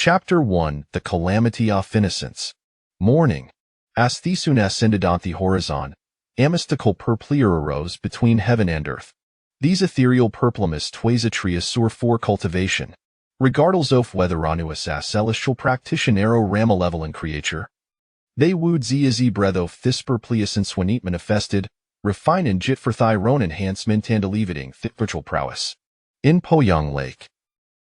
Chapter 1 The Calamity of Innocence. Morning. As Thesun ascended on the horizon, a mystical purplier arose between heaven and earth. These ethereal purplemus twaisatria sur for cultivation. Regardless of whether anuus as celestial practitioner ram malevolent creature. They would z breath of this purpliescence when it manifested, refine and jit for thyron enhancement and alleviating spiritual prowess. In Poyang Lake.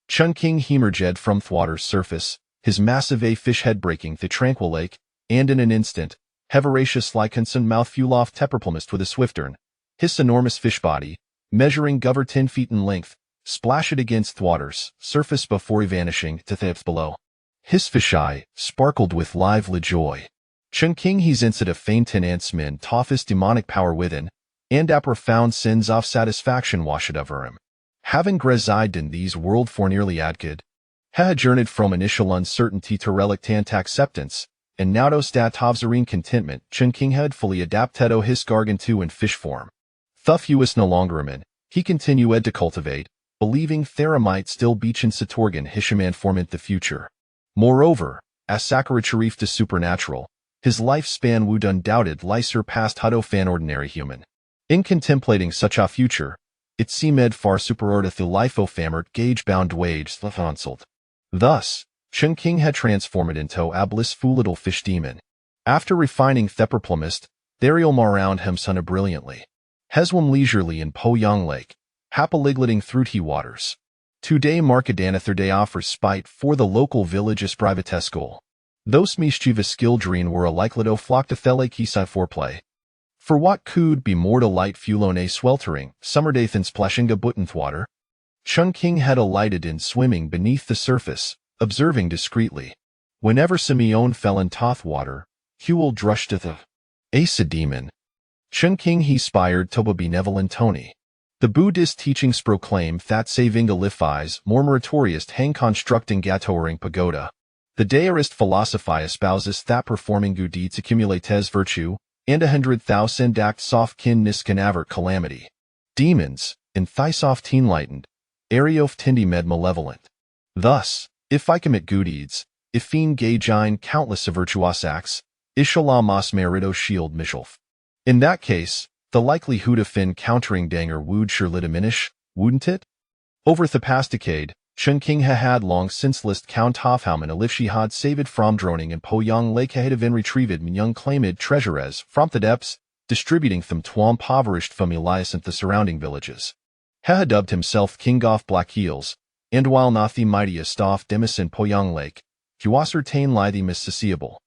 Chunking hemerged from thwater's surface, his massive fish head breaking the tranquil lake, and in an instant, Heveracious Lycanson mouth fuel off tepperplumist with a swiftern, his enormous fish body, measuring gover 10 feet in length, splashed against thwater's surface before vanishing to depths below. His fish eye sparkled with lively joy. Chunking he's instant of faint enhancement toff his demonic power within, and a profound sense of satisfaction washed over him. Having resided in these world for nearly adkid, ha journeyed from initial uncertainty to reluctant acceptance, and now to stat of serene contentment, Chunking had fully adapted to his gargantua in fish form. Thus was no longer a man, he continued to cultivate, believing Thera might still beach in Satorgan Hishaman formant the future. Moreover, as Sakaricharif to supernatural, his lifespan would undoubtedly surpass Hutto fan ordinary human. In contemplating such a future, it seemed far superior to the life of famert gauge-bound wage consult. Thus, Chunking had transformed into a blissful little fish demon. After refining thepperplumist, Therial around him sunna brilliantly. Heswam leisurely in Poyang Lake, happily through tea waters. Today Markadanather day offers spite for the local village's privateschool. Those mischievous skildreen were a likely to flock to Thele Kisai foreplay. For what could be more delight fulone sweltering, summerdathan splashing a buttonthwater? Chunking had alighted in swimming beneath the surface, observing discreetly. Whenever Simeon fell in water, Huel drushed to the Asa demon. Chunking he spired to benevolent Tony. The Buddhist teachings proclaim that saving lifies more meritorious hang constructing gatoering pagoda. The Daorist philosophy espouses that performing good deeds accumulates virtue, and 100,000 act soft kin niscanavert calamity. Demons, in Thysoft enlightened, Ariof tindi med malevolent. Thus, if I commit good deeds, if fiend gaugine countless of virtuous acts, ishala mas merito shield mishelf. In that case, the likelihood of fin countering danger would surely diminish, wouldn't it? Over the past decade, Chunking had long since list count Hofhauman if she had saved from droning in Poyang Lake had been retrieved young claimed treasures from the depths, distributing them to impoverished families and the surrounding villages. Had dubbed himself King of Black Heels, and while not the mightiest of Demis in Poyang Lake, he was certain the misseeable.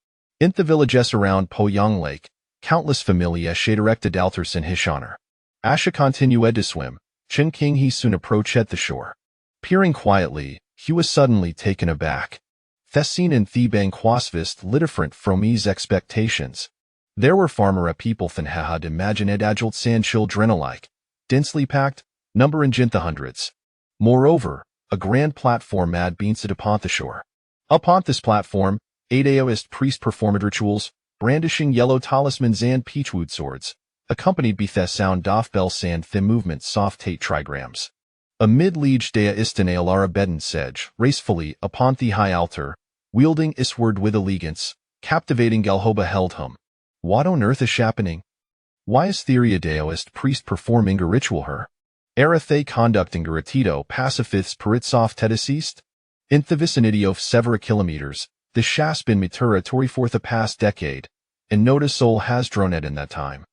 In the villages around Poyang Lake, countless familia shade erected altars in his honor. Asha continued to swim, Chunking he soon approached the shore. Peering quietly, he was suddenly taken aback. The scene in Thebang Quasvist lit different from his expectations. There were farmer people than had imagined adult sand children alike, densely packed, numbering in the hundreds. Moreover, a grand platform had been set upon the shore. Upon this platform, 8 Daoist priests performed rituals, brandishing yellow talismans and peachwood swords, accompanied by the sound of bells and the movement soft tate trigrams. A mid-liege Daoistan Alara Beden sedge, racefully, upon the high altar, wielding isward with elegance, captivating Galhoba held him. What on earth is happening? Why is Theria Daoist priest performing a ritual her? Arathe conducting a retito pacifiths peritsof tedicist? In the vicinity of several kilometers, the shas been maturatory for the past decade, and notice soul has droned in that time.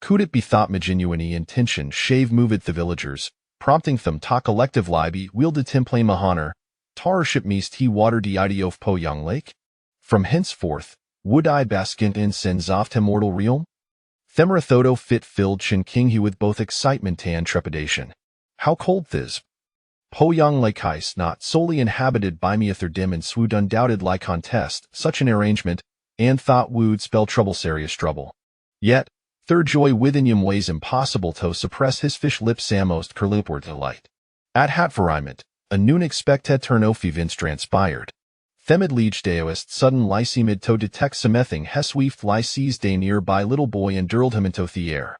Could it be thought genuine intention shave moved the villagers, prompting them to collective libi wielded temple mahoner, tarship meest he water the idea of Poyang Lake? From henceforth, would I bask in sins oft immortal realm? Themarathodo fit filled Chunking he with both excitement and trepidation. How cold this! Poyang Lake ice not solely inhabited by meather dim and swood undoubted like contest, such an arrangement, and thought would spell trouble serious trouble. Yet, third joy within him ways impossible to suppress his fish lips samost curlupward delight. At hatveriment, a noon expected turn of events transpired. Themid liege Daoist sudden lycemid to detect semething hesweeft lyces day nearby little boy and dirled him into the air.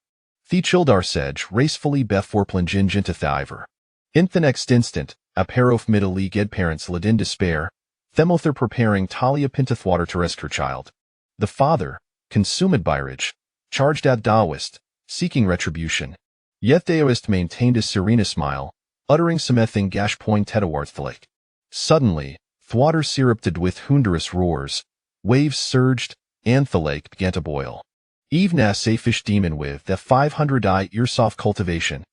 The childar sedge racefully beforplin gingenta thiver. In the next instant, a pair of middle league parents led in despair, Themother preparing Talia Pintathwater to rescue her child. The father, consumed by rage, charged at Daoist, seeking retribution. Yet Daoist maintained a serene smile, uttering something gash point Tedawarthlik. Suddenly, Thwater syrupted with hunderous roars, waves surged, and the lake began to boil. Evenas a fish demon with the 500i earsoft cultivation.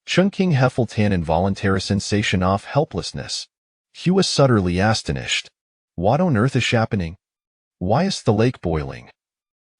Chungking Heffeltan involuntary sensation of helplessness. He was utterly astonished. What on earth is happening? Why is the lake boiling?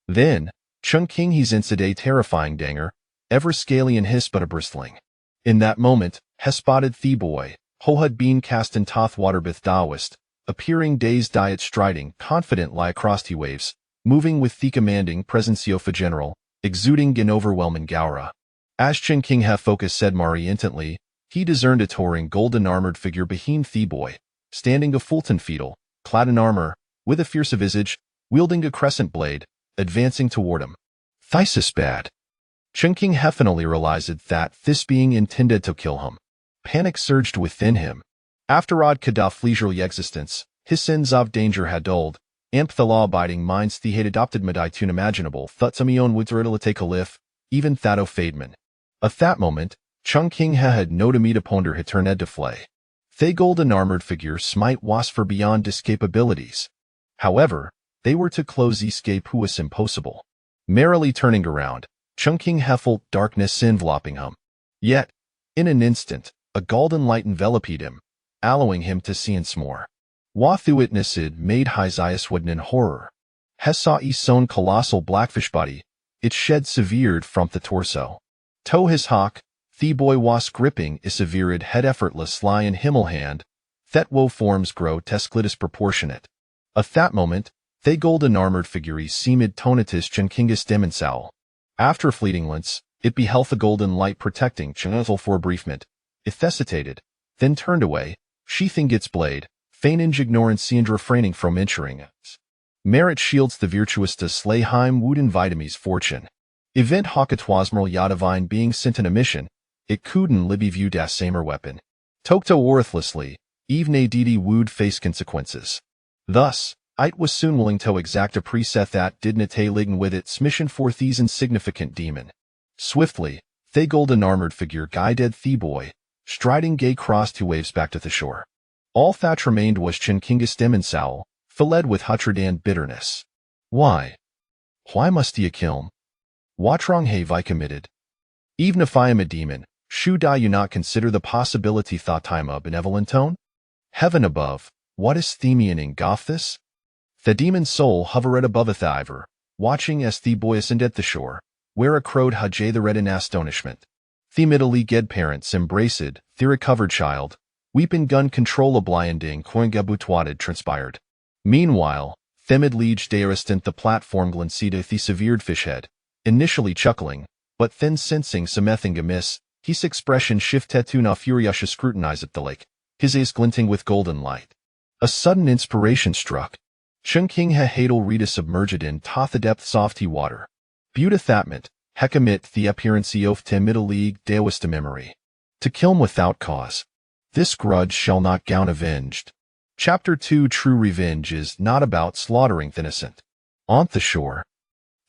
Then, Chungking he's inside terrifying danger, ever scaly and hiss but a bristling. In that moment, he spotted the boy, who had been cast in Tothwaterbith Daoist, appearing dazed diet striding, confident lie across the waves, moving with the commanding presence of a general, exuding an overwhelming gaura. As Chungking he focused said Mari instantly, he discerned a towering golden-armored figure behind the boy, standing a Fulton fetal, clad in armor, with a fierce visage, wielding a crescent blade, advancing toward him. Thysis bad. Chungking finally realized that this being intended to kill him. Panic surged within him. After odd Kadaf leisurely existence, his sins of danger had dulled, and the law-abiding minds the had adopted meditune imaginable thutsamion wutzeridalite caliph, even Thado Fademan. At that moment, Chungking had no to meet upon her turned to flay. They golden-armored figure smite was for beyond escapabilities. However, they were to close escape who was impossible. Merrily turning around, Chungking felt darkness enveloping him. Yet, in an instant, a golden light enveloped him, allowing him to see once more. Wathu witnessed made Hysias wooden in horror. He saw his own colossal blackfish body, it shed severed from the torso. To his hawk, the boy was gripping a severed head effortless lie in himmel hand, that woe forms grotesquely disproportionate. At that moment, the golden-armored figure seemed tonatus Chungkingus demonsal. After fleeting glance, it beheld the golden light protecting Chungkingus for a brief minute. It hesitated, then turned away, sheathing its blade, feigning ignorance and refraining from entering it. Merit shields the virtuous to slay heim wooden vitamis fortune. Event Hawkatwasmerl Yadavine being sent on a mission, it couldn't libby view das samer weapon. Tokto worthlessly, even Didi would face consequences. Thus, it was soon willing to exact a preset that didn't lign with its mission for these insignificant demon. Swiftly, the golden-armored figure guided the boy, striding gay cross two waves back to the shore. All that remained was Chungkingus demonsal, filled with hatred and bitterness. Why? Why must ye kill him? What wrong have I committed? Even if I am a demon, should I you not consider the possibility thought time a benevolent tone? Heaven above, what is Themian in Gothis? The demon's soul hovered above a thiver, watching as the boy ascended the shore, where a crowed Hajj the red in astonishment. The middle-leagued parents embraced the recovered child, weeping gun controllably and coingabutwated transpired. Meanwhile, Themid liege dearest the platform glanced the severed fishhead, initially chuckling, but then sensing something amiss, his expression shifted to now furious scrutinized at the lake, his eyes glinting with golden light. A sudden inspiration struck. Chungking hadal rita submerged in the depths of the water. Beautathatment, hecommit the appearance of te middle league deoist memory. To kill him without cause. This grudge shall not gown avenged. Chapter 2 True revenge is not about slaughtering the innocent. On the shore,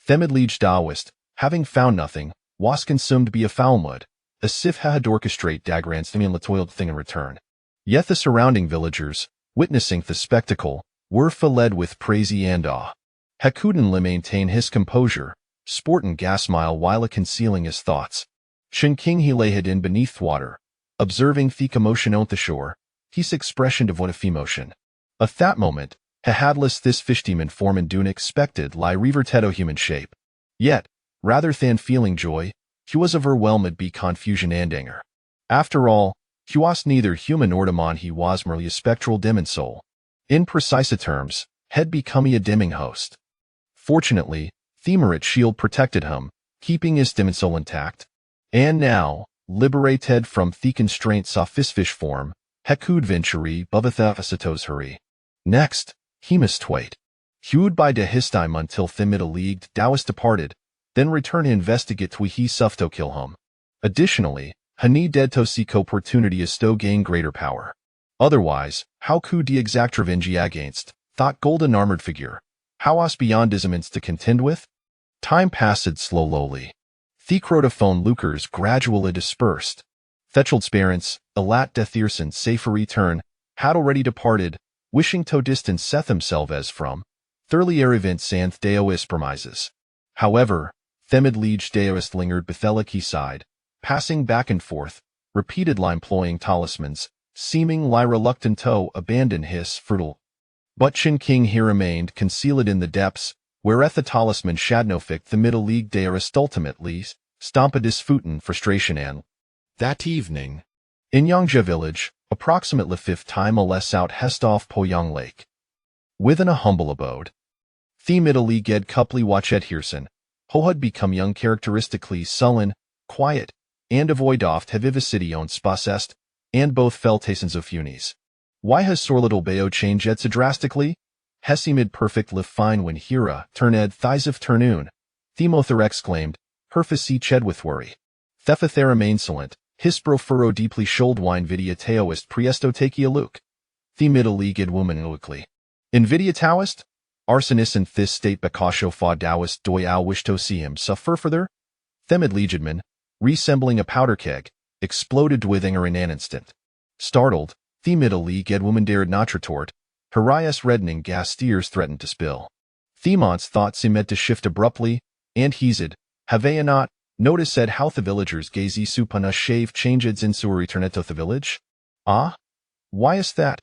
Themid liege Daoist, having found nothing, was consumed be a foul mud, as if had orchestrate dagrans thing and latoiled thing in return. Yet the surrounding villagers, witnessing the spectacle, were filled with praise and awe. Hakuden maintain his composure, sportin' gasmile while concealing his thoughts. Chungking he lay hidden beneath water, observing the commotion on the shore, his expression devoid of emotion. At that moment, he hadless this fish demon form and dune expected lie revertedo human shape. Yet, rather than feeling joy, he was overwhelmed by confusion and anger. After all, he was neither human nor demon, he was merely a spectral demon soul. In precise terms, had become a dimming host. Fortunately, Themerit shield protected him, keeping his demon soul intact. And now, liberated from the constraints of his fish form, Hekud venturi buvathafasatos hurry. Next, he must wait. Hewed by de his time until the middle-leagued Taoist departed, then return to investigate twi he sufto kill him. Additionally, Hani dead to seek opportunity is to gain greater power. Otherwise, how could die exactravingi against, thought golden armored figure, how us beyond isments to contend with? Time passed slowly. The crotophone lucres gradually dispersed. Thecheld sparents, elat dethierson safer return, had already departed, wishing to distance seth himself as from, thoroughly erivent santh deois premises. However, themid liege deoist lingered Betheliki side, passing back and forth, repeatedly employing talismans, seeming reluctant to abandon his fertile. But Chin King here remained concealed in the depths, whereth the talisman shadnofic the middle league dearest ultimately, stompadis footen frustration and. That evening, in Yangzhe village, approximately fifth time a less out hest off Poyang lake. Within a humble abode, the middle league ed couply watchet Hirson, ho had become young characteristically sullen, quiet, and avoid oft have vivacity on spacest, and both fell tasons of funis. Why has Sorlittle Bayo changed so drastically? Hesi mid perfect live fine when Hira, turned thighs of turnoon. Themother exclaimed, Herfasi ched with worry. Thephathera mainsolent, hispro furrow deeply shouled wine vidia taoist priesto taki a luke. The middle leagued woman ilically. Invidia taoist? Arsenis and this state bakasho fa daoist doyao wish to see him suffer further? Themid legidman, resembling a powder keg, exploded within her in an instant. Startled, the middle leagued woman dared not retort. Her eyes reddening gas steers threatened to spill. Themont's thoughts seemed to shift abruptly, and heezed, have I not notice said how the villagers gazy supana shave changeds in sewer return to the village? Ah? Why is that?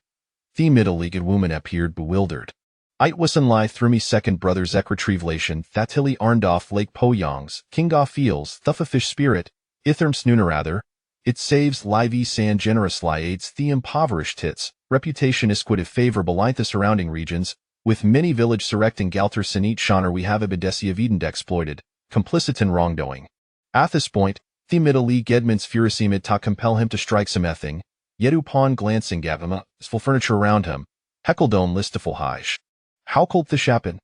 The middle leagued woman appeared bewildered. It was in lie through me second brother's retrievlation thatilly Arndoff Lake Poyangs, Kinga feels, thuffafish spirit, itherm snoonerather, it saves livey sand generously aids the impoverished tits, reputation isquitive favorable in the surrounding regions, with many village surrecting galter senit shoner we have abidesi of Eden exploited, complicit in wrongdoing. At this point, the middle league Edmonds furisimid ta compel him to strike some ething, yet upon glancing at him, full furniture around him, heckeldome listiful hige. How cold this happen?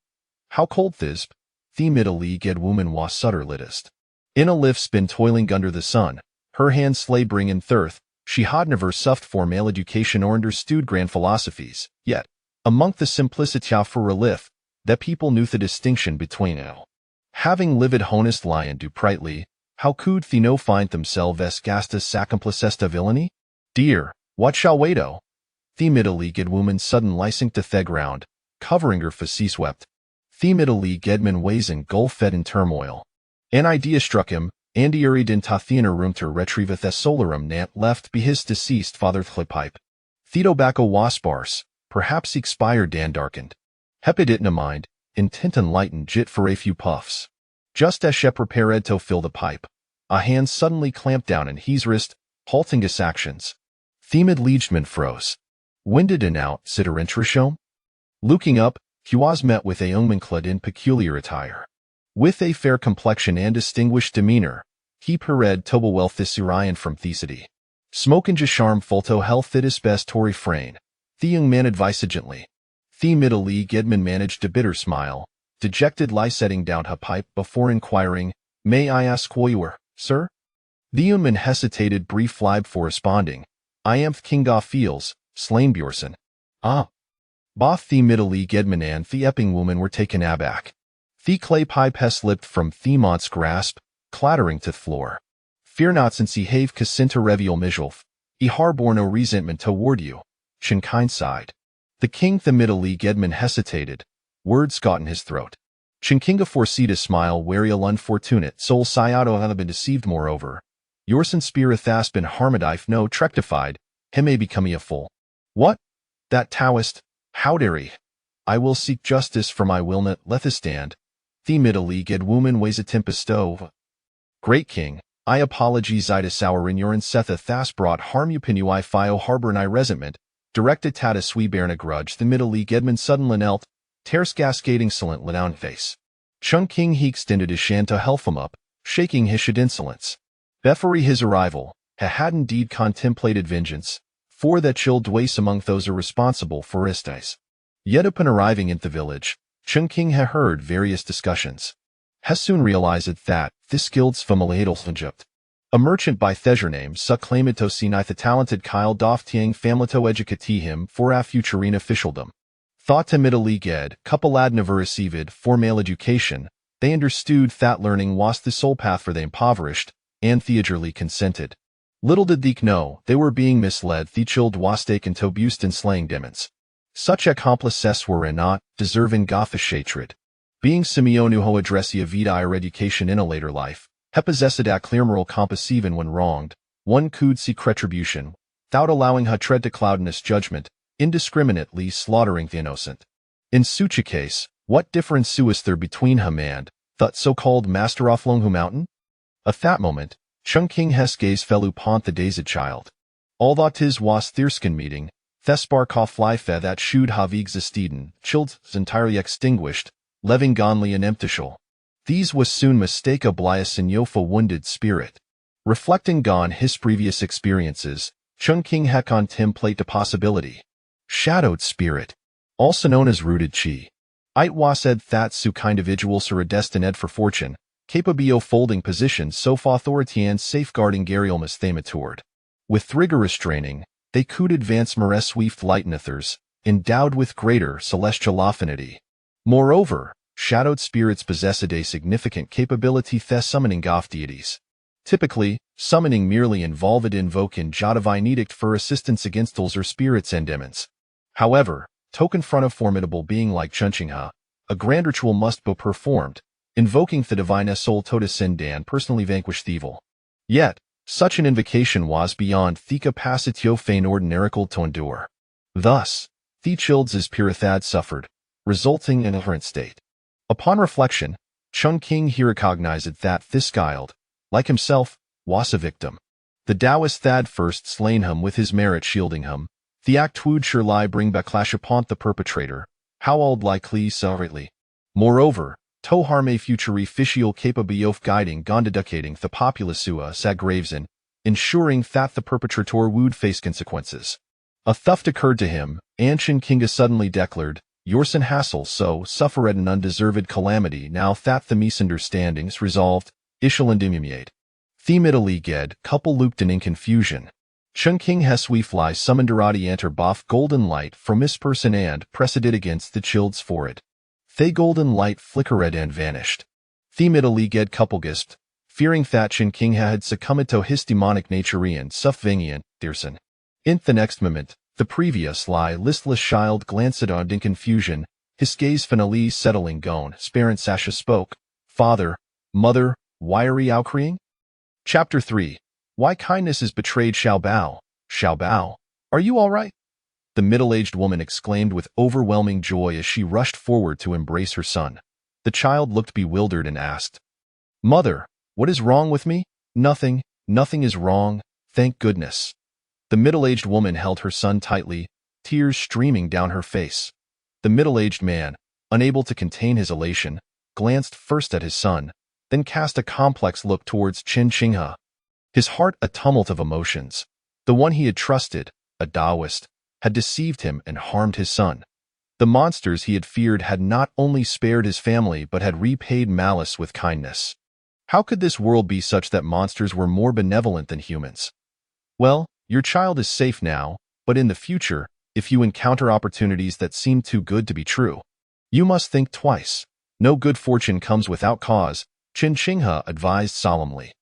How cold thisp? The middle league ed woman was sutter littest. In a lift been toiling under the sun, her hands slaboring in thirth, she had never suffed for male education or understood grand philosophies, yet, among the simplicity of for relief, that people knew the distinction between el. Having lived honest lion do prightly, how could the no find themselves gastas saccomplacesta villainy? Dear, what shall wait o? The middle leagued woman sudden licing to the ground, covering her face wept. The middle leagued man ways in gulf fed in turmoil. An idea struck him, and he hurried in ta theater room to retrieve a thesolarum nant left be his deceased father pipe. The tobacco was sparse, perhaps expired dan darkened. Hepid it in a mind, intent and lightened jit for a few puffs. Just as she prepared to fill the pipe, a hand suddenly clamped down in his wrist, halting his actions. Themid liegeman froze. Winded and out, sit her intrashome? Looking up, he was met with a young man clad in peculiar attire. With a fair complexion and distinguished demeanor, he pared Tobelwell Thesurian from Thesity. Smokin' Jasharm Fulto health his best Tory frame. The young man advised gently. The middle league Edmund managed a bitter smile, dejected lie setting down her pipe before inquiring, May I ask who you were, sir? The young man hesitated brief lib for responding. I am Kinga Feels, Slain Bjorson. Ah. Both the middle league Edmund and the Epping woman were taken aback. The clay pipe has slipped from Themont's grasp, clattering to the floor. Fear not since he have Casinta Revial Mijolf. He harbor no resentment toward you. Chinkind sighed. The king the middle league Edmund hesitated. Words got in his throat. Chinkinga foreseed a smile warial unfortunate soul Sciato had been deceived moreover. Yorson spirit has been harmonife no trectified, him may become a fool. What? That Taoist? How dare he? I will seek justice for my will not let this stand. The middle leagued woman weighs a tempest stove. Great king, I apologize I to sour in your Setha thas brought harm you pinu I fio harbor and I resentment, directed tata swe bearn a grudge the middle league Edmund sudden linelt, tears cascading silent linown face. Chung king he extended his shan to help him up, shaking his shid insolence. Before his arrival, had indeed contemplated vengeance, for that chilled dwace among those are responsible for istais. Yet upon arriving in the village, Chung King had heard various discussions. Has soon realized that this guild's familial Egypt. A merchant by Thesername succlamato sinith the talented Kyle doth tiang famlato educati him for a futurine officialdom. Thought to middle-leagued, couple ad never received formal education, they understood that learning was the sole path for the impoverished, and theagerly consented. Little did thee know, they were being misled the child was taken to abused and slaying demons. Such accomplices were not, deserving gothic being Simeonu ho addressia vita ir education in a later life, he possessed a clear moral compass even when wronged, one could seek retribution, without allowing ha tread to cloudiness judgment, indiscriminately slaughtering the innocent. In such a case, what difference is there between him and that so-called master of Longhu mountain? At that moment, Chung King Hes gaze fell upon the dazed child. All that tis was Thierskin meeting, Thesparkoff flyfe that should have existeden, childs entirely extinguished, leving gonly and emptischal. These was soon mistake a blias and yofa wounded spirit. Reflecting on his previous experiences, Chung King had contemplate a possibility. Shadowed spirit, also known as rooted chi. It was said that su kind individuals are destined for fortune, capable folding positions so authority and safeguarding Garielmus they matured. With rigorous training, they could advance swift lightnethers, endowed with greater celestial affinity. Moreover, shadowed spirits possessed a significant capability summoning goth deities. Typically, summoning merely involved invoking Jadavine edict for assistance against those or spirits and demons. However, to confront a formidable being like Chunchingha, a grand ritual must be performed, invoking the divine soul to descend and personally vanquish the evil. Yet, such an invocation was beyond the capacitio fein ordinarical to endure. Thus, the child's Pirithad suffered, resulting in a current state. Upon reflection, Chung King he recognized that this child, like himself, was a victim. The Taoist Thad first slain him with his merit shielding him, the act would surely bring backlash upon the perpetrator, how old likely separately. Moreover, to harm a future official capable of guiding gondeducating the populusua sat Graveson, ensuring that the perpetrator would face consequences. A theft occurred to him, and Chung King suddenly declared, Yorson Hassel so suffered an undeserved calamity now that the misunderstandings resolved, ishal indimiate. The middle-leagued couple looped in confusion. Chung King Hesui fly summoned Arati enter both golden light from his person and pressed it against the child's forehead. The golden light flickered and vanished. The middle-leagued couple gasped, fearing that Chung King had succumbed to his demonic nature and Suffvingian, Dearson. In the next moment, the previous listless child glanced on in confusion, his gaze finally settling gone. Sparent Sasha spoke, Father, Mother, why are ye outcrying? Chapter 3. Why kindness is betrayed Xiao Bao, are you all right? The middle-aged woman exclaimed with overwhelming joy as she rushed forward to embrace her son. The child looked bewildered and asked, Mother, what is wrong with me? Nothing is wrong, thank goodness. The middle-aged woman held her son tightly, tears streaming down her face. The middle-aged man, unable to contain his elation, glanced first at his son, then cast a complex look towards Chen Qinghe. His heart a tumult of emotions. The one he had trusted, a Taoist, had deceived him and harmed his son. The monsters he had feared had not only spared his family but had repaid malice with kindness. How could this world be such that monsters were more benevolent than humans? Well, your child is safe now, but in the future, if you encounter opportunities that seem too good to be true, you must think twice. No good fortune comes without cause, Chen Qinghe advised solemnly.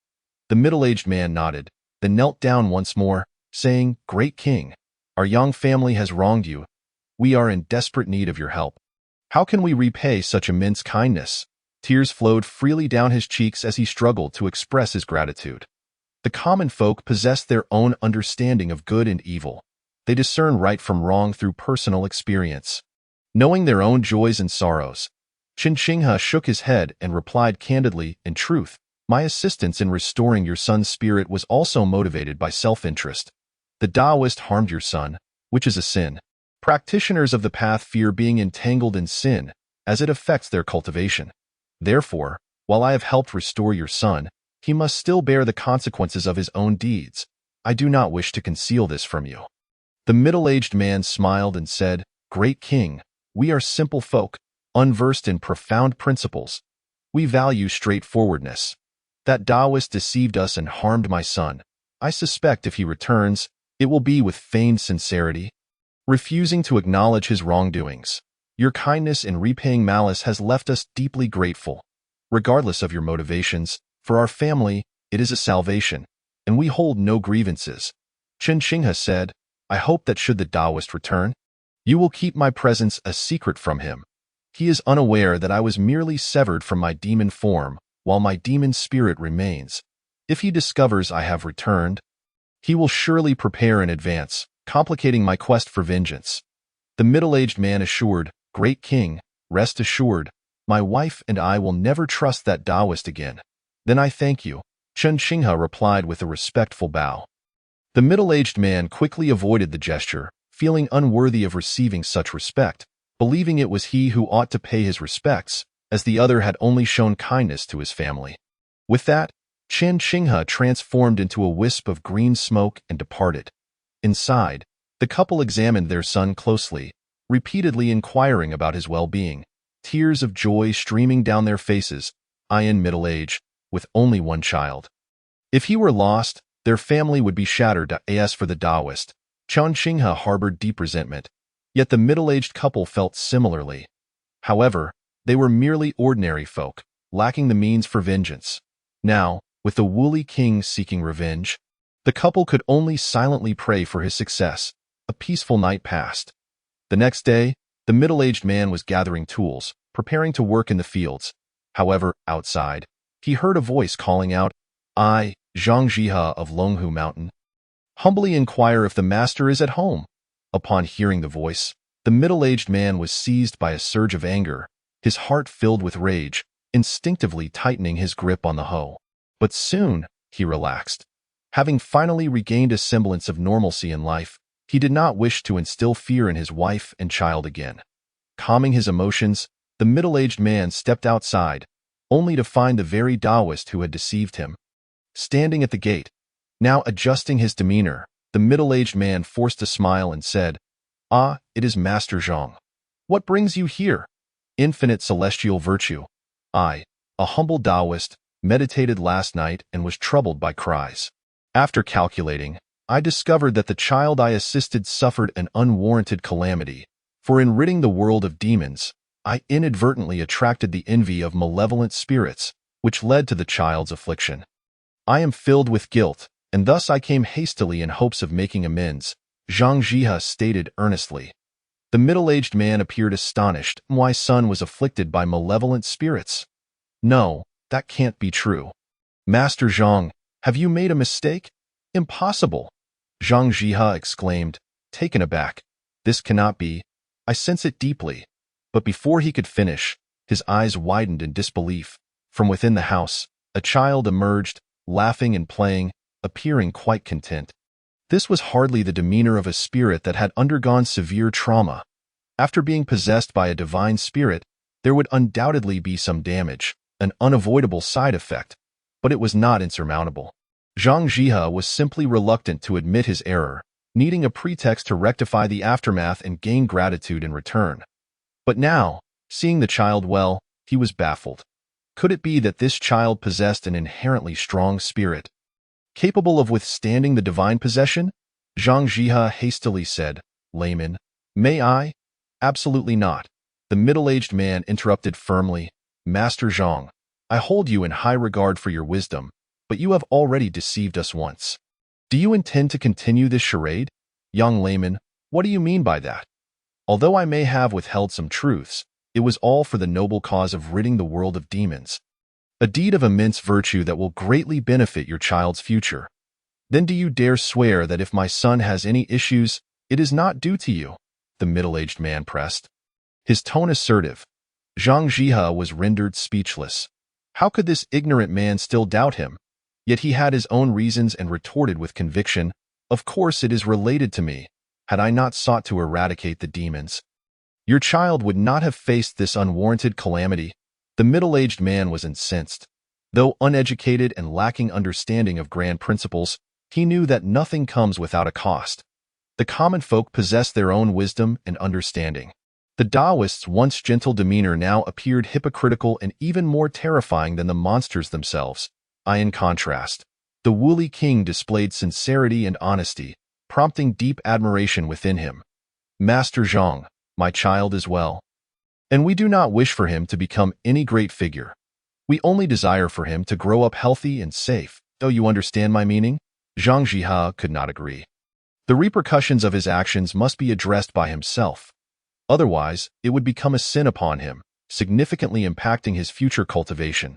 The middle-aged man nodded, then knelt down once more, saying, Great King, our young family has wronged you. We are in desperate need of your help. How can we repay such immense kindness? Tears flowed freely down his cheeks as he struggled to express his gratitude. The common folk possess their own understanding of good and evil. They discern right from wrong through personal experience. Knowing their own joys and sorrows, Chen Qinghe shook his head and replied candidly, In truth, my assistance in restoring your son's spirit was also motivated by self-interest. The Taoist harmed your son, which is a sin. Practitioners of the path fear being entangled in sin, as it affects their cultivation. Therefore, while I have helped restore your son, he must still bear the consequences of his own deeds. I do not wish to conceal this from you. The middle-aged man smiled and said, Great King, we are simple folk, unversed in profound principles. We value straightforwardness. That Taoist deceived us and harmed my son. I suspect if he returns, it will be with feigned sincerity, refusing to acknowledge his wrongdoings. Your kindness in repaying malice has left us deeply grateful. Regardless of your motivations, for our family, it is a salvation, and we hold no grievances. Chen Xinghe said, I hope that should the Taoist return, you will keep my presence a secret from him. He is unaware that I was merely severed from my demon form, while my demon spirit remains. If he discovers I have returned, he will surely prepare in advance, complicating my quest for vengeance. The middle-aged man assured, Great King, rest assured, my wife and I will never trust that Taoist again. Then I thank you, Chen Xinghe replied with a respectful bow. The middle-aged man quickly avoided the gesture, feeling unworthy of receiving such respect, believing it was he who ought to pay his respects, as the other had only shown kindness to his family. With that, Chen Xinghe transformed into a wisp of green smoke and departed. Inside, the couple examined their son closely, repeatedly inquiring about his well-being, tears of joy streaming down their faces, in middle age, with only one child. If he were lost, their family would be shattered. As for the Taoist, Chen Xinghe harbored deep resentment, yet the middle-aged couple felt similarly. However, they were merely ordinary folk, lacking the means for vengeance. Now, with the woolly king seeking revenge, the couple could only silently pray for his success. A peaceful night passed. The next day, the middle-aged man was gathering tools, preparing to work in the fields. However, outside, he heard a voice calling out, I, Zhang Jihe of Longhu Mountain. Humbly inquire if the master is at home. Upon hearing the voice, the middle-aged man was seized by a surge of anger, his heart filled with rage, instinctively tightening his grip on the hoe. But soon, he relaxed. Having finally regained a semblance of normalcy in life, he did not wish to instill fear in his wife and child again. Calming his emotions, the middle-aged man stepped outside, only to find the very Taoist who had deceived him. Standing at the gate, now adjusting his demeanor, the middle-aged man forced a smile and said, Ah, it is Master Zhang. What brings you here? Infinite celestial virtue. I, a humble Taoist, meditated last night and was troubled by cries. After calculating, I discovered that the child I assisted suffered an unwarranted calamity, for in ridding the world of demons, I inadvertently attracted the envy of malevolent spirits, which led to the child's affliction. I am filled with guilt, and thus I came hastily in hopes of making amends, Zhang Jihe stated earnestly. The middle-aged man appeared astonished. My son was afflicted by malevolent spirits. No, that can't be true. Master Zhang, have you made a mistake? Impossible! Zhang Jihe exclaimed, taken aback. This cannot be. I sense it deeply. But before he could finish, his eyes widened in disbelief. From within the house, a child emerged, laughing and playing, appearing quite content. This was hardly the demeanor of a spirit that had undergone severe trauma. After being possessed by a divine spirit, there would undoubtedly be some damage, an unavoidable side effect, but it was not insurmountable. Zhang Jihe was simply reluctant to admit his error, needing a pretext to rectify the aftermath and gain gratitude in return. But now, seeing the child well, he was baffled. Could it be that this child possessed an inherently strong spirit, capable of withstanding the divine possession? Zhang Jihe hastily said, Layman, may I? Absolutely not. The middle-aged man interrupted firmly, Master Zhang, I hold you in high regard for your wisdom, but you have already deceived us once. Do you intend to continue this charade? Young layman, what do you mean by that? Although I may have withheld some truths, it was all for the noble cause of ridding the world of demons. A deed of immense virtue that will greatly benefit your child's future. Then do you dare swear that if my son has any issues, it is not due to you? The middle-aged man pressed. His tone assertive. Zhang Jihe was rendered speechless. How could this ignorant man still doubt him? Yet he had his own reasons and retorted with conviction, Of course it is related to me. Had I not sought to eradicate the demons, your child would not have faced this unwarranted calamity. The middle-aged man was incensed. Though uneducated and lacking understanding of grand principles, he knew that nothing comes without a cost. The common folk possess their own wisdom and understanding. The Taoist's once gentle demeanor now appeared hypocritical and even more terrifying than the monsters themselves. In contrast, the Wuli king displayed sincerity and honesty, prompting deep admiration within him. Master Zhang, my child is well. And we do not wish for him to become any great figure. We only desire for him to grow up healthy and safe. Though you understand my meaning? Zhang Jiha could not agree. The repercussions of his actions must be addressed by himself. Otherwise, it would become a sin upon him, significantly impacting his future cultivation.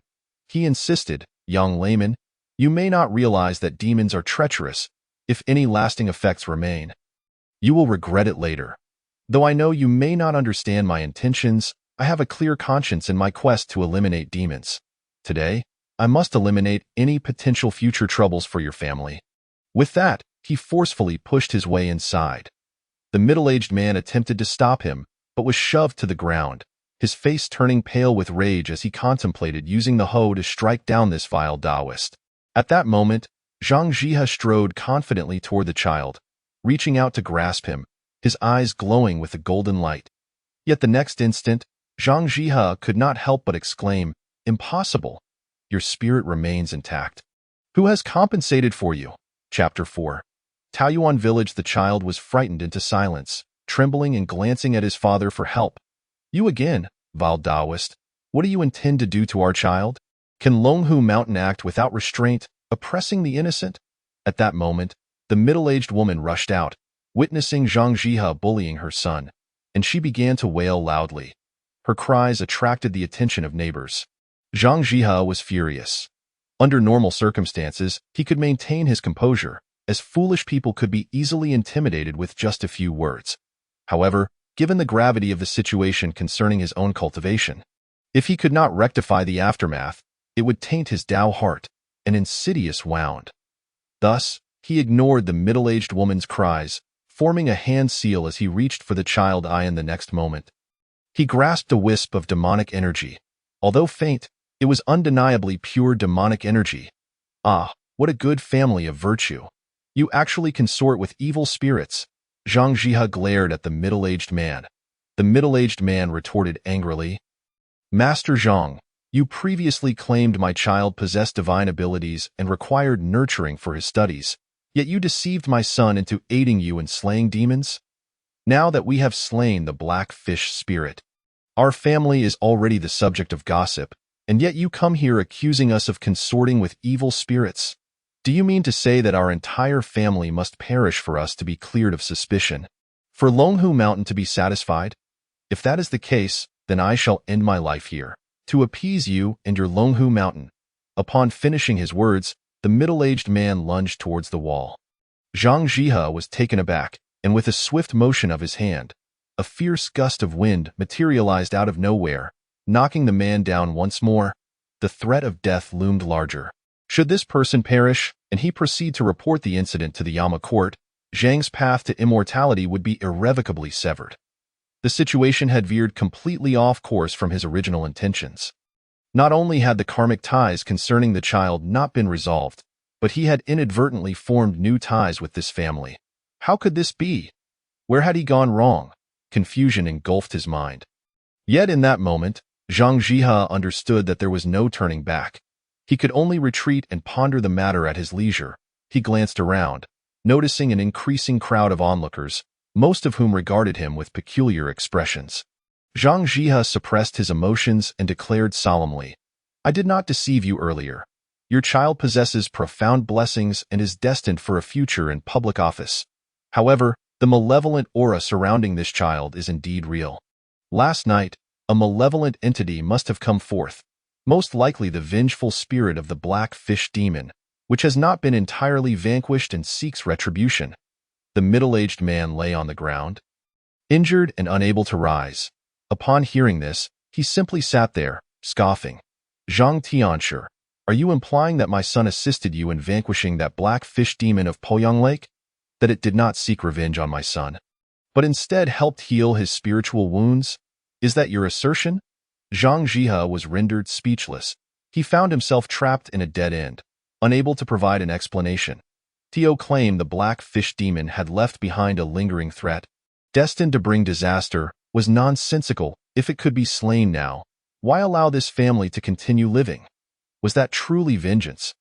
He insisted, young layman, you may not realize that demons are treacherous, if any lasting effects remain. You will regret it later. Though I know you may not understand my intentions, I have a clear conscience in my quest to eliminate demons. Today, I must eliminate any potential future troubles for your family. With that, he forcefully pushed his way inside. The middle-aged man attempted to stop him, but was shoved to the ground, his face turning pale with rage as he contemplated using the hoe to strike down this vile Taoist. At that moment, Zhang Jiha strode confidently toward the child, reaching out to grasp him, his eyes glowing with a golden light. Yet the next instant, Zhang Jiha could not help but exclaim, "Impossible! Your spirit remains intact. Who has compensated for you?" Chapter 4. Taoyuan village. The child was frightened into silence, trembling and glancing at his father for help. You again, vile Taoist. What do you intend to do to our child? Can Longhu Mountain act without restraint, oppressing the innocent? At that moment, the middle-aged woman rushed out, witnessing Zhang Jiha bullying her son, and she began to wail loudly. Her cries attracted the attention of neighbors. Zhang Jiha was furious. Under normal circumstances, he could maintain his composure, as foolish people could be easily intimidated with just a few words. However, given the gravity of the situation concerning his own cultivation, if he could not rectify the aftermath, it would taint his Tao heart, an insidious wound. Thus, he ignored the middle-aged woman's cries, forming a hand seal as he reached for the child. In the next moment, he grasped a wisp of demonic energy. Although faint, it was undeniably pure demonic energy. Ah, what a good family of virtue. You actually consort with evil spirits. Zhang Jiha glared at the middle-aged man. The middle-aged man retorted angrily, Master Zhang, you previously claimed my child possessed divine abilities and required nurturing for his studies, yet you deceived my son into aiding you in slaying demons? Now that we have slain the black fish spirit, our family is already the subject of gossip, and yet you come here accusing us of consorting with evil spirits. Do you mean to say that our entire family must perish for us to be cleared of suspicion? For Longhu Mountain to be satisfied? If that is the case, then I shall end my life here, to appease you and your Longhu Mountain. Upon finishing his words, the middle-aged man lunged towards the wall. Zhang Jiha was taken aback, and with a swift motion of his hand, a fierce gust of wind materialized out of nowhere, knocking the man down once more. The threat of death loomed larger. Should this person perish, and he proceed to report the incident to the Yama court, Zhang's path to immortality would be irrevocably severed. The situation had veered completely off course from his original intentions. Not only had the karmic ties concerning the child not been resolved, but he had inadvertently formed new ties with this family. How could this be? Where had he gone wrong? Confusion engulfed his mind. Yet in that moment, Zhang Jiha understood that there was no turning back. He could only retreat and ponder the matter at his leisure. He glanced around, noticing an increasing crowd of onlookers, most of whom regarded him with peculiar expressions. Zhang Jiha suppressed his emotions and declared solemnly, I did not deceive you earlier. Your child possesses profound blessings and is destined for a future in public office. However, the malevolent aura surrounding this child is indeed real. Last night, a malevolent entity must have come forth, most likely the vengeful spirit of the black fish demon, which has not been entirely vanquished and seeks retribution. The middle-aged man lay on the ground, injured and unable to rise. Upon hearing this, he simply sat there, scoffing. Zhang Tianshi, are you implying that my son assisted you in vanquishing that black fish demon of Poyang Lake? That it did not seek revenge on my son, but instead helped heal his spiritual wounds? Is that your assertion? Zhang Jiha was rendered speechless. He found himself trapped in a dead end, unable to provide an explanation. Tio claimed the black fish demon had left behind a lingering threat, destined to bring disaster, was nonsensical. If it could be slain now, why allow this family to continue living? Was that truly vengeance?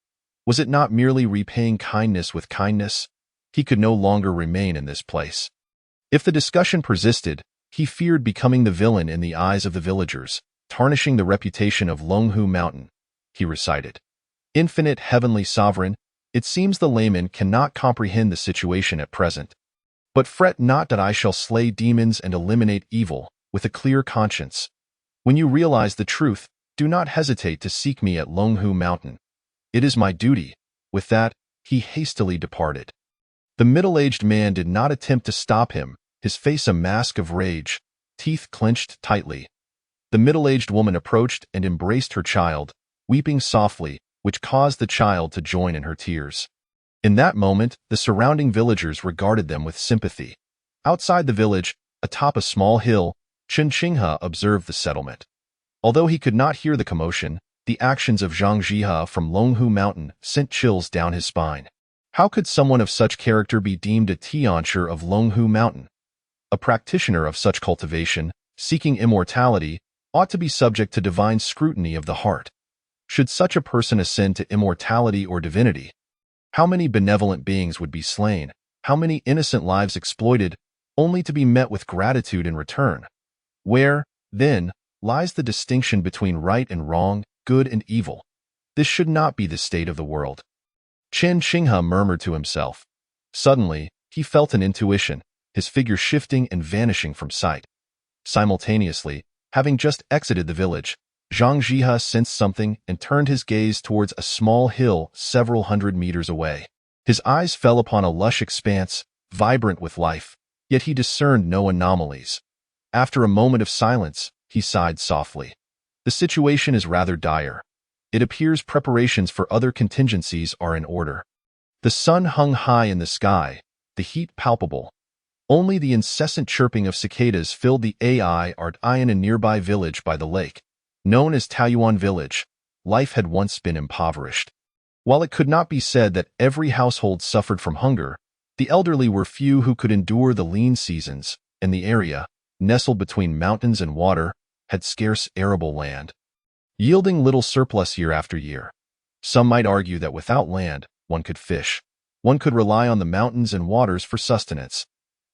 Was it not merely repaying kindness with kindness? He could no longer remain in this place. If the discussion persisted, he feared becoming the villain in the eyes of the villagers, tarnishing the reputation of Longhu Mountain. He recited, "Infinite Heavenly Sovereign, it seems the layman cannot comprehend the situation at present. But fret not that I shall slay demons and eliminate evil, with a clear conscience. When you realize the truth, do not hesitate to seek me at Longhu Mountain. It is my duty." With that, he hastily departed. The middle-aged man did not attempt to stop him, his face a mask of rage, teeth clenched tightly. The middle-aged woman approached and embraced her child, weeping softly, which caused the child to join in her tears. In that moment, the surrounding villagers regarded them with sympathy. Outside the village, atop a small hill, Chen Qinghe observed the settlement. Although he could not hear the commotion, the actions of Zhang Jihe from Longhu Mountain sent chills down his spine. How could someone of such character be deemed a Tiancher of Longhu Mountain? A practitioner of such cultivation, seeking immortality, ought to be subject to divine scrutiny of the heart. Should such a person ascend to immortality or divinity? How many benevolent beings would be slain, how many innocent lives exploited, only to be met with gratitude in return? Where, then, lies the distinction between right and wrong, good and evil? This should not be the state of the world. Chen Qinghe murmured to himself. Suddenly, he felt an intuition, his figure shifting and vanishing from sight. Simultaneously, having just exited the village, Zhang Jihe sensed something and turned his gaze towards a small hill several hundred meters away. His eyes fell upon a lush expanse, vibrant with life, yet he discerned no anomalies. After a moment of silence, he sighed softly. The situation is rather dire. It appears preparations for other contingencies are in order. The sun hung high in the sky, the heat palpable. Only the incessant chirping of cicadas filled the air in a nearby village by the lake. Known as Taoyuan Village, life had once been impoverished. While it could not be said that every household suffered from hunger, the elderly were few who could endure the lean seasons, and the area, nestled between mountains and water, had scarce arable land, yielding little surplus year after year. Some might argue that without land, one could fish. One could rely on the mountains and waters for sustenance.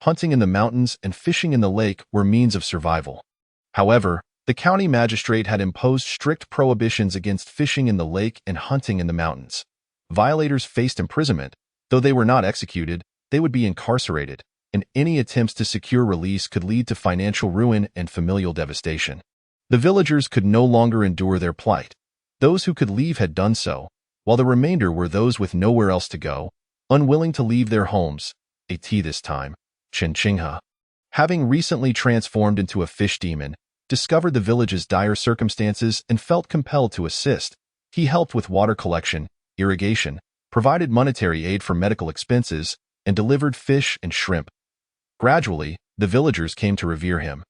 Hunting in the mountains and fishing in the lake were means of survival. However, the county magistrate had imposed strict prohibitions against fishing in the lake and hunting in the mountains. Violators faced imprisonment. Though they were not executed, they would be incarcerated, and any attempts to secure release could lead to financial ruin and familial devastation. The villagers could no longer endure their plight. Those who could leave had done so, while the remainder were those with nowhere else to go, unwilling to leave their homes. This time, Chen Qinghe, having recently transformed into a fish demon, discovered the village's dire circumstances and felt compelled to assist. He helped with water collection, irrigation, provided monetary aid for medical expenses, and delivered fish and shrimp. Gradually, the villagers came to revere him,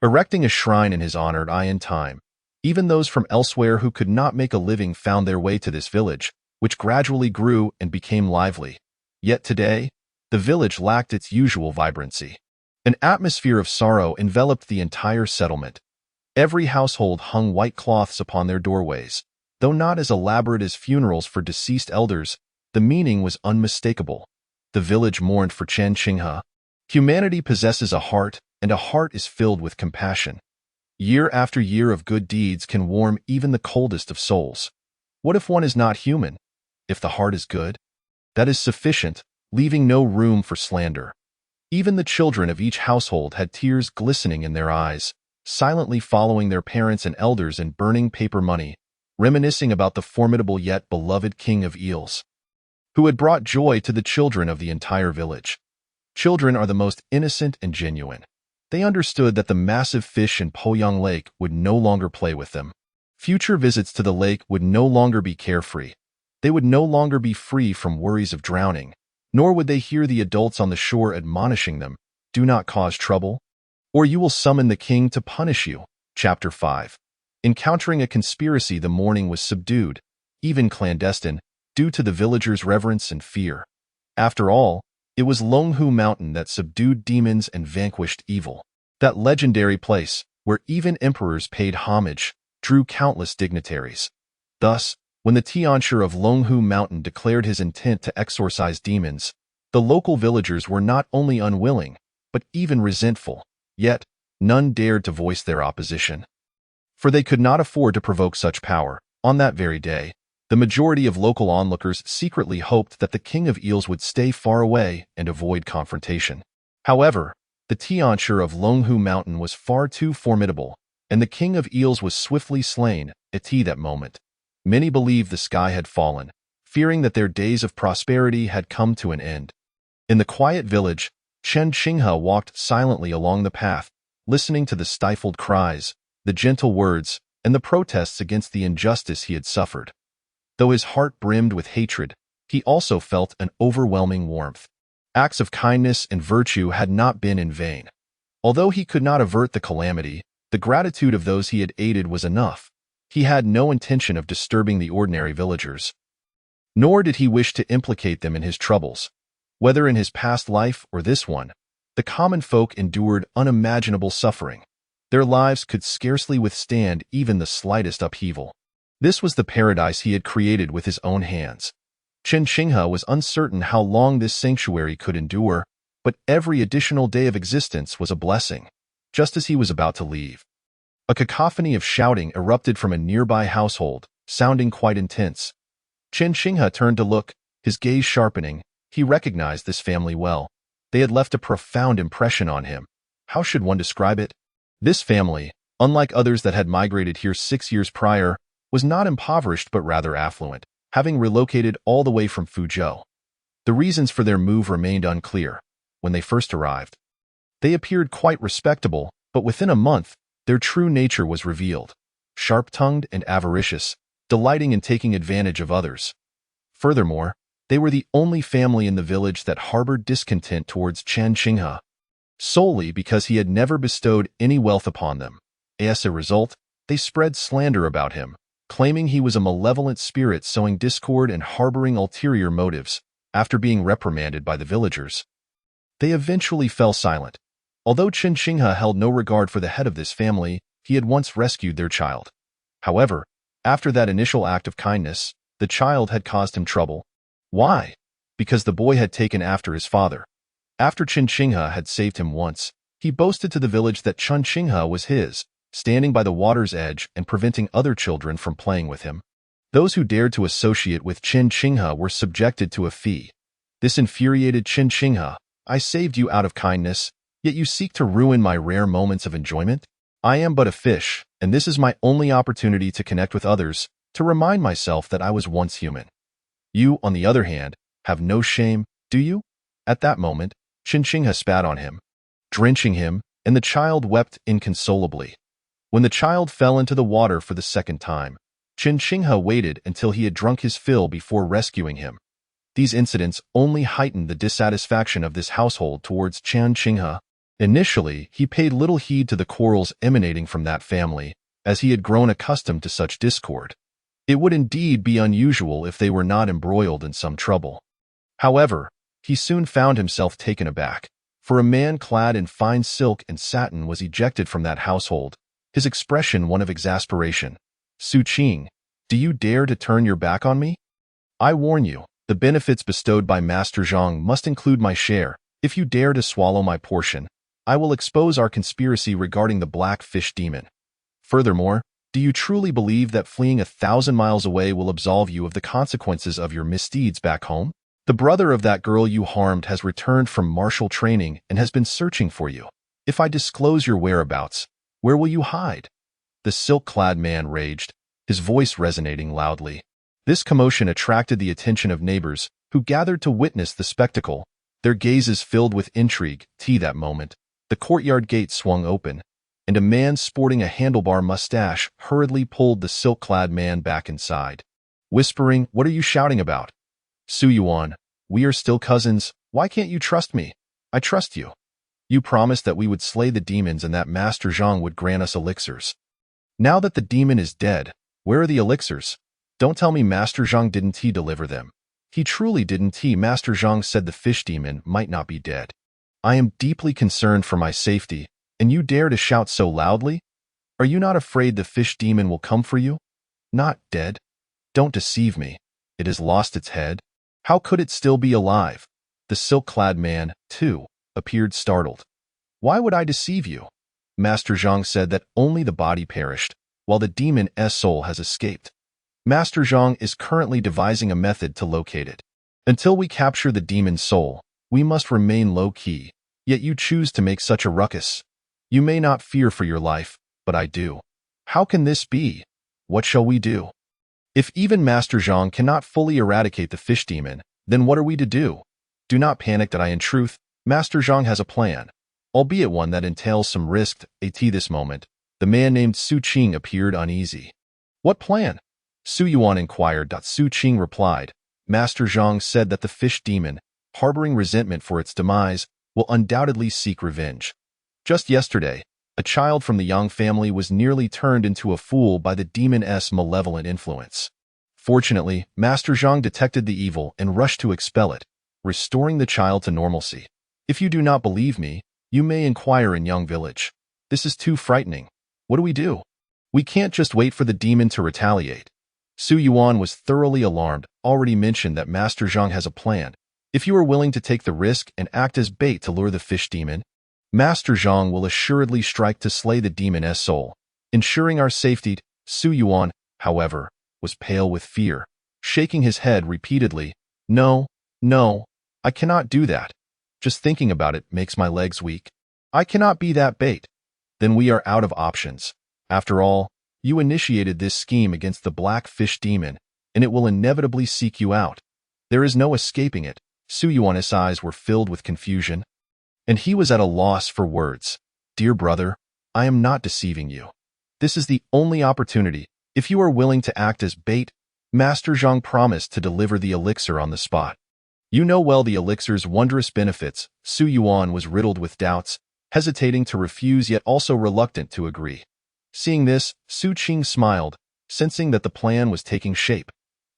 erecting a shrine in his honor in time. Even those from elsewhere who could not make a living found their way to this village, which gradually grew and became lively. Yet today, the village lacked its usual vibrancy. An atmosphere of sorrow enveloped the entire settlement. Every household hung white cloths upon their doorways. Though not as elaborate as funerals for deceased elders, the meaning was unmistakable. The village mourned for Chen Qinghe. Humanity possesses a heart, and a heart is filled with compassion. Year after year of good deeds can warm even the coldest of souls. What if one is not human? If the heart is good, that is sufficient, leaving no room for slander. Even the children of each household had tears glistening in their eyes, silently following their parents and elders in burning paper money, reminiscing about the formidable yet beloved king of eels, who had brought joy to the children of the entire village. Children are the most innocent and genuine. They understood that the massive fish in Poyang Lake would no longer play with them. Future visits to the lake would no longer be carefree. They would no longer be free from worries of drowning, nor would they hear the adults on the shore admonishing them, "Do not cause trouble, or you will summon the king to punish you." Chapter 5. Encountering a conspiracy, the mourning was subdued, even clandestine, due to the villagers' reverence and fear. After all, it was Longhu Mountain that subdued demons and vanquished evil. That legendary place, where even emperors paid homage, drew countless dignitaries. Thus, When the Tianshi of Longhu Mountain declared his intent to exorcise demons, the local villagers were not only unwilling, but even resentful, yet none dared to voice their opposition. For they could not afford to provoke such power. On that very day, the majority of local onlookers secretly hoped that the King of Eels would stay far away and avoid confrontation. However, the Tianshi of Longhu Mountain was far too formidable, and the King of Eels was swiftly slain at that moment. Many believed the sky had fallen, fearing that their days of prosperity had come to an end. In the quiet village, Chen Qinghe walked silently along the path, listening to the stifled cries, the gentle words, and the protests against the injustice he had suffered. Though his heart brimmed with hatred, he also felt an overwhelming warmth. Acts of kindness and virtue had not been in vain. Although he could not avert the calamity, the gratitude of those he had aided was enough. He had no intention of disturbing the ordinary villagers. Nor did he wish to implicate them in his troubles. Whether in his past life or this one, the common folk endured unimaginable suffering. Their lives could scarcely withstand even the slightest upheaval. This was the paradise he had created with his own hands. Chen Qinghe was uncertain how long this sanctuary could endure, but every additional day of existence was a blessing. Just as he was about to leave, a cacophony of shouting erupted from a nearby household, sounding quite intense. Chen Qinghe turned to look, his gaze sharpening. He recognized this family well. They had left a profound impression on him. How should one describe it? This family, unlike others that had migrated here 6 years prior, was not impoverished but rather affluent, having relocated all the way from Fuzhou. The reasons for their move remained unclear. When they first arrived, they appeared quite respectable, but within a month, their true nature was revealed. Sharp-tongued and avaricious, delighting in taking advantage of others. Furthermore, they were the only family in the village that harbored discontent towards Chen Qinghe, solely because he had never bestowed any wealth upon them. As a result, they spread slander about him, claiming he was a malevolent spirit sowing discord and harboring ulterior motives. After being reprimanded by the villagers, they eventually fell silent. Although Chen Qinghe held no regard for the head of this family, he had once rescued their child. However, after that initial act of kindness, the child had caused him trouble. Why? Because the boy had taken after his father. After Chen Qinghe had saved him once, he boasted to the village that Chen Qinghe was his, standing by the water's edge and preventing other children from playing with him. Those who dared to associate with Chen Qinghe were subjected to a fee. This infuriated Chen Qinghe. I saved you out of kindness, yet you seek to ruin my rare moments of enjoyment? I am but a fish, and this is my only opportunity to connect with others, to remind myself that I was once human. You, on the other hand, have no shame, do you? At that moment, Chen Qinghe spat on him, drenching him, and the child wept inconsolably. When the child fell into the water for the second time, Chen Qinghe waited until he had drunk his fill before rescuing him. These incidents only heightened the dissatisfaction of this household towards Chen Qinghe. Initially, he paid little heed to the quarrels emanating from that family, as he had grown accustomed to such discord. It would indeed be unusual if they were not embroiled in some trouble. However, he soon found himself taken aback, for a man clad in fine silk and satin was ejected from that household, his expression one of exasperation. Su Qing, do you dare to turn your back on me? I warn you, the benefits bestowed by Master Zhang must include my share. If you dare to swallow my portion, I will expose our conspiracy regarding the black fish demon. Furthermore, do you truly believe that fleeing 1,000 miles away will absolve you of the consequences of your misdeeds back home? The brother of that girl you harmed has returned from martial training and has been searching for you. If I disclose your whereabouts, where will you hide? The silk-clad man raged, his voice resonating loudly. This commotion attracted the attention of neighbors, who gathered to witness the spectacle, their gazes filled with intrigue. That moment, the courtyard gate swung open, and a man sporting a handlebar mustache hurriedly pulled the silk-clad man back inside. Whispering, "What are you shouting about? Su Yuan, we are still cousins. Why can't you trust me? I trust you. You promised that we would slay the demons and that Master Zhang would grant us elixirs. Now that the demon is dead, where are the elixirs? Don't tell me Master Zhang didn't deliver them. He truly didn't. Master Zhang said the fish demon might not be dead. I am deeply concerned for my safety, and you dare to shout so loudly? Are you not afraid the fish demon will come for you? Not dead. Don't deceive me. It has lost its head? How could it still be alive? The silk-clad man, too, appeared startled. Why would I deceive you? Master Zhang said that only the body perished, while the demon's soul has escaped. Master Zhang is currently devising a method to locate it. Until we capture the demon's soul, we must remain low-key, yet you choose to make such a ruckus. You may not fear for your life, but I do. How can this be? What shall we do? If even Master Zhang cannot fully eradicate the fish demon, then what are we to do? Do not panic that in truth, Master Zhang has a plan, albeit one that entails some risk. At this moment, the man named Su Qing appeared uneasy. What plan? Su Yuan inquired. Su Qing replied, Master Zhang said that the fish demon, harboring resentment for its demise, will undoubtedly seek revenge. Just yesterday, a child from the Yang family was nearly turned into a fool by the demon's malevolent influence. Fortunately, Master Zhang detected the evil and rushed to expel it, restoring the child to normalcy. If you do not believe me, you may inquire in Yang village. This is too frightening. What do we do? We can't just wait for the demon to retaliate. Su Yuan was thoroughly alarmed, already mentioned that Master Zhang has a plan. If you are willing to take the risk and act as bait to lure the fish demon, Master Zhang will assuredly strike to slay the demon's soul, ensuring our safety. Su Yuan, however, was pale with fear, shaking his head repeatedly. No, I cannot do that. Just thinking about it makes my legs weak. I cannot be that bait. Then we are out of options. After all, you initiated this scheme against the black fish demon, and it will inevitably seek you out. There is no escaping it. Su Yuan's eyes were filled with confusion, and he was at a loss for words. Dear brother, I am not deceiving you. This is the only opportunity. If you are willing to act as bait, Master Zhang promised to deliver the elixir on the spot. You know well the elixir's wondrous benefits. Su Yuan was riddled with doubts, hesitating to refuse yet also reluctant to agree. Seeing this, Su Qing smiled, sensing that the plan was taking shape.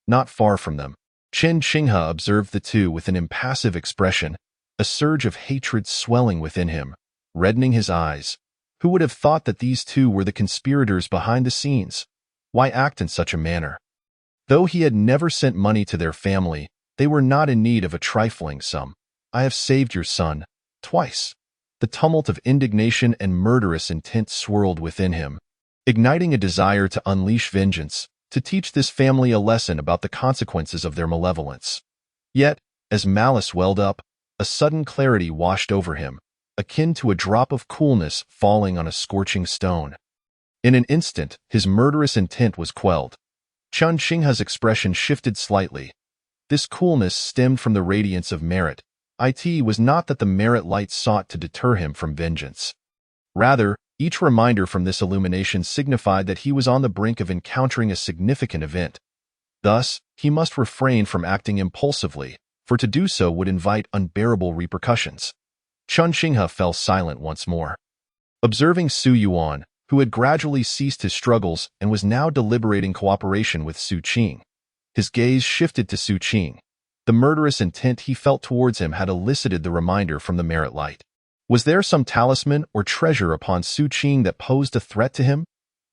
Not far from them, Chen Qinghe observed the two with an impassive expression, a surge of hatred swelling within him, reddening his eyes. Who would have thought that these two were the conspirators behind the scenes? Why act in such a manner? Though he had never sent money to their family, they were not in need of a trifling sum. I have saved your son, twice. The tumult of indignation and murderous intent swirled within him, igniting a desire to unleash vengeance, to teach this family a lesson about the consequences of their malevolence. Yet, as malice welled up, a sudden clarity washed over him, akin to a drop of coolness falling on a scorching stone. In an instant, his murderous intent was quelled. Chen Qinghe's expression shifted slightly. This coolness stemmed from the radiance of merit. It was not that the merit light sought to deter him from vengeance. Rather, each reminder from this illumination signified that he was on the brink of encountering a significant event. Thus, he must refrain from acting impulsively, for to do so would invite unbearable repercussions. Chen Qinghe fell silent once more. Observing Su Yuan, who had gradually ceased his struggles and was now deliberating cooperation with Su Qing, his gaze shifted to Su Qing. The murderous intent he felt towards him had elicited the reminder from the merit light. Was there some talisman or treasure upon Su Qing that posed a threat to him?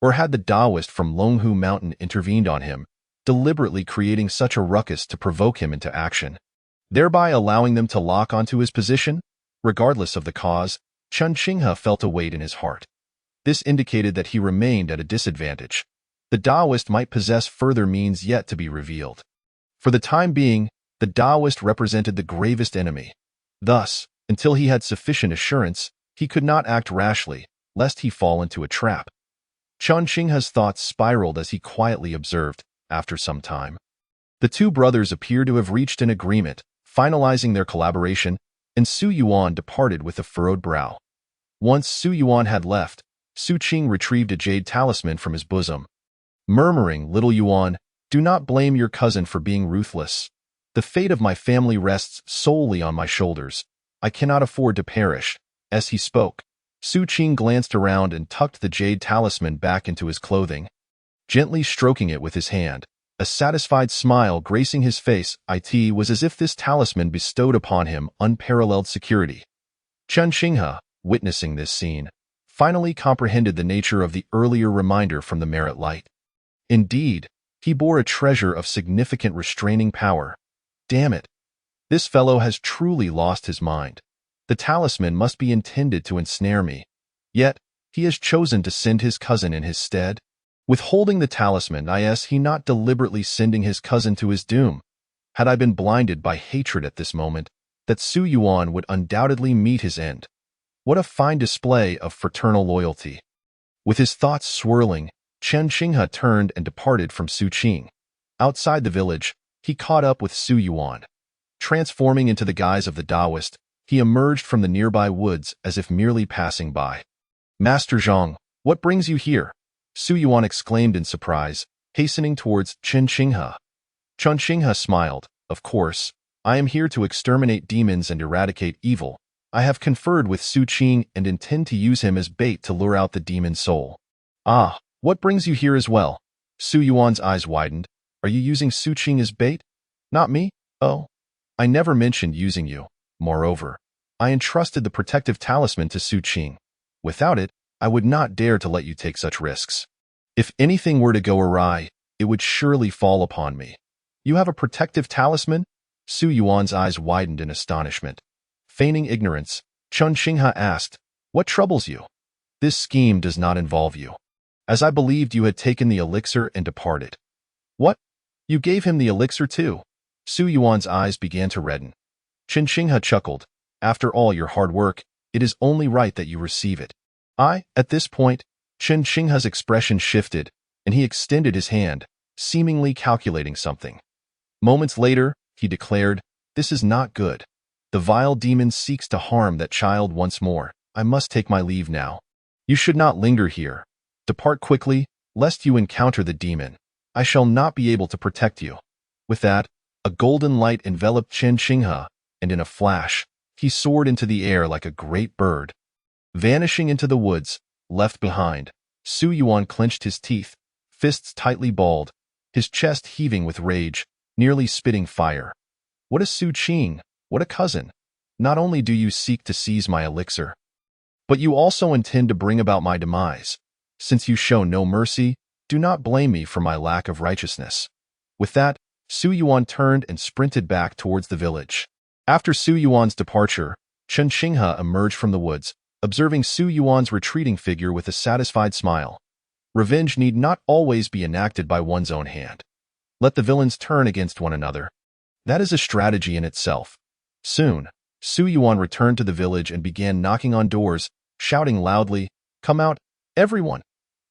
Or had the Taoist from Longhu Mountain intervened on him, deliberately creating such a ruckus to provoke him into action, thereby allowing them to lock onto his position? Regardless of the cause, Chen Qinghe felt a weight in his heart. This indicated that he remained at a disadvantage. The Taoist might possess further means yet to be revealed. For the time being, the Taoist represented the gravest enemy. Thus, until he had sufficient assurance, he could not act rashly, lest he fall into a trap. Chen Qinghe's thoughts spiraled as he quietly observed, after some time. The two brothers appear to have reached an agreement, finalizing their collaboration, and Su Yuan departed with a furrowed brow. Once Su Yuan had left, Su Qing retrieved a jade talisman from his bosom. Murmuring, "Little Yuan, do not blame your cousin for being ruthless. The fate of my family rests solely on my shoulders. I cannot afford to perish." As he spoke, Su Qing glanced around and tucked the jade talisman back into his clothing, gently stroking it with his hand. A satisfied smile gracing his face. It was as if this talisman bestowed upon him unparalleled security. Chen Qinghe, witnessing this scene, finally comprehended the nature of the earlier reminder from the merit light. Indeed, He bore a treasure of significant restraining power. Damn it. This fellow has truly lost his mind. The talisman must be intended to ensnare me. Yet, he has chosen to send his cousin in his stead. Withholding the talisman, is he not deliberately sending his cousin to his doom? Had I been blinded by hatred at this moment, that Su Yuan would undoubtedly meet his end. What a fine display of fraternal loyalty. With his thoughts swirling, Chen Xinghe turned and departed from Su Qing. Outside the village, he caught up with Su Yuan. Transforming into the guise of the Taoist, he emerged from the nearby woods as if merely passing by. Master Zhang, what brings you here? Su Yuan exclaimed in surprise, hastening towards Chen Xinghe. Chen Xinghe smiled. Of course, I am here to exterminate demons and eradicate evil. I have conferred with Su Qing and intend to use him as bait to lure out the demon soul. Ah, what brings you here as well? Su Yuan's eyes widened. Are you using Su Qing as bait? Not me? Oh. I never mentioned using you. Moreover, I entrusted the protective talisman to Su Qing. Without it, I would not dare to let you take such risks. If anything were to go awry, it would surely fall upon me. You have a protective talisman? Su Yuan's eyes widened in astonishment. Feigning ignorance, Chen Xinghe asked, what troubles you? This scheme does not involve you, as I believed you had taken the elixir and departed. What? You gave him the elixir too? Su Yuan's eyes began to redden. Chen Xinghe chuckled. After all your hard work, it is only right that you receive it. At this point, Chen Xinghe's expression shifted, and he extended his hand, seemingly calculating something. Moments later, he declared, this is not good. The vile demon seeks to harm that child once more. I must take my leave now. You should not linger here. Depart quickly, lest you encounter the demon. I shall not be able to protect you. With that, a golden light enveloped Chen Xinghe, and in a flash, he soared into the air like a great bird. Vanishing into the woods, left behind, Su Yuan clenched his teeth, fists tightly balled, his chest heaving with rage, nearly spitting fire. What a Su Qing, what a cousin! Not only do you seek to seize my elixir, but you also intend to bring about my demise. Since you show no mercy, do not blame me for my lack of righteousness. With that, Su Yuan turned and sprinted back towards the village. After Su Yuan's departure, Chen Xinghe emerged from the woods, observing Su Yuan's retreating figure with a satisfied smile. Revenge need not always be enacted by one's own hand. Let the villains turn against one another. That is a strategy in itself. Soon, Su Yuan returned to the village and began knocking on doors, shouting loudly, "Come out, everyone!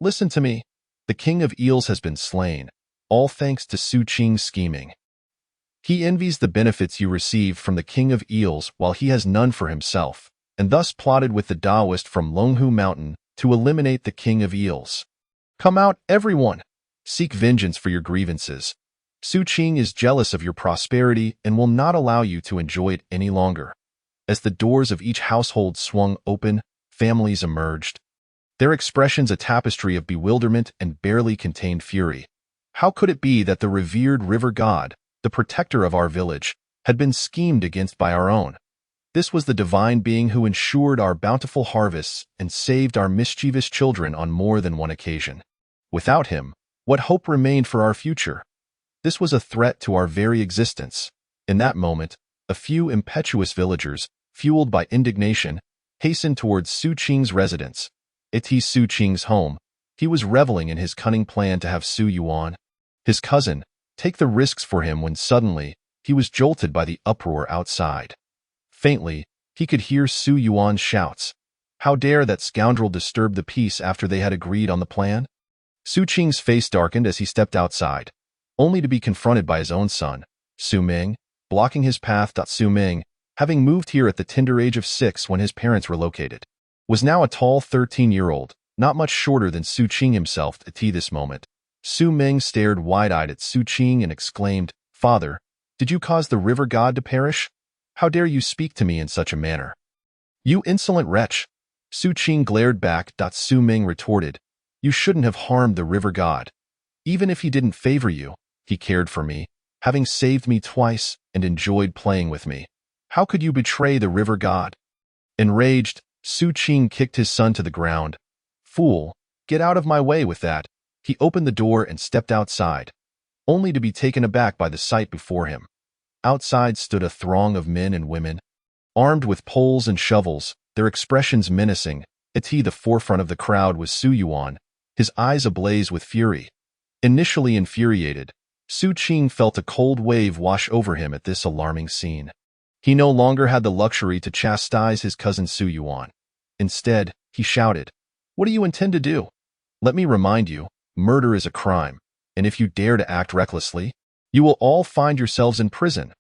Listen to me! The king of eels has been slain, all thanks to Su Qing's scheming. He envies the benefits you received from the king of eels while he has none for himself, and thus plotted with the Taoist from Longhu Mountain to eliminate the king of eels. Come out, everyone! Seek vengeance for your grievances. Su Qing is jealous of your prosperity and will not allow you to enjoy it any longer." As the doors of each household swung open, families emerged. Their expressions a tapestry of bewilderment and barely contained fury. How could it be that the revered river god, the protector of our village, had been schemed against by our own? This was the divine being who ensured our bountiful harvests and saved our mischievous children on more than one occasion. Without him, what hope remained for our future? This was a threat to our very existence. In that moment, a few impetuous villagers, fueled by indignation, hastened towards Su Qing's residence. It is Su Qing's home. He was reveling in his cunning plan to have Su Yuan, his cousin, take the risks for him when suddenly, he was jolted by the uproar outside. Faintly, he could hear Su Yuan's shouts. How dare that scoundrel disturb the peace after they had agreed on the plan? Su Qing's face darkened as he stepped outside, only to be confronted by his own son, Su Ming, blocking his path. Su Ming, having moved here at the tender age of 6 when his parents relocated, was now a tall 13-year-old, not much shorter than Su Qing himself at this moment. Su Ming stared wide-eyed at Su Qing and exclaimed, "Father, did you cause the river god to perish? How dare you speak to me in such a manner? You insolent wretch!" Su Qing glared back. Su Ming retorted, "You shouldn't have harmed the river god. Even if he didn't favor you, he cared for me, having saved me twice and enjoyed playing with me. How could you betray the river god?" Enraged, Su Qing kicked his son to the ground. "Fool, get out of my way with that." He opened the door and stepped outside. only to be taken aback by the sight before him. Outside stood a throng of men and women, armed with poles and shovels, their expressions menacing. At the forefront of the crowd was Su Yuan, his eyes ablaze with fury. Initially infuriated, Su Qing felt a cold wave wash over him at this alarming scene. He no longer had the luxury to chastise his cousin Su Yuan. Instead, he shouted, "What do you intend to do? Let me remind you, murder is a crime, and if you dare to act recklessly, you will all find yourselves in prison."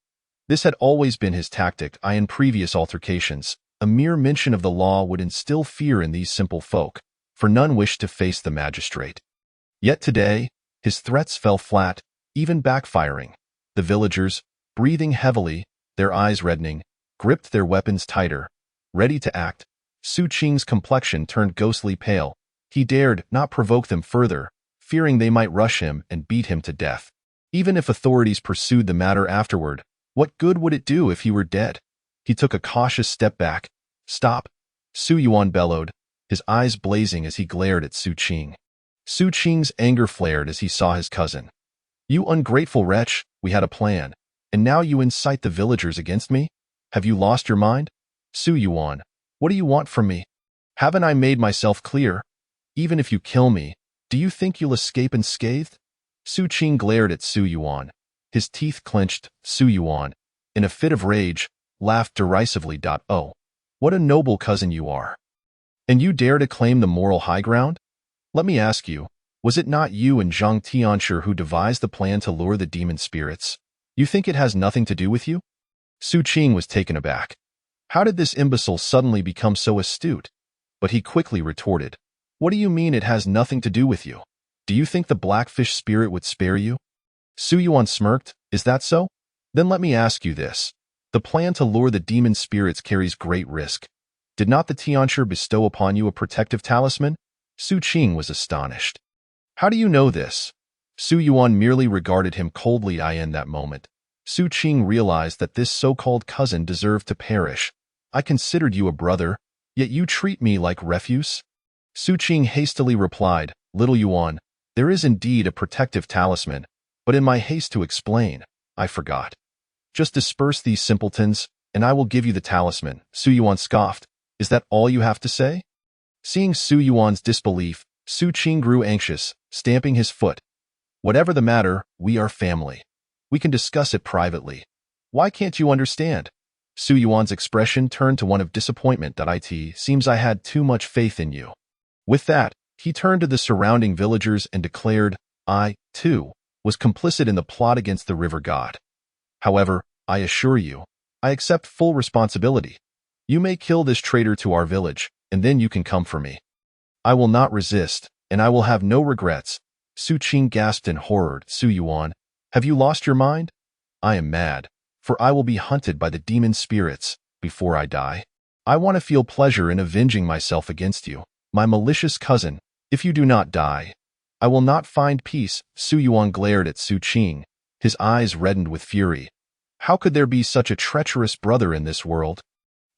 This had always been his tactic. In previous altercations, a mere mention of the law would instill fear in these simple folk, for none wished to face the magistrate. Yet today, his threats fell flat, even backfiring. The villagers, breathing heavily, their eyes reddening, gripped their weapons tighter, ready to act. Su Qing's complexion turned ghostly pale. He dared not provoke them further, fearing they might rush him and beat him to death. Even if authorities pursued the matter afterward, what good would it do if he were dead? He took a cautious step back. "Stop!" Su Yuan bellowed, his eyes blazing as he glared at Su Qing. Su Qing's anger flared as he saw his cousin. "You ungrateful wretch, we had a plan, and now you incite the villagers against me? Have you lost your mind? Su Yuan, what do you want from me? Haven't I made myself clear? Even if you kill me, do you think you'll escape unscathed?" Su Qing glared at Su Yuan, his teeth clenched. Su Yuan, in a fit of rage, laughed derisively. "Oh, what a noble cousin you are. And you dare to claim the moral high ground? Let me ask you, was it not you and Zhang Tianshi who devised the plan to lure the demon spirits? You think it has nothing to do with you?" Su Qing was taken aback. How did this imbecile suddenly become so astute? But he quickly retorted, "What do you mean it has nothing to do with you? Do you think the blackfish spirit would spare you?" Su Yuan smirked. "Is that so? Then let me ask you this. The plan to lure the demon spirits carries great risk. Did not the Tianshi bestow upon you a protective talisman?" Su Qing was astonished. "How do you know this?" Su Yuan merely regarded him coldly. In that moment, Su Qing realized that this so-called cousin deserved to perish. "I considered you a brother, yet you treat me like refuse?" Su Qing hastily replied, "Little Yuan, there is indeed a protective talisman, but in my haste to explain, I forgot. Just disperse these simpletons, and I will give you the talisman." Su Yuan scoffed. "Is that all you have to say?" Seeing Su Yuan's disbelief, Su Qing grew anxious, stamping his foot. "Whatever the matter, we are family. We can discuss it privately. Why can't you understand?" Su Yuan's expression turned to one of disappointment. "It seems I had too much faith in you." With that, he turned to the surrounding villagers and declared, "I, too, was complicit in the plot against the river god. However, I assure you, I accept full responsibility. You may kill this traitor to our village, and then you can come for me. I will not resist, and I will have no regrets." Su Qing gasped in horror. "Su Yuan, have you lost your mind?" "I am mad, for I will be hunted by the demon spirits before I die. I want to feel pleasure in avenging myself against you, my malicious cousin. If you do not die, I will not find peace." Su Yuan glared at Su Qing, his eyes reddened with fury. How could there be such a treacherous brother in this world?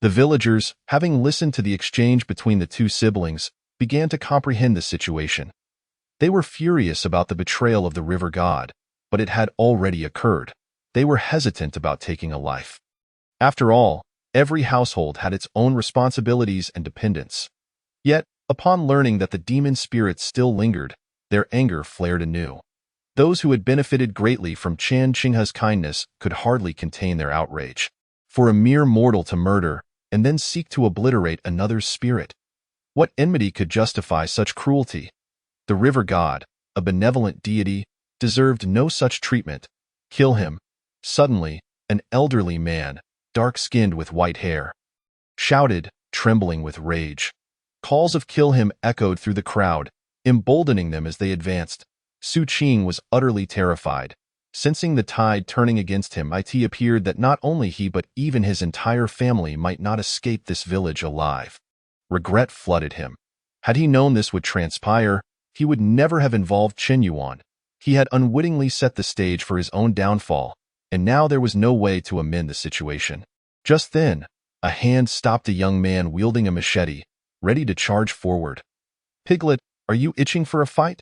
The villagers, having listened to the exchange between the two siblings, began to comprehend the situation. They were furious about the betrayal of the river god, but it had already occurred. They were hesitant about taking a life. After all, every household had its own responsibilities and dependents. Yet, upon learning that the demon spirits still lingered, their anger flared anew. Those who had benefited greatly from Chan Qinghe's kindness could hardly contain their outrage. For a mere mortal to murder, and then seek to obliterate another's spirit. What enmity could justify such cruelty? The river god, a benevolent deity, deserved no such treatment. Kill him. Suddenly, an elderly man, dark-skinned with white hair, shouted, trembling with rage. Calls of "kill him" echoed through the crowd, emboldening them as they advanced. Su Qing was utterly terrified. Sensing the tide turning against him, it appeared that not only he but even his entire family might not escape this village alive. Regret flooded him. Had he known this would transpire, he would never have involved Chen Yuan. He had unwittingly set the stage for his own downfall, and now there was no way to amend the situation. Just then, a hand stopped a young man wielding a machete, ready to charge forward. "Piglet, are you itching for a fight?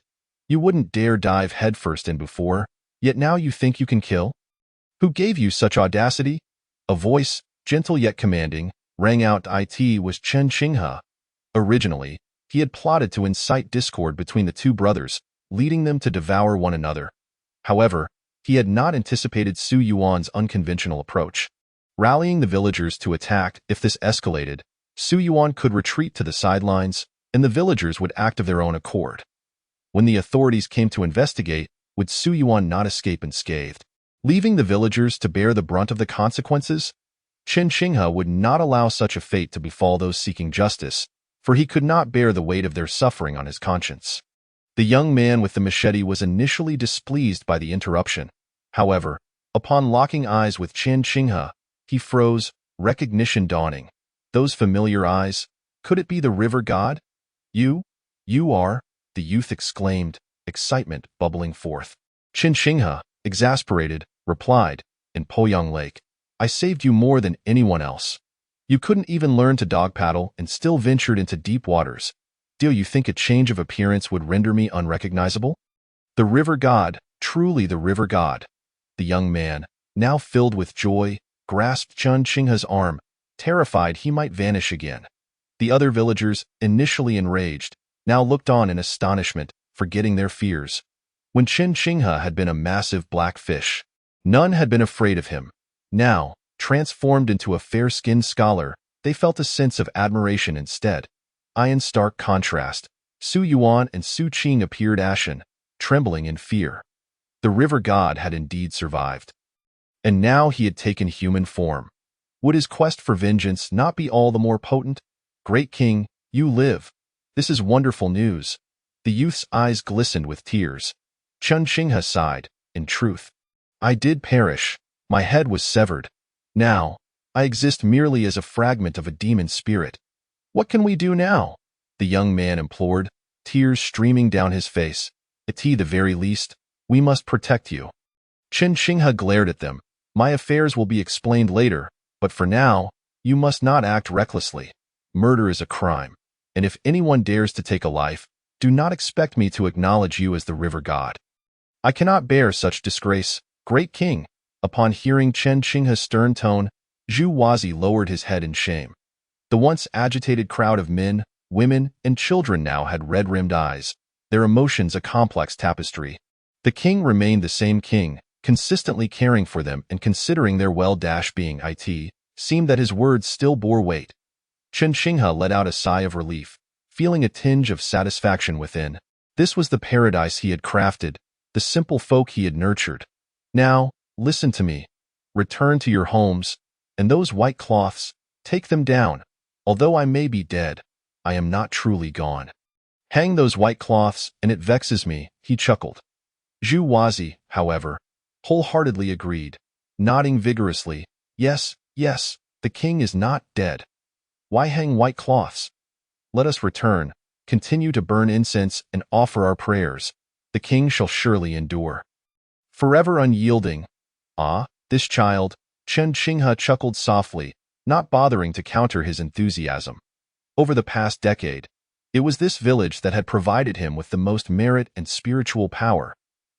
You wouldn't dare dive headfirst in before. Yet now you think you can kill? Who gave you such audacity? A voice, gentle yet commanding, rang out. It was Chen Qinghe. Originally, he had plotted to incite discord between the two brothers, leading them to devour one another. However, he had not anticipated Su Yuan's unconventional approach. Rallying the villagers to attack, if this escalated, Su Yuan could retreat to the sidelines, and the villagers would act of their own accord. When the authorities came to investigate, would Su Yuan not escape unscathed, leaving the villagers to bear the brunt of the consequences? Chen Qinghe would not allow such a fate to befall those seeking justice, for he could not bear the weight of their suffering on his conscience. The young man with the machete was initially displeased by the interruption. However, upon locking eyes with Chen Qinghe, he froze, recognition dawning. Those familiar eyes, could it be the river god? You are, the youth exclaimed, excitement bubbling forth. Chen Qinghe, exasperated, replied, in Poyang Lake, I saved you more than anyone else. You couldn't even learn to dog paddle and still ventured into deep waters. Do you think a change of appearance would render me unrecognizable? The river god, truly the river god. The young man, now filled with joy, grasped Chen Qinghe's arm, terrified he might vanish again. The other villagers, initially enraged, now looked on in astonishment, forgetting their fears. When Chen Qinghe had been a massive black fish, none had been afraid of him. Now, transformed into a fair-skinned scholar, they felt a sense of admiration instead. In stark contrast, Su Yuan and Su Qing appeared ashen, trembling in fear. The river god had indeed survived. And now he had taken human form. Would his quest for vengeance not be all the more potent? Great king, you live. This is wonderful news. The youth's eyes glistened with tears. Chen Qinghe sighed, in truth. I did perish. My head was severed. Now, I exist merely as a fragment of a demon spirit. What can we do now? The young man implored, tears streaming down his face. At the very least, we must protect you. Chen Qinghe glared at them. My affairs will be explained later, but for now, you must not act recklessly. Murder is a crime, and if anyone dares to take a life, do not expect me to acknowledge you as the river god. I cannot bear such disgrace, great king. Upon hearing Chen Qinghe's stern tone, Zhu Wazi lowered his head in shame. The once agitated crowd of men, women, and children now had red-rimmed eyes, their emotions a complex tapestry. The king remained the same king, consistently caring for them and considering their well-being. It seemed that his words still bore weight. Chen Qinghe let out a sigh of relief, feeling a tinge of satisfaction within. This was the paradise he had crafted, the simple folk he had nurtured. Now, listen to me. Return to your homes, and those white cloths, take them down. Although I may be dead, I am not truly gone. Hang those white cloths, and it vexes me, he chuckled. Zhu Wazi, however, wholeheartedly agreed, nodding vigorously. Yes, yes, the king is not dead. Why hang white cloths? Let us return, continue to burn incense and offer our prayers. The king shall surely endure. Forever unyielding. Ah, this child, Chen Qinghe chuckled softly, not bothering to counter his enthusiasm. Over the past decade, it was this village that had provided him with the most merit and spiritual power.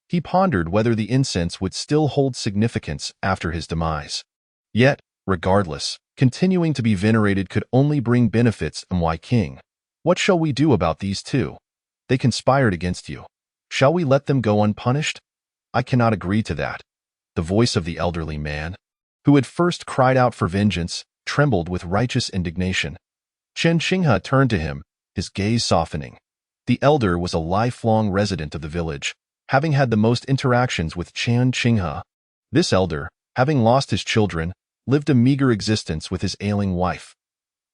He pondered whether the incense would still hold significance after his demise. Yet, regardless, continuing to be venerated could only bring benefits. Why king? What shall we do about these two? They conspired against you. Shall we let them go unpunished? I cannot agree to that. The voice of the elderly man, who had first cried out for vengeance, trembled with righteous indignation. Chen Qinghe turned to him, his gaze softening. The elder was a lifelong resident of the village, having had the most interactions with Chen Qinghe. This elder, having lost his children, lived a meager existence with his ailing wife.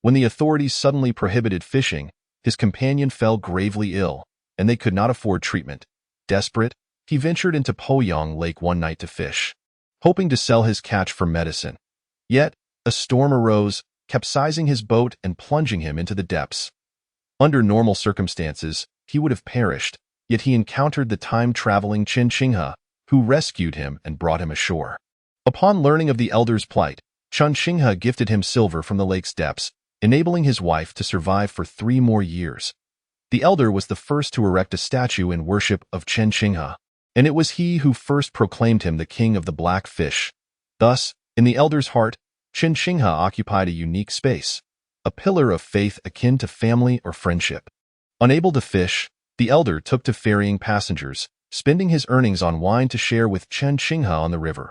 When the authorities suddenly prohibited fishing, his companion fell gravely ill, and they could not afford treatment. Desperate, he ventured into Poyang Lake one night to fish, hoping to sell his catch for medicine. Yet, a storm arose, capsizing his boat and plunging him into the depths. Under normal circumstances, he would have perished, yet he encountered the time-traveling Chen Qinghe, who rescued him and brought him ashore. Upon learning of the elder's plight, Chen Qinghe gifted him silver from the lake's depths, enabling his wife to survive for 3 more years. The elder was the first to erect a statue in worship of Chen Qinghe. and it was he who first proclaimed him the king of the black fish. Thus, in the elder's heart, Qin Shinghe occupied a unique space, a pillar of faith akin to family or friendship. Unable to fish, the elder took to ferrying passengers, spending his earnings on wine to share with Qin Shinghe on the river.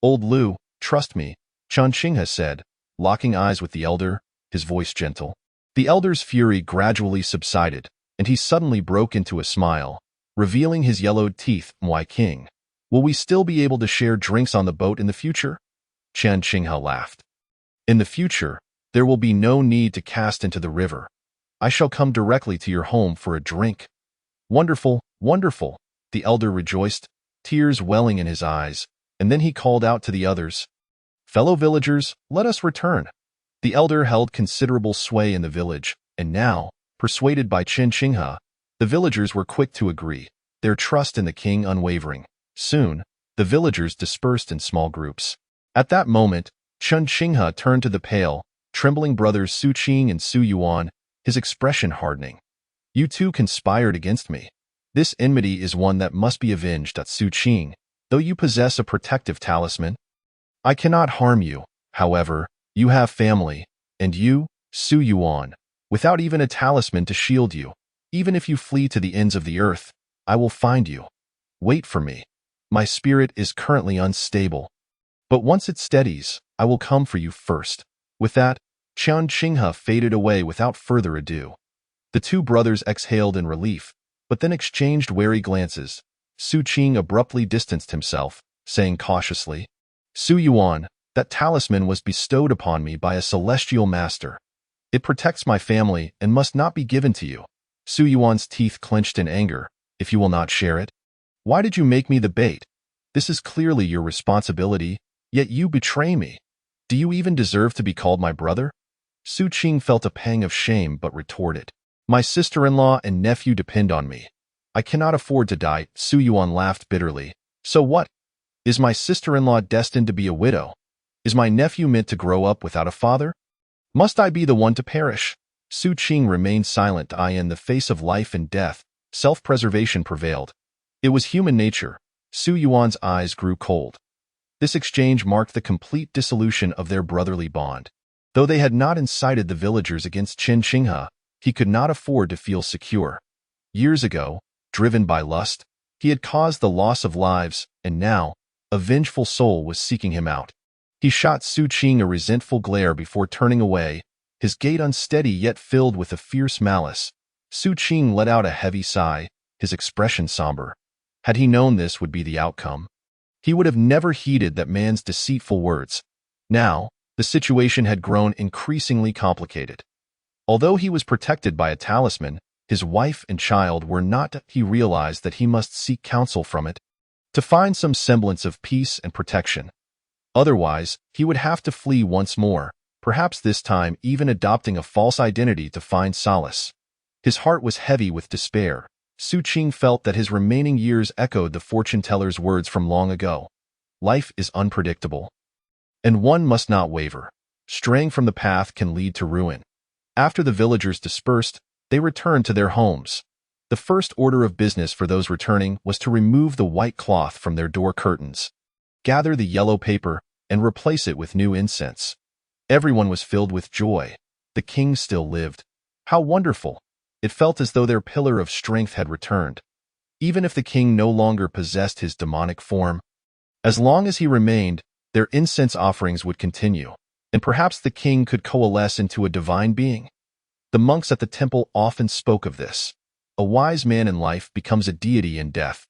"Old Lu, trust me," Qin Shinghe said, locking eyes with the elder, his voice gentle. The elder's fury gradually subsided, and he suddenly broke into a smile, revealing his yellowed teeth. "My king, will we still be able to share drinks on the boat in the future?" Qin Shinghe laughed. "In the future, there will be no need to cast into the river. I shall come directly to your home for a drink." "Wonderful, wonderful," the elder rejoiced, tears welling in his eyes, and then he called out to the others, "Fellow villagers, let us return." The elder held considerable sway in the village, and now, persuaded by Qin Shinghe, the villagers were quick to agree, their trust in the king unwavering. Soon, the villagers dispersed in small groups. At that moment, Qin Shinghe turned to the pale, trembling brothers Su Qing and Su Yuan, his expression hardening. "You two conspired against me. This enmity is one that must be avenged." Su Qing, "Though you possess a protective talisman, I cannot harm you. However, you have family, and you, Su Yuan, without even a talisman to shield you. Even if you flee to the ends of the earth, I will find you. Wait for me. My spirit is currently unstable. But once it steadies, I will come for you first." With that, Qin Shinghe faded away without further ado. The two brothers exhaled in relief, but then exchanged wary glances. Su Qing abruptly distanced himself, saying cautiously, "Su Yuan, that talisman was bestowed upon me by a celestial master. It protects my family and must not be given to you." Su Yuan's teeth clenched in anger. "If you will not share it, why did you make me the bait? This is clearly your responsibility, yet you betray me. Do you even deserve to be called my brother?" Su Qing felt a pang of shame but retorted, "My sister-in-law and nephew depend on me. I cannot afford to die." Su Yuan laughed bitterly. "So what? Is my sister-in-law destined to be a widow? Is my nephew meant to grow up without a father? Must I be the one to perish?" Su Qing remained silent. In the face of life and death, self-preservation prevailed. It was human nature. Su Yuan's eyes grew cold. This exchange marked the complete dissolution of their brotherly bond. Though they had not incited the villagers against Qin Shinghe, he could not afford to feel secure. Years ago, driven by lust, he had caused the loss of lives, and now, a vengeful soul was seeking him out. He shot Su Qing a resentful glare before turning away, his gait unsteady yet filled with a fierce malice. Su Qing let out a heavy sigh, his expression somber. Had he known this would be the outcome, he would have never heeded that man's deceitful words. Now, the situation had grown increasingly complicated. Although he was protected by a talisman, his wife and child were not. He realized that he must seek counsel from it to find some semblance of peace and protection. Otherwise, he would have to flee once more, perhaps this time even adopting a false identity to find solace. His heart was heavy with despair. Su Qing felt that his remaining years echoed the fortune-teller's words from long ago. Life is unpredictable, and one must not waver. Straying from the path can lead to ruin. After the villagers dispersed, they returned to their homes. The first order of business for those returning was to remove the white cloth from their door curtains, gather the yellow paper, and replace it with new incense. Everyone was filled with joy. The king still lived. How wonderful! It felt as though their pillar of strength had returned. Even if the king no longer possessed his demonic form, as long as he remained, their incense offerings would continue, and perhaps the king could coalesce into a divine being. The monks at the temple often spoke of this. A wise man in life becomes a deity in death,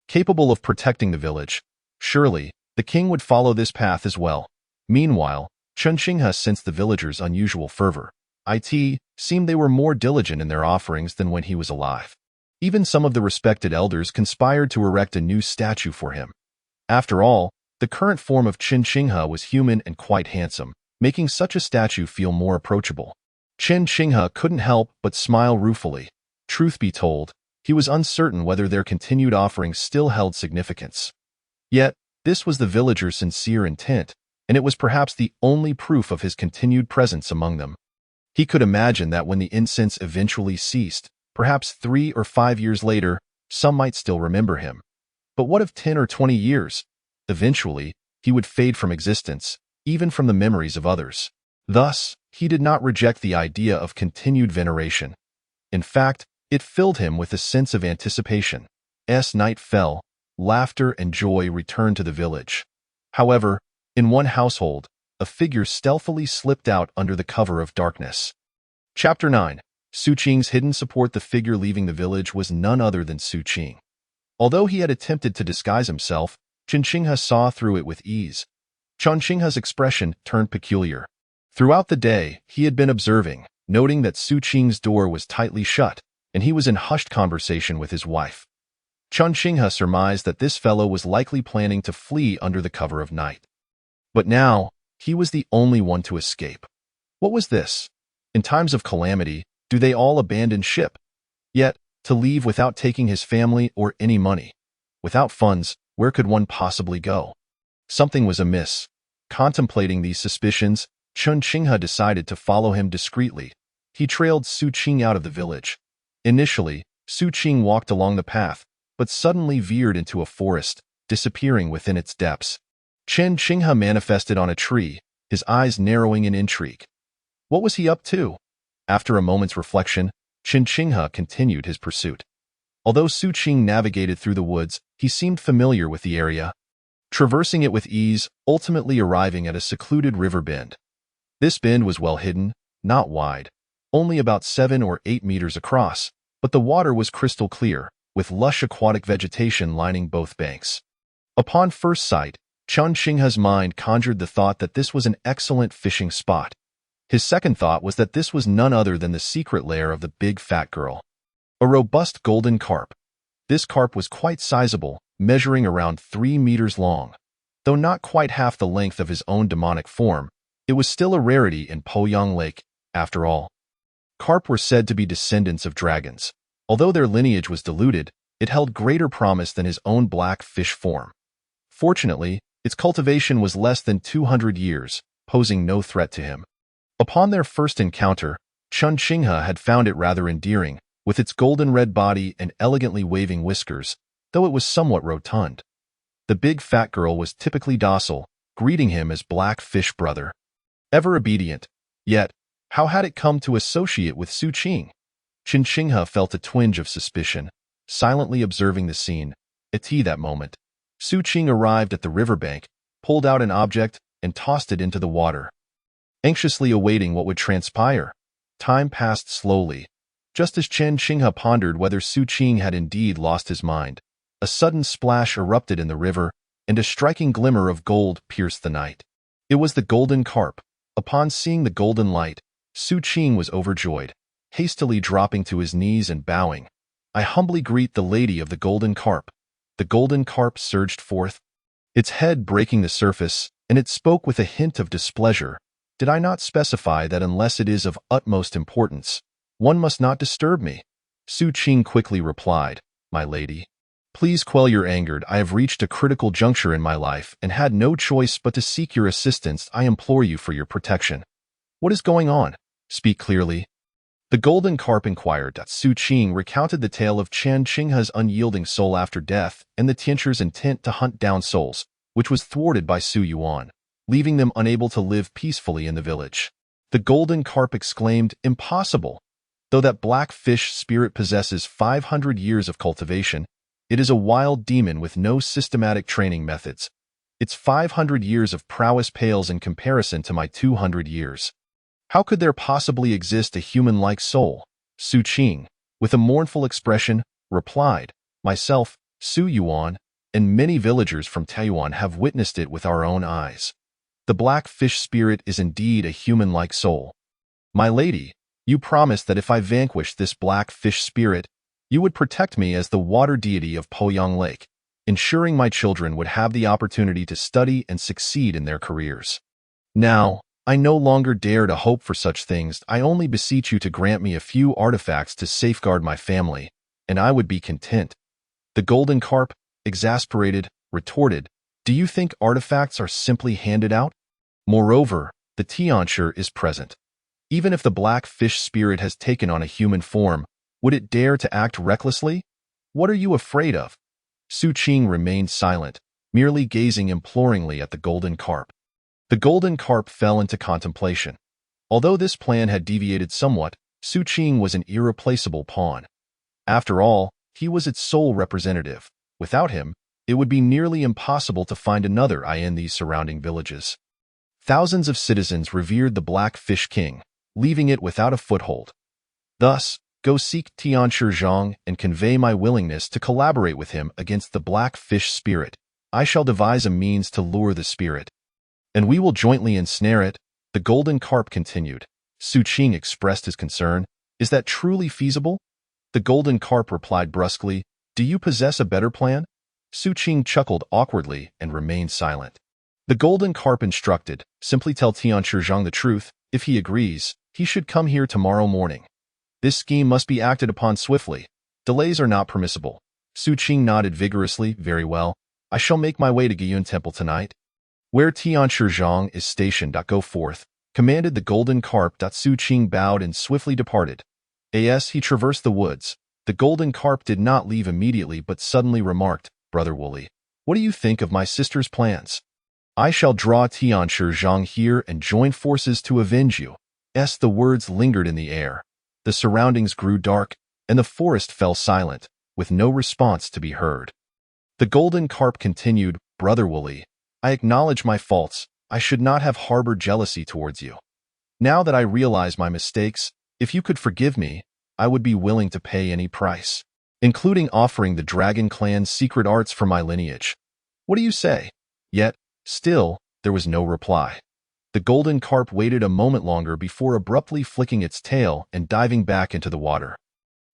capable of protecting the village. Surely, the king would follow this path as well. Meanwhile, Qin Shinghe sensed the villagers' unusual fervor. It seemed they were more diligent in their offerings than when he was alive. Even some of the respected elders conspired to erect a new statue for him. After all, the current form of Qin Shinghe was human and quite handsome, making such a statue feel more approachable. Qin Shinghe couldn't help but smile ruefully. Truth be told, he was uncertain whether their continued offerings still held significance. Yet, this was the villagers' sincere intent, and it was perhaps the only proof of his continued presence among them. He could imagine that when the incense eventually ceased, perhaps 3 or 5 years later, some might still remember him. But what of 10 or 20 years? Eventually, he would fade from existence, even from the memories of others. Thus, he did not reject the idea of continued veneration. In fact, it filled him with a sense of anticipation. As night fell, laughter and joy returned to the village. However, in one household, a figure stealthily slipped out under the cover of darkness. Chapter 9. Su Qing's hidden support. The figure leaving the village was none other than Su Qing. Although he had attempted to disguise himself, Chen Qinghe saw through it with ease. Chen Qinghe's expression turned peculiar. Throughout the day, he had been observing, noting that Su Qing's door was tightly shut, and he was in hushed conversation with his wife. Chen Qinghe surmised that this fellow was likely planning to flee under the cover of night. But now, he was the only one to escape. What was this? In times of calamity, do they all abandon ship? Yet, to leave without taking his family or any money. Without funds, where could one possibly go? Something was amiss. Contemplating these suspicions, Chen Qinghe decided to follow him discreetly. He trailed Su Qing out of the village. Initially, Su Qing walked along the path, but suddenly veered into a forest, disappearing within its depths. Chen Qinghe manifested on a tree, his eyes narrowing in intrigue. What was he up to? After a moment's reflection, Chen Qinghe continued his pursuit. Although Su Qing navigated through the woods, he seemed familiar with the area, traversing it with ease, ultimately arriving at a secluded river bend. This bend was well hidden, not wide, only about 7 or 8 meters across, but the water was crystal clear, with lush aquatic vegetation lining both banks. Upon first sight, Chen Qinghe's mind conjured the thought that this was an excellent fishing spot. His second thought was that this was none other than the secret lair of the big fat girl. A robust golden carp. This carp was quite sizable, measuring around 3 meters long. Though not quite half the length of his own demonic form, it was still a rarity in Poyang Lake, after all. Carp were said to be descendants of dragons. Although their lineage was diluted, it held greater promise than his own black fish form. Fortunately, its cultivation was less than 200 years, posing no threat to him. Upon their first encounter, Chen Qinghe had found it rather endearing, with its golden red body and elegantly waving whiskers, though it was somewhat rotund. The big fat girl was typically docile, greeting him as Black Fish Brother. Ever obedient. Yet, how had it come to associate with Su Qing? Chen Qinghe felt a twinge of suspicion, silently observing the scene. At that moment, Su Qing arrived at the riverbank, pulled out an object, and tossed it into the water. Anxiously awaiting what would transpire, time passed slowly. Just as Chen Qinghe pondered whether Su Qing had indeed lost his mind, a sudden splash erupted in the river, and a striking glimmer of gold pierced the night. It was the golden carp. Upon seeing the golden light, Su Qing was overjoyed, hastily dropping to his knees and bowing. "I humbly greet the lady of the golden carp." The golden carp surged forth, its head breaking the surface, and it spoke with a hint of displeasure. "Did I not specify that unless it is of utmost importance, one must not disturb me?" Su Qing quickly replied, "My lady, please quell your anger. I have reached a critical juncture in my life and had no choice but to seek your assistance. I implore you for your protection." "What is going on? Speak clearly." The golden carp inquired. Su Qing recounted the tale of Chen Qinghe's unyielding soul after death and the tianture's intent to hunt down souls, which was thwarted by Su Yuan, leaving them unable to live peacefully in the village. The golden carp exclaimed, "Impossible! Though that black fish spirit possesses 500 years of cultivation, it is a wild demon with no systematic training methods. Its 500 years of prowess pales in comparison to my 200 years. How could there possibly exist a human-like soul?" Su Qing, with a mournful expression, replied, "Myself, Su Yuan, and many villagers from Taiyuan have witnessed it with our own eyes. The black fish spirit is indeed a human-like soul. My lady, you promised that if I vanquished this black fish spirit, you would protect me as the water deity of Poyang Lake, ensuring my children would have the opportunity to study and succeed in their careers. Now, I no longer dare to hope for such things. I only beseech you to grant me a few artifacts to safeguard my family, and I would be content." The golden carp, exasperated, retorted, "Do you think artifacts are simply handed out? Moreover, the tianture is present. Even if the black fish spirit has taken on a human form, would it dare to act recklessly? What are you afraid of?" Su Qing remained silent, merely gazing imploringly at the golden carp. The golden carp fell into contemplation. Although this plan had deviated somewhat, Su Qing was an irreplaceable pawn. After all, he was its sole representative. Without him, it would be nearly impossible to find another in these surrounding villages. Thousands of citizens revered the Black Fish King, leaving it without a foothold. Thus, go seek Tianshi Zhang and convey my willingness to collaborate with him against the Black Fish Spirit. I shall devise a means to lure the spirit, and we will jointly ensnare it, the golden carp continued. Su Qing expressed his concern. Is that truly feasible? The golden carp replied brusquely, do you possess a better plan? Su Qing chuckled awkwardly and remained silent. The golden carp instructed, simply tell Tianshi Zhang the truth. If he agrees, he should come here tomorrow morning. This scheme must be acted upon swiftly. Delays are not permissible. Su Qing nodded vigorously. Very well. I shall make my way to Giyun Temple tonight. Where Tianshi Zhang is stationed. Go forth, commanded the golden carp. Su Qing bowed and swiftly departed. As he traversed the woods, the golden carp did not leave immediately but suddenly remarked, Brother Wooly, what do you think of my sister's plans? I shall draw Tianshi Zhang here and join forces to avenge you. The words lingered in the air. The surroundings grew dark, and the forest fell silent, with no response to be heard. The golden carp continued, Brother Wooly, I acknowledge my faults. I should not have harbored jealousy towards you. Now that I realize my mistakes, if you could forgive me, I would be willing to pay any price, including offering the Dragon Clan's secret arts for my lineage. What do you say? Yet, still, there was no reply. The golden carp waited a moment longer before abruptly flicking its tail and diving back into the water.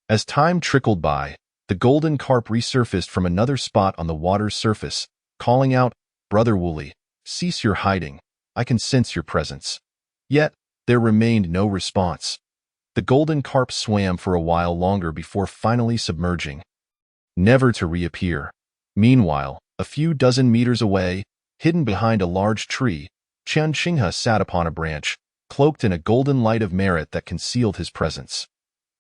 As time trickled by, the golden carp resurfaced from another spot on the water's surface, calling out, Brother Wooly, cease your hiding. I can sense your presence. Yet, there remained no response. The golden carp swam for a while longer before finally submerging, never to reappear. Meanwhile, a few dozen meters away, hidden behind a large tree, Qian Xinghe sat upon a branch, cloaked in a golden light of merit that concealed his presence.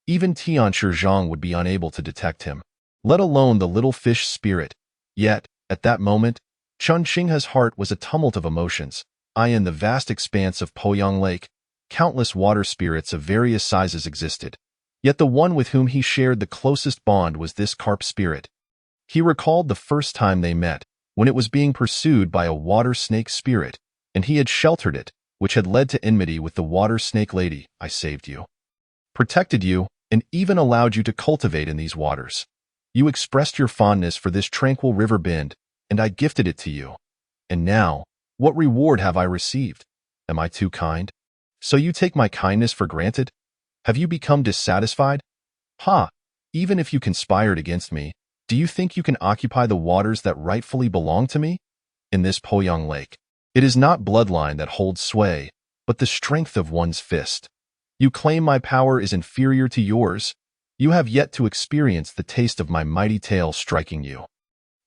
Even Tianshi Zhang would be unable to detect him, let alone the little fish spirit. Yet, at that moment, Qian Xinghe's heart was a tumult of emotions. In the vast expanse of Poyang Lake, countless water spirits of various sizes existed. Yet the one with whom he shared the closest bond was this carp spirit. He recalled the first time they met, when it was being pursued by a water snake spirit, and he had sheltered it, which had led to enmity with the water snake lady. I saved you, protected you, and even allowed you to cultivate in these waters. You expressed your fondness for this tranquil river bend, and I gifted it to you. And now, what reward have I received? Am I too kind? So you take my kindness for granted? Have you become dissatisfied? Even if you conspired against me, do you think you can occupy the waters that rightfully belong to me? In this Poyang Lake, it is not bloodline that holds sway, but the strength of one's fist. You claim my power is inferior to yours. You have yet to experience the taste of my mighty tail striking you.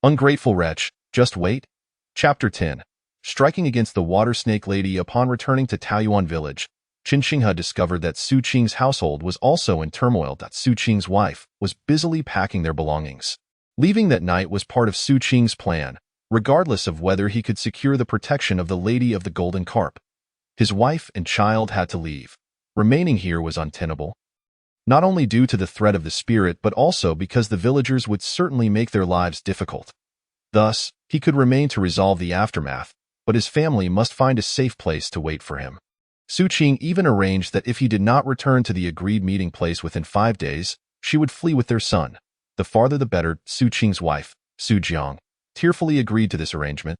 Ungrateful wretch, just wait. Chapter 10. Striking against the water snake lady. Upon returning to Taoyuan village, Qian Xinghe discovered that Su Qing's household was also in turmoil. Su Qing's wife was busily packing their belongings. Leaving that night was part of Su Qing's plan, regardless of whether he could secure the protection of the Lady of the Golden Carp. His wife and child had to leave. Remaining here was untenable, not only due to the threat of the spirit but also because the villagers would certainly make their lives difficult. Thus, he could remain to resolve the aftermath, but his family must find a safe place to wait for him. Su Qing even arranged that if he did not return to the agreed meeting place within 5 days, she would flee with their son. The farther the better. Su Qing's wife, Su Jiang, tearfully agreed to this arrangement.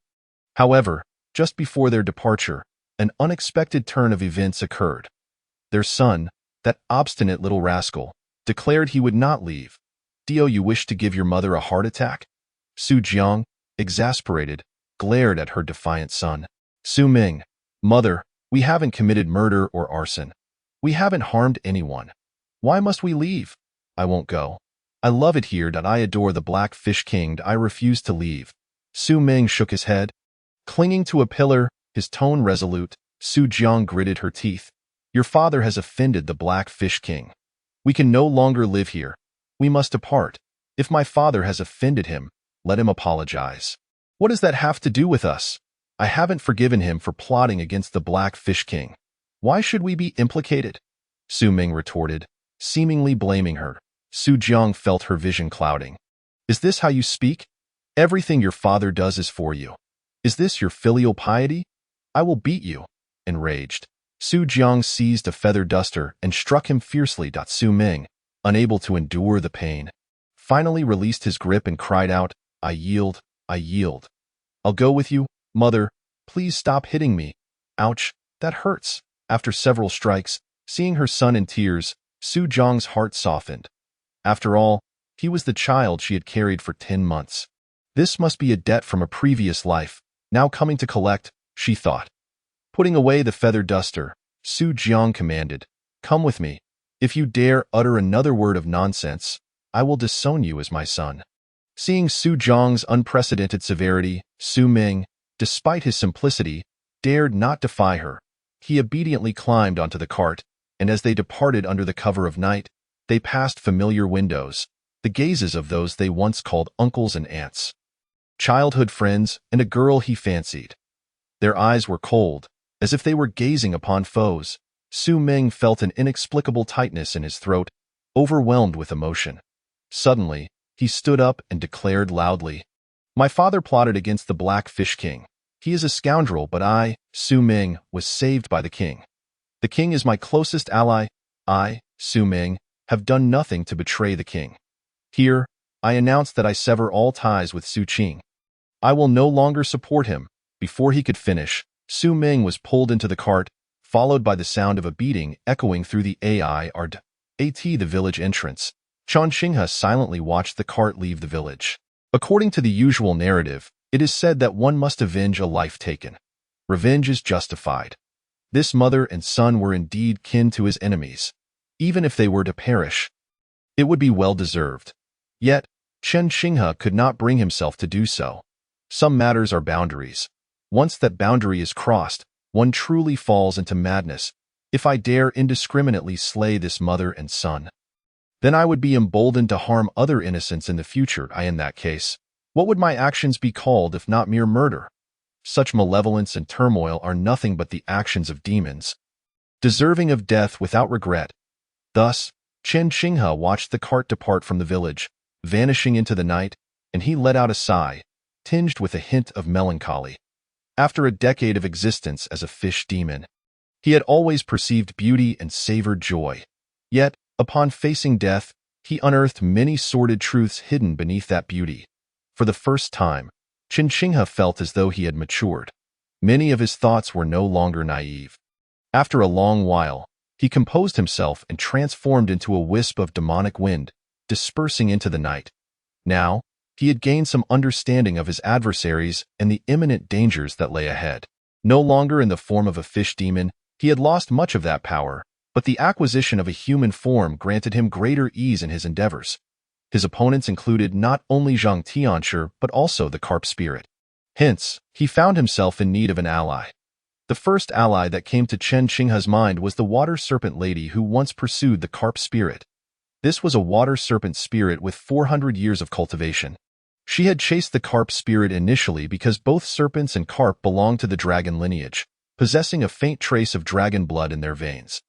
However, just before their departure, an unexpected turn of events occurred. Their son, that obstinate little rascal, declared he would not leave. Do you wish to give your mother a heart attack? Su Jiang, exasperated, glared at her defiant son. Su Ming, mother, we haven't committed murder or arson. We haven't harmed anyone. Why must we leave? I won't go. I love it here. I adore the Black Fish King. I refuse to leave. Su Ming shook his head. Clinging to a pillar, his tone resolute, Su Jiang gritted her teeth. Your father has offended the Black Fish King. We can no longer live here. We must depart. If my father has offended him, let him apologize. What does that have to do with us? I haven't forgiven him for plotting against the Black Fish King. Why should we be implicated? Su Ming retorted, seemingly blaming her. Su Jiang felt her vision clouding. Is this how you speak? Everything your father does is for you. Is this your filial piety? I will beat you. Enraged, Su Jiang seized a feather duster and struck him fiercely. Su Ming, unable to endure the pain, finally released his grip and cried out, I yield, I yield. I'll go with you, mother. Please stop hitting me. Ouch, that hurts. After several strikes, seeing her son in tears, Su Jiang's heart softened. After all, he was the child she had carried for 10 months. This must be a debt from a previous life, now coming to collect, she thought. Putting away the feather duster, Su Jiang commanded, Come with me. If you dare utter another word of nonsense, I will disown you as my son. Seeing Su Jiang's unprecedented severity, Su Ming, despite his simplicity, dared not defy her. He obediently climbed onto the cart, and as they departed under the cover of night, they passed familiar windows, the gazes of those they once called uncles and aunts. Childhood friends and a girl he fancied. Their eyes were cold, as if they were gazing upon foes. Su Ming felt an inexplicable tightness in his throat, overwhelmed with emotion. Suddenly, he stood up and declared loudly, My father plotted against the Black Fish King. He is a scoundrel, but I, Su Ming, was saved by the king. The king is my closest ally. I, Su Ming, have done nothing to betray the king. Here, I announce that I sever all ties with Su Qing. I will no longer support him. Before he could finish, Su Ming was pulled into the cart, followed by the sound of a beating echoing through the the village entrance. Chen Xinghe silently watched the cart leave the village. According to the usual narrative, it is said that one must avenge a life taken. Revenge is justified. This mother and son were indeed kin to his enemies. Even if they were to perish, it would be well deserved. Yet, Chen Xinghe could not bring himself to do so. Some matters are boundaries. Once that boundary is crossed, one truly falls into madness. If I dare indiscriminately slay this mother and son, then I would be emboldened to harm other innocents in the future. In that case, what would my actions be called if not mere murder? Such malevolence and turmoil are nothing but the actions of demons, deserving of death without regret. Thus, Chen Xinghe watched the cart depart from the village, vanishing into the night, and he let out a sigh, tinged with a hint of melancholy. After a decade of existence as a fish demon, he had always perceived beauty and savored joy. Yet, upon facing death, he unearthed many sordid truths hidden beneath that beauty. For the first time, Chen Xinghe felt as though he had matured. Many of his thoughts were no longer naive. After a long while, he composed himself and transformed into a wisp of demonic wind, dispersing into the night. Now, he had gained some understanding of his adversaries and the imminent dangers that lay ahead. No longer in the form of a fish demon, he had lost much of that power, but the acquisition of a human form granted him greater ease in his endeavors. His opponents included not only Zhang Tianshi but also the carp spirit. Hence, he found himself in need of an ally. The first ally that came to Chen Xinghe's mind was the water serpent lady who once pursued the carp spirit. This was a water serpent spirit with 400 years of cultivation. She had chased the carp spirit initially because both serpents and carp belonged to the dragon lineage, possessing a faint trace of dragon blood in their veins.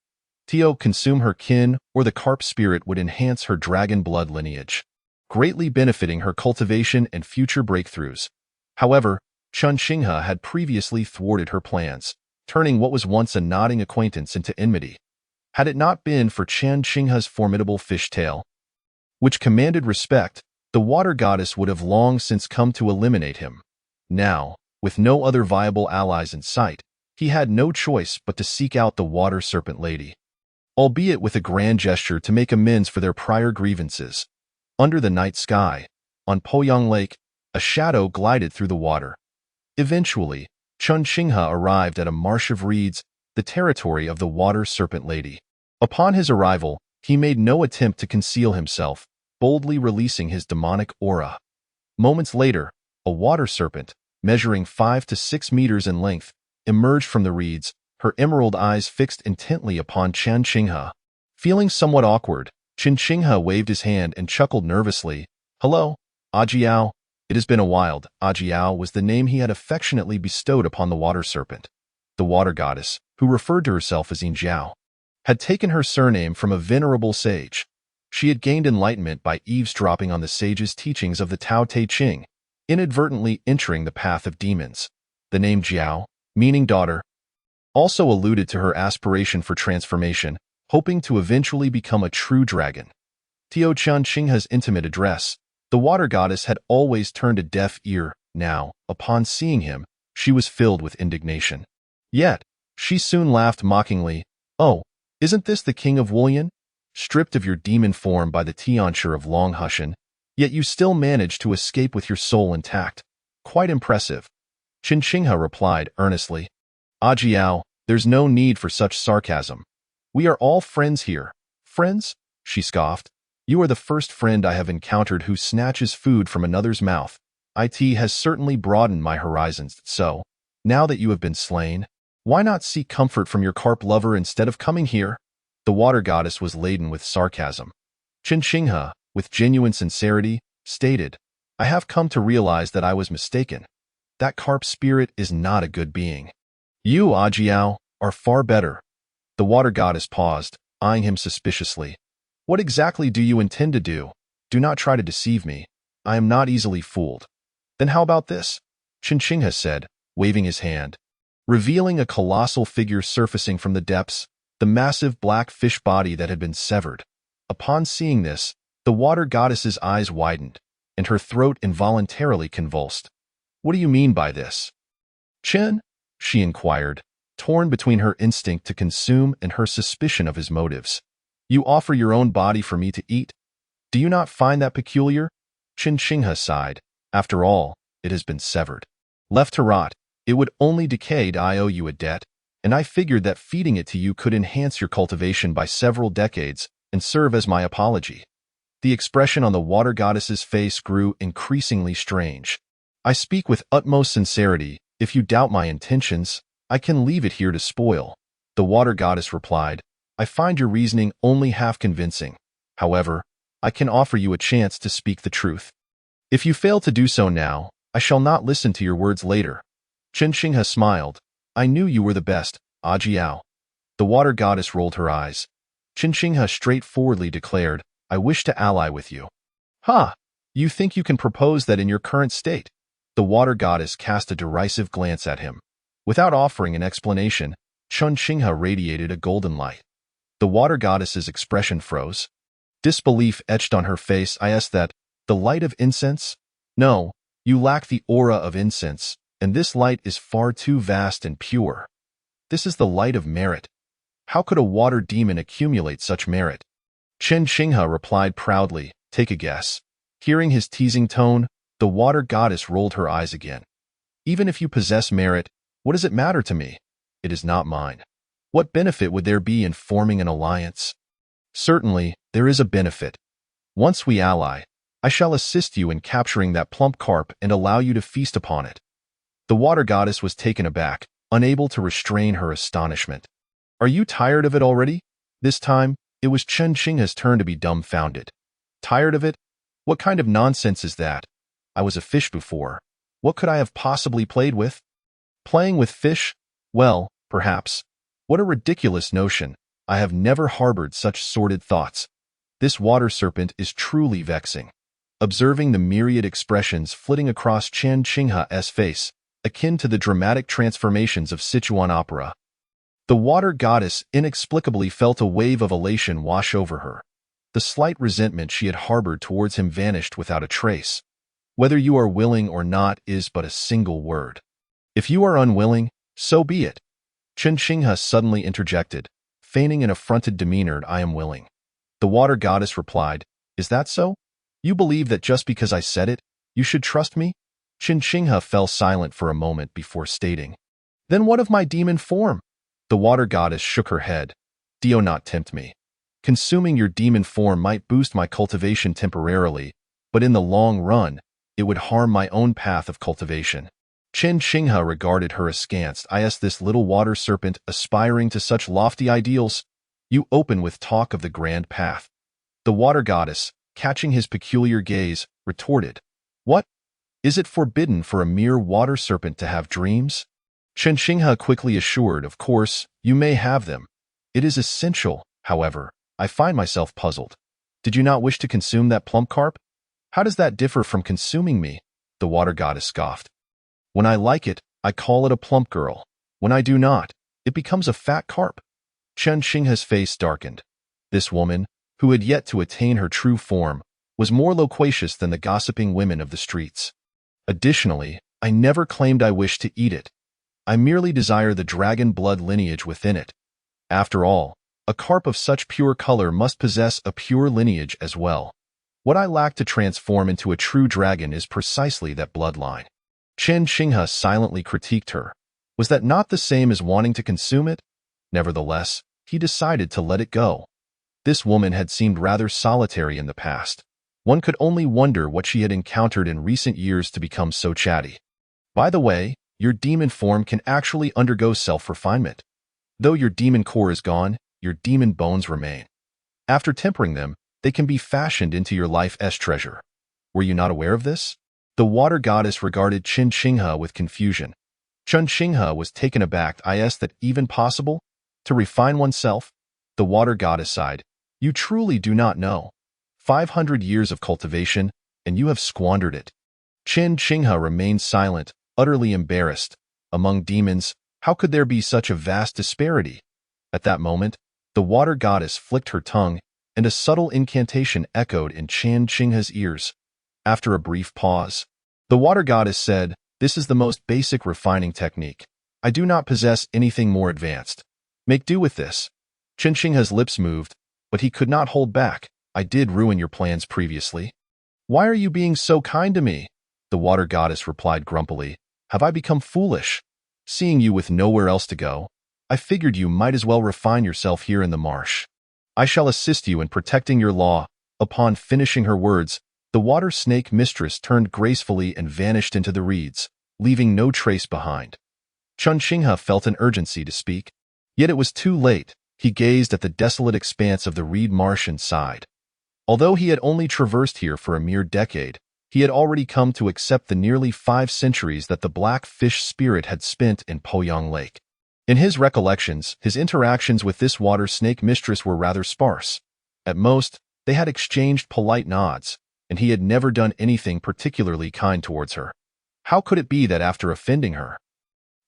To consume her kin or the carp spirit would enhance her dragon blood lineage, greatly benefiting her cultivation and future breakthroughs. However, Chen Xinghe had previously thwarted her plans, turning what was once a nodding acquaintance into enmity. Had it not been for Chen Xinghe's formidable fishtail, which commanded respect, the water goddess would have long since come to eliminate him. Now, with no other viable allies in sight, he had no choice but to seek out the water serpent lady, albeit with a grand gesture to make amends for their prior grievances. Under the night sky, on Poyang Lake, a shadow glided through the water. Eventually, Chen Xinghe arrived at a marsh of reeds, the territory of the water serpent lady. Upon his arrival, he made no attempt to conceal himself, boldly releasing his demonic aura. Moments later, a water serpent, measuring 5 to 6 meters in length, emerged from the reeds, her emerald eyes fixed intently upon Chen Xinghe. Feeling somewhat awkward, Chen Xinghe waved his hand and chuckled nervously. Hello, Ajiao. It has been a while. Ajiao was the name he had affectionately bestowed upon the water serpent. The water goddess, who referred to herself as Jiao, had taken her surname from a venerable sage. She had gained enlightenment by eavesdropping on the sage's teachings of the Tao Te Ching, inadvertently entering the path of demons. The name Jiao, meaning daughter, also alluded to her aspiration for transformation, hoping to eventually become a true dragon. Tio Chun Chingha's intimate address. The water goddess had always turned a deaf ear. Now, upon seeing him, she was filled with indignation. Yet, she soon laughed mockingly. "Oh, isn't this the king of Wulyan? Stripped of your demon form by the Tianshur of Long Hushan, yet you still managed to escape with your soul intact. Quite impressive." Qin Chingha replied earnestly. "Ajiao, there's no need for such sarcasm. We are all friends here." "Friends?" she scoffed. "You are the first friend I have encountered who snatches food from another's mouth. It has certainly broadened my horizons, so, now that you have been slain, why not seek comfort from your carp lover instead of coming here?" The water goddess was laden with sarcasm. Qin Chingha, with genuine sincerity, stated, "I have come to realize that I was mistaken. That carp spirit is not a good being. You, Ajiao, are far better." The water goddess paused, eyeing him suspiciously. "What exactly do you intend to do? Do not try to deceive me. I am not easily fooled." "Then how about this?" Qin Chingha said, waving his hand, revealing a colossal figure surfacing from the depths, the massive black fish body that had been severed. Upon seeing this, the water goddess's eyes widened, and her throat involuntarily convulsed. "What do you mean by this?" "Qin?" she inquired, torn between her instinct to consume and her suspicion of his motives. "You offer your own body for me to eat? Do you not find that peculiar?" Qin Chingha sighed. "After all, it has been severed. Left to rot, it would only decay. I owe you a debt, and I figured that feeding it to you could enhance your cultivation by several decades and serve as my apology." The expression on the water goddess's face grew increasingly strange. "I speak with utmost sincerity. If you doubt my intentions, I can leave it here to spoil." The water goddess replied, "I find your reasoning only half convincing. However, I can offer you a chance to speak the truth. If you fail to do so now, I shall not listen to your words later." Qin Chingha smiled. "I knew you were the best, Ajiao." The water goddess rolled her eyes. Qin Chingha straightforwardly declared, "I wish to ally with you." "Ha! You think you can propose that in your current state?" The water goddess cast a derisive glance at him. Without offering an explanation, Qin Chingha radiated a golden light. The water goddess's expression froze. Disbelief etched on her face. "I asked that, the light of incense? No, you lack the aura of incense, and this light is far too vast and pure. This is the light of merit. How could a water demon accumulate such merit?" Qin Chingha replied proudly, "Take a guess." Hearing his teasing tone, the water goddess rolled her eyes again. "Even if you possess merit, what does it matter to me? It is not mine. What benefit would there be in forming an alliance?" "Certainly, there is a benefit. Once we ally, I shall assist you in capturing that plump carp and allow you to feast upon it." The water goddess was taken aback, unable to restrain her astonishment. "Are you tired of it already?" This time, it was Qin Chingha's turn to be dumbfounded. "Tired of it? What kind of nonsense is that? I was a fish before. What could I have possibly played with?" "Playing with fish? Well, perhaps. What a ridiculous notion. I have never harbored such sordid thoughts. This water serpent is truly vexing." Observing the myriad expressions flitting across Qin Chingha's face, akin to the dramatic transformations of Sichuan opera, the water goddess inexplicably felt a wave of elation wash over her. The slight resentment she had harbored towards him vanished without a trace. "Whether you are willing or not is but a single word. If you are unwilling, so be it." Qin Chingha suddenly interjected, feigning an affronted demeanor. "I am willing." The water goddess replied, "Is that so? You believe that just because I said it, you should trust me?" Qin Chingha fell silent for a moment before stating, "Then what of my demon form?" The water goddess shook her head. "Do not tempt me. Consuming your demon form might boost my cultivation temporarily, but in the long run, it would harm my own path of cultivation." Qin Chingha regarded her askance. "I asked this little water serpent aspiring to such lofty ideals. You open with talk of the grand path." The water goddess, catching his peculiar gaze, retorted, "What? Is it forbidden for a mere water serpent to have dreams? Chen Xinghe quickly assured, of course, you may have them. It is essential, however. I find myself puzzled. Did you not wish to consume that plump carp? How does that differ from consuming me? The water goddess scoffed. When I like it, I call it a plump girl. When I do not, it becomes a fat carp. Chen Xinghe's face darkened. This woman, who had yet to attain her true form, was more loquacious than the gossiping women of the streets. Additionally, I never claimed I wished to eat it. I merely desire the dragon blood lineage within it. After all, a carp of such pure color must possess a pure lineage as well. What I lack to transform into a true dragon is precisely that bloodline. Chen Xinghe silently critiqued her. Was that not the same as wanting to consume it? Nevertheless, he decided to let it go. This woman had seemed rather solitary in the past. One could only wonder what she had encountered in recent years to become so chatty. By the way, your demon form can actually undergo self-refinement. Though your demon core is gone, your demon bones remain. After tempering them, they can be fashioned into your life's treasure. Were you not aware of this? The water goddess regarded Chen Xinghe with confusion. Chen Xinghe was taken aback. Is that even possible? To refine oneself? The water goddess sighed. You truly do not know. 500 years of cultivation, and you have squandered it. Chen Xinghe remained silent, utterly embarrassed. Among demons, how could there be such a vast disparity? At that moment, the water goddess flicked her tongue, and a subtle incantation echoed in Chen Xinghe's ears. After a brief pause, the water goddess said, "This is the most basic refining technique. I do not possess anything more advanced. Make do with this." Chen Xinghe's lips moved, but he could not hold back. I did ruin your plans previously. Why are you being so kind to me? The water goddess replied grumpily. Have I become foolish? Seeing you with nowhere else to go, I figured you might as well refine yourself here in the marsh. I shall assist you in protecting your law. Upon finishing her words, the water snake mistress turned gracefully and vanished into the reeds, leaving no trace behind. Chen Xinghe felt an urgency to speak. Yet it was too late. He gazed at the desolate expanse of the reed marsh and sighed. Although he had only traversed here for a mere decade, he had already come to accept the nearly 5 centuries that the black fish spirit had spent in Poyang Lake. In his recollections, his interactions with this water snake mistress were rather sparse. At most, they had exchanged polite nods, and he had never done anything particularly kind towards her. How could it be that after offending her,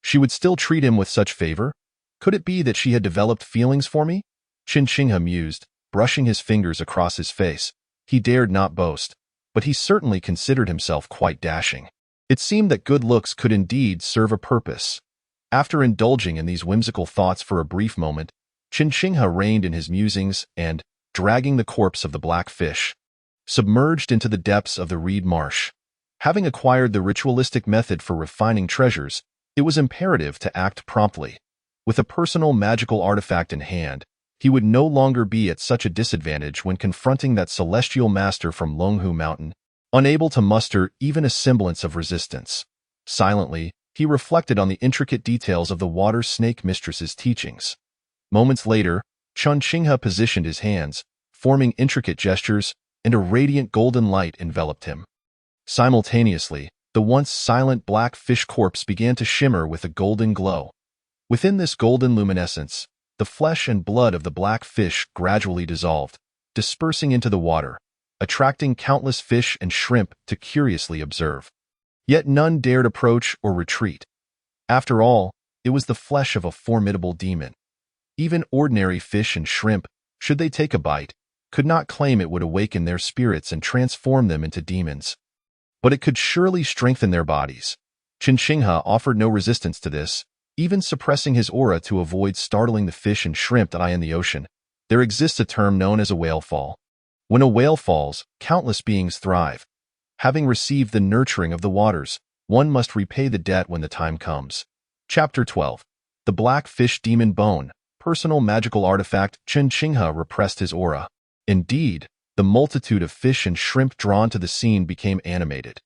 she would still treat him with such favor? Could it be that she had developed feelings for me? Chen Xinghe mused, brushing his fingers across his face. He dared not boast, but he certainly considered himself quite dashing. It seemed that good looks could indeed serve a purpose. After indulging in these whimsical thoughts for a brief moment, Chen Xinghe reined in his musings and, dragging the corpse of the black fish, submerged into the depths of the reed marsh. Having acquired the ritualistic method for refining treasures, it was imperative to act promptly. With a personal magical artifact in hand, he would no longer be at such a disadvantage when confronting that celestial master from Longhu Mountain, unable to muster even a semblance of resistance. Silently, he reflected on the intricate details of the water snake mistress's teachings. Moments later, Chen Xinghe positioned his hands, forming intricate gestures, and a radiant golden light enveloped him. Simultaneously, the once silent black fish corpse began to shimmer with a golden glow. Within this golden luminescence, the flesh and blood of the black fish gradually dissolved, dispersing into the water, attracting countless fish and shrimp to curiously observe. Yet none dared approach or retreat. After all, it was the flesh of a formidable demon. Even ordinary fish and shrimp, should they take a bite, could not claim it would awaken their spirits and transform them into demons. But it could surely strengthen their bodies. Chen Xinghe offered no resistance to this, even suppressing his aura to avoid startling the fish and shrimp that lie in the ocean. There exists a term known as a whale fall. When a whale falls, countless beings thrive. Having received the nurturing of the waters, one must repay the debt when the time comes. Chapter 12. The Black Fish Demon Bone. Personal magical artifact. Chen Xinghe repressed his aura. Indeed, the multitude of fish and shrimp drawn to the scene became animated.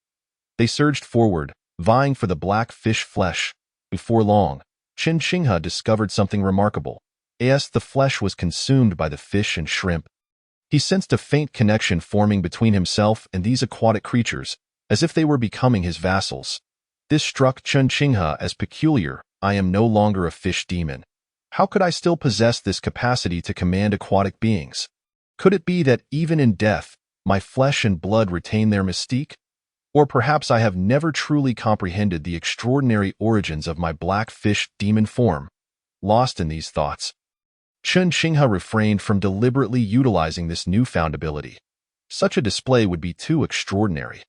They surged forward, vying for the black fish flesh. Before long, Chen Xinghe discovered something remarkable. As the flesh was consumed by the fish and shrimp, he sensed a faint connection forming between himself and these aquatic creatures, as if they were becoming his vassals. This struck Chen Qinghe as peculiar. I am no longer a fish demon. How could I still possess this capacity to command aquatic beings? Could it be that even in death, my flesh and blood retain their mystique? Or perhaps I have never truly comprehended the extraordinary origins of my black fish demon form. Lost in these thoughts, Chen Qinghe refrained from deliberately utilizing this newfound ability. Such a display would be too extraordinary.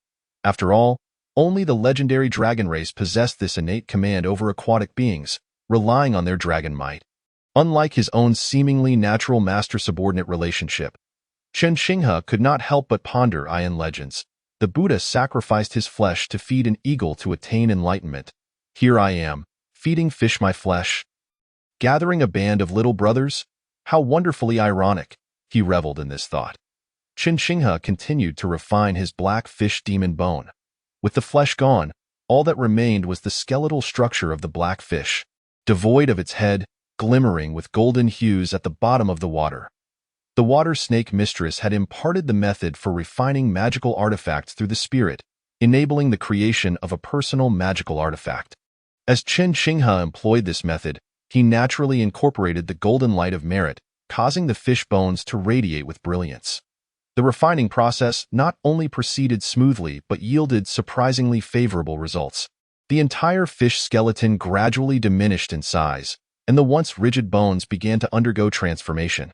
After all, only the legendary dragon race possessed this innate command over aquatic beings, relying on their dragon might. Unlike his own seemingly natural master-subordinate relationship, Chen Qinghe could not help but ponder Ayan legends. The Buddha sacrificed his flesh to feed an eagle to attain enlightenment. Here I am, feeding fish my flesh. Gathering a band of little brothers? How wonderfully ironic. He reveled in this thought. Chen Qinghe continued to refine his black fish demon bone. With the flesh gone, all that remained was the skeletal structure of the black fish, devoid of its head, glimmering with golden hues at the bottom of the water. The water snake mistress had imparted the method for refining magical artifacts through the spirit, enabling the creation of a personal magical artifact. As Chen Qinghe employed this method, he naturally incorporated the golden light of merit, causing the fish bones to radiate with brilliance. The refining process not only proceeded smoothly but yielded surprisingly favorable results. The entire fish skeleton gradually diminished in size, and the once rigid bones began to undergo transformation.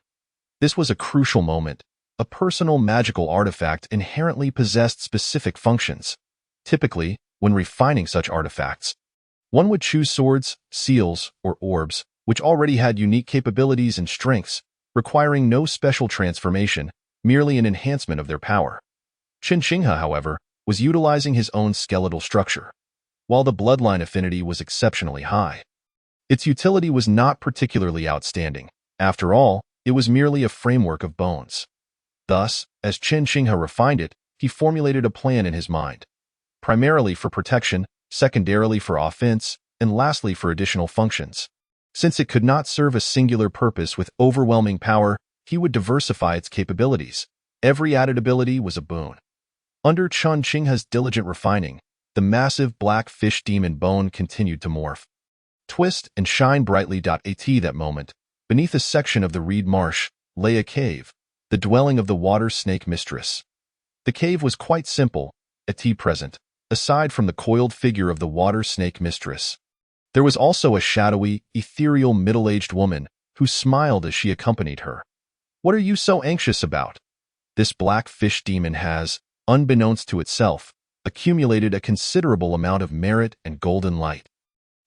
This was a crucial moment. A personal magical artifact inherently possessed specific functions. Typically, when refining such artifacts, one would choose swords, seals, or orbs, which already had unique capabilities and strengths, requiring no special transformation, merely an enhancement of their power. Chen Qinghe, however, was utilizing his own skeletal structure. While the bloodline affinity was exceptionally high, its utility was not particularly outstanding. After all, it was merely a framework of bones. Thus, as Chen Qinghe refined it, he formulated a plan in his mind. Primarily for protection, secondarily for offense, and lastly for additional functions. Since it could not serve a singular purpose with overwhelming power, he would diversify its capabilities. Every added ability was a boon. Under Chen Qinghe's diligent refining, the massive black fish demon bone continued to morph, twist, and shine brightly. At that moment, beneath a section of the reed marsh, lay a cave, the dwelling of the water snake mistress. The cave was quite simple, at present, aside from the coiled figure of the water snake mistress. There was also a shadowy, ethereal middle-aged woman who smiled as she accompanied her. What are you so anxious about? This black fish demon has, unbeknownst to itself, accumulated a considerable amount of merit and golden light.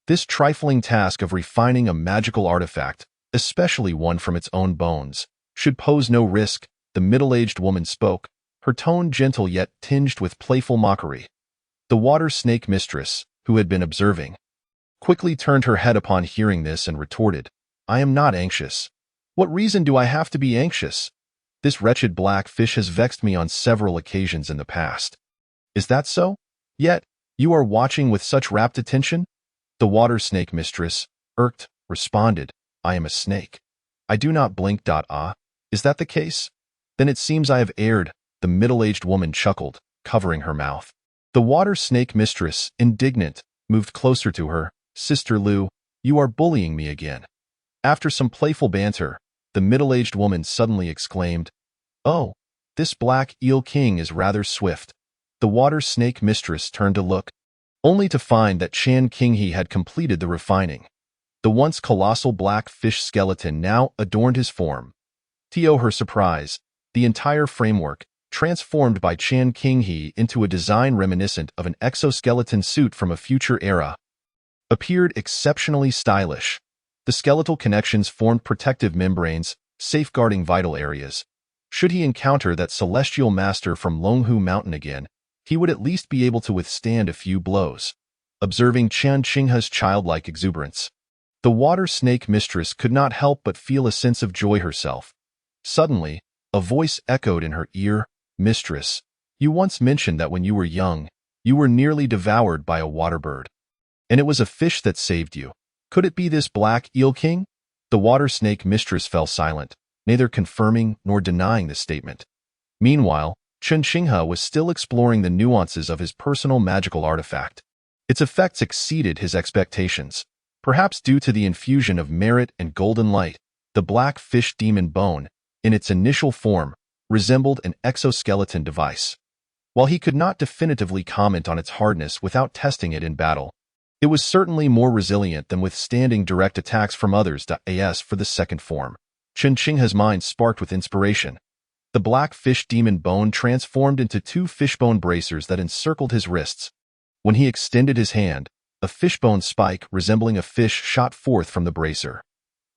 This trifling task of refining a magical artifact, especially one from its own bones, should pose no risk. The middle-aged woman spoke, her tone gentle yet tinged with playful mockery. The water snake mistress, who had been observing, quickly turned her head upon hearing this and retorted, I am not anxious. What reason do I have to be anxious? This wretched black fish has vexed me on several occasions in the past. Is that so? Yet, you are watching with such rapt attention? The water snake mistress, irked, responded, I am a snake. I do not blink. Ah, is that the case? Then it seems I have erred. The middle-aged woman chuckled, covering her mouth. The water snake mistress, indignant, moved closer to her. Sister Lu, you are bullying me again. After some playful banter, the middle-aged woman suddenly exclaimed, Oh, this black eel king is rather swift. The water snake mistress turned to look, only to find that Chen Qinghe had completed the refining. The once colossal black fish skeleton now adorned his form. To her surprise, the entire framework, transformed by Chen Qinghe into a design reminiscent of an exoskeleton suit from a future era, appeared exceptionally stylish. The skeletal connections formed protective membranes, safeguarding vital areas. Should he encounter that celestial master from Longhu Mountain again, he would at least be able to withstand a few blows. Observing Chen Qinghe's childlike exuberance, the water snake mistress could not help but feel a sense of joy herself. Suddenly, a voice echoed in her ear, Mistress, you once mentioned that when you were young, you were nearly devoured by a water bird. And it was a fish that saved you. Could it be this black eel king? The water snake mistress fell silent, neither confirming nor denying the statement. Meanwhile, Chen Xinghe was still exploring the nuances of his personal magical artifact. Its effects exceeded his expectations. Perhaps due to the infusion of merit and golden light, the black fish demon bone, in its initial form, resembled an exoskeleton device. While he could not definitively comment on its hardness without testing it in battle, it was certainly more resilient than withstanding direct attacks from others. As for the second form, Chen Xinghe's mind sparked with inspiration. The black fish demon bone transformed into two fishbone bracers that encircled his wrists. When he extended his hand, a fishbone spike resembling a fish shot forth from the bracer.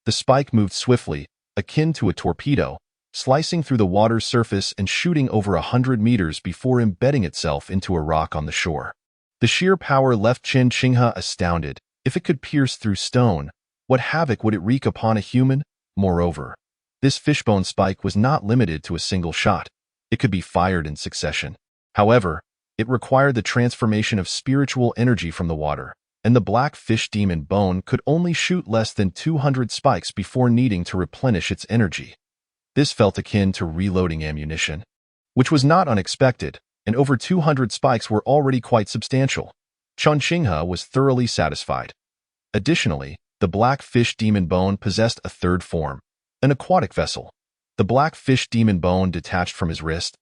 The spike moved swiftly, akin to a torpedo, slicing through the water's surface and shooting over 100 meters before embedding itself into a rock on the shore. The sheer power left Chen Xinghe astounded. If it could pierce through stone, what havoc would it wreak upon a human? Moreover, this fishbone spike was not limited to a single shot. It could be fired in succession. However, it required the transformation of spiritual energy from the water, and the black fish demon bone could only shoot less than 200 spikes before needing to replenish its energy. This felt akin to reloading ammunition, which was not unexpected, and over 200 spikes were already quite substantial. Chen Xinghe was thoroughly satisfied. Additionally, the black fish demon bone possessed a third form, an aquatic vessel. The black fish demon bone detached from his wrist,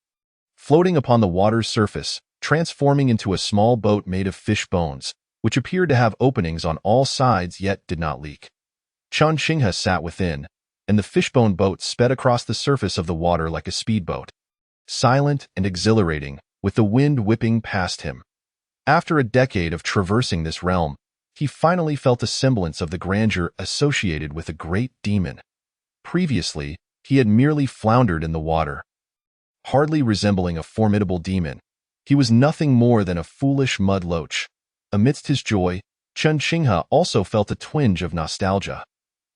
floating upon the water's surface, transforming into a small boat made of fish bones, which appeared to have openings on all sides yet did not leak. Chen Xinghe sat within, and the fishbone boat sped across the surface of the water like a speedboat, silent and exhilarating, with the wind whipping past him. After a decade of traversing this realm, he finally felt a semblance of the grandeur associated with a great demon. Previously, he had merely floundered in the water. Hardly resembling a formidable demon, he was nothing more than a foolish mud loach. Amidst his joy, Chen Xinghe also felt a twinge of nostalgia.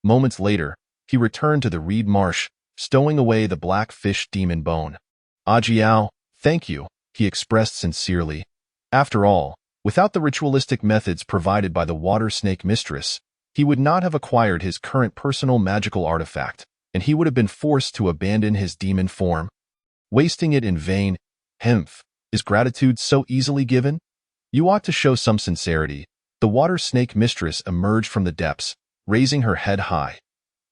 Moments later, he returned to the reed marsh, stowing away the black fish demon bone. Ajiao, thank you, he expressed sincerely. After all, without the ritualistic methods provided by the water snake mistress, he would not have acquired his current personal magical artifact, and he would have been forced to abandon his demon form. Wasting it in vain. Hemph, is gratitude so easily given? You ought to show some sincerity. The water snake mistress emerged from the depths, raising her head high.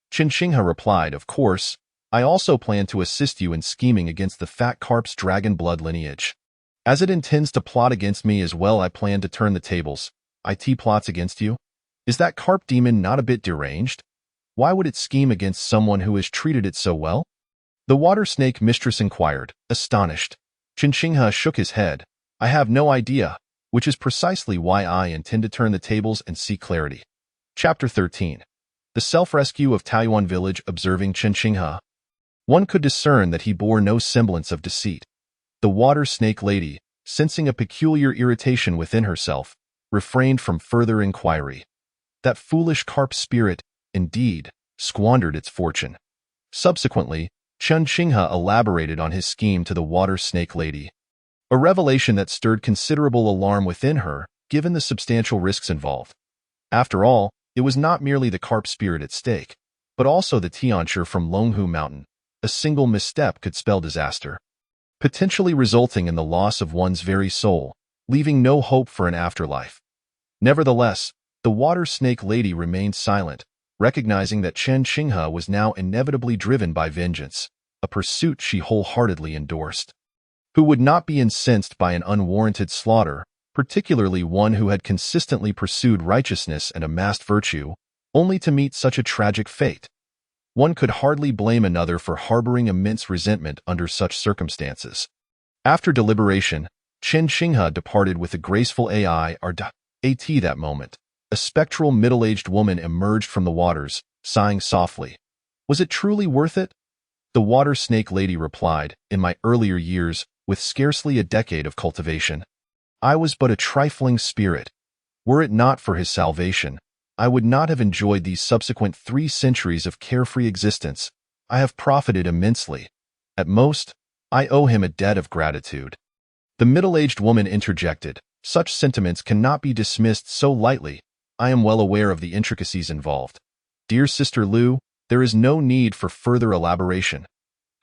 Chen Xinghe replied, of course, I also plan to assist you in scheming against the fat carp's dragon blood lineage. As it intends to plot against me as well, I plan to turn the tables. It plots against you? Is that carp demon not a bit deranged? Why would it scheme against someone who has treated it so well? The water snake mistress inquired, astonished. Chen Xinghe shook his head. I have no idea, which is precisely why I intend to turn the tables and seek clarity. Chapter 13. The Self-Rescue of Taiyuan Village. Observing Chen Xinghe, one could discern that he bore no semblance of deceit. The water snake lady, sensing a peculiar irritation within herself, refrained from further inquiry. That foolish carp spirit, indeed, squandered its fortune. Subsequently, Chen Xinghe elaborated on his scheme to the water snake lady. A revelation that stirred considerable alarm within her, given the substantial risks involved. After all, it was not merely the carp spirit at stake, but also the Tianchi from Longhu Mountain. A single misstep could spell disaster, potentially resulting in the loss of one's very soul, leaving no hope for an afterlife. Nevertheless, the water snake lady remained silent, recognizing that Chen Xinghe was now inevitably driven by vengeance, a pursuit she wholeheartedly endorsed. Who would not be incensed by an unwarranted slaughter, particularly one who had consistently pursued righteousness and amassed virtue, only to meet such a tragic fate? One could hardly blame another for harboring immense resentment under such circumstances. After deliberation, Chen Xinghe departed with a graceful at that moment. A spectral middle-aged woman emerged from the waters, sighing softly. Was it truly worth it? The water snake lady replied, in my earlier years, with scarcely a decade of cultivation, I was but a trifling spirit. Were it not for his salvation, I would not have enjoyed these subsequent 3 centuries of carefree existence. I have profited immensely. At most, I owe him a debt of gratitude. The middle-aged woman interjected, such sentiments cannot be dismissed so lightly. I am well aware of the intricacies involved. Dear Sister Lu, there is no need for further elaboration.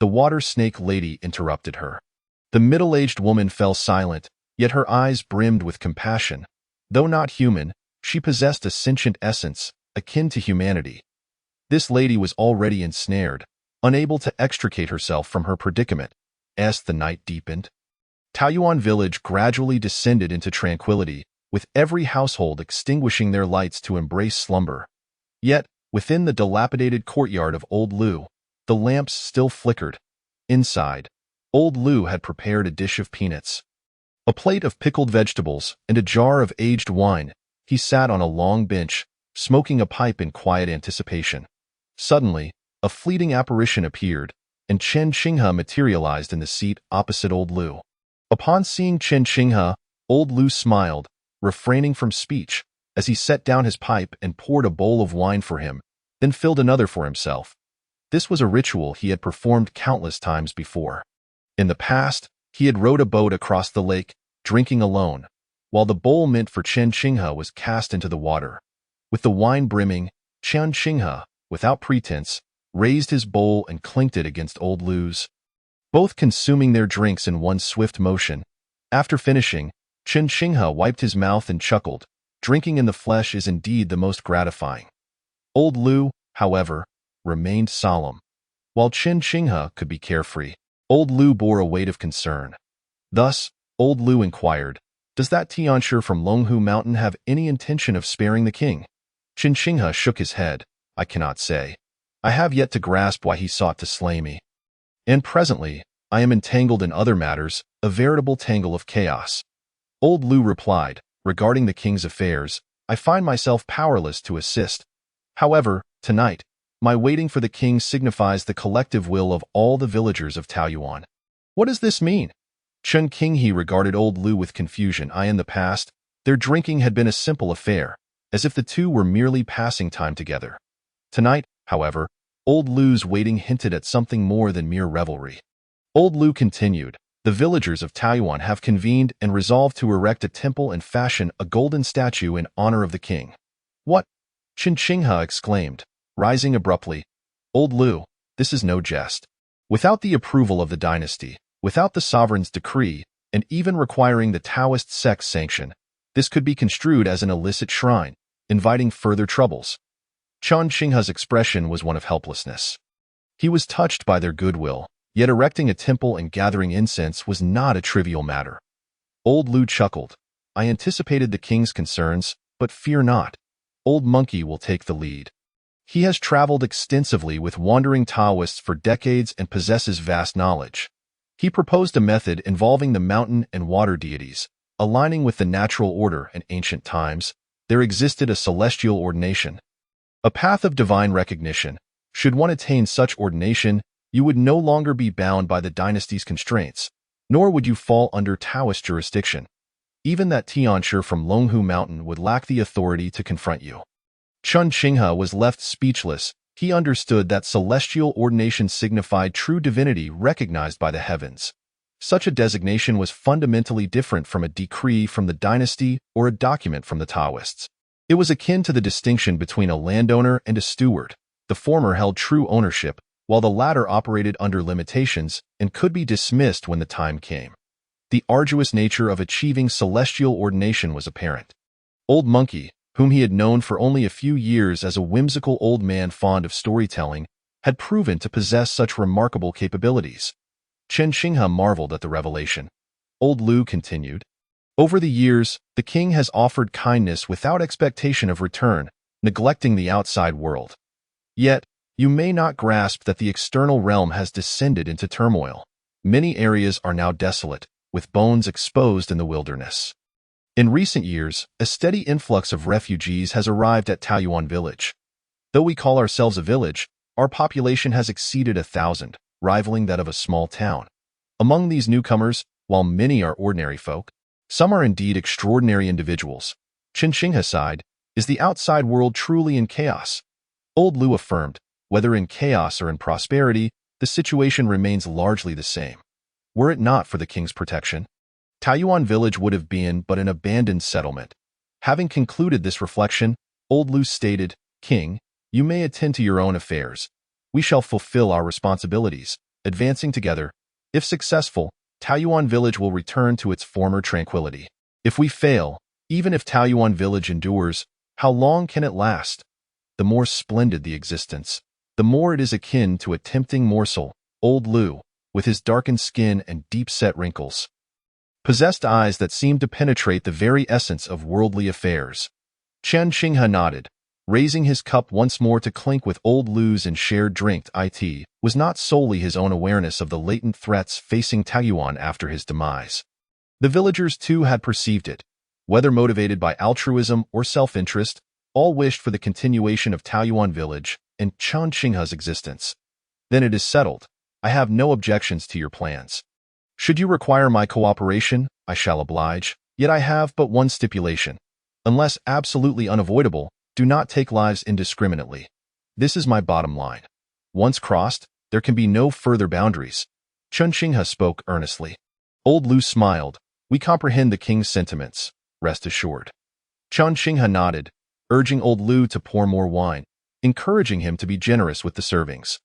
The water snake lady interrupted her. The middle-aged woman fell silent, yet her eyes brimmed with compassion. Though not human, she possessed a sentient essence, akin to humanity. This lady was already ensnared, unable to extricate herself from her predicament. As the night deepened, Taoyuan village gradually descended into tranquility, with every household extinguishing their lights to embrace slumber. Yet, within the dilapidated courtyard of Old Lu, the lamps still flickered. Inside, Old Lu had prepared a dish of peanuts, a plate of pickled vegetables, and a jar of aged wine. He sat on a long bench, smoking a pipe in quiet anticipation. Suddenly, a fleeting apparition appeared, and Chen Qinghe materialized in the seat opposite Old Lu. Upon seeing Chen Qinghe, Old Lu smiled, refraining from speech, as he set down his pipe and poured a bowl of wine for him, then filled another for himself. This was a ritual he had performed countless times before. In the past, he had rowed a boat across the lake, drinking alone, while the bowl meant for Chen Qinghe was cast into the water. With the wine brimming, Chen Qinghe, without pretense, raised his bowl and clinked it against Old Lu's, both consuming their drinks in one swift motion. After finishing, Chen Qinghe wiped his mouth and chuckled. Drinking in the flesh is indeed the most gratifying. Old Lu, however, remained solemn. While Chen Qinghe could be carefree, Old Lu bore a weight of concern. Thus, Old Lu inquired, "Does that Tiansher from Longhu Mountain have any intention of sparing the king?" Chen Qinghe shook his head. "I cannot say. I have yet to grasp why he sought to slay me. And presently, I am entangled in other matters, a veritable tangle of chaos." Old Lu replied, "Regarding the king's affairs, I find myself powerless to assist. However, tonight, my waiting for the king signifies the collective will of all the villagers of Taoyuan." "What does this mean?" Chen Qinghe regarded Old Lu with confusion. In the past, their drinking had been a simple affair, as if the two were merely passing time together. Tonight, however, Old Lu's waiting hinted at something more than mere revelry. Old Lu continued, "The villagers of Taoyuan have convened and resolved to erect a temple and fashion a golden statue in honor of the king." "What?" Chen Qinghe exclaimed, rising abruptly. "Old Lu, this is no jest. Without the approval of the dynasty, without the sovereign's decree, and even requiring the Taoist sect's sanction, this could be construed as an illicit shrine, inviting further troubles." Chen Qinghe's expression was one of helplessness. He was touched by their goodwill, yet erecting a temple and gathering incense was not a trivial matter. Old Lu chuckled. "I anticipated the king's concerns, but fear not. Old Monkey will take the lead. He has traveled extensively with wandering Taoists for decades and possesses vast knowledge. He proposed a method involving the mountain and water deities. Aligning with the natural order in ancient times, there existed a celestial ordination, a path of divine recognition. Should one attain such ordination, you would no longer be bound by the dynasty's constraints, nor would you fall under Taoist jurisdiction. Even that Tiansher from Longhu Mountain would lack the authority to confront you." Chen Qinghe was left speechless. He understood that celestial ordination signified true divinity recognized by the heavens. Such a designation was fundamentally different from a decree from the dynasty or a document from the Taoists. It was akin to the distinction between a landowner and a steward. The former held true ownership, while the latter operated under limitations and could be dismissed when the time came. The arduous nature of achieving celestial ordination was apparent. Old Monkey, whom he had known for only a few years as a whimsical old man fond of storytelling, had proven to possess such remarkable capabilities. Chen Qinghe marveled at the revelation. Old Lu continued, "Over the years, the king has offered kindness without expectation of return, neglecting the outside world. Yet, you may not grasp that the external realm has descended into turmoil. Many areas are now desolate, with bones exposed in the wilderness. In recent years, a steady influx of refugees has arrived at Taoyuan village. Though we call ourselves a village, our population has exceeded 1,000, rivaling that of a small town. Among these newcomers, while many are ordinary folk, some are indeed extraordinary individuals. Chen Qinghe sighed, "Is the outside world truly in chaos?" Old Lu affirmed, "Whether in chaos or in prosperity, the situation remains largely the same. Were it not for the king's protection, Taoyuan village would have been but an abandoned settlement." Having concluded this reflection, Old Lu stated, "King, you may attend to your own affairs. We shall fulfill our responsibilities, advancing together. If successful, Taoyuan village will return to its former tranquility. If we fail, even if Taoyuan village endures, how long can it last? The more splendid the existence, the more it is akin to a tempting morsel. Old Lu, with his darkened skin and deep-set wrinkles, possessed eyes that seemed to penetrate the very essence of worldly affairs. Chen Qinghe nodded, raising his cup once more to clink with Old Lu's and shared drink. It was not solely his own awareness of the latent threats facing Taoyuan after his demise. The villagers too had perceived it. Whether motivated by altruism or self-interest, all wished for the continuation of Taoyuan village and Chen Qinghe's existence. Then it is settled. I have no objections to your plans. Should you require my cooperation, I shall oblige, yet I have but one stipulation. Unless absolutely unavoidable, do not take lives indiscriminately. This is my bottom line. Once crossed, there can be no further boundaries. Chen Qinghe spoke earnestly. Old Lu smiled. We comprehend the king's sentiments, rest assured. Chen Qinghe nodded, urging Old Lu to pour more wine, encouraging him to be generous with the servings.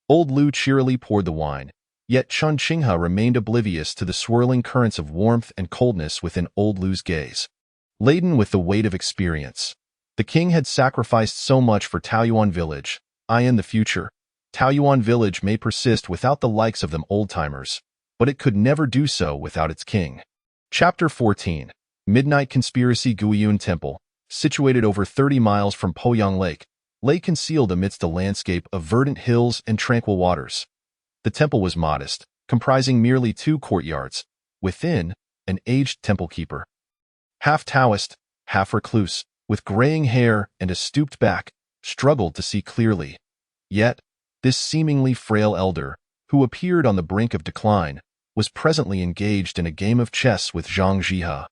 Old Lu cheerily poured the wine, yet Chen Qinghe remained oblivious to the swirling currents of warmth and coldness within Old Lu's gaze. Laden with the weight of experience, the king had sacrificed so much for Taoyuan village. In the future, Taoyuan village may persist without the likes of them old-timers, but it could never do so without its king. Chapter 14. Midnight Conspiracy. Guiyun Temple, situated over 30 miles from Poyang Lake, lay concealed amidst a landscape of verdant hills and tranquil waters. The temple was modest, comprising merely 2 courtyards. Within, an aged temple keeper, half Taoist, half recluse, with graying hair and a stooped back, struggled to see clearly. Yet, this seemingly frail elder, who appeared on the brink of decline, was presently engaged in a game of chess with Zhang Jihe.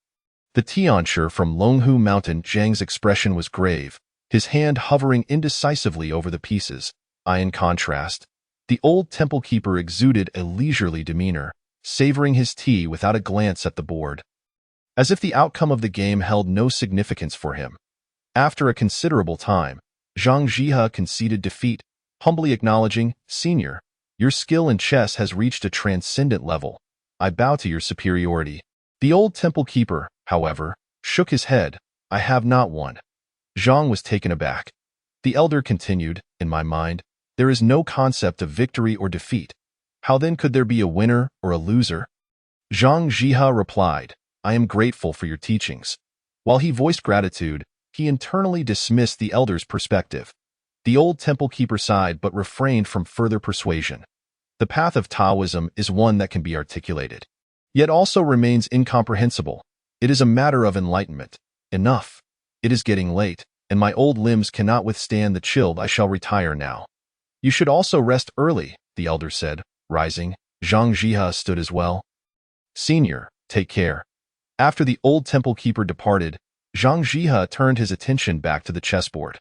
The Tianshi from Longhu Mountain. Zhang's expression was grave, his hand hovering indecisively over the pieces. In contrast, the old temple keeper exuded a leisurely demeanor, savoring his tea without a glance at the board, as if the outcome of the game held no significance for him. After a considerable time, Zhang Jihe conceded defeat, humbly acknowledging, "Senior, your skill in chess has reached a transcendent level. I bow to your superiority." The old temple keeper, however, shook his head. "I have not won." Zhang was taken aback. The elder continued, "In my mind, there is no concept of victory or defeat. How then could there be a winner or a loser?" Zhang Jihe replied, "I am grateful for your teachings." While he voiced gratitude, he internally dismissed the elder's perspective. The old temple keeper sighed but refrained from further persuasion. The path of Taoism is one that can be articulated, yet also remains incomprehensible. It is a matter of enlightenment. Enough. It is getting late, and my old limbs cannot withstand the chill. I shall retire now. You should also rest early, the elder said, rising. Zhang Jihe stood as well. "Senior, take care." After the old temple keeper departed, Zhang Jihe turned his attention back to the chessboard.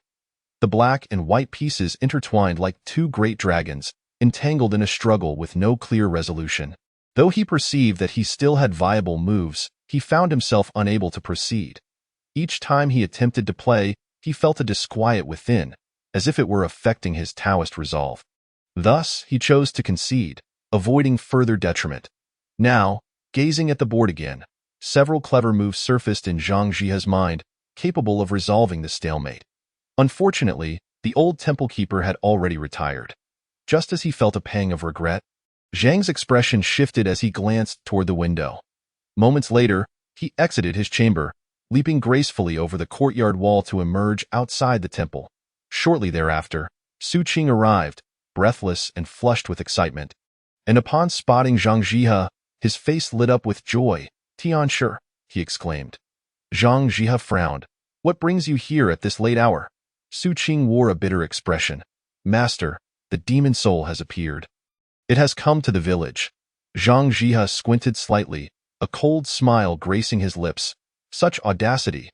The black and white pieces intertwined like 2 great dragons, entangled in a struggle with no clear resolution. Though he perceived that he still had viable moves, he found himself unable to proceed. Each time he attempted to play, he felt a disquiet within, as if it were affecting his Taoist resolve. Thus, he chose to concede, avoiding further detriment. Now, gazing at the board again, several clever moves surfaced in Zhang Jihe's mind, capable of resolving the stalemate. Unfortunately, the old temple keeper had already retired. Just as he felt a pang of regret, Zhang's expression shifted as he glanced toward the window. Moments later, he exited his chamber, leaping gracefully over the courtyard wall to emerge outside the temple. Shortly thereafter, Su Qing arrived, breathless and flushed with excitement. And upon spotting Zhang Jihe, his face lit up with joy. "Tianshi," he exclaimed. Zhang Jihe frowned. "What brings you here at this late hour?" Su Qing wore a bitter expression. "Master, the demon soul has appeared. It has come to the village." Zhang Jihe squinted slightly, a cold smile gracing his lips. Such audacity.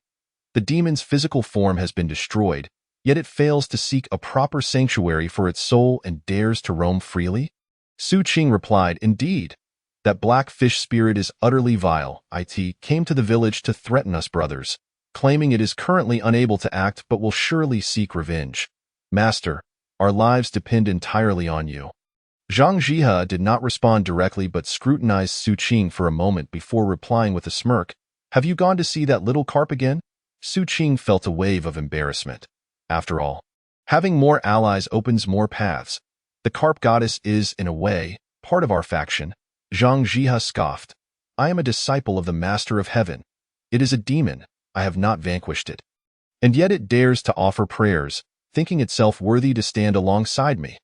The demon's physical form has been destroyed, yet it fails to seek a proper sanctuary for its soul and dares to roam freely? Su Qing replied, "Indeed. That black fish spirit is utterly vile. It came to the village to threaten us brothers, claiming it is currently unable to act but will surely seek revenge. Master, our lives depend entirely on you." Zhang Jiehe did not respond directly but scrutinized Su Qing for a moment before replying with a smirk. Have you gone to see that little carp again? Su Qing felt a wave of embarrassment. After all, having more allies opens more paths. The carp goddess is, in a way, part of our faction. Zhang Jiehe scoffed. I am a disciple of the Master of Heaven. It is a demon. I have not vanquished it. And yet it dares to offer prayers, thinking itself worthy to stand alongside me.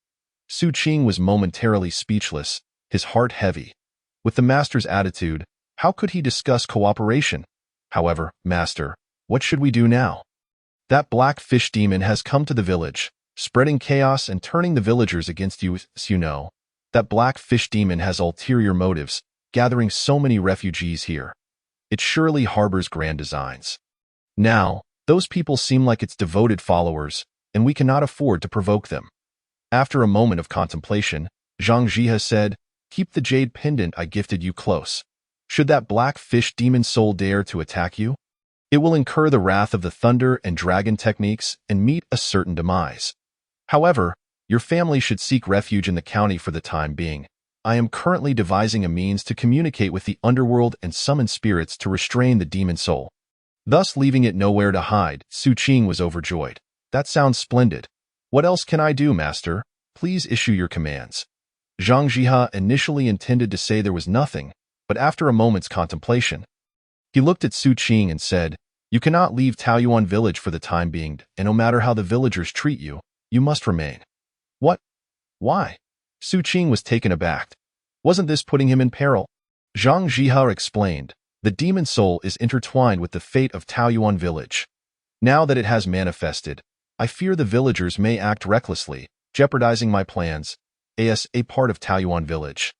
Su Qing was momentarily speechless, his heart heavy. With the master's attitude, how could he discuss cooperation? However, master, what should we do now? That black fish demon has come to the village, spreading chaos and turning the villagers against you. You know, that black fish demon has ulterior motives, gathering so many refugees here. It surely harbors grand designs. Now, those people seem like its devoted followers, and we cannot afford to provoke them. After a moment of contemplation, Zhang Jiehe said, keep the jade pendant I gifted you close. Should that black fish demon soul dare to attack you, it will incur the wrath of the thunder and dragon techniques and meet a certain demise. However, your family should seek refuge in the county for the time being. I am currently devising a means to communicate with the underworld and summon spirits to restrain the demon soul, thus leaving it nowhere to hide. Su Qing was overjoyed. That sounds splendid. What else can I do, master? Please issue your commands. Zhang Jiehe initially intended to say there was nothing, but after a moment's contemplation, he looked at Su Qing and said, you cannot leave Taoyuan village for the time being, and no matter how the villagers treat you, you must remain. What? Why? Su Qing was taken aback. Wasn't this putting him in peril? Zhang Jiehe explained, the demon soul is intertwined with the fate of Taoyuan village. Now that it has manifested, I fear the villagers may act recklessly, jeopardizing my plans, as a part of Taoyuan village.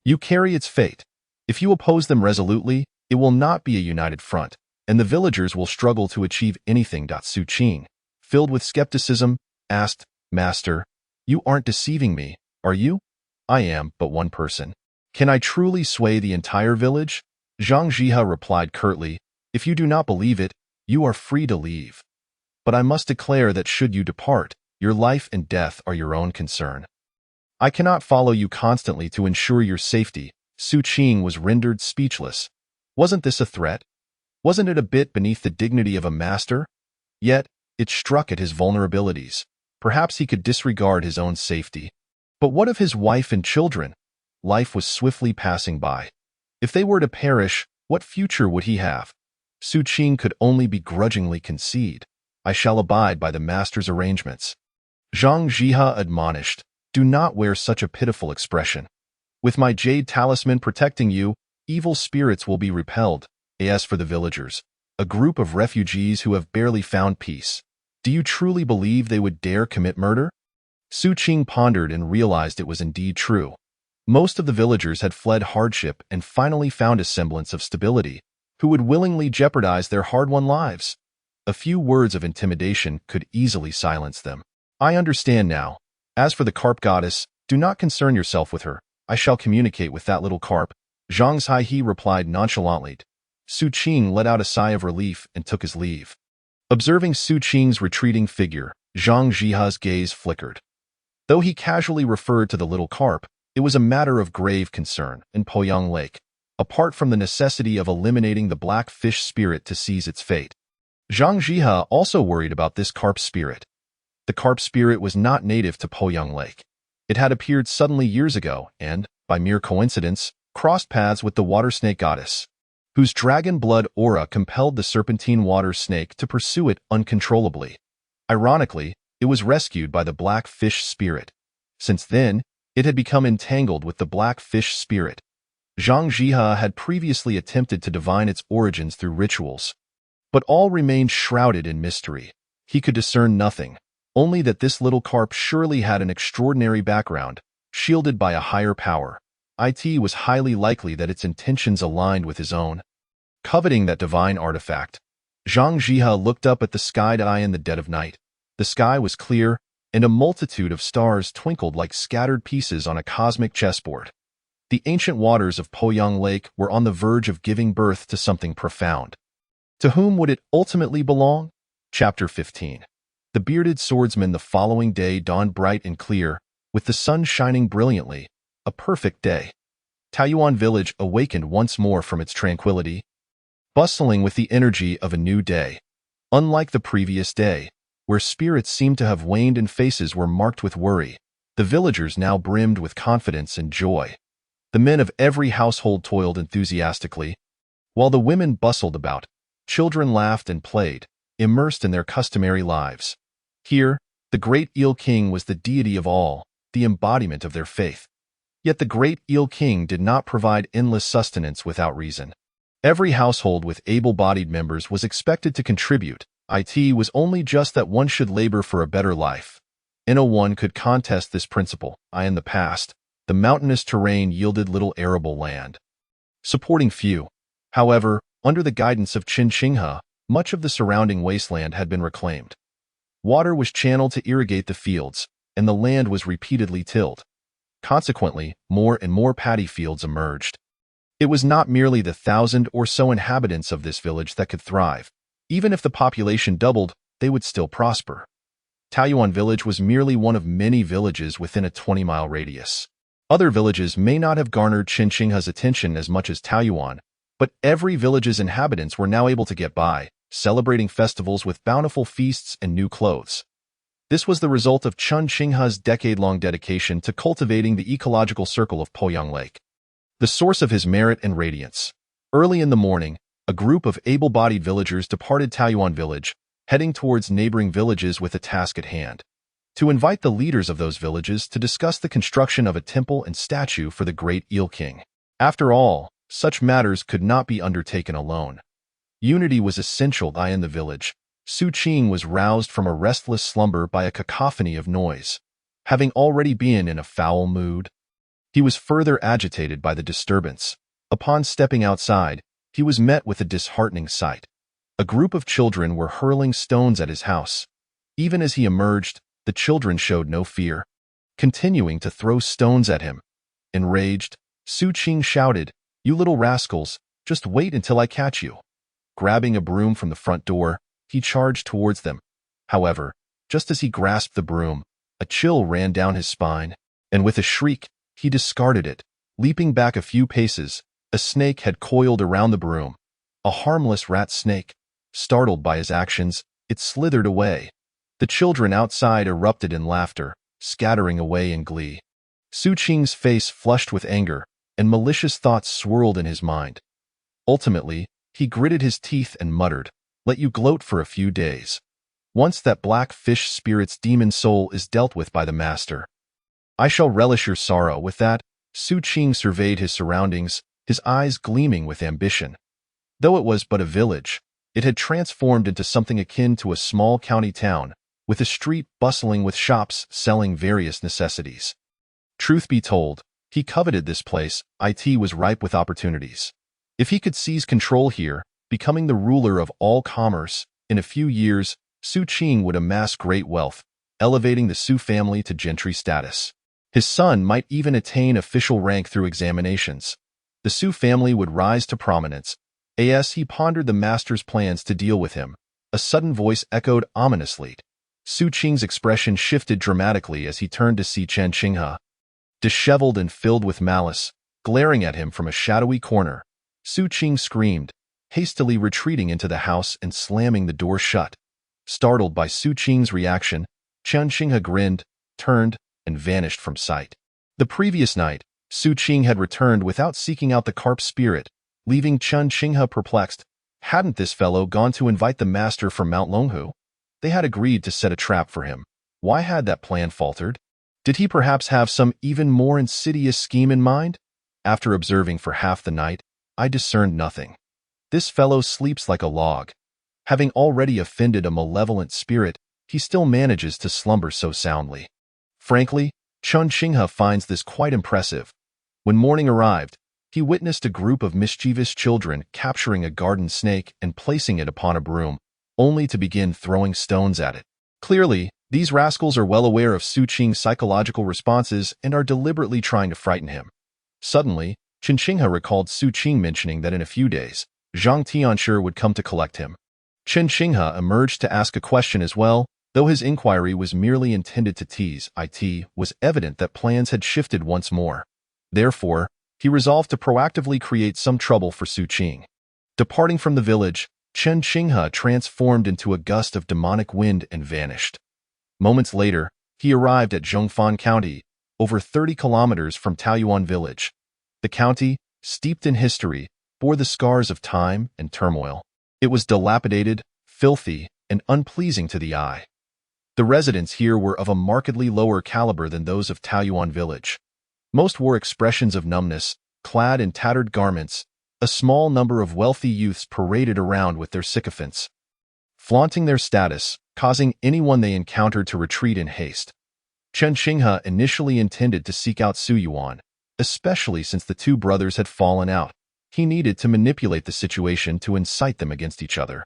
You carry its fate. If you oppose them resolutely, it will not be a united front, and the villagers will struggle to achieve anything. Su Qing, filled with skepticism, asked, Master, you aren't deceiving me, are you? I am but one person. Can I truly sway the entire village? Zhang Jiehe replied curtly, if you do not believe it, you are free to leave. But I must declare that should you depart, your life and death are your own concern. I cannot follow you constantly to ensure your safety. Su Qing was rendered speechless. Wasn't this a threat? Wasn't it a bit beneath the dignity of a master? Yet, it struck at his vulnerabilities. Perhaps he could disregard his own safety. But what of his wife and children? Life was swiftly passing by. If they were to perish, what future would he have? Su Qing could only begrudgingly concede. I shall abide by the master's arrangements. Zhang Jiehe admonished, do not wear such a pitiful expression. With my jade talisman protecting you, evil spirits will be repelled. As for the villagers, a group of refugees who have barely found peace, do you truly believe they would dare commit murder? Su Qing pondered and realized it was indeed true. Most of the villagers had fled hardship and finally found a semblance of stability, who would willingly jeopardize their hard-won lives. A few words of intimidation could easily silence them. I understand now. As for the carp goddess, do not concern yourself with her. I shall communicate with that little carp. Zhang Jiehe replied nonchalantly. Su Qing let out a sigh of relief and took his leave. Observing Su Qing's retreating figure, Zhang Jiehe's gaze flickered. Though he casually referred to the little carp, it was a matter of grave concern in Poyang Lake, apart from the necessity of eliminating the black fish spirit to seize its fate. Zhang Jiehe also worried about this carp spirit. The carp spirit was not native to Poyang Lake. It had appeared suddenly years ago and, by mere coincidence, crossed paths with the water snake goddess, whose dragon blood aura compelled the serpentine water snake to pursue it uncontrollably. Ironically, it was rescued by the black fish spirit. Since then, it had become entangled with the black fish spirit. Zhang Jiehe had previously attempted to divine its origins through rituals, but all remained shrouded in mystery. He could discern nothing, only that this little carp surely had an extraordinary background, shielded by a higher power. It was highly likely that its intentions aligned with his own. Coveting that divine artifact, Zhang Jiehe looked up at the sky in the dead of night. The sky was clear, and a multitude of stars twinkled like scattered pieces on a cosmic chessboard. The ancient waters of Poyang Lake were on the verge of giving birth to something profound. To whom would it ultimately belong? Chapter 15. The bearded swordsman. The following day dawned bright and clear, with the sun shining brilliantly, a perfect day. Taoyuan village awakened once more from its tranquility, bustling with the energy of a new day. Unlike the previous day, where spirits seemed to have waned and faces were marked with worry, the villagers now brimmed with confidence and joy. The men of every household toiled enthusiastically, while the women bustled about. Children laughed and played, immersed in their customary lives. Here, the great Eel King was the deity of all, the embodiment of their faith. Yet the great Eel King did not provide endless sustenance without reason. Every household with able-bodied members was expected to contribute. It was only just that one should labor for a better life. No one could contest this principle. In the past, the mountainous terrain yielded little arable land, supporting few. However, under the guidance of Qin Shi Huang, much of the surrounding wasteland had been reclaimed. Water was channeled to irrigate the fields, and the land was repeatedly tilled. Consequently, more and more paddy fields emerged. It was not merely the 1,000 or so inhabitants of this village that could thrive. Even if the population doubled, they would still prosper. Taoyuan village was merely one of many villages within a 20-mile radius. Other villages may not have garnered Qin Shi Huang's attention as much as Taoyuan, but every village's inhabitants were now able to get by, celebrating festivals with bountiful feasts and new clothes. This was the result of Qin Shi Huang's decade-long dedication to cultivating the ecological circle of Poyang Lake, the source of his merit and radiance. Early in the morning, a group of able-bodied villagers departed Taoyuan village, heading towards neighboring villages with a task at hand: to invite the leaders of those villages to discuss the construction of a temple and statue for the great Eel King. After all, such matters could not be undertaken alone. Unity was essential in the village. Su Qing was roused from a restless slumber by a cacophony of noise. Having already been in a foul mood, he was further agitated by the disturbance. Upon stepping outside, he was met with a disheartening sight. A group of children were hurling stones at his house. Even as he emerged, the children showed no fear, continuing to throw stones at him. Enraged, Su Qing shouted, "You little rascals, just wait until I catch you." Grabbing a broom from the front door, he charged towards them. However, just as he grasped the broom, a chill ran down his spine, and with a shriek, he discarded it. Leaping back a few paces, a snake had coiled around the broom. A harmless rat snake. Startled by his actions, it slithered away. The children outside erupted in laughter, scattering away in glee. Su Qing's face flushed with anger, and malicious thoughts swirled in his mind. Ultimately, he gritted his teeth and muttered, "Let you gloat for a few days. Once that black fish spirit's demon soul is dealt with by the master, I shall relish your sorrow." With that, Su Qing surveyed his surroundings, his eyes gleaming with ambition. Though it was but a village, it had transformed into something akin to a small county town, with a street bustling with shops selling various necessities. Truth be told, he coveted this place. It was ripe with opportunities. If he could seize control here, becoming the ruler of all commerce, in a few years, Su Qing would amass great wealth, elevating the Su family to gentry status. His son might even attain official rank through examinations. The Su family would rise to prominence. As he pondered the master's plans to deal with him, a sudden voice echoed ominously. Su Qing's expression shifted dramatically as he turned to see Qin Shi Huang. Disheveled and filled with malice, glaring at him from a shadowy corner, Su Qing screamed, hastily retreating into the house and slamming the door shut. Startled by Su Qing's reaction, Qin Shi Huang grinned, turned, and vanished from sight. The previous night, Su Qing had returned without seeking out the carp spirit, leaving Qin Shi Huang perplexed. Hadn't this fellow gone to invite the master from Mount Longhu? They had agreed to set a trap for him. Why had that plan faltered? Did he perhaps have some even more insidious scheme in mind? After observing for half the night, I discerned nothing. This fellow sleeps like a log. Having already offended a malevolent spirit, he still manages to slumber so soundly. Frankly, Qin Shi Huang finds this quite impressive. When morning arrived, he witnessed a group of mischievous children capturing a garden snake and placing it upon a broom, only to begin throwing stones at it. Clearly, these rascals are well aware of Su Qing's psychological responses and are deliberately trying to frighten him. Suddenly, Qin Shi Huang recalled Su Qing mentioning that in a few days, Zhang Tianshi would come to collect him. Qin Shi Huang emerged to ask a question as well, Though his inquiry was merely intended to tease, it was evident that plans had shifted once more. Therefore, he resolved to proactively create some trouble for Su Qing. Departing from the village, Chen Qinghe transformed into a gust of demonic wind and vanished. Moments later, he arrived at Zhongfan County, over 30 kilometers from Taoyuan village. The county, steeped in history, bore the scars of time and turmoil. It was dilapidated, filthy, and unpleasing to the eye. The residents here were of a markedly lower caliber than those of Taoyuan village. Most wore expressions of numbness, clad in tattered garments. A small number of wealthy youths paraded around with their sycophants, flaunting their status, causing anyone they encountered to retreat in haste. Chen Qinghe initially intended to seek out Su Yuan, especially since the two brothers had fallen out. He needed to manipulate the situation to incite them against each other,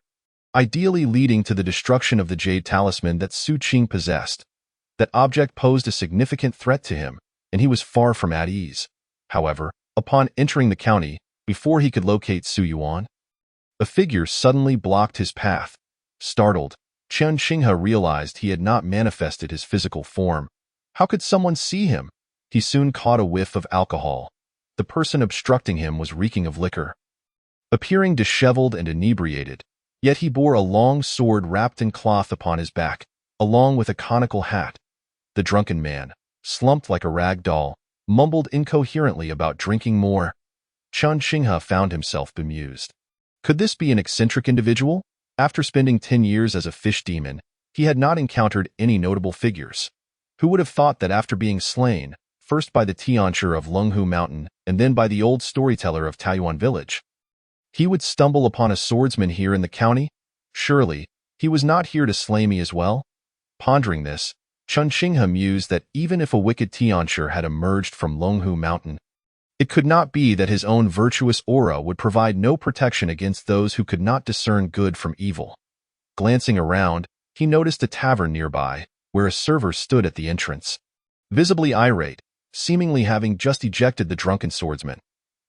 ideally leading to the destruction of the jade talisman that Su Qing possessed. That object posed a significant threat to him, and he was far from at ease. However, upon entering the county, before he could locate Su Yuan, a figure suddenly blocked his path. Startled, Chen Qinghe realized he had not manifested his physical form. How could someone see him? He soon caught a whiff of alcohol. The person obstructing him was reeking of liquor. Appearing disheveled and inebriated, yet he bore a long sword wrapped in cloth upon his back, along with a conical hat. The drunken man, slumped like a rag doll, mumbled incoherently about drinking more. Chen Qinghe found himself bemused. Could this be an eccentric individual? After spending 10 years as a fish demon, he had not encountered any notable figures. Who would have thought that after being slain, first by the Tianshi of Lunghu Mountain and then by the old storyteller of Taoyuan village, he would stumble upon a swordsman here in the county? Surely, he was not here to slay me as well? Pondering this, Chen Qinghe mused that even if a wicked Tianshi had emerged from Lunghu Mountain, it could not be that his own virtuous aura would provide no protection against those who could not discern good from evil. Glancing around, he noticed a tavern nearby, where a server stood at the entrance, visibly irate, seemingly having just ejected the drunken swordsman.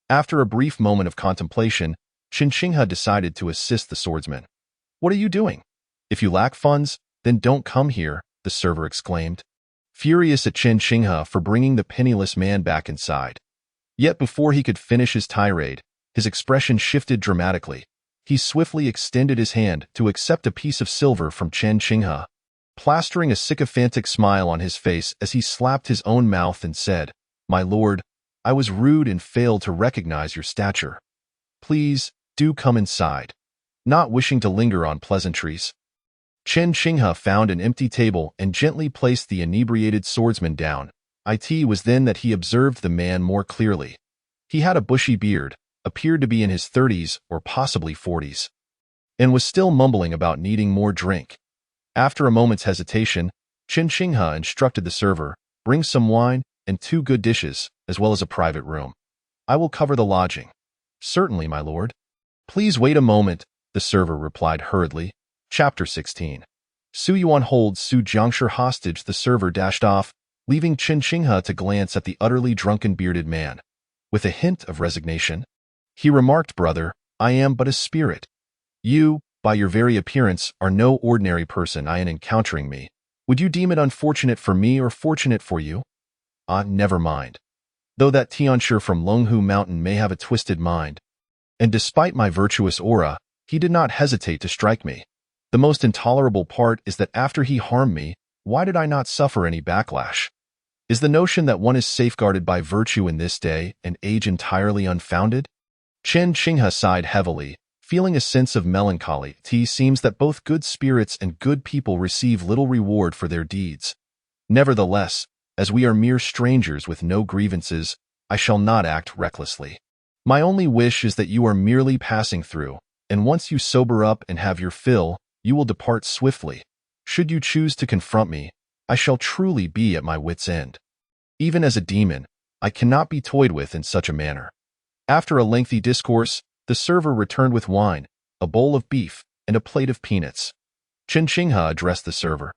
After a brief moment of contemplation, Chen Qinghe decided to assist the swordsman. "What are you doing? If you lack funds, then don't come here," the server exclaimed, furious at Chen Qinghe for bringing the penniless man back inside. Yet before he could finish his tirade, his expression shifted dramatically. He swiftly extended his hand to accept a piece of silver from Chen Qinghe, plastering a sycophantic smile on his face as he slapped his own mouth and said, "My lord, I was rude and failed to recognize your stature. Please, do come inside." Not wishing to linger on pleasantries, Chen Qinghe found an empty table and gently placed the inebriated swordsman down. It was then that he observed the man more clearly. He had a bushy beard, appeared to be in his 30s or possibly 40s, and was still mumbling about needing more drink. After a moment's hesitation, Chen Qinghe instructed the server, "Bring some wine and 2 good dishes, as well as a private room. I will cover the lodging." "Certainly, my lord." "Please wait a moment," the server replied hurriedly. Chapter 16. Su Yuan holds Su Jiangshi hostage. The server dashed off, leaving Chen Qinghe to glance at the utterly drunken bearded man. With a hint of resignation, he remarked, "Brother, I am but a spirit. You, by your very appearance, are no ordinary person in encountering me. Would you deem it unfortunate for me or fortunate for you? Never mind. Though that Tianshi from Lunghu Mountain may have a twisted mind, and despite my virtuous aura, he did not hesitate to strike me. The most intolerable part is that after he harmed me, why did I not suffer any backlash? Is the notion that one is safeguarded by virtue in this day and age entirely unfounded?" Chen Qinghe sighed heavily, feeling a sense of melancholy. It seems that both good spirits and good people receive little reward for their deeds. Nevertheless, as we are mere strangers with no grievances, I shall not act recklessly. My only wish is that you are merely passing through, and once you sober up and have your fill, you will depart swiftly. Should you choose to confront me, I shall truly be at my wit's end. Even as a demon, I cannot be toyed with in such a manner." After a lengthy discourse, the server returned with wine, a bowl of beef, and a plate of peanuts. Chen Qinghe addressed the server.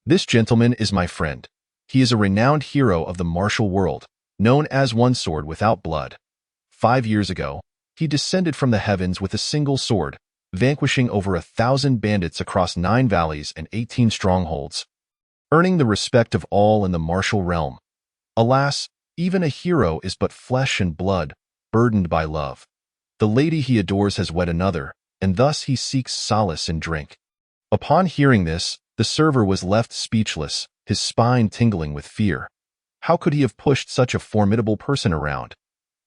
"This gentleman is my friend. He is a renowned hero of the martial world, known as One Sword Without Blood. 5 years ago, he descended from the heavens with a single sword, vanquishing over 1,000 bandits across 9 valleys and 18 strongholds, earning the respect of all in the martial realm. Alas, even a hero is but flesh and blood, burdened by love. The lady he adores has wed another, and thus he seeks solace in drink. Upon hearing this, the server was left speechless, his spine tingling with fear. How could he have pushed such a formidable person around?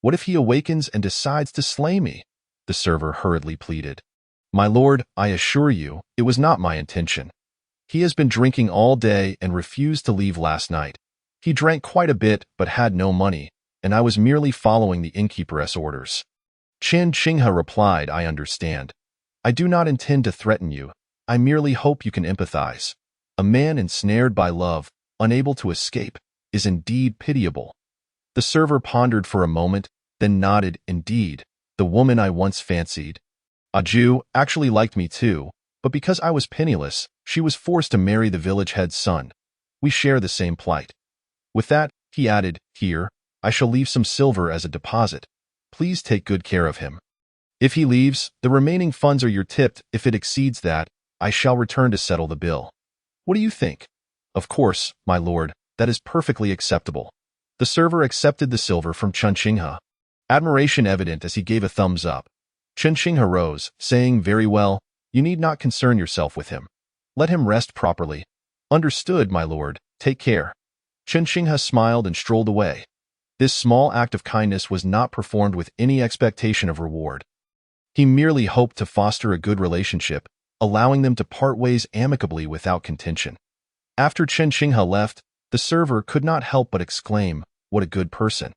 What if he awakens and decides to slay me? The server hurriedly pleaded. My lord, I assure you, it was not my intention. He has been drinking all day and refused to leave last night. He drank quite a bit but had no money, and I was merely following the innkeeperess' orders. Chen Qinghe replied, I understand. I do not intend to threaten you. I merely hope you can empathize. A man ensnared by love, unable to escape, is indeed pitiable. The server pondered for a moment, then nodded, indeed, the woman I once fancied. A Jew actually liked me too, but because I was penniless, she was forced to marry the village head's son. We share the same plight. With that, he added, here, I shall leave some silver as a deposit. Please take good care of him. If he leaves, the remaining funds are your tip. If it exceeds that, I shall return to settle the bill. What do you think? Of course, my lord, that is perfectly acceptable. The server accepted the silver from Chen Qinghe, admiration evident as he gave a thumbs up. Chen Qinghe rose, saying, very well, you need not concern yourself with him. Let him rest properly. Understood, my lord, take care. Chen Qinghe smiled and strolled away. This small act of kindness was not performed with any expectation of reward. He merely hoped to foster a good relationship, allowing them to part ways amicably without contention. After Chen Qinghe left, the server could not help but exclaim, what a good person.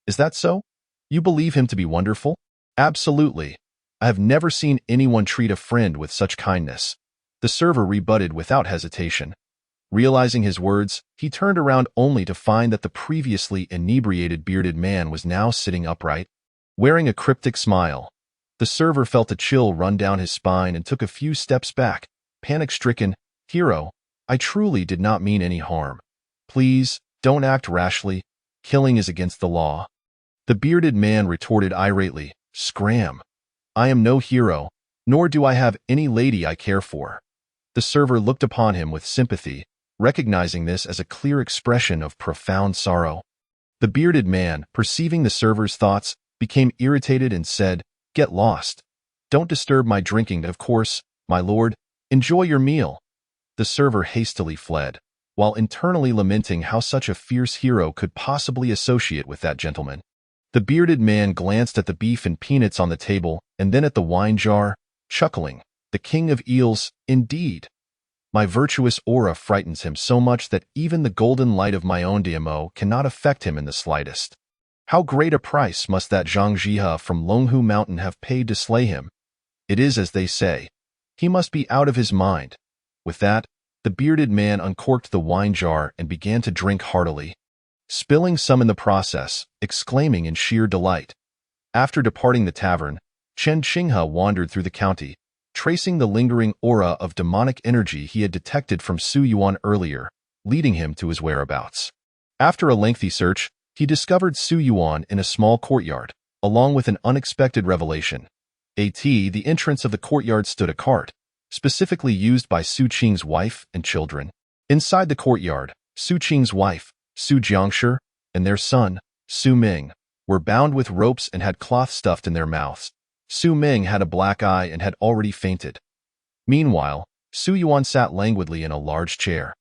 Is that so? You believe him to be wonderful? Absolutely. I have never seen anyone treat a friend with such kindness. The server rebutted without hesitation. Realizing his words, he turned around only to find that the previously inebriated bearded man was now sitting upright, wearing a cryptic smile. The server felt a chill run down his spine and took a few steps back, panic-stricken. Hero, I truly did not mean any harm. Please, don't act rashly. Killing is against the law. The bearded man retorted irately, Scram. I am no hero, nor do I have any lady I care for. The server looked upon him with sympathy, recognizing this as a clear expression of profound sorrow. The bearded man, perceiving the server's thoughts, became irritated and said, Get lost. Don't disturb my drinking, of course, my lord. Enjoy your meal. The server hastily fled, while internally lamenting how such a fierce hero could possibly associate with that gentleman. The bearded man glanced at the beef and peanuts on the table and then at the wine jar, chuckling, the king of eels, indeed. My virtuous aura frightens him so much that even the golden light of my own DMO cannot affect him in the slightest. How great a price must that Zhang Jihe from Longhu Mountain have paid to slay him? It is as they say. He must be out of his mind. With that, the bearded man uncorked the wine jar and began to drink heartily, spilling some in the process, exclaiming in sheer delight. After departing the tavern, Chen Qinghe wandered through the county, tracing the lingering aura of demonic energy he had detected from Su Yuan earlier, leading him to his whereabouts. After a lengthy search, he discovered Su Yuan in a small courtyard, along with an unexpected revelation. At the entrance of the courtyard stood a cart, specifically used by Su Qing's wife and children. Inside the courtyard, Su Qing's wife, Su Jiangshi, and their son, Su Ming, were bound with ropes and had cloth stuffed in their mouths. Su Ming had a black eye and had already fainted. Meanwhile, Su Yuan sat languidly in a large chair,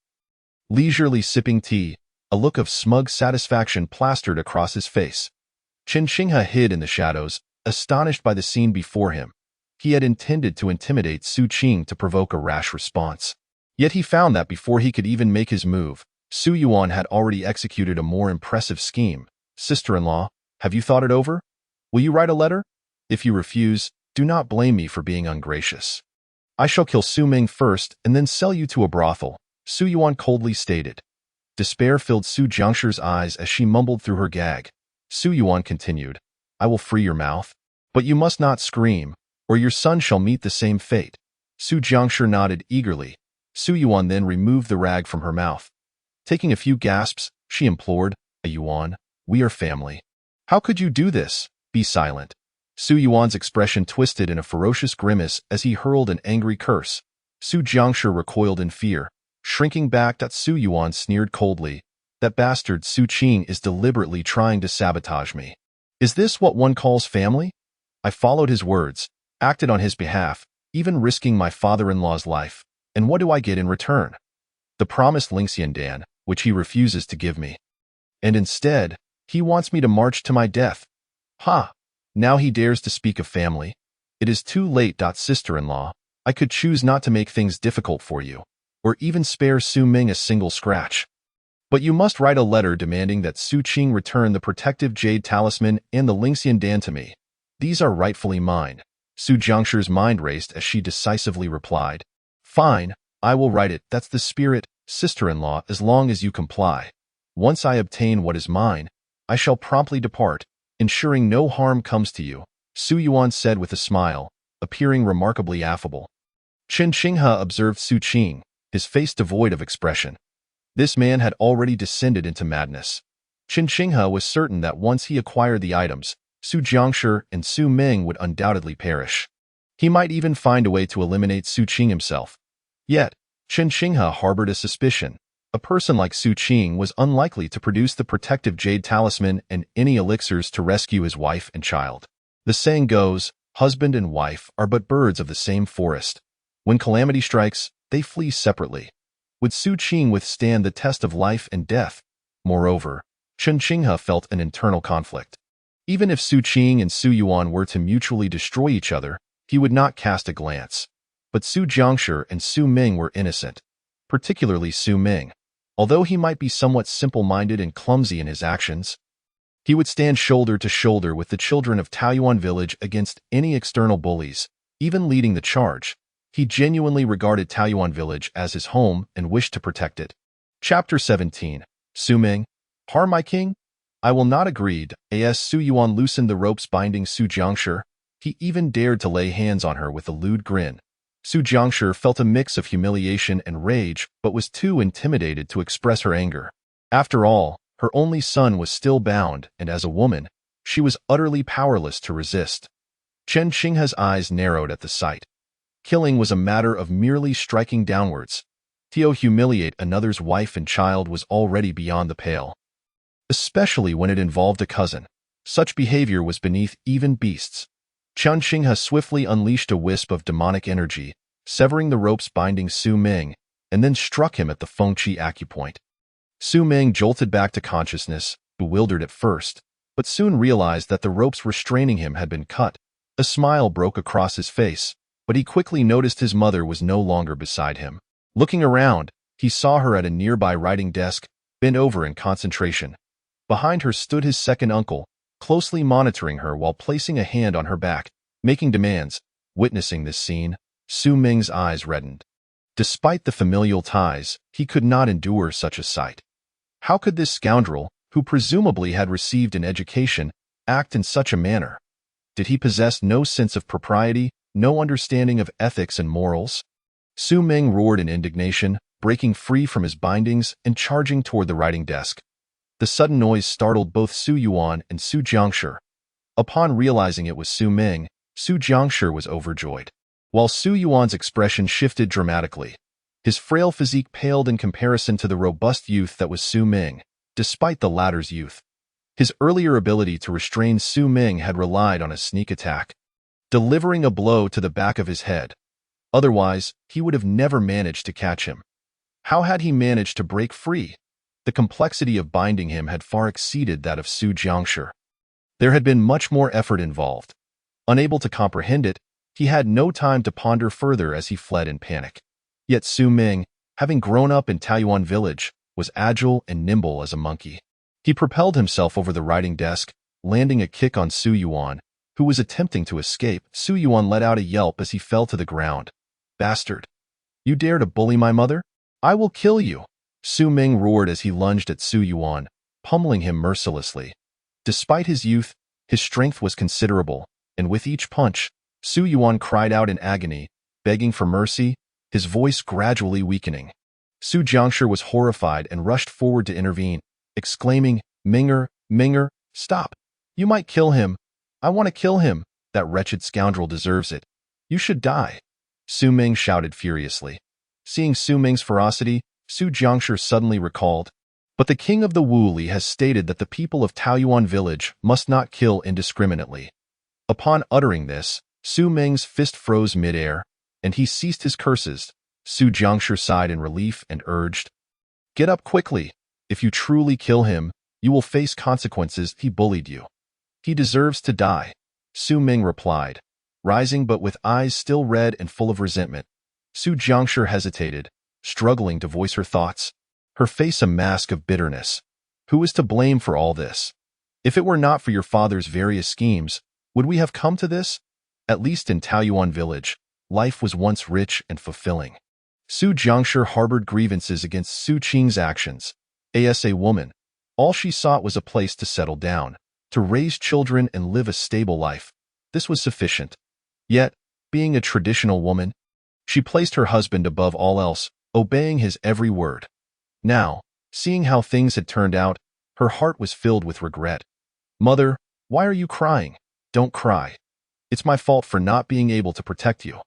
leisurely sipping tea, a look of smug satisfaction plastered across his face. Chen Qinghe hid in the shadows, astonished by the scene before him. He had intended to intimidate Su Qing to provoke a rash response. Yet he found that before he could even make his move, Su Yuan had already executed a more impressive scheme. Sister-in-law, have you thought it over? Will you write a letter? If you refuse, do not blame me for being ungracious. I shall kill Su Ming first and then sell you to a brothel, Su Yuan coldly stated. Despair filled Su Jiangshi's eyes as she mumbled through her gag. Su Yuan continued, I will free your mouth, but you must not scream, or your son shall meet the same fate. Su Jiangshi nodded eagerly. Su Yuan then removed the rag from her mouth. Taking a few gasps, she implored, Yuan, we are family. How could you do this? Be silent. Su Yuan's expression twisted in a ferocious grimace as he hurled an angry curse. Su Jiangshi recoiled in fear, shrinking back. Su Yuan sneered coldly. That bastard Su Qing is deliberately trying to sabotage me. Is this what one calls family? I followed his words, acted on his behalf, even risking my father-in-law's life. And what do I get in return? The promised Lingxian, which he refuses to give me. And instead, he wants me to march to my death. Ha! Now he dares to speak of family. It is too late. Sister-in-law, I could choose not to make things difficult for you, or even spare Su Ming a single scratch. But you must write a letter demanding that Su Qing return the protective jade talisman and the Lingxian to me. These are rightfully mine. Su Jiangshi's mind raced as she decisively replied. Fine, I will write it. That's the spirit, sister-in-law, as long as you comply. Once I obtain what is mine, I shall promptly depart, ensuring no harm comes to you, Su Yuan said with a smile, appearing remarkably affable. Chen Qinghe observed Su Qing, his face devoid of expression. This man had already descended into madness. Chen Qinghe was certain that once he acquired the items, Su Jiangshi and Su Ming would undoubtedly perish. He might even find a way to eliminate Su Qing himself. Yet, Chen Qinghe harbored a suspicion. A person like Su Qing was unlikely to produce the protective jade talisman and any elixirs to rescue his wife and child. The saying goes, husband and wife are but birds of the same forest. When calamity strikes, they flee separately. Would Su Qing withstand the test of life and death? Moreover, Chen Qinghe felt an internal conflict. Even if Su Qing and Su Yuan were to mutually destroy each other, he would not cast a glance. But Su Jiangshi and Su Ming were innocent, particularly Su Ming. Although he might be somewhat simple-minded and clumsy in his actions, he would stand shoulder to shoulder with the children of Taoyuan village against any external bullies, even leading the charge. He genuinely regarded Taoyuan village as his home and wished to protect it. Chapter 17. Su Ming. Har my king? I will not agree. As Su Yuan loosened the ropes binding Su Jiangshi, he even dared to lay hands on her with a lewd grin. Su Jiangshi felt a mix of humiliation and rage, but was too intimidated to express her anger. After all, her only son was still bound, and as a woman, she was utterly powerless to resist. Chen Qinghe's eyes narrowed at the sight. Killing was a matter of merely striking downwards. To humiliate another's wife and child was already beyond the pale. Especially when it involved a cousin. Such behavior was beneath even beasts. Chen Qinghe swiftly unleashed a wisp of demonic energy, severing the ropes binding Su Ming, and then struck him at the Fengqi acupoint. Su Ming jolted back to consciousness, bewildered at first, but soon realized that the ropes restraining him had been cut. A smile broke across his face, but he quickly noticed his mother was no longer beside him. Looking around, he saw her at a nearby writing desk, bent over in concentration. Behind her stood his second uncle, closely monitoring her while placing a hand on her back, making demands. Witnessing this scene, Su Ming's eyes reddened. Despite the familial ties, he could not endure such a sight. How could this scoundrel, who presumably had received an education, act in such a manner? Did he possess no sense of propriety, no understanding of ethics and morals? Su Ming roared in indignation, breaking free from his bindings and charging toward the writing desk. The sudden noise startled both Su Yuan and Su Jiangshi. Upon realizing it was Su Ming, Su Jiangshi was overjoyed. While Su Yuan's expression shifted dramatically, his frail physique paled in comparison to the robust youth that was Su Ming, despite the latter's youth. His earlier ability to restrain Su Ming had relied on a sneak attack, delivering a blow to the back of his head. Otherwise, he would have never managed to catch him. How had he managed to break free? The complexity of binding him had far exceeded that of Su Jiangshi. There had been much more effort involved. Unable to comprehend it, he had no time to ponder further as he fled in panic. Yet Su Ming, having grown up in Taoyuan village, was agile and nimble as a monkey. He propelled himself over the writing desk, landing a kick on Su Yuan, who was attempting to escape. Su Yuan let out a yelp as he fell to the ground. Bastard! You dare to bully my mother? I will kill you! Su Ming roared as he lunged at Su Yuan, pummeling him mercilessly. Despite his youth, his strength was considerable, and with each punch, Su Yuan cried out in agony, begging for mercy, his voice gradually weakening. Su Jiangshi was horrified and rushed forward to intervene, exclaiming, Minger, stop! You might kill him. I want to kill him. That wretched scoundrel deserves it. You should die. Su Ming shouted furiously. Seeing Su Ming's ferocity, Su Jiangshi suddenly recalled. But the king of the Wuli has stated that the people of Taoyuan village must not kill indiscriminately. Upon uttering this, Su Ming's fist froze mid-air, and he ceased his curses. Su Jiangshi sighed in relief and urged, "Get up quickly. If you truly kill him, you will face consequences. He bullied you. He deserves to die." Su Ming replied, rising but with eyes still red and full of resentment. Su Jiangshi hesitated, struggling to voice her thoughts, her face a mask of bitterness. Who is to blame for all this? If it were not for your father's various schemes, would we have come to this? At least in Taoyuan village, life was once rich and fulfilling. Su Jiangshi harbored grievances against Su Qing's actions. As a woman, all she sought was a place to settle down, to raise children and live a stable life. This was sufficient. Yet, being a traditional woman, she placed her husband above all else, obeying his every word. Now, seeing how things had turned out, her heart was filled with regret. "Mother, why are you crying? Don't cry. It's my fault for not being able to protect you.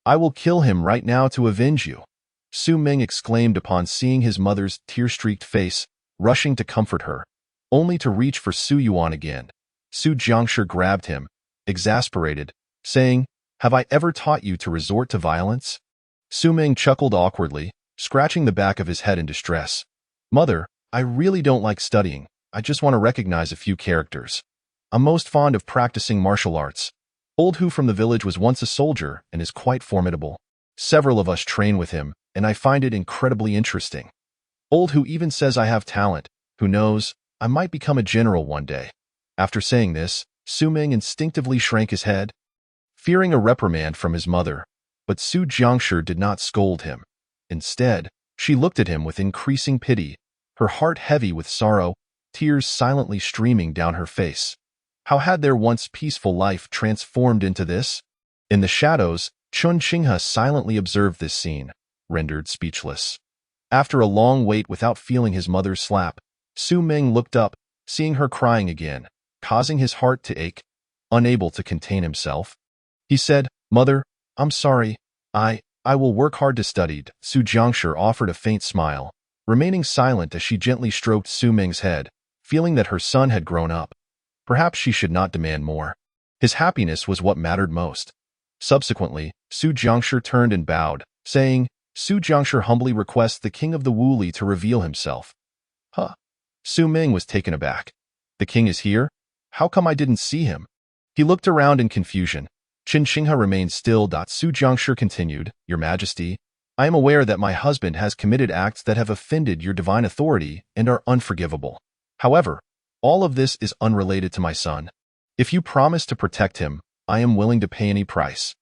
I will kill him right now to avenge you," Su Ming exclaimed upon seeing his mother's tear-streaked face, rushing to comfort her, only to reach for Su Yuan again. Su Jiangshi grabbed him, exasperated, saying, "Have I ever taught you to resort to violence?" Su Ming chuckled awkwardly, scratching the back of his head in distress. "Mother, I really don't like studying. I just want to recognize a few characters. I'm most fond of practicing martial arts. Old Hu from the village was once a soldier and is quite formidable. Several of us train with him, and I find it incredibly interesting. Old Hu even says I have talent. Who knows, I might become a general one day." After saying this, Su Ming instinctively shrank his head, fearing a reprimand from his mother. But Su Jiangshi did not scold him. Instead, she looked at him with increasing pity, her heart heavy with sorrow, tears silently streaming down her face. How had their once peaceful life transformed into this? In the shadows, Chun Qinghe silently observed this scene, rendered speechless. After a long wait without feeling his mother's slap, Su Ming looked up, seeing her crying again, causing his heart to ache. Unable to contain himself, he said, "Mother, I'm sorry. I will work hard to study." Su Jiangshi offered a faint smile, remaining silent as she gently stroked Su Ming's head, feeling that her son had grown up. Perhaps she should not demand more. His happiness was what mattered most. Subsequently, Su Jiangshi turned and bowed, saying, "Su Jiangshi humbly requests the king of the Wuli to reveal himself." "Huh?" Su Ming was taken aback. "The king is here? How come I didn't see him?" He looked around in confusion. Qin Qinghe remained still. Su Jiangshi continued, "Your Majesty, I am aware that my husband has committed acts that have offended your divine authority and are unforgivable. However, all of this is unrelated to my son. If you promise to protect him, I am willing to pay any price."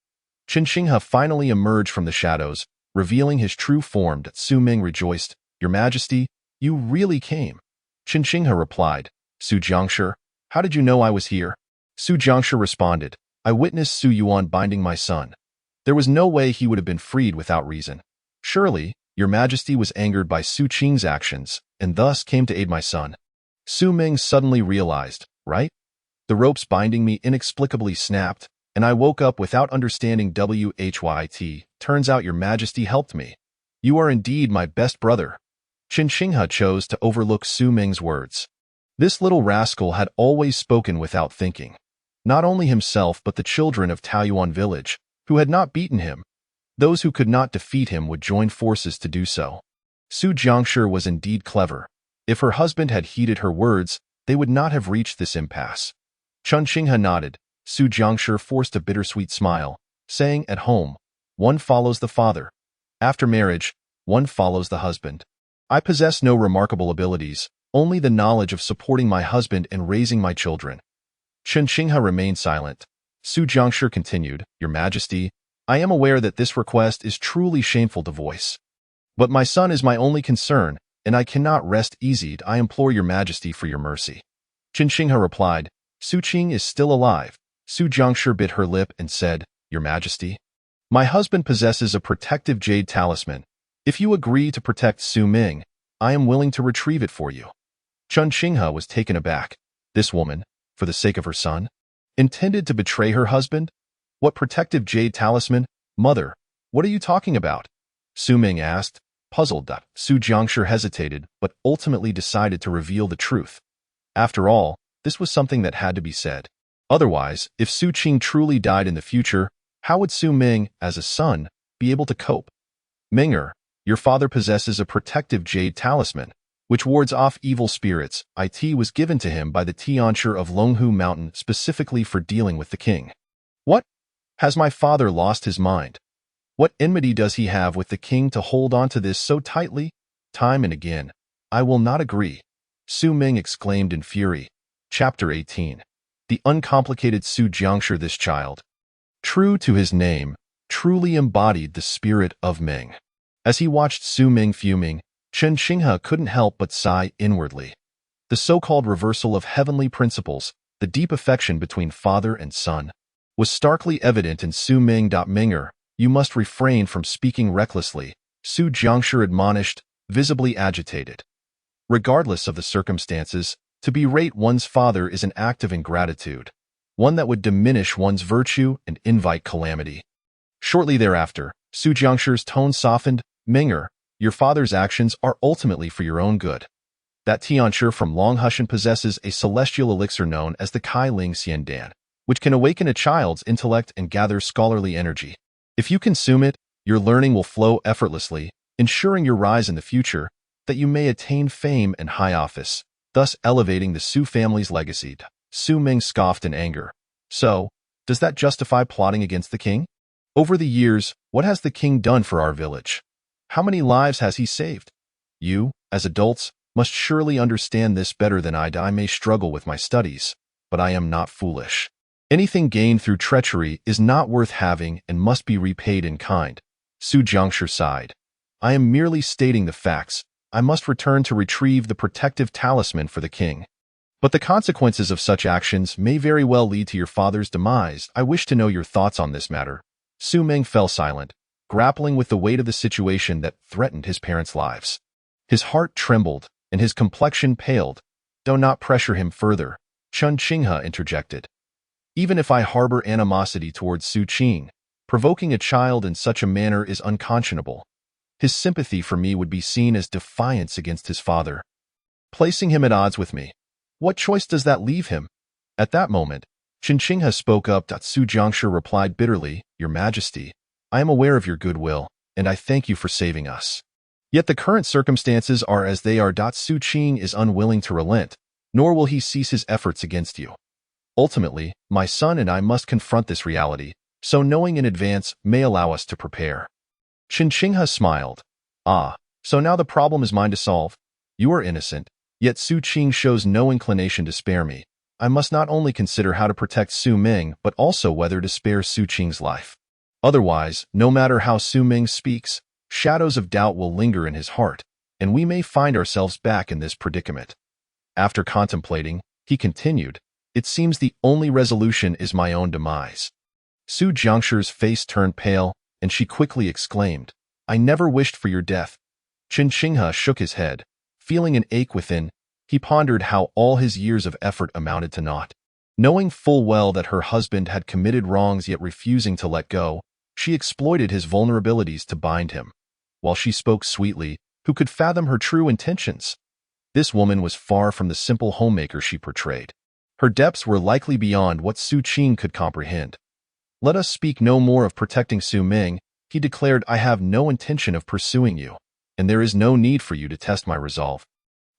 Qin Qinghe finally emerged from the shadows, revealing his true form. Su Ming rejoiced, "Your Majesty, you really came." Qin Qinghe replied, "Su Jiangshi, how did you know I was here?" Su Jiangshi responded, "I witnessed Su Yuan binding my son. There was no way he would have been freed without reason. Surely, your Majesty was angered by Su Qing's actions, and thus came to aid my son." Su Ming suddenly realized, right? The ropes binding me inexplicably snapped, and I woke up without understanding what. Turns out your Majesty helped me. You are indeed my best brother. Qin Qinghe chose to overlook Su Ming's words. This little rascal had always spoken without thinking. Not only himself but the children of Taoyuan village, who had not beaten him. Those who could not defeat him would join forces to do so. Su Jiangshi was indeed clever. If her husband had heeded her words, they would not have reached this impasse. Chun Qinghe nodded. Su Jiangshi forced a bittersweet smile, saying, "At home, one follows the father. After marriage, one follows the husband. I possess no remarkable abilities, only the knowledge of supporting my husband and raising my children." Qin Qinghe remained silent. Su Jiangshi continued, "Your Majesty, I am aware that this request is truly shameful to voice. But my son is my only concern, and I cannot rest easy. I implore your Majesty for your mercy." Qin Qinghe replied, "Su Qing is still alive." Su Jiangshi bit her lip and said, "Your Majesty, my husband possesses a protective jade talisman. If you agree to protect Su Ming, I am willing to retrieve it for you." Chun Qinghe was taken aback. This woman, for the sake of her son? Intended to betray her husband? What protective jade talisman? Mother, what are you talking about? Su Ming asked, puzzled. Su Jiangshi hesitated, but ultimately decided to reveal the truth. After all, this was something that had to be said. Otherwise, if Su Qing truly died in the future, how would Su Ming, as a son, be able to cope? Ming'er, your father possesses a protective jade talisman, which wards off evil spirits. It was given to him by the Tianshi of Longhu Mountain specifically for dealing with the king. What? Has my father lost his mind? What enmity does he have with the king to hold on to this so tightly? Time and again, I will not agree, Su Ming exclaimed in fury. Chapter 18. The uncomplicated Su Jiangshi. This child, true to his name, truly embodied the spirit of Ming. As he watched Su Ming fuming, Chen Xinghe couldn't help but sigh inwardly. The so-called reversal of heavenly principles, the deep affection between father and son, was starkly evident in Su Ming. Ming'er, you must refrain from speaking recklessly, Su Jiangshi admonished, visibly agitated. Regardless of the circumstances, to berate one's father is an act of ingratitude, one that would diminish one's virtue and invite calamity. Shortly thereafter, Su Jiangshi's tone softened. Ming'er, your father's actions are ultimately for your own good. That Tianshi from Longhushan possesses a celestial elixir known as the Kai Ling Xiandan, which can awaken a child's intellect and gather scholarly energy. If you consume it, your learning will flow effortlessly, ensuring your rise in the future, that you may attain fame and high office, thus elevating the Su family's legacy. Su Ming scoffed in anger. So, does that justify plotting against the king? Over the years, what has the king done for our village? How many lives has he saved? You, as adults, must surely understand this better than I do. I may struggle with my studies, but I am not foolish. Anything gained through treachery is not worth having and must be repaid in kind. Su Jiangshi sighed. I am merely stating the facts. I must return to retrieve the protective talisman for the king. But the consequences of such actions may very well lead to your father's demise. I wish to know your thoughts on this matter. Su Ming fell silent, grappling with the weight of the situation that threatened his parents' lives. His heart trembled, and his complexion paled. Do not pressure him further, Chen Xinghe interjected. Even if I harbor animosity towards Su Qing, provoking a child in such a manner is unconscionable. His sympathy for me would be seen as defiance against his father, placing him at odds with me. What choice does that leave him? At that moment, Chen Xinghe spoke up. Su Jiangshi replied bitterly, Your Majesty, I am aware of your goodwill, and I thank you for saving us. Yet the current circumstances are as they are. Su Qing is unwilling to relent, nor will he cease his efforts against you. Ultimately, my son and I must confront this reality, so knowing in advance may allow us to prepare. Chen Xinghe smiled. Ah, so now the problem is mine to solve. You are innocent, yet Su Qing shows no inclination to spare me. I must not only consider how to protect Su Ming, but also whether to spare Su Qing's life. Otherwise, no matter how Su Ming speaks, shadows of doubt will linger in his heart, and we may find ourselves back in this predicament. After contemplating, he continued, It seems the only resolution is my own demise. Su Jiangshi's face turned pale, and she quickly exclaimed, I never wished for your death. Chen Xinghe shook his head. Feeling an ache within, he pondered how all his years of effort amounted to naught. Knowing full well that her husband had committed wrongs yet refusing to let go, she exploited his vulnerabilities to bind him. While she spoke sweetly, who could fathom her true intentions? This woman was far from the simple homemaker she portrayed. Her depths were likely beyond what Su Qing could comprehend. Let us speak no more of protecting Su Ming, he declared. I have no intention of pursuing you, and there is no need for you to test my resolve.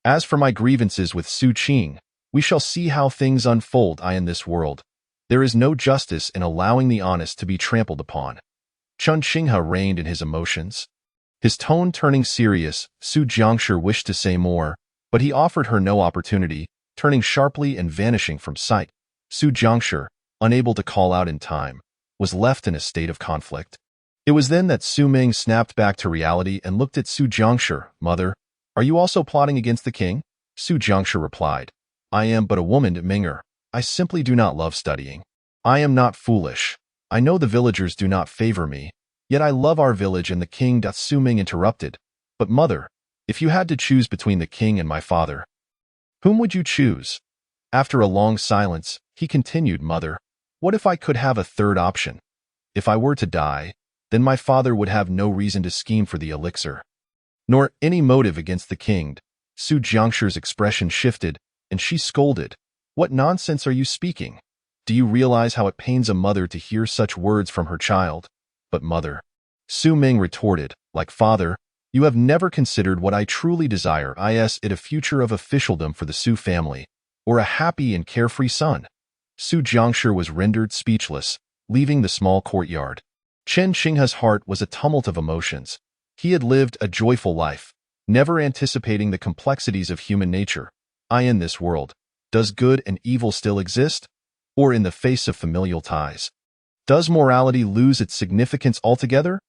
As for my grievances with Su Qing, we shall see how things unfold. In this world, there is no justice in allowing the honest to be trampled upon. Chen Xinghe reined in his emotions. His tone turning serious, Su Jiangshi wished to say more, but he offered her no opportunity, turning sharply and vanishing from sight. Su Jiangshi, unable to call out in time, was left in a state of conflict. It was then that Su Ming snapped back to reality and looked at Su Jiangshi. Mother, are you also plotting against the king? Su Jiangshi replied, I am but a woman, Ming'er. I simply do not love studying. I am not foolish. I know the villagers do not favor me, yet I love our village and the king. Su Ming interrupted, But mother, if you had to choose between the king and my father, whom would you choose? After a long silence, he continued, Mother, What if I could have a third option? If I were to die, then my father would have no reason to scheme for the elixir, nor any motive against the king. Su Jiangshir's expression shifted, and she scolded. What nonsense are you speaking? Do you realize how it pains a mother to hear such words from her child? But mother, Su Ming retorted, like father, you have never considered what I truly desire, is it a future of officialdom for the Su family, or a happy and carefree son? Su Jiangshir was rendered speechless, leaving the small courtyard. Chen Xinghe's heart was a tumult of emotions. He had lived a joyful life, never anticipating the complexities of human nature. In this world, does good and evil still exist? Or in the face of familial ties, does morality lose its significance altogether?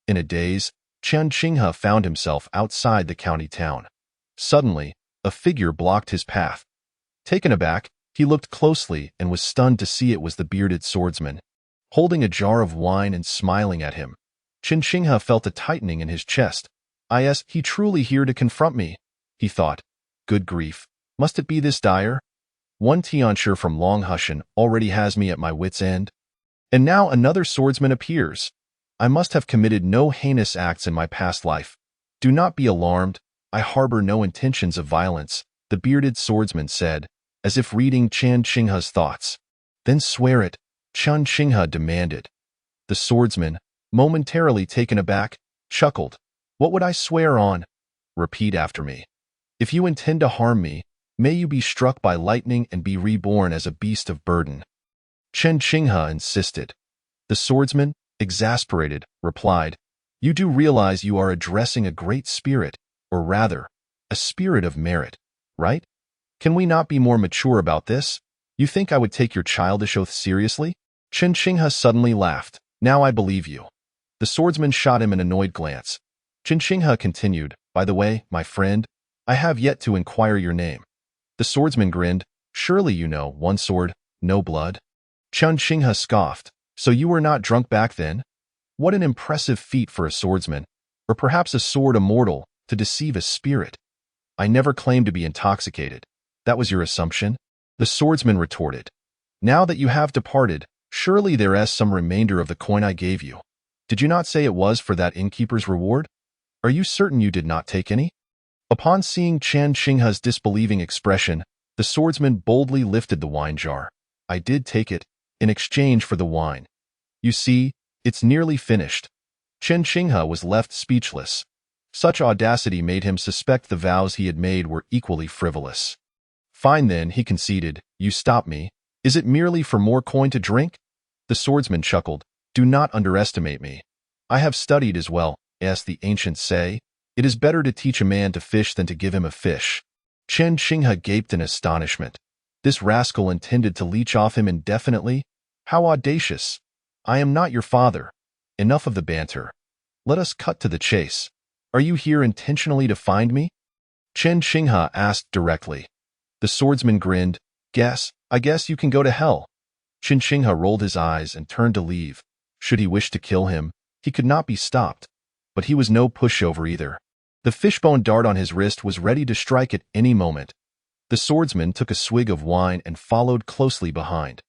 In a daze, Chen Xinghe found himself outside the county town. Suddenly, a figure blocked his path. Taken aback, he looked closely and was stunned to see it was the bearded swordsman, holding a jar of wine and smiling at him. Chen Xinghe felt a tightening in his chest. Is he truly here to confront me? He thought. Good grief, must it be this dire? One Tianshi from Longhushan already has me at my wit's end. And now another swordsman appears. I must have committed no heinous acts in my past life. Do not be alarmed, I harbor no intentions of violence, the bearded swordsman said, as if reading Chen Xinghe's thoughts. Then swear it, Chen Xinghe demanded. The swordsman, momentarily taken aback, chuckled. What would I swear on? Repeat after me. If you intend to harm me, may you be struck by lightning and be reborn as a beast of burden. Chen Xinghe insisted. The swordsman, exasperated, replied, You do realize you are addressing a great spirit, or rather, a spirit of merit, right? Can we not be more mature about this? You think I would take your childish oath seriously? Chen Xinghe suddenly laughed. Now I believe you. The swordsman shot him an annoyed glance. Chen Xinghe continued, By the way, my friend, I have yet to inquire your name. The swordsman grinned. Surely you know, one sword, no blood. Chen Xinghe scoffed. So you were not drunk back then? What an impressive feat for a swordsman, or perhaps a sword immortal, to deceive a spirit. I never claimed to be intoxicated. That was your assumption? The swordsman retorted. Now that you have departed, surely there is some remainder of the coin I gave you. Did you not say it was for that innkeeper's reward? Are you certain you did not take any? Upon seeing Chen Xinghe's disbelieving expression, the swordsman boldly lifted the wine jar. I did take it, in exchange for the wine. You see, it's nearly finished. Chen Xinghe was left speechless. Such audacity made him suspect the vows he had made were equally frivolous. Fine then, he conceded, you stop me. Is it merely for more coin to drink? The swordsman chuckled. Do not underestimate me. I have studied as well, as the ancients say. It is better to teach a man to fish than to give him a fish. Chen Xinghe gaped in astonishment. This rascal intended to leech off him indefinitely? How audacious! I am not your father. Enough of the banter. Let us cut to the chase. Are you here intentionally to find me? Chen Xinghe asked directly. The swordsman grinned. I guess you can go to hell. Chen Xinghe rolled his eyes and turned to leave. Should he wish to kill him, he could not be stopped. But he was no pushover either. The fishbone dart on his wrist was ready to strike at any moment. The swordsman took a swig of wine and followed closely behind.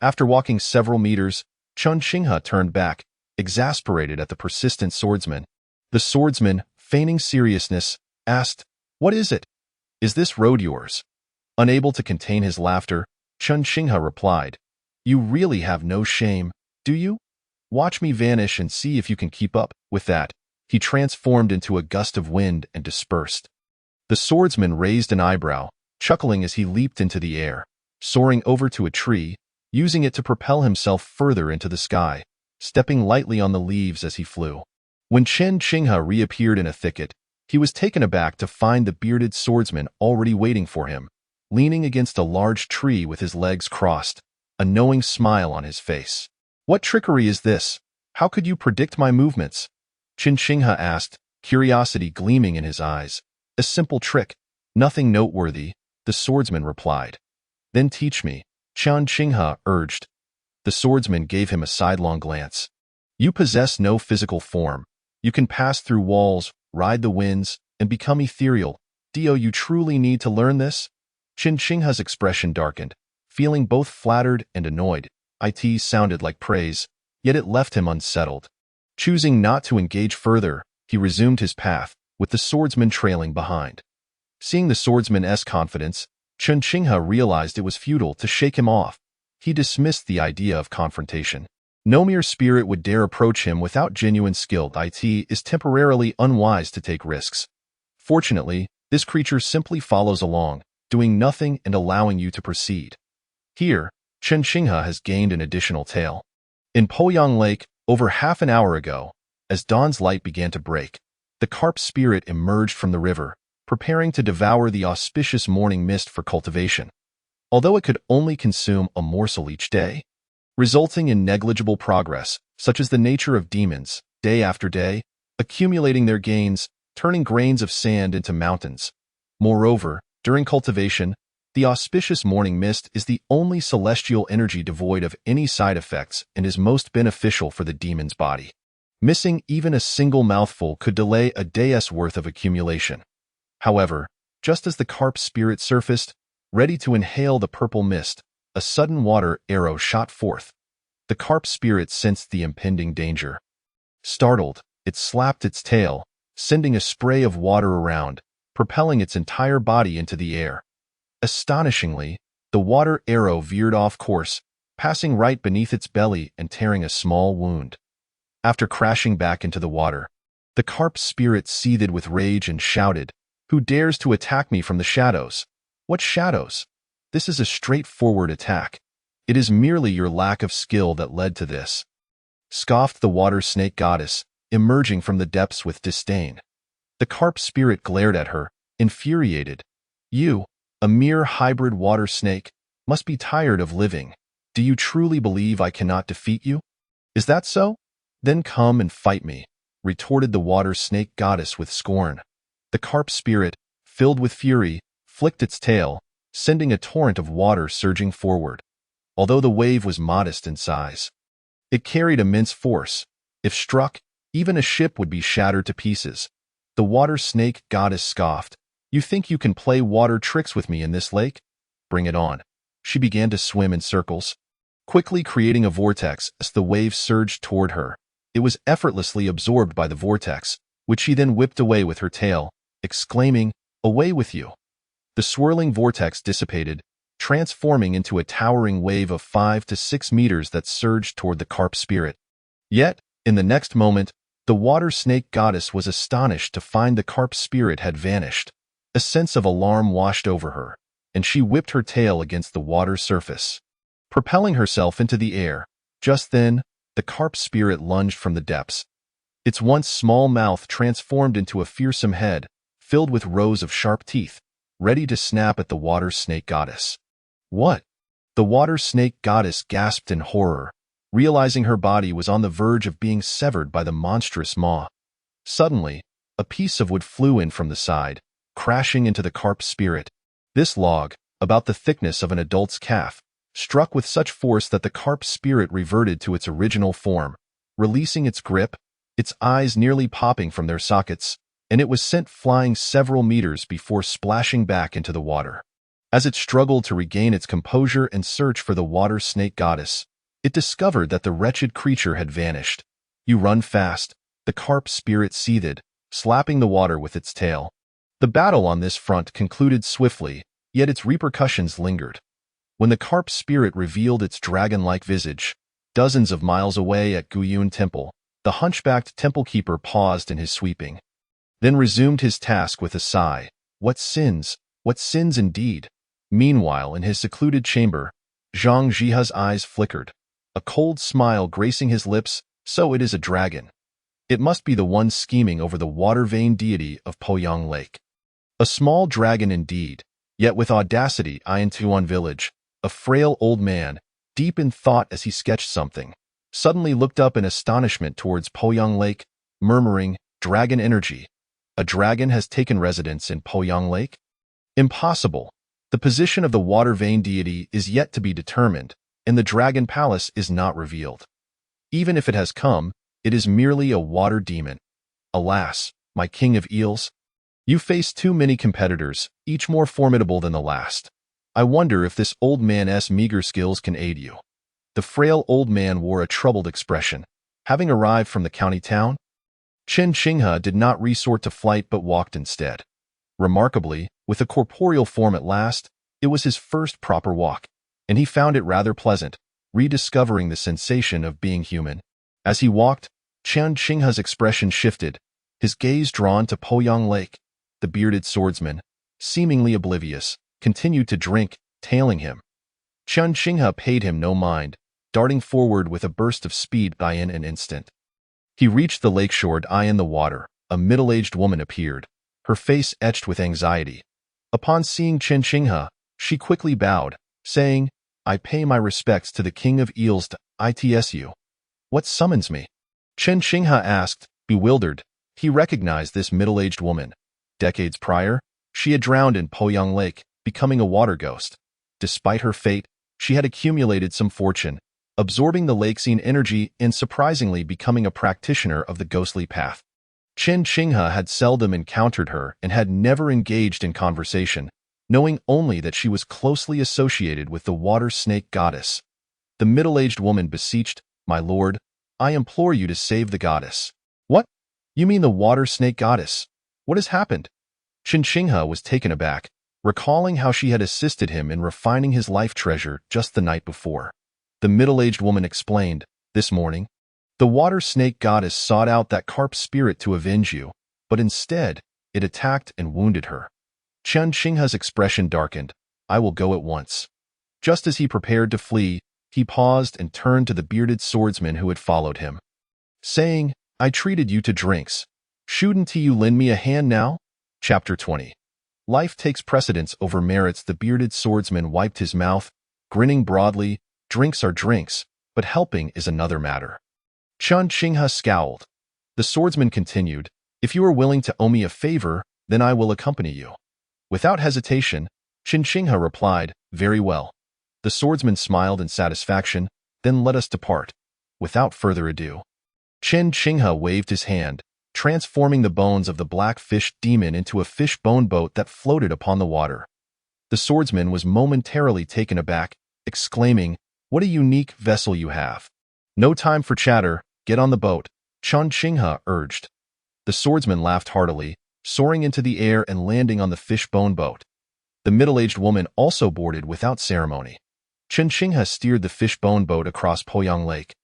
After walking several meters, Chen Xinghe turned back, exasperated at the persistent swordsman. The swordsman, feigning seriousness, asked, What is it? Is this road yours? Unable to contain his laughter, Chen Xinghe replied, You really have no shame, do you? Watch me vanish and see if you can keep up. With that, he transformed into a gust of wind and dispersed. The swordsman raised an eyebrow, chuckling as he leaped into the air, soaring over to a tree, using it to propel himself further into the sky, stepping lightly on the leaves as he flew. When Chen Xinghe reappeared in a thicket, he was taken aback to find the bearded swordsman already waiting for him, leaning against a large tree with his legs crossed, a knowing smile on his face. What trickery is this? How could you predict my movements? Chen Xinghe asked, curiosity gleaming in his eyes. A simple trick, nothing noteworthy, the swordsman replied. Then teach me, Chen Xinghe urged. The swordsman gave him a sidelong glance. You possess no physical form. You can pass through walls, ride the winds, and become ethereal. Do you truly need to learn this? Chen Xinghe's expression darkened, feeling both flattered and annoyed. It sounded like praise, yet it left him unsettled. Choosing not to engage further, he resumed his path, with the swordsman trailing behind. Seeing the swordsman's confidence, Chen Qinghe realized it was futile to shake him off. He dismissed the idea of confrontation. No mere spirit would dare approach him without genuine skill. It is temporarily unwise to take risks. Fortunately, this creature simply follows along, doing nothing and allowing you to proceed. Here, Chen Qinghe has gained an additional tale. In Poyang Lake, over half an hour ago, as dawn's light began to break, the carp spirit emerged from the river, preparing to devour the auspicious morning mist for cultivation. Although it could only consume a morsel each day, resulting in negligible progress, such as the nature of demons, day after day, accumulating their gains, turning grains of sand into mountains. Moreover, during cultivation, the auspicious morning mist is the only celestial energy devoid of any side effects and is most beneficial for the demon's body. Missing even a single mouthful could delay a day's worth of accumulation. However, just as the carp spirit surfaced, ready to inhale the purple mist, a sudden water arrow shot forth. The carp spirit sensed the impending danger. Startled, it slapped its tail, sending a spray of water around, propelling its entire body into the air. Astonishingly, the water arrow veered off course, passing right beneath its belly and tearing a small wound. After crashing back into the water, the carp spirit seethed with rage and shouted, "Who dares to attack me from the shadows? What shadows? This is a straightforward attack. It is merely your lack of skill that led to this," scoffed the water snake goddess, emerging from the depths with disdain. The carp spirit glared at her, infuriated. "You, a mere hybrid water snake, must be tired of living. Do you truly believe I cannot defeat you? Is that so? Then come and fight me," retorted the water snake goddess with scorn. The carp spirit, filled with fury, flicked its tail, sending a torrent of water surging forward. Although the wave was modest in size, it carried immense force. If struck, even a ship would be shattered to pieces. The water snake goddess scoffed. "You think you can play water tricks with me in this lake? Bring it on." She began to swim in circles, quickly creating a vortex as the wave surged toward her. It was effortlessly absorbed by the vortex, which she then whipped away with her tail, exclaiming, "Away with you." The swirling vortex dissipated, transforming into a towering wave of 5 to 6 meters that surged toward the carp spirit. Yet, in the next moment, the water snake goddess was astonished to find the carp spirit had vanished. A sense of alarm washed over her, and she whipped her tail against the water surface, propelling herself into the air. Just then, the carp spirit lunged from the depths. Its once small mouth transformed into a fearsome head, filled with rows of sharp teeth, ready to snap at the water snake goddess. "What?" The water snake goddess gasped in horror, realizing her body was on the verge of being severed by the monstrous maw. Suddenly, a piece of wood flew in from the side, crashing into the carp spirit. This log, about the thickness of an adult's calf, struck with such force that the carp spirit reverted to its original form, releasing its grip, its eyes nearly popping from their sockets, and it was sent flying several meters before splashing back into the water. As it struggled to regain its composure and search for the water snake goddess, it discovered that the wretched creature had vanished. "You run fast," the carp spirit seethed, slapping the water with its tail. The battle on this front concluded swiftly, yet its repercussions lingered. When the carp spirit revealed its dragon-like visage, dozens of miles away at Guyun Temple, the hunchbacked temple keeper paused in his sweeping, then resumed his task with a sigh. What sins indeed. Meanwhile, in his secluded chamber, Zhang Jihe's eyes flickered. A cold smile gracing his lips. So it is a dragon. It must be the one scheming over the water-vein deity of Poyang Lake. A small dragon indeed, yet with audacity. In Tuan village, a frail old man, deep in thought as he sketched something, suddenly looked up in astonishment towards Poyang Lake, murmuring, "Dragon energy. A dragon has taken residence in Poyang Lake? Impossible. The position of the water-vein deity is yet to be determined, and the dragon palace is not revealed. Even if it has come, it is merely a water demon. Alas, my king of eels, you face too many competitors, each more formidable than the last. I wonder if this old man's meager skills can aid you." The frail old man wore a troubled expression. Having arrived from the county town, Chen Qinghe did not resort to flight but walked instead. Remarkably, with a corporeal form at last, it was his first proper walk, and he found it rather pleasant, rediscovering the sensation of being human. As he walked, Chen Qinghe's expression shifted, his gaze drawn to Poyang Lake. The bearded swordsman, seemingly oblivious, continued to drink, tailing him. Chen Qinghe paid him no mind, darting forward with a burst of speed in an instant. He reached the lakeshore. In the water, a middle-aged woman appeared, her face etched with anxiety. Upon seeing Chen Qinghe, she quickly bowed, saying, "I pay my respects to the King of Eels to ITSU. What summons me?" Chen Qinghe asked, bewildered. He recognized this middle-aged woman. Decades prior, she had drowned in Poyang Lake, becoming a water ghost. Despite her fate, she had accumulated some fortune, absorbing the lake's energy and surprisingly becoming a practitioner of the ghostly path. Chen Qinghe had seldom encountered her and had never engaged in conversation, knowing only that she was closely associated with the water snake goddess. The middle-aged woman beseeched, "My lord, I implore you to save the goddess." "What? You mean the water snake goddess? What has happened?" Chen Qinghe was taken aback, recalling how she had assisted him in refining his life treasure just the night before. The middle-aged woman explained, "This morning, the water snake goddess sought out that carp spirit to avenge you, but instead, it attacked and wounded her." Chen Qinghe's expression darkened. "I will go at once." Just as he prepared to flee, he paused and turned to the bearded swordsman who had followed him, saying, "I treated you to drinks. Shouldn't you lend me a hand now?" Chapter 20. Life takes precedence over merits. The bearded swordsman wiped his mouth, grinning broadly. "Drinks are drinks, but helping is another matter." Chen Qinghe scowled. The swordsman continued, "If you are willing to owe me a favor, then I will accompany you." Without hesitation, Chen Qinghe replied, "Very well." The swordsman smiled in satisfaction, "Then let us depart." Without further ado, Chen Qinghe waved his hand, transforming the bones of the black fish demon into a fish-bone boat that floated upon the water. The swordsman was momentarily taken aback, exclaiming, "What a unique vessel you have." "No time for chatter, get on the boat," Chen Qinghe urged. The swordsman laughed heartily, soaring into the air and landing on the fish-bone boat. The middle-aged woman also boarded without ceremony. Chen Qinghe steered the fish-bone boat across Poyang Lake.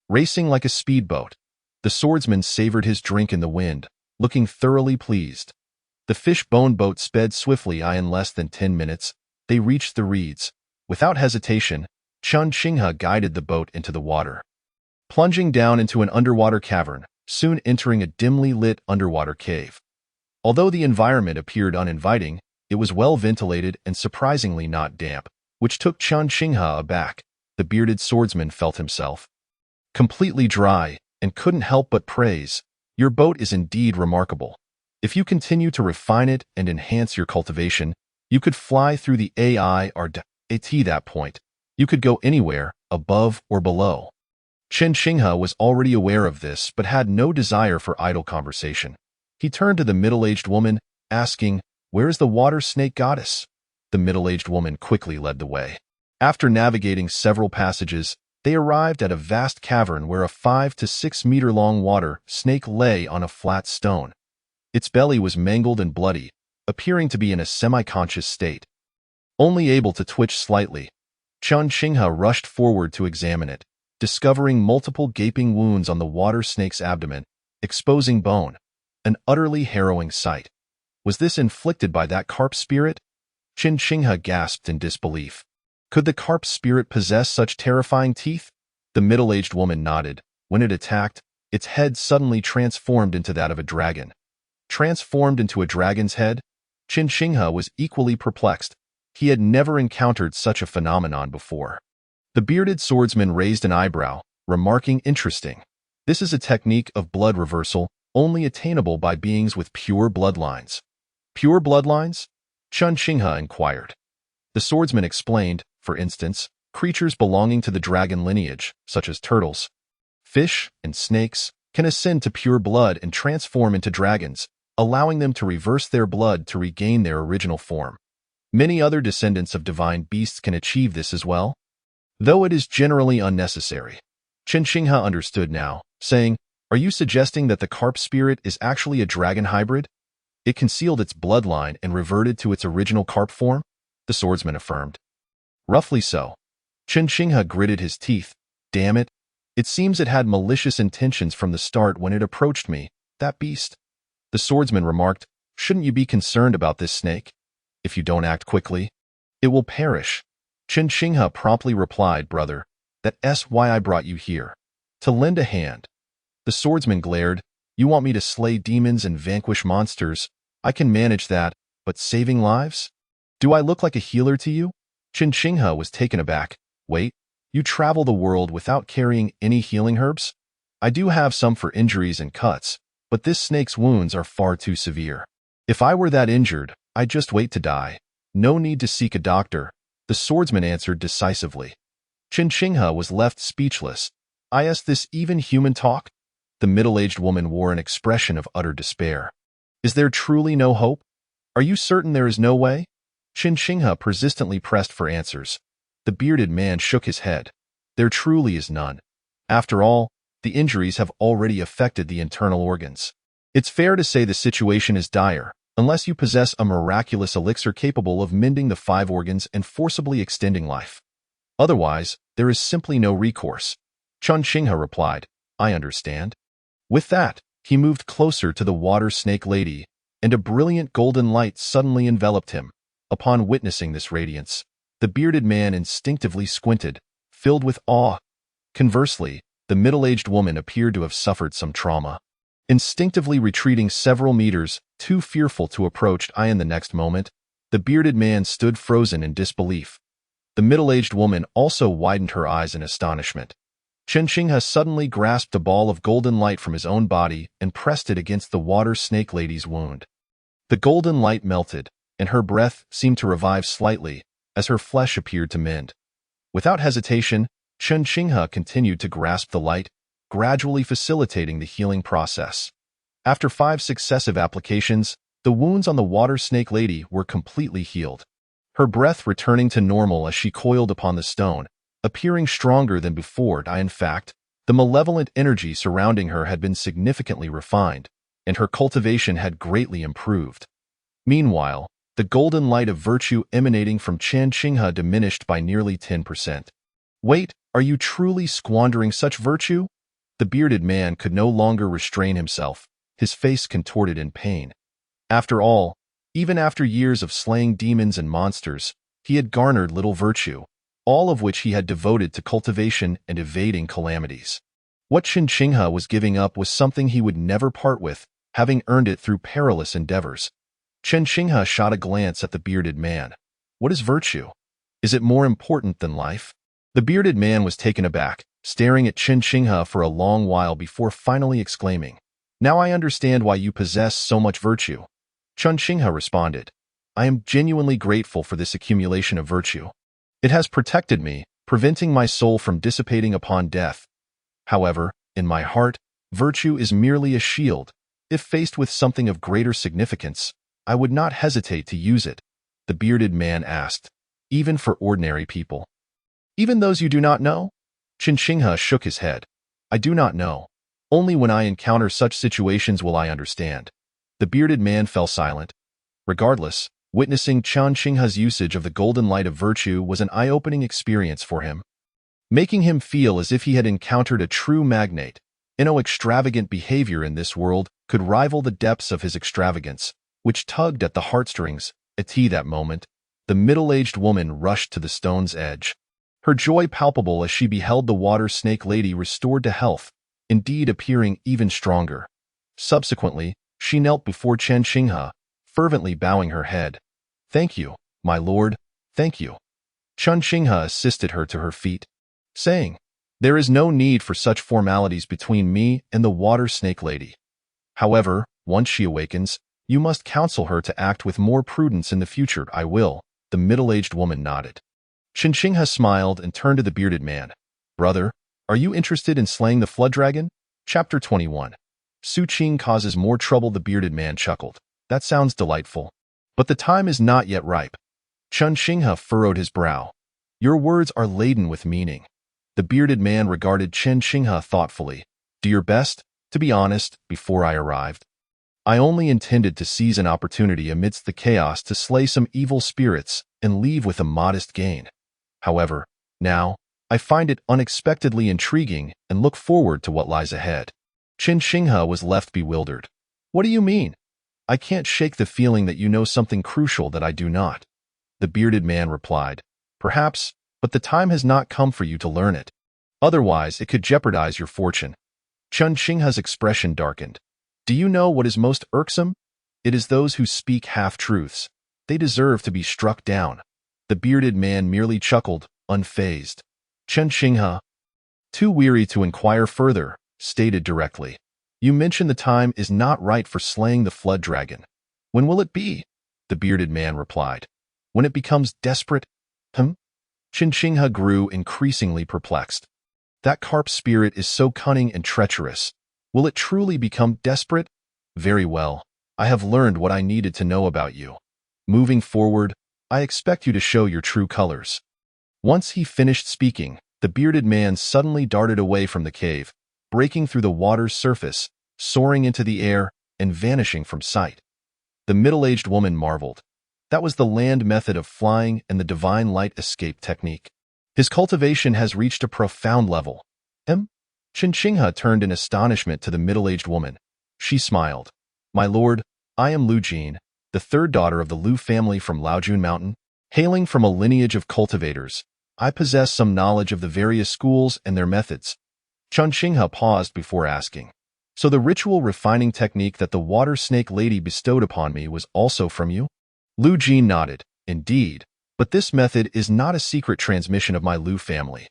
Racing like a speedboat, the swordsman savored his drink in the wind, looking thoroughly pleased. The fish-bone boat sped swiftly. In less than 10 minutes, they reached the reeds. Without hesitation, Chen Qinghe guided the boat into the water, plunging down into an underwater cavern, soon entering a dimly lit underwater cave. Although the environment appeared uninviting, it was well ventilated and surprisingly not damp, which took Chen Qinghe aback. The bearded swordsman felt himself completely dry and couldn't help but praise, "Your boat is indeed remarkable. If you continue to refine it and enhance your cultivation, you could fly through the AI or at that point. You could go anywhere, above or below." Chen Qinghe was already aware of this but had no desire for idle conversation. He turned to the middle-aged woman, asking, "Where is the water snake goddess?" The middle-aged woman quickly led the way. After navigating several passages, they arrived at a vast cavern where a 5 to 6 meter long water snake lay on a flat stone. Its belly was mangled and bloody, appearing to be in a semi-conscious state. Only able to twitch slightly, Chen Qinghe rushed forward to examine it, discovering multiple gaping wounds on the water snake's abdomen, exposing bone. An utterly harrowing sight. Was this inflicted by that carp spirit? Chen Qinghe gasped in disbelief. Could the carp spirit possess such terrifying teeth? The middle-aged woman nodded. When it attacked, its head suddenly transformed into that of a dragon. Transformed into a dragon's head? Chen Qinghe was equally perplexed. He had never encountered such a phenomenon before. The bearded swordsman raised an eyebrow, remarking, "Interesting. This is a technique of blood reversal, only attainable by beings with pure bloodlines." "Pure bloodlines?" Chen Qinghe inquired. The swordsman explained, "For instance, creatures belonging to the dragon lineage, such as turtles, fish, and snakes, can ascend to pure blood and transform into dragons, allowing them to reverse their blood to regain their original form. Many other descendants of divine beasts can achieve this as well." though it is generally unnecessary. Chen Xinghe understood now, saying, "Are you suggesting that the carp spirit is actually a dragon hybrid? It concealed its bloodline and reverted to its original carp form?" The swordsman affirmed. "Roughly so." Chen Xinghe gritted his teeth. "Damn it. It seems it had malicious intentions from the start when it approached me, that beast." The swordsman remarked, "Shouldn't you be concerned about this snake? If you don't act quickly, it will perish." Chen Xinghe promptly replied, "Brother, that's why I brought you here. To lend a hand." The swordsman glared, "You want me to slay demons and vanquish monsters? I can manage that, but saving lives? Do I look like a healer to you?" Chen Xinghe was taken aback. "Wait, you travel the world without carrying any healing herbs?" "I do have some for injuries and cuts, but this snake's wounds are far too severe. If I were that injured, I'd just wait to die. No need to seek a doctor," the swordsman answered decisively. Chen Xinghe was left speechless. "Is this even human talk?" The middle-aged woman wore an expression of utter despair. "Is there truly no hope? Are you certain there is no way?" Chen Xinghe persistently pressed for answers. The bearded man shook his head. "There truly is none. After all, the injuries have already affected the internal organs. It's fair to say the situation is dire, unless you possess a miraculous elixir capable of mending the 5 organs and forcibly extending life. Otherwise, there is simply no recourse." Chen Xinghe replied, "I understand." With that, he moved closer to the water snake lady, and a brilliant golden light suddenly enveloped him. Upon witnessing this radiance, the bearded man instinctively squinted, filled with awe. Conversely, the middle-aged woman appeared to have suffered some trauma. Instinctively retreating several meters, too fearful to approach in the next moment, the bearded man stood frozen in disbelief. The middle-aged woman also widened her eyes in astonishment. Chen Xinghe suddenly grasped a ball of golden light from his own body and pressed it against the water snake lady's wound. The golden light melted, and her breath seemed to revive slightly as her flesh appeared to mend. Without hesitation, Chen Xinghe continued to grasp the light, gradually facilitating the healing process. After 5 successive applications, the wounds on the water snake lady were completely healed. Her breath returning to normal as she coiled upon the stone, appearing stronger than before. In fact, the malevolent energy surrounding her had been significantly refined, and her cultivation had greatly improved. Meanwhile, the golden light of virtue emanating from Chen Xinghe diminished by nearly 10%. "Wait, are you truly squandering such virtue?" The bearded man could no longer restrain himself, his face contorted in pain. After all, even after years of slaying demons and monsters, he had garnered little virtue, all of which he had devoted to cultivation and evading calamities. What Chen Xinghe was giving up was something he would never part with, having earned it through perilous endeavors. Chen Xinghe shot a glance at the bearded man. "What is virtue? Is it more important than life?" The bearded man was taken aback, staring at Chen Xinghe for a long while before finally exclaiming, "Now I understand why you possess so much virtue." Chen Xinghe responded, "I am genuinely grateful for this accumulation of virtue. It has protected me, preventing my soul from dissipating upon death. However, in my heart, virtue is merely a shield. If faced with something of greater significance, I would not hesitate to use it," the bearded man asked, "even for ordinary people." "Even those you do not know?" Chen Xinghe shook his head. "I do not know. Only when I encounter such situations will I understand." The bearded man fell silent. Regardless, witnessing Chen Xinghe's usage of the golden light of virtue was an eye-opening experience for him, making him feel as if he had encountered a true magnate. No extravagant behavior in this world could rival the depths of his extravagance, which tugged at the heartstrings. At that moment, the middle-aged woman rushed to the stone's edge, her joy palpable as she beheld the water snake lady restored to health, indeed appearing even stronger. Subsequently, she knelt before Chen Xinghe, fervently bowing her head. "Thank you, my lord, thank you." Chen Xinghe assisted her to her feet, saying, "There is no need for such formalities between me and the water snake lady. However, once she awakens, you must counsel her to act with more prudence in the future." "I will," the middle-aged woman nodded. Chen Xinghe smiled and turned to the bearded man. "Brother, are you interested in slaying the flood dragon?" Chapter 21. Su Qing causes more trouble. The bearded man chuckled. "That sounds delightful. But the time is not yet ripe." Chen Xinghe furrowed his brow. Your words are laden with meaning. The bearded man regarded Chen Xinghe thoughtfully. Do your best, to be honest, before I arrived. I only intended to seize an opportunity amidst the chaos to slay some evil spirits and leave with a modest gain. However, now, I find it unexpectedly intriguing and look forward to what lies ahead. Chen Xinghe was left bewildered. What do you mean? I can't shake the feeling that you know something crucial that I do not. The bearded man replied. Perhaps, but the time has not come for you to learn it. Otherwise, it could jeopardize your fortune. Chen Xinghe's expression darkened. Do you know what is most irksome? It is those who speak half-truths. They deserve to be struck down. The bearded man merely chuckled, unfazed. Chen Xinghe, too weary to inquire further, stated directly. You mention the time is not right for slaying the flood dragon. When will it be? The bearded man replied. When it becomes desperate? Chen Xinghe grew increasingly perplexed. That carp spirit is so cunning and treacherous. Will it truly become desperate? Very well. I have learned what I needed to know about you. Moving forward, I expect you to show your true colors. Once he finished speaking, the bearded man suddenly darted away from the cave, breaking through the water's surface, soaring into the air, and vanishing from sight. The middle-aged woman marveled. That was the land method of flying and the divine light escape technique. His cultivation has reached a profound level. Chen Xinghe turned in astonishment to the middle-aged woman. She smiled. My lord, I am Lu Jin, the third daughter of the Lu family from Laojun Mountain. Hailing from a lineage of cultivators, I possess some knowledge of the various schools and their methods. Chen Xinghe paused before asking. So the ritual refining technique that the water snake lady bestowed upon me was also from you? Lu Jin nodded. Indeed, but this method is not a secret transmission of my Lu family.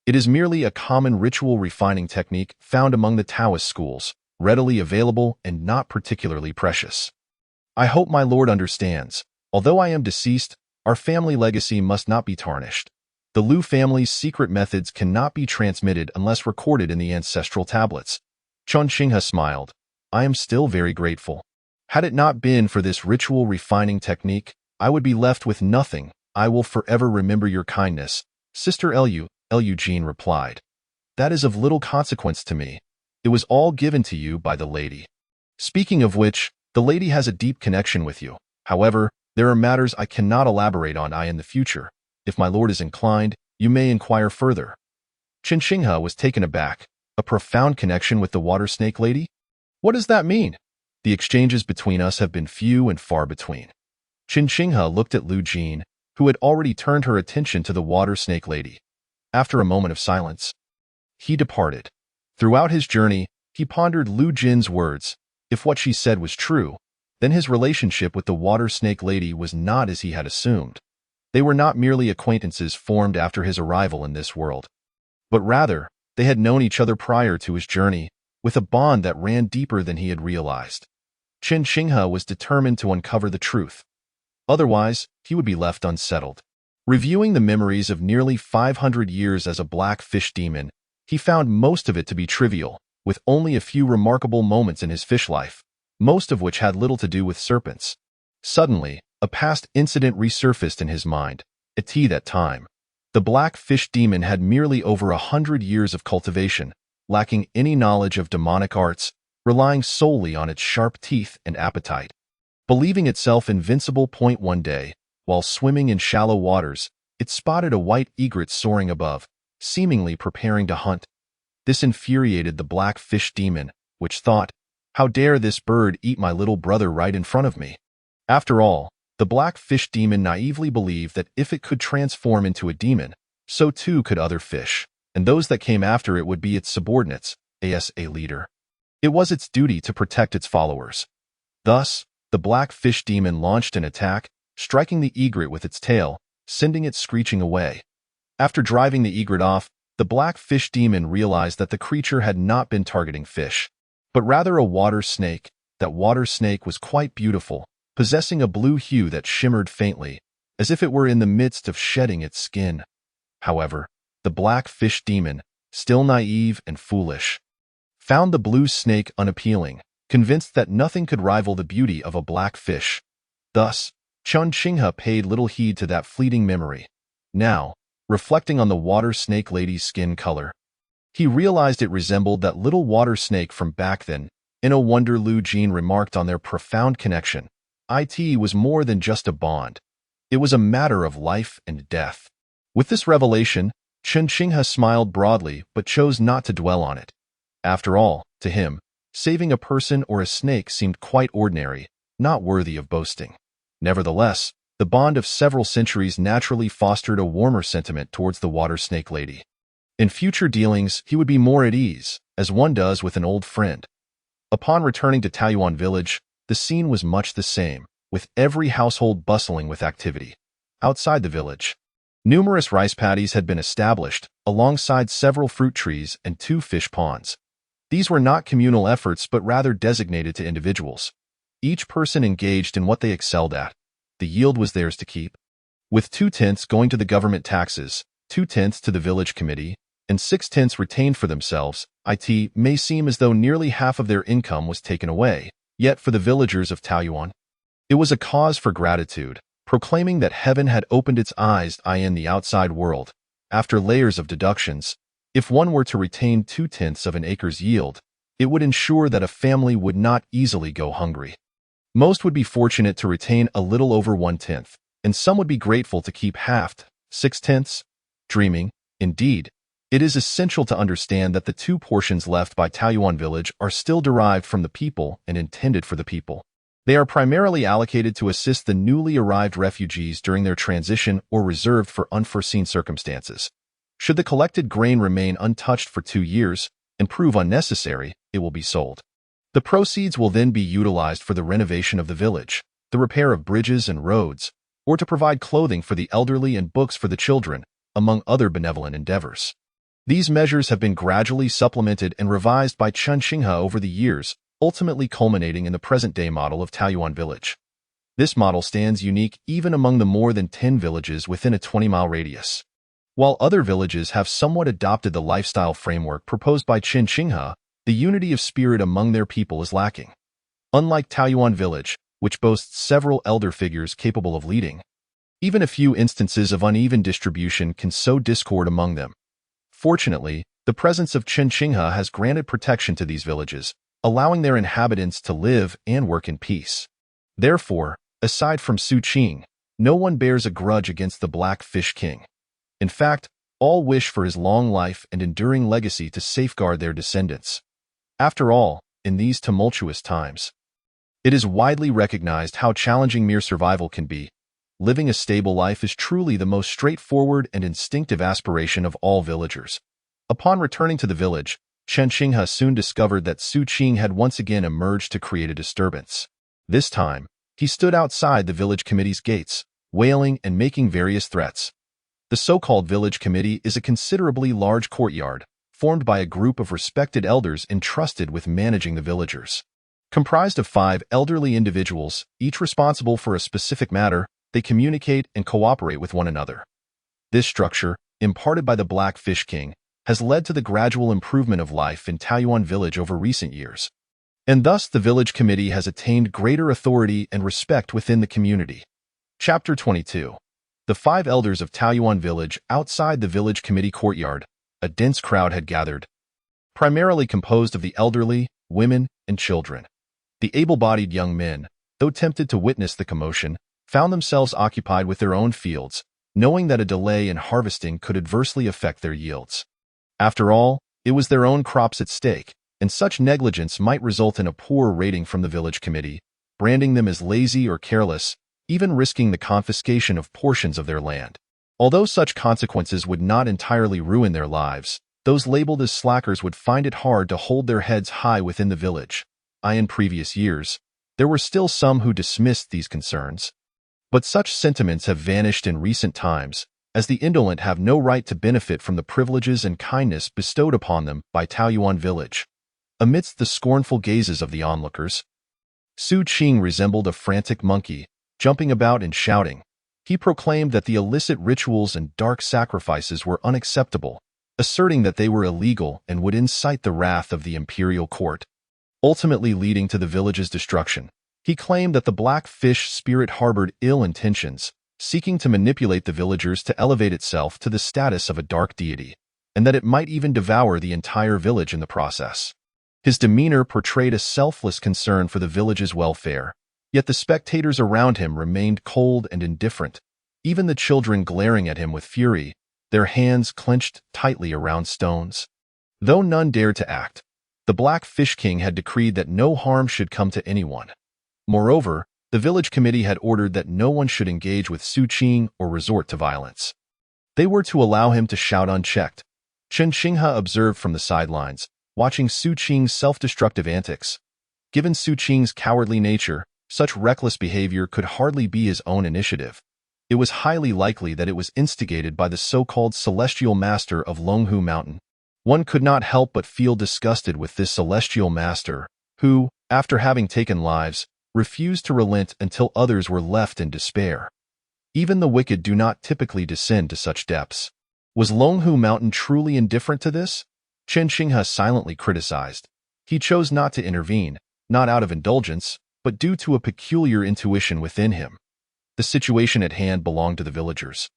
It is merely a common ritual refining technique found among the Taoist schools, readily available and not particularly precious. I hope my lord understands. Although I am deceased, our family legacy must not be tarnished. The Lu family's secret methods cannot be transmitted unless recorded in the ancestral tablets. Chen Xinghe smiled. I am still very grateful. Had it not been for this ritual refining technique, I would be left with nothing. I will forever remember your kindness. Sister Lu Jin replied. That is of little consequence to me. It was all given to you by the lady. Speaking of which, the lady has a deep connection with you. However, there are matters I cannot elaborate on in the future. If my lord is inclined, you may inquire further. Chen Xinghe was taken aback. A profound connection with the water snake lady? What does that mean? The exchanges between us have been few and far between. Chen Xinghe looked at Lu Jin, who had already turned her attention to the water snake lady. After a moment of silence, he departed. Throughout his journey, he pondered Lu Jin's words. If what she said was true, then his relationship with the water snake lady was not as he had assumed. They were not merely acquaintances formed after his arrival in this world, but rather, they had known each other prior to his journey, with a bond that ran deeper than he had realized. Chen Xinghe was determined to uncover the truth. Otherwise, he would be left unsettled. Reviewing the memories of nearly 500 years as a black fish demon, he found most of it to be trivial, with only a few remarkable moments in his fish life, most of which had little to do with serpents. Suddenly, a past incident resurfaced in his mind. At that time, the black fish demon had merely over 100 years of cultivation, lacking any knowledge of demonic arts, relying solely on its sharp teeth and appetite. Believing itself invincible, one day, while swimming in shallow waters, it spotted a white egret soaring above, seemingly preparing to hunt. This infuriated the black fish demon, which thought, how dare this bird eat my little brother right in front of me? After all, the black fish demon naively believed that if it could transform into a demon, so too could other fish, and those that came after it would be its subordinates, as a leader. It was its duty to protect its followers. Thus, the black fish demon launched an attack, striking the egret with its tail, sending it screeching away. After driving the egret off, the black fish demon realized that the creature had not been targeting fish, but rather a water snake. That water snake was quite beautiful, possessing a blue hue that shimmered faintly, as if it were in the midst of shedding its skin. However, the black fish demon, still naive and foolish, found the blue snake unappealing, convinced that nothing could rival the beauty of a black fish. Thus, Chen Xinghe paid little heed to that fleeting memory. Now, reflecting on the water snake lady's skin color. He realized it resembled that little water snake from back then. In a wonder, Lu Jin remarked on their profound connection. It was more than just a bond. It was a matter of life and death. With this revelation, Chen Qinghe smiled broadly but chose not to dwell on it. After all, to him, saving a person or a snake seemed quite ordinary, not worthy of boasting. Nevertheless, the bond of several centuries naturally fostered a warmer sentiment towards the water snake lady. In future dealings, he would be more at ease, as one does with an old friend. Upon returning to Taoyuan village, the scene was much the same, with every household bustling with activity. Outside the village, numerous rice paddies had been established, alongside several fruit trees and 2 fish ponds. These were not communal efforts but rather designated to individuals. Each person engaged in what they excelled at. The yield was theirs to keep. With 2/10 going to the government taxes, 2/10 to the village committee, and 6/10 retained for themselves, it may seem as though nearly half of their income was taken away. Yet for the villagers of Taoyuan, it was a cause for gratitude, proclaiming that heaven had opened its eyes in the outside world. After layers of deductions, if one were to retain 2/10 of an acre's yield, it would ensure that a family would not easily go hungry. Most would be fortunate to retain a little over 1/10, and some would be grateful to keep half, 6/10. Dreaming, indeed, it is essential to understand that the 2 portions left by Taoyuan village are still derived from the people and intended for the people. They are primarily allocated to assist the newly arrived refugees during their transition or reserved for unforeseen circumstances. Should the collected grain remain untouched for 2 years and prove unnecessary, it will be sold. The proceeds will then be utilized for the renovation of the village, the repair of bridges and roads, or to provide clothing for the elderly and books for the children, among other benevolent endeavors. These measures have been gradually supplemented and revised by Chen Qinghe over the years, ultimately culminating in the present-day model of Taoyuan village. This model stands unique even among the more than 10 villages within a 20-mile radius. While other villages have somewhat adopted the lifestyle framework proposed by Chen Qinghe, the unity of spirit among their people is lacking. Unlike Taoyuan village, which boasts several elder figures capable of leading, even a few instances of uneven distribution can sow discord among them. Fortunately, the presence of Chen Qinghe has granted protection to these villages, allowing their inhabitants to live and work in peace. Therefore, aside from Su Qing, no one bears a grudge against the Black Fish King. In fact, all wish for his long life and enduring legacy to safeguard their descendants. After all, in these tumultuous times, it is widely recognized how challenging mere survival can be. Living a stable life is truly the most straightforward and instinctive aspiration of all villagers. Upon returning to the village, Chen Qinghe soon discovered that Su Qing had once again emerged to create a disturbance. This time, he stood outside the village committee's gates, wailing and making various threats. The so-called village committee is a considerably large courtyard, formed by a group of respected elders entrusted with managing the villagers. Comprised of 5 elderly individuals, each responsible for a specific matter, they communicate and cooperate with one another. This structure, imparted by the Black Fish King, has led to the gradual improvement of life in Taoyuan village over recent years. And thus the village committee has attained greater authority and respect within the community. Chapter 22. The 5 elders of Taoyuan village. Outside the village committee courtyard, a dense crowd had gathered, primarily composed of the elderly, women, and children. The able-bodied young men, though tempted to witness the commotion, found themselves occupied with their own fields, knowing that a delay in harvesting could adversely affect their yields. After all, it was their own crops at stake, and such negligence might result in a poor rating from the village committee, branding them as lazy or careless, even risking the confiscation of portions of their land. Although such consequences would not entirely ruin their lives, those labeled as slackers would find it hard to hold their heads high within the village. In previous years, there were still some who dismissed these concerns. But such sentiments have vanished in recent times, as the indolent have no right to benefit from the privileges and kindness bestowed upon them by Taoyuan village. Amidst the scornful gazes of the onlookers, Su Qing resembled a frantic monkey, jumping about and shouting. He proclaimed that the illicit rituals and dark sacrifices were unacceptable, asserting that they were illegal and would incite the wrath of the imperial court, ultimately leading to the village's destruction. He claimed that the black fish spirit harbored ill intentions, seeking to manipulate the villagers to elevate itself to the status of a dark deity, and that it might even devour the entire village in the process. His demeanor portrayed a selfless concern for the village's welfare, yet the spectators around him remained cold and indifferent, even the children glaring at him with fury, their hands clenched tightly around stones. Though none dared to act, the Black Fish King had decreed that no harm should come to anyone. Moreover, the village committee had ordered that no one should engage with Su Qing or resort to violence. They were to allow him to shout unchecked. Chen Xinghe observed from the sidelines, watching Su Qing's self-destructive antics. Given Su Qing's cowardly nature, such reckless behavior could hardly be his own initiative. It was highly likely that it was instigated by the so-called celestial master of Longhu Mountain. One could not help but feel disgusted with this celestial master, who, after having taken lives, refused to relent until others were left in despair. Even the wicked do not typically descend to such depths. Was Longhu Mountain truly indifferent to this? Chen Xinghe silently criticized. He chose not to intervene, not out of indulgence, but due to a peculiar intuition within him. The situation at hand belonged to the villagers.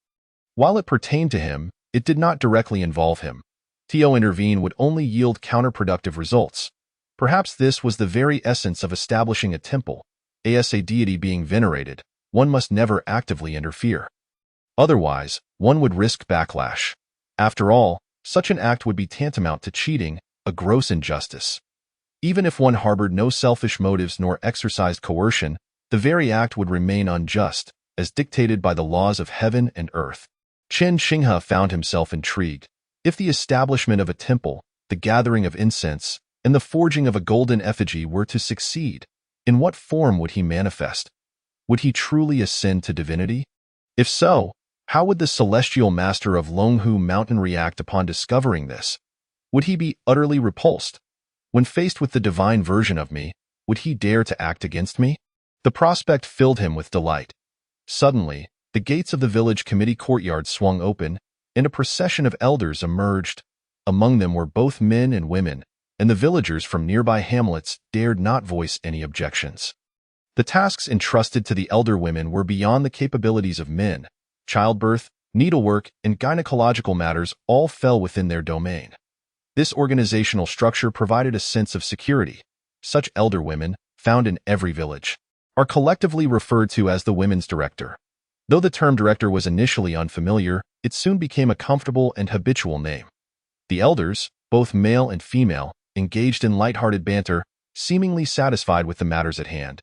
While it pertained to him, it did not directly involve him. To intervene would only yield counterproductive results. Perhaps this was the very essence of establishing a temple. As a deity being venerated, one must never actively interfere. Otherwise, one would risk backlash. After all, such an act would be tantamount to cheating, a gross injustice. Even if one harbored no selfish motives nor exercised coercion, the very act would remain unjust, as dictated by the laws of heaven and earth. Chen Xinghe found himself intrigued. If the establishment of a temple, the gathering of incense, and the forging of a golden effigy were to succeed, in what form would he manifest? Would he truly ascend to divinity? If so, how would the celestial master of Longhu Mountain react upon discovering this? Would he be utterly repulsed? When faced with the divine version of me, would he dare to act against me? The prospect filled him with delight. Suddenly, the gates of the village committee courtyard swung open, and a procession of elders emerged. Among them were both men and women, and the villagers from nearby hamlets dared not voice any objections. The tasks entrusted to the elder women were beyond the capabilities of men. Childbirth, needlework, and gynecological matters all fell within their domain. This organizational structure provided a sense of security. Such elder women, found in every village, are collectively referred to as the women's director. Though the term director was initially unfamiliar, it soon became a comfortable and habitual name. The elders, both male and female, engaged in light-hearted banter, seemingly satisfied with the matters at hand.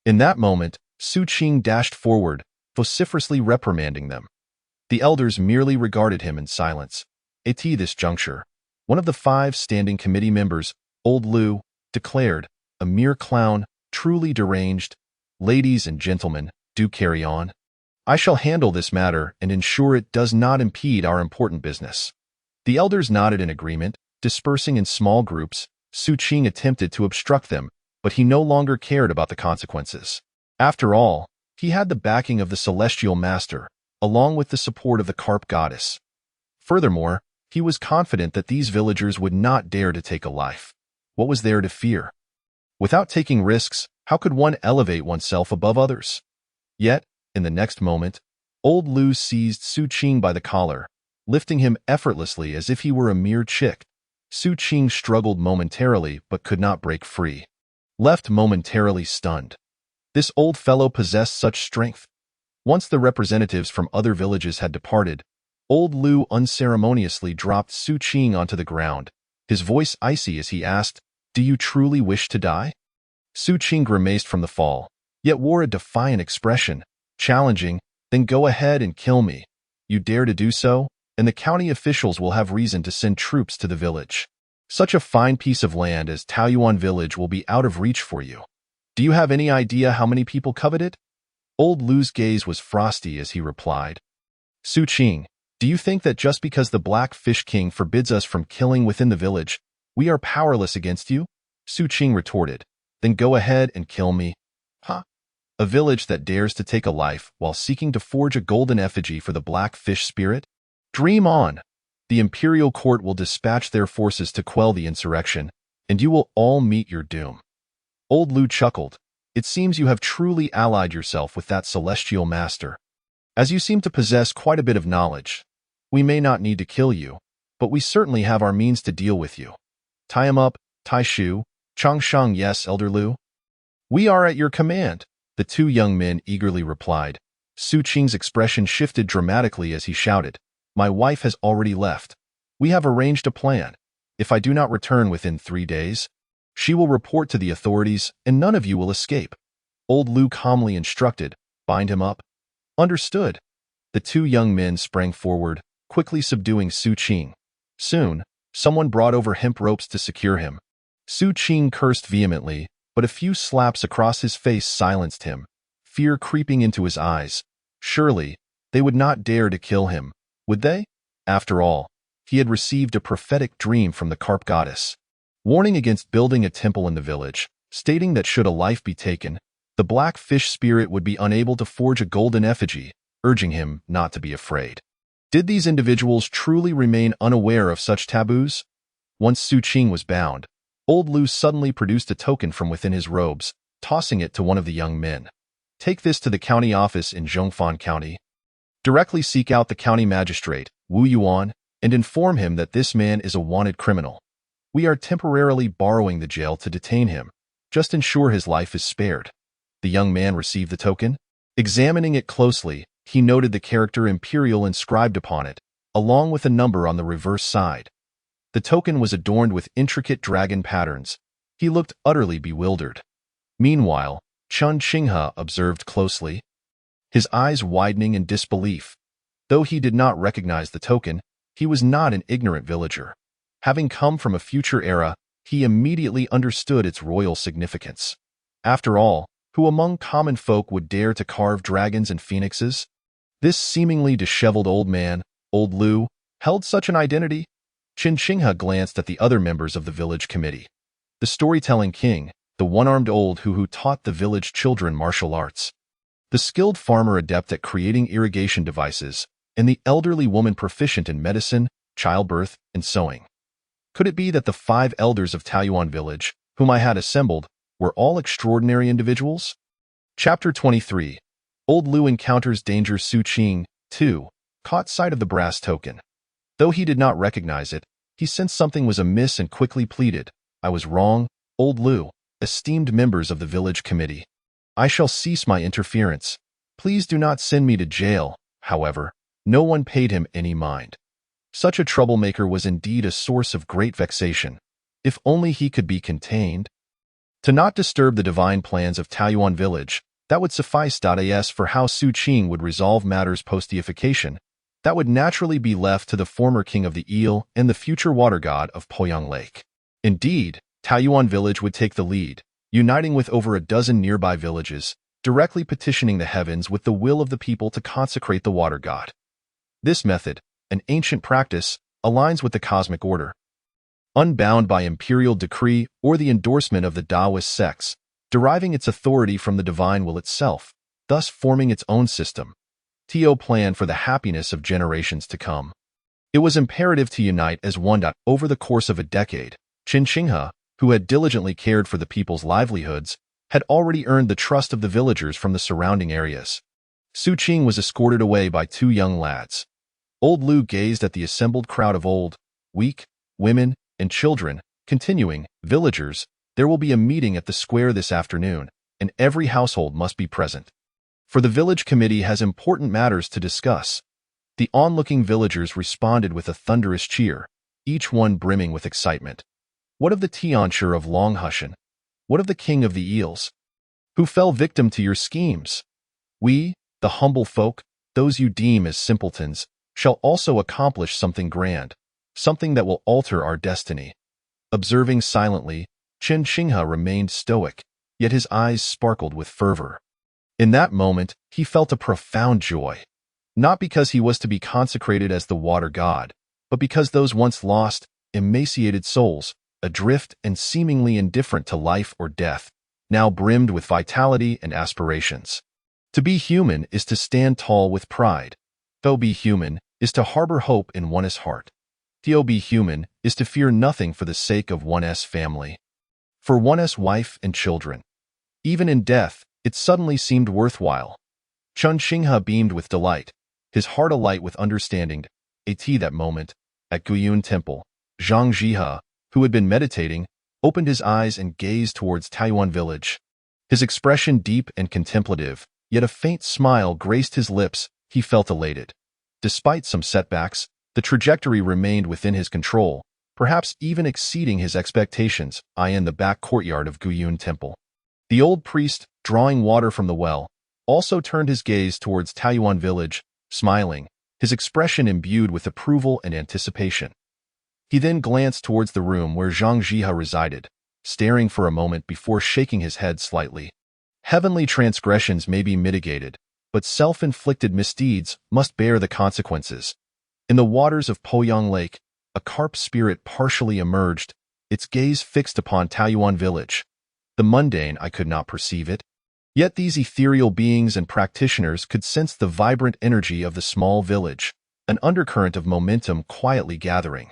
In that moment, Su Qing dashed forward, vociferously reprimanding them. The elders merely regarded him in silence. At this juncture, one of the 5 standing committee members, Old Lu, declared, "A mere clown, truly deranged. Ladies and gentlemen, do carry on. I shall handle this matter and ensure it does not impede our important business." The elders nodded in agreement, dispersing in small groups. Su Qing attempted to obstruct them, but he no longer cared about the consequences. After all, he had the backing of the celestial master, along with the support of the carp goddess. Furthermore, he was confident that these villagers would not dare to take a life. What was there to fear? Without taking risks, how could one elevate oneself above others? Yet, in the next moment, Old Lu seized Su Qing by the collar, lifting him effortlessly as if he were a mere chick. Su Qing struggled momentarily but could not break free. Left momentarily stunned. This old fellow possessed such strength. Once the representatives from other villages had departed, Old Lu unceremoniously dropped Su Qing onto the ground, his voice icy as he asked, "Do you truly wish to die?" Su Qing grimaced from the fall, yet wore a defiant expression, challenging, "Then go ahead and kill me. You dare to do so, and the county officials will have reason to send troops to the village. Such a fine piece of land as Taoyuan village will be out of reach for you. Do you have any idea how many people covet it?" Old Lu's gaze was frosty as he replied, "Su Qing, do you think that just because the Black Fish King forbids us from killing within the village, we are powerless against you?" Su Qing retorted, "Then go ahead and kill me." "Huh? A village that dares to take a life while seeking to forge a golden effigy for the Black Fish spirit? Dream on! The imperial court will dispatch their forces to quell the insurrection, and you will all meet your doom." Old Lu chuckled. "It seems you have truly allied yourself with that celestial master." As you seem to possess quite a bit of knowledge, we may not need to kill you, but we certainly have our means to deal with you. Tie him up, Tai Shu, Chang Shang. Yes, Elder Lu. We are at your command, the two young men eagerly replied. Su Qing's expression shifted dramatically as he shouted, My wife has already left. We have arranged a plan. If I do not return within 3 days, she will report to the authorities and none of you will escape. Old Lu calmly instructed, Bind him up. Understood. The two young men sprang forward, quickly subduing Su Qing. Soon, someone brought over hemp ropes to secure him. Su Qing cursed vehemently, but a few slaps across his face silenced him, fear creeping into his eyes. Surely, they would not dare to kill him, would they? After all, he had received a prophetic dream from the carp goddess, warning against building a temple in the village, stating that should a life be taken, the black fish spirit would be unable to forge a golden effigy, urging him not to be afraid. Did these individuals truly remain unaware of such taboos? Once Su Qing was bound, Old Lu suddenly produced a token from within his robes, tossing it to one of the young men. Take this to the county office in Zhongfan County. Directly seek out the county magistrate, Wu Yuan, and inform him that this man is a wanted criminal. We are temporarily borrowing the jail to detain him. Just ensure his life is spared. The young man received the token. Examining it closely, he noted the character Imperial inscribed upon it, along with a number on the reverse side. The token was adorned with intricate dragon patterns. He looked utterly bewildered. Meanwhile, Chen Qinghe observed closely, his eyes widening in disbelief. Though he did not recognize the token, he was not an ignorant villager. Having come from a future era, he immediately understood its royal significance. After all, who among common folk would dare to carve dragons and phoenixes? This seemingly disheveled old man, Old Lu, held such an identity? Chen Qinghe glanced at the other members of the village committee. The storytelling king, the one-armed old who taught the village children martial arts, the skilled farmer adept at creating irrigation devices, and the elderly woman proficient in medicine, childbirth, and sewing. Could it be that the 5 elders of Taoyuan village, whom I had assembled, were all extraordinary individuals? Chapter 23. Old Lu encounters danger. Su Qing, too, caught sight of the brass token. Though he did not recognize it, he sensed something was amiss and quickly pleaded, I was wrong, Old Lu, esteemed members of the village committee. I shall cease my interference. Please do not send me to jail. However, no one paid him any mind. Such a troublemaker was indeed a source of great vexation. If only he could be contained. To not disturb the divine plans of Taoyuan village, that would suffice. As for how Su Qing would resolve matters post-deification, that would naturally be left to the former king of the eel and the future water god of Poyang Lake. Indeed, Taoyuan village would take the lead, uniting with over a dozen nearby villages, directly petitioning the heavens with the will of the people to consecrate the water god. This method, an ancient practice, aligns with the cosmic order. Unbound by imperial decree or the endorsement of the Taoist sects, deriving its authority from the divine will itself, thus forming its own system. Tao planned for the happiness of generations to come. It was imperative to unite as one. Over the course of a decade, Chen Qinghe, who had diligently cared for the people's livelihoods, had already earned the trust of the villagers from the surrounding areas. Su Qing was escorted away by 2 young lads. Old Lu gazed at the assembled crowd of old, weak, women, and children, continuing, Villagers, there will be a meeting at the square this afternoon, and every household must be present. For the village committee has important matters to discuss. The onlooking villagers responded with a thunderous cheer, each one brimming with excitement. What of the Tianshur of Longhushan? What of the king of the eels? Who fell victim to your schemes? We, the humble folk, those you deem as simpletons, shall also accomplish something grand, something that will alter our destiny. Observing silently, Chen Qinghe remained stoic, yet his eyes sparkled with fervor. In that moment, he felt a profound joy, not because he was to be consecrated as the water god, but because those once lost, emaciated souls, adrift and seemingly indifferent to life or death, now brimmed with vitality and aspirations. To be human is to stand tall with pride. To be human is to harbor hope in one's heart. To be human is to fear nothing for the sake of one's family, for one's wife and children. Even in death, it suddenly seemed worthwhile. Chun Xinghe beamed with delight, his heart alight with understanding. At that moment, at Guyun Temple, Zhang Jihe, who had been meditating, opened his eyes and gazed towards Taiyuan village. His expression deep and contemplative, yet a faint smile graced his lips. He felt elated. Despite some setbacks, the trajectory remained within his control, perhaps even exceeding his expectations. In the back courtyard of Guyun Temple, the old priest, drawing water from the well, also turned his gaze towards Taiyuan village, smiling, his expression imbued with approval and anticipation. He then glanced towards the room where Zhang Jihe resided, staring for a moment before shaking his head slightly. Heavenly transgressions may be mitigated, but self-inflicted misdeeds must bear the consequences. In the waters of Poyang Lake, a carp spirit partially emerged, its gaze fixed upon Taiyuan village. The mundane I could not perceive it. Yet these ethereal beings and practitioners could sense the vibrant energy of the small village, an undercurrent of momentum quietly gathering.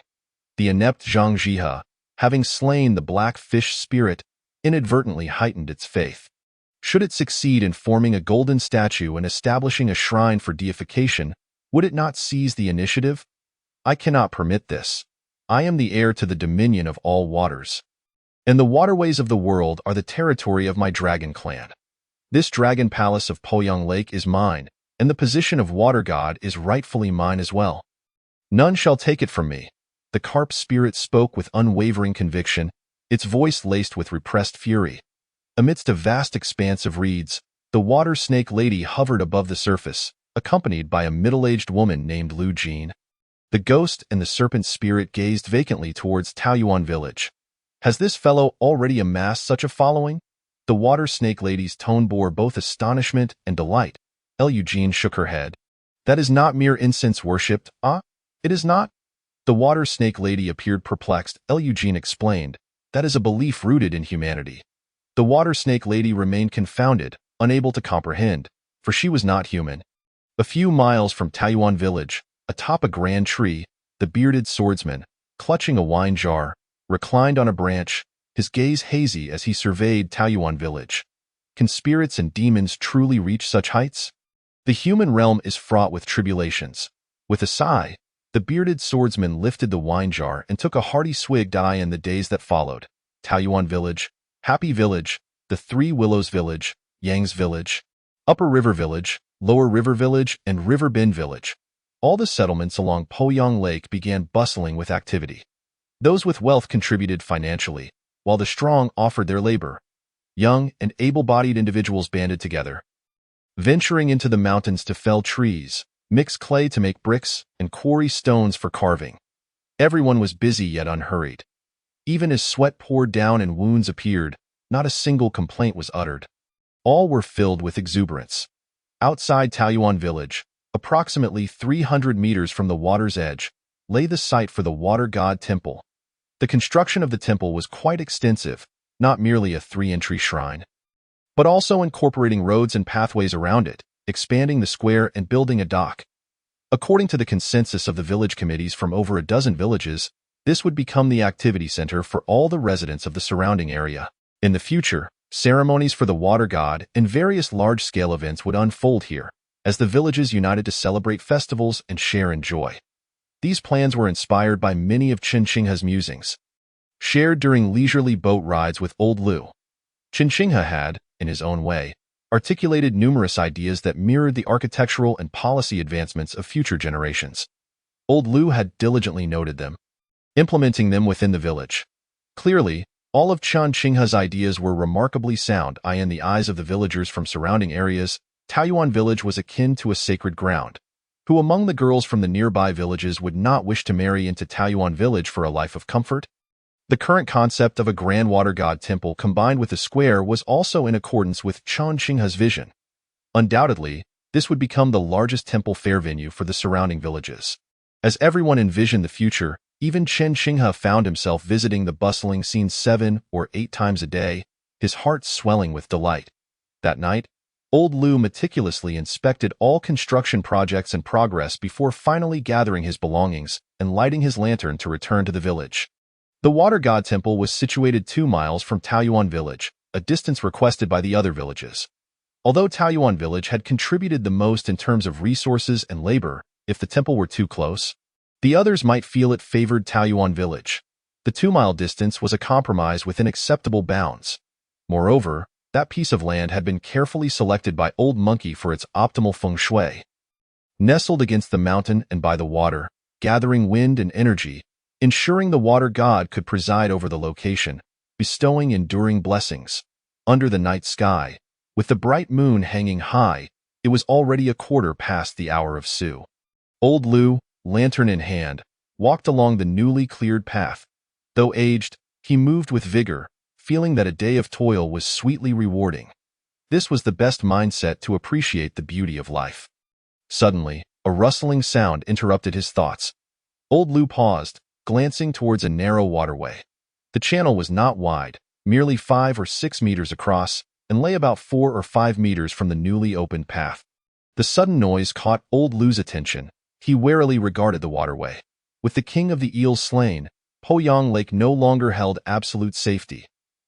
The inept Zhang Jihe, having slain the black fish spirit, inadvertently heightened its faith. Should it succeed in forming a golden statue and establishing a shrine for deification, would it not seize the initiative? I cannot permit this. I am the heir to the dominion of all waters. And the waterways of the world are the territory of my dragon clan. This dragon palace of Poyang Lake is mine, and the position of water god is rightfully mine as well. None shall take it from me. The carp spirit spoke with unwavering conviction, its voice laced with repressed fury. Amidst a vast expanse of reeds, the water snake lady hovered above the surface, accompanied by a middle-aged woman named Lu Jin. The ghost and the serpent spirit gazed vacantly towards Taiyuan village. Has this fellow already amassed such a following? The water snake lady's tone bore both astonishment and delight. Lu Jin shook her head. That is not mere incense worshipped, it is not? The water snake lady appeared perplexed. Lu Jin explained, that is a belief rooted in humanity. The water snake lady remained confounded, unable to comprehend, for she was not human. A few miles from Taiyuan village, atop a grand tree, the bearded swordsman, clutching a wine jar, reclined on a branch, his gaze hazy as he surveyed Taiyuan village. Can spirits and demons truly reach such heights? The human realm is fraught with tribulations. With a sigh, the bearded swordsman lifted the wine jar and took a hearty swig. In the days that followed, Taiyuan village, Happy village, the Three Willows village, Yang's village, Upper River village, Lower River village, and River Bend village. All the settlements along Poyang Lake began bustling with activity. Those with wealth contributed financially, while the strong offered their labor. Young and able-bodied individuals banded together, venturing into the mountains to fell trees, mix clay to make bricks, and quarry stones for carving. Everyone was busy yet unhurried. Even as sweat poured down and wounds appeared, not a single complaint was uttered. All were filled with exuberance. Outside Taiyuan village, approximately 300 meters from the water's edge, lay the site for the water god temple. The construction of the temple was quite extensive, not merely a 3-entry shrine, but also incorporating roads and pathways around it, expanding the square and building a dock. According to the consensus of the village committees from over a dozen villages, this would become the activity center for all the residents of the surrounding area. In the future, ceremonies for the water god and various large-scale events would unfold here, as the villages united to celebrate festivals and share in joy. These plans were inspired by many of Chun Xinghe's musings, shared during leisurely boat rides with Old Lu. Chun Xinghe had, in his own way, articulated numerous ideas that mirrored the architectural and policy advancements of future generations. Old Lu had diligently noted them, implementing them within the village. Clearly, all of Chun Xinghe's ideas were remarkably sound. In the eyes of the villagers from surrounding areas, Taiyuan village was akin to a sacred ground. Who among the girls from the nearby villages would not wish to marry into Taiyuan village for a life of comfort? The current concept of a grand water god temple combined with a square was also in accordance with Chun Xinghe's vision. Undoubtedly, this would become the largest temple fair venue for the surrounding villages. As everyone envisioned the future, even Chun Xinghe found himself visiting the bustling scene 7 or 8 times a day, his heart swelling with delight. That night, Old Lu meticulously inspected all construction projects in progress before finally gathering his belongings and lighting his lantern to return to the village. The water god temple was situated 2 miles from Taiyuan village, a distance requested by the other villages. Although Taoyuan village had contributed the most in terms of resources and labor, if the temple were too close, the others might feel it favored Taoyuan village. The 2-mile distance was a compromise within acceptable bounds. Moreover, that piece of land had been carefully selected by Old Monkey for its optimal feng shui. Nestled against the mountain and by the water, gathering wind and energy, ensuring the water god could preside over the location, bestowing enduring blessings. Under the night sky, with the bright moon hanging high, it was already a quarter past the hour of Su. Old Lu, lantern in hand, walked along the newly cleared path. Though aged, he moved with vigor, feeling that a day of toil was sweetly rewarding. This was the best mindset to appreciate the beauty of life. Suddenly, a rustling sound interrupted his thoughts. Old Lu paused, glancing towards a narrow waterway. The channel was not wide, merely 5 or 6 meters across, and lay about 4 or 5 meters from the newly opened path. The sudden noise caught Old Lu's attention. He warily regarded the waterway. With the king of the eels slain, Poyang Lake no longer held absolute safety.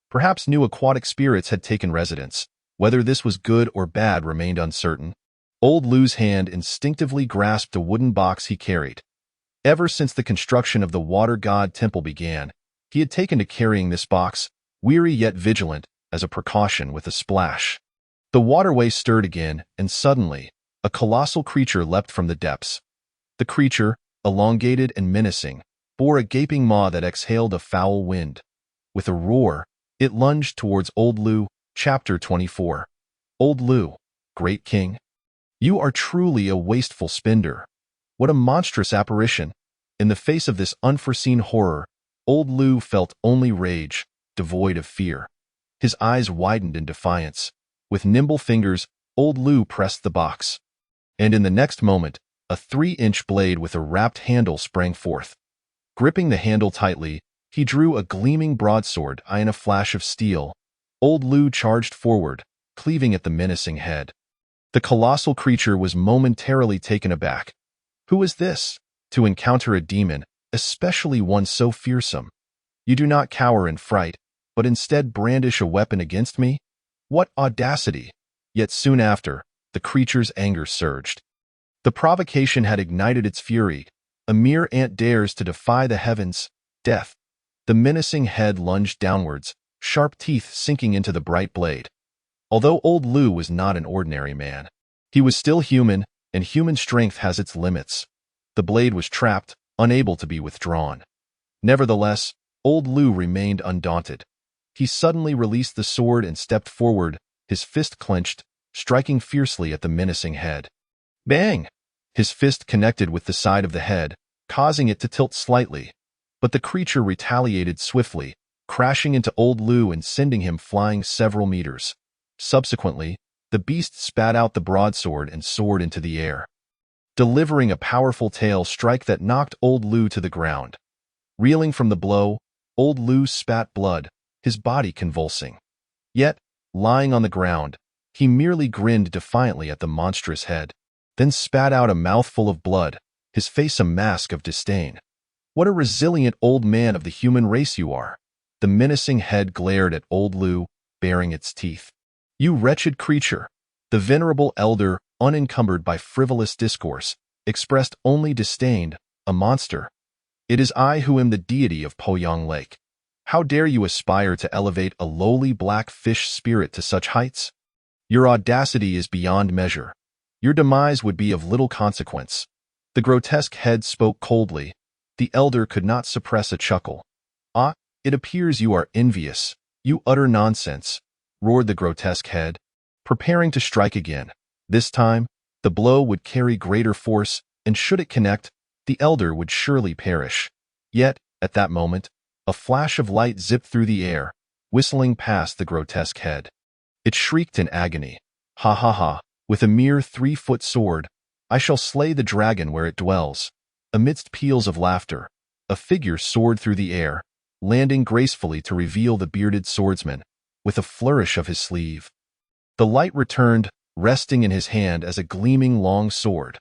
Perhaps new aquatic spirits had taken residence. Whether this was good or bad remained uncertain. Old Lu's hand instinctively grasped a wooden box he carried. Ever since the construction of the water god temple began, he had taken to carrying this box, weary yet vigilant, as a precaution with a splash. The waterway stirred again, and suddenly, a colossal creature leapt from the depths. The creature, elongated and menacing, bore a gaping maw that exhaled a foul wind. With a roar, it lunged towards Old Lu. Chapter 24. Old Lu, Great King. You are truly a wasteful spender. What a monstrous apparition. In the face of this unforeseen horror, Old Lu felt only rage, devoid of fear. His eyes widened in defiance. With nimble fingers, Old Lu pressed the box. And in the next moment, a 3-inch blade with a wrapped handle sprang forth. Gripping the handle tightly, he drew a gleaming broadsword in a flash of steel. Old Lu charged forward, cleaving at the menacing head. The colossal creature was momentarily taken aback. Who is this? To encounter a demon, especially one so fearsome. You do not cower in fright, but instead brandish a weapon against me? What audacity! Yet soon after, the creature's anger surged. The provocation had ignited its fury. A mere ant dares to defy the heavens. Death. The menacing head lunged downwards, sharp teeth sinking into the bright blade. Although Old Lu was not an ordinary man, he was still human, and human strength has its limits. The blade was trapped, unable to be withdrawn. Nevertheless, Old Lu remained undaunted. He suddenly released the sword and stepped forward, his fist clenched, striking fiercely at the menacing head. Bang! His fist connected with the side of the head, causing it to tilt slightly. But the creature retaliated swiftly, crashing into Old Lu and sending him flying several meters. Subsequently, the beast spat out the broadsword and soared into the air, delivering a powerful tail strike that knocked Old Lu to the ground. Reeling from the blow, Old Lu spat blood, his body convulsing. Yet, lying on the ground, he merely grinned defiantly at the monstrous head, then spat out a mouthful of blood, his face a mask of disdain. What a resilient old man of the human race you are! The menacing head glared at Old Lu, baring its teeth. You wretched creature! The venerable elder, unencumbered by frivolous discourse, expressed only disdain. A monster. It is I who am the deity of Poyang Lake. How dare you aspire to elevate a lowly black fish spirit to such heights? Your audacity is beyond measure. Your demise would be of little consequence. The grotesque head spoke coldly. The elder could not suppress a chuckle. Ah, it appears you are envious. You utter nonsense, roared the grotesque head, preparing to strike again. This time, the blow would carry greater force, and should it connect, the elder would surely perish. Yet, at that moment, a flash of light zipped through the air, whistling past the grotesque head. It shrieked in agony. Ha ha ha, with a mere 3-foot sword, I shall slay the dragon where it dwells. Amidst peals of laughter, a figure soared through the air, landing gracefully to reveal the bearded swordsman, with a flourish of his sleeve. The light returned, resting in his hand as a gleaming long sword.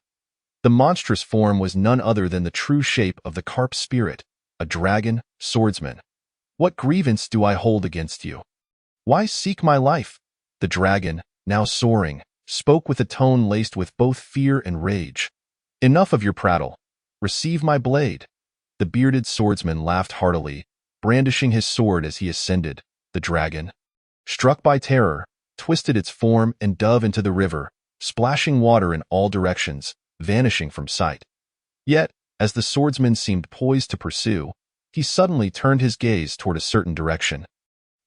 The monstrous form was none other than the true shape of the carp spirit, a dragon, swordsman. What grievance do I hold against you? Why seek my life? The dragon, now soaring, spoke with a tone laced with both fear and rage. "Enough of your prattle. Receive my blade." The bearded swordsman laughed heartily, brandishing his sword as he ascended. The dragon, struck by terror, twisted its form and dove into the river, splashing water in all directions, vanishing from sight. Yet, as the swordsman seemed poised to pursue, he suddenly turned his gaze toward a certain direction.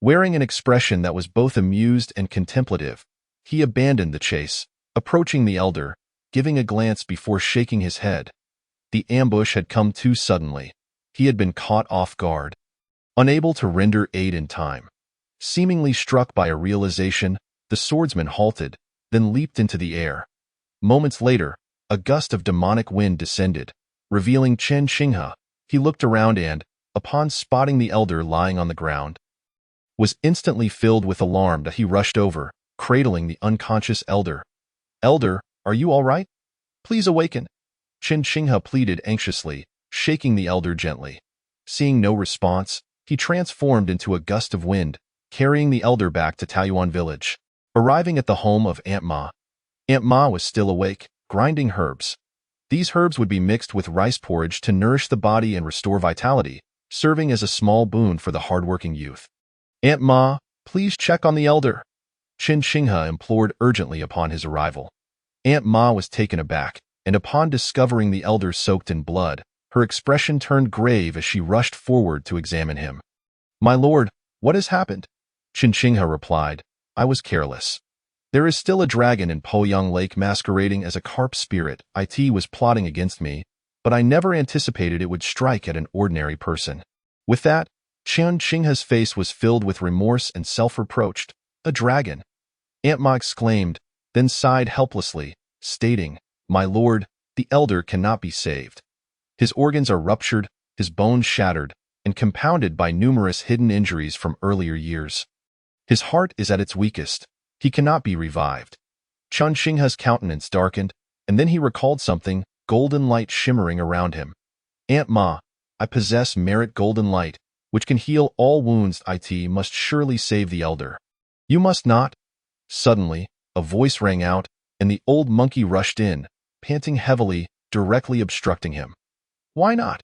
Wearing an expression that was both amused and contemplative, he abandoned the chase, approaching the elder, giving a glance before shaking his head. The ambush had come too suddenly. He had been caught off guard, unable to render aid in time. Seemingly struck by a realization, the swordsman halted, then leaped into the air. Moments later, a gust of demonic wind descended, revealing Chen Xinghe. He looked around and, upon spotting the elder lying on the ground, was instantly filled with alarm that he rushed over, cradling the unconscious elder. "Elder, are you all right? Please awaken," Chen Xinghe pleaded anxiously, shaking the elder gently. Seeing no response, he transformed into a gust of wind, carrying the elder back to Taoyuan village. Arriving at the home of Aunt Ma. Aunt Ma was still awake, grinding herbs. These herbs would be mixed with rice porridge to nourish the body and restore vitality, serving as a small boon for the hardworking youth. "Aunt Ma, please check on the elder," Chen Xinghe implored urgently upon his arrival. Aunt Ma was taken aback, and upon discovering the elder soaked in blood, her expression turned grave as she rushed forward to examine him. "My lord, what has happened?" Chen Xinghe replied, "I was careless. There is still a dragon in Poyang Lake masquerading as a carp spirit. It was plotting against me, but I never anticipated it would strike at an ordinary person." With that, Chen Xinghe's face was filled with remorse and self-reproach. "A dragon?" Aunt Ma exclaimed, then sighed helplessly, stating, "My lord, the elder cannot be saved. His organs are ruptured, his bones shattered, and compounded by numerous hidden injuries from earlier years. His heart is at its weakest. He cannot be revived." Chen Xinghe's countenance darkened, and then he recalled something, golden light shimmering around him. "Aunt Ma, I possess merit golden light, which can heal all wounds. It must surely save the elder." "You must not." Suddenly, a voice rang out, and the old monkey rushed in, panting heavily, directly obstructing him. "Why not?"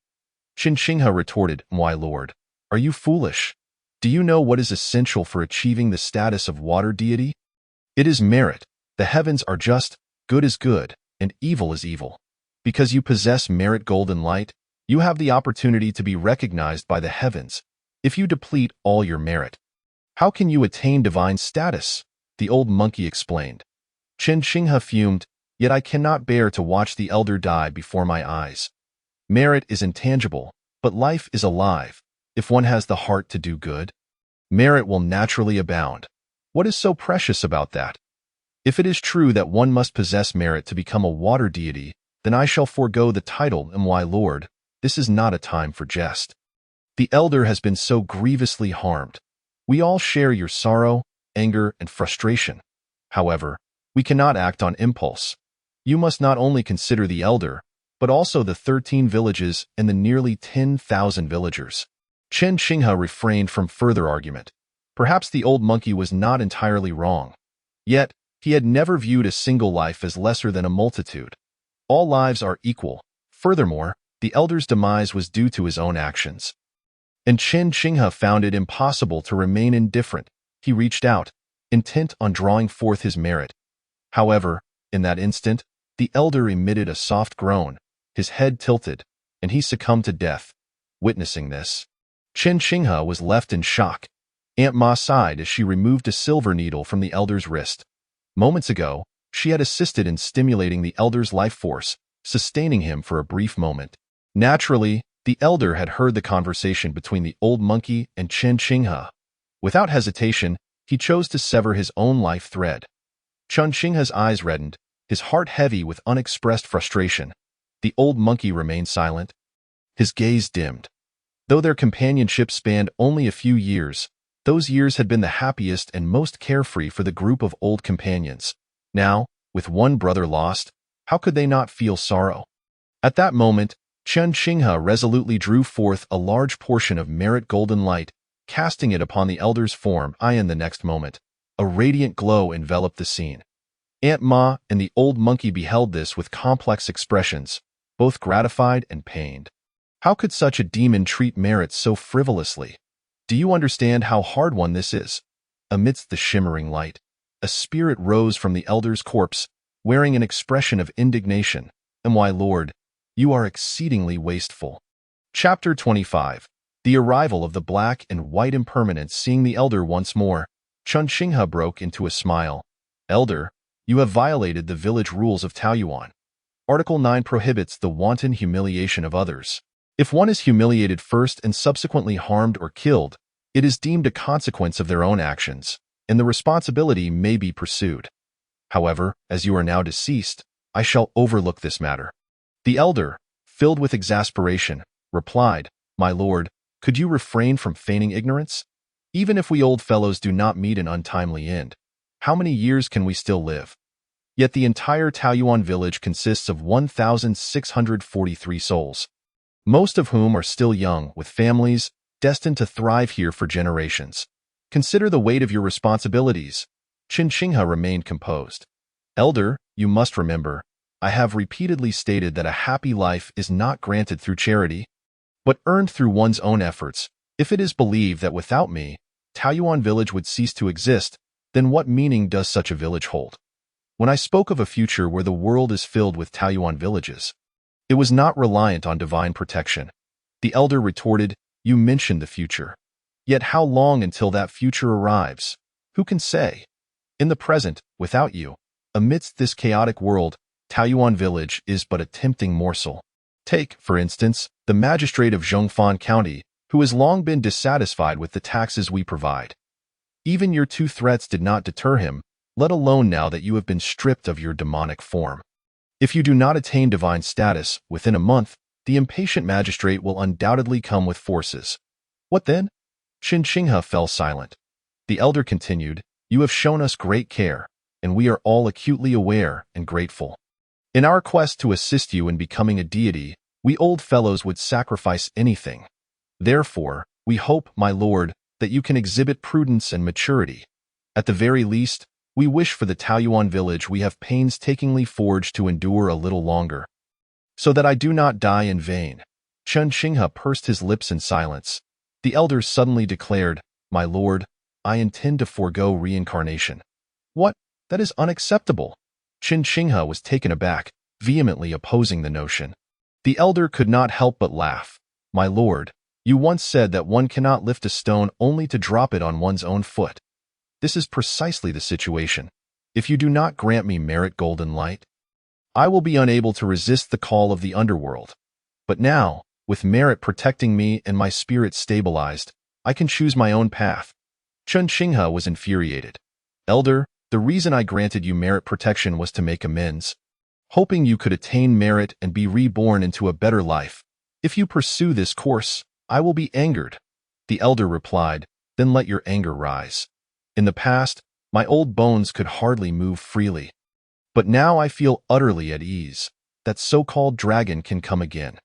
Chen Xinghe retorted, "My lord, are you foolish? Do you know what is essential for achieving the status of water deity? It is merit. The heavens are just, good is good, and evil is evil. Because you possess merit golden light, you have the opportunity to be recognized by the heavens. If you deplete all your merit, how can you attain divine status?" the old monkey explained. Chen Xinghe fumed, "Yet I cannot bear to watch the elder die before my eyes. Merit is intangible, but life is alive. If one has the heart to do good, merit will naturally abound. What is so precious about that? If it is true that one must possess merit to become a water deity, then I shall forego the title, my lord. This is not a time for jest. The elder has been so grievously harmed. We all share your sorrow, anger, and frustration. However, we cannot act on impulse. You must not only consider the elder, but also the 13 villages and the nearly 10,000 villagers." Chen Xinghe refrained from further argument. Perhaps the old monkey was not entirely wrong. Yet, he had never viewed a single life as lesser than a multitude. All lives are equal. Furthermore, the elder's demise was due to his own actions. And Chen Xinghe found it impossible to remain indifferent. He reached out, intent on drawing forth his merit. However, in that instant, the elder emitted a soft groan, his head tilted, and he succumbed to death. Witnessing this, Chen Xinghe was left in shock. Aunt Ma sighed as she removed a silver needle from the elder's wrist. Moments ago, she had assisted in stimulating the elder's life force, sustaining him for a brief moment. Naturally, the elder had heard the conversation between the old monkey and Chen Xinghe. Without hesitation, he chose to sever his own life thread. Chen Xinghe's eyes reddened, his heart heavy with unexpressed frustration. The old monkey remained silent. His gaze dimmed. Though their companionship spanned only a few years, those years had been the happiest and most carefree for the group of old companions. Now, with one brother lost, how could they not feel sorrow? At that moment, Chen Xinghe resolutely drew forth a large portion of merit golden light, casting it upon the elder's form. In the next moment, A radiant glow enveloped the scene. Aunt Ma and the old monkey beheld this with complex expressions, both gratified and pained. How could such a demon treat merit so frivolously? Do you understand how hard one this is? Amidst the shimmering light, a spirit rose from the elder's corpse, wearing an expression of indignation. My lord, you are exceedingly wasteful. Chapter 25. The arrival of the black and white impermanence. Seeing the elder once more, Chun Xinghe broke into a smile. Elder, you have violated the village rules of Taoyuan. Article 9 prohibits the wanton humiliation of others. If one is humiliated first and subsequently harmed or killed, it is deemed a consequence of their own actions, and the responsibility may be pursued. However, as you are now deceased, I shall overlook this matter. The elder, filled with exasperation, replied, My lord, could you refrain from feigning ignorance? Even if we old fellows do not meet an untimely end, how many years can we still live? Yet the entire Taoyuan village consists of 1,643 souls, most of whom are still young, with families destined to thrive here for generations. Consider the weight of your responsibilities. Qin Xinghe remained composed. Elder, you must remember, I have repeatedly stated that a happy life is not granted through charity, but earned through one's own efforts. If it is believed that without me, Taoyuan village would cease to exist, then what meaning does such a village hold? When I spoke of a future where the world is filled with Taoyuan villages, it was not reliant on divine protection. The elder retorted, You mentioned the future. Yet how long until that future arrives? Who can say? In the present, without you, amidst this chaotic world, Taoyuan village is but a tempting morsel. Take, for instance, the magistrate of Zhongfan County, who has long been dissatisfied with the taxes we provide. Even your 2 threats did not deter him, let alone now that you have been stripped of your demonic form. If you do not attain divine status within a month, the impatient magistrate will undoubtedly come with forces. What then? Qin Xinghe fell silent. The elder continued, You have shown us great care, and we are all acutely aware and grateful. In our quest to assist you in becoming a deity, we old fellows would sacrifice anything. Therefore, we hope, my lord, that you can exhibit prudence and maturity. At the very least, we wish for the Taoyuan village we have painstakingly forged to endure a little longer, so that I do not die in vain. Qin Xinghe pursed his lips in silence. The elder suddenly declared, My lord, I intend to forego reincarnation. What? That is unacceptable. Qin Xinghe was taken aback, vehemently opposing the notion. The elder could not help but laugh. My lord, you once said that one cannot lift a stone only to drop it on one's own foot. This is precisely the situation. If you do not grant me merit golden light, I will be unable to resist the call of the underworld. But now, with merit protecting me and my spirit stabilized, I can choose my own path. Qin Xinghe was infuriated. Elder, the reason I granted you merit protection was to make amends, hoping you could attain merit and be reborn into a better life. If you pursue this course, I will be angered. The elder replied, Then let your anger rise. In the past, my old bones could hardly move freely. But now I feel utterly at ease. That so-called dragon can come again.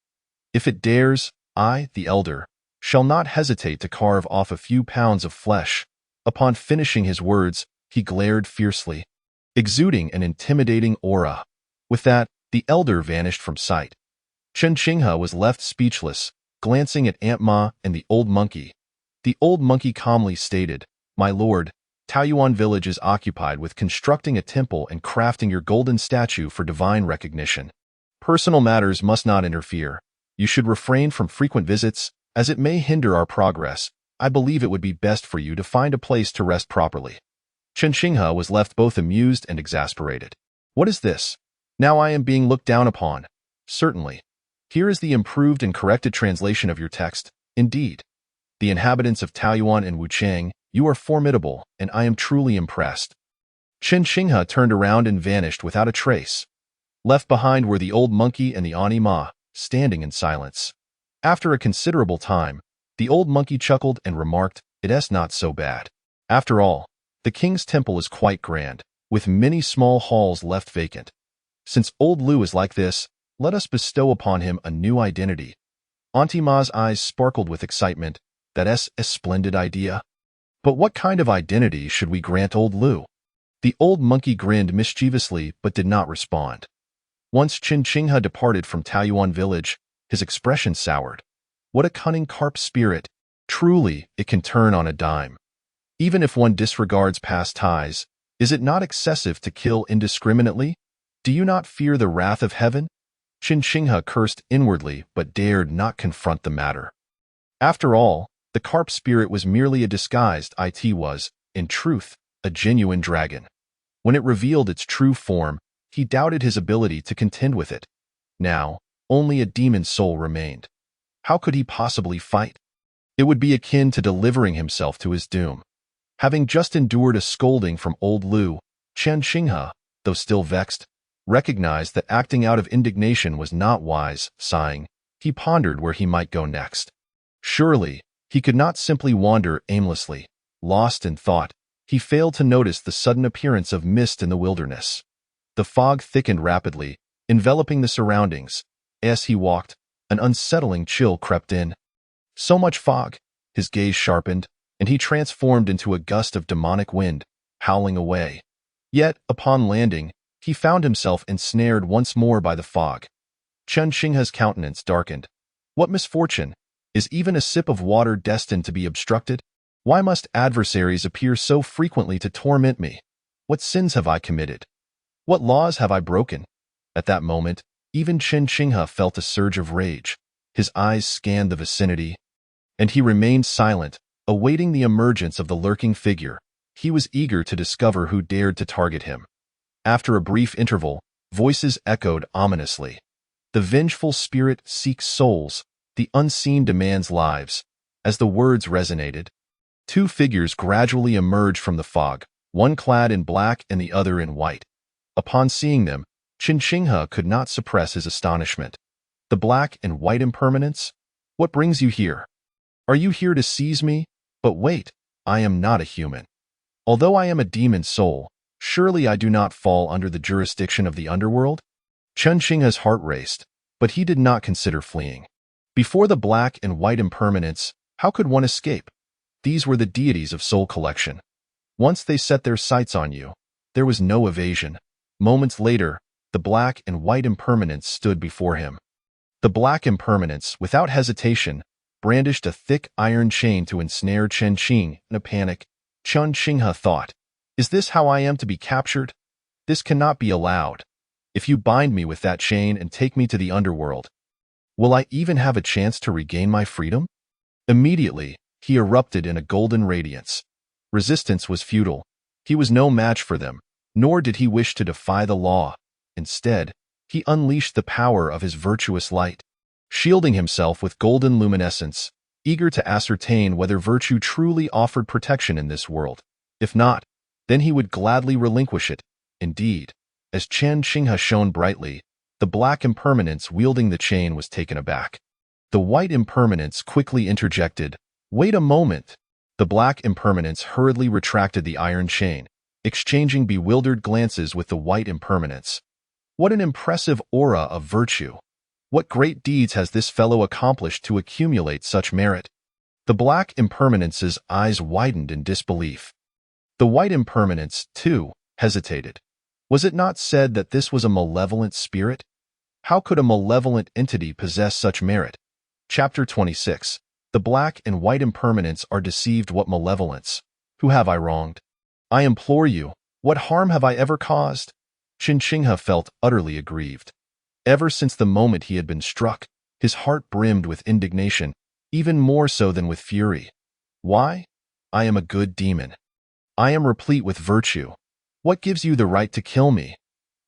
If it dares, I, the elder, shall not hesitate to carve off a few pounds of flesh. Upon finishing his words, he glared fiercely, exuding an intimidating aura. With that, the elder vanished from sight. Qin Xinghe was left speechless, glancing at Aunt Ma and the old monkey. The old monkey calmly stated, My lord, Taoyuan village is occupied with constructing a temple and crafting your golden statue for divine recognition. Personal matters must not interfere. You should refrain from frequent visits, as it may hinder our progress. I believe it would be best for you to find a place to rest properly. Qin Xinghe was left both amused and exasperated. What is this? Now I am being looked down upon. Certainly. Here is the improved and corrected translation of your text. Indeed. The inhabitants of Taoyuan and Wuchang, you are formidable, and I am truly impressed. Qin Xinghe turned around and vanished without a trace. Left behind were the old monkey and the Aunt Ma, standing in silence. After a considerable time, the old monkey chuckled and remarked, It is not so bad. After all, the king's temple is quite grand, with many small halls left vacant. Since old Lu is like this, let us bestow upon him a new identity. Auntie Ma's eyes sparkled with excitement. That is a splendid idea. But what kind of identity should we grant old Lu? The old monkey grinned mischievously but did not respond. Once Qin Qinghe departed from Taoyuan village, his expression soured. What a cunning carp spirit! Truly, it can turn on a dime. Even if one disregards past ties, is it not excessive to kill indiscriminately? Do you not fear the wrath of heaven? Qin Qinghe cursed inwardly but dared not confront the matter. After all, the carp spirit was merely a disguised it was, in truth, a genuine dragon. When it revealed its true form, he doubted his ability to contend with it. Now, only a demon soul remained. How could he possibly fight? It would be akin to delivering himself to his doom. Having just endured a scolding from old Lu, Qin Qinghe, though still vexed, recognized that acting out of indignation was not wise. Sighing, he pondered where he might go next. Surely, he could not simply wander aimlessly. Lost in thought, he failed to notice the sudden appearance of mist in the wilderness. The fog thickened rapidly, enveloping the surroundings. As he walked, an unsettling chill crept in. So much fog! His gaze sharpened, and he transformed into a gust of demonic wind, howling away. Yet, upon landing, he found himself ensnared once more by the fog. Qin Qinghe's countenance darkened. What misfortune! Is even a sip of water destined to be obstructed? Why must adversaries appear so frequently to torment me? What sins have I committed? What laws have I broken? At that moment, even Qin Qinghe felt a surge of rage. His eyes scanned the vicinity, and he remained silent, awaiting the emergence of the lurking figure. He was eager to discover who dared to target him. After a brief interval, voices echoed ominously. The vengeful spirit seeks souls, the unseen demands lives. As the words resonated, two figures gradually emerged from the fog, one clad in black and the other in white. Upon seeing them, Qin Qinghe could not suppress his astonishment. The black and white impermanence? What brings you here? Are you here to seize me? But wait, I am not a human. Although I am a demon soul, surely I do not fall under the jurisdiction of the underworld? Qin Qinghe's heart raced, but he did not consider fleeing. Before the black and white impermanence, how could one escape? These were the deities of soul collection. Once they set their sights on you, there was no evasion. Moments later, the black and white impermanence stood before him. The black impermanence, without hesitation, brandished a thick iron chain to ensnare Qin Qinghe. In a panic, Qin Qinghe thought, "Is this how I am to be captured? This cannot be allowed. If you bind me with that chain and take me to the underworld, will I even have a chance to regain my freedom?" Immediately, he erupted in a golden radiance. Resistance was futile. He was no match for them, nor did he wish to defy the law. Instead, he unleashed the power of his virtuous light, shielding himself with golden luminescence, eager to ascertain whether virtue truly offered protection in this world. If not, then he would gladly relinquish it. Indeed, as Qin Qinghe shone brightly, the black impermanence wielding the chain was taken aback. The white impermanence quickly interjected, "Wait a moment." The black impermanence hurriedly retracted the iron chain, exchanging bewildered glances with the white impermanence. What an impressive aura of virtue! What great deeds has this fellow accomplished to accumulate such merit? The black impermanence's eyes widened in disbelief. The white impermanence, too, hesitated. Was it not said that this was a malevolent spirit? How could a malevolent entity possess such merit? Chapter 26. The black and white impermanence are deceived. What malevolence? Who have I wronged? I implore you, what harm have I ever caused? Qin Qinghe felt utterly aggrieved. Ever since the moment he had been struck, his heart brimmed with indignation, even more so than with fury. Why? I am a good demon. I am replete with virtue. What gives you the right to kill me?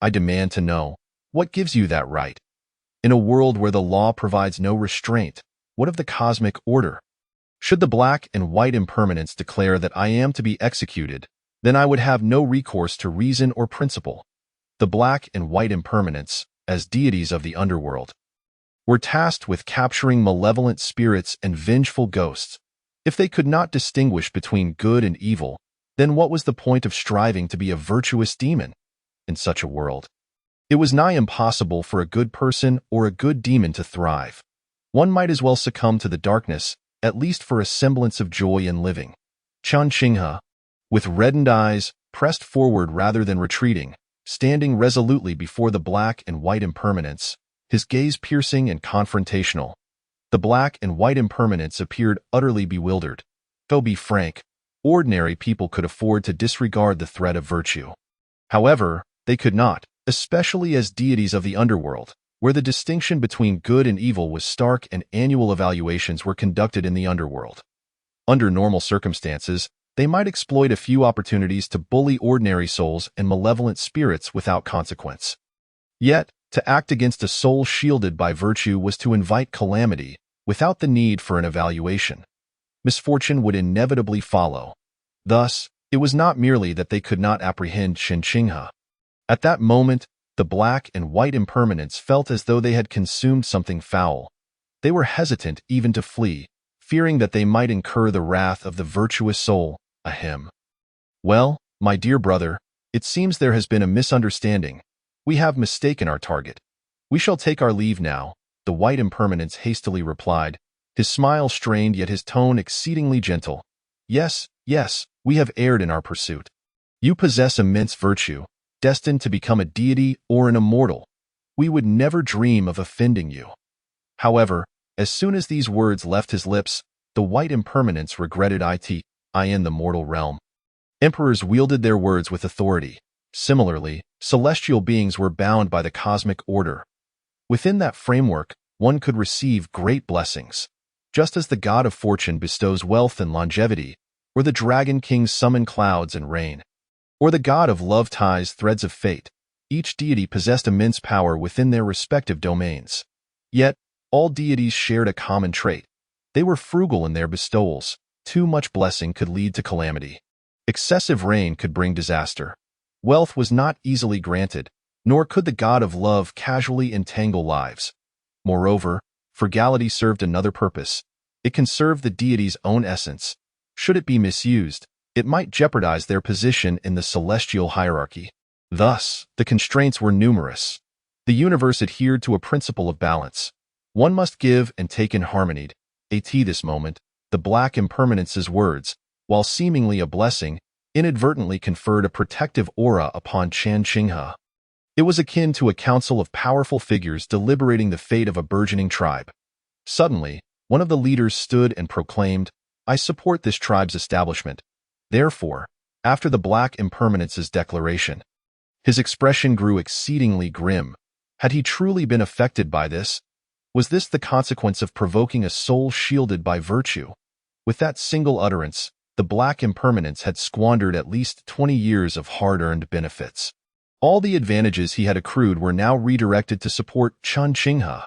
I demand to know, what gives you that right? In a world where the law provides no restraint, what of the cosmic order? Should the black and white impermanence declare that I am to be executed, then I would have no recourse to reason or principle. The black and white impermanence, as deities of the underworld, were tasked with capturing malevolent spirits and vengeful ghosts. If they could not distinguish between good and evil, then what was the point of striving to be a virtuous demon? In such a world, it was nigh impossible for a good person or a good demon to thrive. One might as well succumb to the darkness, at least for a semblance of joy in living. Chen Qinghe, with reddened eyes, pressed forward rather than retreating, standing resolutely before the black and white impermanence, his gaze piercing and confrontational. The black and white impermanence appeared utterly bewildered. To be frank, ordinary people could afford to disregard the threat of virtue. However, they could not, especially as deities of the underworld, where the distinction between good and evil was stark and annual evaluations were conducted in the underworld. Under normal circumstances, they might exploit a few opportunities to bully ordinary souls and malevolent spirits without consequence. Yet, to act against a soul shielded by virtue was to invite calamity, without the need for an evaluation. Misfortune would inevitably follow. Thus, it was not merely that they could not apprehend Chen Qinghe. At that moment, the black and white impermanence felt as though they had consumed something foul. They were hesitant even to flee, fearing that they might incur the wrath of the virtuous soul. Ahem. Well, my dear brother, it seems there has been a misunderstanding. We have mistaken our target. We shall take our leave now, the white impermanence hastily replied, his smile strained yet his tone exceedingly gentle. Yes, we have erred in our pursuit. You possess immense virtue, destined to become a deity or an immortal. We would never dream of offending you. However, as soon as these words left his lips, the white impermanence regretted it in the mortal realm. Emperors wielded their words with authority. Similarly, celestial beings were bound by the cosmic order. Within that framework, one could receive great blessings. Just as the god of fortune bestows wealth and longevity, or the dragon king summon clouds and rain, or the god of love ties threads of fate, each deity possessed immense power within their respective domains. Yet, all deities shared a common trait. They were frugal in their bestowals. Too much blessing could lead to calamity. Excessive rain could bring disaster. Wealth was not easily granted, nor could the god of love casually entangle lives. Moreover, frugality served another purpose. It conserved the deity's own essence. Should it be misused, it might jeopardize their position in the celestial hierarchy. Thus, the constraints were numerous. The universe adhered to a principle of balance. One must give and take in harmony. At this moment, the black impermanence's words, while seemingly a blessing, inadvertently conferred a protective aura upon Chen Qinghe. It was akin to a council of powerful figures deliberating the fate of a burgeoning tribe. Suddenly, one of the leaders stood and proclaimed, "I support this tribe's establishment." Therefore, after the black impermanence's declaration, his expression grew exceedingly grim. Had he truly been affected by this? Was this the consequence of provoking a soul shielded by virtue? With that single utterance, the black impermanence had squandered at least 20 years of hard-earned benefits. All the advantages he had accrued were now redirected to support Chen Qinghe.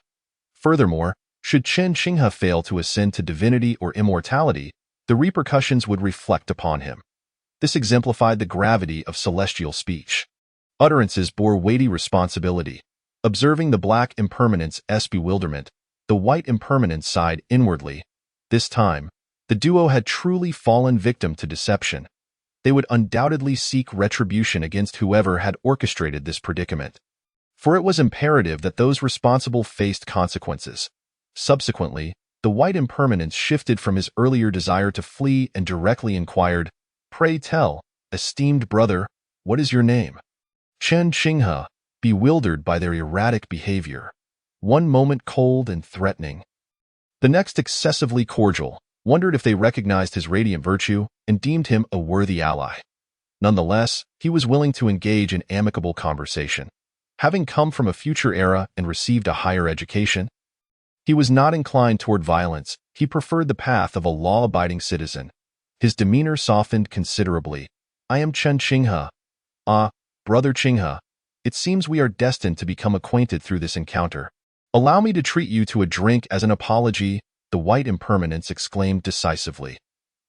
Furthermore, should Chen Qinghe fail to ascend to divinity or immortality, the repercussions would reflect upon him. This exemplified the gravity of celestial speech. Utterances bore weighty responsibility. Observing the black impermanence's bewilderment, the white impermanence sighed inwardly. This time, the duo had truly fallen victim to deception. They would undoubtedly seek retribution against whoever had orchestrated this predicament. For it was imperative that those responsible faced consequences. Subsequently, the white impermanence shifted from his earlier desire to flee and directly inquired, "Pray tell, esteemed brother, what is your name?" Chen Qinghe, bewildered by their erratic behavior. One moment cold and threatening, the next excessively cordial, wondered if they recognized his radiant virtue and deemed him a worthy ally. Nonetheless, he was willing to engage in amicable conversation. Having come from a future era and received a higher education, he was not inclined toward violence. He preferred the path of a law-abiding citizen. His demeanor softened considerably. "I am Chen Qinghe. Ah, brother Qinghe, it seems we are destined to become acquainted through this encounter. Allow me to treat you to a drink as an apology," the white impermanence exclaimed decisively.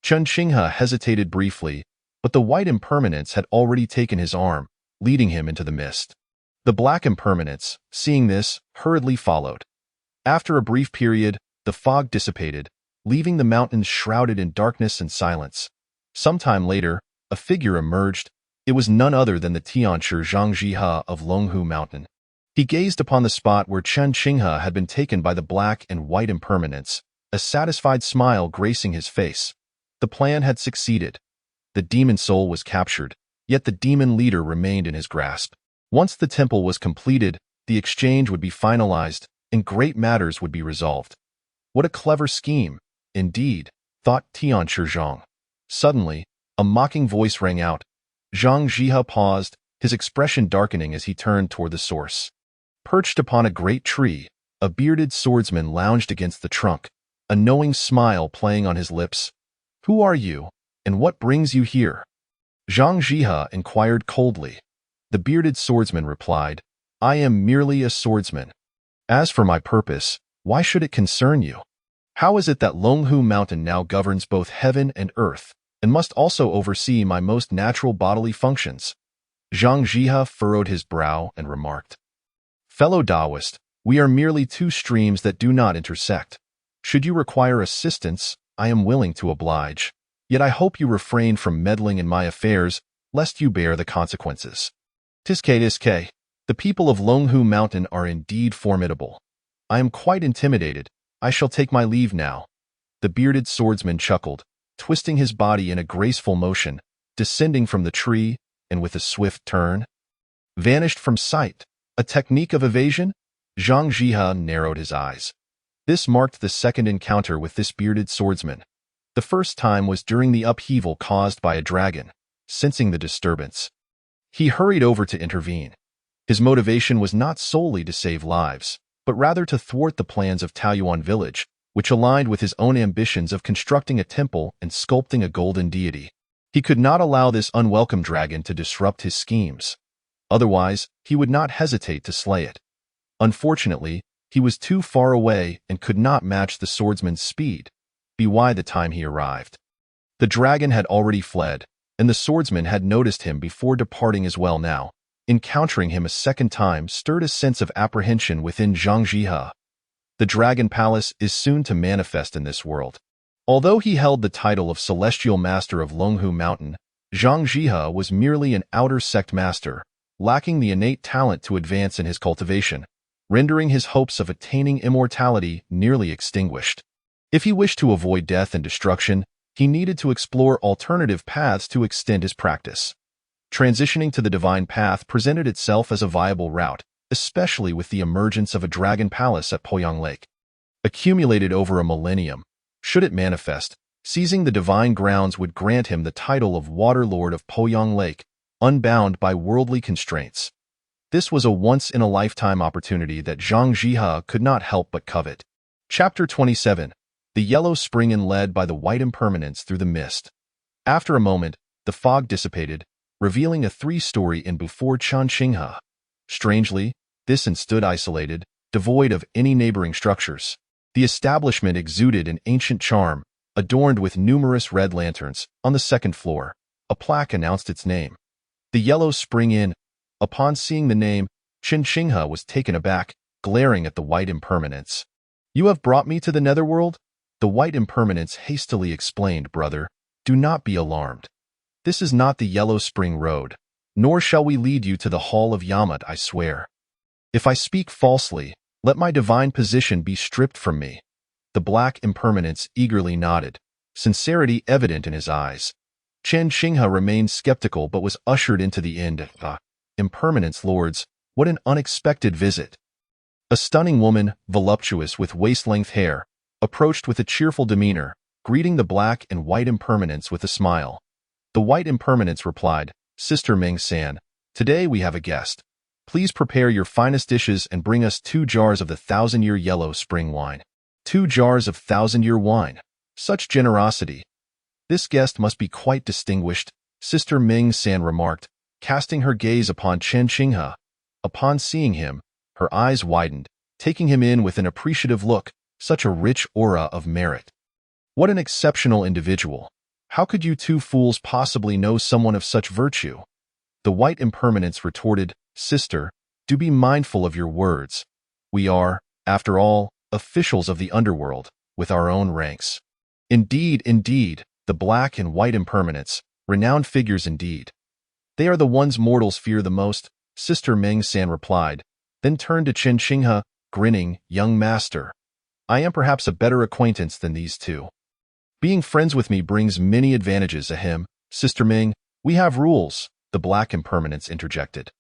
Chen Qinghe hesitated briefly, but the white impermanence had already taken his arm, leading him into the mist. The black impermanence, seeing this, hurriedly followed. After a brief period, the fog dissipated, leaving the mountains shrouded in darkness and silence. Sometime later, a figure emerged. It was none other than the Tianshi Zhangjihe of Longhu Mountain. He gazed upon the spot where Chen Qinghe had been taken by the black and white impermanence, a satisfied smile gracing his face. The plan had succeeded. The demon soul was captured, yet the demon leader remained in his grasp. Once the temple was completed, the exchange would be finalized, and great matters would be resolved. What a clever scheme, indeed, thought Tian Shizhong. Suddenly, a mocking voice rang out. Zhang Jihe paused, his expression darkening as he turned toward the source. Perched upon a great tree, a bearded swordsman lounged against the trunk, a knowing smile playing on his lips. "Who are you, and what brings you here?" Zhang Jihe inquired coldly. The bearded swordsman replied, "I am merely a swordsman. As for my purpose, why should it concern you? How is it that Longhu Mountain now governs both heaven and earth, and must also oversee my most natural bodily functions?" Zhang Jihe furrowed his brow and remarked, "Fellow Taoist, we are merely two streams that do not intersect. Should you require assistance, I am willing to oblige. Yet I hope you refrain from meddling in my affairs, lest you bear the consequences." Tiske, the people of Longhu Mountain are indeed formidable. I am quite intimidated. I shall take my leave now. The bearded swordsman chuckled, twisting his body in a graceful motion, descending from the tree, and with a swift turn, vanished from sight. A technique of evasion? Zhang Jihe narrowed his eyes. This marked the second encounter with this bearded swordsman. The first time was during the upheaval caused by a dragon. Sensing the disturbance, he hurried over to intervene. His motivation was not solely to save lives, but rather to thwart the plans of Taoyuan village, which aligned with his own ambitions of constructing a temple and sculpting a golden deity. He could not allow this unwelcome dragon to disrupt his schemes. Otherwise, he would not hesitate to slay it. Unfortunately, he was too far away and could not match the swordsman's speed, by the time he arrived. The dragon had already fled, and the swordsman had noticed him before departing as well now. Encountering him a second time stirred a sense of apprehension within Zhang Jihe. The Dragon Palace is soon to manifest in this world. Although he held the title of Celestial Master of Longhu Mountain, Zhang Jihe was merely an outer sect master, lacking the innate talent to advance in his cultivation, rendering his hopes of attaining immortality nearly extinguished. If he wished to avoid death and destruction, he needed to explore alternative paths to extend his practice. Transitioning to the divine path presented itself as a viable route, especially with the emergence of a dragon palace at Poyang Lake. Accumulated over a millennium, should it manifest, seizing the divine grounds would grant him the title of Water Lord of Poyang Lake, unbound by worldly constraints. This was a once-in-a-lifetime opportunity that Zhang Jihe could not help but covet. Chapter 27. The Yellow Spring In led by the white impermanence through the mist. After a moment, the fog dissipated, revealing a three-story inn before Changqinghe. Strangely, this inn stood isolated, devoid of any neighboring structures. The establishment exuded an ancient charm, adorned with numerous red lanterns. On the second floor, a plaque announced its name. The Yellow Spring Inn. Upon seeing the name, Changqinghe was taken aback, glaring at the white impermanence. "You have brought me to the netherworld?" The white impermanence hastily explained, "Brother, do not be alarmed. This is not the Yellow Spring Road, nor shall we lead you to the Hall of Yamat, I swear. If I speak falsely, let my divine position be stripped from me." The black impermanence eagerly nodded, sincerity evident in his eyes. Changqinghe remained skeptical but was ushered into the inn. Impermanence lords, what an unexpected visit. A stunning woman, voluptuous with waist-length hair, approached with a cheerful demeanor, greeting the black and white impermanence with a smile. The white impermanence replied, "Sister Ming-san, today we have a guest. Please prepare your finest dishes and bring us 2 jars of the 1000-year yellow spring wine." 2 jars of 1000-year wine. Such generosity. This guest must be quite distinguished, Sister Ming-san remarked, casting her gaze upon Changqinghe. Upon seeing him, her eyes widened, taking him in with an appreciative look, such a rich aura of merit. What an exceptional individual. How could you two fools possibly know someone of such virtue? The white impermanence retorted, "Sister, do be mindful of your words. We are, after all, officials of the underworld, with our own ranks." Indeed, indeed, the black and white impermanence, renowned figures indeed. "They are the ones mortals fear the most," Sister Ming-san replied, then turned to Changqinghe, grinning, "Young master, I am perhaps a better acquaintance than these two. Being friends with me brings many advantages. Ahem. Sister Ming, we have rules, the Black Impermanence interjected.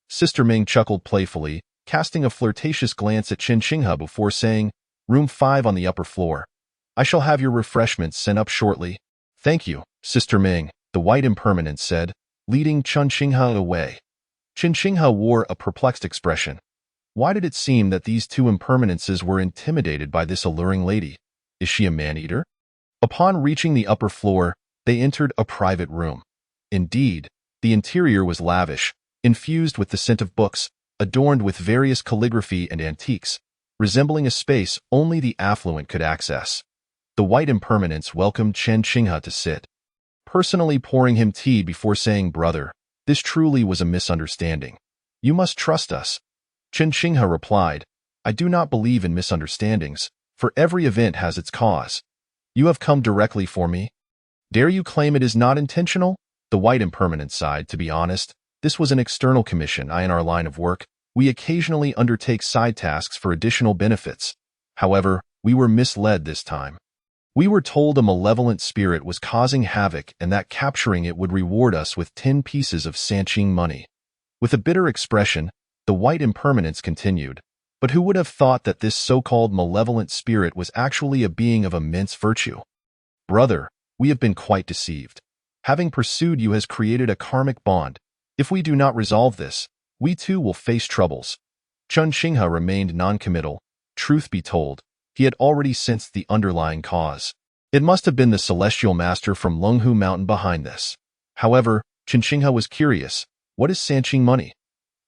Sister Ming chuckled playfully, casting a flirtatious glance at Qin Xinghe before saying, Room 5 on the upper floor. I shall have your refreshments sent up shortly. Thank you, Sister Ming, the White Impermanence said, leading Qin Xinghe away. Qin Xinghe wore a perplexed expression. Why did it seem that these two impermanences were intimidated by this alluring lady? Is she a man-eater? Upon reaching the upper floor, they entered a private room. Indeed, the interior was lavish, infused with the scent of books, adorned with various calligraphy and antiques, resembling a space only the affluent could access. The White Impermanence welcomed Qin Xinghe to sit, personally pouring him tea before saying, Brother, this truly was a misunderstanding. You must trust us. Qin Xinghe replied, I do not believe in misunderstandings, for every event has its cause. You have come directly for me. Dare you claim it is not intentional? The White Impermanence sighed. To be honest, this was an external commission. In our line of work, we occasionally undertake side tasks for additional benefits. However, we were misled this time. We were told a malevolent spirit was causing havoc and that capturing it would reward us with 10 pieces of Sanqing money. With a bitter expression, the White Impermanence continued, but who would have thought that this so-called malevolent spirit was actually a being of immense virtue? Brother, we have been quite deceived. Having pursued you has created a karmic bond. If we do not resolve this, we too will face troubles. Qin Xinghe remained non-committal. Truth be told, he had already sensed the underlying cause. It must have been the celestial master from Longhu Mountain behind this. However, Qin Xinghe was curious. What is Sanqing money?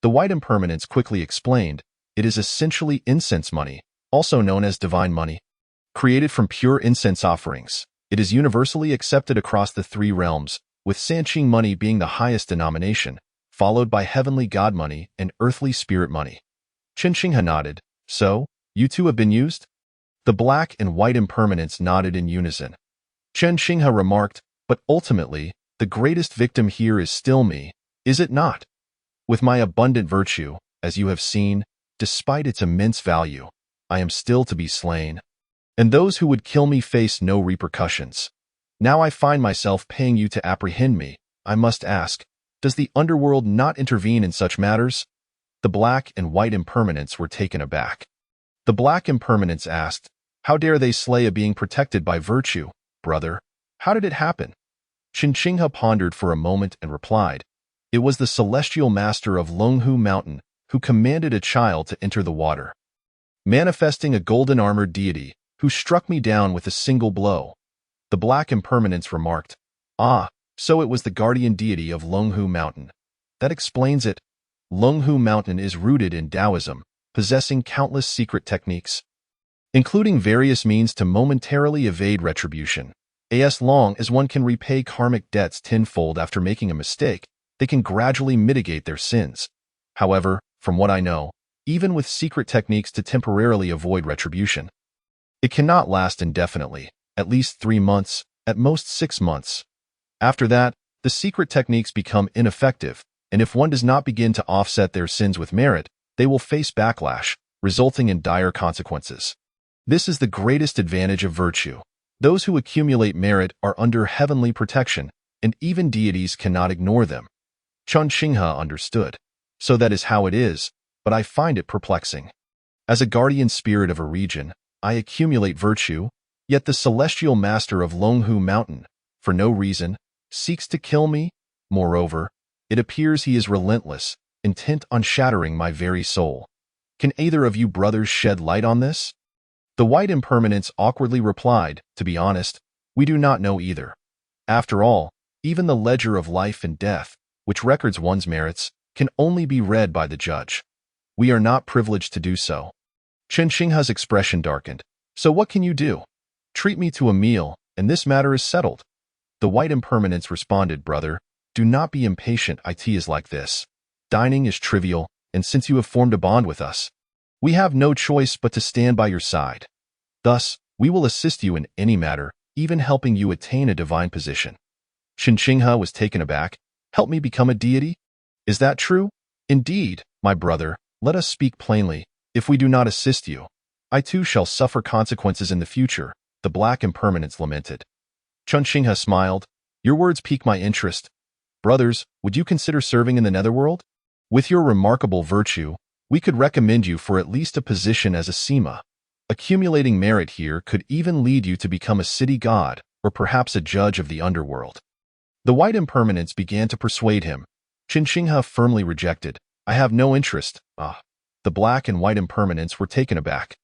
The White Impermanence quickly explained, it is essentially incense money, also known as divine money. Created from pure incense offerings, it is universally accepted across the 3 realms, with Sanqing money being the highest denomination, followed by heavenly god money and earthly spirit money. Qin Xinghe nodded. So, you two have been used? The Black and White Impermanence nodded in unison. Qin Xinghe remarked, but ultimately, the greatest victim here is still me, is it not? With my abundant virtue, as you have seen, despite its immense value, I am still to be slain. And those who would kill me face no repercussions. Now I find myself paying you to apprehend me. I must ask, does the underworld not intervene in such matters? The Black and White Impermanence were taken aback. The Black Impermanence asked, how dare they slay a being protected by virtue, brother? How did it happen? Qin Xinghe pondered for a moment and replied, it was the celestial master of Longhu Mountain who commanded a child to enter the water, manifesting a golden-armored deity who struck me down with a single blow. The Black Impermanence remarked, ah, so it was the guardian deity of Longhu Mountain. That explains it. Longhu Mountain is rooted in Taoism, possessing countless secret techniques, including various means to momentarily evade retribution. As long as one can repay karmic debts tenfold after making a mistake, they can gradually mitigate their sins. However, from what I know, even with secret techniques to temporarily avoid retribution, it cannot last indefinitely, at least 3 months, at most 6 months. After that, the secret techniques become ineffective, and if one does not begin to offset their sins with merit, they will face backlash, resulting in dire consequences. This is the greatest advantage of virtue. Those who accumulate merit are under heavenly protection, and even deities cannot ignore them. Qin Xinghe understood. So that is how it is, but I find it perplexing. As a guardian spirit of a region, I accumulate virtue, yet the celestial master of Longhu Mountain, for no reason, seeks to kill me. Moreover, it appears he is relentless, intent on shattering my very soul. Can either of you brothers shed light on this? The White Impermanence awkwardly replied, to be honest, we do not know either. After all, even the ledger of life and death, which records one's merits, can only be read by the judge. We are not privileged to do so. Qin Xinghe's expression darkened. So what can you do? Treat me to a meal, and this matter is settled. The White Impermanence responded, brother, do not be impatient. It is like this. Dining is trivial, and since you have formed a bond with us, we have no choice but to stand by your side. Thus, we will assist you in any matter, even helping you attain a divine position. Qin Xinghe was taken aback. Help me become a deity? Is that true? Indeed, my brother, let us speak plainly. If we do not assist you, I too shall suffer consequences in the future, the Black Impermanence lamented. Chun Xinghe smiled. Your words pique my interest. Brothers, would you consider serving in the netherworld? With your remarkable virtue, we could recommend you for at least a position as a Sima. Accumulating merit here could even lead you to become a city god, or perhaps a judge of the underworld. The white impermanence began to persuade him. Chun Xinghe firmly rejected. I have no interest. The black and white impermanents were taken aback.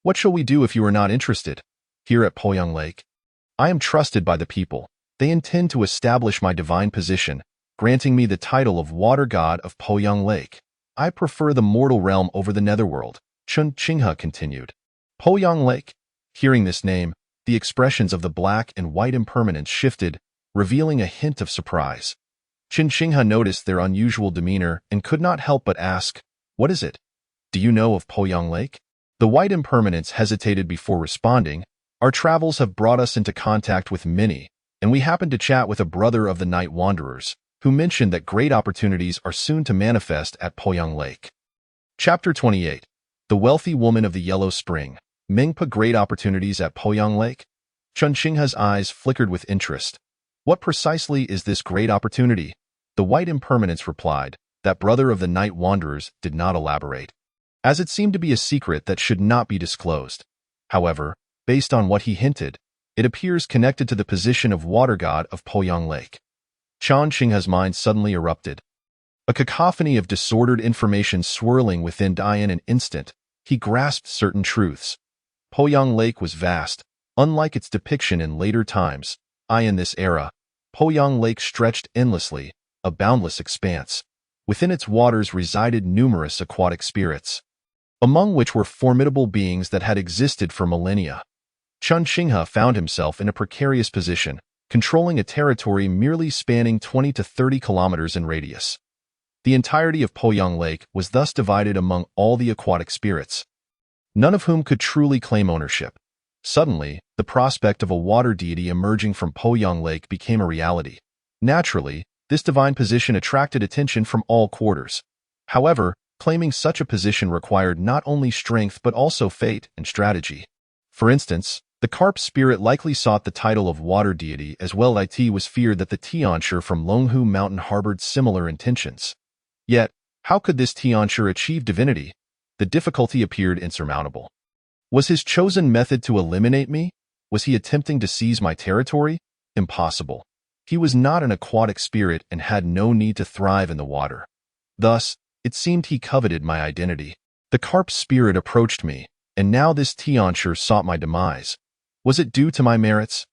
What shall we do if you are not interested? Here at Poyang Lake, I am trusted by the people. They intend to establish my divine position, granting me the title of Water God of Poyang Lake. I prefer the mortal realm over the netherworld, Chun Xinghe continued. Poyang Lake. Hearing this name, the expressions of the black and white impermanents shifted, revealing a hint of surprise. Chun Xinghe noticed their unusual demeanor and could not help but ask, What is it? Do you know of Poyang Lake? The white impermanents hesitated before responding. Our travels have brought us into contact with many, and we happened to chat with a brother of the Night Wanderers, who mentioned that great opportunities are soon to manifest at Poyang Lake. Chapter 28. The Wealthy Woman of the Yellow Spring. Mingpa great opportunities at Poyang Lake? Chun Xinghe's eyes flickered with interest. What precisely is this great opportunity? The white impermanence replied. That brother of the Night Wanderers did not elaborate, as it seemed to be a secret that should not be disclosed. However, based on what he hinted, it appears connected to the position of Water God of Poyang Lake. Chun Xinghe's mind suddenly erupted. A cacophony of disordered information swirling within in an instant, he grasped certain truths. Poyang Lake was vast, unlike its depiction in later times. In this era, Poyang Lake stretched endlessly, a boundless expanse. Within its waters resided numerous aquatic spirits, among which were formidable beings that had existed for millennia. Chun Xinghe found himself in a precarious position, controlling a territory merely spanning 20 to 30 kilometers in radius. The entirety of Poyang Lake was thus divided among all the aquatic spirits, none of whom could truly claim ownership. Suddenly, the prospect of a water deity emerging from Poyang Lake became a reality. Naturally, this divine position attracted attention from all quarters. However, claiming such a position required not only strength but also fate and strategy. For instance, the carp spirit likely sought the title of water deity, as well as it was feared that the Tianshi from Longhu Mountain harbored similar intentions. Yet, how could this Tianshi achieve divinity? The difficulty appeared insurmountable. Was his chosen method to eliminate me? Was he attempting to seize my territory? Impossible. He was not an aquatic spirit and had no need to thrive in the water. Thus, it seemed he coveted my identity. The carp spirit approached me, and now this Tianshi sought my demise. Was it due to my merits?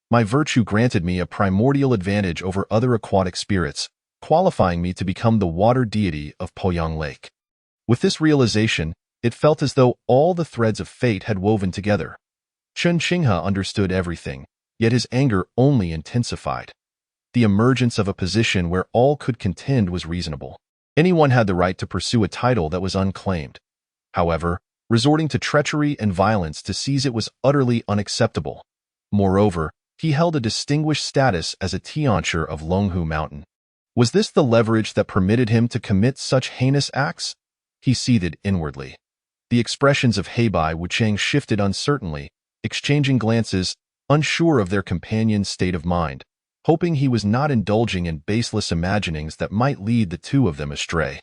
My virtue granted me a primordial advantage over other aquatic spirits, qualifying me to become the water deity of Poyang Lake. With this realization, it felt as though all the threads of fate had woven together. Chun Xinghe understood everything, yet his anger only intensified. The emergence of a position where all could contend was reasonable. Anyone had the right to pursue a title that was unclaimed. However, resorting to treachery and violence to seize it was utterly unacceptable. Moreover, he held a distinguished status as a Tianshi of Longhu Mountain. Was this the leverage that permitted him to commit such heinous acts? He seethed inwardly. The expressions of Heibai Wuchang shifted uncertainly, exchanging glances, unsure of their companion's state of mind, hoping he was not indulging in baseless imaginings that might lead the two of them astray.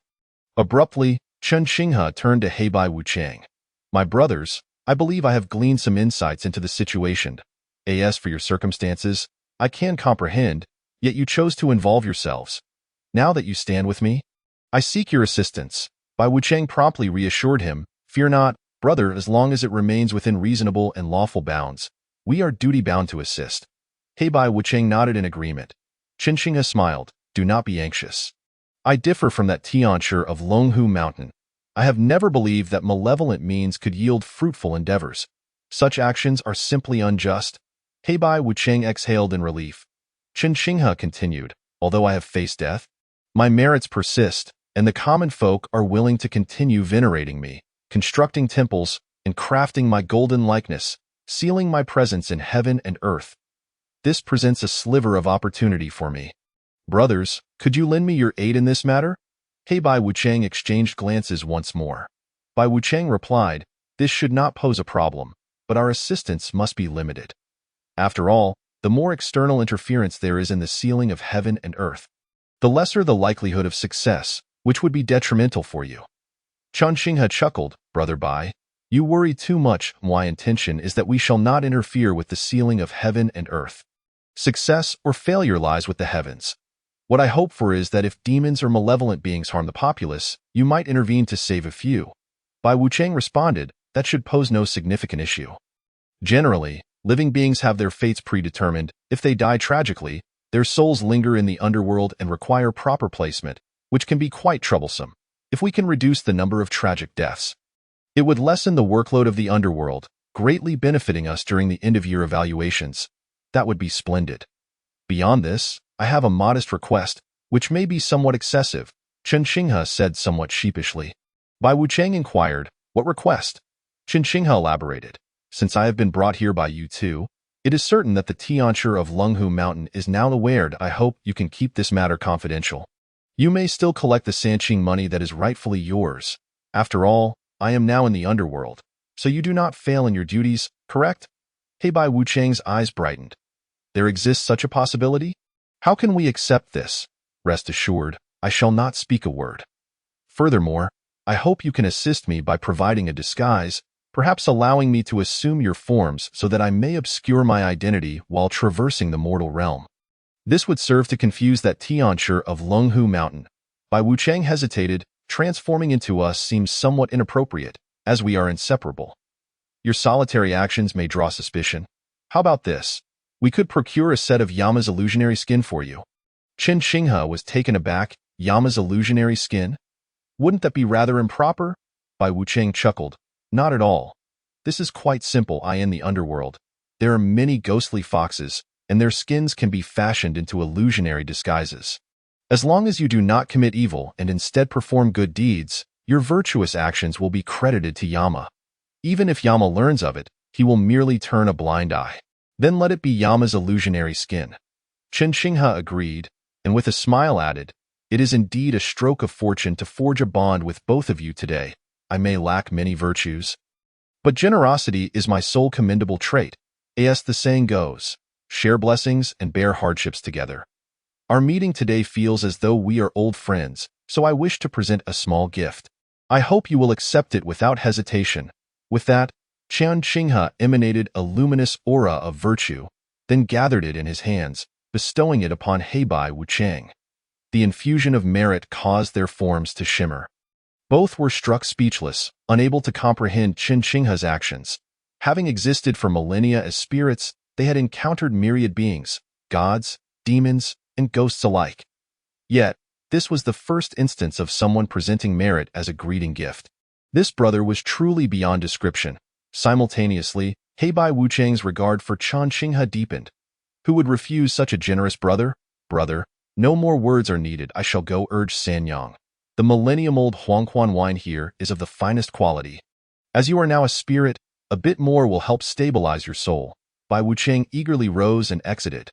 Abruptly, Chun Xinghe turned to Heibai Wuchang. My brothers, I believe I have gleaned some insights into the situation. As for your circumstances, I can comprehend, yet you chose to involve yourselves. Now that you stand with me, I seek your assistance. Bai Wuchang promptly reassured him, Fear not, brother, as long as it remains within reasonable and lawful bounds. We are duty-bound to assist. Heibai Wuchang nodded in agreement. Chun Xinghe smiled. Do not be anxious. I differ from that Tianshi of Longhu Mountain. I have never believed that malevolent means could yield fruitful endeavors. Such actions are simply unjust. Heibai Wuchang exhaled in relief. Chun Xinghe continued, Although I have faced death, my merits persist, and the common folk are willing to continue venerating me, constructing temples, and crafting my golden likeness, sealing my presence in heaven and earth. This presents a sliver of opportunity for me. Brothers, could you lend me your aid in this matter? Heibai Wuchang exchanged glances once more. Bai Wuchang replied, This should not pose a problem, but our assistance must be limited. After all, the more external interference there is in the sealing of heaven and earth, the lesser the likelihood of success, which would be detrimental for you. Chen Xinghe chuckled, Brother Bai. You worry too much. My intention is that we shall not interfere with the sealing of heaven and earth. Success or failure lies with the heavens. What I hope for is that if demons or malevolent beings harm the populace, you might intervene to save a few. Bai Wuchang responded, that should pose no significant issue. Generally, living beings have their fates predetermined. If they die tragically, their souls linger in the underworld and require proper placement, which can be quite troublesome. If we can reduce the number of tragic deaths, it would lessen the workload of the underworld, greatly benefiting us during the end-of-year evaluations. That would be splendid. Beyond this, I have a modest request, which may be somewhat excessive, Chen Xinghe said somewhat sheepishly. Bai Wuchang inquired, what request? Chen Xinghe elaborated. Since I have been brought here by you two, it is certain that the Tiancher of Lunghu Mountain is now aware. I hope you can keep this matter confidential. You may still collect the Sanqing money that is rightfully yours. After all, I am now in the underworld, so you do not fail in your duties, correct? Bai Wuchang's eyes brightened. There exists such a possibility? How can we accept this? Rest assured, I shall not speak a word. Furthermore, I hope you can assist me by providing a disguise, perhaps allowing me to assume your forms so that I may obscure my identity while traversing the mortal realm. This would serve to confuse that Tiancher of Lunghu Mountain. Bai Wuchang hesitated. Transforming into us seems somewhat inappropriate, as we are inseparable. Your solitary actions may draw suspicion. How about this? We could procure a set of Yama's illusionary skin for you. Chen Xinghe was taken aback. Yama's illusionary skin? Wouldn't that be rather improper? Bai Wuchang chuckled. Not at all. This is quite simple. In the underworld, there are many ghostly foxes, and their skins can be fashioned into illusionary disguises. As long as you do not commit evil and instead perform good deeds, your virtuous actions will be credited to Yama. Even if Yama learns of it, he will merely turn a blind eye. Then let it be Yama's illusionary skin. Chen Xinghe agreed, and with a smile added, it is indeed a stroke of fortune to forge a bond with both of you today. I may lack many virtues, but generosity is my sole commendable trait. As the saying goes, share blessings and bear hardships together. Our meeting today feels as though we are old friends, so I wish to present a small gift. I hope you will accept it without hesitation. With that, Chen Xinghe emanated a luminous aura of virtue, then gathered it in his hands, bestowing it upon Bai Wuchang. The infusion of merit caused their forms to shimmer. Both were struck speechless, unable to comprehend Chen Xinghe's actions. Having existed for millennia as spirits, they had encountered myriad beings, gods, demons, and ghosts alike. Yet, this was the first instance of someone presenting merit as a greeting gift. This brother was truly beyond description. Simultaneously, Bai Wuchang's regard for Chen Xinghe deepened. Who would refuse such a generous brother? Brother, no more words are needed. I shall go urge Sanyang. The millennium-old Huangquan wine here is of the finest quality. As you are now a spirit, a bit more will help stabilize your soul. Bai Wuchang eagerly rose and exited.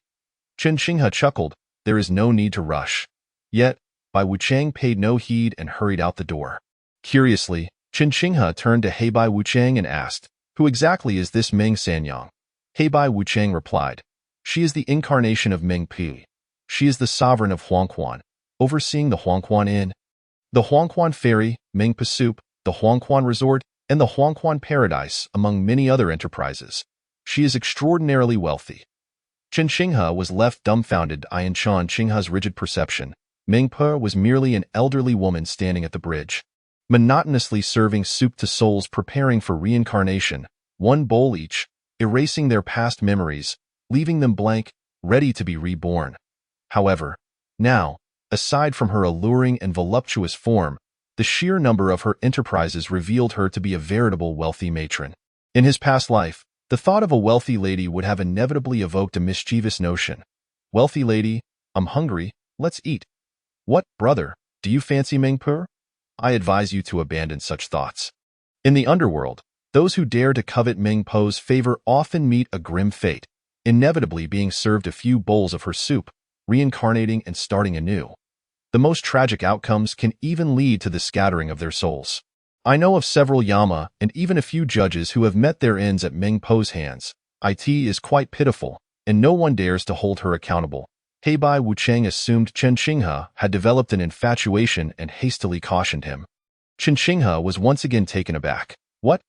Chen Xinghe chuckled. There is no need to rush. Yet, Bai Wuchang paid no heed and hurried out the door. Curiously, Chen Xinghe turned to Bai Wuchang and asked, who exactly is this Meng Sanyang? Bai Wuchang replied, she is the incarnation of Meng Pi. She is the sovereign of Huangquan, overseeing the Huangquan Inn, the Huangquan Ferry, Meng Pasoup, the Huangquan Resort, and the Huangquan Paradise, among many other enterprises. She is extraordinarily wealthy. Chen Xinghe was left dumbfounded. In Chen Xinghe's rigid perception, Meng Pe was merely an elderly woman standing at the bridge, monotonously serving soup to souls preparing for reincarnation, one bowl each, erasing their past memories, leaving them blank, ready to be reborn. However, now, aside from her alluring and voluptuous form, the sheer number of her enterprises revealed her to be a veritable wealthy matron. In his past life, the thought of a wealthy lady would have inevitably evoked a mischievous notion. Wealthy lady, I'm hungry, let's eat. What, brother, do you fancy Meng Pe? I advise you to abandon such thoughts. In the underworld, those who dare to covet Meng Pe's favor often meet a grim fate, inevitably being served a few bowls of her soup, reincarnating and starting anew. The most tragic outcomes can even lead to the scattering of their souls. I know of several Yama and even a few judges who have met their ends at Meng Pe's hands. It is quite pitiful, and no one dares to hold her accountable. Heibai Wucheng assumed Chen Xinghe had developed an infatuation and hastily cautioned him. Chen Xinghe was once again taken aback. What?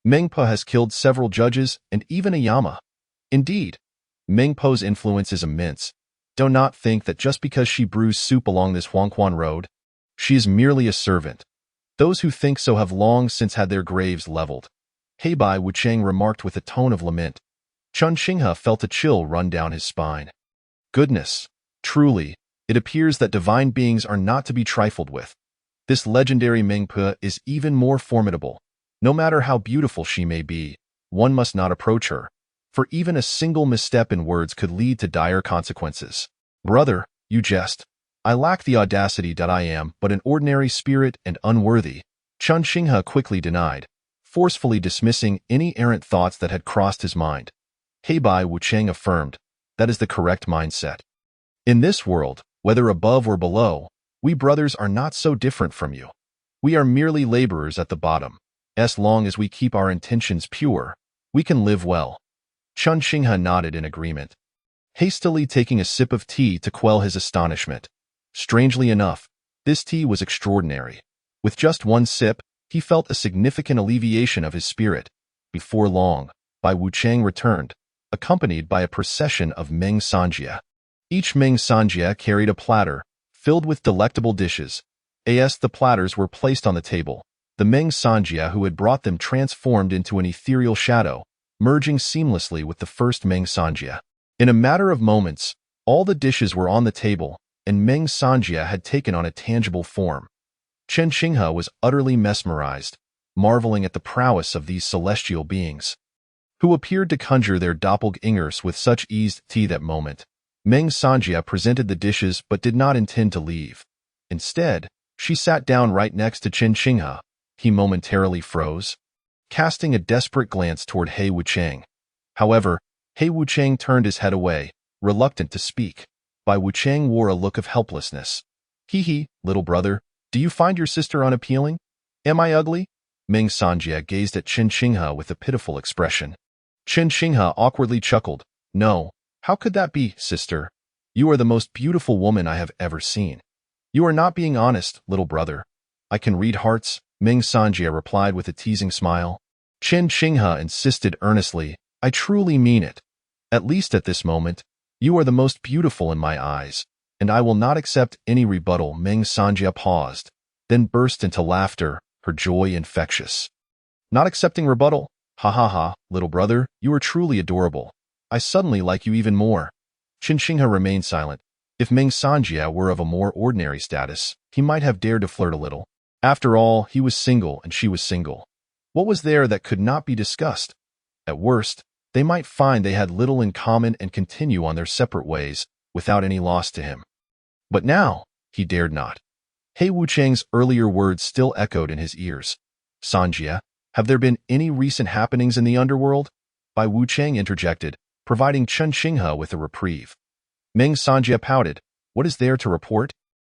Meng Po has killed several judges and even a Yama. Indeed, Meng Po's influence is immense. Do not think that just because she brews soup along this Huangquan road, she is merely a servant. Those who think so have long since had their graves leveled. Heibai Wucheng remarked with a tone of lament. Chen Xinghe felt a chill run down his spine. Goodness, truly, it appears that divine beings are not to be trifled with. This legendary Meng Po is even more formidable. No matter how beautiful she may be, one must not approach her, for even a single misstep in words could lead to dire consequences. Brother, you jest. I lack the audacity that I am but an ordinary spirit and unworthy, Chen Xinghe quickly denied, forcefully dismissing any errant thoughts that had crossed his mind. Heibai Wucheng affirmed, that is the correct mindset. In this world, whether above or below, we brothers are not so different from you. We are merely laborers at the bottom. As long as we keep our intentions pure, we can live well. Chen Xinghe nodded in agreement, hastily taking a sip of tea to quell his astonishment. Strangely enough, this tea was extraordinary. With just one sip, he felt a significant alleviation of his spirit. Before long, Bai Wucheng returned, accompanied by a procession of Meng Sanjia. Each Meng Sanjia carried a platter, filled with delectable dishes. As the platters were placed on the table, the Meng Sanjia who had brought them transformed into an ethereal shadow, merging seamlessly with the first Meng Sanjia. In a matter of moments, all the dishes were on the table, and Meng Sanjia had taken on a tangible form. Chen Xinghe was utterly mesmerized, marveling at the prowess of these celestial beings, who appeared to conjure their doppelgangers with such ease. That moment, Meng Sanjia presented the dishes but did not intend to leave. Instead, she sat down right next to Chen Xinghe. He momentarily froze, casting a desperate glance toward Heibai Wucheng. However, Heibai Wucheng turned his head away, reluctant to speak. Bai Wucheng wore a look of helplessness. Hee, little brother, do you find your sister unappealing? Am I ugly? Meng Sanjia gazed at Chen Xinghe with a pitiful expression. Chen Xinghe awkwardly chuckled. No, how could that be, sister? You are the most beautiful woman I have ever seen. You are not being honest, little brother. I can read hearts, Meng Sanjia replied with a teasing smile. Chen Xinghe insisted earnestly, I truly mean it. At least at this moment, you are the most beautiful in my eyes, and I will not accept any rebuttal. Meng Sanjia paused, then burst into laughter, her joy infectious. Not accepting rebuttal? Ha ha ha, little brother, you are truly adorable. I suddenly like you even more. Chen Xinghe remained silent. If Meng Sanjia were of a more ordinary status, he might have dared to flirt a little. After all, he was single and she was single. What was there that could not be discussed? At worst, they might find they had little in common and continue on their separate ways, without any loss to him. But now, he dared not. Heibai Wucheng's earlier words still echoed in his ears. Sanjia, have there been any recent happenings in the underworld? Bai Wucheng interjected, providing Chen Xinghe with a reprieve. Meng Sanjia pouted. What is there to report?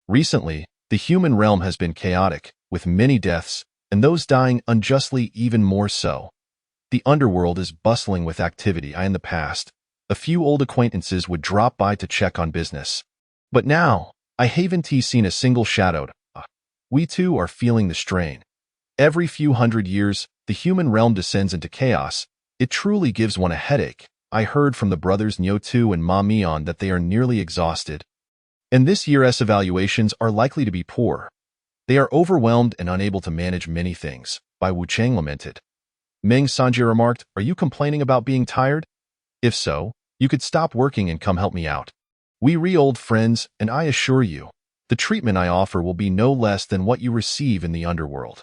Recently, the human realm has been chaotic, with many deaths, and those dying unjustly even more so. The underworld is bustling with activity. In the past, a few old acquaintances would drop by to check on business. But now, I haven't seen a single shadow. We too are feeling the strain. Every few hundred years, the human realm descends into chaos. It truly gives one a headache. I heard from the brothers Nyotu and Ma Mian that they are nearly exhausted. And this year's evaluations are likely to be poor. They are overwhelmed and unable to manage many things, Bai Wucheng lamented. Meng Sanjia remarked, are you complaining about being tired? If so, you could stop working and come help me out. We re-old friends, and I assure you, the treatment I offer will be no less than what you receive in the underworld.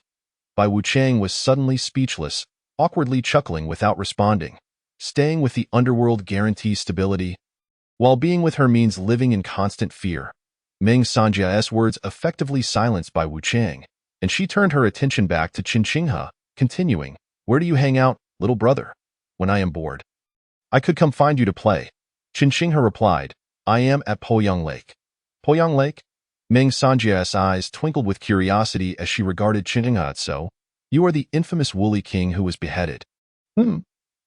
Bai Wucheng was suddenly speechless, awkwardly chuckling without responding. Staying with the underworld guarantees stability, while being with her means living in constant fear. Meng Sanjia's words effectively silenced Bai Wucheng, and she turned her attention back to Chen Xinghe, continuing, where do you hang out, little brother? When I am bored. I could come find you to play. Chen Xinghe replied, I am at Poyang Lake. Poyang Lake? Meng Sanjia's eyes twinkled with curiosity as she regarded Chen Xinghe. So, you are the infamous woolly king who was beheaded.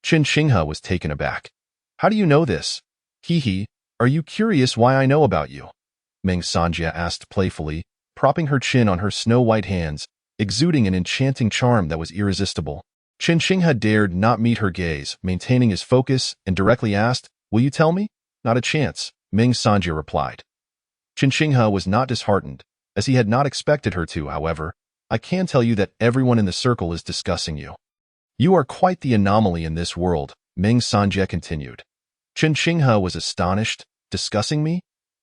Chen Xinghe was taken aback. How do you know this? Hee hee, are you curious why I know about you? Meng Sanjia asked playfully, propping her chin on her snow-white hands, exuding an enchanting charm that was irresistible. Qin Xinghe dared not meet her gaze, maintaining his focus, and directly asked, "Will you tell me?" "Not a chance," Meng Sanjia replied. Qin Xinghe was not disheartened, as he had not expected her to, however. "I can tell you that everyone in the circle is discussing you. You are quite the anomaly in this world," Meng Sanjia continued. Qin Xinghe was astonished. "Discussing me?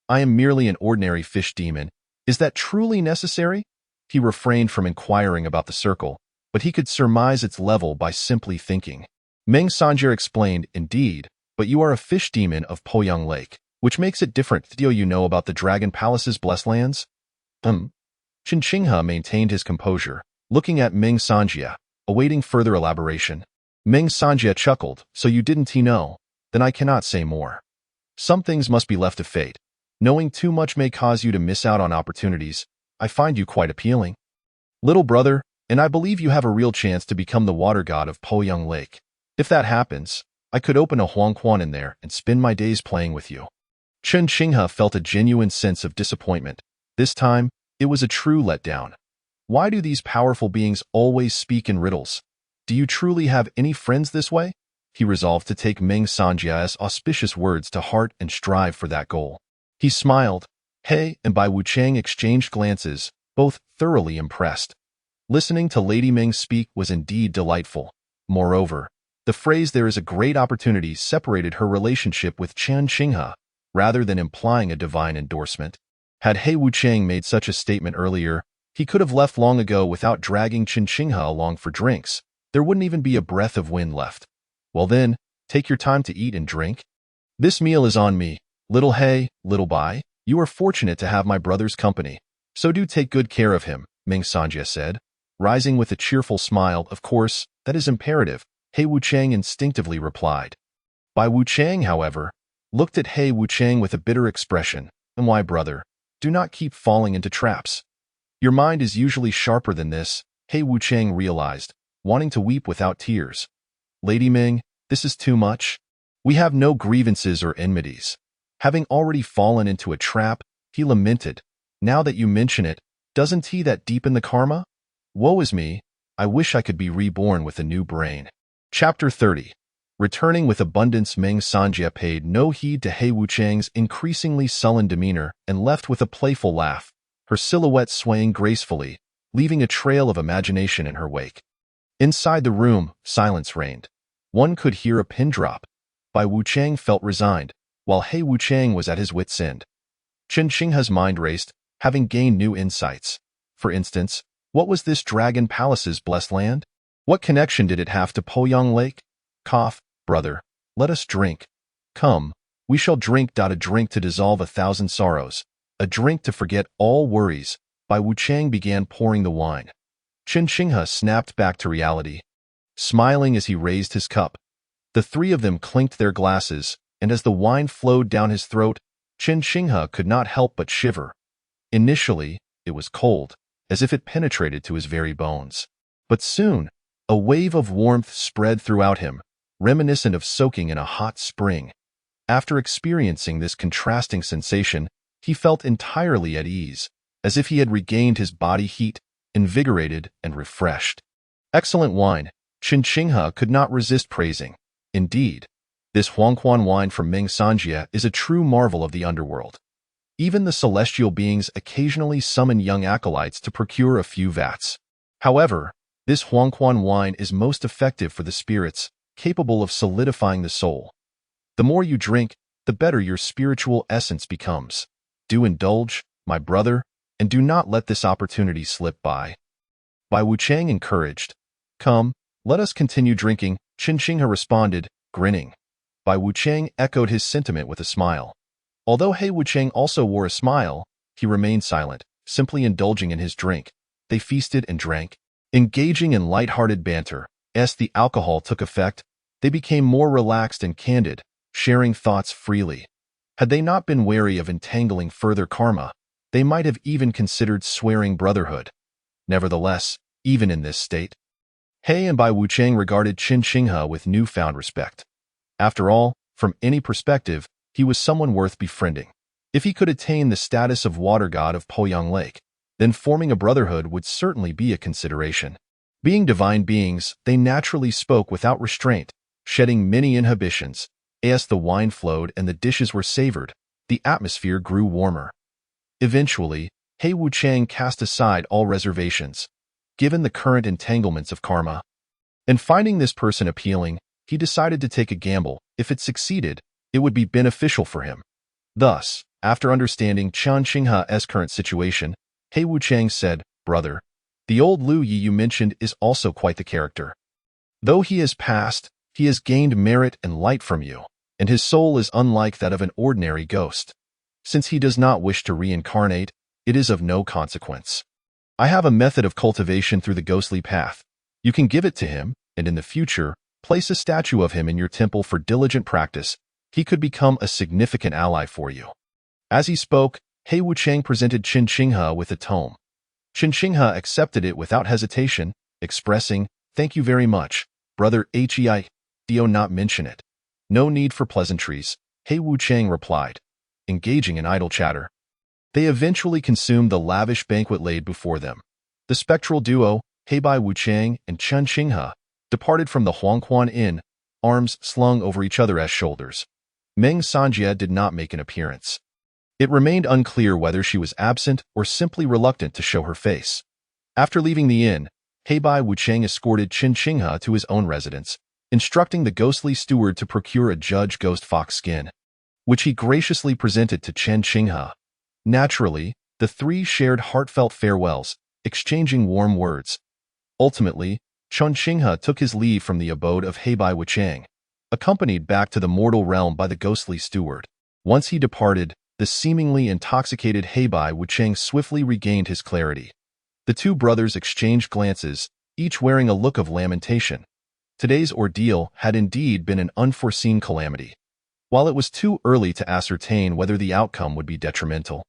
I am merely an ordinary fish demon. Is that truly necessary?" He refrained from inquiring about the circle, but he could surmise its level by simply thinking. Meng Sanjia explained, "Indeed, but you are a fish demon of Poyang Lake, which makes it different. Do you know about the Dragon Palace's blessed lands?" Qin Xinghe maintained his composure, looking at Meng Sanjia, awaiting further elaboration. Meng Sanjia chuckled, "So you didn't know? Then I cannot say more. Some things must be left to fate. Knowing too much may cause you to miss out on opportunities. I find you quite appealing, little brother, and I believe you have a real chance to become the water god of Poyang Lake. If that happens, I could open a huangquan in there and spend my days playing with you." Qin Xinghe felt a genuine sense of disappointment. This time, it was a true letdown. Why do these powerful beings always speak in riddles? Do you truly have any friends this way? He resolved to take Meng Sanjia's auspicious words to heart and strive for that goal. He smiled. He and Bai Wuchang exchanged glances, both thoroughly impressed. Listening to Lady Ming speak was indeed delightful. Moreover, the phrase "there is a great opportunity" separated her relationship with Qin Xinghe, rather than implying a divine endorsement. Had He Wuchang made such a statement earlier, he could have left long ago without dragging Qin Xinghe along for drinks. There wouldn't even be a breath of wind left. Well then, take your time to eat and drink. This meal is on me. Little He, little Bai, you are fortunate to have my brother's company. So do take good care of him, Meng Sanjia said, rising with a cheerful smile. Of course, that is imperative, He Wuchang instinctively replied. Bai Wuchang, however, looked at He Wuchang with a bitter expression. And why, brother? Do not keep falling into traps. Your mind is usually sharper than this, He Wuchang realized, wanting to weep without tears. Lady Ming, this is too much. We have no grievances or enmities. Having already fallen into a trap, he lamented. Now that you mention it, doesn't he that deepen the karma? Woe is me, I wish I could be reborn with a new brain. Chapter 30. Returning with abundance, Meng Sanjia paid no heed to He Wuchang's increasingly sullen demeanor and left with a playful laugh, her silhouette swaying gracefully, leaving a trail of imagination in her wake. Inside the room, silence reigned. One could hear a pin drop. Bai Wuchang felt resigned, while He Wuchang was at his wit's end. Qin Xinghe's mind raced, having gained new insights. For instance, what was this Dragon Palace's blessed land? What connection did it have to Poyang Lake? Cough, brother, let us drink. Come, we shall drink. A drink to dissolve 1,000 sorrows, a drink to forget all worries. Bai Wuchang began pouring the wine. Qin Xinghe snapped back to reality, smiling as he raised his cup. The three of them clinked their glasses, and as the wine flowed down his throat, Qin Xinghe could not help but shiver. Initially, it was cold, as if it penetrated to his very bones. But soon, a wave of warmth spread throughout him, reminiscent of soaking in a hot spring. After experiencing this contrasting sensation, he felt entirely at ease, as if he had regained his body heat, invigorated and refreshed. Excellent wine, Qin Xinghe could not resist praising. Indeed, this huangquan wine from Meng Sanjia is a true marvel of the underworld. Even the celestial beings occasionally summon young acolytes to procure a few vats. However, this huangquan wine is most effective for the spirits, capable of solidifying the soul. The more you drink, the better your spiritual essence becomes. Do indulge, my brother, and do not let this opportunity slip by. Bai Wuchang encouraged. Come, let us continue drinking, Qin Xinghe responded, grinning. Bai Wuchang echoed his sentiment with a smile. Although He Wuchang also wore a smile, he remained silent, simply indulging in his drink. They feasted and drank, engaging in light-hearted banter. As the alcohol took effect, they became more relaxed and candid, sharing thoughts freely. Had they not been wary of entangling further karma, they might have even considered swearing brotherhood. Nevertheless, even in this state, He and Bai Wuchang regarded Qin Xinghe with newfound respect. After all, from any perspective, he was someone worth befriending. If he could attain the status of water god of Poyang Lake, then forming a brotherhood would certainly be a consideration. Being divine beings, they naturally spoke without restraint, shedding many inhibitions. As the wine flowed and the dishes were savored, the atmosphere grew warmer. Eventually, He Wuchang cast aside all reservations, given the current entanglements of karma. And finding this person appealing, he decided to take a gamble. If it succeeded, it would be beneficial for him. Thus, after understanding Chen Xinghe's current situation, He Wuchang said, "Brother, the old Lu Yi you mentioned is also quite the character. Though he has passed, he has gained merit and light from you, and his soul is unlike that of an ordinary ghost. Since he does not wish to reincarnate, it is of no consequence. I have a method of cultivation through the ghostly path. You can give it to him, and in the future, place a statue of him in your temple for diligent practice. He could become a significant ally for you." As he spoke, He Wuchang presented Chen Xinghe with a tome. Chen Xinghe accepted it without hesitation, expressing, "Thank you very much, brother Hei. Do not mention it." "No need for pleasantries," He Wuchang replied, engaging in idle chatter. They eventually consumed the lavish banquet laid before them. The spectral duo, Heibai Wuchang and Chen Xinghe, departed from the Huangquan Inn, arms slung over each other's shoulders. Meng Sanjie did not make an appearance. It remained unclear whether she was absent or simply reluctant to show her face. After leaving the inn, Heibai Wuchang escorted Chen Xinghe to his own residence, instructing the ghostly steward to procure a judge ghost fox skin, which he graciously presented to Chen Xinghe. Naturally, the three shared heartfelt farewells, exchanging warm words. Ultimately, Chen Xinghe took his leave from the abode of Heibai Wuchang, accompanied back to the mortal realm by the ghostly steward. Once he departed, the seemingly intoxicated Heibai Wuchang swiftly regained his clarity. The two brothers exchanged glances, each wearing a look of lamentation. Today's ordeal had indeed been an unforeseen calamity. While it was too early to ascertain whether the outcome would be detrimental,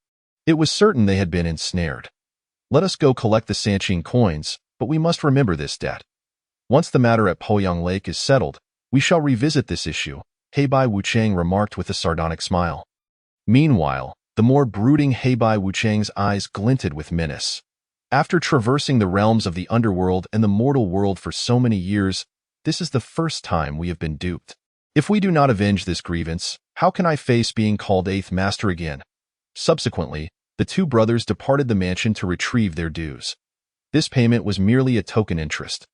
it was certain they had been ensnared. "Let us go collect the Sanqing coins, but we must remember this debt. Once the matter at Poyang Lake is settled, we shall revisit this issue," Heibai Wuchang remarked with a sardonic smile. Meanwhile, the more brooding Heibai Wuchang's eyes glinted with menace. After traversing the realms of the underworld and the mortal world for so many years, this is the first time we have been duped. If we do not avenge this grievance, how can I face being called Eighth Master again? Subsequently, the two brothers departed the mansion to retrieve their dues. This payment was merely a token interest.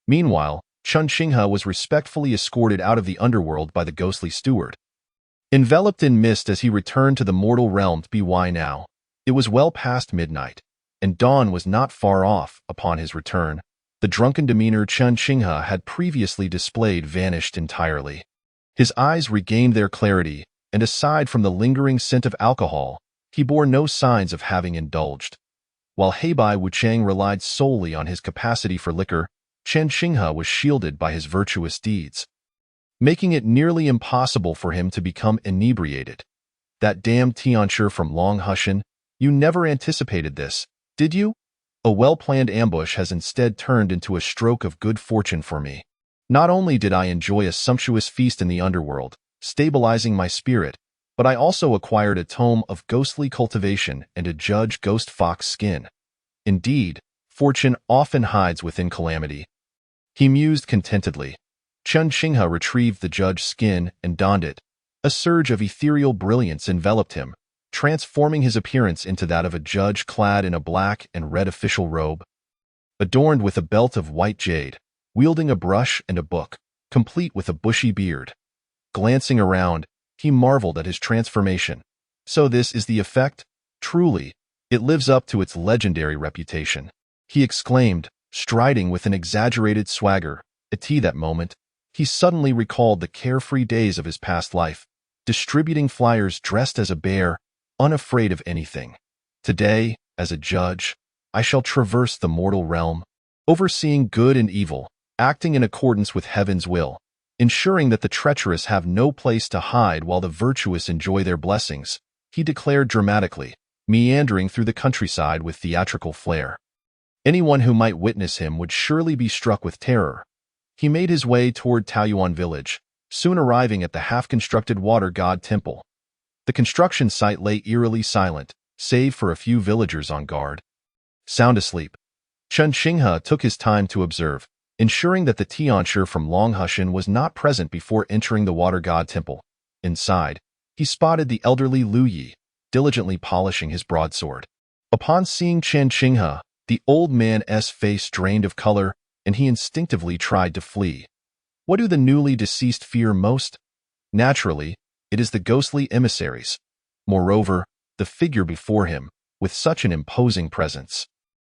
Meanwhile, Chen Xinghe was respectfully escorted out of the underworld by the ghostly steward. Enveloped in mist as he returned to the mortal realm to be now, it was well past midnight, and dawn was not far off. Upon his return, the drunken demeanor Chen Xinghe had previously displayed vanished entirely. His eyes regained their clarity, and aside from the lingering scent of alcohol, he bore no signs of having indulged. While Heibai Wuchang relied solely on his capacity for liquor, Chen Xinghe was shielded by his virtuous deeds, making it nearly impossible for him to become inebriated. "That damned Tianshi from Long Hushan, you never anticipated this, did you? A well-planned ambush has instead turned into a stroke of good fortune for me. Not only did I enjoy a sumptuous feast in the underworld, stabilizing my spirit, but I also acquired a tome of ghostly cultivation and a judge ghost fox skin. Indeed, fortune often hides within calamity." He mused contentedly. Chen Xinghe retrieved the judge's skin and donned it. A surge of ethereal brilliance enveloped him, transforming his appearance into that of a judge clad in a black and red official robe, adorned with a belt of white jade, wielding a brush and a book, complete with a bushy beard. Glancing around, he marveled at his transformation. So this is the effect? Truly, it lives up to its legendary reputation, he exclaimed, striding with an exaggerated swagger. At that moment, he suddenly recalled the carefree days of his past life, distributing flyers dressed as a bear, unafraid of anything. Today, as a judge, I shall traverse the mortal realm, overseeing good and evil, acting in accordance with heaven's will, ensuring that the treacherous have no place to hide while the virtuous enjoy their blessings, he declared dramatically, meandering through the countryside with theatrical flair. Anyone who might witness him would surely be struck with terror. He made his way toward Taoyuan village, soon arriving at the half-constructed water god temple. The construction site lay eerily silent, save for a few villagers on guard. Sound asleep, Chen Xinghe took his time to observe, ensuring that the Tianshi from Longhushan was not present before entering the water god temple. Inside, he spotted the elderly Lu Yi, diligently polishing his broadsword. Upon seeing Chen Xinghe, the old man's face drained of color, and he instinctively tried to flee. What do the newly deceased fear most? Naturally, it is the ghostly emissaries. Moreover, the figure before him, with such an imposing presence,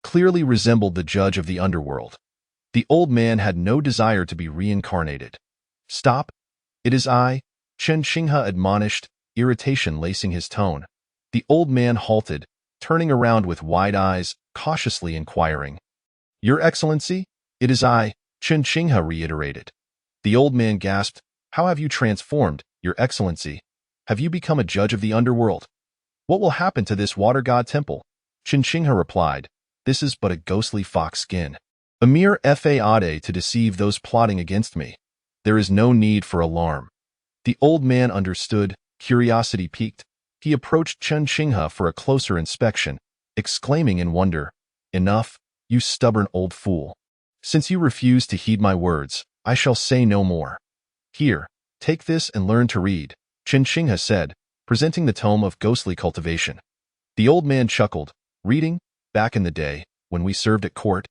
clearly resembled the judge of the underworld. The old man had no desire to be reincarnated. Stop! It is I, Chen Xinghe admonished, irritation lacing his tone. The old man halted, turning around with wide eyes, cautiously inquiring. Your Excellency? It is I, Chen Xinghe reiterated. The old man gasped. How have you transformed, Your Excellency? Have you become a judge of the underworld? What will happen to this water god temple? Chen Xinghe replied. This is but a ghostly fox skin. A mere fade to deceive those plotting against me. There is no need for alarm. The old man understood, curiosity piqued. He approached Chen Xinghe for a closer inspection, exclaiming in wonder, Enough, you stubborn old fool. Since you refuse to heed my words, I shall say no more. Here, take this and learn to read, Chen Xinghe said, presenting the tome of ghostly cultivation. The old man chuckled, reading, back in the day, when we served at court,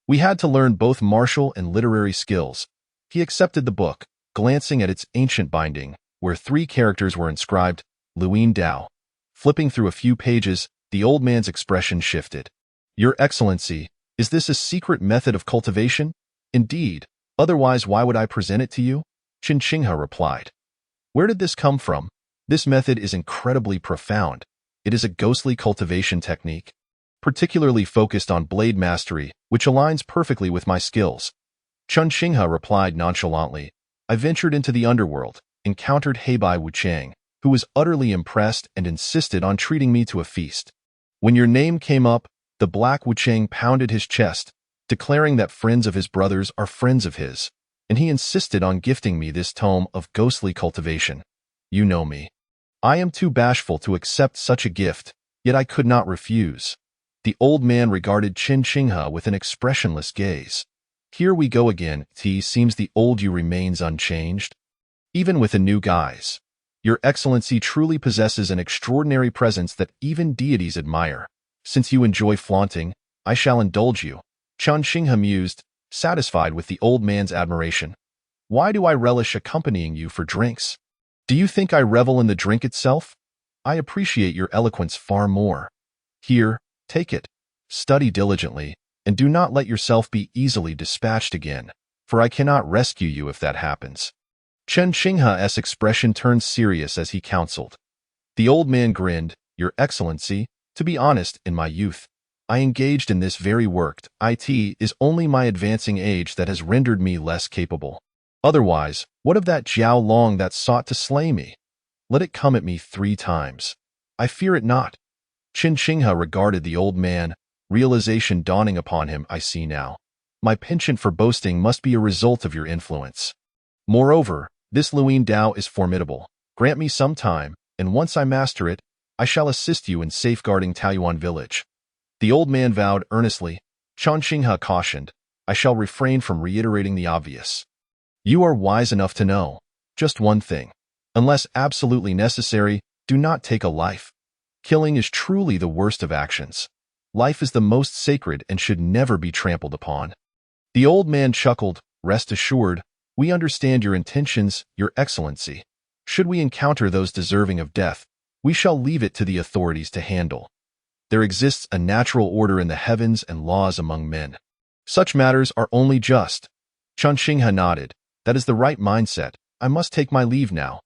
we had to learn both martial and literary skills. He accepted the book, glancing at its ancient binding, where 3 characters were inscribed, Luin Dao. Flipping through a few pages, the old man's expression shifted. Your Excellency, is this a secret method of cultivation? Indeed, otherwise why would I present it to you? Chen Xinghe replied. Where did this come from? This method is incredibly profound. It is a ghostly cultivation technique, particularly focused on blade mastery, which aligns perfectly with my skills. Chen Xinghe replied nonchalantly. I ventured into the underworld, encountered Heibai Wuchang, who was utterly impressed and insisted on treating me to a feast. When your name came up, the black Wuchang pounded his chest, declaring that friends of his brothers are friends of his, and he insisted on gifting me this tome of ghostly cultivation. You know me. I am too bashful to accept such a gift, yet I could not refuse. The old man regarded Chen Xinghe with an expressionless gaze. Here we go again, seems the old you remains unchanged. Even with a new guise. Your Excellency truly possesses an extraordinary presence that even deities admire. Since you enjoy flaunting, I shall indulge you. Chen Xinghe mused, satisfied with the old man's admiration. Why do I relish accompanying you for drinks? Do you think I revel in the drink itself? I appreciate your eloquence far more. Here, take it. Study diligently, and do not let yourself be easily dispatched again, for I cannot rescue you if that happens. Chen Xinghe's expression turned serious as he counseled. The old man grinned. Your Excellency, to be honest, in my youth, I engaged in this very work. It is only my advancing age that has rendered me less capable. Otherwise, what of that Jiao Long that sought to slay me? Let it come at me 3 times. I fear it not. Chen Xinghe regarded the old man, realization dawning upon him. I see now. My penchant for boasting must be a result of your influence. Moreover, this Luin Dao is formidable. Grant me some time, and once I master it, I shall assist you in safeguarding Taoyuan village. The old man vowed earnestly. Chen Xinghe cautioned, I shall refrain from reiterating the obvious. You are wise enough to know. Just one thing. Unless absolutely necessary, do not take a life. Killing is truly the worst of actions. Life is the most sacred and should never be trampled upon. The old man chuckled. Rest assured, we understand your intentions, Your Excellency. Should we encounter those deserving of death, we shall leave it to the authorities to handle. There exists a natural order in the heavens and laws among men. Such matters are only just. Chen Xinghe nodded. That is the right mindset. I must take my leave now.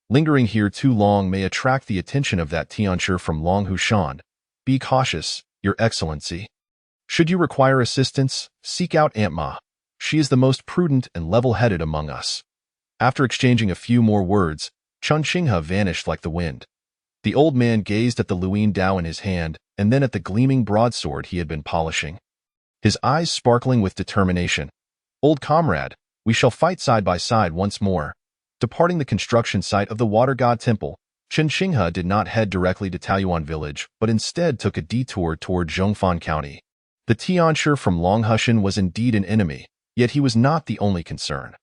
Lingering here too long may attract the attention of that Tianshi from Longhushan. Be cautious, Your Excellency. Should you require assistance, seek out Aunt Ma. She is the most prudent and level-headed among us. After exchanging a few more words, Chen Xinghe vanished like the wind. The old man gazed at the Luin Dao in his hand, and then at the gleaming broadsword he had been polishing. His eyes sparkling with determination. Old comrade, we shall fight side by side once more. Departing the construction site of the water god temple, Chen Xinghe did not head directly to Taoyuan village, but instead took a detour toward Zhongfan County. The Tianshi from Longhushan was indeed an enemy, yet he was not the only concern.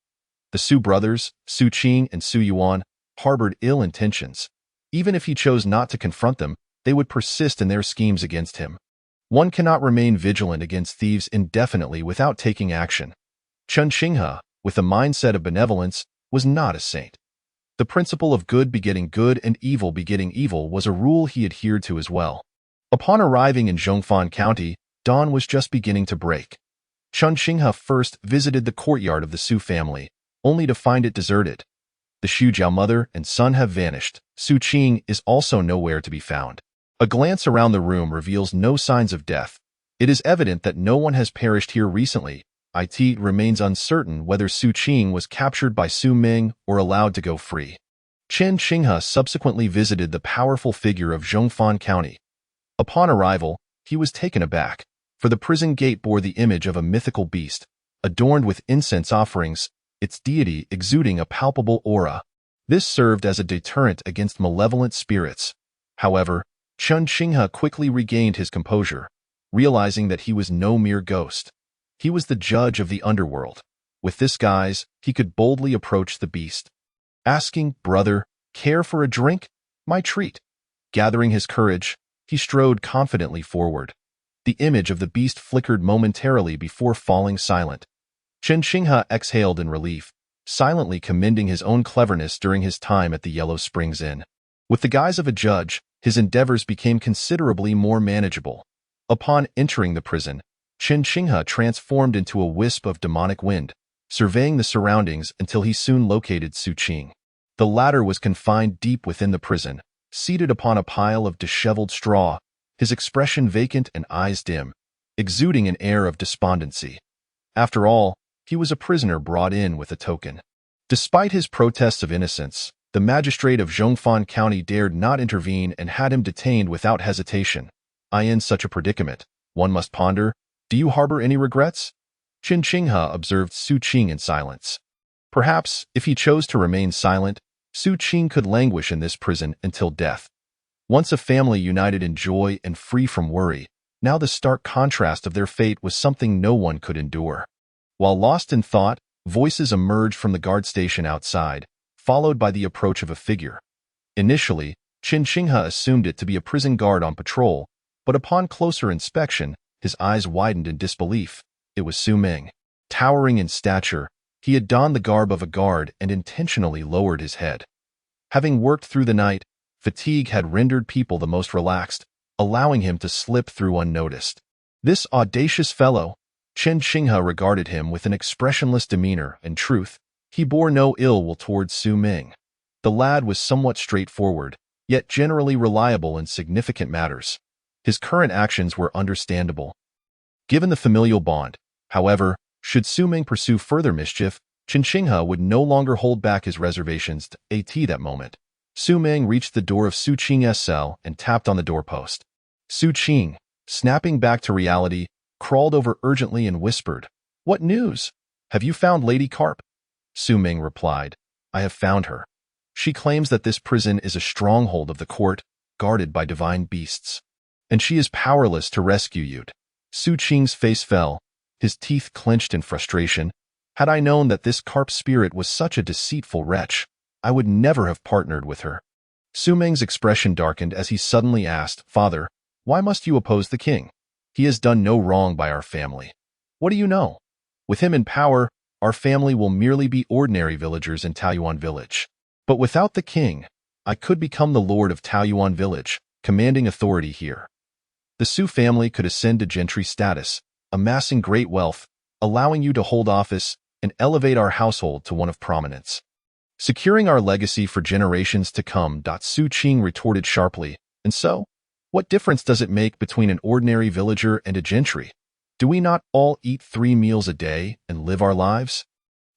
The Su brothers, Su Qing and Su Yuan, harbored ill intentions. Even if he chose not to confront them, they would persist in their schemes against him. One cannot remain vigilant against thieves indefinitely without taking action. Chen Xinghe, with a mindset of benevolence, was not a saint. The principle of good begetting good and evil begetting evil was a rule he adhered to as well. Upon arriving in Zhongfan County, dawn was just beginning to break. Chen Xinghe first visited the courtyard of the Su family, only to find it deserted. The Xujiao mother and son have vanished. Su Qing is also nowhere to be found. A glance around the room reveals no signs of death. It is evident that no one has perished here recently. It remains uncertain whether Su Qing was captured by Su Ming or allowed to go free. Chen Xinghe subsequently visited the powerful figure of Zhongfan County. Upon arrival, he was taken aback, for the prison gate bore the image of a mythical beast, adorned with incense offerings, its deity exuding a palpable aura. This served as a deterrent against malevolent spirits. However, Chen Xinghe quickly regained his composure, realizing that he was no mere ghost. He was the judge of the underworld. With this guise, he could boldly approach the beast. Asking, "Brother, care for a drink? My treat." Gathering his courage, he strode confidently forward. The image of the beast flickered momentarily before falling silent. Chen Xinghe exhaled in relief, silently commending his own cleverness during his time at the Yellow Springs Inn. With the guise of a judge, his endeavors became considerably more manageable. Upon entering the prison, Chen Xinghe transformed into a wisp of demonic wind, surveying the surroundings until he soon located Su Qing. The latter was confined deep within the prison, seated upon a pile of disheveled straw, his expression vacant and eyes dim, exuding an air of despondency. After all, he was a prisoner brought in with a token. Despite his protests of innocence, the magistrate of Zhongfan County dared not intervene and had him detained without hesitation. In such a predicament, one must ponder, do you harbor any regrets? Chen Xinghe observed Su Qing in silence. Perhaps, if he chose to remain silent, Su Qing could languish in this prison until death. Once a family united in joy and free from worry, now the stark contrast of their fate was something no one could endure. While lost in thought, voices emerged from the guard station outside, followed by the approach of a figure. Initially, Chen Xinghe assumed it to be a prison guard on patrol, but upon closer inspection, his eyes widened in disbelief. It was Su Ming. Towering in stature, he had donned the garb of a guard and intentionally lowered his head. Having worked through the night, fatigue had rendered people the most relaxed, allowing him to slip through unnoticed. This audacious fellow, Chen Xinghe regarded him with an expressionless demeanor. In truth, he bore no ill will towards Su Ming. The lad was somewhat straightforward, yet generally reliable in significant matters. His current actions were understandable. Given the familial bond, however, should Su Ming pursue further mischief, Chen Xinghe would no longer hold back his reservations to that moment. Su Ming reached the door of Su Qing's cell and tapped on the doorpost. Su Qing, snapping back to reality, crawled over urgently and whispered, "What news? Have you found Lady Carp?" Su Ming replied, "I have found her. She claims that this prison is a stronghold of the court, guarded by divine beasts. And she is powerless to rescue you." Su Qing's face fell, his teeth clenched in frustration. Had I known that this Carp spirit was such a deceitful wretch, I would never have partnered with her. Su Ming's expression darkened as he suddenly asked, "Father, why must you oppose the king? He has done no wrong by our family. What do you know? With him in power, our family will merely be ordinary villagers in Taoyuan village. But without the king, I could become the lord of Taoyuan village, commanding authority here. The Su family could ascend to gentry status, amassing great wealth, allowing you to hold office, and elevate our household to one of prominence. Securing our legacy for generations to come." Su Qing retorted sharply, "And so? What difference does it make between an ordinary villager and a gentry? Do we not all eat 3 meals a day and live our lives?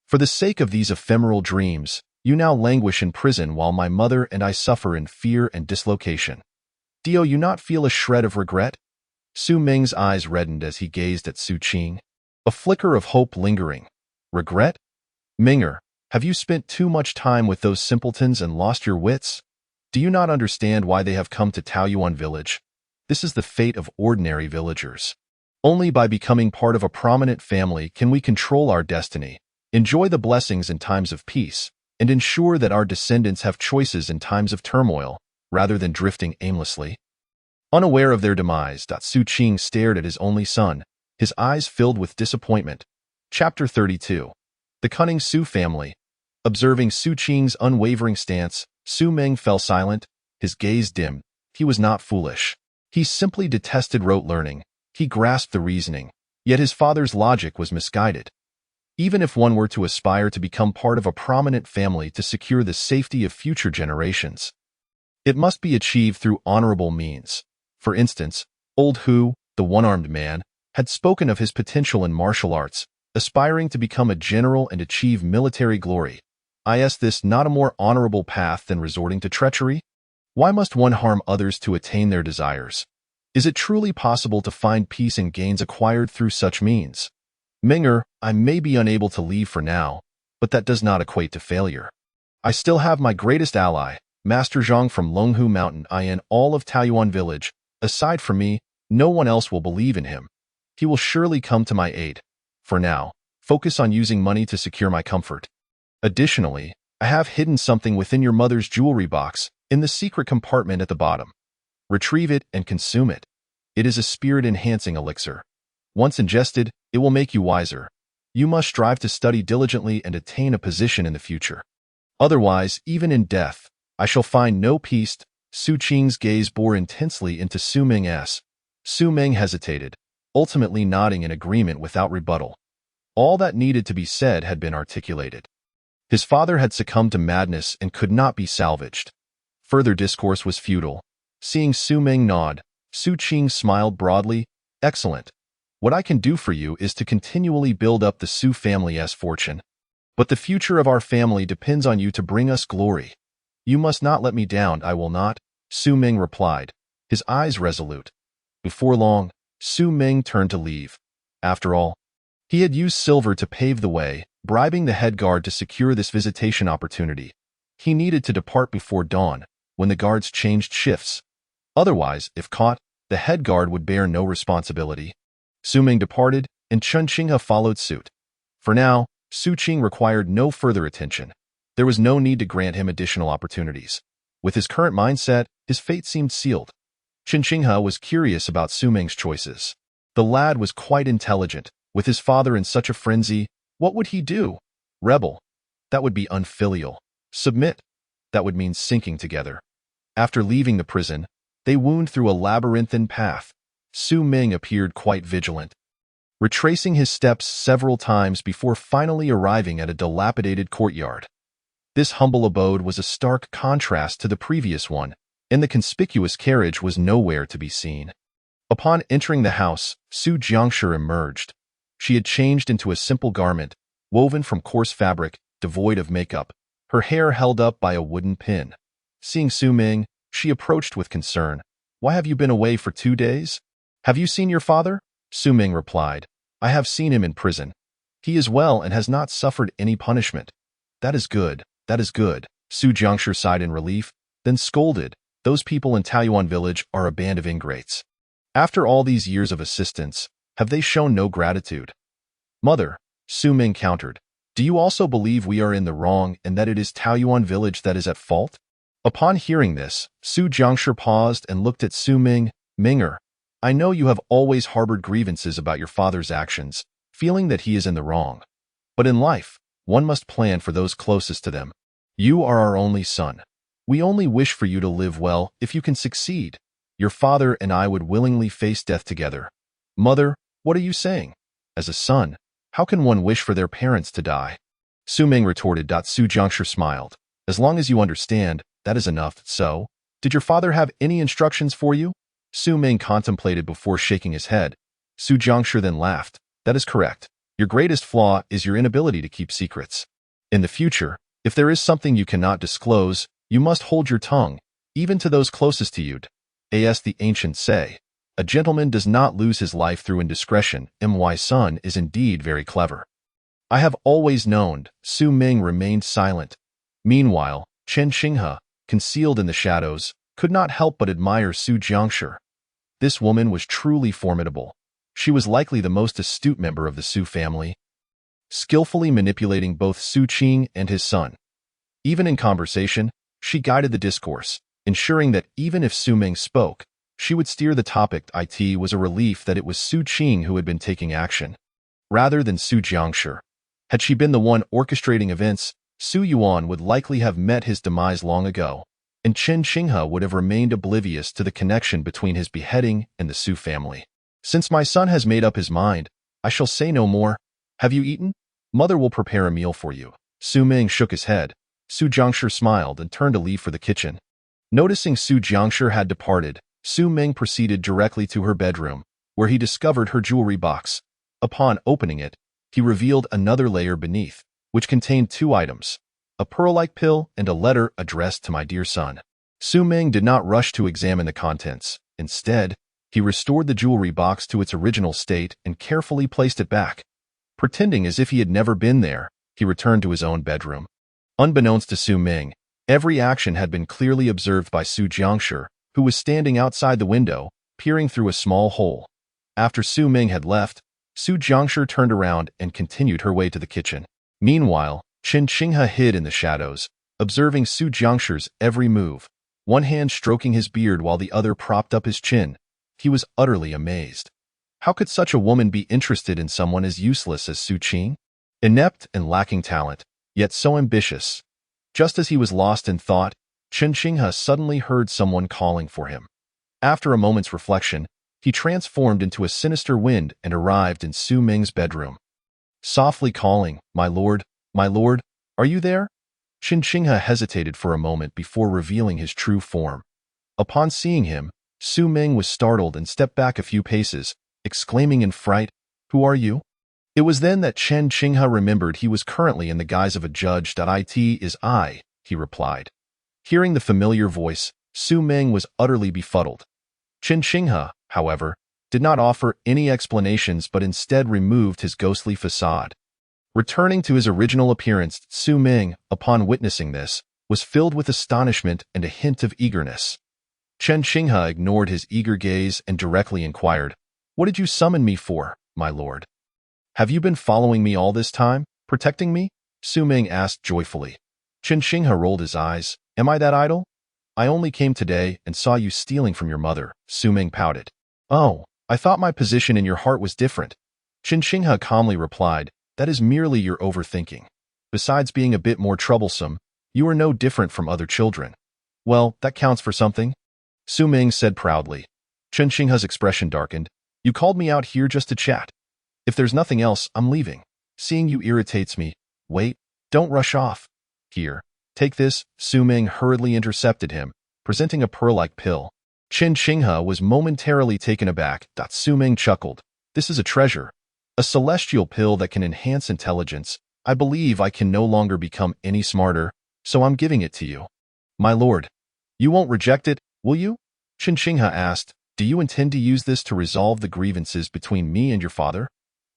For the sake of these ephemeral dreams, you now languish in prison while my mother and I suffer in fear and dislocation. Do you not feel a shred of regret?" Su Ming's eyes reddened as he gazed at Su Qing, a flicker of hope lingering. "Regret? Minger, have you spent too much time with those simpletons and lost your wits?" Do you not understand why they have come to Taoyuan village? This is the fate of ordinary villagers. Only by becoming part of a prominent family can we control our destiny, enjoy the blessings in times of peace, and ensure that our descendants have choices in times of turmoil, rather than drifting aimlessly. Unaware of their demise, Su Qing stared at his only son, his eyes filled with disappointment. Chapter 32. The Cunning Su Family. Observing Su Qing's unwavering stance, Su Ming fell silent, his gaze dim. He was not foolish. He simply detested rote learning. He grasped the reasoning, yet his father's logic was misguided. Even if one were to aspire to become part of a prominent family to secure the safety of future generations, it must be achieved through honorable means. For instance, old Hu, the one-armed man, had spoken of his potential in martial arts, aspiring to become a general and achieve military glory. Is this not a more honorable path than resorting to treachery? Why must one harm others to attain their desires? Is it truly possible to find peace in gains acquired through such means? Minger, I may be unable to leave for now, but that does not equate to failure. I still have my greatest ally, Master Zhang from Longhu Mountain in all of Taoyuan village. Aside from me, no one else will believe in him. He will surely come to my aid. For now, focus on using money to secure my comfort. Additionally, I have hidden something within your mother's jewelry box, in the secret compartment at the bottom. Retrieve it and consume it. It is a spirit-enhancing elixir. Once ingested, it will make you wiser. You must strive to study diligently and attain a position in the future. Otherwise, even in death, I shall find no peace. Su Qing's gaze bore intensely into Su Ming's. Su Ming hesitated, ultimately nodding in agreement without rebuttal. All that needed to be said had been articulated. His father had succumbed to madness and could not be salvaged. Further discourse was futile. Seeing Su Ming nod, Su Qing smiled broadly. Excellent. What I can do for you is to continually build up the Su family's fortune. But the future of our family depends on you to bring us glory. You must not let me down. I will not, Su Ming replied, his eyes resolute. Before long, Su Ming turned to leave. After all, he had used silver to pave the way, bribing the head guard to secure this visitation opportunity. He needed to depart before dawn, when the guards changed shifts. Otherwise, if caught, the head guard would bear no responsibility. Su Ming departed, and Chen Qinghe followed suit. For now, Su Qing required no further attention. There was no need to grant him additional opportunities. With his current mindset, his fate seemed sealed. Chen Qinghe was curious about Su Ming's choices. The lad was quite intelligent. With his father in such a frenzy, what would he do? Rebel? That would be unfilial. Submit? That would mean sinking together. After leaving the prison, they wound through a labyrinthine path. Su Ming appeared quite vigilant, retracing his steps several times before finally arriving at a dilapidated courtyard. This humble abode was a stark contrast to the previous one, and the conspicuous carriage was nowhere to be seen. Upon entering the house, Su Jiangshi emerged. She had changed into a simple garment, woven from coarse fabric, devoid of makeup, her hair held up by a wooden pin. Seeing Su Ming, she approached with concern. Why have you been away for 2 days? Have you seen your father? Su Ming replied. I have seen him in prison. He is well and has not suffered any punishment. That is good, that is good. Su Jiangshi sighed in relief, then scolded. Those people in Taoyuan village are a band of ingrates. After all these years of assistance, have they shown no gratitude? Mother, Su Ming countered, do you also believe we are in the wrong and that it is Taoyuan village that is at fault? Upon hearing this, Su Jiangshi paused and looked at Su Ming. Minger, I know you have always harbored grievances about your father's actions, feeling that he is in the wrong. But in life, one must plan for those closest to them. You are our only son. We only wish for you to live well. If you can succeed, your father and I would willingly face death together. Mother, what are you saying? As a son, how can one wish for their parents to die? Su Ming retorted. Su Jiangshi smiled. As long as you understand, that is enough. So, did your father have any instructions for you? Su Ming contemplated before shaking his head. Su Jiangshi then laughed. That is correct. Your greatest flaw is your inability to keep secrets. In the future, if there is something you cannot disclose, you must hold your tongue, even to those closest to you. As the ancients say, a gentleman does not lose his life through indiscretion. My son is indeed very clever. I have always known. Su Ming remained silent. Meanwhile, Chen Qinghe, concealed in the shadows, could not help but admire Su Jiangshi. This woman was truly formidable. She was likely the most astute member of the Su family, skillfully manipulating both Su Qing and his son. Even in conversation, she guided the discourse, ensuring that even if Su Ming spoke, she would steer the topic. It was a relief that it was Su Qing who had been taking action, rather than Su Jiangshi. Had she been the one orchestrating events, Su Yuan would likely have met his demise long ago, and Chen Qinghe would have remained oblivious to the connection between his beheading and the Su family. Since my son has made up his mind, I shall say no more. Have you eaten? Mother will prepare a meal for you. Su Ming shook his head. Su Jiangshi smiled and turned to leave for the kitchen. Noticing Su Jiangshi had departed, Su Ming proceeded directly to her bedroom, where he discovered her jewelry box. Upon opening it, he revealed another layer beneath, which contained two items, a pearl-like pill and a letter addressed to my dear son. Su Ming did not rush to examine the contents. Instead, he restored the jewelry box to its original state and carefully placed it back. Pretending as if he had never been there, he returned to his own bedroom. Unbeknownst to Su Ming, every action had been clearly observed by Su Jiangshi, who was standing outside the window, peering through a small hole. After Su Ming had left, Su Jiangshi turned around and continued her way to the kitchen. Meanwhile, Chen Qinghe hid in the shadows, observing Su Jiangshi's every move, one hand stroking his beard while the other propped up his chin. He was utterly amazed. How could such a woman be interested in someone as useless as Su Qing? Inept and lacking talent, yet so ambitious. Just as he was lost in thought, Chen Qinghe suddenly heard someone calling for him. After a moment's reflection, he transformed into a sinister wind and arrived in Su Ming's bedroom. Softly calling, my lord, are you there?" Chen Qinghe hesitated for a moment before revealing his true form. Upon seeing him, Su Ming was startled and stepped back a few paces, exclaiming in fright, "Who are you?" It was then that Chen Qinghe remembered he was currently in the guise of a judge. "It is I," he replied. Hearing the familiar voice, Su Ming was utterly befuddled. Chen Qinghe, however, did not offer any explanations but instead removed his ghostly facade. Returning to his original appearance, Su Ming, upon witnessing this, was filled with astonishment and a hint of eagerness. Chen Qinghe ignored his eager gaze and directly inquired, "What did you summon me for, my lord? Have you been following me all this time, protecting me?" Su Ming asked joyfully. Chen Qinghe rolled his eyes. "Am I that idle? I only came today and saw you stealing from your mother," Su Ming pouted. "Oh, I thought my position in your heart was different." Chen Qinghe calmly replied, "That is merely your overthinking. Besides being a bit more troublesome, you are no different from other children." "Well, that counts for something," Su Ming said proudly. Chen Qinghe's expression darkened. "You called me out here just to chat. If there's nothing else, I'm leaving. Seeing you irritates me. Wait, don't rush off. Here, take this." Su Ming hurriedly intercepted him, presenting a pearl-like pill. Chen Qinghe was momentarily taken aback. Su Ming chuckled. "This is a treasure. A celestial pill that can enhance intelligence. I believe I can no longer become any smarter, so I'm giving it to you. My lord, you won't reject it, will you?" Chen Qinghe asked. "Do you intend to use this to resolve the grievances between me and your father?"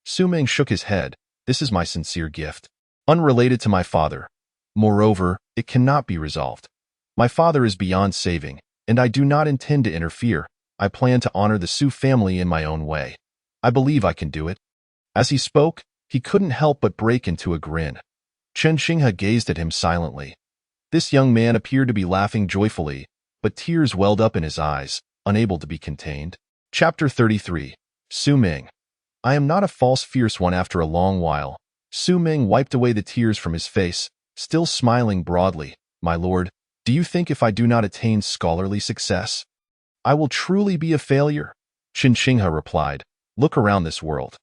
Su Ming shook his head. "This is my sincere gift, unrelated to my father. Moreover, it cannot be resolved. My father is beyond saving, and I do not intend to interfere. I plan to honor the Su family in my own way. I believe I can do it." As he spoke, he couldn't help but break into a grin. Chen Qinghe gazed at him silently. This young man appeared to be laughing joyfully, but tears welled up in his eyes, unable to be contained. Chapter 33. Su Ming. "I am not a false fierce one after a long while." Su Ming wiped away the tears from his face, still smiling broadly. "My lord, do you think if I do not attain scholarly success, I will truly be a failure?" Chen Qinghe replied, "Look around this world.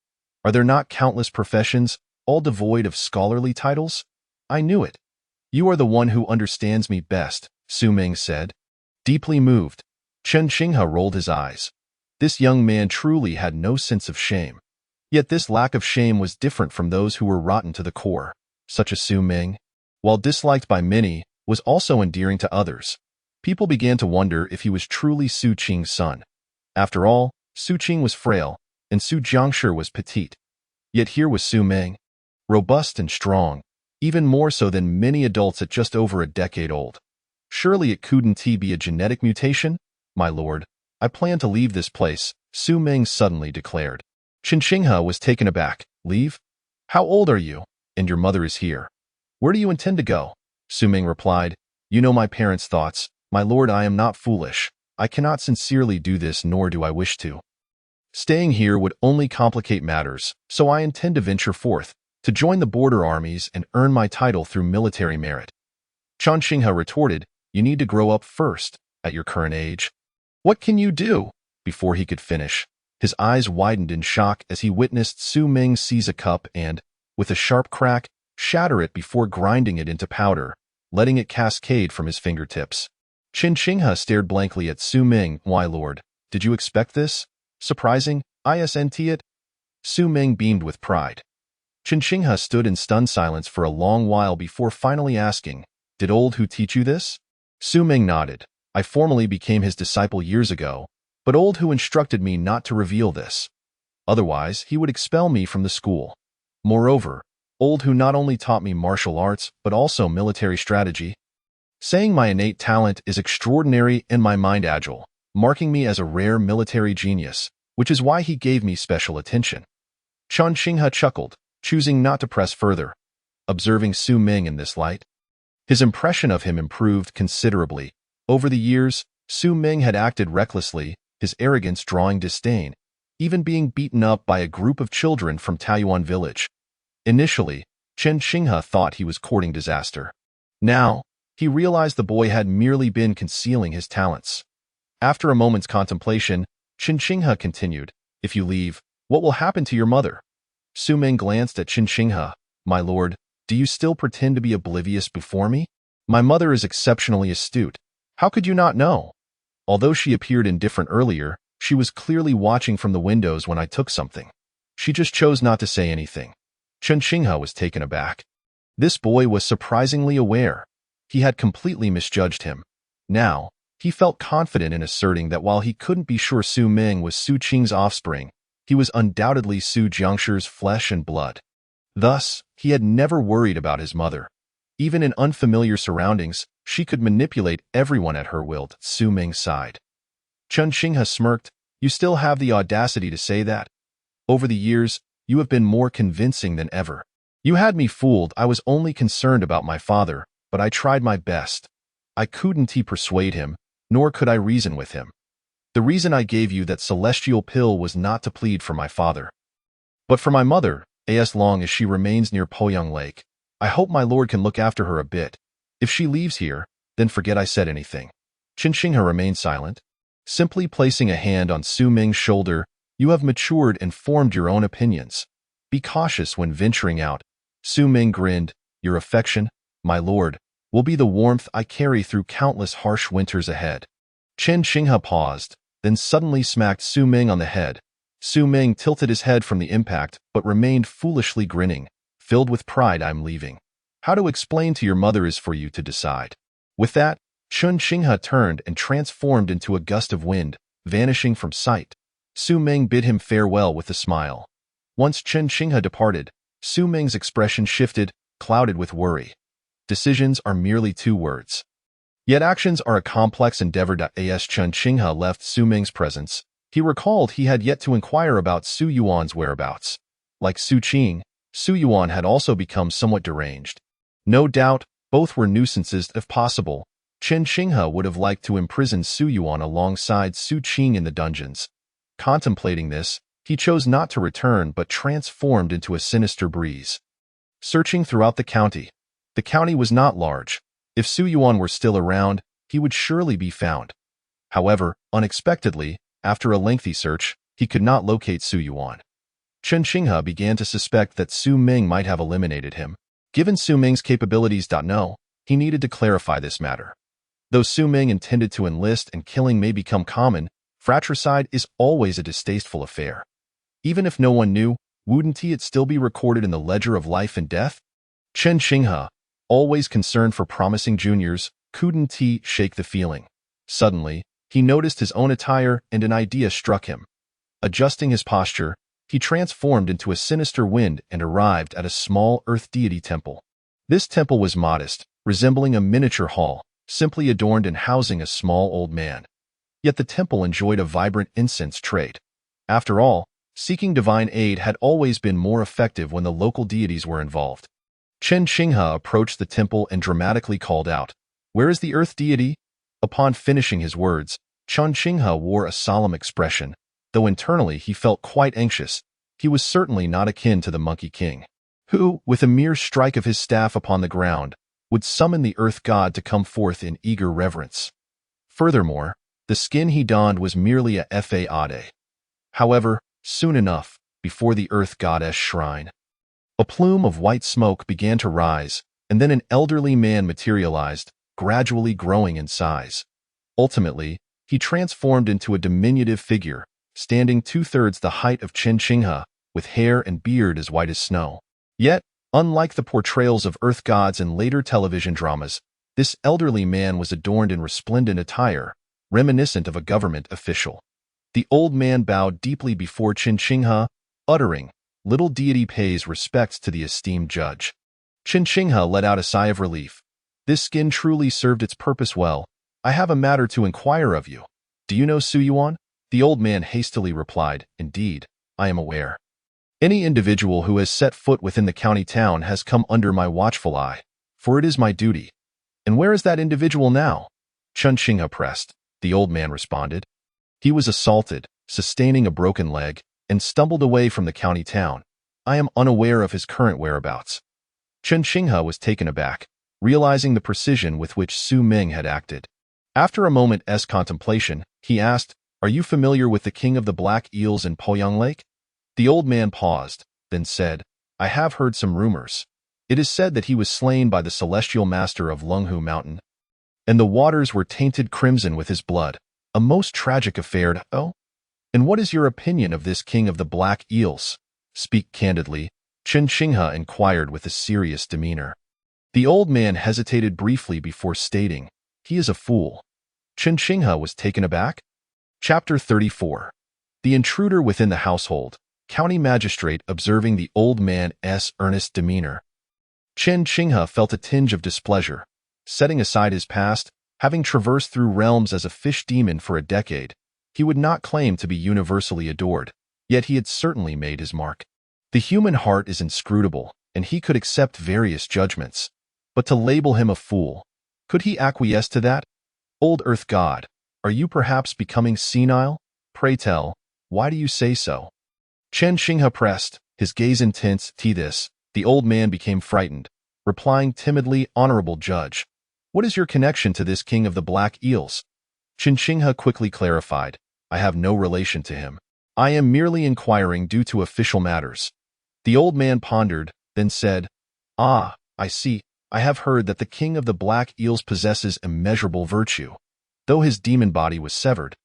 Are there not countless professions, all devoid of scholarly titles? I knew it. You are the one who understands me best," Su Ming said. Deeply moved, Chen Qinghe rolled his eyes. This young man truly had no sense of shame. Yet this lack of shame was different from those who were rotten to the core, such as Su Ming. While disliked by many, was also endearing to others. People began to wonder if he was truly Su Qing's son. After all, Su Qing was frail, and Su Jiangshi was petite. Yet here was Su Ming, robust and strong, even more so than many adults at just over a decade old. Surely it couldn't be a genetic mutation? My lord, I plan to leave this place, Su Ming suddenly declared. Qin Shinghe was taken aback. Leave? How old are you? And your mother is here. Where do you intend to go? Su Ming replied, You know my parents' thoughts. My lord, I am not foolish. I cannot sincerely do this, nor do I wish to. Staying here would only complicate matters, so I intend to venture forth, to join the border armies and earn my title through military merit. Qin Shinghe retorted, You need to grow up first, at your current age. What can you do? Before he could finish, his eyes widened in shock as he witnessed Su Ming seize a cup and, with a sharp crack, shatter it before grinding it into powder, letting it cascade from his fingertips. Qin Shinghe stared blankly at Su Ming. Why, lord, did you expect this? Surprising, isn't it? Su Ming beamed with pride. Qin Shinghe stood in stunned silence for a long while before finally asking, Did old Hu teach you this? Su Ming nodded. I formally became his disciple years ago, but old Hu instructed me not to reveal this. Otherwise, he would expel me from the school. Moreover, old Hu not only taught me martial arts, but also military strategy. Saying my innate talent is extraordinary and my mind agile, marking me as a rare military genius, which is why he gave me special attention. Qin Shinghe chuckled, choosing not to press further. Observing Su Ming in this light, his impression of him improved considerably. Over the years, Su Ming had acted recklessly, his arrogance drawing disdain, even being beaten up by a group of children from Taiyuan village. Initially, Qin Shinghe thought he was courting disaster. Now, he realized the boy had merely been concealing his talents. After a moment's contemplation, Qin Shinghe continued, If you leave, what will happen to your mother? Su Ming glanced at Qin Shinghe. My lord, do you still pretend to be oblivious before me? My mother is exceptionally astute. How could you not know? Although she appeared indifferent earlier, she was clearly watching from the windows when I took something. She just chose not to say anything. Qin Shinghe was taken aback. This boy was surprisingly aware. He had completely misjudged him. Now, he felt confident in asserting that while he couldn't be sure Su Ming was Su Qing's offspring, he was undoubtedly Su Jiangshir's flesh and blood. Thus, he had never worried about his mother. Even in unfamiliar surroundings, she could manipulate everyone at her will. Su Ming sighed. Qin Shinghe smirked. You still have the audacity to say that? Over the years, you have been more convincing than ever. You had me fooled. I was only concerned about my father, but I tried my best. I couldn't persuade him, nor could I reason with him. The reason I gave you that celestial pill was not to plead for my father, but for my mother, as long as she remains near Poyang Lake. I hope my lord can look after her a bit. If she leaves here, then forget I said anything. Qin Shinghe remained silent, simply placing a hand on Su Ming's shoulder. You have matured and formed your own opinions. Be cautious when venturing out. Su Ming grinned. Your affection, my lord, will be the warmth I carry through countless harsh winters ahead. Qin Shinghe paused, then suddenly smacked Su Ming on the head. Su Ming tilted his head from the impact, but remained foolishly grinning. Filled with pride, I'm leaving. How to explain to your mother is for you to decide. With that, Qin Shinghe turned and transformed into a gust of wind, vanishing from sight. Su Ming bid him farewell with a smile. Once Qin Shinghe departed, Su Ming's expression shifted, clouded with worry. Decisions are merely 2 words. Yet actions are a complex endeavor. As Qin Shinghe left Su Ming's presence, he recalled he had yet to inquire about Su Yuan's whereabouts. Like Su Qing, Su Yuan had also become somewhat deranged. No doubt, both were nuisances if possible. Qin Shinghe would have liked to imprison Su Yuan alongside Su Qing in the dungeons. Contemplating this, he chose not to return but transformed into a sinister breeze. Searching throughout the county. The county was not large. If Su Yuan were still around, he would surely be found. However, unexpectedly, after a lengthy search, he could not locate Su Yuan. Qin Shinghe began to suspect that Su Ming might have eliminated him. Given Su Ming's capabilities, no, he needed to clarify this matter. Though Su Ming intended to enlist and killing may become common, fratricide is always a distasteful affair. Even if no one knew, wouldn't it still be recorded in the ledger of life and death? Qin Shinghe, always concerned for promising juniors, couldn't shake the feeling. Suddenly, he noticed his own attire and an idea struck him. Adjusting his posture, he transformed into a sinister wind and arrived at a small earth deity temple. This temple was modest, resembling a miniature hall, simply adorned and housing a small old man. Yet the temple enjoyed a vibrant incense trade. After all, seeking divine aid had always been more effective when the local deities were involved. Chen Qinghe approached the temple and dramatically called out, "Where is the earth deity?" Upon finishing his words, Chen Qinghe wore a solemn expression, though internally he felt quite anxious. He was certainly not akin to the Monkey King, who, with a mere strike of his staff upon the ground, would summon the earth god to come forth in eager reverence. Furthermore, the skin he donned was merely a fade. However, soon enough, before the earth goddess shrine, a plume of white smoke began to rise, and then an elderly man materialized, gradually growing in size. Ultimately, he transformed into a diminutive figure, standing two-thirds the height of Chen Qinghe, with hair and beard as white as snow. Yet, unlike the portrayals of earth gods in later television dramas, this elderly man was adorned in resplendent attire, reminiscent of a government official. The old man bowed deeply before Chen Qinghe, uttering, "Little deity pays respects to the esteemed judge." Chen Qinghe let out a sigh of relief. This skin truly served its purpose well. "I have a matter to inquire of you. Do you know Su Yuan?" The old man hastily replied, "Indeed, I am aware. Any individual who has set foot within the county town has come under my watchful eye, for it is my duty." "And where is that individual now?" Chen Qinghe pressed. The old man responded. "He was assaulted, sustaining a broken leg, and stumbled away from the county town. I am unaware of his current whereabouts." Chen Qinghe was taken aback, realizing the precision with which Su Ming had acted. After a moment's contemplation, he asked, "Are you familiar with the king of the black eels in Poyang Lake?" The old man paused, then said, "I have heard some rumors. It is said that he was slain by the celestial master of Lunghu Mountain, and the waters were tainted crimson with his blood. A most tragic affair, oh? And what is your opinion of this king of the black eels? Speak candidly," Chen Qinghe inquired with a serious demeanor. The old man hesitated briefly before stating, "He is a fool." Chen Qinghe was taken aback. Chapter 34. The intruder within the household. County magistrate observing the old man's earnest demeanor. Chen Qinghe felt a tinge of displeasure. Setting aside his past, having traversed through realms as a fish demon for a decade, he would not claim to be universally adored, yet he had certainly made his mark. The human heart is inscrutable, and he could accept various judgments. But to label him a fool, could he acquiesce to that? Old Earth God, are you perhaps becoming senile? Pray tell, why do you say so? Chen Qinghe pressed, his gaze intense. To this, the old man became frightened, replying timidly, "Honorable judge, what is your connection to this king of the black eels?" Chen Qinghe quickly clarified, "I have no relation to him. I am merely inquiring due to official matters." The old man pondered, then said, "Ah, I see. I have heard that the king of the black eels possesses immeasurable virtue. Though his demon body was severed,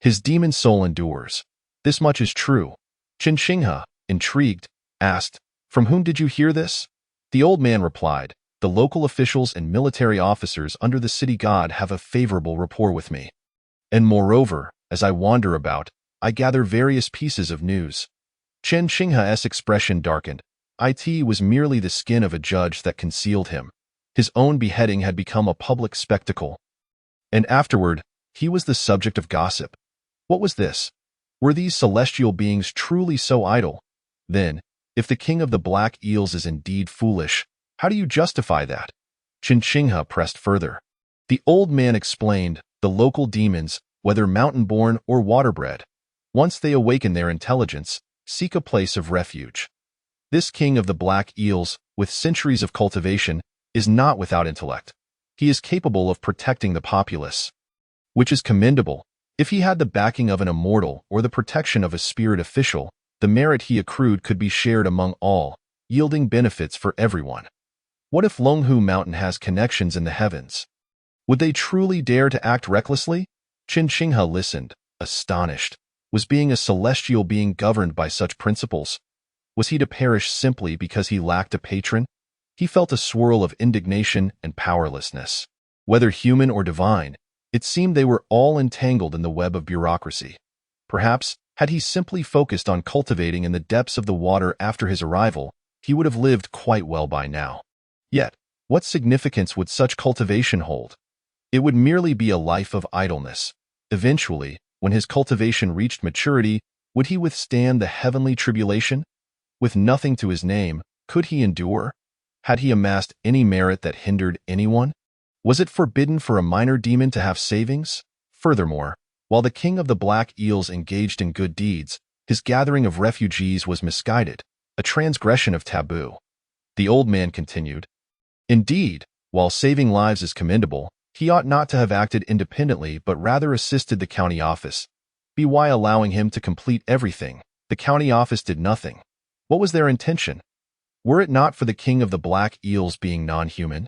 his demon soul endures. This much is true." Chen Qinghe, intrigued, asked, "From whom did you hear this?" The old man replied, "The local officials and military officers under the city god have a favorable rapport with me. And moreover, as I wander about, I gather various pieces of news." Chen Qinghe's expression darkened. It was merely the skin of a judge that concealed him. His own beheading had become a public spectacle. And afterward, he was the subject of gossip. What was this? Were these celestial beings truly so idle? Then, if the king of the black eels is indeed foolish, how do you justify that? Chen Qinghe pressed further. The old man explained, "The local demons, whether mountain-born or water-bred, once they awaken their intelligence, seek a place of refuge. This king of the black eels, with centuries of cultivation, is not without intellect. He is capable of protecting the populace, which is commendable. If he had the backing of an immortal or the protection of a spirit official, the merit he accrued could be shared among all, yielding benefits for everyone. What if Lunghu Mountain has connections in the heavens? Would they truly dare to act recklessly?" Chen Qinghe listened, astonished. Was being a celestial being governed by such principles? Was he to perish simply because he lacked a patron? He felt a swirl of indignation and powerlessness. Whether human or divine, it seemed they were all entangled in the web of bureaucracy. Perhaps, had he simply focused on cultivating in the depths of the water after his arrival, he would have lived quite well by now. Yet, what significance would such cultivation hold? It would merely be a life of idleness. Eventually, when his cultivation reached maturity, would he withstand the heavenly tribulation? With nothing to his name, could he endure? Had he amassed any merit that hindered anyone? Was it forbidden for a minor demon to have savings? Furthermore, while the king of the black eels engaged in good deeds, his gathering of refugees was misguided, a transgression of taboo. The old man continued, "Indeed, while saving lives is commendable, he ought not to have acted independently but rather assisted the county office. By allowing him to complete everything, the county office did nothing. What was their intention? Were it not for the king of the black eels being non-human?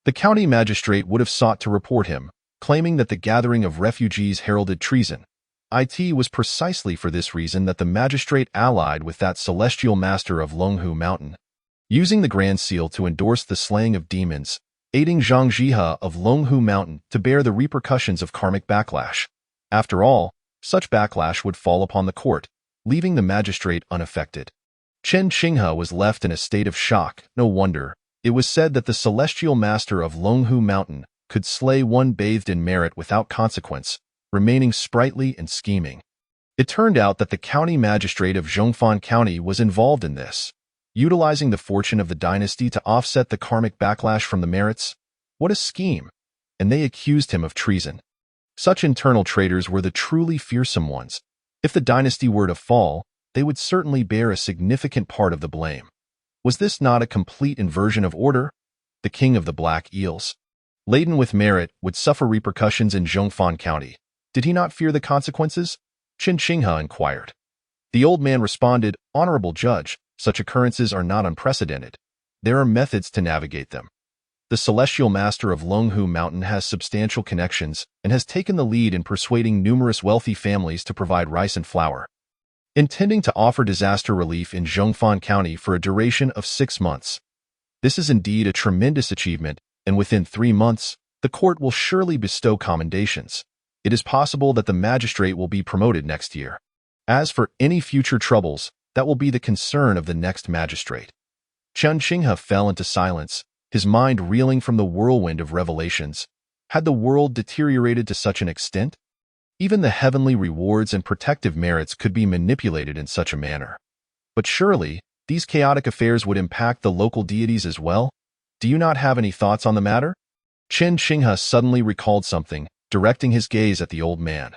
The county magistrate would have sought to report him, claiming that the gathering of refugees heralded treason. It was precisely for this reason that the magistrate allied with that celestial master of Longhu Mountain, using the Grand Seal to endorse the slaying of demons, aiding Zhang Jihe of Longhu Mountain to bear the repercussions of karmic backlash. After all, such backlash would fall upon the court, leaving the magistrate unaffected. Chen Qinghe was left in a state of shock. No wonder. It was said that the celestial master of Longhu Mountain could slay one bathed in merit without consequence, remaining sprightly and scheming. It turned out that the county magistrate of Zhongfan County was involved in this, utilizing the fortune of the dynasty to offset the karmic backlash from the merits. What a scheme! And they accused him of treason. Such internal traitors were the truly fearsome ones. If the dynasty were to fall, they would certainly bear a significant part of the blame. Was this not a complete inversion of order? The king of the black eels, laden with merit, would suffer repercussions in Zhongfan County. Did he not fear the consequences? Chen Qinghe inquired. The old man responded, "Honorable judge, such occurrences are not unprecedented. There are methods to navigate them. The celestial master of Longhu Mountain has substantial connections and has taken the lead in persuading numerous wealthy families to provide rice and flour, intending to offer disaster relief in Zhongfan County for a duration of 6 months. This is indeed a tremendous achievement, and within 3 months, the court will surely bestow commendations. It is possible that the magistrate will be promoted next year. As for any future troubles, that will be the concern of the next magistrate." Chen Qinghe fell into silence, his mind reeling from the whirlwind of revelations. Had the world deteriorated to such an extent? Even the heavenly rewards and protective merits could be manipulated in such a manner. But surely, these chaotic affairs would impact the local deities as well? Do you not have any thoughts on the matter? Chen Qinghe suddenly recalled something, directing his gaze at the old man.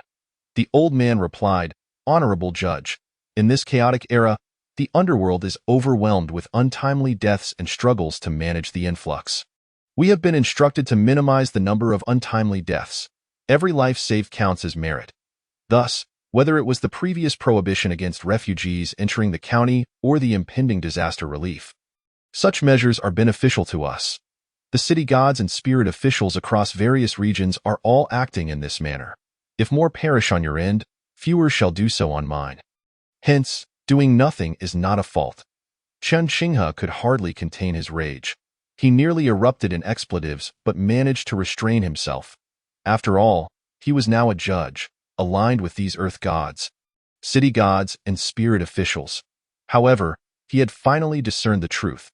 The old man replied, "Honorable judge, in this chaotic era, the underworld is overwhelmed with untimely deaths and struggles to manage the influx. We have been instructed to minimize the number of untimely deaths. Every life saved counts as merit. Thus, whether it was the previous prohibition against refugees entering the county or the impending disaster relief, such measures are beneficial to us. The city gods and spirit officials across various regions are all acting in this manner. If more perish on your end, fewer shall do so on mine. Hence, doing nothing is not a fault." Chen Qinghe could hardly contain his rage. He nearly erupted in expletives but managed to restrain himself. After all, he was now a judge, aligned with these earth gods, city gods, and spirit officials. However, he had finally discerned the truth.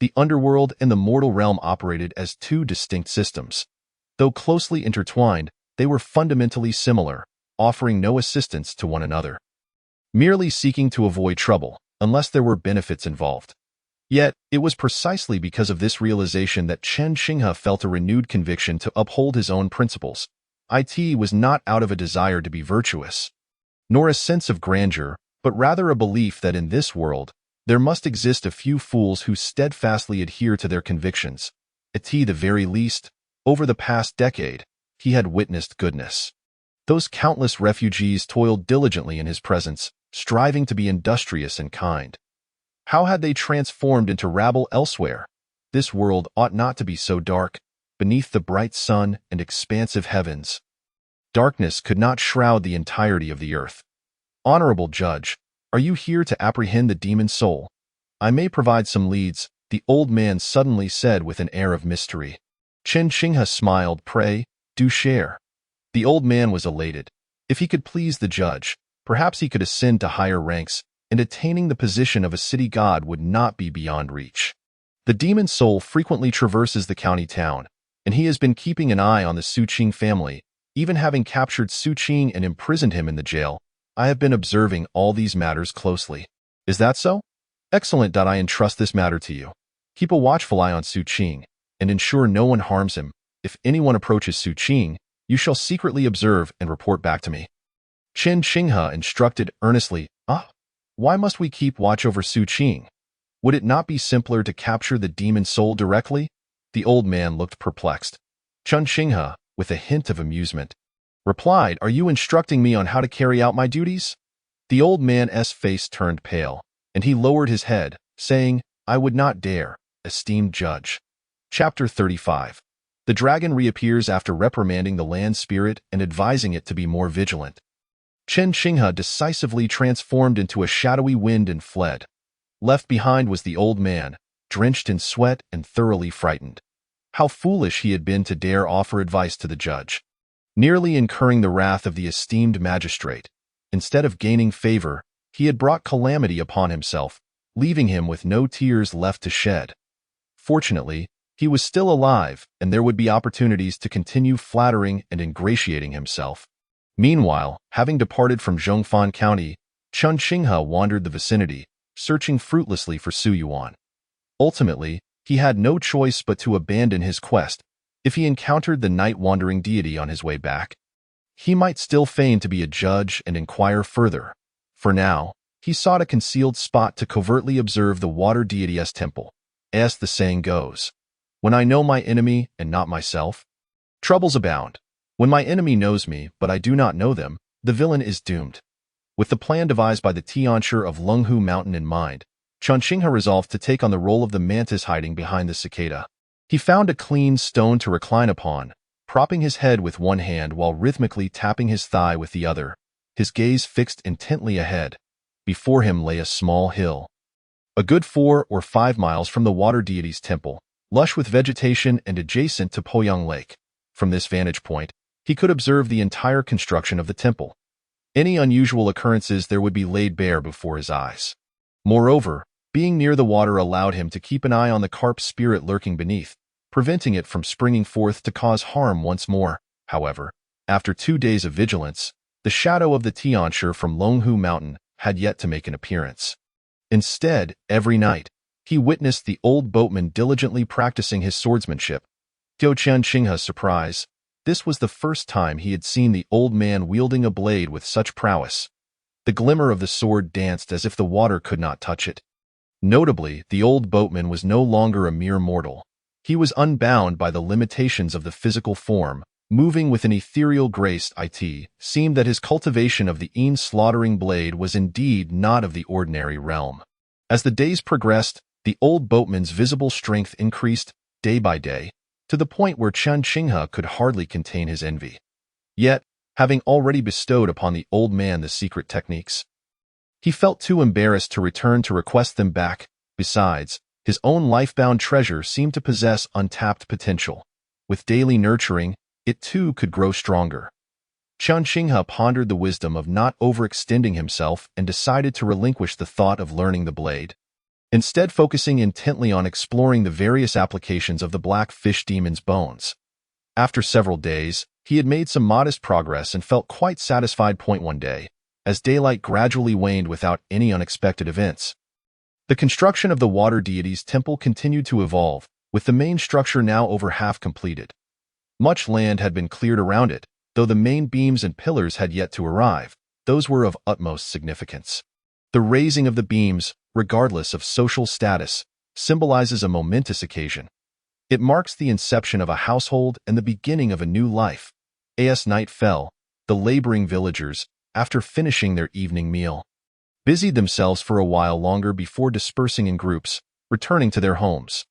The underworld and the mortal realm operated as two distinct systems. Though closely intertwined, they were fundamentally similar, offering no assistance to one another, merely seeking to avoid trouble, unless there were benefits involved. Yet, it was precisely because of this realization that Chen Qinghe felt a renewed conviction to uphold his own principles. It was not out of a desire to be virtuous, nor a sense of grandeur, but rather a belief that in this world, there must exist a few fools who steadfastly adhere to their convictions. At the very least, over the past decade, he had witnessed goodness. Those countless refugees toiled diligently in his presence, striving to be industrious and kind. How had they transformed into rabble elsewhere? This world ought not to be so dark. Beneath the bright sun and expansive heavens, darkness could not shroud the entirety of the earth. "Honorable judge, are you here to apprehend the demon soul? I may provide some leads," the old man suddenly said with an air of mystery. Chen Qinghe smiled. "Pray, do share." The old man was elated. If he could please the judge, perhaps he could ascend to higher ranks, and attaining the position of a city god would not be beyond reach. The demon soul frequently traverses the county town, and he has been keeping an eye on the Suqing family, even having captured Suqing and imprisoned him in the jail. I have been observing all these matters closely. Is that so? Excellent. I entrust this matter to you. Keep a watchful eye on Suqing, and ensure no one harms him. If anyone approaches Suqing, you shall secretly observe and report back to me. Chen Qinghe instructed earnestly. Why must we keep watch over Suqing? Would it not be simpler to capture the demon soul directly? The old man looked perplexed. Chen Qinghe, with a hint of amusement, replied, Are you instructing me on how to carry out my duties? The old man's face turned pale, and he lowered his head, saying, I would not dare, esteemed judge. Chapter 35. The dragon reappears after reprimanding the land spirit and advising it to be more vigilant. Chen Qinghe decisively transformed into a shadowy wind and fled. Left behind was the old man, drenched in sweat and thoroughly frightened. How foolish he had been to dare offer advice to the judge, nearly incurring the wrath of the esteemed magistrate. Instead of gaining favor, he had brought calamity upon himself, leaving him with no tears left to shed. Fortunately, he was still alive, and there would be opportunities to continue flattering and ingratiating himself. Meanwhile, having departed from Zhongfan County, Chen Qinghe wandered the vicinity, searching fruitlessly for Su Yuan. Ultimately, he had no choice but to abandon his quest. If he encountered the night-wandering deity on his way back, he might still feign to be a judge and inquire further. For now, he sought a concealed spot to covertly observe the water deity's temple. As the saying goes, when I know my enemy and not myself, troubles abound. When my enemy knows me, but I do not know them, the villain is doomed. With the plan devised by the Tianshi of Lunghu Mountain in mind, Chen Qinghe resolved to take on the role of the mantis hiding behind the cicada. He found a clean stone to recline upon, propping his head with one hand while rhythmically tapping his thigh with the other, his gaze fixed intently ahead. Before him lay a small hill, a good 4 or 5 miles from the water deity's temple, lush with vegetation and adjacent to Poyang Lake. From this vantage point, he could observe the entire construction of the temple. Any unusual occurrences there would be laid bare before his eyes. Moreover, being near the water allowed him to keep an eye on the carp spirit lurking beneath, preventing it from springing forth to cause harm once more. However, after 2 days of vigilance, the shadow of the Tianshi from Lunghu Mountain had yet to make an appearance. Instead, every night, he witnessed the old boatman diligently practicing his swordsmanship. To Chen Qinghe's surprise, this was the first time he had seen the old man wielding a blade with such prowess. The glimmer of the sword danced as if the water could not touch it. Notably, the old boatman was no longer a mere mortal. He was unbound by the limitations of the physical form, moving with an ethereal grace. It seemed that his cultivation of the slaughtering blade was indeed not of the ordinary realm. As the days progressed, the old boatman's visible strength increased, day by day, to the point where Chen Qinghe could hardly contain his envy. Yet, having already bestowed upon the old man the secret techniques, he felt too embarrassed to return to request them back. Besides, his own life-bound treasure seemed to possess untapped potential. With daily nurturing, it too could grow stronger. Chen Qinghe pondered the wisdom of not overextending himself and decided to relinquish the thought of learning the blade, instead focusing intently on exploring the various applications of the black fish demon's bones. After several days, he had made some modest progress and felt quite satisfied. One day, as daylight gradually waned without any unexpected events, the construction of the water deity's temple continued to evolve, with the main structure now over half completed. Much land had been cleared around it, though the main beams and pillars had yet to arrive. Those were of utmost significance. The raising of the beams, regardless of social status, symbolizes a momentous occasion. It marks the inception of a household and the beginning of a new life. As night fell, the laboring villagers, after finishing their evening meal, busied themselves for a while longer before dispersing in groups, returning to their homes.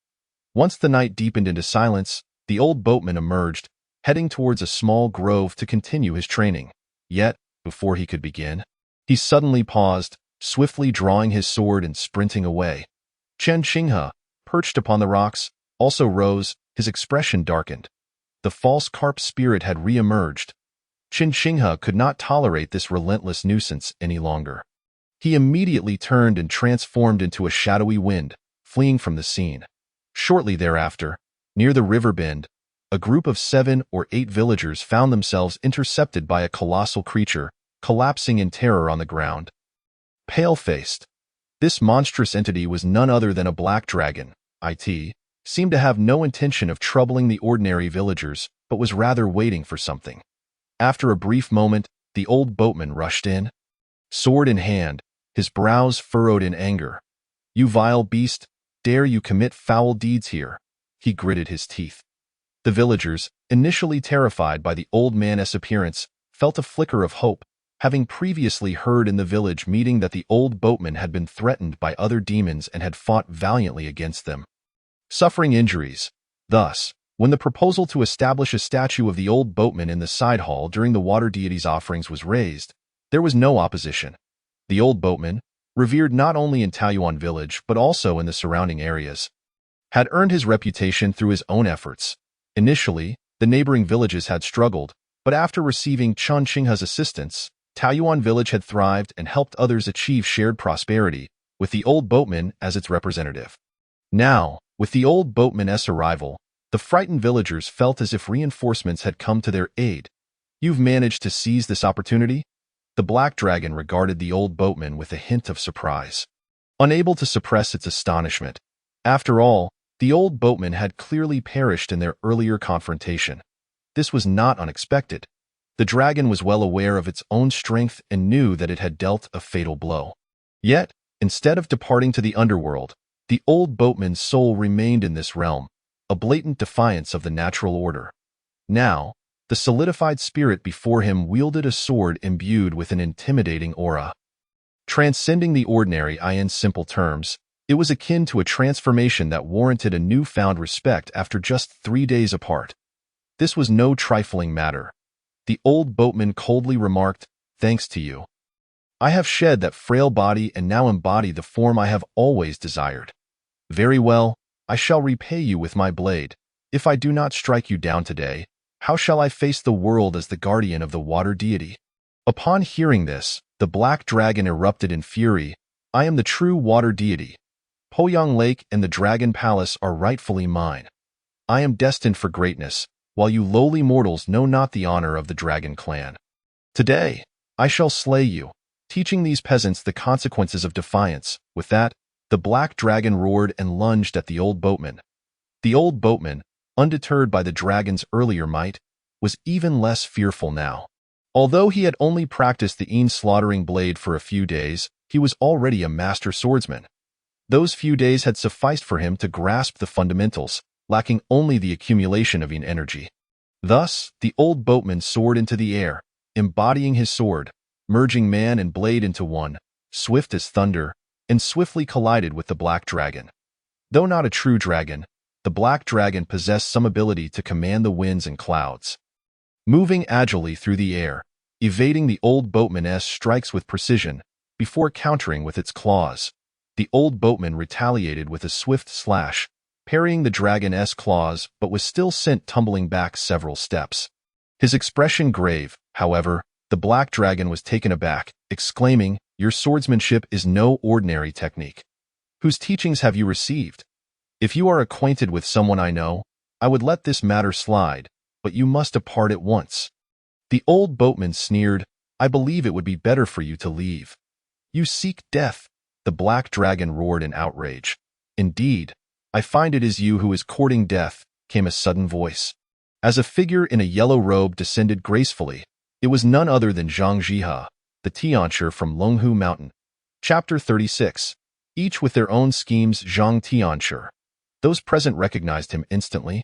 Once the night deepened into silence, the old boatman emerged, heading towards a small grove to continue his training. Yet, before he could begin, he suddenly paused, swiftly drawing his sword and sprinting away. Chen Qinghe, perched upon the rocks, also rose, his expression darkened. The false carp spirit had re-emerged. Chen Qinghe could not tolerate this relentless nuisance any longer. He immediately turned and transformed into a shadowy wind, fleeing from the scene. Shortly thereafter, near the river bend, a group of 7 or 8 villagers found themselves intercepted by a colossal creature, collapsing in terror on the ground. Pale-faced, this monstrous entity was none other than a black dragon. It seemed to have no intention of troubling the ordinary villagers, but was rather waiting for something. After a brief moment, the old boatman rushed in, sword in hand, his brows furrowed in anger. "You vile beast, dare you commit foul deeds here?" he gritted his teeth. The villagers, initially terrified by the old man's appearance, felt a flicker of hope, having previously heard in the village meeting that the old boatman had been threatened by other demons and had fought valiantly against them, suffering injuries. Thus, when the proposal to establish a statue of the old boatman in the side hall during the water deity's offerings was raised, there was no opposition. The old boatman, revered not only in Taoyuan village but also in the surrounding areas, had earned his reputation through his own efforts. Initially, the neighboring villages had struggled, but after receiving Chen Qinghe's assistance, Taoyuan village had thrived and helped others achieve shared prosperity, with the old boatman as its representative. Now, with the old boatman's arrival, the frightened villagers felt as if reinforcements had come to their aid. "You've managed to seize this opportunity?" The black dragon regarded the old boatman with a hint of surprise, unable to suppress its astonishment. After all, the old boatman had clearly perished in their earlier confrontation. This was not unexpected. The dragon was well aware of its own strength and knew that it had dealt a fatal blow. Yet, instead of departing to the underworld, the old boatman's soul remained in this realm, a blatant defiance of the natural order. Now, the solidified spirit before him wielded a sword imbued with an intimidating aura. Transcending the ordinary in simple terms, it was akin to a transformation that warranted a newfound respect after just 3 days apart. This was no trifling matter. The old boatman coldly remarked, "Thanks to you, I have shed that frail body and now embody the form I have always desired. Very well, I shall repay you with my blade. If I do not strike you down today, how shall I face the world as the guardian of the water deity?" Upon hearing this, the black dragon erupted in fury. "I am the true water deity. Poyang Lake and the Dragon Palace are rightfully mine. I am destined for greatness, while you lowly mortals know not the honor of the dragon clan. Today, I shall slay you, teaching these peasants the consequences of defiance." With that, the black dragon roared and lunged at the old boatman. The old boatman, undeterred by the dragon's earlier might, was even less fearful now. Although he had only practiced the slaughtering blade for a few days, he was already a master swordsman. Those few days had sufficed for him to grasp the fundamentals, lacking only the accumulation of energy. Thus, the old boatman soared into the air, embodying his sword, merging man and blade into one, swift as thunder, and swiftly collided with the black dragon. Though not a true dragon, the black dragon possessed some ability to command the winds and clouds. Moving agilely through the air, evading the old boatman's strikes with precision, before countering with its claws, the old boatman retaliated with a swift slash, parrying the dragon's claws, but was still sent tumbling back several steps. His expression grave, however, the black dragon was taken aback, exclaiming, "Your swordsmanship is no ordinary technique. Whose teachings have you received? If you are acquainted with someone I know, I would let this matter slide, but you must depart at once." The old boatman sneered, "I believe it would be better for you to leave. You seek death." The black dragon roared in outrage. "Indeed, I find it is you who is courting death," came a sudden voice. As a figure in a yellow robe descended gracefully, it was none other than Zhang Jihe, the Tiancher from Longhu Mountain. Chapter 36. Each with their own schemes. Zhang Tiancher. Those present recognized him instantly,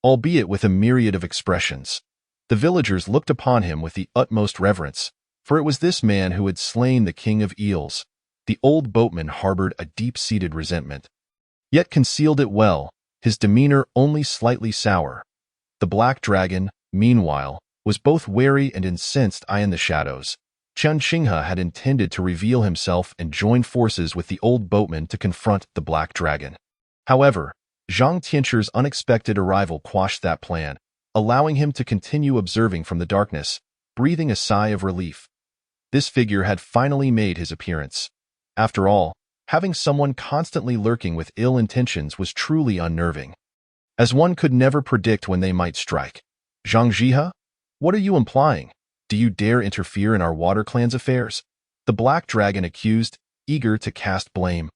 albeit with a myriad of expressions. The villagers looked upon him with the utmost reverence, for it was this man who had slain the king of eels. The old boatman harbored a deep-seated resentment, yet concealed it well, his demeanor only slightly sour. The black dragon, meanwhile, was both wary and incensed. In the shadows, Chen Qinghe had intended to reveal himself and join forces with the old boatman to confront the black dragon. However, Zhang Tiancher's unexpected arrival quashed that plan, allowing him to continue observing from the darkness, breathing a sigh of relief. This figure had finally made his appearance. After all, having someone constantly lurking with ill intentions was truly unnerving. as one could never predict when they might strike. Zhang Jihe, what are you implying? Do you dare interfere in our Water Clan's affairs? The Black Dragon accused, eager to cast blame.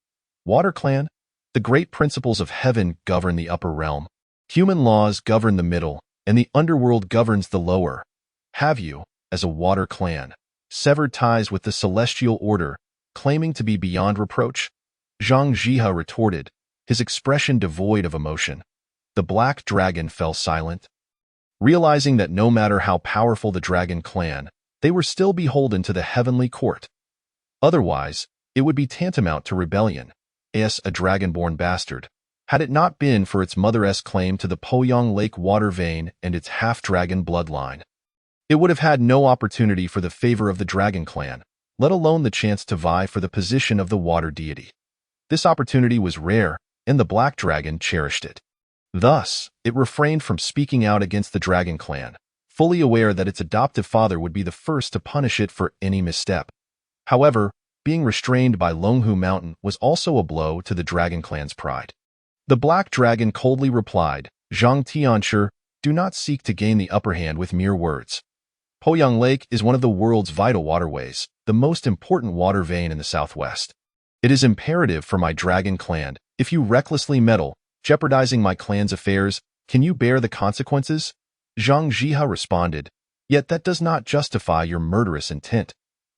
Water Clan? The great principles of heaven govern the upper realm. Human laws govern the middle, and the underworld governs the lower. Have you, as a Water Clan, severed ties with the celestial order, claiming to be beyond reproach? Zhang Jihe retorted, his expression devoid of emotion. The Black Dragon fell silent, realizing that no matter how powerful the Dragon Clan, they were still beholden to the heavenly court. Otherwise, it would be tantamount to rebellion, as a dragonborn bastard, had it not been for its mother's claim to the Poyang Lake water vein and its half-dragon bloodline. It would have had no opportunity for the favor of the Dragon Clan, let alone the chance to vie for the position of the water deity. This opportunity was rare, and the Black Dragon cherished it. Thus, it refrained from speaking out against the Dragon Clan, fully aware that its adoptive father would be the first to punish it for any misstep. However, being restrained by Longhu Mountain was also a blow to the Dragon Clan's pride. The Black Dragon coldly replied, Zhang Tianshi, do not seek to gain the upper hand with mere words. Poyang Lake is one of the world's vital waterways, the most important water vein in the southwest. It is imperative for my Dragon Clan, if you recklessly meddle, jeopardizing my clan's affairs, can you bear the consequences? Zhang Jihe responded, yet that does not justify your murderous intent.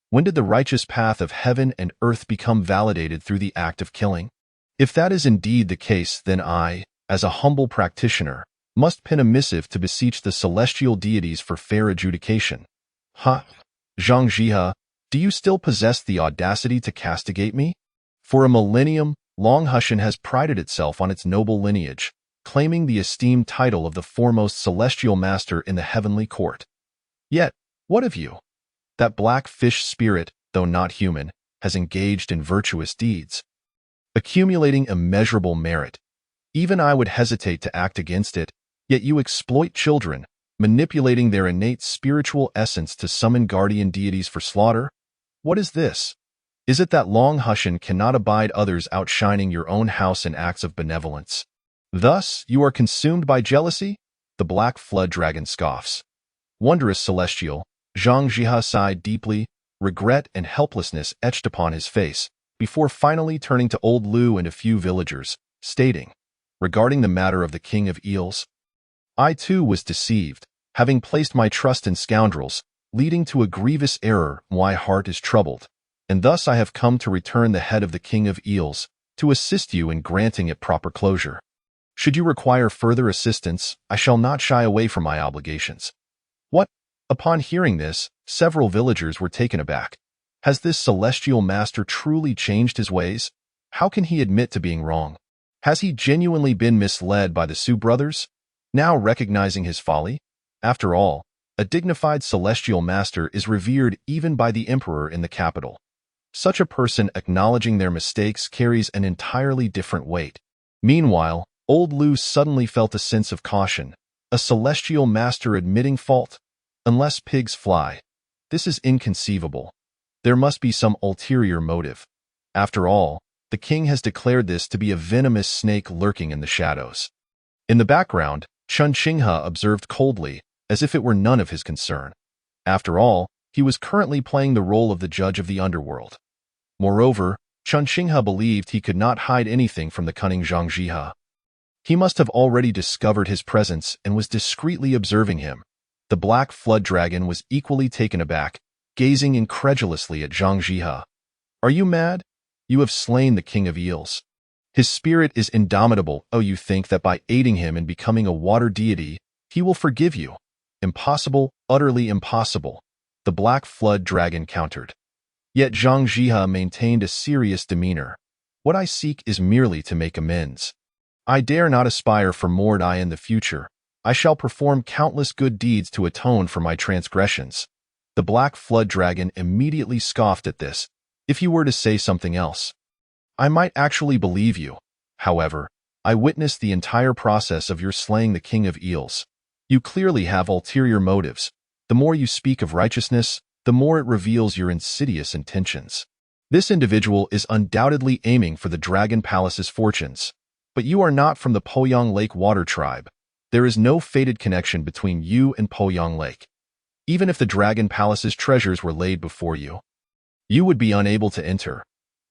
When did the righteous path of heaven and earth become validated through the act of killing? If that is indeed the case, then I, as a humble practitioner, must pen a missive to beseech the celestial deities for fair adjudication. Zhang Jihe, do you still possess the audacity to castigate me? For a millennium, Longhushan has prided itself on its noble lineage, claiming the esteemed title of the foremost celestial master in the heavenly court. Yet, what of you? That black fish spirit, though not human, has engaged in virtuous deeds, accumulating immeasurable merit. Even I would hesitate to act against it, yet you exploit children, manipulating their innate spiritual essence to summon guardian deities for slaughter? What is this? Is it that Longhushan cannot abide others outshining your own house in acts of benevolence? Thus, you are consumed by jealousy? The Black Flood Dragon scoffs. Wondrous celestial, Zhang Jihe sighed deeply, regret and helplessness etched upon his face, before finally turning to old Lu and a few villagers, stating, regarding the matter of the King of Eels, I too was deceived, having placed my trust in scoundrels, leading to a grievous error. My heart is troubled, and thus I have come to return the head of the King of Eels, to assist you in granting it proper closure. Should you require further assistance, I shall not shy away from my obligations. What? Upon hearing this, several villagers were taken aback. Has this celestial master truly changed his ways? How can he admit to being wrong? Has he genuinely been misled by the Su brothers? Now recognizing his folly? After all, a dignified celestial master is revered even by the emperor in the capital. Such a person acknowledging their mistakes carries an entirely different weight. Meanwhile, old Lu suddenly felt a sense of caution. A celestial master admitting fault? Unless pigs fly. This is inconceivable. There must be some ulterior motive. After all, the king has declared this to be a venomous snake lurking in the shadows. In the background, Chun Qinghe observed coldly, as if it were none of his concern. After all, he was currently playing the role of the judge of the underworld. Moreover, Chun Qinghe believed he could not hide anything from the cunning Zhang Jihe. He must have already discovered his presence and was discreetly observing him. The Black Flood Dragon was equally taken aback, gazing incredulously at Zhang Jihe. Are you mad? You have slain the King of Eels. His spirit is indomitable. Oh, you think that by aiding him in becoming a water deity, he will forgive you? Impossible, utterly impossible, the Black Flood Dragon countered. Yet Zhang Jihe maintained a serious demeanor. What I seek is merely to make amends. I dare not aspire for more in the future. I shall perform countless good deeds to atone for my transgressions. The Black Flood Dragon immediately scoffed at this. If you were to say something else, I might actually believe you. However, I witnessed the entire process of your slaying the King of Eels. You clearly have ulterior motives. The more you speak of righteousness, the more it reveals your insidious intentions. This individual is undoubtedly aiming for the Dragon Palace's fortunes. But you are not from the Poyang Lake water tribe. There is no fated connection between you and Poyang Lake. Even if the Dragon Palace's treasures were laid before you, you would be unable to enter.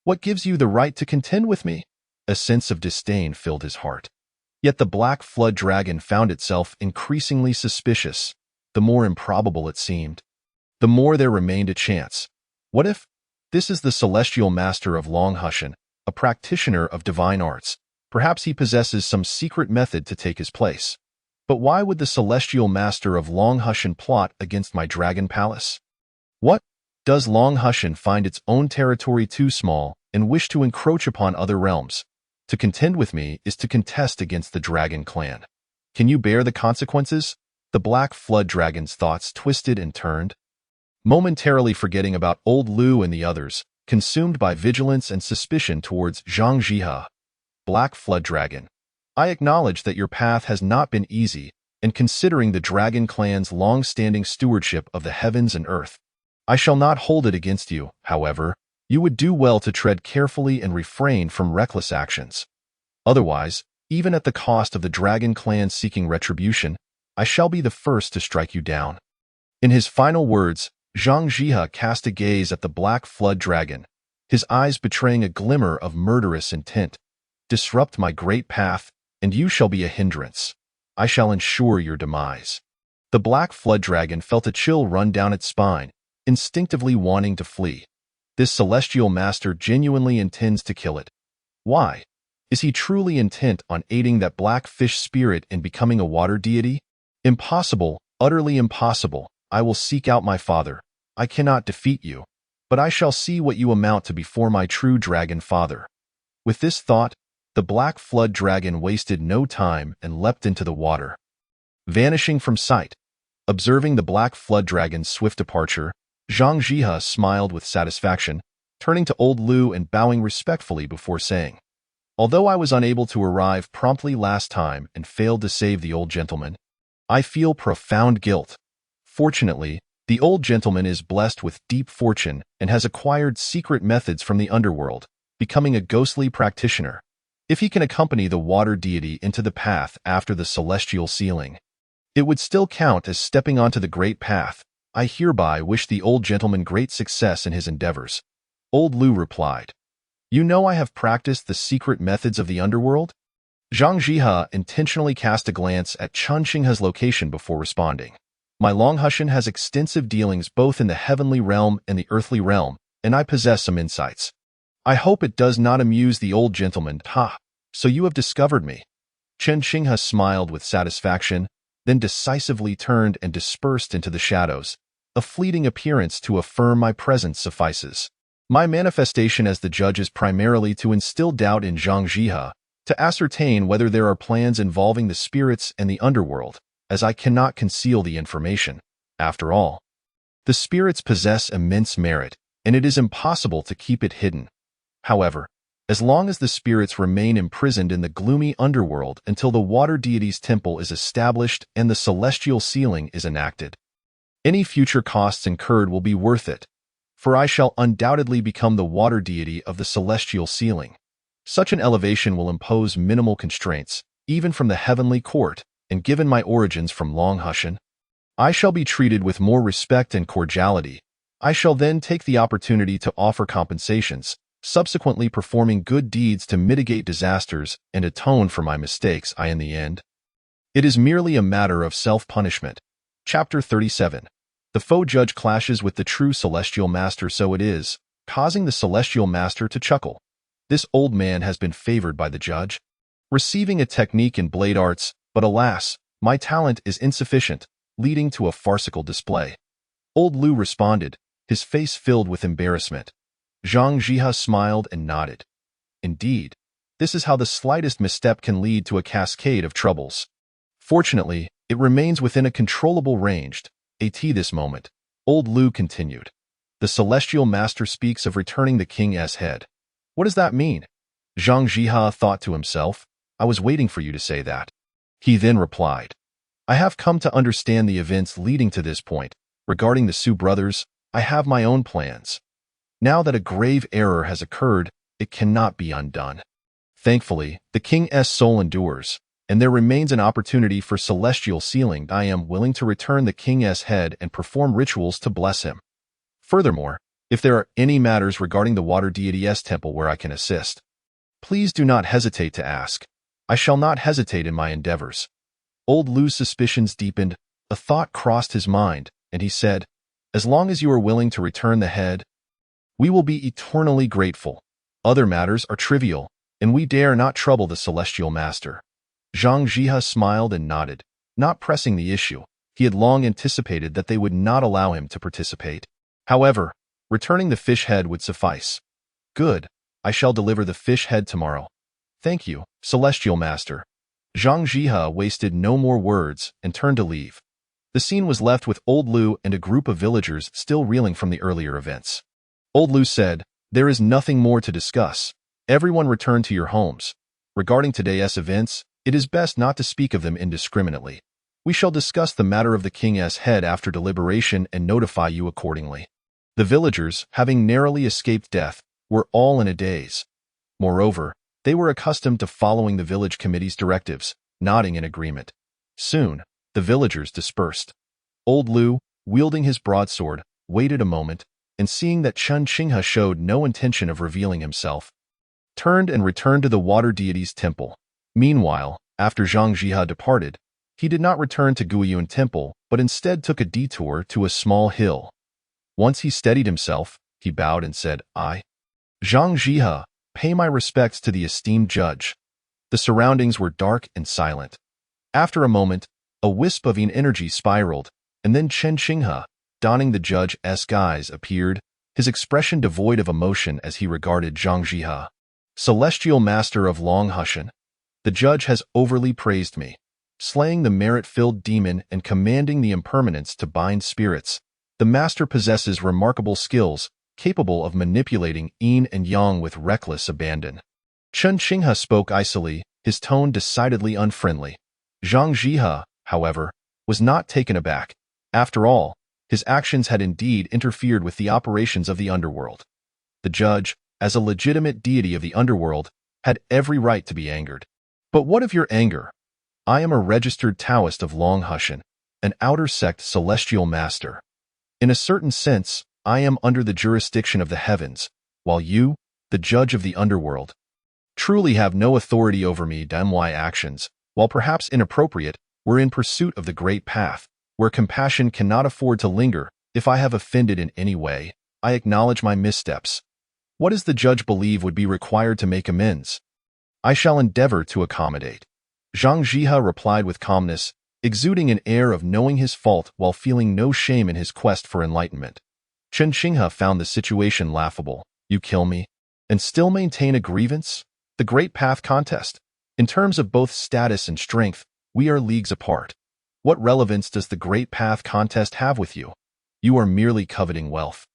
What gives you the right to contend with me? A sense of disdain filled his heart. Yet the Black Flood Dragon found itself increasingly suspicious. The more improbable it seemed, the more there remained a chance. What if this is the Celestial Master of Longhushan, a practitioner of divine arts? Perhaps he possesses some secret method to take his place. But why would the Celestial Master of Longhushan plot against my Dragon Palace? What? Does Longhushan find its own territory too small and wish to encroach upon other realms? To contend with me is to contest against the Dragon Clan. Can you bear the consequences? The Black Flood Dragon's thoughts twisted and turned, momentarily forgetting about old Lu and the others, consumed by vigilance and suspicion towards Zhang Jihe. Black Flood Dragon, I acknowledge that your path has not been easy, and considering the Dragon Clan's long-standing stewardship of the heavens and earth, I shall not hold it against you. However, you would do well to tread carefully and refrain from reckless actions. Otherwise, even at the cost of the Dragon Clan seeking retribution, I shall be the first to strike you down. In his final words, Zhang Jihe cast a gaze at the Black Flood Dragon, his eyes betraying a glimmer of murderous intent. Disrupt my great path, and you shall be a hindrance. I shall ensure your demise. The Black Flood Dragon felt a chill run down its spine, instinctively wanting to flee. This celestial master genuinely intends to kill it. Why? Is he truly intent on aiding that black fish spirit in becoming a water deity? Impossible, utterly impossible. I will seek out my father. I cannot defeat you, but I shall see what you amount to before my true dragon father. With this thought, the Black Flood Dragon wasted no time and leapt into the water, vanishing from sight. Observing the Black Flood Dragon's swift departure, Zhang Jihe smiled with satisfaction, turning to old Lu and bowing respectfully before saying, "Although I was unable to arrive promptly last time and failed to save the old gentleman, I feel profound guilt. Fortunately, the old gentleman is blessed with deep fortune and has acquired secret methods from the underworld, becoming a ghostly practitioner. If he can accompany the water deity into the path after the celestial sealing, it would still count as stepping onto the great path. I hereby wish the old gentleman great success in his endeavors." Old Lu replied, "You know I have practiced the secret methods of the underworld?" Zhang Jihe intentionally cast a glance at Chen Xinghe's location before responding. "My Longhushan has extensive dealings both in the heavenly realm and the earthly realm, and I possess some insights. I hope it does not amuse the old gentleman." "Ha! So you have discovered me." Chen Xinghe smiled with satisfaction, then decisively turned and dispersed into the shadows. "A fleeting appearance to affirm my presence suffices. My manifestation as the judge is primarily to instill doubt in Zhang Jihe, to ascertain whether there are plans involving the spirits and the underworld, as I cannot conceal the information. After all, the spirits possess immense merit, and it is impossible to keep it hidden. However, as long as the spirits remain imprisoned in the gloomy underworld until the water deity's temple is established and the celestial sealing is enacted, any future costs incurred will be worth it, for I shall undoubtedly become the water deity of the celestial sealing. Such an elevation will impose minimal constraints, even from the heavenly court, and given my origins from Longhushan, I shall be treated with more respect and cordiality. I shall then take the opportunity to offer compensations, subsequently performing good deeds to mitigate disasters and atone for my mistakes. In the end, it is merely a matter of self-punishment." Chapter 37. The foe judge clashes with the true celestial master. So it is, causing the celestial master to chuckle. This old man has been favored by the judge, receiving a technique in blade arts, but alas, my talent is insufficient, leading to a farcical display. Old Lu responded, his face filled with embarrassment. Zhang Jihe smiled and nodded. Indeed, this is how the slightest misstep can lead to a cascade of troubles. Fortunately, it remains within a controllable range. At this moment, Old Lu continued. The celestial master speaks of returning the king's head. What does that mean? Zhang Jihe thought to himself. I was waiting for you to say that. He then replied, I have come to understand the events leading to this point. Regarding the Su brothers, I have my own plans. Now that a grave error has occurred, it cannot be undone. Thankfully, the king's soul endures, and there remains an opportunity for celestial sealing. I am willing to return the king's head and perform rituals to bless him. Furthermore, if there are any matters regarding the water deity's temple where I can assist, please do not hesitate to ask. I shall not hesitate in my endeavors. Old Lu's suspicions deepened. A thought crossed his mind, and he said, as long as you are willing to return the head, we will be eternally grateful. Other matters are trivial, and we dare not trouble the celestial master. Zhang Jihe smiled and nodded, not pressing the issue. He had long anticipated that they would not allow him to participate. However, returning the fish head would suffice. Good, I shall deliver the fish head tomorrow. Thank you, celestial master. Zhang Jihe wasted no more words and turned to leave. The scene was left with Old Lu and a group of villagers still reeling from the earlier events. Old Lu said, there is nothing more to discuss. Everyone return to your homes. Regarding today's events, it is best not to speak of them indiscriminately. We shall discuss the matter of the king's head after deliberation and notify you accordingly. The villagers, having narrowly escaped death, were all in a daze. Moreover, they were accustomed to following the village committee's directives, nodding in agreement. Soon, the villagers dispersed. Old Lu, wielding his broadsword, waited a moment, and seeing that Chen Qinghe showed no intention of revealing himself, turned and returned to the water deity's temple. Meanwhile, after Zhang Jihe departed, he did not return to Guiyun Temple, but instead took a detour to a small hill. Once he steadied himself, he bowed and said, I, Zhang Jihe, pay my respects to the esteemed judge. The surroundings were dark and silent. After a moment, a wisp of energy spiraled, and then Chen Qinghe, donning the judge's guise, appeared, his expression devoid of emotion as he regarded Zhang Jihe. Celestial Master of Longhushan, the judge has overly praised me, slaying the merit-filled demon and commanding the impermanence to bind spirits. The master possesses remarkable skills, capable of manipulating yin and yang with reckless abandon. Chen Qinghe spoke icily, his tone decidedly unfriendly. Zhang Jihe, however, was not taken aback. After all, his actions had indeed interfered with the operations of the underworld. The judge, as a legitimate deity of the underworld, had every right to be angered. But what of your anger? I am a registered Taoist of Longhushan, an outer sect celestial master. In a certain sense, I am under the jurisdiction of the heavens, while you, the judge of the underworld, truly have no authority over me. My actions, while perhaps inappropriate, were in pursuit of the great path, where compassion cannot afford to linger. If I have offended in any way, I acknowledge my missteps. What does the judge believe would be required to make amends? I shall endeavor to accommodate. Zhang Jihe replied with calmness, exuding an air of knowing his fault while feeling no shame in his quest for enlightenment. Chen Qinghe found the situation laughable. You kill me, and still maintain a grievance? The Great Path contest. In terms of both status and strength, we are leagues apart. What relevance does the Great Path contest have with you? You are merely coveting wealth.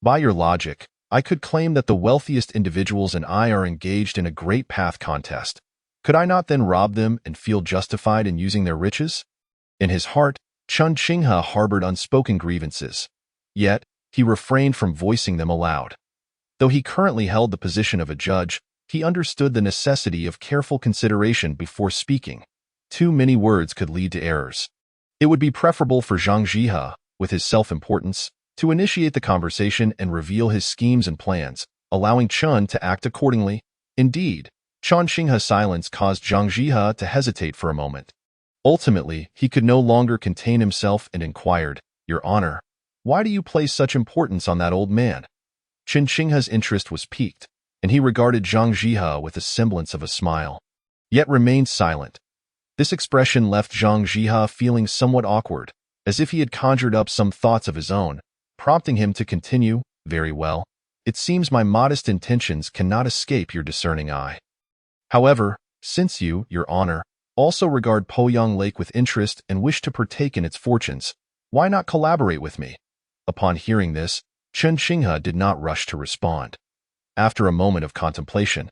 By your logic, I could claim that the wealthiest individuals and I are engaged in a Great Path contest. Could I not then rob them and feel justified in using their riches? In his heart, Chen Qinghe harbored unspoken grievances. Yet, he refrained from voicing them aloud. Though he currently held the position of a judge, he understood the necessity of careful consideration before speaking. Too many words could lead to errors. It would be preferable for Zhang Jihe, with his self-importance, to initiate the conversation and reveal his schemes and plans, allowing Chen to act accordingly. Indeed, Chen Qinghe's silence caused Zhang Jihe to hesitate for a moment. Ultimately, he could no longer contain himself and inquired, Your Honor, why do you place such importance on that old man? Chen Qinghe's interest was piqued, and he regarded Zhang Jihe with a semblance of a smile, yet remained silent. This expression left Zhang Jihe feeling somewhat awkward, as if he had conjured up some thoughts of his own, prompting him to continue, Very well. It seems my modest intentions cannot escape your discerning eye. However, since you, Your Honor, also regard Poyang Lake with interest and wish to partake in its fortunes, why not collaborate with me? Upon hearing this, Chen Qinghe did not rush to respond. After a moment of contemplation,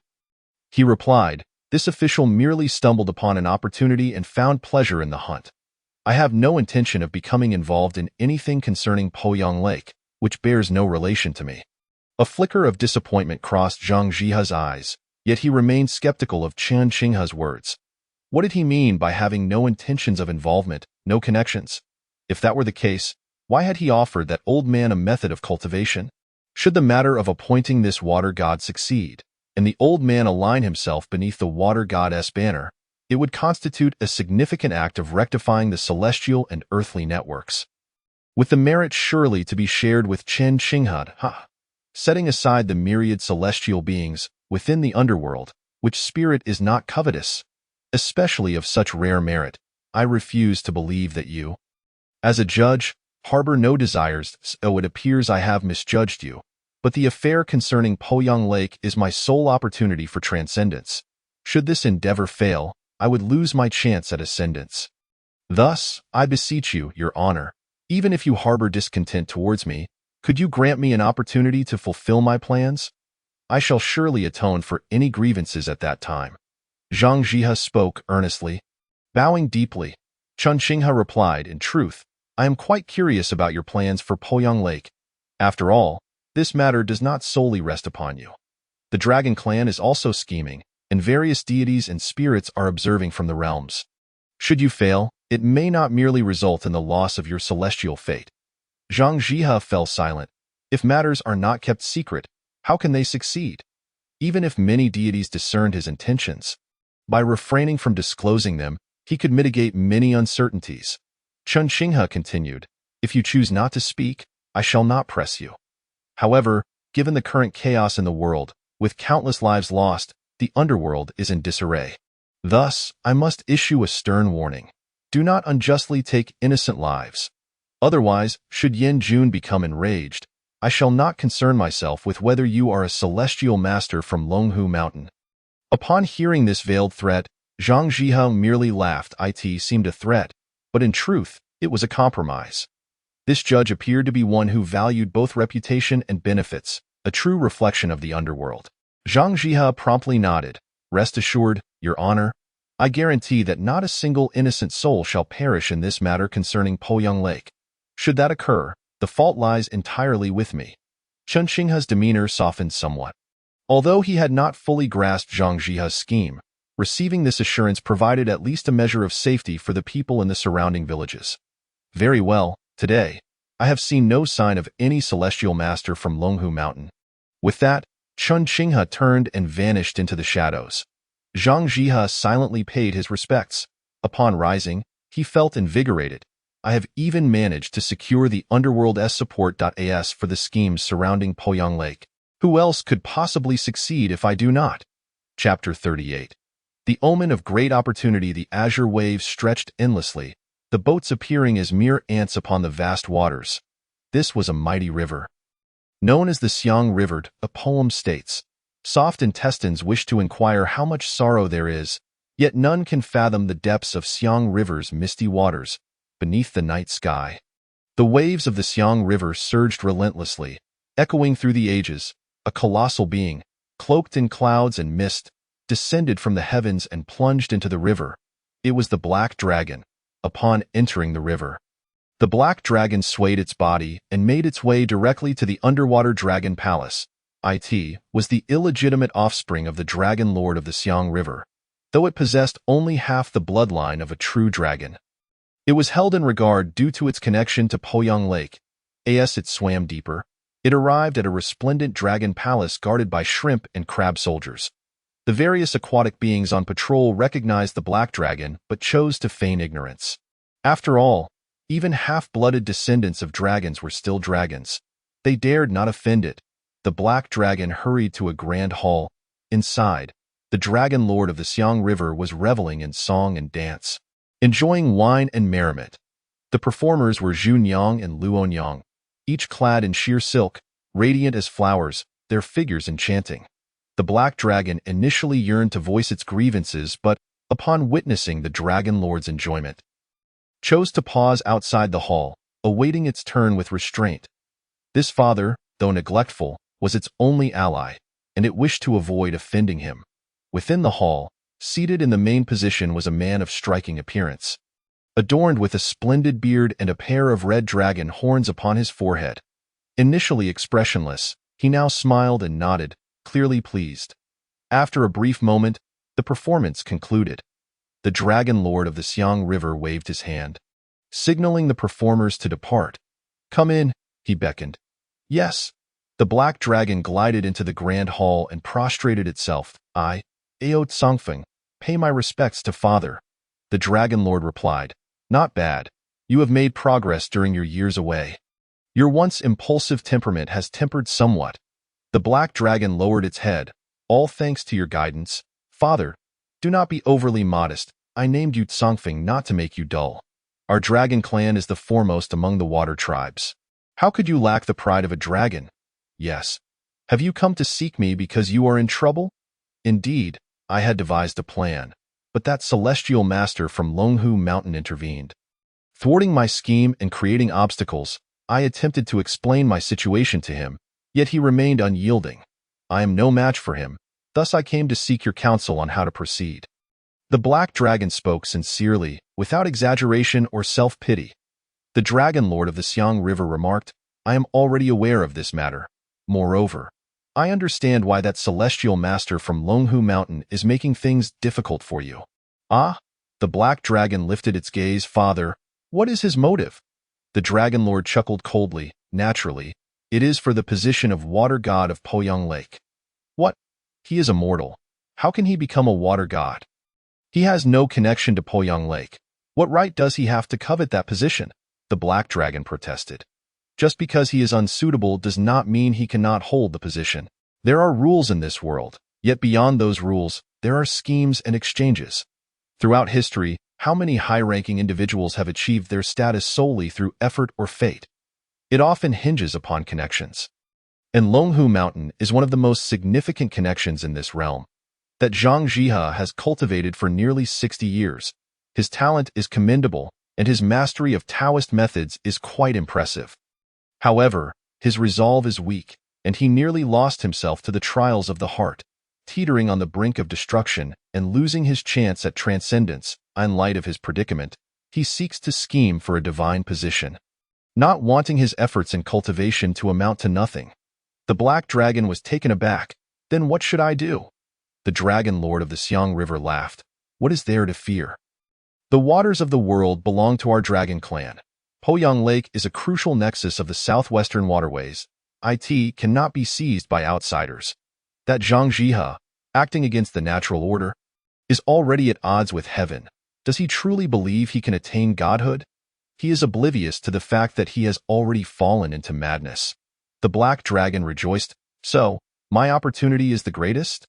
he replied, This official merely stumbled upon an opportunity and found pleasure in the hunt. I have no intention of becoming involved in anything concerning Poyang Lake, which bears no relation to me. A flicker of disappointment crossed Zhang Jihe's eyes. Yet he remained skeptical of Chen Qinghe's words. What did he mean by having no intentions of involvement, no connections? If that were the case, why had he offered that old man a method of cultivation? Should the matter of appointing this water god succeed, and the old man align himself beneath the water goddess banner, it would constitute a significant act of rectifying the celestial and earthly networks. With the merit surely to be shared with Chen Qinghe, setting aside the myriad celestial beings within the underworld, which spirit is not covetous, especially of such rare merit, I refuse to believe that you, as a judge, harbor no desires, so it appears I have misjudged you, but the affair concerning Poyang Lake is my sole opportunity for transcendence. Should this endeavor fail, I would lose my chance at ascendance. Thus, I beseech you, your honor, even if you harbor discontent towards me, could you grant me an opportunity to fulfill my plans? I shall surely atone for any grievances at that time. Zhang Jiehe spoke earnestly. Bowing deeply, Chen Qinghe replied, in truth, I am quite curious about your plans for Poyang Lake. After all, this matter does not solely rest upon you. The dragon clan is also scheming, and various deities and spirits are observing from the realms. Should you fail, it may not merely result in the loss of your celestial fate. Zhang Jiehe fell silent. If matters are not kept secret, how can they succeed? Even if many deities discerned his intentions, by refraining from disclosing them, he could mitigate many uncertainties. Chen Qinghe continued, if you choose not to speak, I shall not press you. However, given the current chaos in the world, with countless lives lost, the underworld is in disarray. Thus, I must issue a stern warning. Do not unjustly take innocent lives. Otherwise, should Yen Jun become enraged, I shall not concern myself with whether you are a celestial master from Longhu Mountain. Upon hearing this veiled threat, Zhang Jiehe merely laughed. It seemed a threat, but in truth, it was a compromise. This judge appeared to be one who valued both reputation and benefits, a true reflection of the underworld. Zhang Jiehe promptly nodded. Rest assured, your honor, I guarantee that not a single innocent soul shall perish in this matter concerning Poyang Lake. Should that occur, the fault lies entirely with me. Chen Qinghe's demeanor softened somewhat. Although he had not fully grasped Zhang Jiehe's scheme, receiving this assurance provided at least a measure of safety for the people in the surrounding villages. Very well, today, I have seen no sign of any celestial master from Longhu Mountain. With that, Chen Qinghe turned and vanished into the shadows. Zhang Jiehe silently paid his respects. Upon rising, he felt invigorated. I have even managed to secure the Underworld's support. As for the schemes surrounding Poyang Lake, who else could possibly succeed if I do not? Chapter 38. The omen of great opportunity. The azure waves stretched endlessly, the boats appearing as mere ants upon the vast waters. This was a mighty river. Known as the Xiang River, a poem states, soft intestines wish to inquire how much sorrow there is, yet none can fathom the depths of Xiang River's misty waters, beneath the night sky. The waves of the Xiang River surged relentlessly, echoing through the ages. A colossal being, cloaked in clouds and mist, descended from the heavens and plunged into the river. It was the Black Dragon. Upon entering the river, the Black Dragon swayed its body and made its way directly to the underwater dragon palace. It was the illegitimate offspring of the Dragon Lord of the Xiang River, though it possessed only half the bloodline of a true dragon. It was held in regard due to its connection to Poyang Lake. As it swam deeper, it arrived at a resplendent dragon palace guarded by shrimp and crab soldiers. The various aquatic beings on patrol recognized the Black Dragon but chose to feign ignorance. After all, even half-blooded descendants of dragons were still dragons. They dared not offend it. The Black Dragon hurried to a grand hall. Inside, the Dragon Lord of the Xiang River was reveling in song and dance, enjoying wine and merriment. The performers were Zhu Nyang and Luo Nyang, each clad in sheer silk, radiant as flowers, their figures enchanting. The Black Dragon initially yearned to voice its grievances, but, upon witnessing the Dragon Lord's enjoyment, chose to pause outside the hall, awaiting its turn with restraint. This father, though neglectful, was its only ally, and it wished to avoid offending him. Within the hall, seated in the main position, was a man of striking appearance, adorned with a splendid beard and a pair of red dragon horns upon his forehead. Initially expressionless, he now smiled and nodded, clearly pleased. After a brief moment, the performance concluded. The Dragon Lord of the Xiang River waved his hand, signaling the performers to depart. "Come in," he beckoned. "Yes." The black dragon glided into the grand hall and prostrated itself. "I, Ao Tsongfeng, pay my respects to Father." The Dragon Lord replied, "Not bad. You have made progress during your years away. Your once impulsive temperament has tempered somewhat." The black dragon lowered its head. "All thanks to your guidance, Father. Do not be overly modest. I named you Tsongfeng not to make you dull. Our dragon clan is the foremost among the water tribes. How could you lack the pride of a dragon? Yes. Have you come to seek me because you are in trouble? Indeed, I had devised a plan, but that celestial master from Longhu Mountain intervened. Thwarting my scheme and creating obstacles, I attempted to explain my situation to him, yet he remained unyielding. I am no match for him, thus I came to seek your counsel on how to proceed." The black dragon spoke sincerely, without exaggeration or self-pity. The Dragon Lord of the Xiang River remarked, "I am already aware of this matter. Moreover, I understand why that celestial master from Longhu Mountain is making things difficult for you." "Ah?" The black dragon lifted its gaze. "Father, what is his motive?" The Dragon Lord chuckled coldly. "Naturally, it is for the position of water god of Poyang Lake." "What? He is a mortal. How can he become a water god?" "He has no connection to Poyang Lake. What right does he have to covet that position?" The black dragon protested. "Just because he is unsuitable does not mean he cannot hold the position. There are rules in this world, yet beyond those rules, there are schemes and exchanges. Throughout history, how many high-ranking individuals have achieved their status solely through effort or fate? It often hinges upon connections. And Longhu Mountain is one of the most significant connections in this realm, that Zhang Jihe has cultivated for nearly 60 years. His talent is commendable, and his mastery of Taoist methods is quite impressive. However, his resolve is weak, and he nearly lost himself to the trials of the heart, teetering on the brink of destruction and losing his chance at transcendence. In light of his predicament, he seeks to scheme for a divine position, not wanting his efforts in cultivation to amount to nothing. The black dragon was taken aback. "Then what should I do?" The Dragon Lord of the Xiang River laughed. "What is there to fear? The waters of the world belong to our dragon clan. Poyang Lake is a crucial nexus of the southwestern waterways. It cannot be seized by outsiders. That Zhang Jihe, acting against the natural order, is already at odds with heaven. Does he truly believe he can attain godhood? He is oblivious to the fact that he has already fallen into madness." The black dragon rejoiced. "So, my opportunity is the greatest?"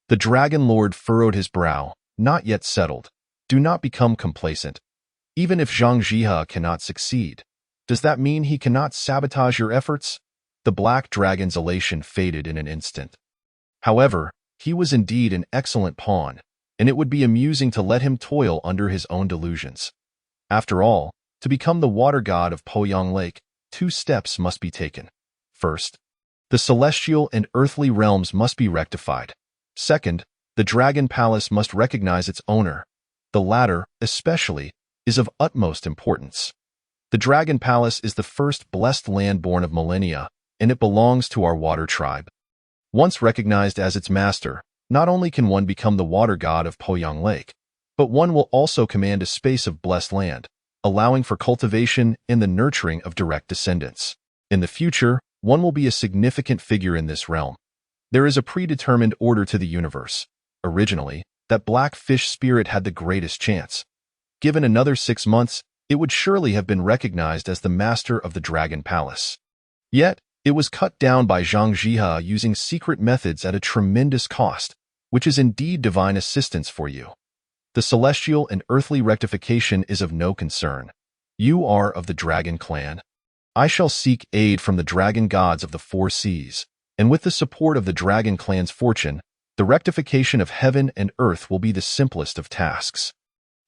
The Dragon Lord furrowed his brow. "Not yet settled. Do not become complacent. Even if Zhang Jihe cannot succeed, does that mean he cannot sabotage your efforts?" The black dragon's elation faded in an instant. However, he was indeed an excellent pawn, and it would be amusing to let him toil under his own delusions. After all, to become the water god of Poyang Lake, 2 steps must be taken. First, the celestial and earthly realms must be rectified. Second, the Dragon Palace must recognize its owner. The latter, especially, is of utmost importance. The Dragon Palace is the first blessed land born of millennia, and it belongs to our water tribe. Once recognized as its master, not only can one become the water god of Poyang Lake, but one will also command a space of blessed land, allowing for cultivation and the nurturing of direct descendants. In the future, one will be a significant figure in this realm. There is a predetermined order to the universe. Originally, that black fish spirit had the greatest chance. Given another 6 months, it would surely have been recognized as the master of the Dragon Palace. Yet, it was cut down by Zhang Jihe using secret methods at a tremendous cost, which is indeed divine assistance for you. The celestial and earthly rectification is of no concern. You are of the Dragon Clan. I shall seek aid from the dragon gods of the 4 seas, and with the support of the Dragon Clan's fortune, the rectification of heaven and earth will be the simplest of tasks.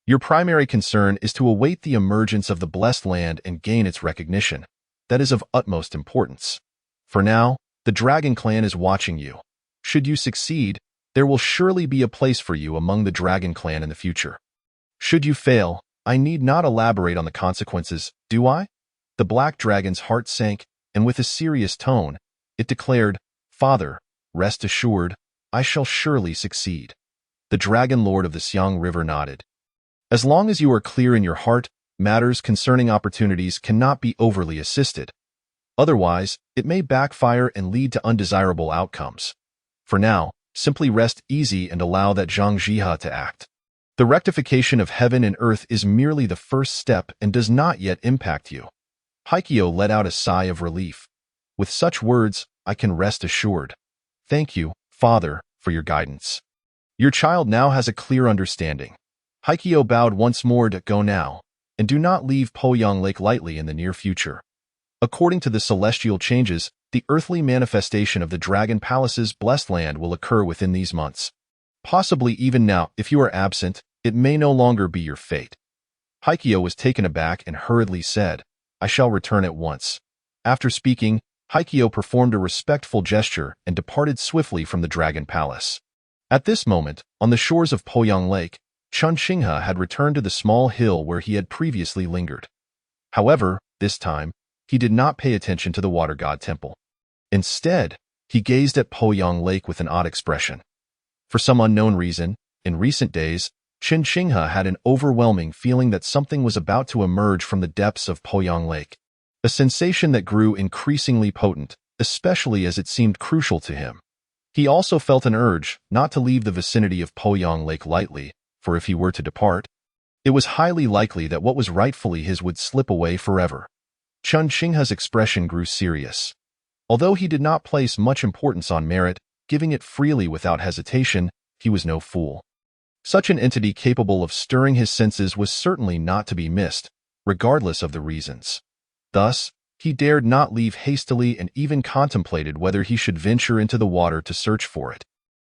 Your primary concern is to await the emergence of the blessed land and gain its recognition. That is of utmost importance. For now, the Dragon Clan is watching you. Should you succeed, there will surely be a place for you among the Dragon Clan in the future. Should you fail, I need not elaborate on the consequences, do I? The black dragon's heart sank, and with a serious tone, it declared, "Father, rest assured, I shall surely succeed." The Dragon Lord of the Xiang River nodded. "As long as you are clear in your heart, matters concerning opportunities cannot be overly assisted. Otherwise, it may backfire and lead to undesirable outcomes. For now, simply rest easy and allow that Zhang Jiha to act. The rectification of heaven and earth is merely the first step and does not yet impact you." Haikyo let out a sigh of relief. "With such words, I can rest assured. Thank you, Father, for your guidance. Your child now has a clear understanding." Haikyo bowed once more to "Go now, and do not leave Poyang Lake lightly in the near future. According to the celestial changes, the earthly manifestation of the Dragon Palace's blessed land will occur within these months. Possibly even now, if you are absent, it may no longer be your fate." Haikyo was taken aback and hurriedly said, "I shall return at once." After speaking, Haikyo performed a respectful gesture and departed swiftly from the Dragon Palace. At this moment, on the shores of Poyang Lake, Chun Xinghe had returned to the small hill where he had previously lingered. However, this time, he did not pay attention to the water god temple. Instead, he gazed at Poyang Lake with an odd expression. For some unknown reason, in recent days, Chun Xinghe had an overwhelming feeling that something was about to emerge from the depths of Poyang Lake, a sensation that grew increasingly potent, especially as it seemed crucial to him. He also felt an urge not to leave the vicinity of Poyang Lake lightly, for if he were to depart, it was highly likely that what was rightfully his would slip away forever. Chun Xinghe's expression grew serious. Although he did not place much importance on merit, giving it freely without hesitation, he was no fool. Such an entity capable of stirring his senses was certainly not to be missed, regardless of the reasons. Thus, he dared not leave hastily and even contemplated whether he should venture into the water to search for it.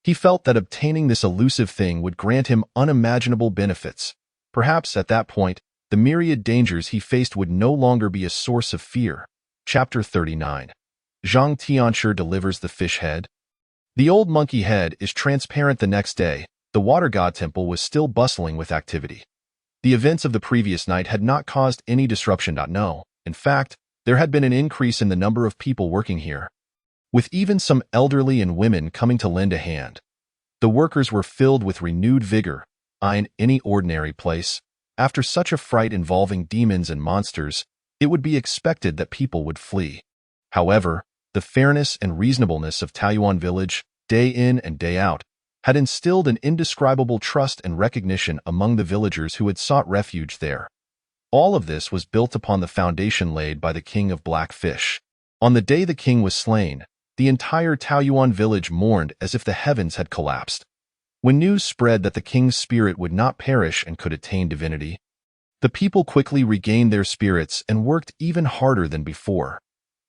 He felt that obtaining this elusive thing would grant him unimaginable benefits. Perhaps at that point, the myriad dangers he faced would no longer be a source of fear. Chapter 39. Zhang Tianshi delivers the fish head. The old monkey head is transparent. The next day, the water god temple was still bustling with activity. The events of the previous night had not caused any disruption. No, in fact, there had been an increase in the number of people working here, with even some elderly and women coming to lend a hand. The workers were filled with renewed vigor. In any ordinary place, after such a fright involving demons and monsters, it would be expected that people would flee. However, the fairness and reasonableness of Taoyuan Village, day in and day out, had instilled an indescribable trust and recognition among the villagers who had sought refuge there. All of this was built upon the foundation laid by the King of Blackfish. On the day the king was slain, the entire Taoyuan village mourned as if the heavens had collapsed. When news spread that the king's spirit would not perish and could attain divinity, the people quickly regained their spirits and worked even harder than before.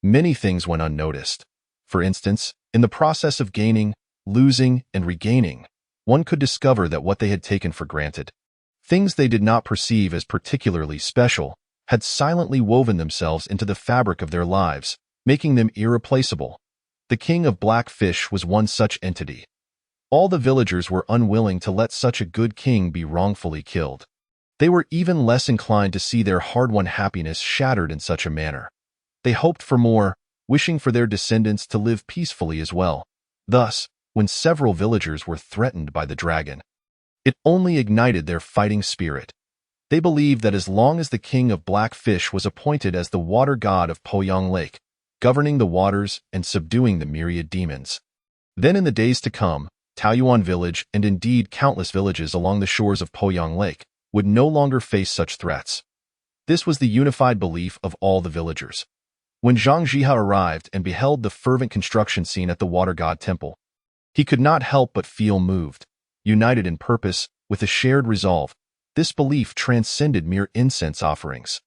Many things went unnoticed. For instance, in the process of gaining, losing, and regaining, one could discover that what they had taken for granted, things they did not perceive as particularly special, had silently woven themselves into the fabric of their lives, making them irreplaceable. The King of Blackfish was one such entity. All the villagers were unwilling to let such a good king be wrongfully killed. They were even less inclined to see their hard-won happiness shattered in such a manner. They hoped for more, wishing for their descendants to live peacefully as well. Thus, when several villagers were threatened by the dragon, it only ignited their fighting spirit. They believed that as long as the King of Blackfish was appointed as the water god of Poyang Lake, governing the waters and subduing the myriad demons, then in the days to come, Taoyuan Village, and indeed countless villages along the shores of Poyang Lake, would no longer face such threats. This was the unified belief of all the villagers. When Zhang Jiha arrived and beheld the fervent construction scene at the water god temple, he could not help but feel moved. United in purpose, with a shared resolve, this belief transcended mere incense offerings.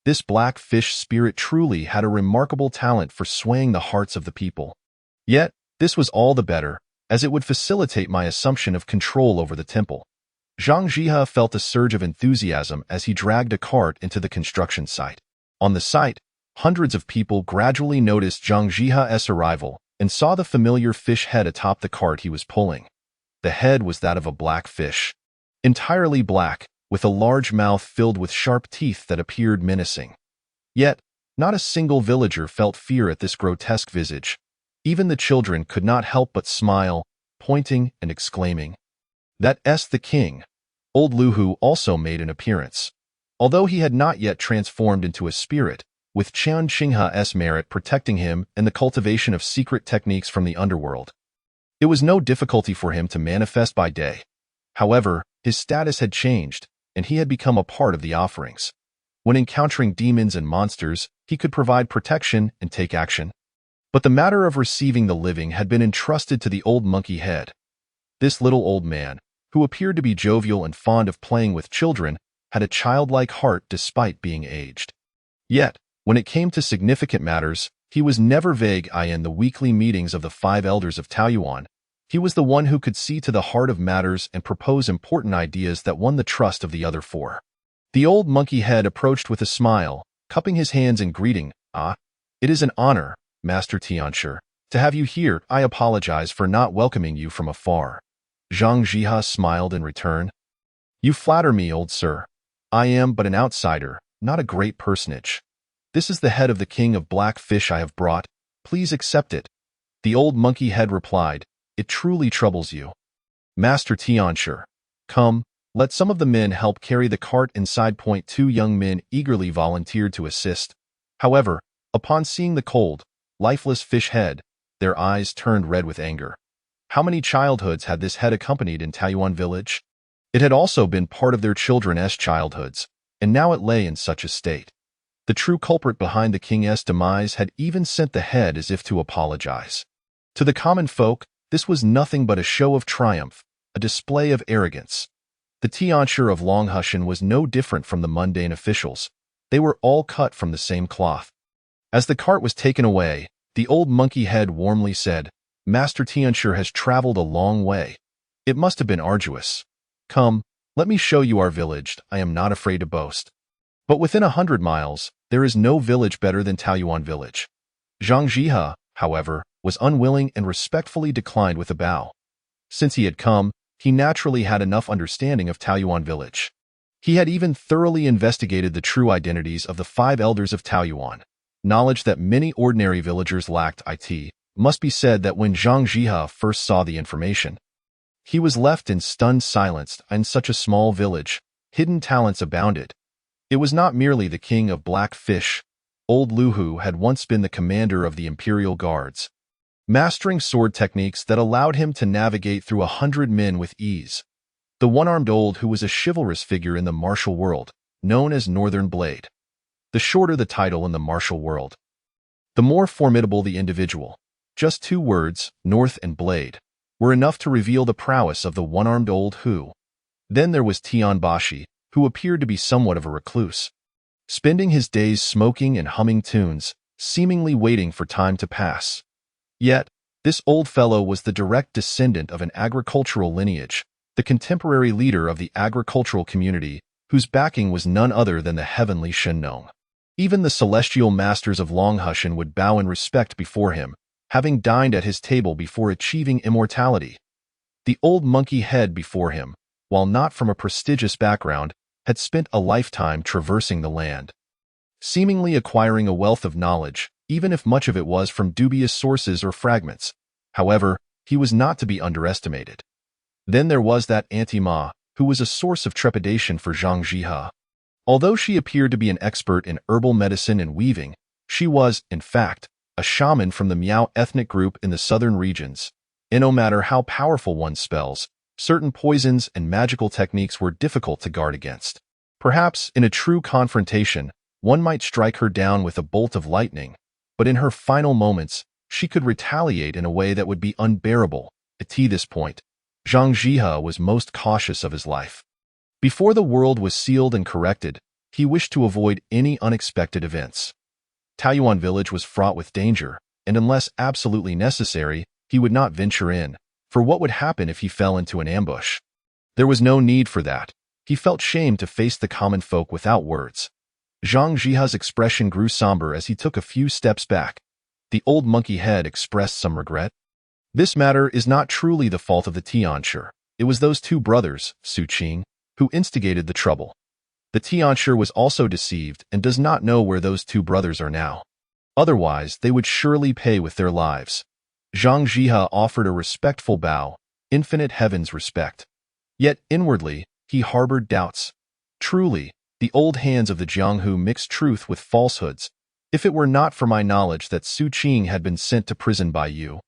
This black fish spirit truly had a remarkable talent for swaying the hearts of the people. Yet, this was all the better, as it would facilitate my assumption of control over the temple. Zhang Jiha felt a surge of enthusiasm as he dragged a cart into the construction site. On the site, hundreds of people gradually noticed Zhang Jiha's arrival and saw the familiar fish head atop the cart he was pulling. The head was that of a black fish, entirely black, with a large mouth filled with sharp teeth that appeared menacing. Yet, not a single villager felt fear at this grotesque visage. Even the children could not help but smile, pointing and exclaiming, "That's the king!" Old Luhu also made an appearance. Although he had not yet transformed into a spirit, with Qian Qingha's merit protecting him and the cultivation of secret techniques from the underworld, it was no difficulty for him to manifest by day. However, his status had changed, and he had become a part of the offerings. When encountering demons and monsters, he could provide protection and take action. But the matter of receiving the living had been entrusted to the old monkey head. This little old man, who appeared to be jovial and fond of playing with children, had a childlike heart despite being aged. Yet, when it came to significant matters, he was never vague. In the weekly meetings of the 5 elders of Taoyuan, he was the one who could see to the heart of matters and propose important ideas that won the trust of the other 4. The old monkey head approached with a smile, cupping his hands in greeting. It is an honor, Master Tianshi, to have you here. I apologize for not welcoming you from afar. Zhang Jiha smiled in return. You flatter me, old sir. I am but an outsider, not a great personage. This is the head of the king of black fish I have brought. Please accept it. The old monkey head replied, It truly troubles you. Master Tianshi, come, let some of the men help carry the cart inside. 2 young men eagerly volunteered to assist. However, upon seeing the cold, lifeless fish head, their eyes turned red with anger. How many childhoods had this head accompanied in Taoyuan village? It had also been part of their children's childhoods, and now it lay in such a state. The true culprit behind the king's demise had even sent the head as if to apologize. To the common folk, this was nothing but a show of triumph, a display of arrogance. The Tianshi of Longhushan was no different from the mundane officials. They were all cut from the same cloth. As the cart was taken away, the old monkey head warmly said, Master Tianshi has traveled a long way. It must have been arduous. Come, let me show you our village. I am not afraid to boast. But within 100 miles, there is no village better than Taoyuan village. Zhang Jiha, however, was unwilling and respectfully declined with a bow. Since he had come, he naturally had enough understanding of Taoyuan village. He had even thoroughly investigated the true identities of the 5 elders of Taoyuan. Knowledge that many ordinary villagers lacked. It must be said that when Zhang Jiha first saw the information, he was left in stunned silence. In such a small village, hidden talents abounded. It was not merely the king of black fish. Old Luhu had once been the commander of the imperial guards, mastering sword techniques that allowed him to navigate through 100 men with ease. The one-armed old who was a chivalrous figure in the martial world, known as Northern Blade. The shorter the title in the martial world, the more formidable the individual. Just 2 words, North and Blade, were enough to reveal the prowess of the one-armed old who. Then there was Tianbashi, who appeared to be somewhat of a recluse, spending his days smoking and humming tunes, seemingly waiting for time to pass. Yet, this old fellow was the direct descendant of an agricultural lineage, the contemporary leader of the agricultural community, whose backing was none other than the heavenly Shen-Nong. Even the celestial masters of Longhushan would bow in respect before him, having dined at his table before achieving immortality. The old monkey head before him, while not from a prestigious background, had spent a lifetime traversing the land, seemingly acquiring a wealth of knowledge, even if much of it was from dubious sources or fragments. However, he was not to be underestimated. Then there was that Auntie Ma, who was a source of trepidation for Zhang Jiha. Although she appeared to be an expert in herbal medicine and weaving, she was, in fact, a shaman from the Miao ethnic group in the southern regions, and no matter how powerful one's spells, certain poisons and magical techniques were difficult to guard against. Perhaps, in a true confrontation, one might strike her down with a bolt of lightning, but in her final moments, she could retaliate in a way that would be unbearable. At this point, Zhang Jiha was most cautious of his life. Before the world was sealed and corrected, he wished to avoid any unexpected events. Taoyuan village was fraught with danger, and unless absolutely necessary, he would not venture in, for what would happen if he fell into an ambush? There was no need for that. He felt shame to face the common folk without words. Zhang Jiha's expression grew somber as he took a few steps back. The old monkey head expressed some regret. This matter is not truly the fault of the Tianshi. It was those 2 brothers, Su Qing, who instigated the trouble. The Tianshi was also deceived and does not know where those 2 brothers are now. Otherwise, they would surely pay with their lives. Zhang Jiha offered a respectful bow, infinite heaven's respect. Yet inwardly, he harbored doubts. Truly, the old hands of the Jianghu mixed truth with falsehoods. If it were not for my knowledge that Su Qing had been sent to prison by you,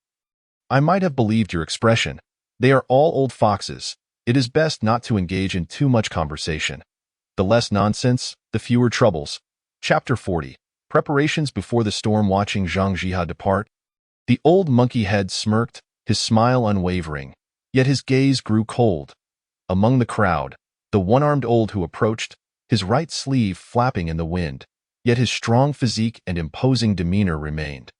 I might have believed your expression. They are all old foxes. It is best not to engage in too much conversation. The less nonsense, the fewer troubles. Chapter 40. Preparations before the storm. Watching Zhang Jia depart, the old monkey head smirked, his smile unwavering, yet his gaze grew cold. Among the crowd, the one-armed old who approached, his right sleeve flapping in the wind, yet his strong physique and imposing demeanor remained.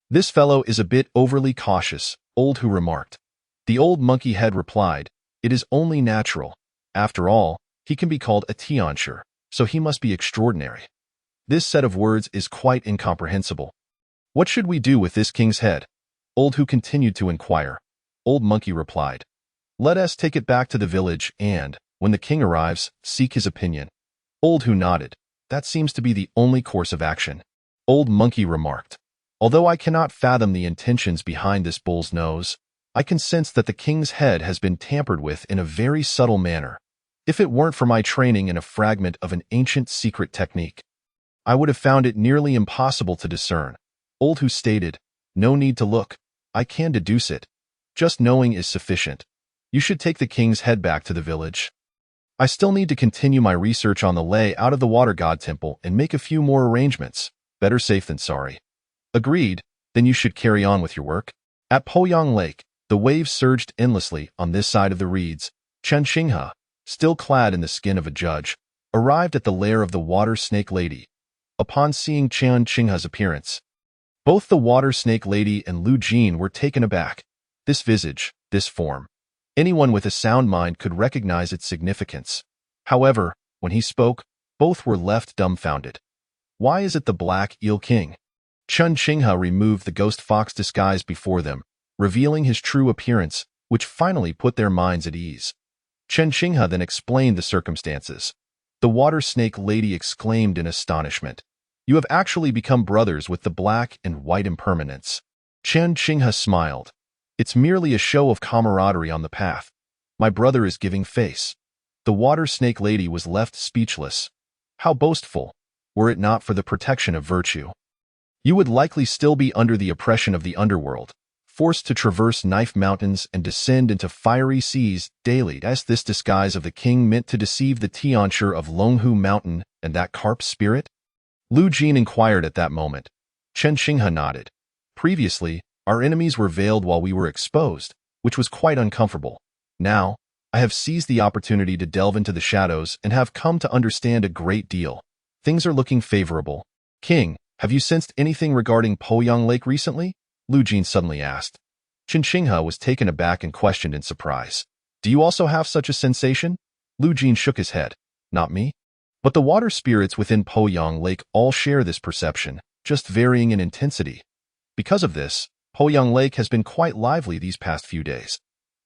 This fellow is a bit overly cautious, old who remarked. The old monkey head replied, it is only natural. After all, he can be called a Tianshi, so he must be extraordinary. This set of words is quite incomprehensible. What should we do with this king's head? Old who continued to inquire. Old monkey replied, let us take it back to the village and, when the king arrives, seek his opinion. Old who nodded. That seems to be the only course of action. Old monkey remarked, although I cannot fathom the intentions behind this bull's nose, I can sense that the king's head has been tampered with in a very subtle manner. If it weren't for my training in a fragment of an ancient secret technique, I would have found it nearly impossible to discern. Old who stated, no need to look. I can deduce it. Just knowing is sufficient. You should take the king's head back to the village. I still need to continue my research on the layout of the water god temple and make a few more arrangements. Better safe than sorry. Agreed. Then you should carry on with your work. At Poyang Lake, the waves surged endlessly on this side of the reeds. Chen Xinghe, still clad in the skin of a judge, arrived at the lair of the water snake lady. Upon seeing Chen Xinghe's appearance, both the water snake lady and Lu Jin were taken aback. This visage, this form. Anyone with a sound mind could recognize its significance. However, when he spoke, both were left dumbfounded. Why is it the Black Eel King? Chen Xinghe removed the ghost fox disguise before them, revealing his true appearance, which finally put their minds at ease. Chen Xinghe then explained the circumstances. The water snake lady exclaimed in astonishment, you have actually become brothers with the black and white impermanence. Chen Xinghe smiled. It's merely a show of camaraderie on the path. My brother is giving face. The water snake lady was left speechless. How boastful, were it not for the protection of virtue. You would likely still be under the oppression of the underworld, forced to traverse knife mountains and descend into fiery seas daily. As this disguise of the king meant to deceive the Tianshi of Longhu Mountain and that carp spirit? Lu Jin inquired at that moment. Chen Xinghe nodded. Previously, our enemies were veiled while we were exposed, which was quite uncomfortable. Now, I have seized the opportunity to delve into the shadows and have come to understand a great deal. Things are looking favorable. King, have you sensed anything regarding Poyang Lake recently? Lu Jin suddenly asked. Chen Xinghe was taken aback and questioned in surprise. Do you also have such a sensation? Lu Jin shook his head. Not me. But the water spirits within Poyang Lake all share this perception, just varying in intensity. Because of this, Poyang Lake has been quite lively these past few days.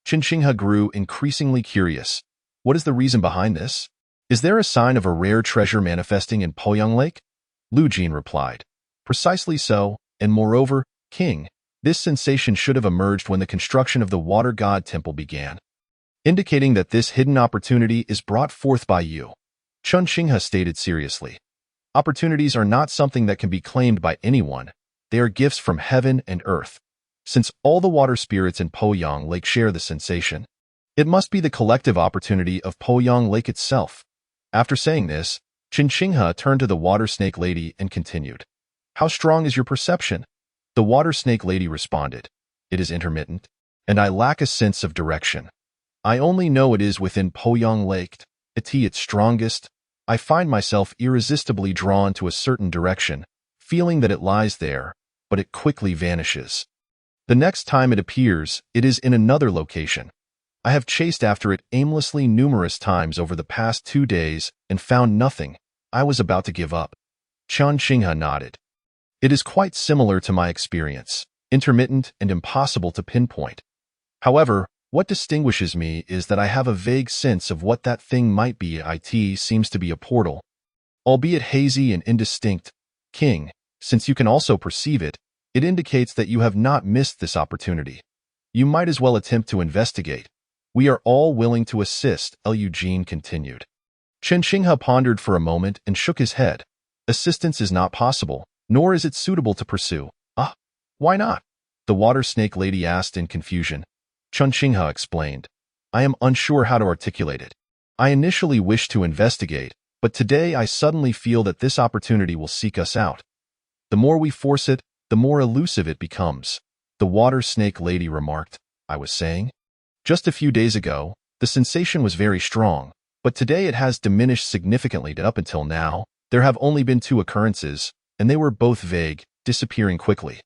Chen Xinghe grew increasingly curious. What is the reason behind this? Is there a sign of a rare treasure manifesting in Poyang Lake? Lu Jin replied. Precisely so, and moreover, King, this sensation should have emerged when the construction of the water god temple began, indicating that this hidden opportunity is brought forth by you. Chen Xinghe stated seriously. Opportunities are not something that can be claimed by anyone. They are gifts from heaven and earth. Since all the water spirits in Poyang Lake share the sensation, it must be the collective opportunity of Poyang Lake itself. After saying this, Chen Xinghe turned to the water snake lady and continued. How strong is your perception? The water snake lady responded. It is intermittent, and I lack a sense of direction. I only know it is within Poyang Lake. At its strongest, I find myself irresistibly drawn to a certain direction, feeling that it lies there, but it quickly vanishes. The next time it appears, it is in another location. I have chased after it aimlessly numerous times over the past 2 days and found nothing. I was about to give up. Chen Xinghe nodded. It is quite similar to my experience, intermittent and impossible to pinpoint. However, what distinguishes me is that I have a vague sense of what that thing might be. It seems to be a portal, albeit hazy and indistinct. King, since you can also perceive it, it indicates that you have not missed this opportunity. You might as well attempt to investigate. We are all willing to assist, Eugene continued. Chen Xinghe pondered for a moment and shook his head. Assistance is not possible, nor is it suitable to pursue. Ah, why not? The water snake lady asked in confusion. Chen Xinghe explained. I am unsure how to articulate it. I initially wished to investigate, but today I suddenly feel that this opportunity will seek us out. The more we force it, the more elusive it becomes. The water snake lady remarked. I was saying? Just a few days ago, the sensation was very strong, but today it has diminished significantly. Up until now, there have only been 2 occurrences, and they were both vague, disappearing quickly.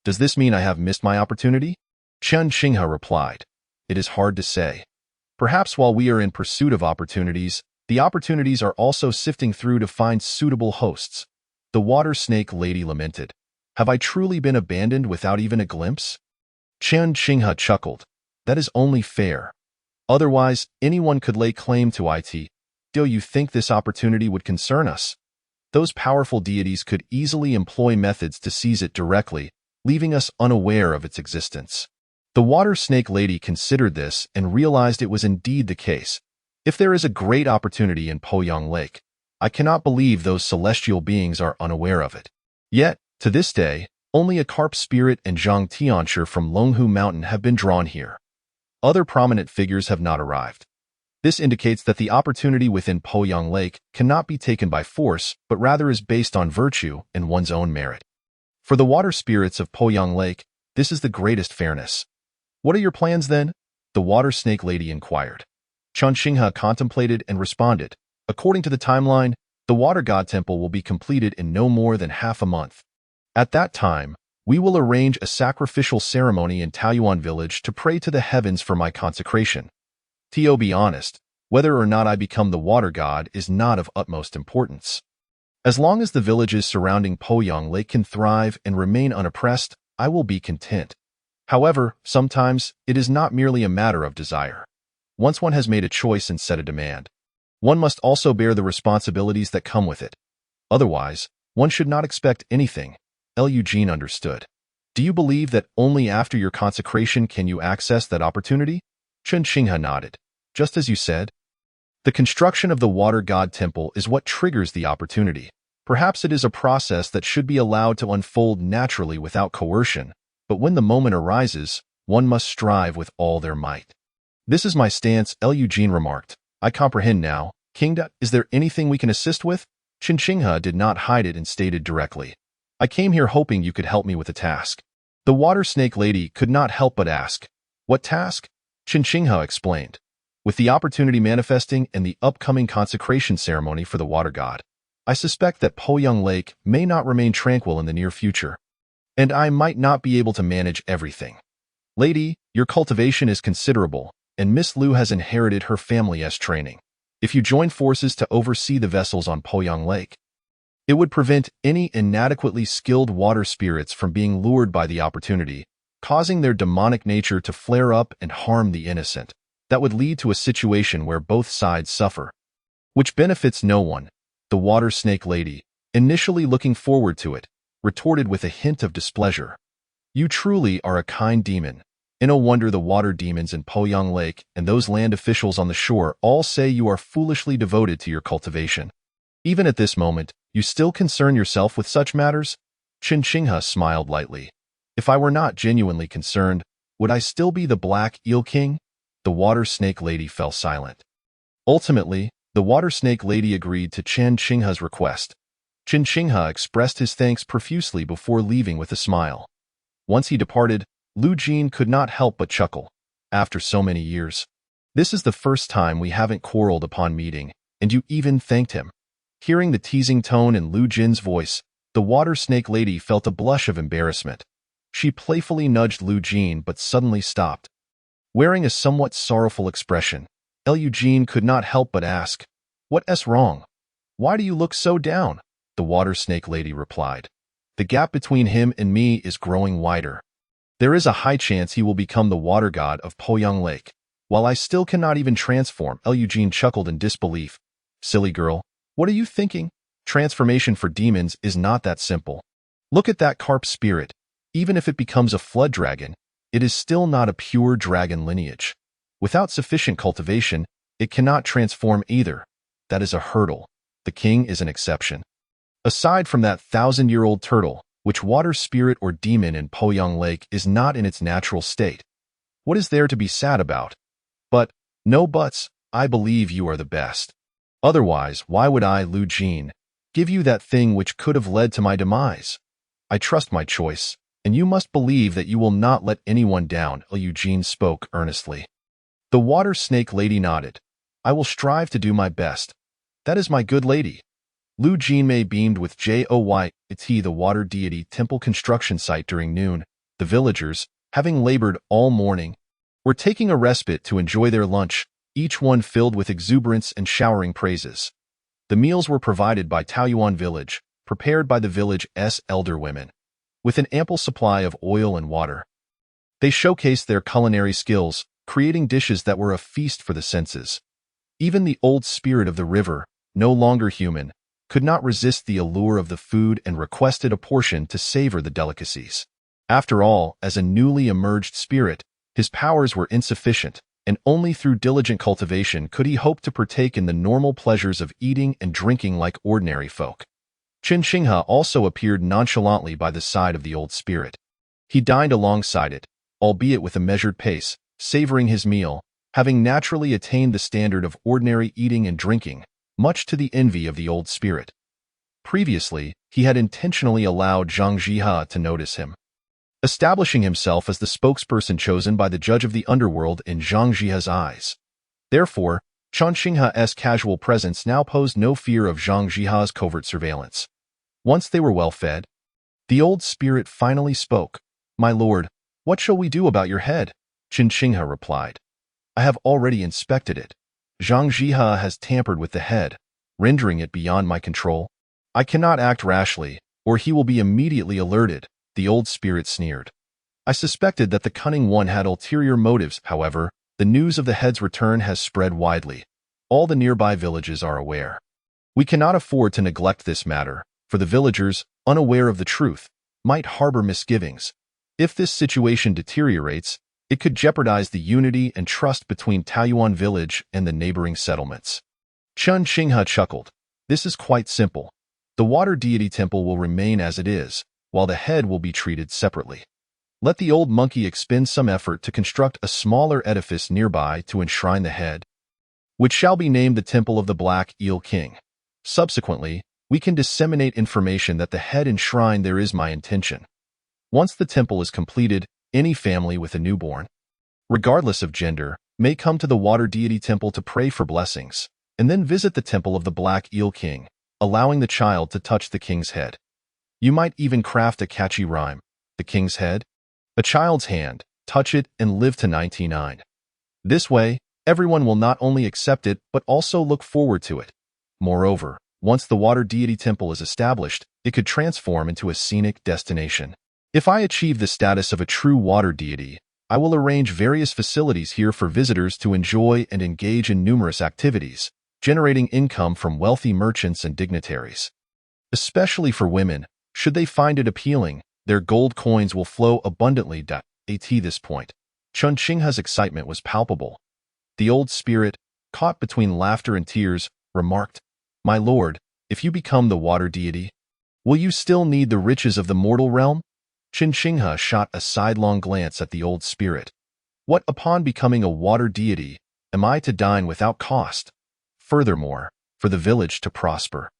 Does this mean I have missed my opportunity? Chen Xinghe replied. It is hard to say. Perhaps while we are in pursuit of opportunities, the opportunities are also sifting through to find suitable hosts. The water snake lady lamented. Have I truly been abandoned without even a glimpse? Chen Xinghe chuckled. That is only fair. Otherwise, anyone could lay claim to it. Do you think this opportunity would concern us? Those powerful deities could easily employ methods to seize it directly, leaving us unaware of its existence. The water snake lady considered this and realized it was indeed the case. If there is a great opportunity in Poyang Lake, I cannot believe those celestial beings are unaware of it. Yet, to this day, only a carp spirit and Zhang Tianshi from Longhu Mountain have been drawn here. Other prominent figures have not arrived. This indicates that the opportunity within Poyang Lake cannot be taken by force, but rather is based on virtue and one's own merit. For the water spirits of Poyang Lake, this is the greatest fairness. What are your plans then? The water snake lady inquired. Chen Xinghe contemplated and responded. According to the timeline, the water god temple will be completed in no more than half a month. At that time, we will arrange a sacrificial ceremony in Taoyuan village to pray to the heavens for my consecration. To be honest, whether or not I become the water god is not of utmost importance. As long as the villages surrounding Poyang Lake can thrive and remain unoppressed, I will be content. However, sometimes it is not merely a matter of desire. Once one has made a choice and set a demand, one must also bear the responsibilities that come with it. Otherwise, one should not expect anything. Eugene understood. Do you believe that only after your consecration can you access that opportunity? Chen Xinghe nodded. Just as you said. The construction of the water god temple is what triggers the opportunity. Perhaps it is a process that should be allowed to unfold naturally without coercion, but when the moment arises, one must strive with all their might. This is my stance, Eugene remarked. I comprehend now. Kingda, is there anything we can assist with? Chen Xinghe did not hide it and stated directly. I came here hoping you could help me with a task. The water snake lady could not help but ask. What task? Chen Xinghe explained. With the opportunity manifesting and the upcoming consecration ceremony for the water god, I suspect that Poyang Lake may not remain tranquil in the near future, and I might not be able to manage everything. Lady, your cultivation is considerable, and Miss Liu has inherited her family's training. If you join forces to oversee the vessels on Poyang Lake, it would prevent any inadequately skilled water spirits from being lured by the opportunity, causing their demonic nature to flare up and harm the innocent. That would lead to a situation where both sides suffer, which benefits no one. The water snake lady, initially looking forward to it, retorted with a hint of displeasure. You truly are a kind demon. And no wonder the water demons in Poyang Lake and those land officials on the shore all say you are foolishly devoted to your cultivation. Even at this moment, you still concern yourself with such matters? Chen Xinghe smiled lightly. If I were not genuinely concerned, would I still be the Black Eel King? The water snake lady fell silent. Ultimately, the water snake lady agreed to Chen Xinghe's request. Chen Xinghe expressed his thanks profusely before leaving with a smile. Once he departed, Lu Jin could not help but chuckle. After so many years, this is the first time we haven't quarreled upon meeting, and you even thanked him. Hearing the teasing tone in Lu Jin's voice, the water snake lady felt a blush of embarrassment. She playfully nudged Lu Jin but suddenly stopped. Wearing a somewhat sorrowful expression, Eugene could not help but ask, What's wrong? Why do you look so down? The water snake lady replied. The gap between him and me is growing wider. There is a high chance he will become the water god of Poyang Lake, while I still cannot even transform. Eugene chuckled in disbelief. Silly girl, what are you thinking? Transformation for demons is not that simple. Look at that carp spirit. Even if it becomes a flood dragon, it is still not a pure dragon lineage. Without sufficient cultivation, it cannot transform either. That is a hurdle. The king is an exception. Aside from that 1,000-year-old turtle, which water spirit or demon in Poyang Lake is not in its natural state. What is there to be sad about? But, no buts, I believe you are the best. Otherwise, why would I, Lu Jin, give you that thing which could have led to my demise? I trust my choice, and you must believe that you will not let anyone down, Eugene spoke earnestly. The water snake lady nodded. I will strive to do my best. That is my good lady. Lu Jinmei beamed with joy at the water deity temple construction site during noon. The villagers, having labored all morning, were taking a respite to enjoy their lunch, each one filled with exuberance and showering praises. The meals were provided by Taoyuan village, prepared by the village's elder women, with an ample supply of oil and water. They showcased their culinary skills, creating dishes that were a feast for the senses. Even the old spirit of the river, no longer human, could not resist the allure of the food and requested a portion to savor the delicacies. After all, as a newly emerged spirit, his powers were insufficient, and only through diligent cultivation could he hope to partake in the normal pleasures of eating and drinking like ordinary folk. Qin Shinghe also appeared nonchalantly by the side of the old spirit. He dined alongside it, albeit with a measured pace, savoring his meal, having naturally attained the standard of ordinary eating and drinking, much to the envy of the old spirit. Previously, he had intentionally allowed Zhang Jihe to notice him, establishing himself as the spokesperson chosen by the judge of the underworld in Zhang Jihe's eyes. Therefore, Qin Shinghe's casual presence now posed no fear of Zhang Jihe's covert surveillance. Once they were well fed, the old spirit finally spoke. My lord, what shall we do about your head? Qin Shinghe replied. I have already inspected it. Zhang Jihe has tampered with the head, rendering it beyond my control. I cannot act rashly, or he will be immediately alerted, the old spirit sneered. I suspected that the cunning one had ulterior motives, however. The news of the head's return has spread widely. All the nearby villages are aware. We cannot afford to neglect this matter, for the villagers, unaware of the truth, might harbor misgivings. If this situation deteriorates, it could jeopardize the unity and trust between Taoyuan village and the neighboring settlements. Qin Shinghe chuckled. This is quite simple. The water deity temple will remain as it is, while the head will be treated separately. Let the old monkey expend some effort to construct a smaller edifice nearby to enshrine the head, which shall be named the Temple of the Black Eel King. Subsequently, we can disseminate information that the head enshrined there is my intention. Once the temple is completed, any family with a newborn, regardless of gender, may come to the water deity temple to pray for blessings, and then visit the Temple of the Black Eel King, allowing the child to touch the king's head. You might even craft a catchy rhyme. The king's head, a child's hand, touch it and live to 99. This way, everyone will not only accept it but also look forward to it. Moreover, once the water deity temple is established, it could transform into a scenic destination. If I achieve the status of a true water deity, I will arrange various facilities here for visitors to enjoy and engage in numerous activities, generating income from wealthy merchants and dignitaries. Especially for women, should they find it appealing, their gold coins will flow abundantly. At this point, Qin Shinghe's excitement was palpable. The old spirit, caught between laughter and tears, remarked, My lord, if you become the water deity, will you still need the riches of the mortal realm? Qin Shinghe shot a sidelong glance at the old spirit. What upon becoming a water deity, am I to dine without cost? Furthermore, for the village to prosper,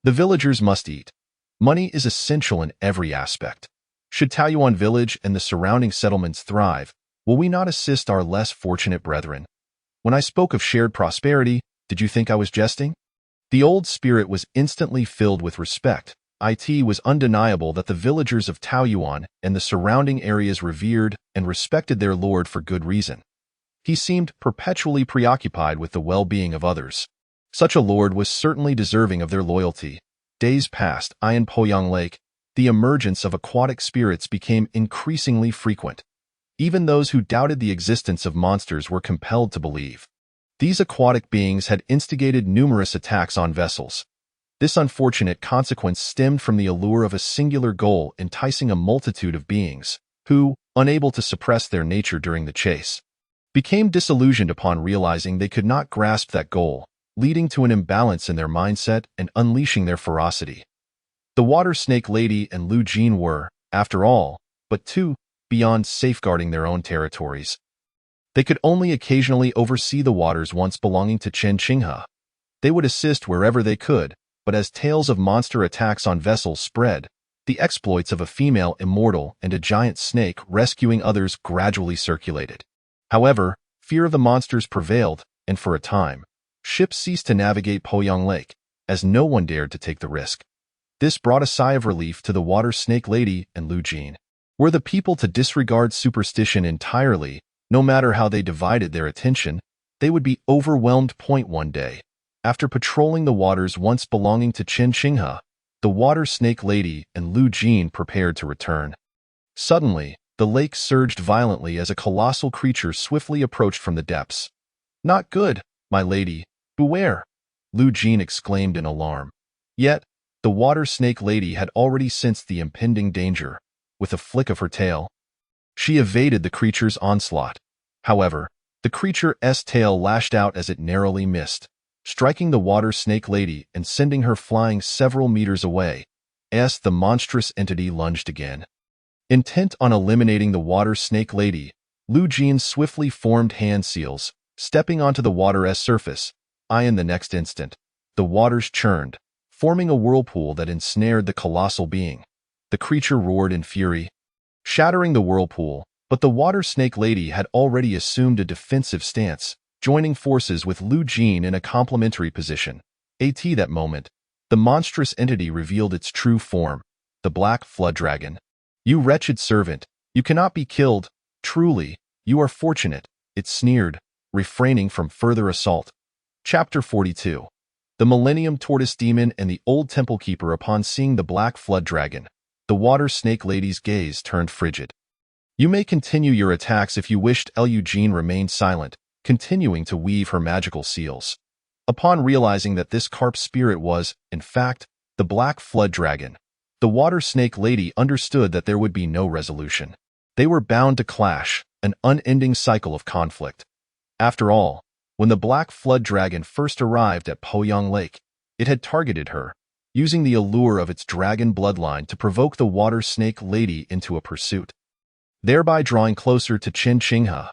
the villagers must eat. Money is essential in every aspect. Should Taoyuan village and the surrounding settlements thrive, will we not assist our less fortunate brethren? When I spoke of shared prosperity, did you think I was jesting? The old spirit was instantly filled with respect. It was undeniable that the villagers of Taoyuan and the surrounding areas revered and respected their lord for good reason. He seemed perpetually preoccupied with the well-being of others. Such a lord was certainly deserving of their loyalty. Days passed. In Poyang Lake, the emergence of aquatic spirits became increasingly frequent. Even those who doubted the existence of monsters were compelled to believe. These aquatic beings had instigated numerous attacks on vessels. This unfortunate consequence stemmed from the allure of a singular goal enticing a multitude of beings, who, unable to suppress their nature during the chase, became disillusioned upon realizing they could not grasp that goal, leading to an imbalance in their mindset and unleashing their ferocity. The Water Snake Lady and Lu Jin were, after all, but two, beyond safeguarding their own territories. They could only occasionally oversee the waters once belonging to Chen Qinghe. They would assist wherever they could, but as tales of monster attacks on vessels spread, the exploits of a female immortal and a giant snake rescuing others gradually circulated. However, fear of the monsters prevailed, and for a time, ships ceased to navigate Poyang Lake, as no one dared to take the risk. This brought a sigh of relief to the Water Snake Lady and Lu Jin. Were the people to disregard superstition entirely, no matter how they divided their attention, they would be overwhelmed. One day, after patrolling the waters once belonging to Chen Qinghe, the Water Snake Lady and Lu Jin prepared to return. Suddenly, the lake surged violently as a colossal creature swiftly approached from the depths. "Not good, my lady, beware!" Lu Jin exclaimed in alarm. Yet, the Water Snake Lady had already sensed the impending danger. With a flick of her tail, she evaded the creature's onslaught. However, the creature's tail lashed out as it narrowly missed, striking the Water Snake Lady and sending her flying several meters away. As the monstrous entity lunged again. Intent on eliminating the Water Snake Lady, Lu Jin swiftly formed hand seals, stepping onto the water's surface. In the next instant, the waters churned, forming a whirlpool that ensnared the colossal being. The creature roared in fury, shattering the whirlpool, but the Water Snake Lady had already assumed a defensive stance, joining forces with Lu Jin in a complementary position. At that moment, the monstrous entity revealed its true form, the Black Flood Dragon. "You wretched servant, you cannot be killed. Truly, you are fortunate," it sneered, refraining from further assault. Chapter 42. The Millennium Tortoise Demon and the Old Temple Keeper. Upon seeing the Black Flood Dragon, the Water Snake Lady's gaze turned frigid. "You may continue your attacks if you wished." Lu Jin remained silent, continuing to weave her magical seals. Upon realizing that this carp spirit was, in fact, the Black Flood Dragon, the Water Snake Lady understood that there would be no resolution. They were bound to clash, an unending cycle of conflict. After all, when the Black Flood Dragon first arrived at Poyang Lake, it had targeted her, using the allure of its dragon bloodline to provoke the Water Snake Lady into a pursuit, thereby drawing closer to Chen Qinghe.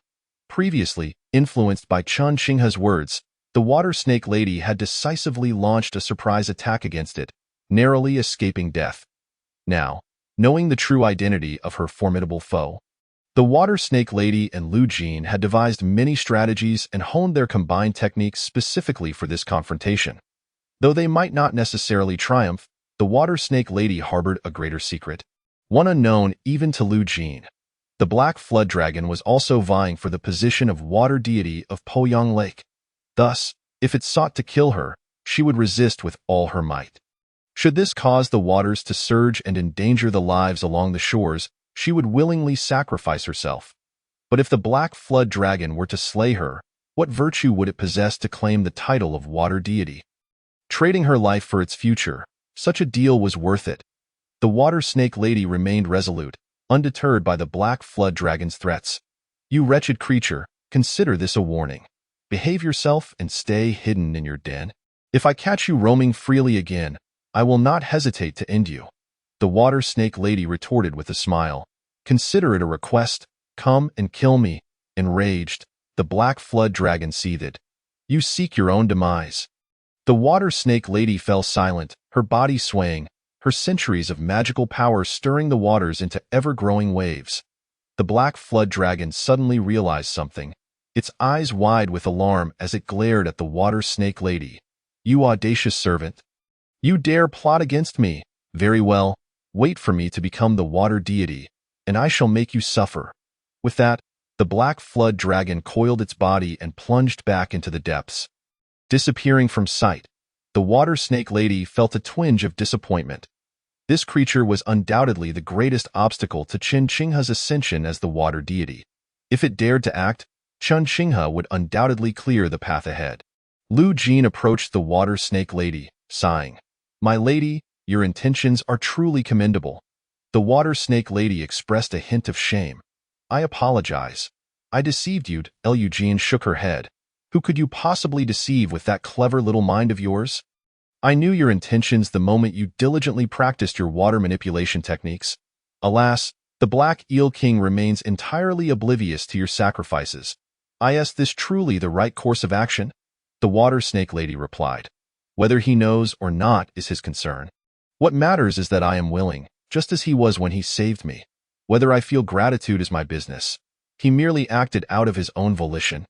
Previously, influenced by Chen Qinghe's words, the Water Snake Lady had decisively launched a surprise attack against it, narrowly escaping death. Now, knowing the true identity of her formidable foe, the Water Snake Lady and Lu Jin had devised many strategies and honed their combined techniques specifically for this confrontation. Though they might not necessarily triumph, the Water Snake Lady harbored a greater secret, one unknown even to Lu Jin. The Black Flood Dragon was also vying for the position of water deity of Poyang Lake. Thus, if it sought to kill her, she would resist with all her might. Should this cause the waters to surge and endanger the lives along the shores, she would willingly sacrifice herself. But if the Black Flood Dragon were to slay her, what virtue would it possess to claim the title of water deity? Trading her life for its future, such a deal was worth it. The Water Snake Lady remained resolute, undeterred by the Black Flood Dragon's threats. "You wretched creature, consider this a warning. Behave yourself and stay hidden in your den. If I catch you roaming freely again, I will not hesitate to end you." The Water Snake Lady retorted with a smile. "Consider it a request. Come and kill me." Enraged, the Black Flood Dragon seethed. "You seek your own demise." The Water Snake Lady fell silent, her body swaying, her centuries of magical power stirring the waters into ever-growing waves. The Black Flood Dragon suddenly realized something, its eyes wide with alarm as it glared at the Water Snake Lady. "You audacious servant! You dare plot against me? Very well, wait for me to become the water deity, and I shall make you suffer." With that, the Black Flood Dragon coiled its body and plunged back into the depths. Disappearing from sight, the Water Snake Lady felt a twinge of disappointment. This creature was undoubtedly the greatest obstacle to Chen Qinghe's ascension as the water deity. If it dared to act, Chen Qinghe would undoubtedly clear the path ahead. Lu Jin approached the Water Snake Lady, sighing. "My lady, your intentions are truly commendable." The Water Snake Lady expressed a hint of shame. I apologize. I deceived you. Eugene shook her head. Who could you possibly deceive with that clever little mind of yours? I knew your intentions the moment you diligently practiced your water manipulation techniques. Alas, the Black Eel King remains entirely oblivious to your sacrifices. Is this truly the right course of action? The Water Snake Lady replied. Whether he knows or not is his concern. What matters is that I am willing, just as he was when he saved me. Whether I feel gratitude is my business. He merely acted out of his own volition.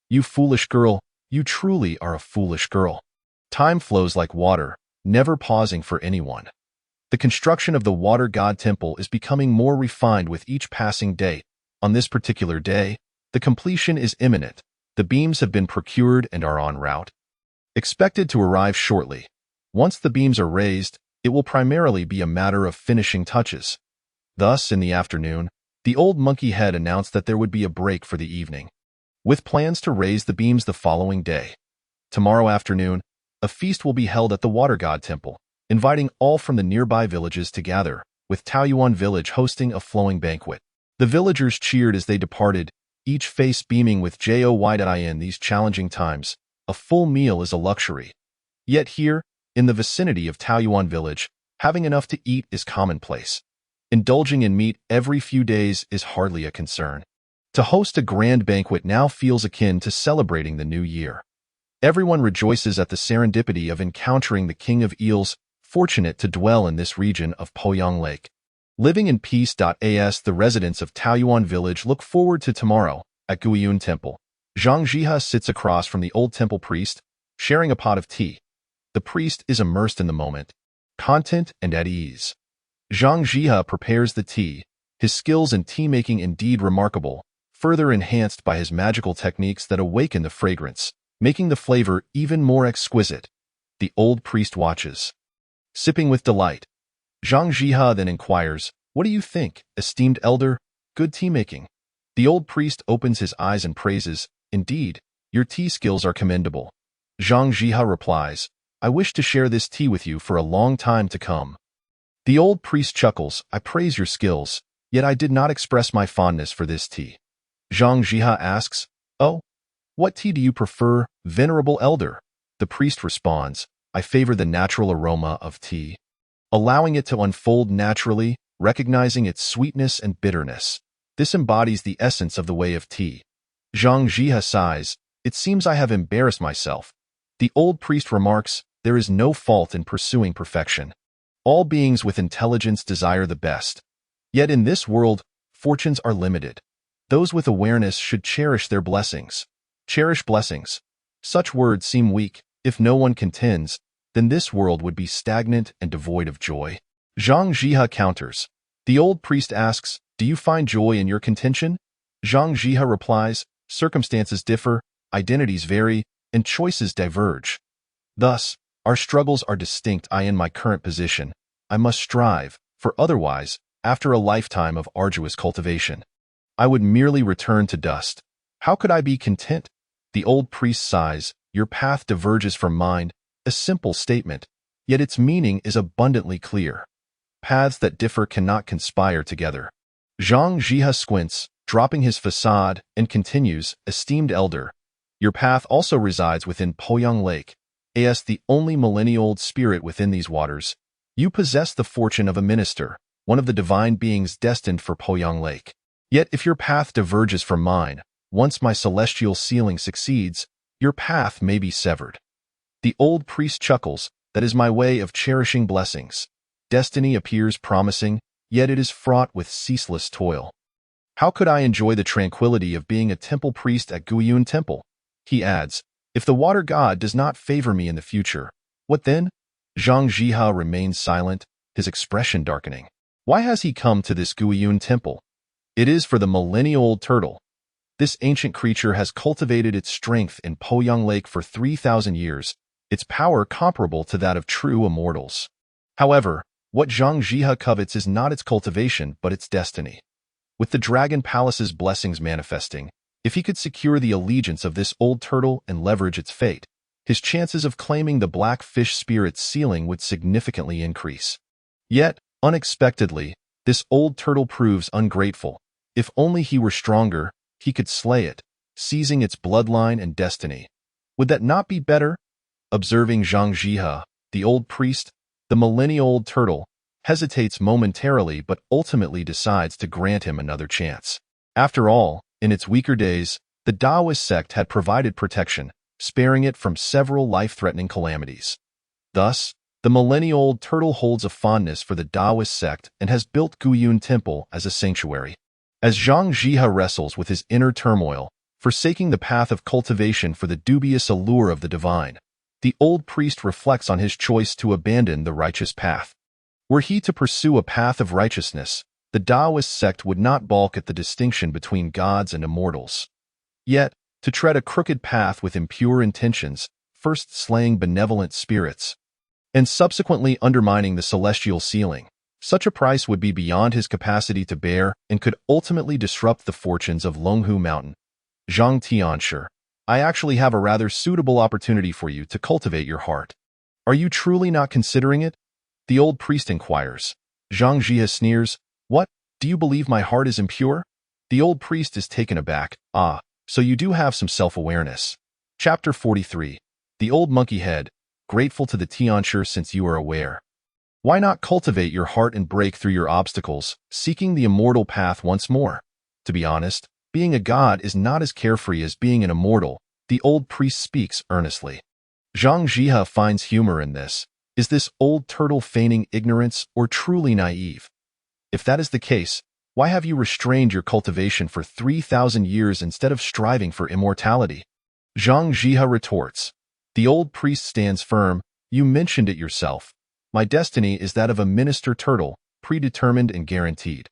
You foolish girl, you truly are a foolish girl. Time flows like water, never pausing for anyone. The construction of the Water God Temple is becoming more refined with each passing day. On this particular day, the completion is imminent. The beams have been procured and are en route. Expected to arrive shortly. Once the beams are raised, it will primarily be a matter of finishing touches. Thus, in the afternoon, the old monkey head announced that there would be a break for the evening, with plans to raise the beams the following day. Tomorrow afternoon, a feast will be held at the Water God Temple, inviting all from the nearby villages to gather, with Taoyuan village hosting a flowing banquet. The villagers cheered as they departed, each face beaming with joy. In these challenging times, a full meal is a luxury. Yet here, in the vicinity of Taoyuan village, having enough to eat is commonplace. Indulging in meat every few days is hardly a concern. To host a grand banquet now feels akin to celebrating the new year. Everyone rejoices at the serendipity of encountering the King of Eels, fortunate to dwell in this region of Poyang Lake. Living in peace. As the residents of Taoyuan village look forward to tomorrow, at Guiyun Temple, Zhang Jiha sits across from the old temple priest, sharing a pot of tea. The priest is immersed in the moment, content and at ease. Zhang Jiha prepares the tea, his skills in tea-making indeed remarkable, further enhanced by his magical techniques that awaken the fragrance, making the flavor even more exquisite. The old priest watches, sipping with delight. Zhang Jiha then inquires, "What do you think, esteemed elder? Good tea-making?" The old priest opens his eyes and praises, "Indeed, your tea skills are commendable." Zhang Jiha replies, "I wish to share this tea with you for a long time to come." The old priest chuckles, "I praise your skills, yet I did not express my fondness for this tea." Zhang Jiha asks, "Oh, what tea do you prefer, venerable elder?" The priest responds, "I favor the natural aroma of tea, allowing it to unfold naturally, recognizing its sweetness and bitterness. This embodies the essence of the way of tea." Zhang Jiha sighs, "It seems I have embarrassed myself." The old priest remarks, "There is no fault in pursuing perfection. All beings with intelligence desire the best. Yet in this world, fortunes are limited. Those with awareness should cherish their blessings. Cherish blessings. Such words seem weak. If no one contends, then this world would be stagnant and devoid of joy." Zhang Jiha counters. The old priest asks, "Do you find joy in your contention?" Zhang Jiha replies, "Circumstances differ, identities vary, and choices diverge. Thus, our struggles are distinct. In my current position, I must strive, for otherwise, after a lifetime of arduous cultivation, I would merely return to dust. How could I be content?" The old priest sighs, "Your path diverges from mine," a simple statement, yet its meaning is abundantly clear. Paths that differ cannot conspire together. Zhang Jiha squints, dropping his facade, and continues, "Esteemed elder, your path also resides within Poyang Lake. As the only millennia-old spirit within these waters, you possess the fortune of a minister, one of the divine beings destined for Poyang Lake. Yet if your path diverges from mine, once my celestial sealing succeeds, your path may be severed." The old priest chuckles, "That is my way of cherishing blessings. Destiny appears promising, yet it is fraught with ceaseless toil. How could I enjoy the tranquility of being a temple priest at Guiyun Temple?" He adds, "If the water god does not favor me in the future, what then?" Zhang Jiha remains silent, his expression darkening. Why has he come to this Guiyun Temple? It is for the millennia-old turtle. This ancient creature has cultivated its strength in Poyang Lake for 3,000 years, its power comparable to that of true immortals. However, what Zhang Jiha covets is not its cultivation but its destiny. With the Dragon Palace's blessings manifesting, if he could secure the allegiance of this old turtle and leverage its fate, his chances of claiming the black fish spirit's sealing would significantly increase. Yet, unexpectedly, this old turtle proves ungrateful. If only he were stronger, he could slay it, seizing its bloodline and destiny. Would that not be better? Observing Zhang Jihe, the old priest, the millennia-old turtle, hesitates momentarily but ultimately decides to grant him another chance. After all, in its weaker days, the Taoist sect had provided protection, sparing it from several life-threatening calamities. Thus, the millennia-old turtle holds a fondness for the Taoist sect and has built Guyun Temple as a sanctuary. As Zhang Jihe wrestles with his inner turmoil, forsaking the path of cultivation for the dubious allure of the divine, the old priest reflects on his choice to abandon the righteous path. Were he to pursue a path of righteousness, the Taoist sect would not balk at the distinction between gods and immortals. Yet, to tread a crooked path with impure intentions, first slaying benevolent spirits, and subsequently undermining the celestial ceiling, such a price would be beyond his capacity to bear and could ultimately disrupt the fortunes of Longhu Mountain. Zhang Tianshi, I actually have a rather suitable opportunity for you to cultivate your heart. Are you truly not considering it? The old priest inquires. Zhang Jihe sneers. What? Do you believe my heart is impure? The old priest is taken aback. Ah, so you do have some self-awareness. Chapter 43. The old monkey head, grateful to the Tianshi since you are aware. Why not cultivate your heart and break through your obstacles, seeking the immortal path once more? To be honest, being a god is not as carefree as being an immortal, the old priest speaks earnestly. Zhang Jihe finds humor in this. Is this old turtle feigning ignorance or truly naive? If that is the case, why have you restrained your cultivation for 3,000 years instead of striving for immortality? Zhang Jihe retorts. The old priest stands firm. You mentioned it yourself. My destiny is that of a minister turtle, predetermined and guaranteed.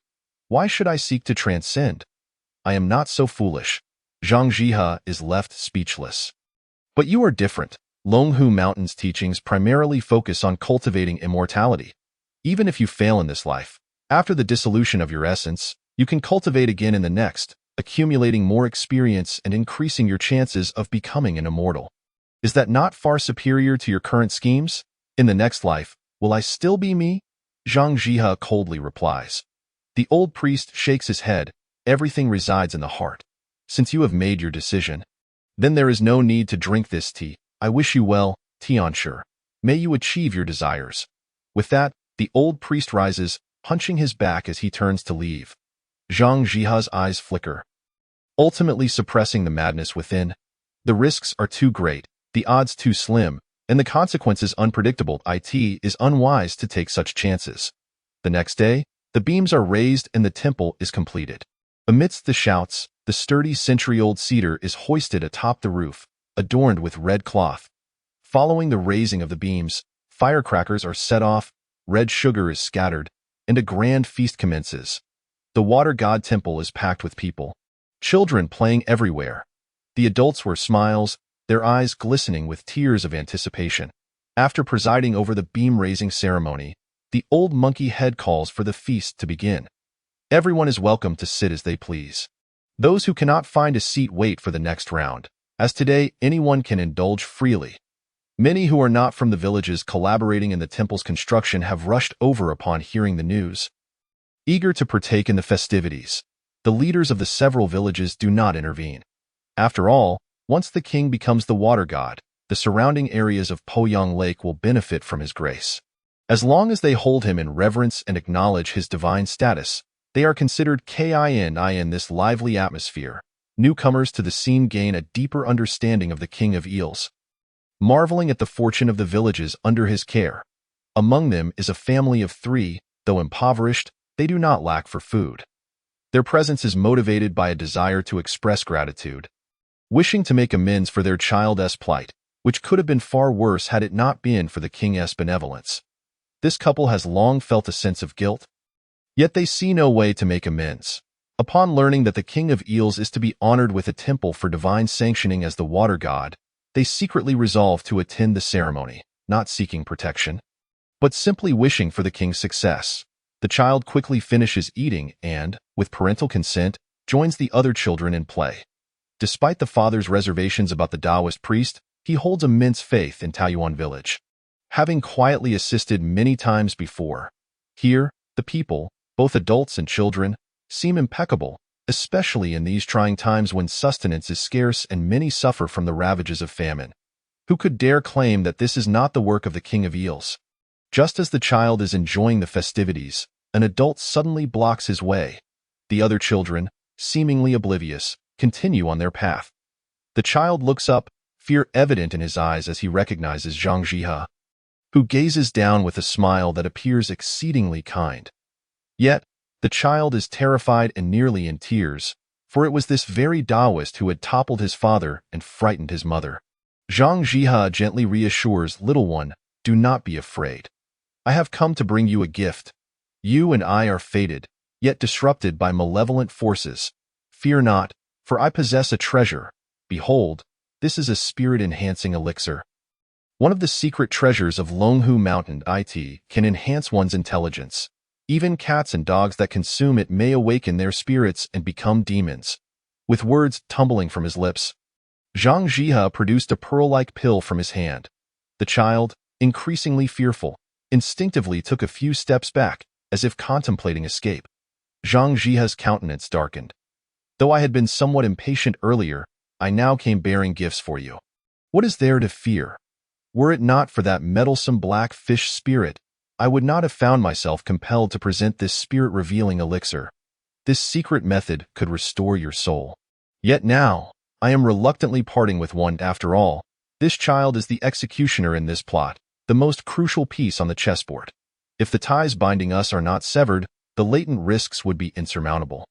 Why should I seek to transcend? I am not so foolish. Zhang Jihe is left speechless. But you are different. Longhu Mountain's teachings primarily focus on cultivating immortality. Even if you fail in this life, after the dissolution of your essence, you can cultivate again in the next, accumulating more experience and increasing your chances of becoming an immortal. Is that not far superior to your current schemes? In the next life, will I still be me? Zhang Jihe coldly replies. The old priest shakes his head. Everything resides in the heart. Since you have made your decision, then there is no need to drink this tea. I wish you well, Tianshi. May you achieve your desires. With that, the old priest rises, punching his back as he turns to leave. Zhang Jihe's eyes flicker, ultimately suppressing the madness within. The risks are too great, the odds too slim, and the consequences unpredictable. It is unwise to take such chances. The next day, the beams are raised and the temple is completed. Amidst the shouts, the sturdy century-old cedar is hoisted atop the roof, adorned with red cloth. Following the raising of the beams, firecrackers are set off, red sugar is scattered, and a grand feast commences. The water god temple is packed with people. Children playing everywhere. The adults wear smiles, their eyes glistening with tears of anticipation. After presiding over the beam-raising ceremony, the old monkey head calls for the feast to begin. Everyone is welcome to sit as they please. Those who cannot find a seat wait for the next round. As today, anyone can indulge freely. Many who are not from the villages collaborating in the temple's construction have rushed over upon hearing the news. Eager to partake in the festivities, the leaders of the several villages do not intervene. After all, once the king becomes the water god, the surrounding areas of Poyang Lake will benefit from his grace. As long as they hold him in reverence and acknowledge his divine status, they are considered kin in this lively atmosphere. Newcomers to the scene gain a deeper understanding of the king of eels, marveling at the fortune of the villages under his care. Among them is a family of 3, though impoverished, they do not lack for food. Their presence is motivated by a desire to express gratitude, wishing to make amends for their child's plight, which could have been far worse had it not been for the king's benevolence. This couple has long felt a sense of guilt, yet they see no way to make amends. Upon learning that the king of eels is to be honored with a temple for divine sanctioning as the water god, they secretly resolve to attend the ceremony, not seeking protection, but simply wishing for the king's success. The child quickly finishes eating and, with parental consent, joins the other children in play. Despite the father's reservations about the Taoist priest, he holds immense faith in Taoyuan village, having quietly assisted many times before. Here, the people, both adults and children, seem impeccable, especially in these trying times when sustenance is scarce and many suffer from the ravages of famine. Who could dare claim that this is not the work of the king of eels? Just as the child is enjoying the festivities, an adult suddenly blocks his way. The other children, seemingly oblivious, continue on their path. The child looks up, fear evident in his eyes as he recognizes Zhang Jihe, who gazes down with a smile that appears exceedingly kind. Yet, the child is terrified and nearly in tears, for it was this very Taoist who had toppled his father and frightened his mother. Zhang Jihe gently reassures, "Little one, do not be afraid. I have come to bring you a gift. You and I are fated, yet disrupted by malevolent forces. Fear not, for I possess a treasure. Behold, this is a spirit-enhancing elixir. One of the secret treasures of Longhu Mountain it can enhance one's intelligence. Even cats and dogs that consume it may awaken their spirits and become demons." With words tumbling from his lips, Zhang Jihe produced a pearl-like pill from his hand. The child, increasingly fearful, instinctively took a few steps back, as if contemplating escape. Zhang Jihe's countenance darkened. "Though I had been somewhat impatient earlier, I now came bearing gifts for you. What is there to fear? Were it not for that meddlesome black fish spirit, I would not have found myself compelled to present this spirit-revealing elixir. This secret method could restore your soul. Yet now, I am reluctantly parting with one after all. This child is the executioner in this plot, the most crucial piece on the chessboard. If the ties binding us are not severed, the latent risks would be insurmountable.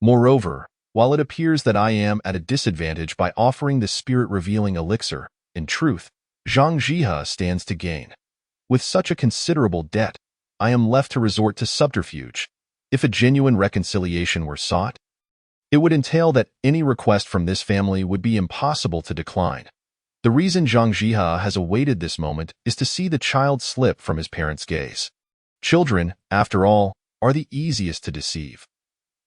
Moreover, while it appears that I am at a disadvantage by offering the spirit-revealing elixir, in truth, Zhang Jihe stands to gain. With such a considerable debt, I am left to resort to subterfuge. If a genuine reconciliation were sought, it would entail that any request from this family would be impossible to decline. The reason Zhang Jihe has awaited this moment is to see the child slip from his parents' gaze. Children, after all, are the easiest to deceive.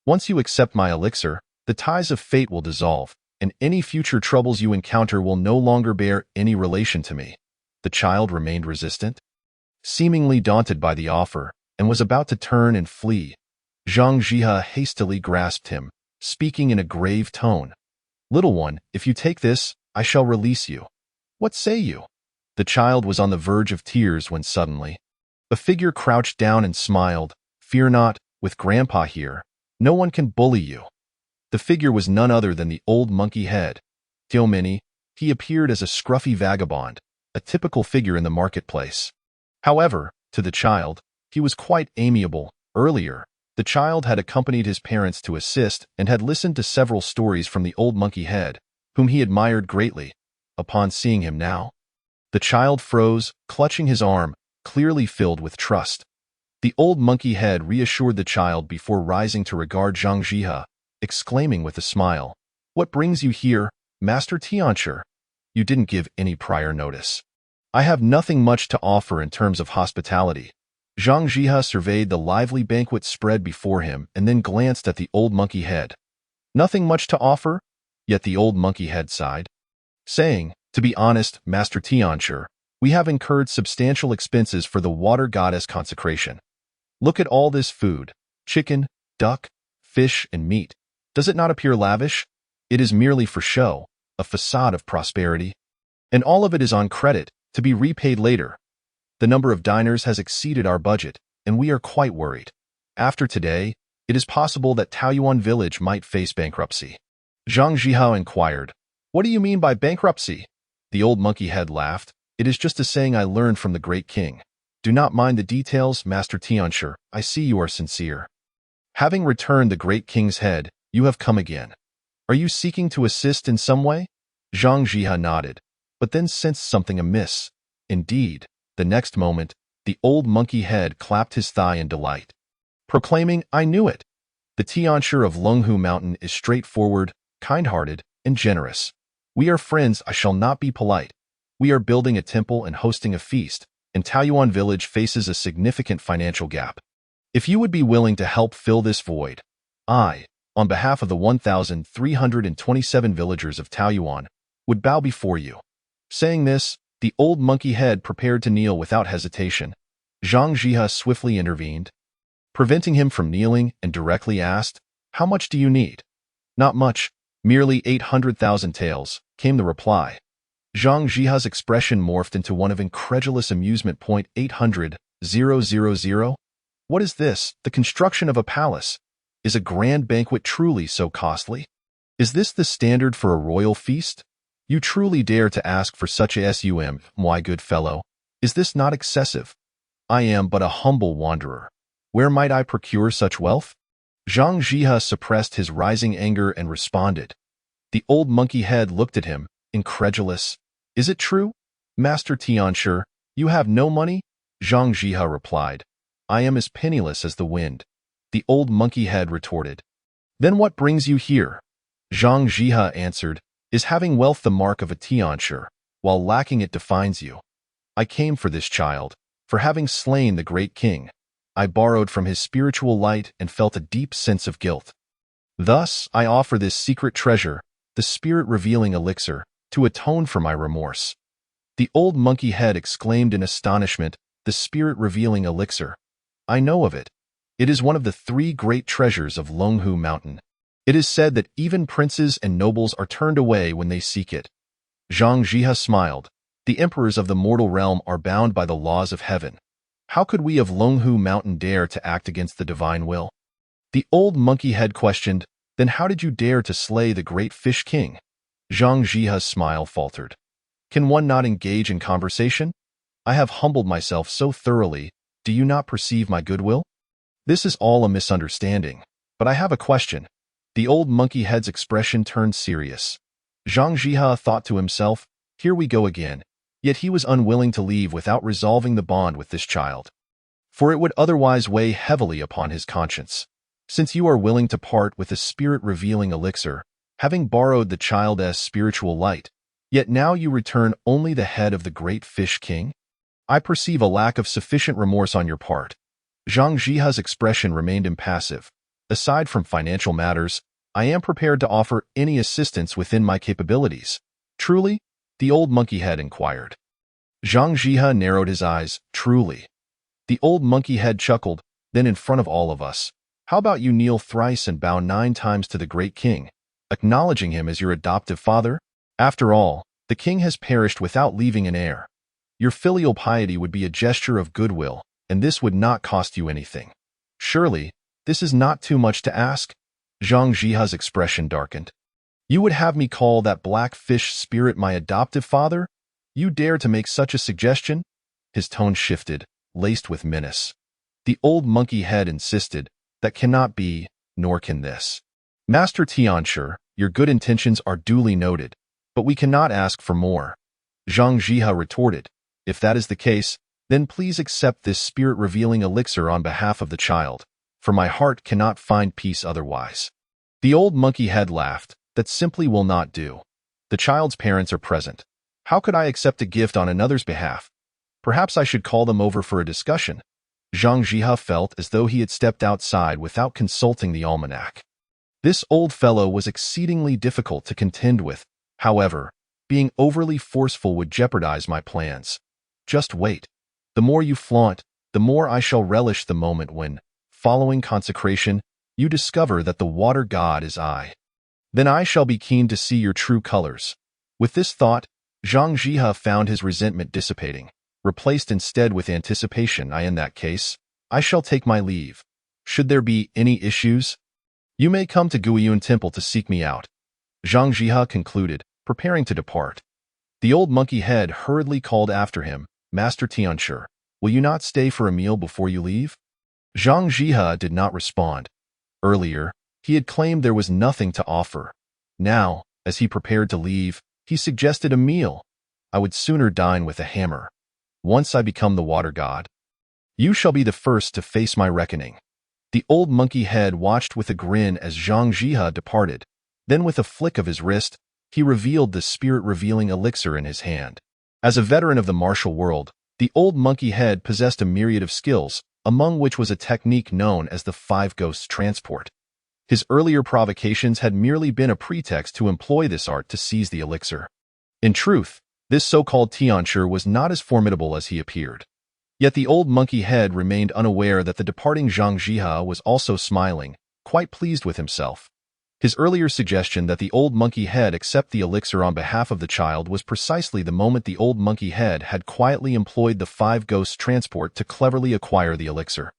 Once you accept my elixir, the ties of fate will dissolve, and any future troubles you encounter will no longer bear any relation to me." The child remained resistant, seemingly daunted by the offer, and was about to turn and flee. Zhang Jihe hastily grasped him, speaking in a grave tone. "Little one, if you take this, I shall release you. What say you?" The child was on the verge of tears when suddenly a figure crouched down and smiled. "Fear not, with Grandpa here, no one can bully you." The figure was none other than the old monkey head, Tiomini. He appeared as a scruffy vagabond, a typical figure in the marketplace. However, to the child, he was quite amiable. Earlier, the child had accompanied his parents to assist and had listened to several stories from the old monkey head, whom he admired greatly. Upon seeing him now, the child froze, clutching his arm, clearly filled with trust. The old monkey head reassured the child before rising to regard Zhang Jihe, exclaiming with a smile, "What brings you here, Master Tianshi? You didn't give any prior notice." "I have nothing much to offer in terms of hospitality." Zhang Jihe surveyed the lively banquet spread before him and then glanced at the old monkey head. "Nothing much to offer?" Yet the old monkey head sighed, saying, "To be honest, Master Tianshi, we have incurred substantial expenses for the water goddess consecration. Look at all this food: chicken, duck, fish, and meat. Does it not appear lavish? It is merely for show, a facade of prosperity. And all of it is on credit, to be repaid later. The number of diners has exceeded our budget, and we are quite worried. After today, it is possible that Taoyuan village might face bankruptcy." Zhang Jihe inquired, "What do you mean by bankruptcy?" The old monkey head laughed. "It is just a saying I learned from the great king. Do not mind the details, Master Tianshi. I see you are sincere. Having returned the great king's head, you have come again. Are you seeking to assist in some way?" Zhang Jihe nodded, but then sensed something amiss. Indeed, the next moment, the old monkey head clapped his thigh in delight, proclaiming, "I knew it! The Tianshi of Longhu Mountain is straightforward, kind-hearted, and generous. We are friends. I shall not be polite. We are building a temple and hosting a feast, and Taoyuan village faces a significant financial gap. If you would be willing to help fill this void, I, on behalf of the 1,327 villagers of Taoyuan, would bow before you." Saying this, the old monkey head prepared to kneel without hesitation. Zhang Jihe swiftly intervened, preventing him from kneeling, and directly asked, "How much do you need?" Not much, merely 800,000 taels, came the reply. Zhang Jiha's expression morphed into one of incredulous amusement. 800,000? What is this? The construction of a palace. Is a grand banquet truly so costly? Is this the standard for a royal feast? You truly dare to ask for such a sum, my good fellow. Is this not excessive? I am but a humble wanderer. Where might I procure such wealth? Zhang Jiha suppressed his rising anger and responded. The old monkey head looked at him, incredulous. Is it true? Master Tianshi, you have no money? Zhang Jiha replied. I am as penniless as the wind. The old monkey head retorted. Then what brings you here? Zhang Jiha answered. Is having wealth the mark of a Tianshi, while lacking it defines you? I came for this child, for having slain the great king. I borrowed from his spiritual light and felt a deep sense of guilt. Thus, I offer this secret treasure, the spirit-revealing elixir, to atone for my remorse. The old monkey head exclaimed in astonishment, the spirit-revealing elixir. I know of it. It is one of the 3 great treasures of Longhu Mountain. It is said that even princes and nobles are turned away when they seek it. Zhang Jiha smiled. The emperors of the mortal realm are bound by the laws of heaven. How could we of Longhu Mountain dare to act against the divine will? The old monkey head questioned, then how did you dare to slay the great fish king? Zhang Jiha's smile faltered. Can one not engage in conversation? I have humbled myself so thoroughly, do you not perceive my goodwill? This is all a misunderstanding, but I have a question. The old monkey head's expression turned serious. Zhang Jiha thought to himself, here we go again, yet he was unwilling to leave without resolving the bond with this child. For it would otherwise weigh heavily upon his conscience. Since you are willing to part with the spirit-revealing elixir, having borrowed the child's spiritual light, yet now you return only the head of the great fish king? I perceive a lack of sufficient remorse on your part. Zhang Jiha's expression remained impassive. Aside from financial matters, I am prepared to offer any assistance within my capabilities. Truly? The old monkey head inquired. Zhang Jiha narrowed his eyes. Truly. The old monkey head chuckled. Then in front of all of us, how about you kneel thrice and bow 9 times to the great king, acknowledging him as your adoptive father? After all, the king has perished without leaving an heir. Your filial piety would be a gesture of goodwill, and this would not cost you anything. Surely, this is not too much to ask? Zhang Jiha's expression darkened. You would have me call that black fish spirit my adoptive father? You dare to make such a suggestion? His tone shifted, laced with menace. The old monkey head insisted, that cannot be, nor can this. Master Tianshi, your good intentions are duly noted, but we cannot ask for more. Zhang Jiha retorted. If that is the case, then please accept this spirit-revealing elixir on behalf of the child, for my heart cannot find peace otherwise. The old monkey head laughed. That simply will not do. The child's parents are present. How could I accept a gift on another's behalf? Perhaps I should call them over for a discussion. Zhang Jiha felt as though he had stepped outside without consulting the almanac. This old fellow was exceedingly difficult to contend with. However, being overly forceful would jeopardize my plans. Just wait. The more you flaunt, the more I shall relish the moment when, following consecration, you discover that the water god is I. Then I shall be keen to see your true colors. With this thought, Zhang Jiha found his resentment dissipating, replaced instead with anticipation. In that case, I shall take my leave. Should there be any issues, you may come to Guiyun Temple to seek me out. Zhang Jiha concluded, preparing to depart. The old monkey head hurriedly called after him, Master Tianshi, will you not stay for a meal before you leave? Zhang Jiha did not respond. Earlier, he had claimed there was nothing to offer. Now, as he prepared to leave, he suggested a meal. I would sooner dine with a hammer. Once I become the water god, you shall be the first to face my reckoning. The old monkey head watched with a grin as Zhang Jiha departed. Then with a flick of his wrist, he revealed the spirit-revealing elixir in his hand. As a veteran of the martial world, the old monkey head possessed a myriad of skills, among which was a technique known as the 5 Ghosts Transport. His earlier provocations had merely been a pretext to employ this art to seize the elixir. In truth, this so-called Tianshi was not as formidable as he appeared. Yet the old monkey head remained unaware that the departing Zhang Jiha was also smiling, quite pleased with himself. His earlier suggestion that the old monkey head accept the elixir on behalf of the child was precisely the moment the old monkey head had quietly employed the 5 ghosts' transport to cleverly acquire the elixir.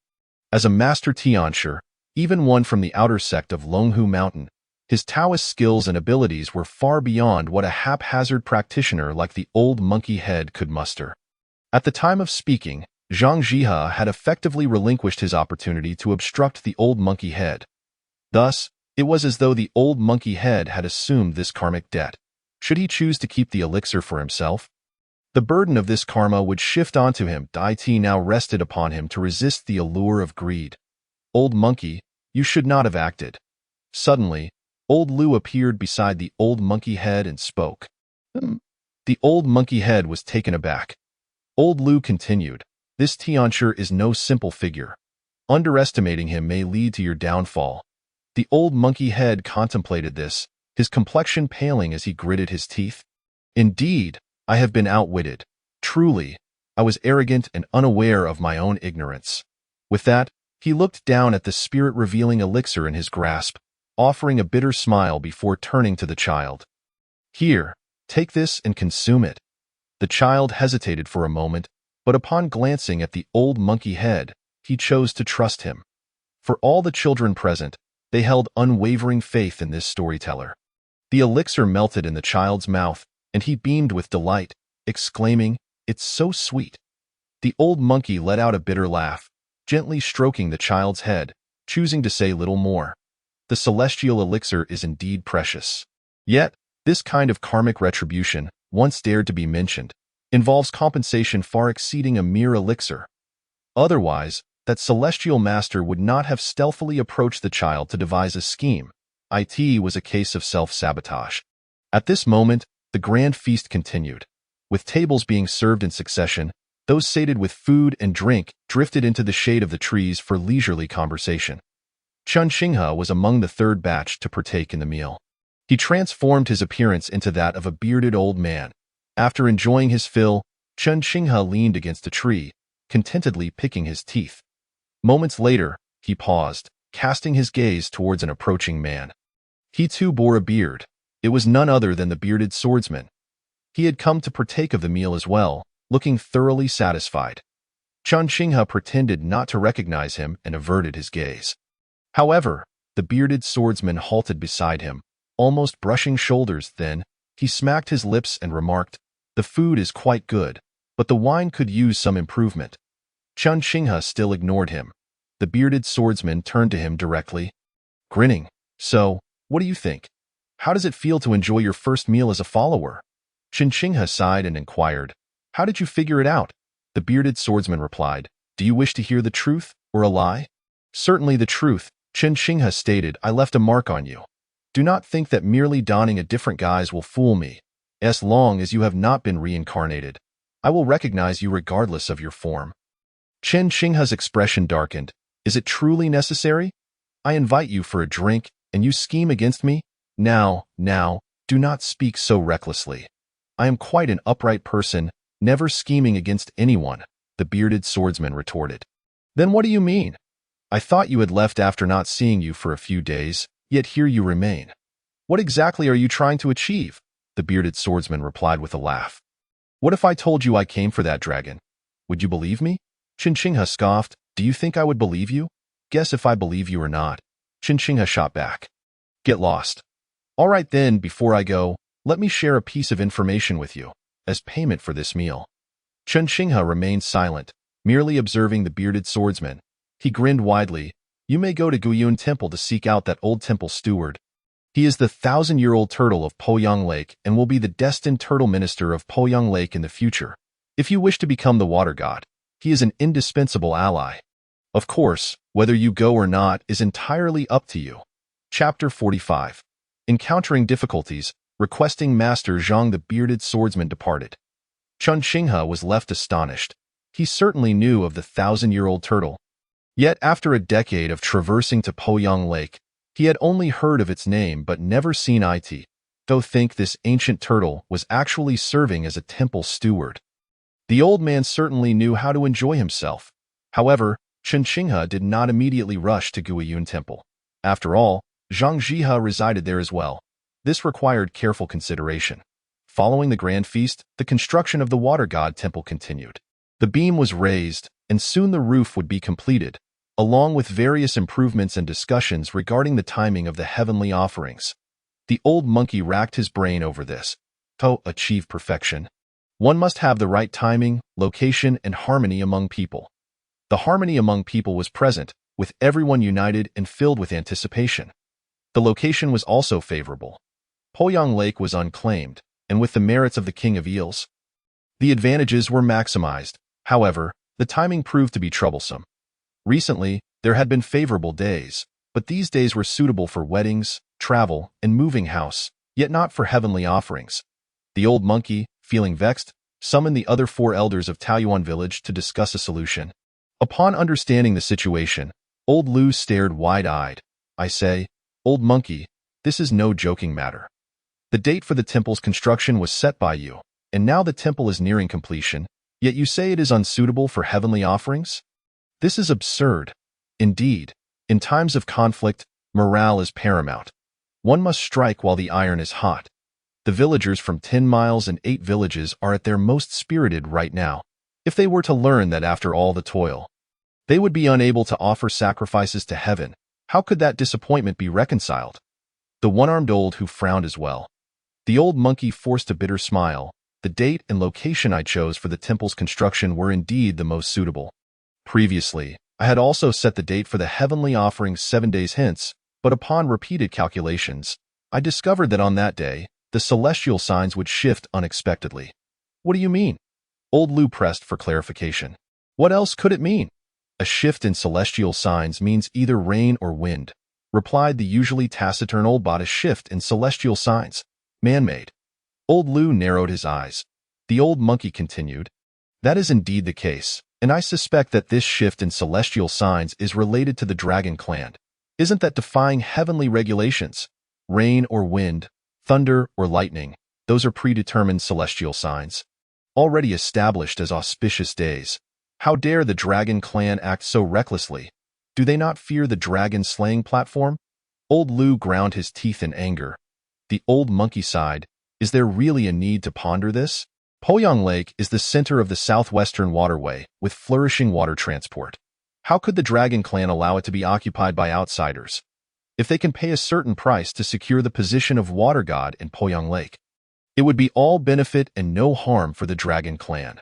As a master Tianshi, even one from the outer sect of Longhu Mountain, his Taoist skills and abilities were far beyond what a haphazard practitioner like the old monkey head could muster. At the time of speaking, Zhang Jihe had effectively relinquished his opportunity to obstruct the old monkey head. Thus, it was as though the old monkey head had assumed this karmic debt. Should he choose to keep the elixir for himself? The burden of this karma would shift onto him. Deity now rested upon him to resist the allure of greed. Old monkey, you should not have acted. Suddenly, old Lu appeared beside the old monkey head and spoke. The old monkey head was taken aback. Old Lu continued, this Tianshi is no simple figure. Underestimating him may lead to your downfall. The old monkey head contemplated this, his complexion paling as he gritted his teeth. Indeed, I have been outwitted. Truly, I was arrogant and unaware of my own ignorance. With that, he looked down at the spirit-revealing elixir in his grasp, offering a bitter smile before turning to the child. Here, take this and consume it. The child hesitated for a moment, but upon glancing at the old monkey head, he chose to trust him. For all the children present, they held unwavering faith in this storyteller. The elixir melted in the child's mouth, and he beamed with delight, exclaiming, "It's so sweet." The old monkey let out a bitter laugh, gently stroking the child's head, choosing to say little more. The celestial elixir is indeed precious. Yet, this kind of karmic retribution, once dared to be mentioned, involves compensation far exceeding a mere elixir. Otherwise, that celestial master would not have stealthily approached the child to devise a scheme. It was a case of self-sabotage. At this moment, the grand feast continued. With tables being served in succession, those sated with food and drink drifted into the shade of the trees for leisurely conversation. Chen Xinghe was among the third batch to partake in the meal. He transformed his appearance into that of a bearded old man. After enjoying his fill, Chen Xinghe leaned against a tree, contentedly picking his teeth. Moments later, he paused, casting his gaze towards an approaching man. He too bore a beard. It was none other than the bearded swordsman. He had come to partake of the meal as well, looking thoroughly satisfied. Chen Xinghe pretended not to recognize him and averted his gaze. However, the bearded swordsman halted beside him, almost brushing shoulders. Then, he smacked his lips and remarked, "The food is quite good, but the wine could use some improvement." Chen Xinghe still ignored him. The bearded swordsman turned to him directly, grinning. "So, what do you think? How does it feel to enjoy your first meal as a follower?" Chen Xinghe sighed and inquired, "How did you figure it out?" The bearded swordsman replied, "Do you wish to hear the truth, or a lie?" "Certainly the truth," Chen Xinghe stated. "I left a mark on you. Do not think that merely donning a different guise will fool me. As long as you have not been reincarnated, I will recognize you regardless of your form." Chen Xinghe's expression darkened. "Is it truly necessary? I invite you for a drink, and you scheme against me? Now, do not speak so recklessly. I am quite an upright person, never scheming against anyone," the bearded swordsman retorted. "Then what do you mean? I thought you had left after not seeing you for a few days, yet here you remain. What exactly are you trying to achieve?" the bearded swordsman replied with a laugh. "What if I told you I came for that dragon? Would you believe me?" Chen Xinghe scoffed. "Do you think I would believe you? Guess if I believe you or not." Chen Xinghe shot back. "Get lost." "All right then, before I go, let me share a piece of information with you, as payment for this meal." Chen Xinghe remained silent, merely observing the bearded swordsman. He grinned widely. "You may go to Guiyun Temple to seek out that old temple steward. He is the 1,000-year-old turtle of Poyang Lake and will be the destined turtle minister of Poyang Lake in the future. If you wish to become the water god, he is an indispensable ally. Of course, whether you go or not is entirely up to you." Chapter 45. Encountering difficulties, requesting Master Zhang, the bearded swordsman departed. Chen Xinghe was left astonished. He certainly knew of the 1,000-year-old turtle. Yet after a decade of traversing to Poyang Lake, he had only heard of its name but never seen it. Though think this ancient turtle was actually serving as a temple steward. The old man certainly knew how to enjoy himself. However, Chen Xinghe did not immediately rush to Guiyun Temple. After all, Zhang Jihe resided there as well. This required careful consideration. Following the grand feast, the construction of the water god temple continued. The beam was raised, and soon the roof would be completed, along with various improvements and discussions regarding the timing of the heavenly offerings. The old monkey racked his brain over this. To achieve perfection, one must have the right timing, location, and harmony among people. The harmony among people was present, with everyone united and filled with anticipation. The location was also favorable. Poyang Lake was unclaimed, and with the merits of the king of eels, the advantages were maximized. However, the timing proved to be troublesome. Recently, there had been favorable days, but these days were suitable for weddings, travel, and moving house, yet not for heavenly offerings. The old monkey, feeling vexed, summoned the other 4 elders of Taoyuan village to discuss a solution. Upon understanding the situation, old Lu stared wide-eyed. I say, "Old monkey, this is no joking matter. The date for the temple's construction was set by you, and now the temple is nearing completion, yet you say it is unsuitable for heavenly offerings? This is absurd. Indeed, in times of conflict, morale is paramount. One must strike while the iron is hot. The villagers from 10 miles and 8 villages are at their most spirited right now. If they were to learn that after all the toil, they would be unable to offer sacrifices to heaven, how could that disappointment be reconciled?" The one-armed old who frowned as well. The old monkey forced a bitter smile. The date and location I chose for the temple's construction were indeed the most suitable. Previously, I had also set the date for the heavenly offerings 7 days hence, but upon repeated calculations, I discovered that on that day, the celestial signs would shift unexpectedly. "What do you mean?" Old Lu pressed for clarification. "What else could it mean?" "A shift in celestial signs means either rain or wind," replied the usually taciturn old bot. "A shift in celestial signs. Man-made." Old Lu narrowed his eyes. The old monkey continued, "That is indeed the case, and I suspect that this shift in celestial signs is related to the dragon clan. Isn't that defying heavenly regulations? Rain or wind, thunder or lightning, those are predetermined celestial signs, already established as auspicious days. How dare the dragon clan act so recklessly? Do they not fear the dragon-slaying platform?" Old Lu ground his teeth in anger. The old monkey sighed. Is there really a need to ponder this? Poyang Lake is the center of the southwestern waterway, with flourishing water transport. How could the dragon clan allow it to be occupied by outsiders? If they can pay a certain price to secure the position of water god in Poyang Lake, it would be all benefit and no harm for the dragon clan.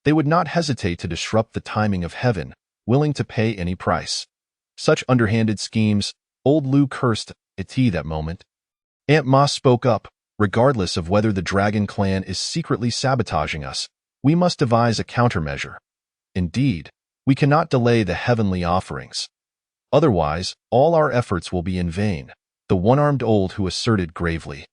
They would not hesitate to disrupt the timing of heaven, willing to pay any price. Such underhanded schemes, old Lu cursed at that moment. Aunt Ma spoke up. "Regardless of whether the dragon clan is secretly sabotaging us, we must devise a countermeasure. Indeed, we cannot delay the heavenly offerings. Otherwise, all our efforts will be in vain," the one-armed old who asserted gravely.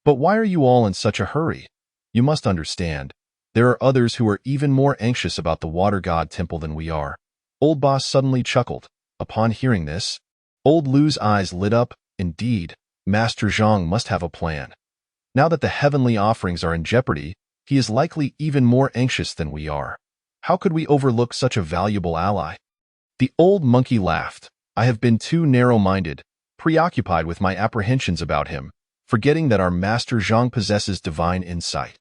"But why are you all in such a hurry? You must understand, there are others who are even more anxious about the water god temple than we are." Old Boss suddenly chuckled. Upon hearing this, old Lu's eyes lit up. Indeed, Master Zhang must have a plan. Now that the heavenly offerings are in jeopardy, he is likely even more anxious than we are. How could we overlook such a valuable ally? The old monkey laughed. I have been too narrow-minded, preoccupied with my apprehensions about him, forgetting that our Master Zhang possesses divine insight.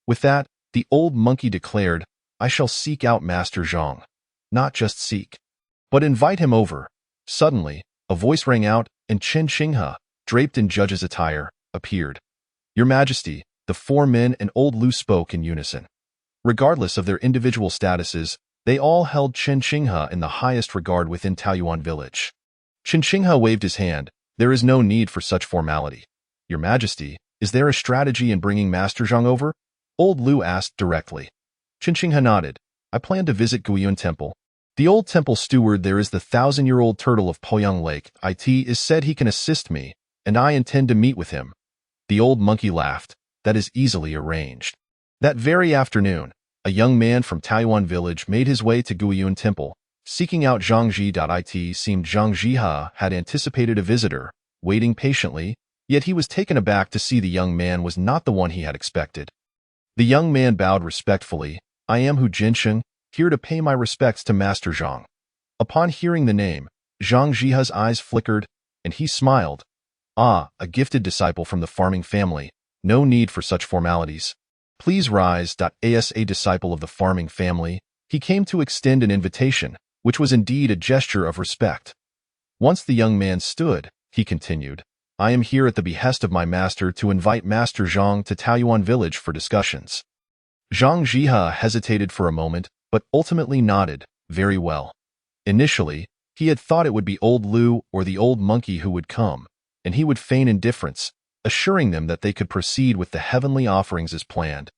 With that, the old monkey declared, "I shall seek out Master Zhang. Not just seek, but invite him over." Suddenly, a voice rang out, and Chen Xinghe, draped in judge's attire, appeared. "Your Majesty," the 4 men and old Lu spoke in unison. Regardless of their individual statuses, they all held Chen Xinghe in the highest regard within Taoyuan village. Chen Xinghe waved his hand. "There is no need for such formality. Your Majesty, is there a strategy in bringing Master Zhang over?" Old Lu asked directly. Chen Xinghe nodded. "I plan to visit Guiyun Temple. The old temple steward there is the 1,000-year-old turtle of Poyang Lake. It is said he can assist me, and I intend to meet with him." The old monkey laughed. "That is easily arranged." That very afternoon, a young man from Taoyuan village made his way to Guiyun Temple, seeking out Zhang Ji. It seemed Zhang Jihe had anticipated a visitor, waiting patiently, yet he was taken aback to see the young man was not the one he had expected. The young man bowed respectfully. "I am Hu Jinsheng, here to pay my respects to Master Zhang." Upon hearing the name, Zhang Jihe's eyes flickered, and he smiled. Ah, a gifted disciple from the farming family. No need for such formalities. Please rise. As a disciple of the farming family, he came to extend an invitation, which was indeed a gesture of respect. Once the young man stood, he continued, I am here at the behest of my master to invite Master Zhang to Taoyuan village for discussions. Zhang Jihe hesitated for a moment, but ultimately nodded, very well. Initially, he had thought it would be old Lu or the old monkey who would come, and he would feign indifference, assuring them that they could proceed with the heavenly offerings as planned,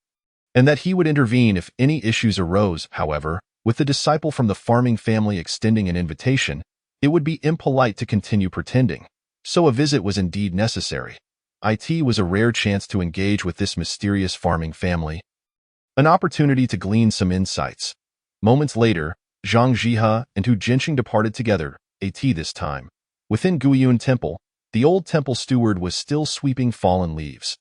and that he would intervene if any issues arose. However, with the disciple from the farming family extending an invitation, it would be impolite to continue pretending, so a visit was indeed necessary. It was a rare chance to engage with this mysterious farming family, an opportunity to glean some insights. Moments later, Zhang Jihe and Hu Jinxing departed together, this time. Within Guiyun Temple, the old temple steward was still sweeping fallen leaves.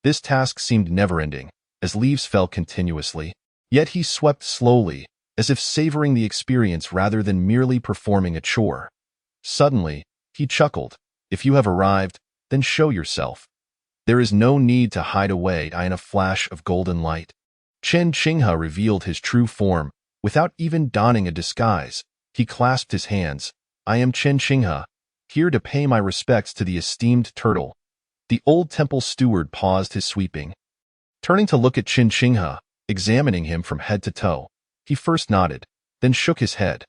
This task seemed never-ending, as leaves fell continuously, yet he swept slowly, as if savoring the experience rather than merely performing a chore. Suddenly, he chuckled, If you have arrived, then show yourself. There is no need to hide away in a flash of golden light. Chen Qinghe revealed his true form, without even donning a disguise. He clasped his hands. I am Chen Qinghe, here to pay my respects to the esteemed turtle. The old temple steward paused his sweeping. Turning to look at Chen Qinghe, examining him from head to toe, he first nodded, then shook his head.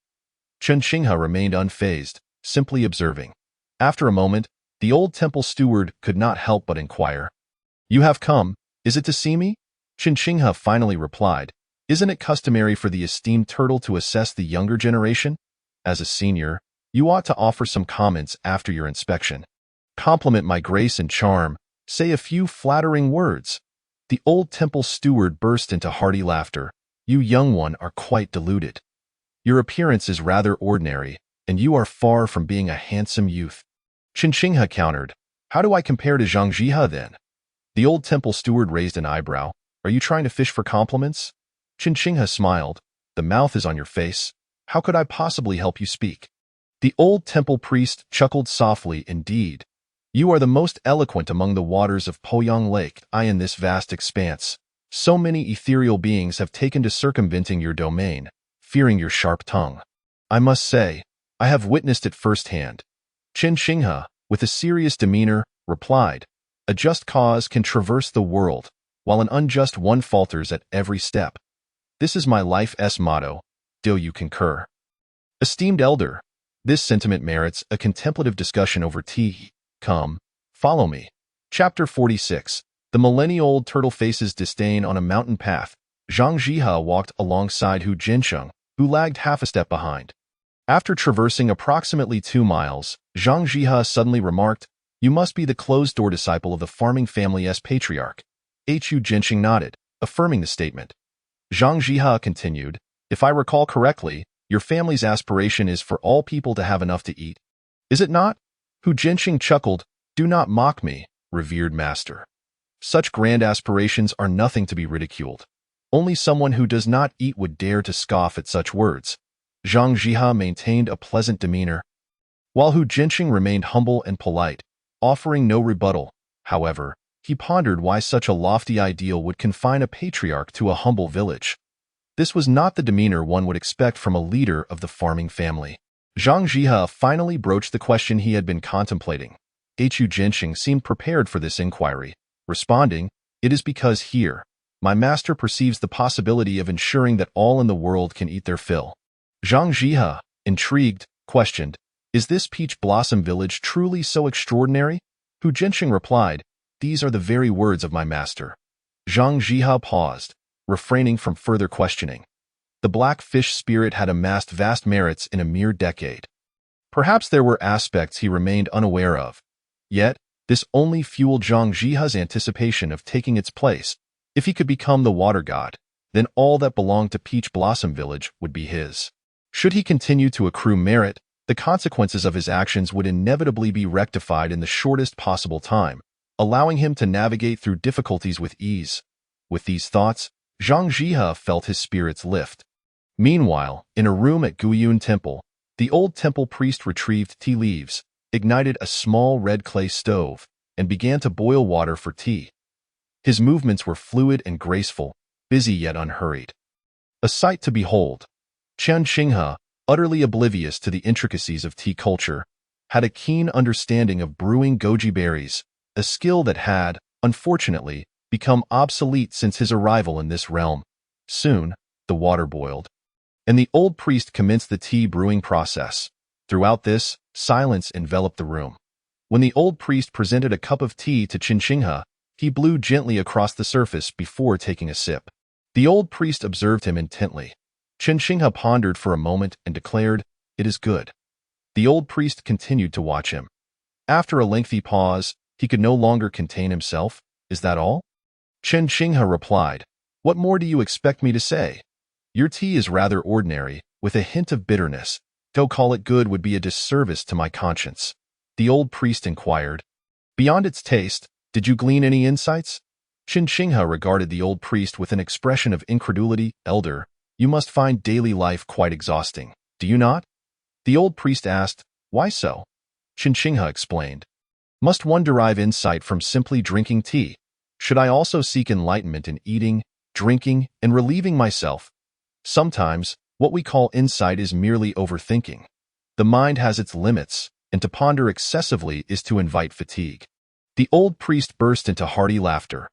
Chen Qinghe remained unfazed, simply observing. After a moment, the old temple steward could not help but inquire. You have come, is it to see me? Chen Qinghe finally replied, Isn't it customary for the esteemed turtle to assess the younger generation? As a senior, you ought to offer some comments after your inspection. Compliment my grace and charm, say a few flattering words. The old temple steward burst into hearty laughter. You young one are quite deluded. Your appearance is rather ordinary, and you are far from being a handsome youth. Chen Qinghe countered, How do I compare to Zhang Jihe then? The old temple steward raised an eyebrow. Are you trying to fish for compliments? Chen Qinghe smiled. The mouth is on your face. How could I possibly help you speak? The old temple priest chuckled softly. Indeed, you are the most eloquent among the waters of Poyang Lake. In this vast expanse, so many ethereal beings have taken to circumventing your domain, fearing your sharp tongue. I must say, I have witnessed it firsthand. Chen Qinghe, with a serious demeanor, replied, A just cause can traverse the world, while an unjust one falters at every step. This is my life's motto. Do you concur? Esteemed elder, this sentiment merits a contemplative discussion over tea. Come, follow me. Chapter 46. The millennia-old turtle faces disdain on a mountain path. Zhang Jihe walked alongside Hu Jinxing, who lagged half a step behind. After traversing approximately 2 miles, Zhang Jihe suddenly remarked, You must be the closed-door disciple of the farming family's patriarch. Hu Jinxing nodded, affirming the statement. Zhang Jihe continued, If I recall correctly, your family's aspiration is for all people to have enough to eat. Is it not? Hu Jinxing chuckled, Do not mock me, revered master. Such grand aspirations are nothing to be ridiculed. Only someone who does not eat would dare to scoff at such words. Zhang Jihe maintained a pleasant demeanor, while Hu Jinxing remained humble and polite, offering no rebuttal. However, he pondered why such a lofty ideal would confine a patriarch to a humble village. This was not the demeanor one would expect from a leader of the farming family. Zhang Jihe finally broached the question he had been contemplating. Hu Jinxing seemed prepared for this inquiry, responding, It is because here, my master perceives the possibility of ensuring that all in the world can eat their fill. Zhang Jihe, intrigued, questioned, Is this peach blossom village truly so extraordinary? Hu Jinxing replied, These are the very words of my master. Zhang Jihe paused, refraining from further questioning. The black fish spirit had amassed vast merits in a mere decade. Perhaps there were aspects he remained unaware of. Yet, this only fueled Zhang Jihe's anticipation of taking its place. If he could become the water god, then all that belonged to Peach Blossom Village would be his. Should he continue to accrue merit, the consequences of his actions would inevitably be rectified in the shortest possible time, allowing him to navigate through difficulties with ease. With these thoughts, Zhang Jihe felt his spirits lift. Meanwhile, in a room at Guiyun Temple, the old temple priest retrieved tea leaves, ignited a small red clay stove, and began to boil water for tea. His movements were fluid and graceful, busy yet unhurried. A sight to behold. Chen Xinghe, utterly oblivious to the intricacies of tea culture, had a keen understanding of brewing goji berries, a skill that had, unfortunately, become obsolete since his arrival in this realm. Soon, the water boiled, and the old priest commenced the tea brewing process. Throughout this, silence enveloped the room. When the old priest presented a cup of tea to Chen Xinghe, he blew gently across the surface before taking a sip. The old priest observed him intently. Chen Xinghe pondered for a moment and declared, "It is good." The old priest continued to watch him. After a lengthy pause, he could no longer contain himself. "Is that all?" Chen Xinghe replied, "What more do you expect me to say? Your tea is rather ordinary, with a hint of bitterness. To call it good would be a disservice to my conscience." The old priest inquired, "Beyond its taste, did you glean any insights?" Chen Xinghe regarded the old priest with an expression of incredulity. "Elder, you must find daily life quite exhausting, do you not?" The old priest asked, "Why so?" Chen Xinghe explained, "Must one derive insight from simply drinking tea? Should I also seek enlightenment in eating, drinking, and relieving myself? Sometimes, what we call insight is merely overthinking. The mind has its limits, and to ponder excessively is to invite fatigue." The old priest burst into hearty laughter.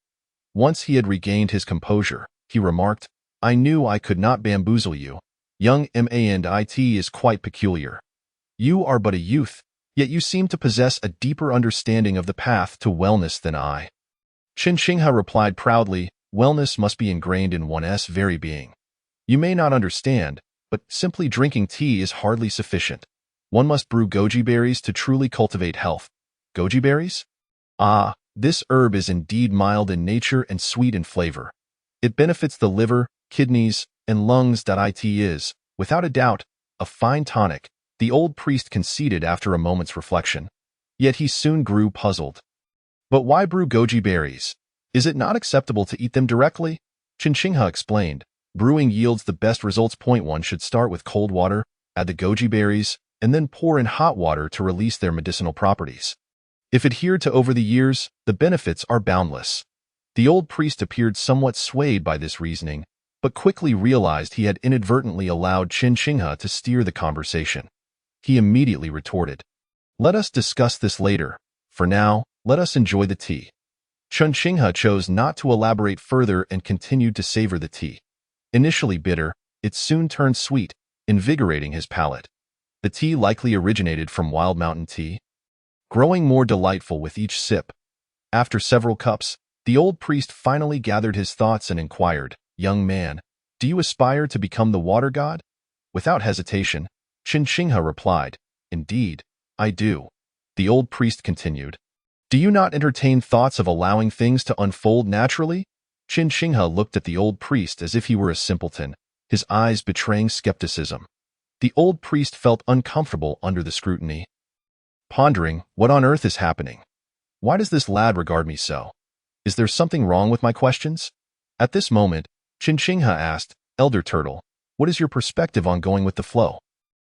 Once he had regained his composure, he remarked, "I knew I could not bamboozle you. Young MANDIT is quite peculiar. You are but a youth, yet you seem to possess a deeper understanding of the path to wellness than I." Chen Xinghe replied proudly, "Wellness must be ingrained in one's very being. You may not understand, but simply drinking tea is hardly sufficient. One must brew goji berries to truly cultivate health." Goji berries? Ah, this herb is indeed mild in nature and sweet in flavor. It benefits the liver, kidneys, and lungs. It is, without a doubt, a fine tonic, the old priest conceded after a moment's reflection. Yet he soon grew puzzled. "But why brew goji berries? Is it not acceptable to eat them directly?" Chen Xinghe explained, "Brewing yields the best results. One should start with cold water, add the goji berries, and then pour in hot water to release their medicinal properties. If adhered to over the years, the benefits are boundless." The old priest appeared somewhat swayed by this reasoning, but quickly realized he had inadvertently allowed Chen Xinghe to steer the conversation. He immediately retorted, "Let us discuss this later. For now, let us enjoy the tea." Chen Xinghe chose not to elaborate further and continued to savor the tea. Initially bitter, it soon turned sweet, invigorating his palate. The tea likely originated from wild mountain tea, growing more delightful with each sip. After several cups, the old priest finally gathered his thoughts and inquired, "Young man, do you aspire to become the water god?" Without hesitation, Chen Xinghe replied, "Indeed, I do." The old priest continued, "Do you not entertain thoughts of allowing things to unfold naturally?" Chen Xinghe looked at the old priest as if he were a simpleton, his eyes betraying skepticism. The old priest felt uncomfortable under the scrutiny, pondering, what on earth is happening? Why does this lad regard me so? Is there something wrong with my questions? At this moment, Chen Xinghe asked, "Elder Turtle, what is your perspective on going with the flow?"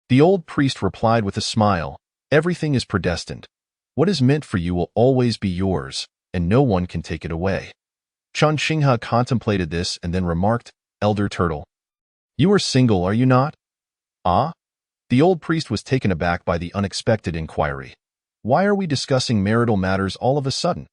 The old priest replied with a smile, "Everything is predestined. What is meant for you will always be yours, and no one can take it away." Chen Xinghe contemplated this and then remarked, "Elder Turtle, you are single, are you not?" "Ah?" The old priest was taken aback by the unexpected inquiry. "Why are we discussing marital matters all of a sudden?"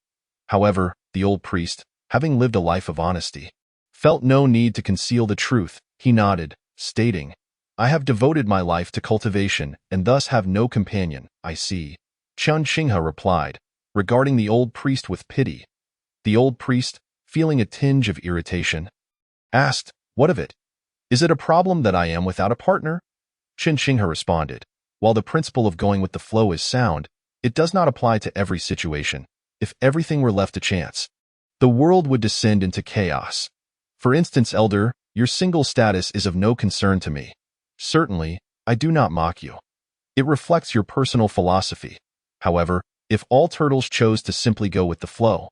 However, the old priest, having lived a life of honesty, felt no need to conceal the truth. He nodded, stating, "I have devoted my life to cultivation and thus have no companion." "I see," Chen Xinghe replied, regarding the old priest with pity. The old priest, feeling a tinge of irritation, asked, "What of it? Is it a problem that I am without a partner?" Chen Xinghe responded, "While the principle of going with the flow is sound, it does not apply to every situation. If everything were left to chance, the world would descend into chaos. For instance, Elder, your single status is of no concern to me. Certainly, I do not mock you. It reflects your personal philosophy. However, if all turtles chose to simply go with the flow,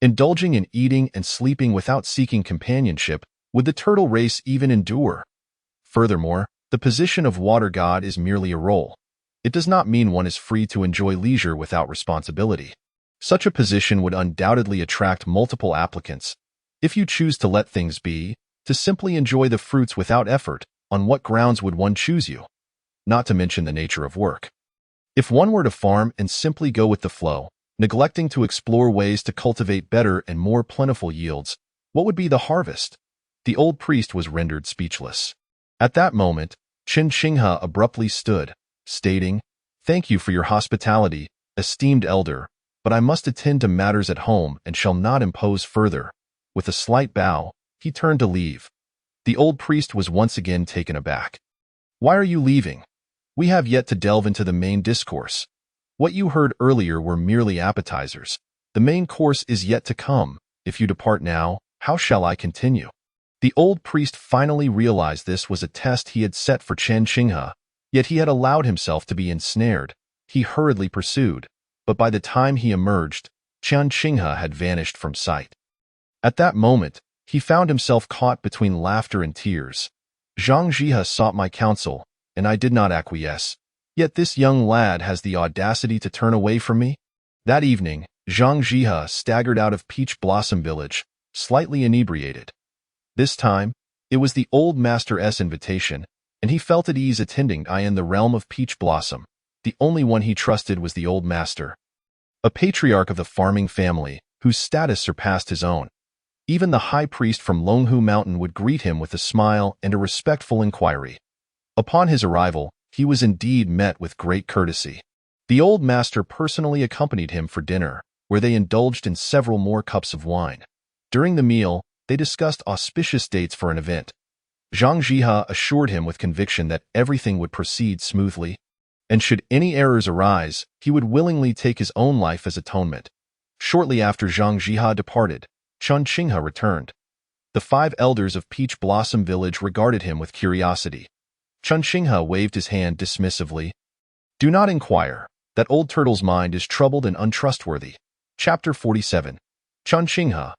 indulging in eating and sleeping without seeking companionship, would the turtle race even endure? Furthermore, the position of water god is merely a role. it does not mean one is free to enjoy leisure without responsibility. Such a position would undoubtedly attract multiple applicants. If you choose to let things be, to simply enjoy the fruits without effort, on what grounds would one choose you? Not to mention the nature of work. If one were to farm and simply go with the flow, neglecting to explore ways to cultivate better and more plentiful yields, what would be the harvest? The old priest was rendered speechless. At that moment, Chen Xinghe abruptly stood, stating, "Thank you for your hospitality, esteemed elder, but I must attend to matters at home and shall not impose further." With a slight bow, he turned to leave. The old priest was once again taken aback. "Why are you leaving? We have yet to delve into the main discourse. What you heard earlier were merely appetizers. The main course is yet to come. If you depart now, how shall I continue?" The old priest finally realized this was a test he had set for Chen Xinghe, yet he had allowed himself to be ensnared. He hurriedly pursued, but by the time he emerged, Chen Xinghe had vanished from sight. At that moment, he found himself caught between laughter and tears. "Zhang Jiehe sought my counsel, and I did not acquiesce. Yet this young lad has the audacity to turn away from me?" That evening, Zhang Jiehe staggered out of Peach Blossom Village, slightly inebriated. This time, it was the old master's invitation, and he felt at ease attending in the realm of Peach Blossom. The only one he trusted was the old master, a patriarch of the farming family, whose status surpassed his own. Even the high priest from Longhu Mountain would greet him with a smile and a respectful inquiry. Upon his arrival, he was indeed met with great courtesy. The old master personally accompanied him for dinner, where they indulged in several more cups of wine. During the meal, they discussed auspicious dates for an event. Zhang Jiehe assured him with conviction that everything would proceed smoothly, and should any errors arise, he would willingly take his own life as atonement. Shortly after Zhang Jiehe departed, Chen Xinghe returned. The 5 elders of Peach Blossom Village regarded him with curiosity. Chen Xinghe waved his hand dismissively. "Do not inquire. That old turtle's mind is troubled and untrustworthy." Chapter 47. Chen Xinghe,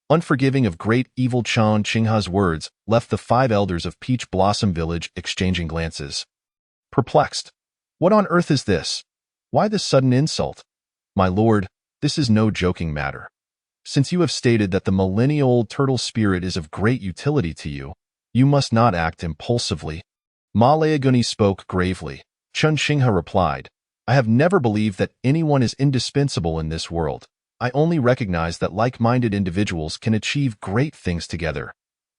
unforgiving of great evil. Chen Xinghe's words left the 5 elders of Peach Blossom Village exchanging glances. Perplexed. What on earth is this? Why this sudden insult? My lord, this is no joking matter. Since you have stated that the millennia-old turtle spirit is of great utility to you, you must not act impulsively. Ma Leaguni spoke gravely. Chen Xinghe replied, "I have never believed that anyone is indispensable in this world. I only recognize that like-minded individuals can achieve great things together.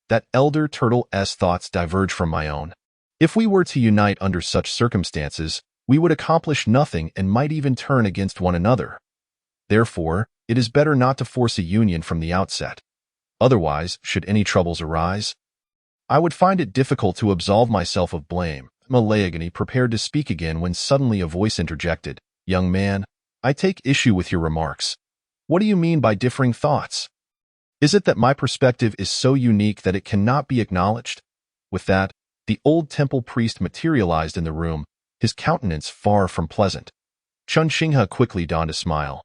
That elder turtle's thoughts diverge from my own. If we were to unite under such circumstances, we would accomplish nothing and might even turn against one another. Therefore, it is better not to force a union from the outset. Otherwise, should any troubles arise, I would find it difficult to absolve myself of blame." Malaagani prepared to speak again when suddenly a voice interjected. "Young man, I take issue with your remarks. What do you mean by differing thoughts? Is it that my perspective is so unique that it cannot be acknowledged?" With that, the old temple priest materialized in the room, his countenance far from pleasant. Chen Xinghe quickly donned a smile.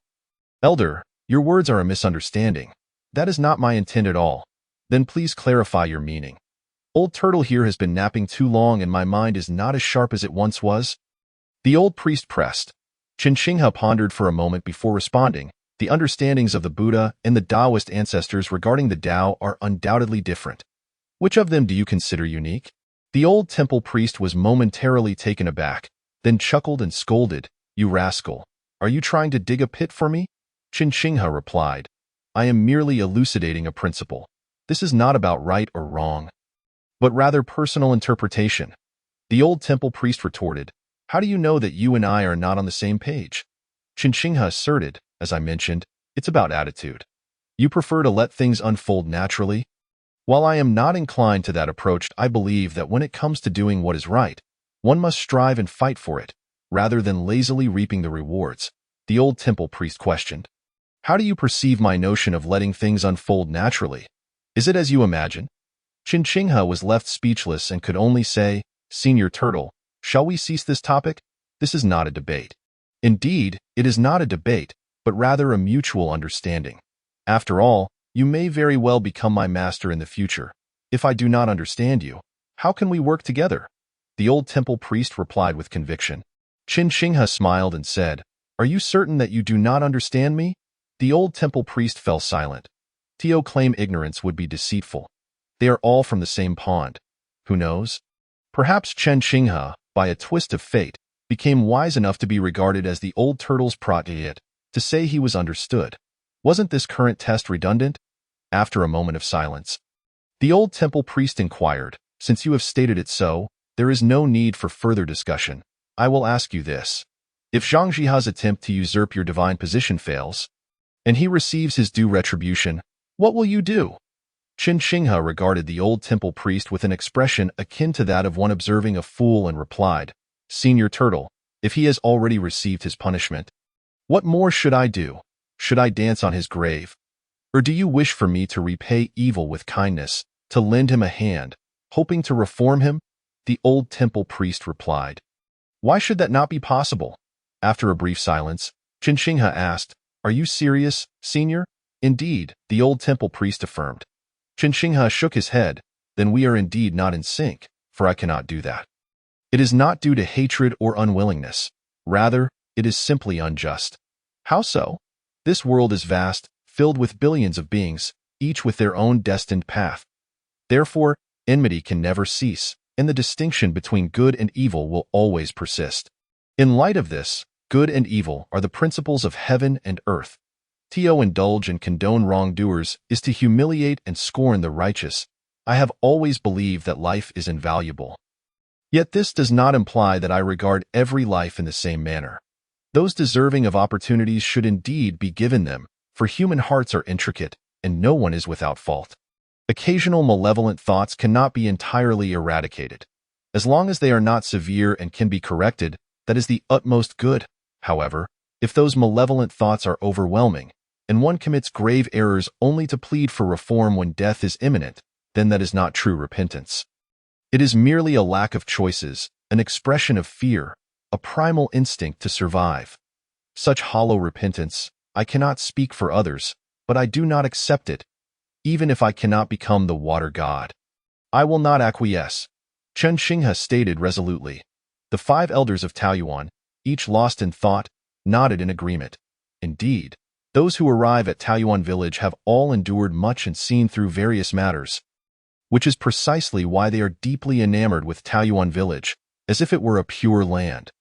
"Elder, your words are a misunderstanding. That is not my intent at all. Then please clarify your meaning. Old Turtle here has been napping too long and my mind is not as sharp as it once was." The old priest pressed. Chen Xinghe pondered for a moment before responding. The understandings of the Buddha and the Taoist ancestors regarding the Tao are undoubtedly different. Which of them do you consider unique? The old temple priest was momentarily taken aback, then chuckled and scolded. "You rascal! Are you trying to dig a pit for me?" Chen Xinghe replied, "I am merely elucidating a principle. This is not about right or wrong, but rather personal interpretation." The old temple priest retorted, "How do you know that you and I are not on the same page?" Chen Xinghe asserted, "As I mentioned, it's about attitude. You prefer to let things unfold naturally? While I am not inclined to that approach, I believe that when it comes to doing what is right, one must strive and fight for it, rather than lazily reaping the rewards." The old temple priest questioned, "How do you perceive my notion of letting things unfold naturally? Is it as you imagine?" Chen Xinghe was left speechless and could only say, "Senior Turtle, shall we cease this topic? This is not a debate." Indeed, it is not a debate, but rather a mutual understanding. After all, you may very well become my master in the future. If I do not understand you, how can we work together? The old temple priest replied with conviction. Qin Shinghe smiled and said, "Are you certain that you do not understand me?" The old temple priest fell silent. Tio claimed ignorance would be deceitful. They are all from the same pond. Who knows? Perhaps Chen Xinghe, by a twist of fate, became wise enough to be regarded as the old turtle's protégé, to say he was understood. Wasn't this current test redundant? After a moment of silence, the old temple priest inquired, "Since you have stated it so, there is no need for further discussion. I will ask you this. If Zhang Jiha's attempt to usurp your divine position fails, and he receives his due retribution, what will you do?" Qin Shinghe regarded the old temple priest with an expression akin to that of one observing a fool and replied, "Senior Turtle, if he has already received his punishment, what more should I do? Should I dance on his grave? Or do you wish for me to repay evil with kindness, to lend him a hand, hoping to reform him?" The old temple priest replied. "Why should that not be possible?" After a brief silence, Qin Shinghe asked, "Are you serious, Senior?" "Indeed," the old temple priest affirmed. Qin Shinghe shook his head. "Then we are indeed not in sync, for I cannot do that. It is not due to hatred or unwillingness. Rather, it is simply unjust." "How so?" "This world is vast, filled with billions of beings, each with their own destined path. Therefore, enmity can never cease, and the distinction between good and evil will always persist. In light of this, good and evil are the principles of heaven and earth. To indulge and condone wrongdoers is to humiliate and scorn the righteous. I have always believed that life is invaluable. Yet this does not imply that I regard every life in the same manner. Those deserving of opportunities should indeed be given them, for human hearts are intricate, and no one is without fault. Occasional malevolent thoughts cannot be entirely eradicated. As long as they are not severe and can be corrected, that is the utmost good. However, if those malevolent thoughts are overwhelming, and one commits grave errors only to plead for reform when death is imminent, then that is not true repentance. It is merely a lack of choices, an expression of fear, a primal instinct to survive. Such hollow repentance, I cannot speak for others, but I do not accept it, even if I cannot become the water god. I will not acquiesce, Chen Xinghe stated resolutely. The 5 elders of Taoyuan, each lost in thought, nodded in agreement. Indeed, those who arrive at Taoyuan village have all endured much and seen through various matters, which is precisely why they are deeply enamored with Taoyuan village, as if it were a pure land.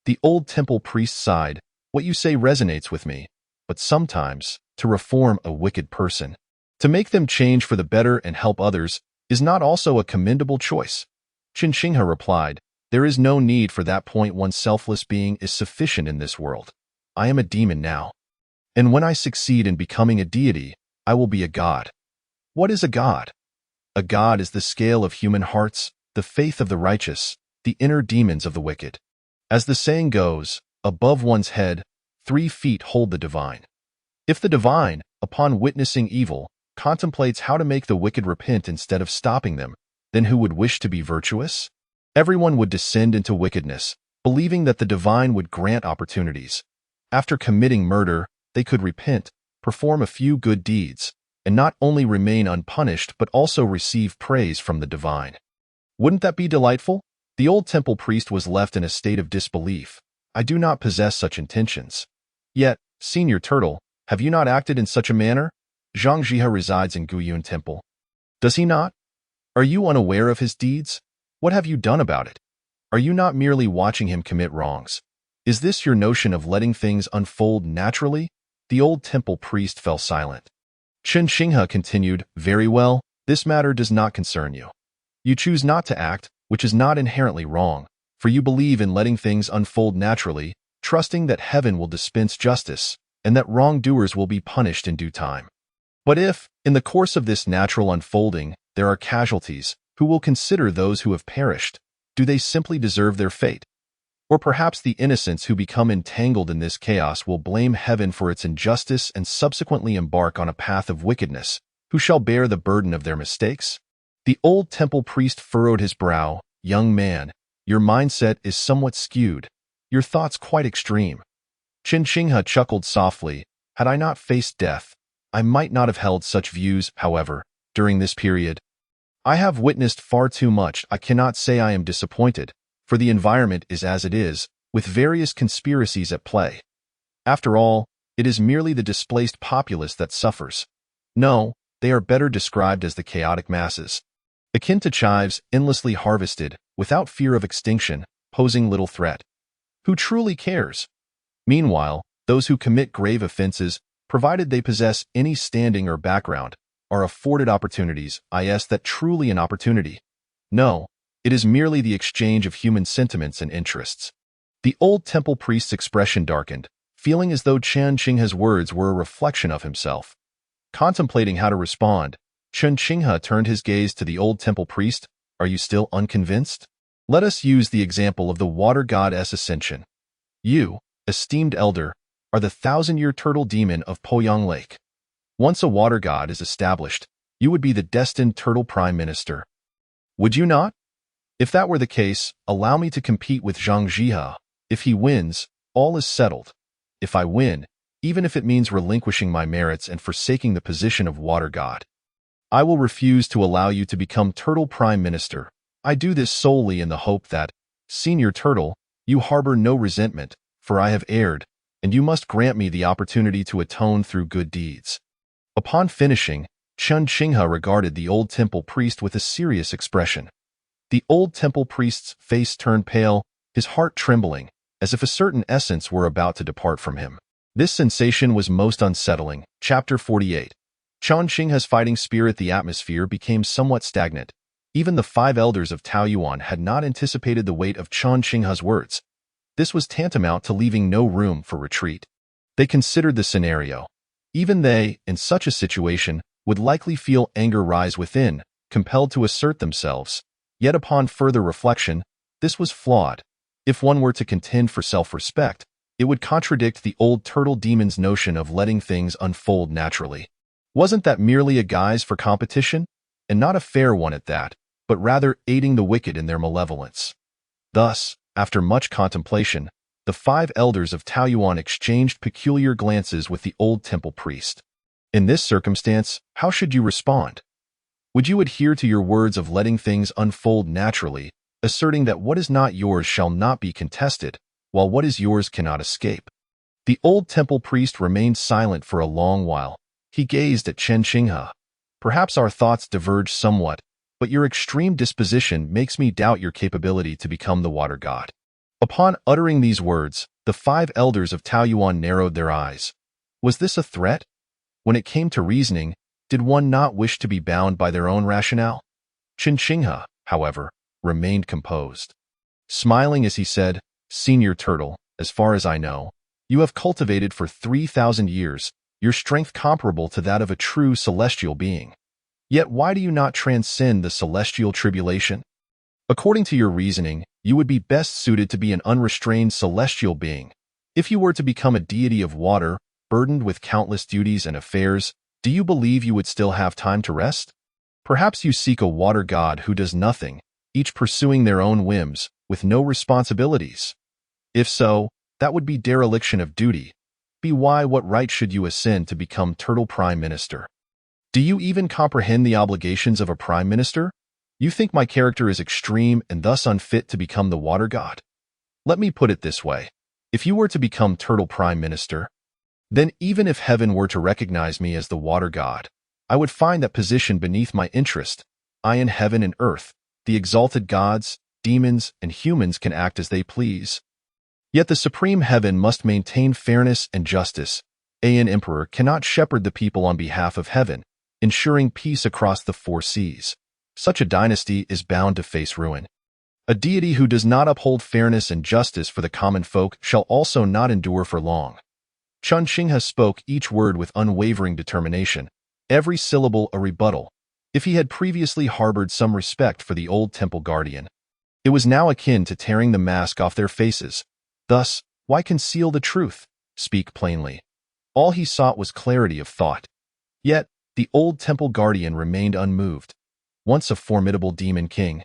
The old temple priest sighed, "What you say resonates with me, but sometimes, to reform a wicked person, to make them change for the better and help others, is not also a commendable choice." Qin Shinghe replied, "There is no need for that point. One selfless being is sufficient in this world. I am a demon now. And when I succeed in becoming a deity, I will be a god." What is a god? A god is the scale of human hearts, the faith of the righteous, the inner demons of the wicked. As the saying goes, above one's head, 3 feet hold the divine. If the divine, upon witnessing evil, contemplates how to make the wicked repent instead of stopping them, then who would wish to be virtuous? Everyone would descend into wickedness, believing that the divine would grant opportunities. After committing murder, they could repent, perform a few good deeds, and not only remain unpunished but also receive praise from the divine. Wouldn't that be delightful? The old temple priest was left in a state of disbelief. "I do not possess such intentions." "Yet, Senior Turtle, have you not acted in such a manner? Zhang Jihe resides in Guyun Temple. Does he not? Are you unaware of his deeds? What have you done about it? Are you not merely watching him commit wrongs? Is this your notion of letting things unfold naturally?" The old temple priest fell silent. Qin Shinghe continued, "Very well, this matter does not concern you. You choose not to act, which is not inherently wrong, for you believe in letting things unfold naturally, trusting that heaven will dispense justice, and that wrongdoers will be punished in due time. But if, in the course of this natural unfolding, there are casualties, who will consider those who have perished? Do they simply deserve their fate? Or perhaps the innocents who become entangled in this chaos will blame heaven for its injustice and subsequently embark on a path of wickedness, who shall bear the burden of their mistakes? The old temple priest furrowed his brow. "Young man, your mindset is somewhat skewed, your thoughts quite extreme." Qin Shinghe chuckled softly. "Had I not faced death, I might not have held such views. However, during this period, I have witnessed far too much. I cannot say I am disappointed, for the environment is as it is, with various conspiracies at play. After all, it is merely the displaced populace that suffers. No, they are better described as the chaotic masses. Akin to chives endlessly harvested, without fear of extinction, posing little threat. Who truly cares? Meanwhile, those who commit grave offenses, provided they possess any standing or background, are afforded opportunities, is that truly an opportunity? No, it is merely the exchange of human sentiments and interests. The old temple priest's expression darkened, feeling as though Chen Qinghe's words were a reflection of himself. Contemplating how to respond, Chen Qinghe turned his gaze to the old temple priest. Are you still unconvinced? Let us use the example of the water god's ascension. You, esteemed elder, are the 1,000-year turtle demon of Poyang Lake. Once a water god is established, you would be the destined turtle prime minister. Would you not? If that were the case, allow me to compete with Zhang Jiehe. If he wins, all is settled. If I win, even if it means relinquishing my merits and forsaking the position of water god, I will refuse to allow you to become turtle prime minister. I do this solely in the hope that, senior turtle, you harbor no resentment, for I have erred, and you must grant me the opportunity to atone through good deeds. Upon finishing, Chen Qinghe regarded the old temple priest with a serious expression. The old temple priest's face turned pale, his heart trembling, as if a certain essence were about to depart from him. This sensation was most unsettling. Chapter 48. Chen Qinghe's fighting spirit. The atmosphere became somewhat stagnant. Even the 5 elders of Taoyuan had not anticipated the weight of Chen Qinghe's words. This was tantamount to leaving no room for retreat. They considered the scenario. Even they, in such a situation, would likely feel anger rise within, compelled to assert themselves. Yet upon further reflection, this was flawed. If one were to contend for self-respect, it would contradict the old turtle demon's notion of letting things unfold naturally. Wasn't that merely a guise for competition? And not a fair one at that, but rather aiding the wicked in their malevolence. Thus, after much contemplation, the 5 elders of Taoyuan exchanged peculiar glances with the old temple priest. In this circumstance, how should you respond? Would you adhere to your words of letting things unfold naturally, asserting that what is not yours shall not be contested, while what is yours cannot escape? The old temple priest remained silent for a long while. He gazed at Chen Qinghe. Perhaps our thoughts diverge somewhat, but your extreme disposition makes me doubt your capability to become the water god. Upon uttering these words, the 5 elders of Taoyuan narrowed their eyes. Was this a threat? When it came to reasoning, did one not wish to be bound by their own rationale? Chen Qinghe, however, remained composed. Smiling as he said, Senior Turtle, as far as I know, you have cultivated for 3,000 years, your strength comparable to that of a true celestial being. Yet why do you not transcend the celestial tribulation? According to your reasoning, you would be best suited to be an unrestrained celestial being. If you were to become a deity of water, burdened with countless duties and affairs, do you believe you would still have time to rest? Perhaps you seek a water god who does nothing, each pursuing their own whims, with no responsibilities. If so, that would be dereliction of duty. Why, what right should you ascend to become Turtle Prime Minister? Do you even comprehend the obligations of a Prime Minister? You think my character is extreme and thus unfit to become the water god? Let me put it this way. If you were to become Turtle Prime Minister, then even if heaven were to recognize me as the water god, I would find that position beneath my interest. I in heaven and earth, the exalted gods, demons, and humans can act as they please. Yet the supreme heaven must maintain fairness and justice. An emperor cannot shepherd the people on behalf of heaven, ensuring peace across the 4 seas. Such a dynasty is bound to face ruin. A deity who does not uphold fairness and justice for the common folk shall also not endure for long. Chen Qinghe spoke each word with unwavering determination, every syllable a rebuttal. If he had previously harbored some respect for the old temple guardian, it was now akin to tearing the mask off their faces. Thus, why conceal the truth? Speak plainly. All he sought was clarity of thought. Yet, the old temple guardian remained unmoved. Once a formidable demon king,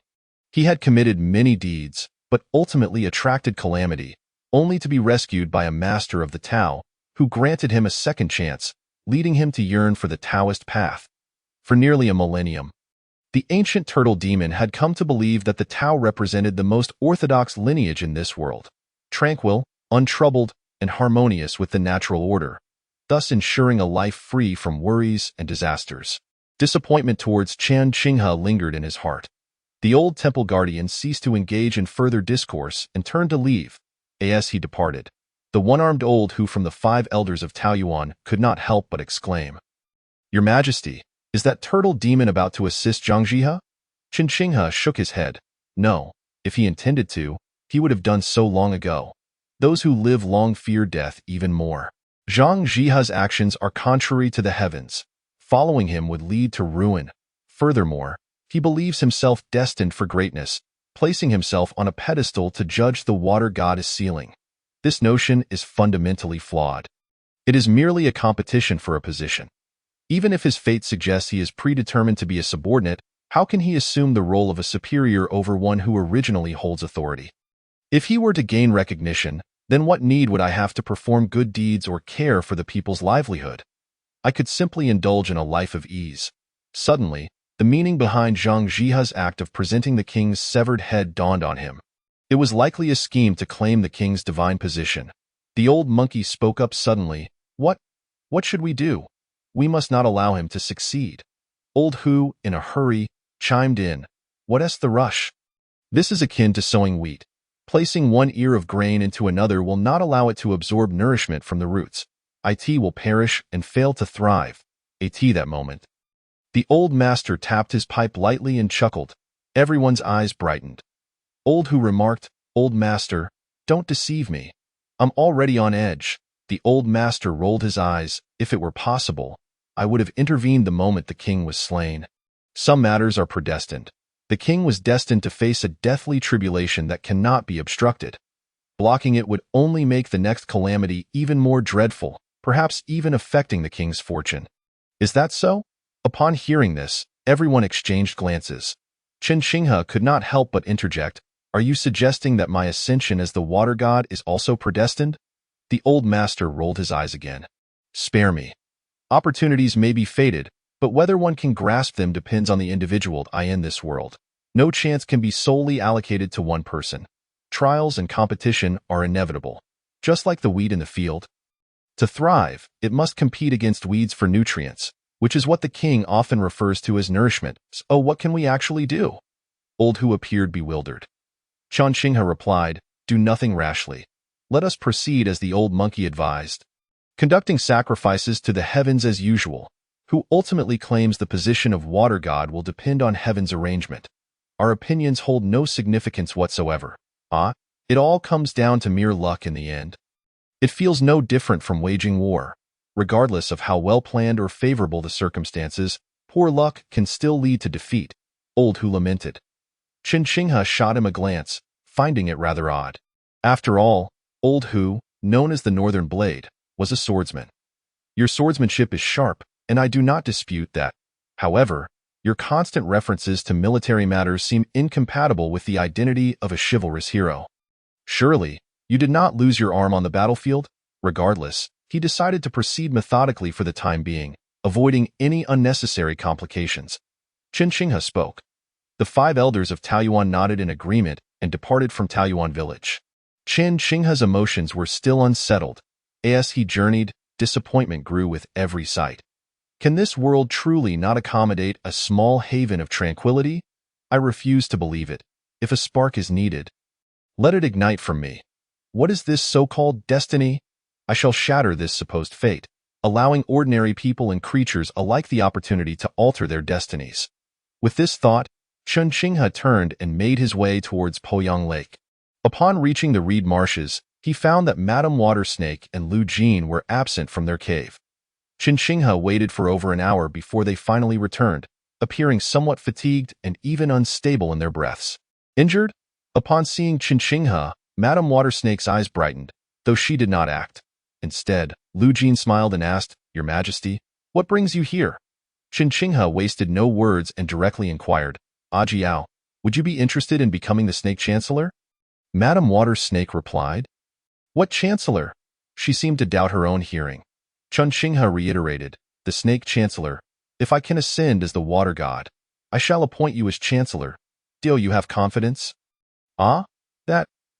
he had committed many deeds, but ultimately attracted calamity, only to be rescued by a master of the Tao, who granted him a second chance, leading him to yearn for the Taoist path. For nearly a millennium, the ancient turtle demon had come to believe that the Tao represented the most orthodox lineage in this world. tranquil, untroubled, and harmonious with the natural order, thus ensuring a life free from worries and disasters. Disappointment towards Chan Qinghe lingered in his heart. The old temple guardian ceased to engage in further discourse and turned to leave. As he departed, the one-armed old who from the 5 elders of Taoyuan could not help but exclaim, "Your Majesty, is that turtle demon about to assist Zhang Jihe?" Qin Qinghe shook his head. No, if he intended to, he would have done so long ago. Those who live long fear death even more. Zhang Jihe's actions are contrary to the heavens. Following him would lead to ruin. Furthermore, he believes himself destined for greatness, placing himself on a pedestal to judge the water goddess ceiling. This notion is fundamentally flawed. It is merely a competition for a position. Even if his fate suggests he is predetermined to be a subordinate, how can he assume the role of a superior over one who originally holds authority? If he were to gain recognition, then what need would I have to perform good deeds or care for the people's livelihood? I could simply indulge in a life of ease. Suddenly, the meaning behind Zhang Jihe's act of presenting the king's severed head dawned on him. It was likely a scheme to claim the king's divine position. The old monkey spoke up suddenly. What should we do? We must not allow him to succeed. Old Hu, in a hurry, chimed in. What's the rush? This is akin to sowing wheat. Placing one ear of grain into another will not allow it to absorb nourishment from the roots. It will perish and fail to thrive. That moment. The old master tapped his pipe lightly and chuckled. Everyone's eyes brightened. Old Hu remarked, "Old master, don't deceive me. I'm already on edge." The old master rolled his eyes. If it were possible, I would have intervened the moment the king was slain. Some matters are predestined. The king was destined to face a deathly tribulation that cannot be obstructed. Blocking it would only make the next calamity even more dreadful, perhaps even affecting the king's fortune. Is that so? Upon hearing this, everyone exchanged glances. Qin Qinghe could not help but interject, "Are you suggesting that my ascension as the water god is also predestined?" The old master rolled his eyes again. "Spare me. Opportunities may be fated, but whether one can grasp them depends on the individual in this world. No chance can be solely allocated to one person. Trials and competition are inevitable, just like the wheat in the field. To thrive, it must compete against weeds for nutrients, which is what the king often refers to as nourishment. So what can we actually do?" Old Hu appeared bewildered. Qin Qinghe replied, "Do nothing rashly. Let us proceed as the old monkey advised, conducting sacrifices to the heavens as usual. Who ultimately claims the position of water god will depend on heaven's arrangement. Our opinions hold no significance whatsoever. It all comes down to mere luck in the end. It feels no different from waging war. Regardless of how well-planned or favorable the circumstances, poor luck can still lead to defeat." Old Hu lamented. Qin Qinghe shot him a glance, finding it rather odd. After all, Old Hu, known as the Northern Blade, was a swordsman. Your swordsmanship is sharp, and I do not dispute that. However, your constant references to military matters seem incompatible with the identity of a chivalrous hero. Surely, you did not lose your arm on the battlefield? Regardless, he decided to proceed methodically for the time being, avoiding any unnecessary complications. Qin Qinghe spoke. The 5 elders of Taoyuan nodded in agreement and departed from Taoyuan village. Qin Qinghe's emotions were still unsettled. As he journeyed, disappointment grew with every sight. Can this world truly not accommodate a small haven of tranquility? I refuse to believe it. If a spark is needed, let it ignite from me. What is this so-called destiny? I shall shatter this supposed fate, allowing ordinary people and creatures alike the opportunity to alter their destinies. With this thought, Qin Qinghe turned and made his way towards Poyang Lake. Upon reaching the reed marshes, he found that Madame Watersnake and Lu Jin were absent from their cave. Qin Qinghe waited for over an hour before they finally returned, appearing somewhat fatigued and even unstable in their breaths. Injured? Upon seeing Qin Qinghe, Madame Watersnake's eyes brightened, though she did not act. Instead, Lu Jin smiled and asked, "Your Majesty, what brings you here?" Qin Qinghe wasted no words and directly inquired, "Jiao, would you be interested in becoming the Snake Chancellor?" Madame Watersnake replied, "What Chancellor?" She seemed to doubt her own hearing. Qin Qinghe reiterated, "The Snake Chancellor. If I can ascend as the water god, I shall appoint you as Chancellor. Do you have confidence?"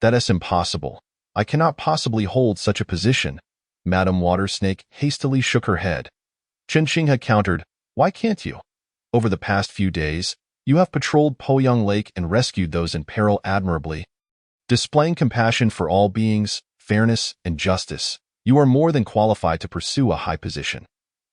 That is impossible. I cannot possibly hold such a position. Madame Watersnake hastily shook her head. Chen Xinghe countered, why can't you? Over the past few days, you have patrolled Poyang Lake and rescued those in peril admirably. Displaying compassion for all beings, fairness, and justice, you are more than qualified to pursue a high position.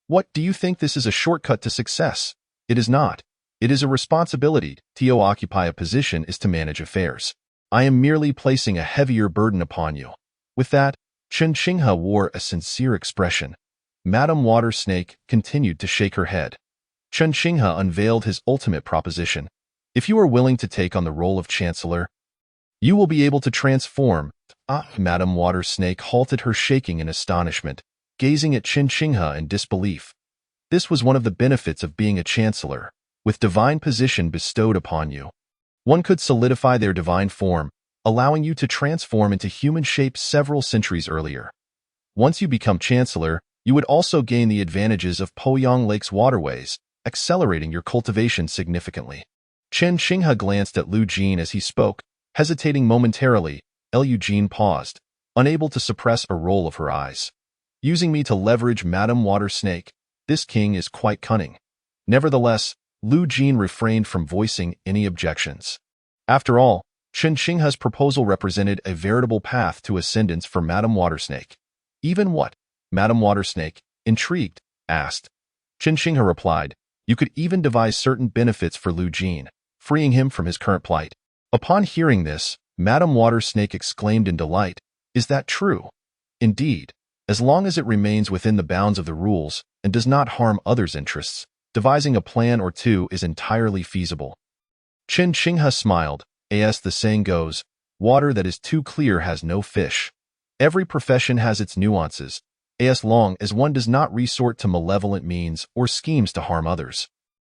What, do you think this is a shortcut to success? It is not. It is a responsibility. To occupy a position is to manage affairs. I am merely placing a heavier burden upon you. With that, Chen Xinghe wore a sincere expression. Madame Watersnake continued to shake her head. Chen Xinghe unveiled his ultimate proposition. If you are willing to take on the role of Chancellor, you will be able to transform. Madame Watersnake halted her shaking in astonishment, gazing at Chen Xinghe in disbelief. This was one of the benefits of being a Chancellor, with divine position bestowed upon you. One could solidify their divine form, allowing you to transform into human shape several centuries earlier. Once you become Chancellor, you would also gain the advantages of Poyang Lake's waterways, accelerating your cultivation significantly. Chen Xinghe glanced at Lu Jin as he spoke, hesitating momentarily. Lu Jin paused, unable to suppress a roll of her eyes. Using me to leverage Madame Watersnake, this king is quite cunning. Nevertheless, Lu Jin refrained from voicing any objections. After all, Chen Xinghe's proposal represented a veritable path to ascendance for Madame Watersnake. Even what? Madame Watersnake, intrigued, asked. Chen Xinghe replied, you could even devise certain benefits for Lu Jin, freeing him from his current plight. Upon hearing this, Madame Watersnake exclaimed in delight, is that true? Indeed, as long as it remains within the bounds of the rules and does not harm others' interests, devising a plan or two is entirely feasible. Chen Xinghe smiled. As the saying goes, water that is too clear has no fish. Every profession has its nuances, as long as one does not resort to malevolent means or schemes to harm others.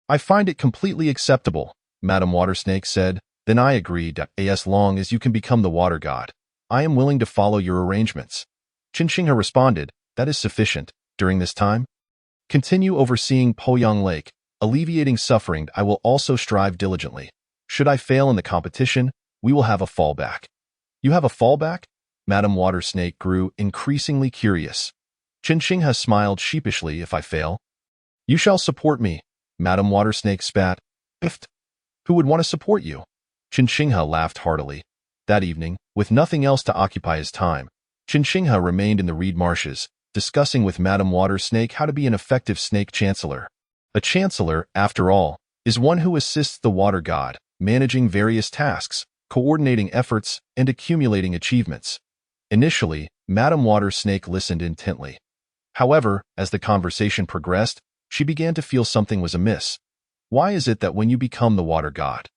I find it completely acceptable, Madame Watersnake said. Then I agreed, as long as you can become the water god, I am willing to follow your arrangements. Chen Xinghe responded, that is sufficient. During this time, continue overseeing Poyang Lake, alleviating suffering. I will also strive diligently. Should I fail in the competition, we will have a fallback. You have a fallback? Madame Watersnake grew increasingly curious. Chen Xinghe smiled sheepishly. If I fail, you shall support me. Madame Watersnake spat. Biffed. Who would want to support you? Chen Xinghe laughed heartily. That evening, with nothing else to occupy his time, Chen Xinghe remained in the reed marshes, discussing with Madame Watersnake how to be an effective snake chancellor. A chancellor, after all, is one who assists the water god, managing various tasks, coordinating efforts, and accumulating achievements. Initially, Madame Watersnake listened intently. However, as the conversation progressed, she began to feel something was amiss. Why is it that when you become the water god,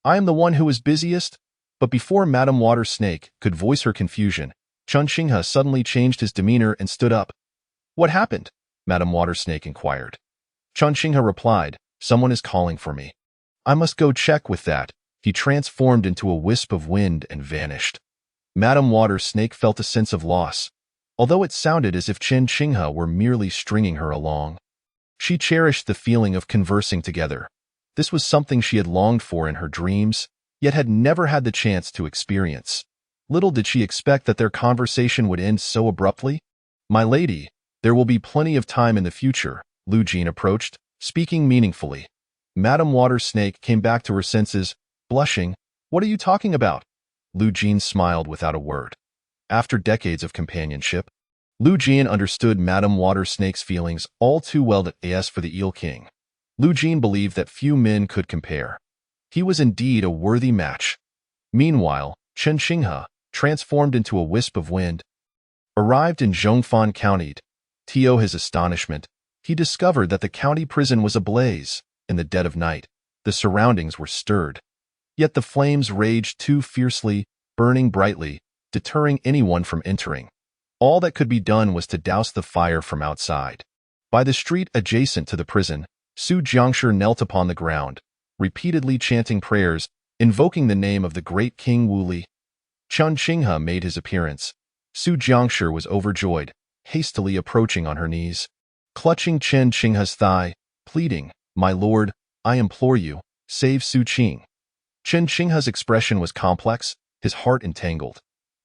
I am the one who is busiest? But before Madame Watersnake could voice her confusion, Chen Xinghe suddenly changed his demeanor and stood up. What happened? Madame Watersnake inquired. Chen Xinghe replied, someone is calling for me. I must go check with that. He transformed into a wisp of wind and vanished. Madame Watersnake felt a sense of loss, although it sounded as if Chen Xinghe were merely stringing her along. She cherished the feeling of conversing together. This was something she had longed for in her dreams, yet had never had the chance to experience. Little did she expect that their conversation would end so abruptly. My lady, there will be plenty of time in the future, Lu Jin approached, speaking meaningfully. Madame Watersnake came back to her senses, blushing. What are you talking about? Lu Jin smiled without a word. After decades of companionship, Lu Jin understood Madame Watersnake's feelings all too well. As for the Eel King, Lu Jin believed that few men could compare. He was indeed a worthy match. Meanwhile, Chen Xinghe, transformed into a wisp of wind, arrived in Zhongfan County. To his astonishment, he discovered that the county prison was ablaze. In the dead of night, the surroundings were stirred. Yet the flames raged too fiercely, burning brightly, deterring anyone from entering. All that could be done was to douse the fire from outside. By the street adjacent to the prison, Su Jiangshi knelt upon the ground, repeatedly chanting prayers, invoking the name of the great King Wuli. Chen Xinghe made his appearance. Su Jiangshi was overjoyed, hastily approaching on her knees, clutching Chen Xinghe's thigh, pleading, my lord, I implore you, save Su Qing. Chen Xinghe's expression was complex, his heart entangled.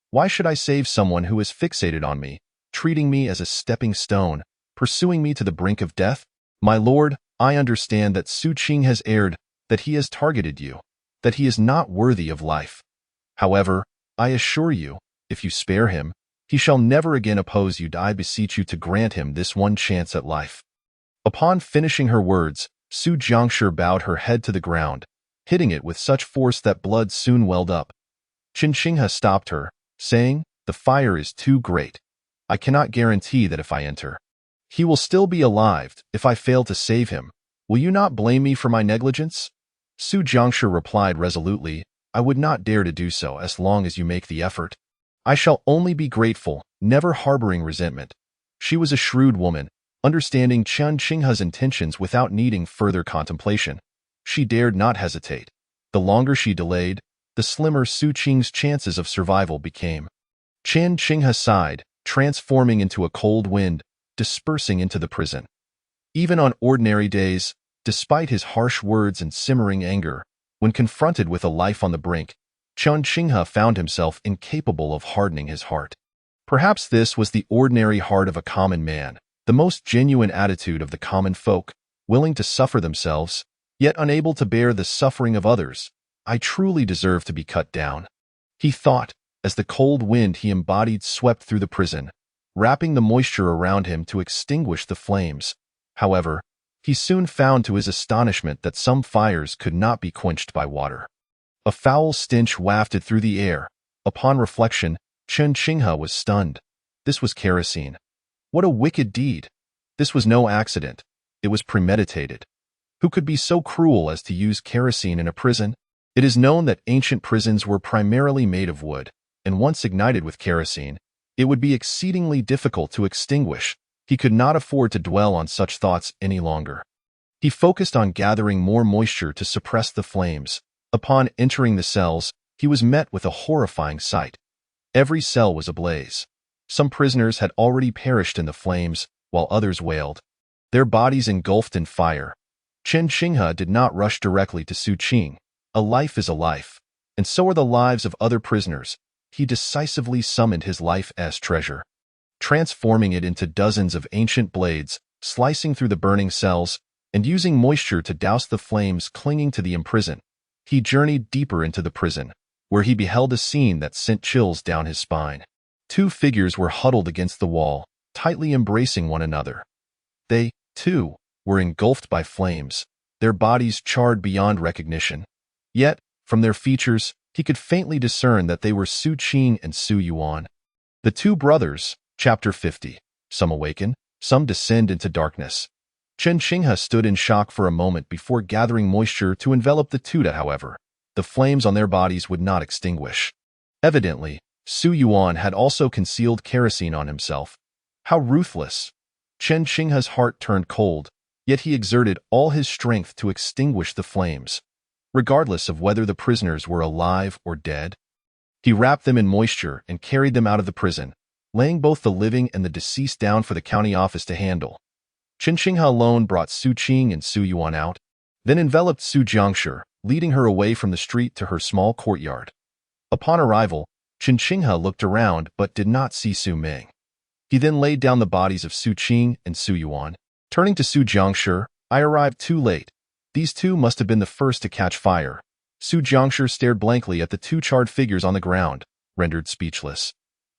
Why should I save someone who is fixated on me, treating me as a stepping stone, pursuing me to the brink of death? My lord, I understand that Su Qing has erred, that he has targeted you, that he is not worthy of life. However, I assure you, if you spare him, he shall never again oppose you. I beseech you to grant him this one chance at life." Upon finishing her words, Su Jiangshi bowed her head to the ground, hitting it with such force that blood soon welled up. Qin Shinghe stopped her, saying, "The fire is too great. I cannot guarantee that if I enter, he will still be alive. If I fail to save him, will you not blame me for my negligence?" Su Jiangshi replied resolutely, "I would not dare to do so as long as you make the effort. I shall only be grateful, never harboring resentment." She was a shrewd woman, understanding Qin Shinghe's intentions without needing further contemplation. She dared not hesitate. The longer she delayed, the slimmer Su Qing's chances of survival became. Qin Shinghe sighed, transforming into a cold wind, dispersing into the prison. Even on ordinary days, despite his harsh words and simmering anger, when confronted with a life on the brink, Qin Shinghe found himself incapable of hardening his heart. Perhaps this was the ordinary heart of a common man, the most genuine attitude of the common folk, willing to suffer themselves, yet unable to bear the suffering of others. "I truly deserve to be cut down," he thought, as the cold wind he embodied swept through the prison, wrapping the moisture around him to extinguish the flames. However, he soon found to his astonishment that some fires could not be quenched by water. A foul stench wafted through the air. Upon reflection, Qin Shinghe was stunned. This was kerosene. What a wicked deed! This was no accident. It was premeditated. Who could be so cruel as to use kerosene in a prison? It is known that ancient prisons were primarily made of wood, and once ignited with kerosene, it would be exceedingly difficult to extinguish. He could not afford to dwell on such thoughts any longer. He focused on gathering more moisture to suppress the flames. Upon entering the cells, he was met with a horrifying sight. Every cell was ablaze. Some prisoners had already perished in the flames, while others wailed, their bodies engulfed in fire. Qin Shinghe did not rush directly to Su Qing. A life is a life, and so are the lives of other prisoners. He decisively summoned his life as treasure, transforming it into dozens of ancient blades, slicing through the burning cells, and using moisture to douse the flames clinging to the imprisoned. He journeyed deeper into the prison, where he beheld a scene that sent chills down his spine. Two figures were huddled against the wall, tightly embracing one another. They, too, were engulfed by flames, their bodies charred beyond recognition. Yet, from their features, he could faintly discern that they were Su Qing and Su Yuan. The two brothers, Chapter 50. Some awaken, some descend into darkness. Qin Shinghe stood in shock for a moment before gathering moisture to envelop the two. However, the flames on their bodies would not extinguish. Evidently, Su Yuan had also concealed kerosene on himself. How ruthless! Qin Shinghe's heart turned cold, yet he exerted all his strength to extinguish the flames. Regardless of whether the prisoners were alive or dead, he wrapped them in moisture and carried them out of the prison, laying both the living and the deceased down for the county office to handle. Qin Shinghe alone brought Su Qing and Su Yuan out, then enveloped Su Jiangshi, leading her away from the street to her small courtyard. Upon arrival, Qin Shinghe looked around but did not see Su Ming. He then laid down the bodies of Su Qing and Su Yuan. Turning to Su Jiangshi, "I arrived too late. These two must have been the first to catch fire." Su Jiangshi stared blankly at the two charred figures on the ground, rendered speechless.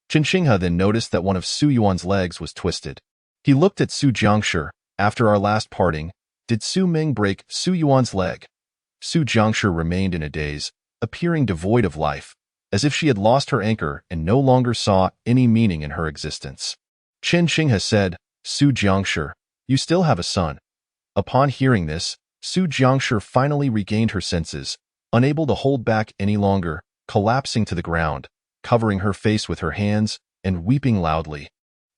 Qin Shinghe then noticed that one of Su Yuan's legs was twisted. He looked at Su Jiangshi. "After our last parting, did Su Ming break Su Yuan's leg?" Su Jiangshi remained in a daze, appearing devoid of life, as if she had lost her anchor and no longer saw any meaning in her existence. Qin Shinghe said, "Su Jiangshi, you still have a son." Upon hearing this, Su Jiangshi finally regained her senses, unable to hold back any longer, collapsing to the ground, covering her face with her hands and weeping loudly.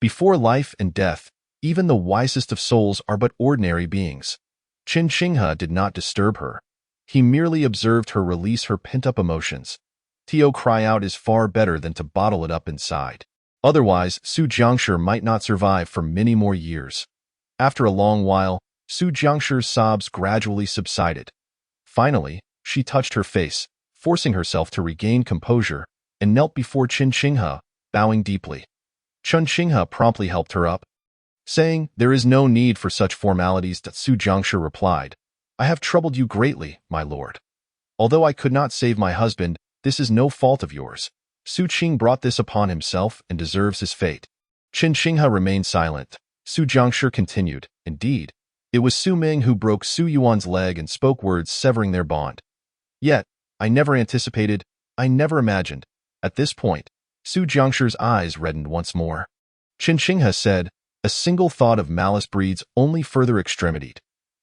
Before life and death, even the wisest of souls are but ordinary beings. Qin Shinghe did not disturb her. He merely observed her release her pent-up emotions. To cry out is far better than to bottle it up inside. Otherwise, Su Jiangshi might not survive for many more years. After a long while, Su Jiangshi's sobs gradually subsided. Finally, she touched her face, forcing herself to regain composure. and knelt before Qin Shinghe, bowing deeply. Qin Shinghe promptly helped her up, saying, "There is no need for such formalities." Su Jiangshi replied, "I have troubled you greatly, my lord. Although I could not save my husband, this is no fault of yours. Su Qing brought this upon himself and deserves his fate." Qin Shinghe remained silent. Su Jiangshi continued, "Indeed, it was Su Ming who broke Su Yuan's leg and spoke words severing their bond. Yet, I never anticipated, I never imagined." At this point, Su Jiangshi's eyes reddened once more. Qin Shinghe said, "A single thought of malice breeds only further extremity.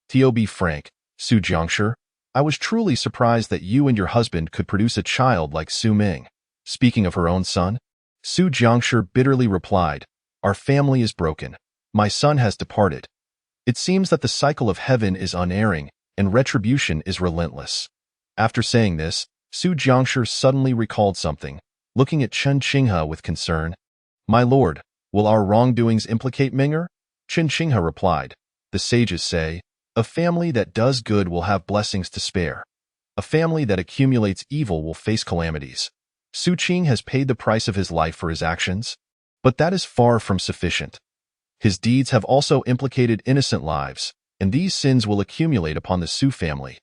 To be frank, Su Jiangshi, I was truly surprised that you and your husband could produce a child like Su Ming." Speaking of her own son, Su Jiangshi bitterly replied, "Our family is broken. My son has departed. It seems that the cycle of heaven is unerring, and retribution is relentless." After saying this, Su Jiangshi suddenly recalled something, looking at Qin Shinghe with concern. "My lord, will our wrongdoings implicate Ming'er?" Qin Shinghe replied, "The sages say, a family that does good will have blessings to spare. A family that accumulates evil will face calamities. Su Qing has paid the price of his life for his actions, but that is far from sufficient. His deeds have also implicated innocent lives, and these sins will accumulate upon the Su family."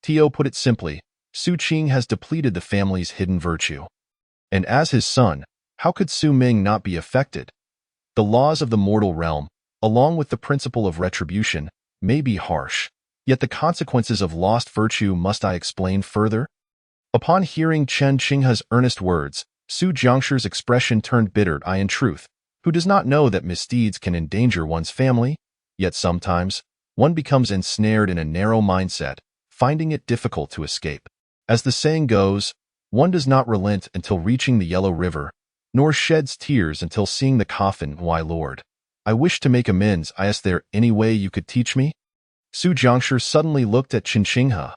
Tio put it simply, Su Qing has depleted the family's hidden virtue. And as his son, how could Su Ming not be affected? The laws of the mortal realm, along with the principle of retribution, may be harsh, yet the consequences of lost virtue must I explain further? Upon hearing Qin Shinghe's earnest words, Su Jiangshi's expression turned bitter. "I in truth, who does not know that misdeeds can endanger one's family? Yet sometimes, one becomes ensnared in a narrow mindset, finding it difficult to escape. As the saying goes, one does not relent until reaching the Yellow River, nor sheds tears until seeing the coffin. Why, Lord, I wish to make amends. Is there any way you could teach me?" Su Jiangshi suddenly looked at Qin Shinghe.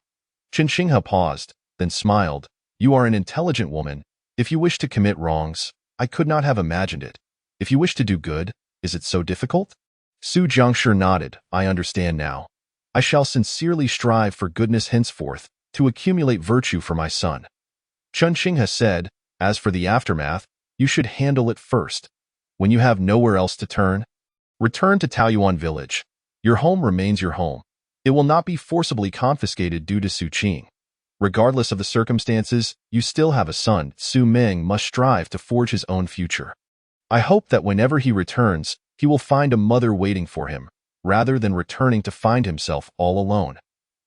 Qin Shinghe paused, then smiled. "You are an intelligent woman. If you wish to commit wrongs, I could not have imagined it. If you wish to do good, is it so difficult?" Su Jiangshi nodded. "I understand now. I shall sincerely strive for goodness henceforth, to accumulate virtue for my son." Qin Shinghe said, "As for the aftermath, you should handle it first. When you have nowhere else to turn, return to Taoyuan village. Your home remains your home. It will not be forcibly confiscated due to Su Qing. Regardless of the circumstances, you still have a son. Su Ming must strive to forge his own future. I hope that whenever he returns, he will find a mother waiting for him, rather than returning to find himself all alone."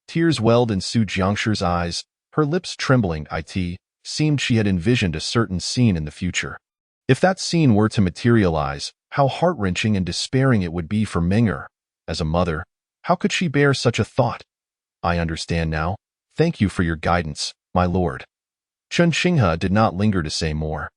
Tears welled in Su Jiangshi's eyes, her lips trembling. It seemed she had envisioned a certain scene in the future. If that scene were to materialize, how heart-wrenching and despairing it would be for Ming'er. As a mother, how could she bear such a thought? "I understand now. Thank you for your guidance, my lord." Qin Shinghe did not linger to say more,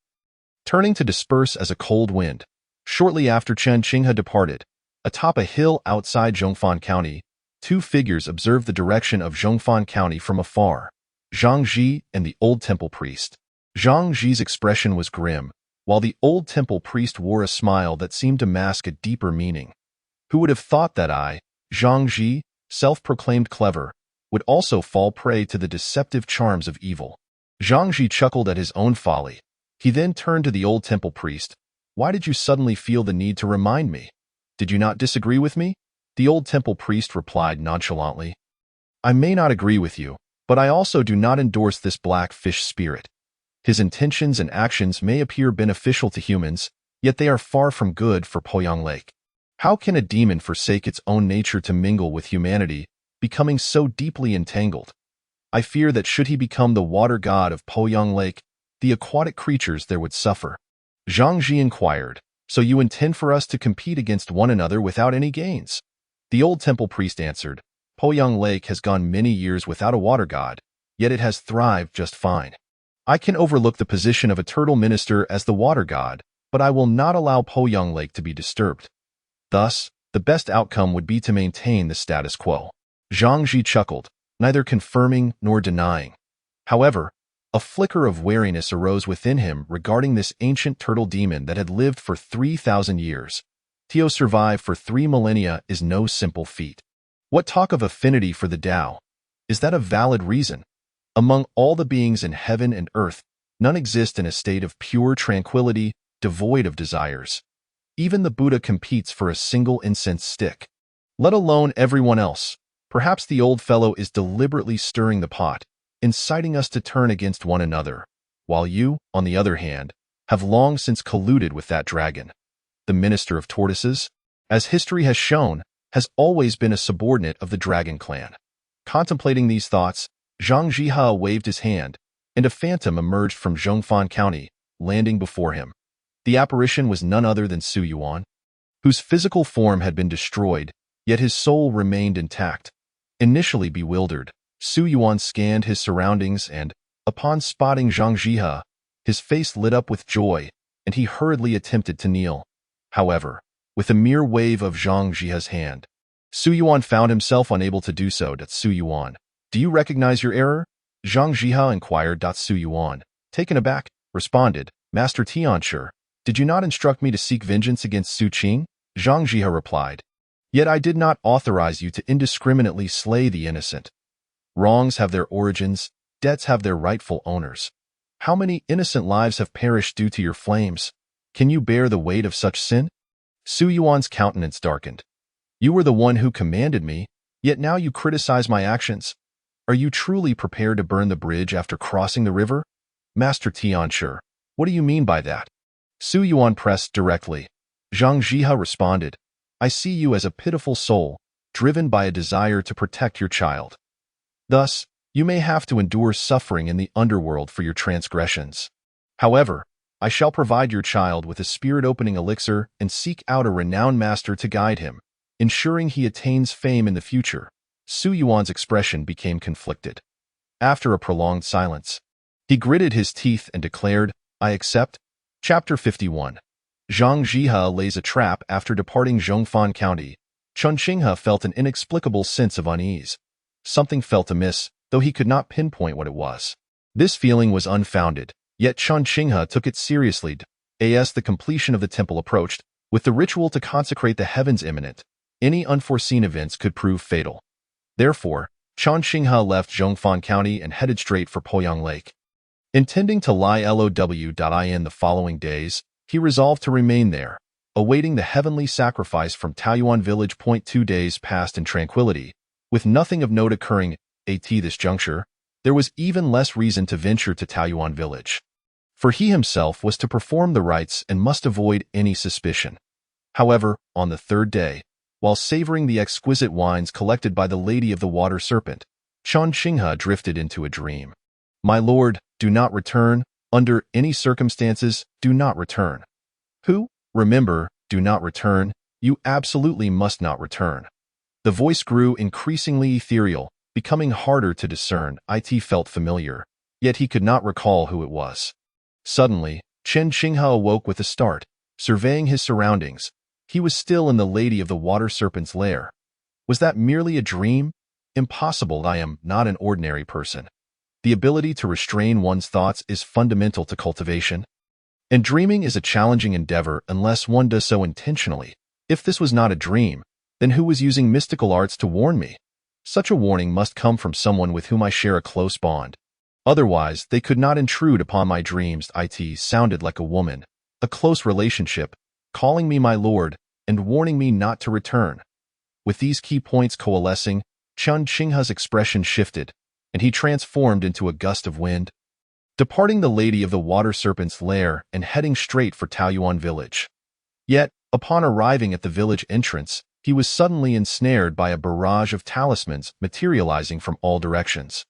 turning to disperse as a cold wind. Shortly after Qin Shinghe departed, atop a hill outside Zhongfan County, two figures observed the direction of Zhongfan County from afar: Zhang Ji and the old temple priest. Zhang Ji's expression was grim, while the old temple priest wore a smile that seemed to mask a deeper meaning. Who would have thought that I, Zhang Ji, self-proclaimed clever, would also fall prey to the deceptive charms of evil? Zhang Ji chuckled at his own folly. He then turned to the old temple priest. "Why did you suddenly feel the need to remind me? Did you not disagree with me?" The old temple priest replied nonchalantly, "I may not agree with you, but I also do not endorse this black fish spirit. His intentions and actions may appear beneficial to humans, yet they are far from good for Poyang Lake. How can a demon forsake its own nature to mingle with humanity, becoming so deeply entangled? I fear that should he become the water god of Poyang Lake, the aquatic creatures there would suffer." Zhang Ji inquired, "So you intend for us to compete against one another without any gains?" The old temple priest answered, "Poyang Lake has gone many years without a water god, yet it has thrived just fine. I can overlook the position of a turtle minister as the water god, but I will not allow Poyang Lake to be disturbed. Thus, the best outcome would be to maintain the status quo." Zhang Ji chuckled, neither confirming nor denying. However, a flicker of wariness arose within him regarding this ancient turtle demon that had lived for 3,000 years. To survive for 3 millennia is no simple feat. What talk of affinity for the Tao? Is that a valid reason? Among all the beings in heaven and earth, None exist in a state of pure tranquility, devoid of desires. Even the Buddha competes for a single incense stick. Let alone everyone else. Perhaps the old fellow is deliberately stirring the pot, inciting us to turn against one another, while you, on the other hand, have long since colluded with that dragon. The Minister of Tortoises, as history has shown, has always been a subordinate of the Dragon Clan. Contemplating these thoughts, Zhang Jihe waved his hand, and a phantom emerged from Zhongfan County, landing before him. The apparition was none other than Su Yuan, whose physical form had been destroyed, yet his soul remained intact. Initially bewildered, Su Yuan scanned his surroundings and, upon spotting Zhang Jihe, his face lit up with joy, and he hurriedly attempted to kneel. However, with a mere wave of Zhang Jihe's hand, Su Yuan found himself unable to do so. Su Yuan, do you recognize your error? Zhang Jihe inquired. Su Yuan, taken aback, responded, Master Tianshi, did you not instruct me to seek vengeance against Su Qing? Zhang Jihe replied, yet I did not authorize you to indiscriminately slay the innocent. Wrongs have their origins, debts have their rightful owners. How many innocent lives have perished due to your flames? Can you bear the weight of such sin? Su Yuan's countenance darkened. You were the one who commanded me, yet now you criticize my actions. Are you truly prepared to burn the bridge after crossing the river? Master Tianshi, what do you mean by that? Su Yuan pressed directly. Zhang Jihe responded, I see you as a pitiful soul, driven by a desire to protect your child. Thus, you may have to endure suffering in the underworld for your transgressions. However, I shall provide your child with a spirit-opening elixir and seek out a renowned master to guide him, ensuring he attains fame in the future. Su Yuan's expression became conflicted. After a prolonged silence, he gritted his teeth and declared, I accept. Chapter 51. Zhang Jihe lays a trap. After departing Zhongfan County, Chen Qinghe felt an inexplicable sense of unease. Something felt amiss, though he could not pinpoint what it was. This feeling was unfounded, yet Chen Qinghe took it seriously. As the completion of the temple approached, with the ritual to consecrate the heavens imminent, any unforeseen events could prove fatal. Therefore, Chen Qinghe left Zhongfan County and headed straight for Poyang Lake. Intending to lie LOW.in the following days, he resolved to remain there, awaiting the heavenly sacrifice from Taoyuan village. 2 days passed in tranquility, with nothing of note occurring. At this juncture, there was even less reason to venture to Taoyuan village, for he himself was to perform the rites and must avoid any suspicion. However, on the 3rd day, while savoring the exquisite wines collected by the Lady of the Water Serpent, Chen Qinghe drifted into a dream. My lord, do not return. Under any circumstances, do not return. Who? Remember, do not return. You absolutely must not return. The voice grew increasingly ethereal, becoming harder to discern. It felt familiar, yet he could not recall who it was. Suddenly, Chen Qinghe awoke with a start, surveying his surroundings. He was still in the Lady of the Water Serpent's lair. Was that merely a dream? Impossible. I am not an ordinary person. The ability to restrain one's thoughts is fundamental to cultivation. And dreaming is a challenging endeavor unless one does so intentionally. If this was not a dream, then who was using mystical arts to warn me? Such a warning must come from someone with whom I share a close bond. Otherwise, they could not intrude upon my dreams. It sounded like a woman, a close relationship, calling me my lord, and warning me not to return. With these key points coalescing, Chen Qinghe's expression shifted, and he transformed into a gust of wind, departing the Lady of the Water Serpent's lair and heading straight for Taoyuan village. Yet, upon arriving at the village entrance, he was suddenly ensnared by a barrage of talismans materializing from all directions.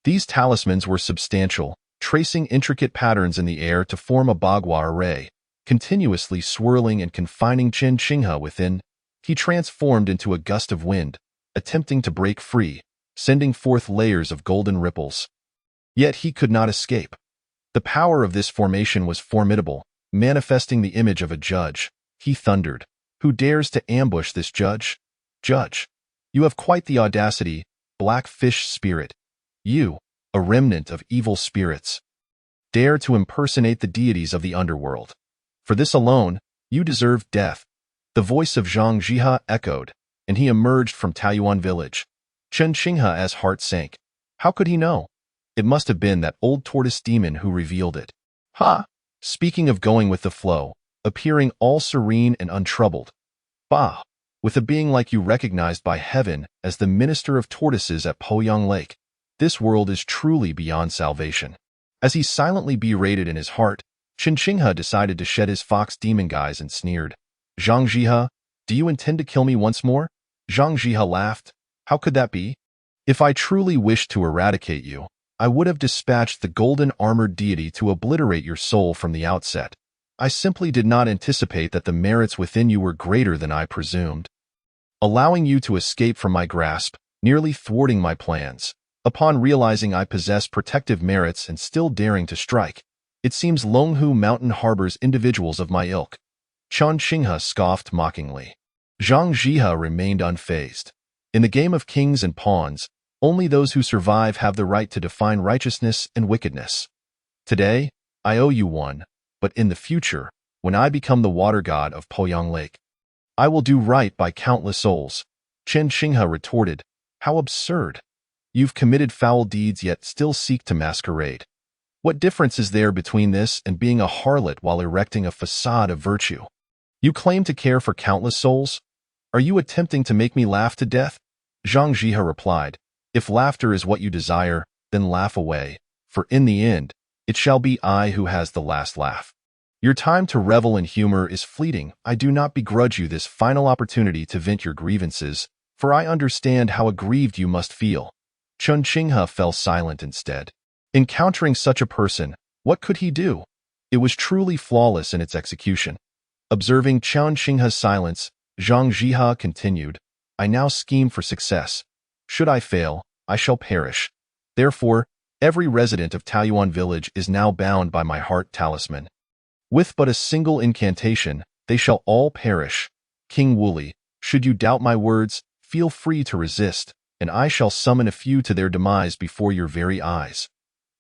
These talismans were substantial, tracing intricate patterns in the air to form a bagua array, continuously swirling and confining Chen Qinghe within. He transformed into a gust of wind, attempting to break free, sending forth layers of golden ripples. Yet he could not escape. The power of this formation was formidable, manifesting the image of a judge. He thundered, who dares to ambush this judge? Judge, you have quite the audacity, black fish spirit. You, a remnant of evil spirits, dare to impersonate the deities of the underworld. For this alone, you deserve death. The voice of Zhang Jihe echoed, and he emerged from Taoyuan village. Chen Qinghe's heart sank. How could he know? It must have been that old tortoise demon who revealed it. Ha! Speaking of going with the flow, appearing all serene and untroubled. Bah! With a being like you recognized by heaven as the minister of tortoises at Poyang Lake, this world is truly beyond salvation. As he silently berated in his heart, Chen Qinghe decided to shed his fox demon guise and sneered. Zhang Jihe, do you intend to kill me once more? Zhang Jihe laughed. How could that be? If I truly wished to eradicate you, I would have dispatched the golden armored deity to obliterate your soul from the outset. I simply did not anticipate that the merits within you were greater than I presumed, allowing you to escape from my grasp, nearly thwarting my plans. Upon realizing I possess protective merits and still daring to strike, it seems Longhu Mountain harbors individuals of my ilk. Chen Qinghe scoffed mockingly. Zhang Jihe remained unfazed. In the game of kings and pawns, only those who survive have the right to define righteousness and wickedness. Today, I owe you one, but in the future, when I become the water god of Poyang Lake, I will do right by countless souls. Chen Qinghe retorted. How absurd! You've committed foul deeds yet still seek to masquerade. What difference is there between this and being a harlot while erecting a facade of virtue? You claim to care for countless souls? Are you attempting to make me laugh to death? Zhang Jihe replied. If laughter is what you desire, then laugh away, for in the end, it shall be I who has the last laugh. Your time to revel in humor is fleeting. I do not begrudge you this final opportunity to vent your grievances, for I understand how aggrieved you must feel. Chen Qinghe fell silent instead. Encountering such a person, what could he do? It was truly flawless in its execution. Observing Chen Qinghe's silence, Zhang Jihe continued, I now scheme for success. Should I fail, I shall perish. Therefore, every resident of Taoyuan village is now bound by my heart talisman. With but a single incantation, they shall all perish. King Wuli, should you doubt my words, feel free to resist, and I shall summon a few to their demise before your very eyes.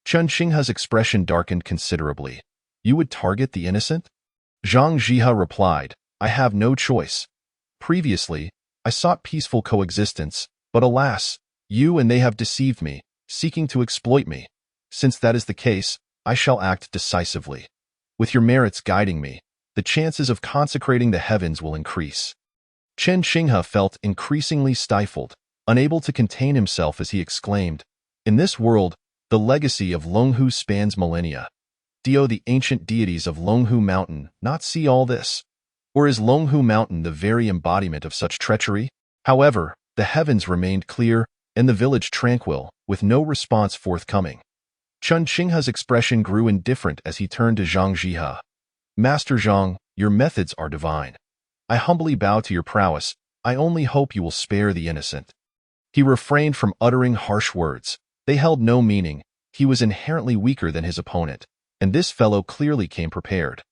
Chen Qinghe's expression darkened considerably. You would target the innocent? Zhang Jihe replied, I have no choice. Previously, I sought peaceful coexistence, but alas, you and they have deceived me, seeking to exploit me. Since that is the case, I shall act decisively. With your merits guiding me, the chances of consecrating the heavens will increase. Chen Qinghe felt increasingly stifled, unable to contain himself as he exclaimed, In this world, the legacy of Longhu spans millennia. Do the ancient deities of Longhu Mountain not see all this? Or is Longhu Mountain the very embodiment of such treachery? However, the heavens remained clear, and the village tranquil, with no response forthcoming. Chen Qinghe's expression grew indifferent as he turned to Zhang Jihe. Master Zhang, your methods are divine. I humbly bow to your prowess. I only hope you will spare the innocent. He refrained from uttering harsh words. They held no meaning. He was inherently weaker than his opponent, and this fellow clearly came prepared.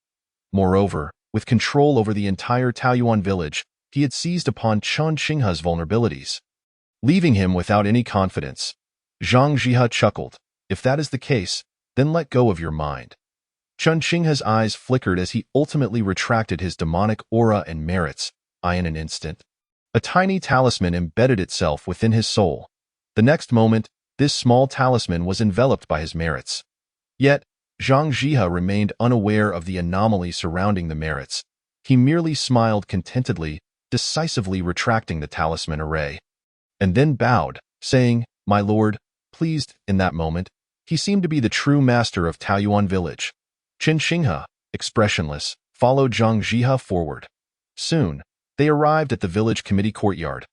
Moreover, with control over the entire Taoyuan village, he had seized upon Chen Qinghe's vulnerabilities, leaving him without any confidence. Zhang Jihe chuckled. If that is the case, then let go of your mind. Chen Qinghe's eyes flickered as he ultimately retracted his demonic aura and merits. In an instant, a tiny talisman embedded itself within his soul. The next moment, this small talisman was enveloped by his merits. Yet, Zhang Jihe remained unaware of the anomaly surrounding the merits. He merely smiled contentedly, decisively retracting the talisman array, and then bowed, saying, My lord, pleased. In that moment, he seemed to be the true master of Taoyuan village. Chen Qinghe, expressionless, followed Zhang Jihe forward. Soon, they arrived at the village committee courtyard.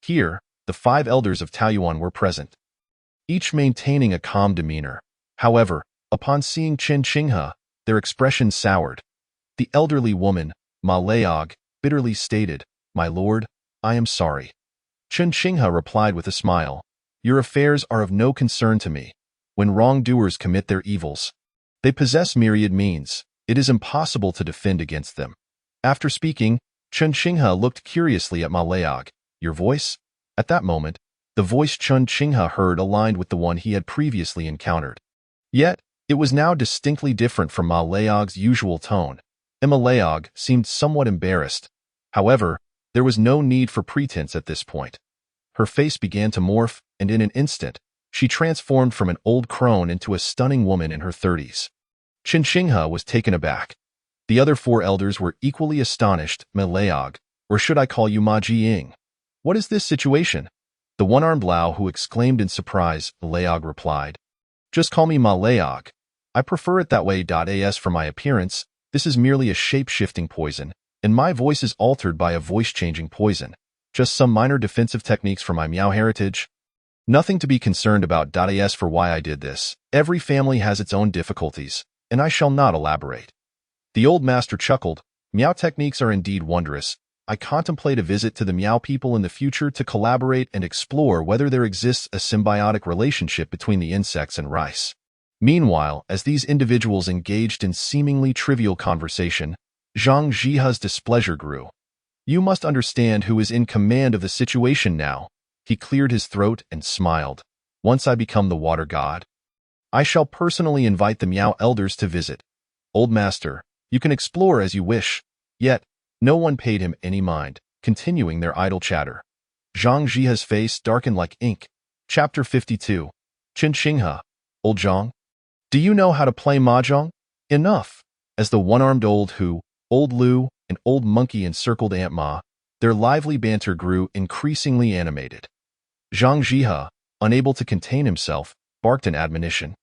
Here, the 5 elders of Taoyuan were present, each maintaining a calm demeanor. However, upon seeing Chen Qinghe, their expressions soured. The elderly woman, Ma Leog, bitterly stated, My lord, I am sorry. Chen Qinghe replied with a smile, Your affairs are of no concern to me. When wrongdoers commit their evils, they possess myriad means. It is impossible to defend against them. After speaking, Chen Qinghe looked curiously at Ma Leog. Your voice? At that moment, the voice Chen Qinghe heard aligned with the one he had previously encountered. Yet, it was now distinctly different from Ma Leog's usual tone. Ma Leog seemed somewhat embarrassed. However, there was no need for pretense at this point. Her face began to morph, and in an instant, she transformed from an old crone into a stunning woman in her 30s. Qin Shinghe was taken aback. The other four elders were equally astonished. "Ma Leog, or should I call you Ma Jiying? What is this situation?" The one-armed Lao who exclaimed in surprise, Leog replied, "Just call me Ma Leog. I prefer it that way. As for my appearance, this is merely a shape-shifting poison, and my voice is altered by a voice-changing poison. Just some minor defensive techniques for my Miao heritage. Nothing to be concerned about. As for why I did this, every family has its own difficulties, and I shall not elaborate." The old master chuckled. "Miao techniques are indeed wondrous. I contemplate a visit to the Miao people in the future to collaborate and explore whether there exists a symbiotic relationship between the insects and rice." Meanwhile, as these individuals engaged in seemingly trivial conversation, Zhang Jihe's displeasure grew. "You must understand who is in command of the situation now." He cleared his throat and smiled. "Once I become the water god, I shall personally invite the Miao elders to visit. Old master, you can explore as you wish." Yet, no one paid him any mind, continuing their idle chatter. Zhang Jihe's face darkened like ink. Chapter 52. Qin Shinghe. "Old Zhang, do you know how to play mahjong?" "Enough." As the one-armed old Hu, old Lu, and old Monkey encircled Aunt Ma, their lively banter grew increasingly animated. Zhang Jihe, unable to contain himself, barked an admonition.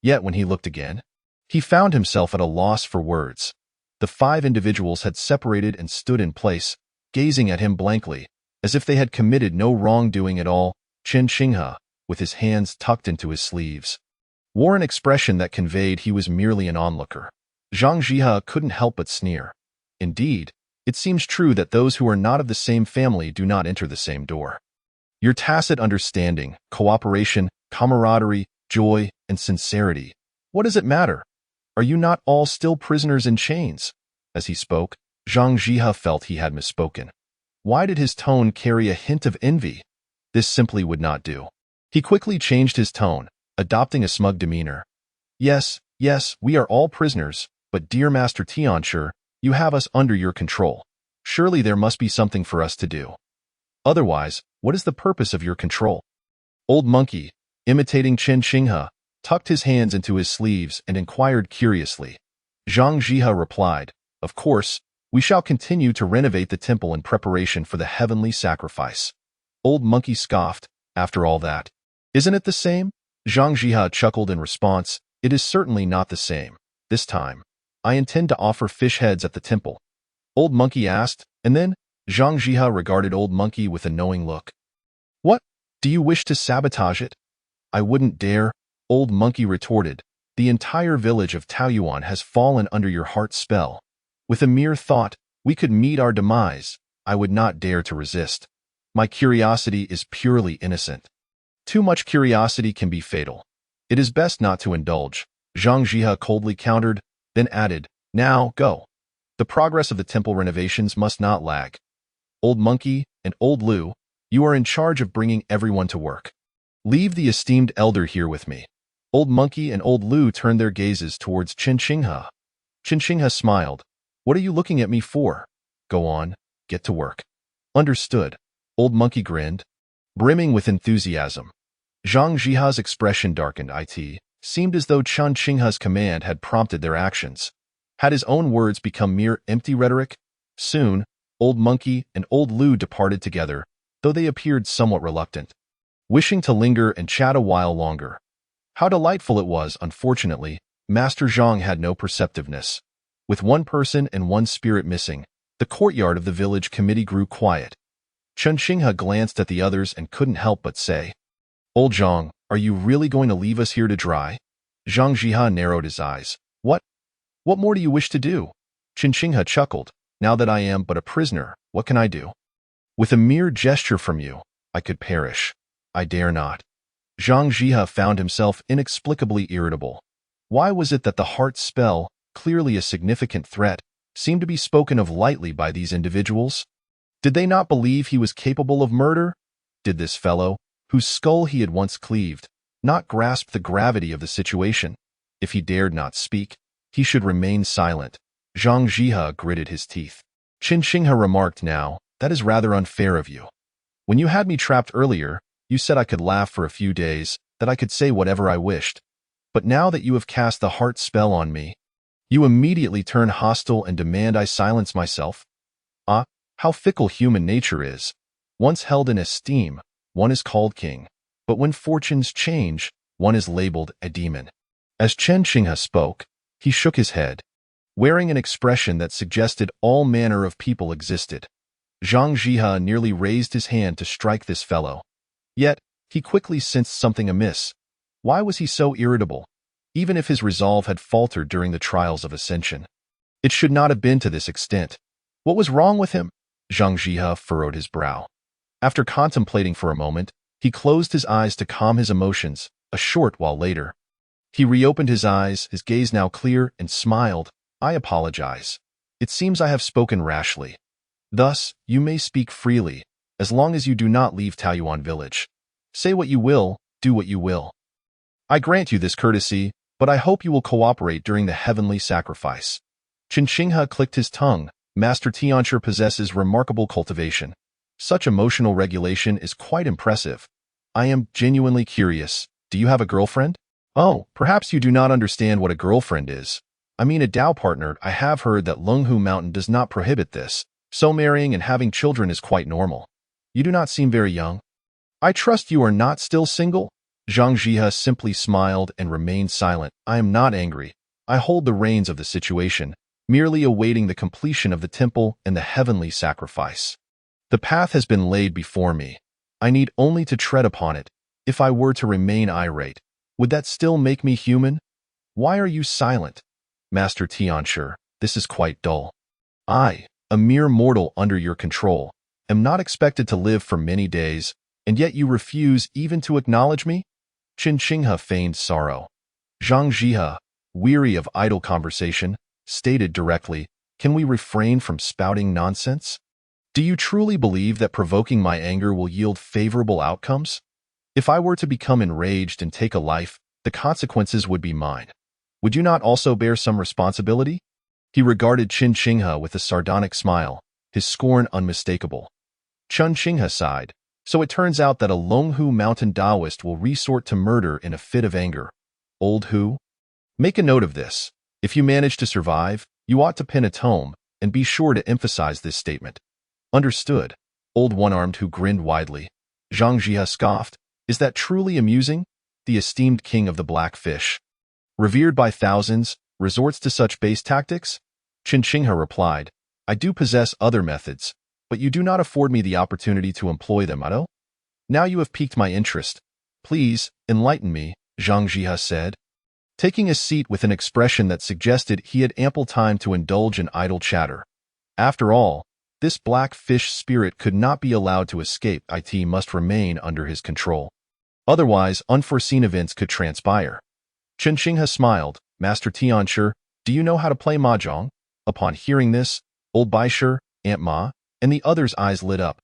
Yet when he looked again, he found himself at a loss for words. The five individuals had separated and stood in place, gazing at him blankly, as if they had committed no wrongdoing at all. Qin Shinghe, with his hands tucked into his sleeves, wore an expression that conveyed he was merely an onlooker. Zhang Jihe couldn't help but sneer. Indeed, it seems true that those who are not of the same family do not enter the same door. Your tacit understanding, cooperation, camaraderie, joy, and sincerity. What does it matter? Are you not all still prisoners in chains? As he spoke, Zhang Jihe felt he had misspoken. Why did his tone carry a hint of envy? This simply would not do. He quickly changed his tone, adopting a smug demeanor. Yes, we are all prisoners, but dear Master Tianshi, you have us under your control. Surely there must be something for us to do. Otherwise, what is the purpose of your control?" Old Monkey, imitating Qin Shinghe, tucked his hands into his sleeves and inquired curiously. Zhang Jihe replied, "Of course, we shall continue to renovate the temple in preparation for the heavenly sacrifice." Old Monkey scoffed, "After all that, isn't it the same?" Zhang Jihe chuckled in response, "It is certainly not the same. This time, I intend to offer fish heads at the temple." Old Monkey asked, and then Zhang Jihe regarded Old Monkey with a knowing look. "What? Do you wish to sabotage it?" "I wouldn't dare," Old Monkey retorted. "The entire village of Taoyuan has fallen under your heart's spell. With a mere thought, we could meet our demise. I would not dare to resist. My curiosity is purely innocent." "Too much curiosity can be fatal. It is best not to indulge," Zhang Jihe coldly countered, then added, "Now, go. The progress of the temple renovations must not lag. Old Monkey and Old Lu, you are in charge of bringing everyone to work. Leave the esteemed elder here with me." Old Monkey and Old Lu turned their gazes towards Qin Shinghe. Qin Shinghe smiled. "What are you looking at me for? Go on, get to work." "Understood." Old Monkey grinned, brimming with enthusiasm. Zhang Jihe's expression darkened. It seemed as though Qin Shinghe's command had prompted their actions. Had his own words become mere empty rhetoric? Soon, Old Monkey and Old Lu departed together, though they appeared somewhat reluctant, wishing to linger and chat a while longer. How delightful it was. Unfortunately, Master Zhang had no perceptiveness. With one person and one spirit missing, the courtyard of the village committee grew quiet. Qin Shinghe glanced at the others and couldn't help but say, "Old Zhang, are you really going to leave us here to dry?" Zhang Jihe narrowed his eyes. What more do you wish to do?" Qin Shinghe chuckled. "Now that I am but a prisoner, what can I do? With a mere gesture from you, I could perish. I dare not." Zhang Jihe found himself inexplicably irritable. Why was it that the heart spell, clearly a significant threat, seemed to be spoken of lightly by these individuals? Did they not believe he was capable of murder? Did this fellow, whose skull he had once cleaved, not grasp the gravity of the situation? If he dared not speak, he should remain silent. Zhang Jihe gritted his teeth. Qin Shinghe remarked, "Now, that is rather unfair of you. When you had me trapped earlier, you said I could laugh for a few days, that I could say whatever I wished. But now that you have cast the heart spell on me, You immediately turn hostile and demand I silence myself? Ah, how fickle human nature is. Once held in esteem, one is called king. But when fortunes change, one is labeled a demon. As Chen Qinghe spoke, he shook his head, wearing an expression that suggested all manner of people existed. Zhang Jihe nearly raised his hand to strike this fellow. Yet, he quickly sensed something amiss. Why was he so irritable, even if his resolve had faltered during the trials of ascension? It should not have been to this extent. What was wrong with him? Zhang Jihe furrowed his brow. After contemplating for a moment, he closed his eyes to calm his emotions. A short while later, he reopened his eyes, his gaze now clear, and smiled. I apologize. It seems I have spoken rashly. Thus, you may speak freely, as long as you do not leave Taoyuan village. Say what you will, do what you will. I grant you this courtesy, but I hope you will cooperate during the heavenly sacrifice. Chen Qinghe clicked his tongue. Master Tianshi possesses remarkable cultivation. Such emotional regulation is quite impressive. I am genuinely curious. Do you have a girlfriend? Oh, perhaps you do not understand what a girlfriend is. I mean a Tao partner. I have heard that Lunghu Mountain does not prohibit this, so marrying and having children is quite normal. You do not seem very young. I trust you are not still single? Zhang Jihe simply smiled and remained silent. I am not angry. I hold the reins of the situation, merely awaiting the completion of the temple and the heavenly sacrifice. The path has been laid before me. I need only to tread upon it. If I were to remain irate, would that still make me human? Why are you silent? Master Tianshi, this is quite dull. I, a mere mortal under your control, am not expected to live for many days, and yet you refuse even to acknowledge me? Chen Qinghe feigned sorrow. Zhang Jihe, weary of idle conversation, stated directly, can we refrain from spouting nonsense? Do you truly believe that provoking my anger will yield favorable outcomes? If I were to become enraged and take a life, the consequences would be mine. Would you not also bear some responsibility? He regarded Chen Qinghe with a sardonic smile, his scorn unmistakable. Chen Qinghe sighed. So it turns out that a Lunghu Mountain Taoist will resort to murder in a fit of anger. Old Hu? Make a note of this. If you manage to survive, you ought to pin a tome, and be sure to emphasize this statement. Understood. Old One-Armed Hu grinned widely. Zhang Jihe scoffed. Is that truly amusing? The esteemed king of the black fish, revered by thousands, resorts to such base tactics? Chen Qinghe replied, I do possess other methods, but you do not afford me the opportunity to employ them, Ado? Now you have piqued my interest. Please, enlighten me, Zhang Jihe said, taking a seat with an expression that suggested he had ample time to indulge in idle chatter. After all, this black fish spirit could not be allowed to escape. It must remain under his control. Otherwise, unforeseen events could transpire. Chen Qinghe smiled. Master Tianshi, do you know how to play mahjong? Upon hearing this, old Baisher, Aunt Ma, and the others' eyes lit up.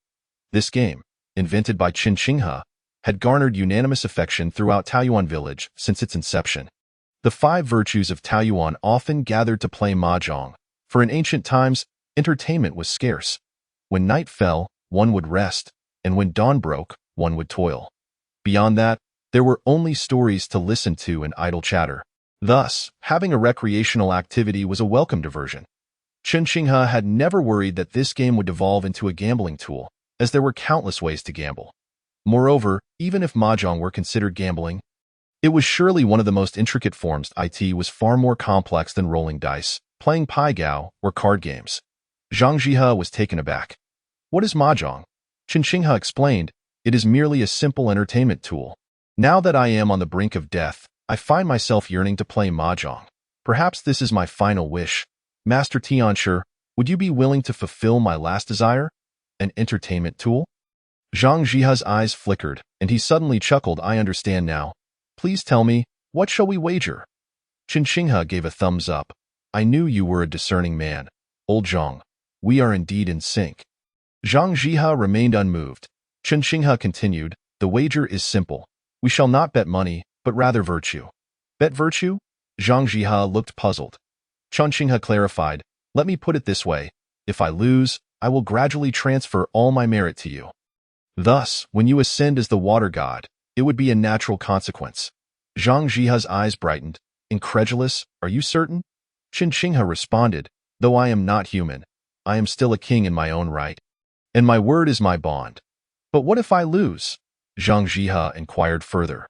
This game, invented by Chen Qinghe, had garnered unanimous affection throughout Taoyuan village since its inception. The 5 virtues of Taoyuan often gathered to play mahjong, for in ancient times, entertainment was scarce. When night fell, one would rest, and when dawn broke, one would toil. Beyond that, there were only stories to listen to and idle chatter. Thus, having a recreational activity was a welcome diversion. Chen Qinghe had never worried that this game would devolve into a gambling tool, as there were countless ways to gamble. Moreover, even if mahjong were considered gambling, it was surely one of the most intricate forms. It was far more complex than rolling dice, playing pai gao, or card games. Zhang Jihe was taken aback. What is mahjong? Chen Qinghe explained, it is merely a simple entertainment tool. Now that I am on the brink of death, I find myself yearning to play mahjong. Perhaps this is my final wish. Master Tianshi, would you be willing to fulfill my last desire? An entertainment tool? Zhang Jihe's eyes flickered, and he suddenly chuckled. I understand now. Please tell me, what shall we wager? Chen Qinghe gave a thumbs up. I knew you were a discerning man. Old Zhang, we are indeed in sync. Zhang Jihe remained unmoved. Chen Qinghe continued, the wager is simple. We shall not bet money, but rather virtue. Bet virtue? Zhang Jihe looked puzzled. Chen Qinghe clarified, let me put it this way. If I lose, I will gradually transfer all my merit to you. Thus, when you ascend as the water god, it would be a natural consequence. Zhang Jihe's eyes brightened. Incredulous, are you certain? Qin Shinghe responded, though I am not human, I am still a king in my own right, and my word is my bond. But what if I lose? Zhang Jihe inquired further.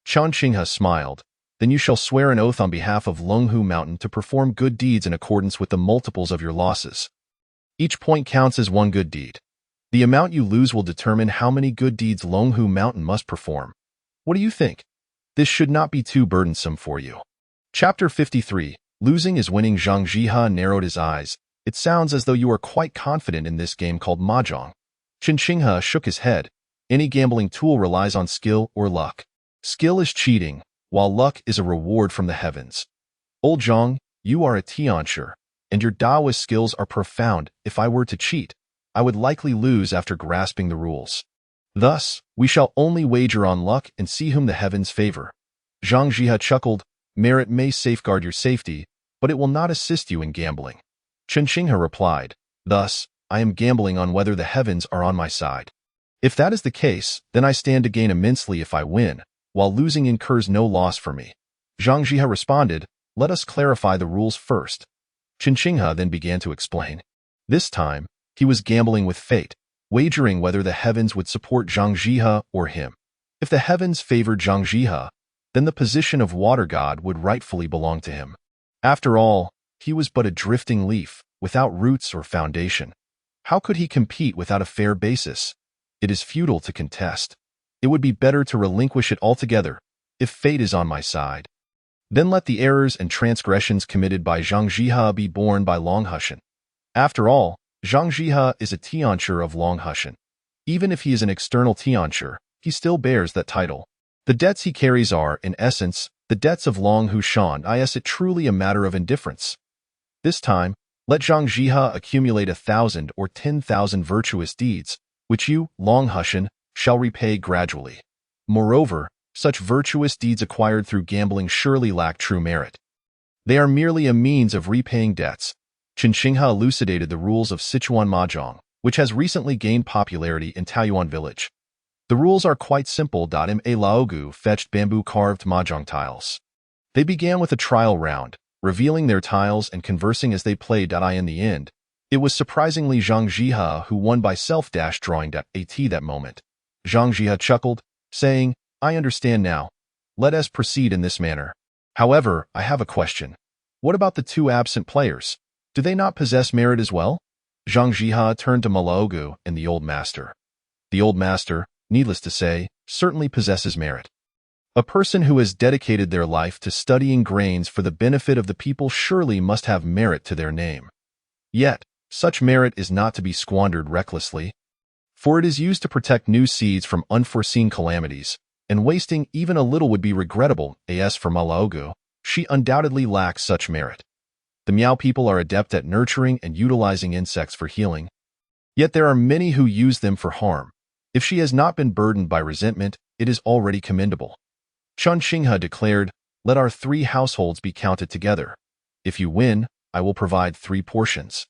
Qin Shinghe smiled. Then you shall swear an oath on behalf of Longhu Mountain to perform good deeds in accordance with the multiples of your losses. Each point counts as one good deed. The amount you lose will determine how many good deeds Longhu Mountain must perform. What do you think? This should not be too burdensome for you. Chapter 53. Losing is winning. Zhang Jihe narrowed his eyes. It sounds as though you are quite confident in this game called Mahjong. Qin Shinghe shook his head. Any gambling tool relies on skill or luck. Skill is cheating, while luck is a reward from the heavens. Old Zhang, you are a Tianshi, and your Daoist skills are profound. If I were to cheat, I would likely lose after grasping the rules. Thus, we shall only wager on luck and see whom the heavens favor. Zhang Jihe chuckled. Merit may safeguard your safety, but it will not assist you in gambling. Qin Shinghe replied. Thus, I am gambling on whether the heavens are on my side. If that is the case, then I stand to gain immensely if I win, while losing incurs no loss for me. Zhang Jihe responded, let us clarify the rules first. Qin Shinghe then began to explain. This time, he was gambling with fate, wagering whether the heavens would support Zhang Jihe or him. If the heavens favored Zhang Jihe, then the position of water god would rightfully belong to him. After all, he was but a drifting leaf, without roots or foundation. How could he compete without a fair basis? It is futile to contest. It would be better to relinquish it altogether, if fate is on my side. Then let the errors and transgressions committed by Zhang Jihe be borne by Longhushan. After all, Zhang Jihe is a Tianshi of Longhushan. Even if he is an external Tianshi, he still bears that title. The debts he carries are, in essence, the debts of Longhushan. Is it truly a matter of indifference? This time, let Zhang Jihe accumulate 1,000 or 10,000 virtuous deeds, which you, Longhushan, shall repay gradually. Moreover, such virtuous deeds acquired through gambling surely lack true merit. They are merely a means of repaying debts. Qin Shinghe elucidated the rules of Sichuan Mahjong, which has recently gained popularity in Taoyuan village. The rules are quite simple. Ma Laogu fetched bamboo-carved mahjong tiles. They began with a trial round, revealing their tiles and conversing as they played. In the end, it was surprisingly Zhang Jihe who won by self-drawing. That moment, Zhang Jihe chuckled, saying, I understand now. Let us proceed in this manner. However, I have a question. What about the two absent players? Do they not possess merit as well? Zhang Jihe turned to Malaogu and the old master. The old master, needless to say, certainly possesses merit. A person who has dedicated their life to studying grains for the benefit of the people surely must have merit to their name. Yet, such merit is not to be squandered recklessly, for it is used to protect new seeds from unforeseen calamities, and wasting even a little would be regrettable. As for Malaogu, she undoubtedly lacks such merit. The Miao people are adept at nurturing and utilizing insects for healing, yet there are many who use them for harm. If she has not been burdened by resentment, it is already commendable. Qin Shinghe declared, let our 3 households be counted together. If you win, I will provide 3 portions.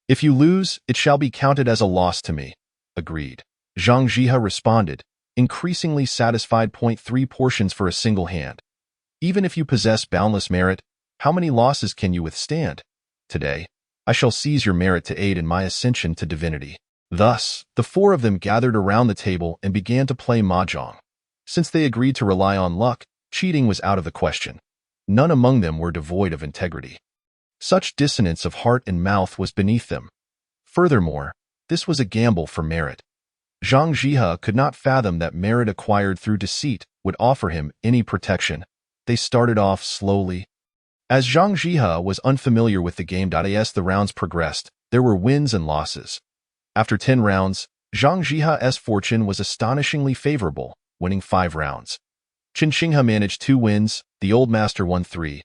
If you lose, it shall be counted as a loss to me. Agreed. Zhang Jihe responded, increasingly satisfied. 3 portions for a single hand. Even if you possess boundless merit, how many losses can you withstand? Today, I shall seize your merit to aid in my ascension to divinity. Thus, the 4 of them gathered around the table and began to play mahjong. Since they agreed to rely on luck, cheating was out of the question. None among them were devoid of integrity. Such dissonance of heart and mouth was beneath them. Furthermore, this was a gamble for merit. Zhang Jihe could not fathom that merit acquired through deceit would offer him any protection. They started off slowly. As Zhang Jihe was unfamiliar with the game. As the rounds progressed, there were wins and losses. After 10 rounds, Zhang Jihe's fortune was astonishingly favorable, winning 5 rounds. Qin Shinghe managed 2 wins, the old master won 3.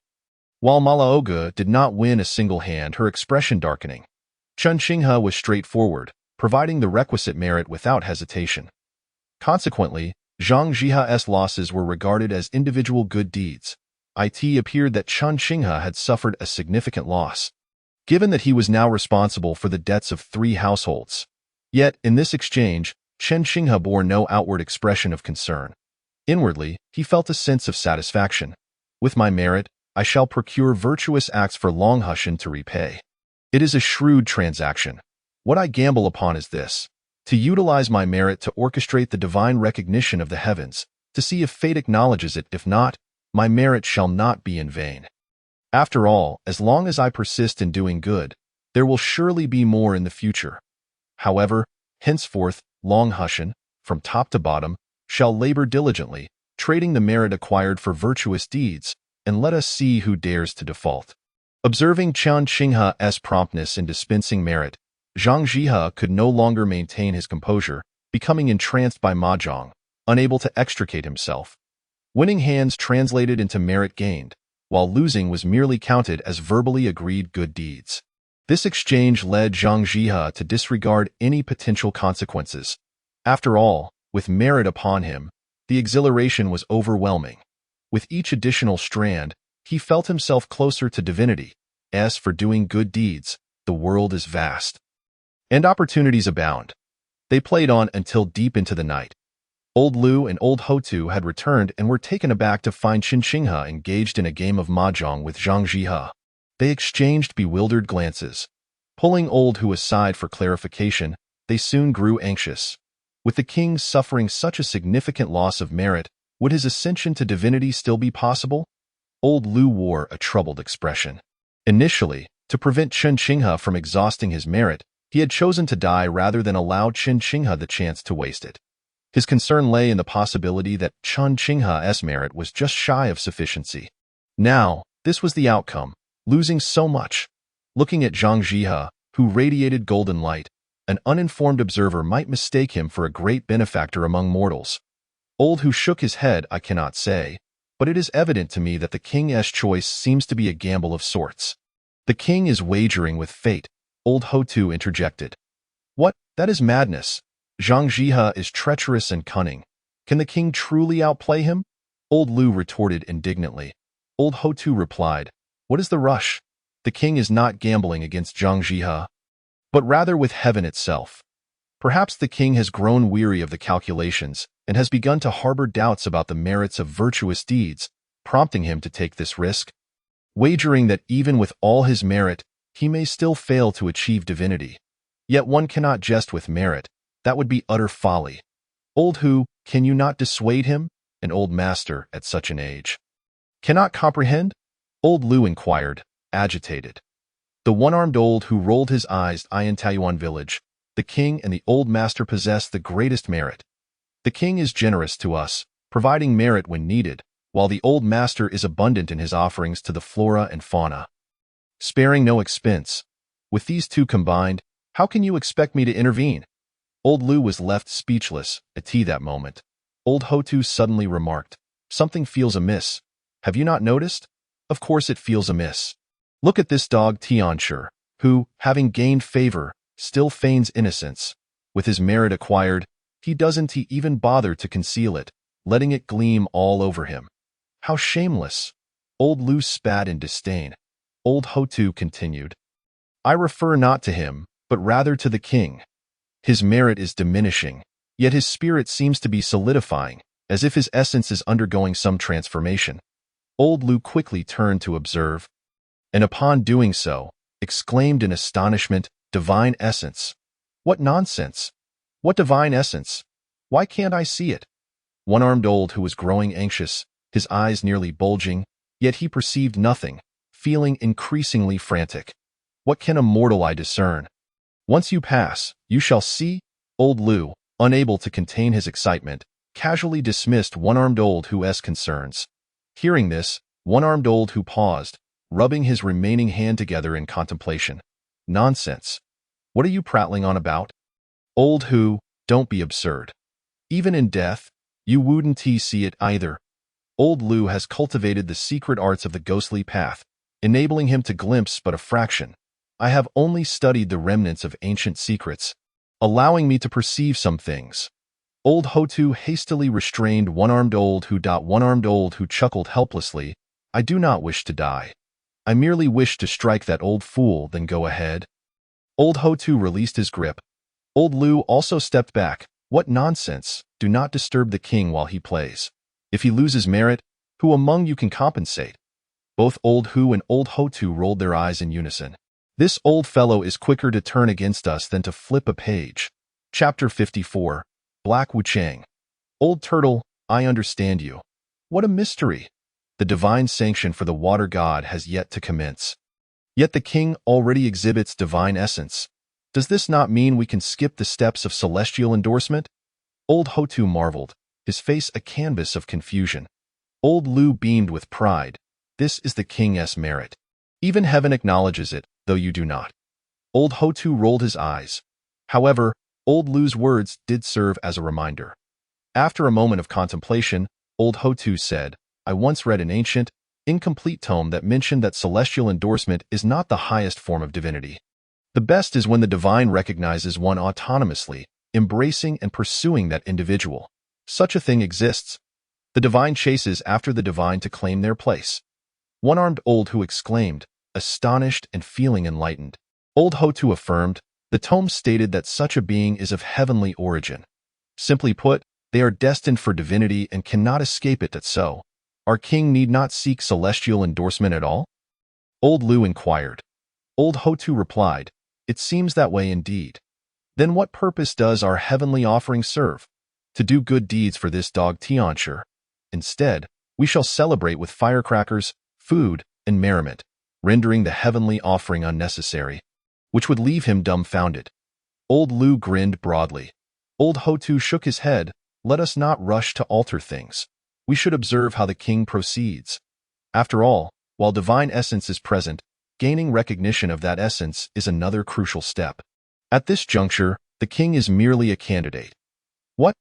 While Malaogu did not win a single hand, her expression darkening. Qin Shinghe was straightforward, providing the requisite merit without hesitation. Consequently, Zhang Jihe's losses were regarded as individual good deeds. It appeared that Qin Shinghe had suffered a significant loss, given that he was now responsible for the debts of 3 households. Yet, in this exchange, Qin Shinghe bore no outward expression of concern. Inwardly, he felt a sense of satisfaction. With my merit, I shall procure virtuous acts for Longhushan to repay. It is a shrewd transaction. What I gamble upon is this: to utilize my merit to orchestrate the divine recognition of the heavens, to see if fate acknowledges it. If not, my merit shall not be in vain. After all, as long as I persist in doing good, there will surely be more in the future. However, henceforth, Longhushan, from top to bottom, shall labor diligently, trading the merit acquired for virtuous deeds, and let us see who dares to default. Observing Qian Qinghe's promptness in dispensing merit, Zhang Jihe could no longer maintain his composure, becoming entranced by mahjong, unable to extricate himself. Winning hands translated into merit gained, while losing was merely counted as verbally agreed good deeds. This exchange led Zhang Jihe to disregard any potential consequences. After all, with merit upon him, the exhilaration was overwhelming. With each additional strand, he felt himself closer to divinity. As for doing good deeds, the world is vast, and opportunities abound. They played on until deep into the night. Old Lu and Old Hotu had returned and were taken aback to find Qin Qinghe engaged in a game of mahjong with Zhang Jihe. They exchanged bewildered glances. Pulling Old Hu aside for clarification, they soon grew anxious. With the king suffering such a significant loss of merit, would his ascension to divinity still be possible? Old Lu wore a troubled expression. Initially, to prevent Qin Qinghe from exhausting his merit, he had chosen to die rather than allow Qin Qinghe the chance to waste it. His concern lay in the possibility that Qin Qinghe's merit was just shy of sufficiency. Now, this was the outcome, losing so much. Looking at Zhang Jihe, who radiated golden light, an uninformed observer might mistake him for a great benefactor among mortals. Old Hu shook his head. I cannot say, but it is evident to me that the king's choice seems to be a gamble of sorts. The king is wagering with fate, Old Hotu interjected. What? That is madness. Zhang Jihe is treacherous and cunning. Can the king truly outplay him? Old Lu retorted indignantly. Old Hotu replied, what is the rush? The king is not gambling against Zhang Jihe, but rather with heaven itself. Perhaps the king has grown weary of the calculations and has begun to harbor doubts about the merits of virtuous deeds, prompting him to take this risk, wagering that even with all his merit, he may still fail to achieve divinity. Yet one cannot jest with merit. That would be utter folly. Old Hu, can you not dissuade him? An old master at such an age cannot comprehend? Old Lu inquired, agitated. The one-armed old who rolled his eyes. In Taiyuan village, the king and the old master possess the greatest merit. The king is generous to us, providing merit when needed, while the old master is abundant in his offerings to the flora and fauna, sparing no expense. With these two combined, how can you expect me to intervene? Old Lu was left speechless at that moment. Old Hotu suddenly remarked, something feels amiss. Have you not noticed? Of course it feels amiss. Look at this dog Tianshi, who, having gained favor, still feigns innocence. With his merit acquired, he doesn't even bother to conceal it, letting it gleam all over him. How shameless! Old Lu spat in disdain. Old Hotu continued, I refer not to him, but rather to the king. His merit is diminishing, yet his spirit seems to be solidifying, as if his essence is undergoing some transformation. Old Lu quickly turned to observe, and upon doing so, exclaimed in astonishment, divine essence. What nonsense! What divine essence? Why can't I see it? One-armed old who was growing anxious, his eyes nearly bulging, yet he perceived nothing, feeling increasingly frantic. What can a mortal eye discern? Once you pass, you shall see. Old Lu, unable to contain his excitement, casually dismissed one-armed old who's concerns. Hearing this, one-armed old who paused, rubbing his remaining hand together in contemplation. Nonsense. What are you prattling on about? Old Hu, don't be absurd. Even in death, you wouldn't see it either. Old Lu has cultivated the secret arts of the ghostly path, enabling him to glimpse but a fraction. I have only studied the remnants of ancient secrets, allowing me to perceive some things. Old Hotu hastily restrained one-armed old who. One-armed old who chuckled helplessly. I do not wish to die. I merely wish to strike that old fool, then go ahead. Old Hotu released his grip. Old Lu also stepped back. What nonsense! Do not disturb the king while he plays. If he loses merit, who among you can compensate? Both Old Hu and Old Hotu rolled their eyes in unison. This old fellow is quicker to turn against us than to flip a page. Chapter 54. Black Wuchang. Old Turtle, I understand you. What a mystery! The divine sanction for the water god has yet to commence. Yet the king already exhibits divine essence. Does this not mean we can skip the steps of celestial endorsement? Old Hotu marveled, his face a canvas of confusion. Old Lu beamed with pride. This is the king's merit. Even heaven acknowledges it, though you do not. Old Hotu rolled his eyes. However, Old Lu's words did serve as a reminder. After a moment of contemplation, Old Hotu said, I once read an ancient, incomplete tome that mentioned that celestial endorsement is not the highest form of divinity. The best is when the divine recognizes one autonomously, embracing and pursuing that individual. Such a thing exists. The divine chases after the divine to claim their place. One-armed Old Hu exclaimed, astonished and feeling enlightened. Old Hotu affirmed, the tome stated that such a being is of heavenly origin. Simply put, they are destined for divinity and cannot escape it. That so. Our king need not seek celestial endorsement at all? Old Lu inquired. Old Hotu replied, it seems that way indeed. Then what purpose does our heavenly offering serve? To do good deeds for this dog Tianshi. Instead, we shall celebrate with firecrackers, food, and merriment, rendering the heavenly offering unnecessary, which would leave him dumbfounded. Old Lu grinned broadly. Old Hotu shook his head. Let us not rush to alter things. We should observe how the king proceeds. After all, while divine essence is present, gaining recognition of that essence is another crucial step. At this juncture, the king is merely a candidate. What?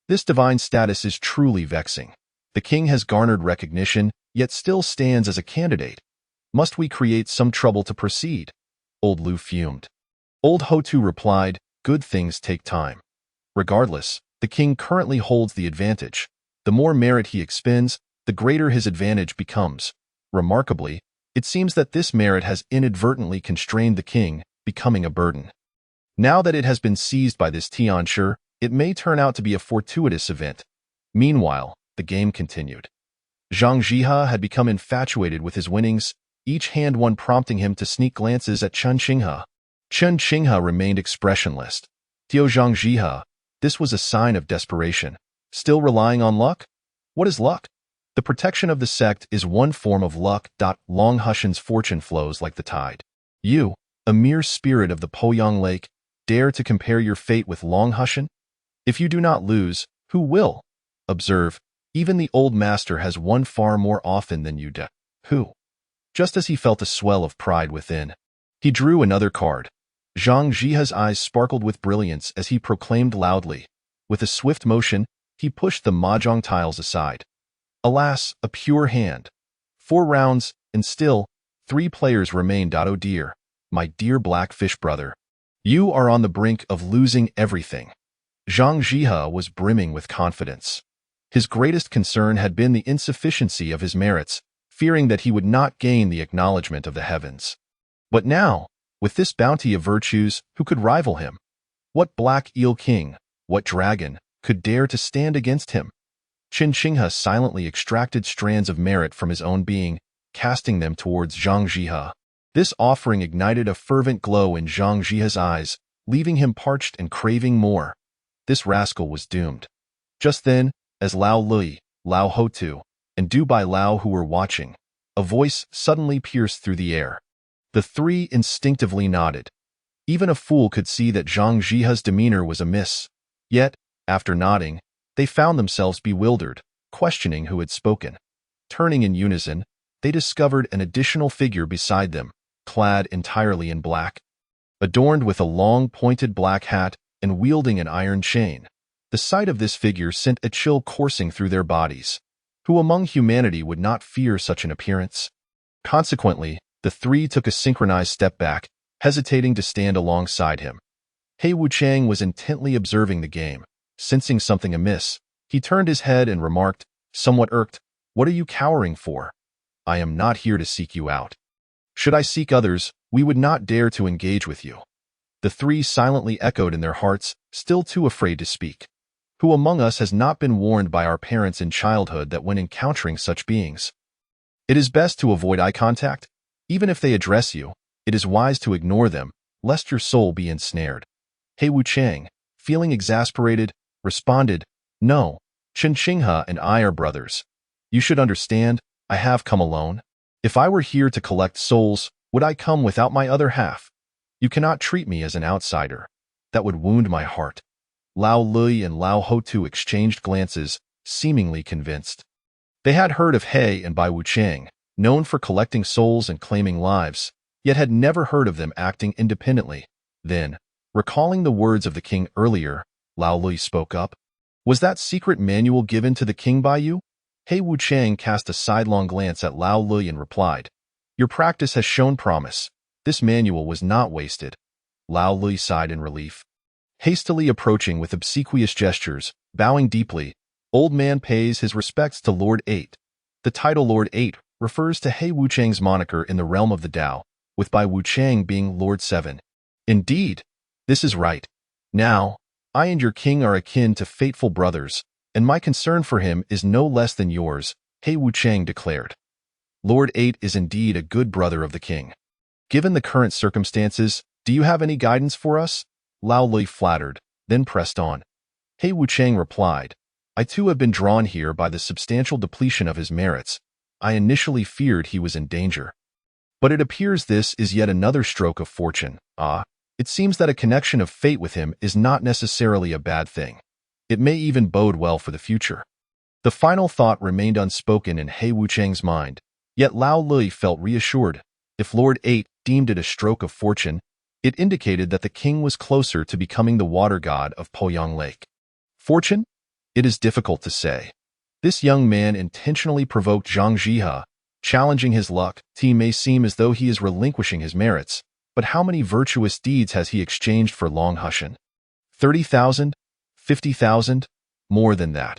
This divine status is truly vexing. The king has garnered recognition, yet still stands as a candidate. Must we create some trouble to proceed? Old Lu fumed. Old Hotu replied, good things take time. Regardless, the king currently holds the advantage. The more merit he expends, the greater his advantage becomes. Remarkably, it seems that this merit has inadvertently constrained the king, becoming a burden. Now that it has been seized by this Tianshi, it may turn out to be a fortuitous event. Meanwhile, the game continued. Zhang Jihe had become infatuated with his winnings, each hand one prompting him to sneak glances at Chen Qinghe. Chen Qinghe remained expressionless. Tio Zhang Jihe, this was a sign of desperation. Still relying on luck? What is luck? The protection of the sect is one form of luck. Long Hushan's fortune flows like the tide. You, a mere spirit of the Poyang lake, dare to compare your fate with Long Hushan? If you do not lose, who will? Observe, even the old master has won far more often than you do. Who? Just as he felt a swell of pride within, he drew another card. Zhang Jihe's eyes sparkled with brilliance as he proclaimed loudly. With a swift motion, he pushed the mahjong tiles aside. Alas, a pure hand. 4 rounds, and still, 3 players remained. Oh dear, my dear blackfish brother. You are on the brink of losing everything. Zhang Jihe was brimming with confidence. His greatest concern had been the insufficiency of his merits, fearing that he would not gain the acknowledgement of the heavens. But now, with this bounty of virtues, who could rival him? What black eel king, what dragon, could dare to stand against him? Chen Qinghe silently extracted strands of merit from his own being, casting them towards Zhang Jihe. This offering ignited a fervent glow in Zhang Jihe's eyes, leaving him parched and craving more. This rascal was doomed. Just then, as Lao Lui, Lao Hotu, and Dubai Lao who were watching, a voice suddenly pierced through the air. The 3 instinctively nodded. Even a fool could see that Zhang Jihe's demeanor was amiss. Yet, after nodding, they found themselves bewildered, questioning who had spoken. Turning in unison, they discovered an additional figure beside them, clad entirely in black. Adorned with a long, pointed black hat and wielding an iron chain. The sight of this figure sent a chill coursing through their bodies. Who among humanity would not fear such an appearance? Consequently, the 3 took a synchronized step back, hesitating to stand alongside him. He Wuchang was intently observing the game. Sensing something amiss, he turned his head and remarked, somewhat irked, what are you cowering for? I am not here to seek you out. Should I seek others, we would not dare to engage with you. The 3 silently echoed in their hearts, still too afraid to speak. Who among us has not been warned by our parents in childhood that when encountering such beings, It is best to avoid eye contact. Even if they address you, it is wise to ignore them, lest your soul be ensnared. He Wuchang, feeling exasperated, responded, "No, Chen Qinghe and I are brothers. You should understand, I have come alone. If I were here to collect souls, would I come without my other half? You cannot treat me as an outsider. That would wound my heart." Lao Lui and Lao Hotu exchanged glances, seemingly convinced. They had heard of He and Bai Wuchang, known for collecting souls and claiming lives, yet had never heard of them acting independently. Then, recalling the words of the king earlier, Lao Lui spoke up. "Was that secret manual given to the king by you?" He Wuchang cast a sidelong glance at Lao Lui and replied, "Your practice has shown promise. This manual was not wasted." Lao Lui sighed in relief. Hastily approaching with obsequious gestures, bowing deeply, old man pays his respects to Lord 8. The title Lord 8 refers to He Wuchang's moniker in the realm of the Tao, with Bai Wuchang being Lord 7. "Indeed, this is right. Now, I and your king are akin to faithful brothers, and my concern for him is no less than yours," He Wuchang declared. "Lord 8 is indeed a good brother of the king. Given the current circumstances, do you have any guidance for us?" Lao Lui flattered, then pressed on. He Wuchang replied, "I too have been drawn here by the substantial depletion of his merits. I initially feared he was in danger. But it appears this is yet another stroke of fortune. It seems that a connection of fate with him is not necessarily a bad thing. It may even bode well for the future." The final thought remained unspoken in He Wuchang's mind, yet Lao Lui felt reassured. If Lord 8 deemed it a stroke of fortune, it indicated that the king was closer to becoming the water god of Poyang Lake. Fortune? It is difficult to say. This young man intentionally provoked Zhang Jihe, challenging his luck. It may seem as though he is relinquishing his merits, but how many virtuous deeds has he exchanged for Long Hushan? 30,000? 50,000? More than that.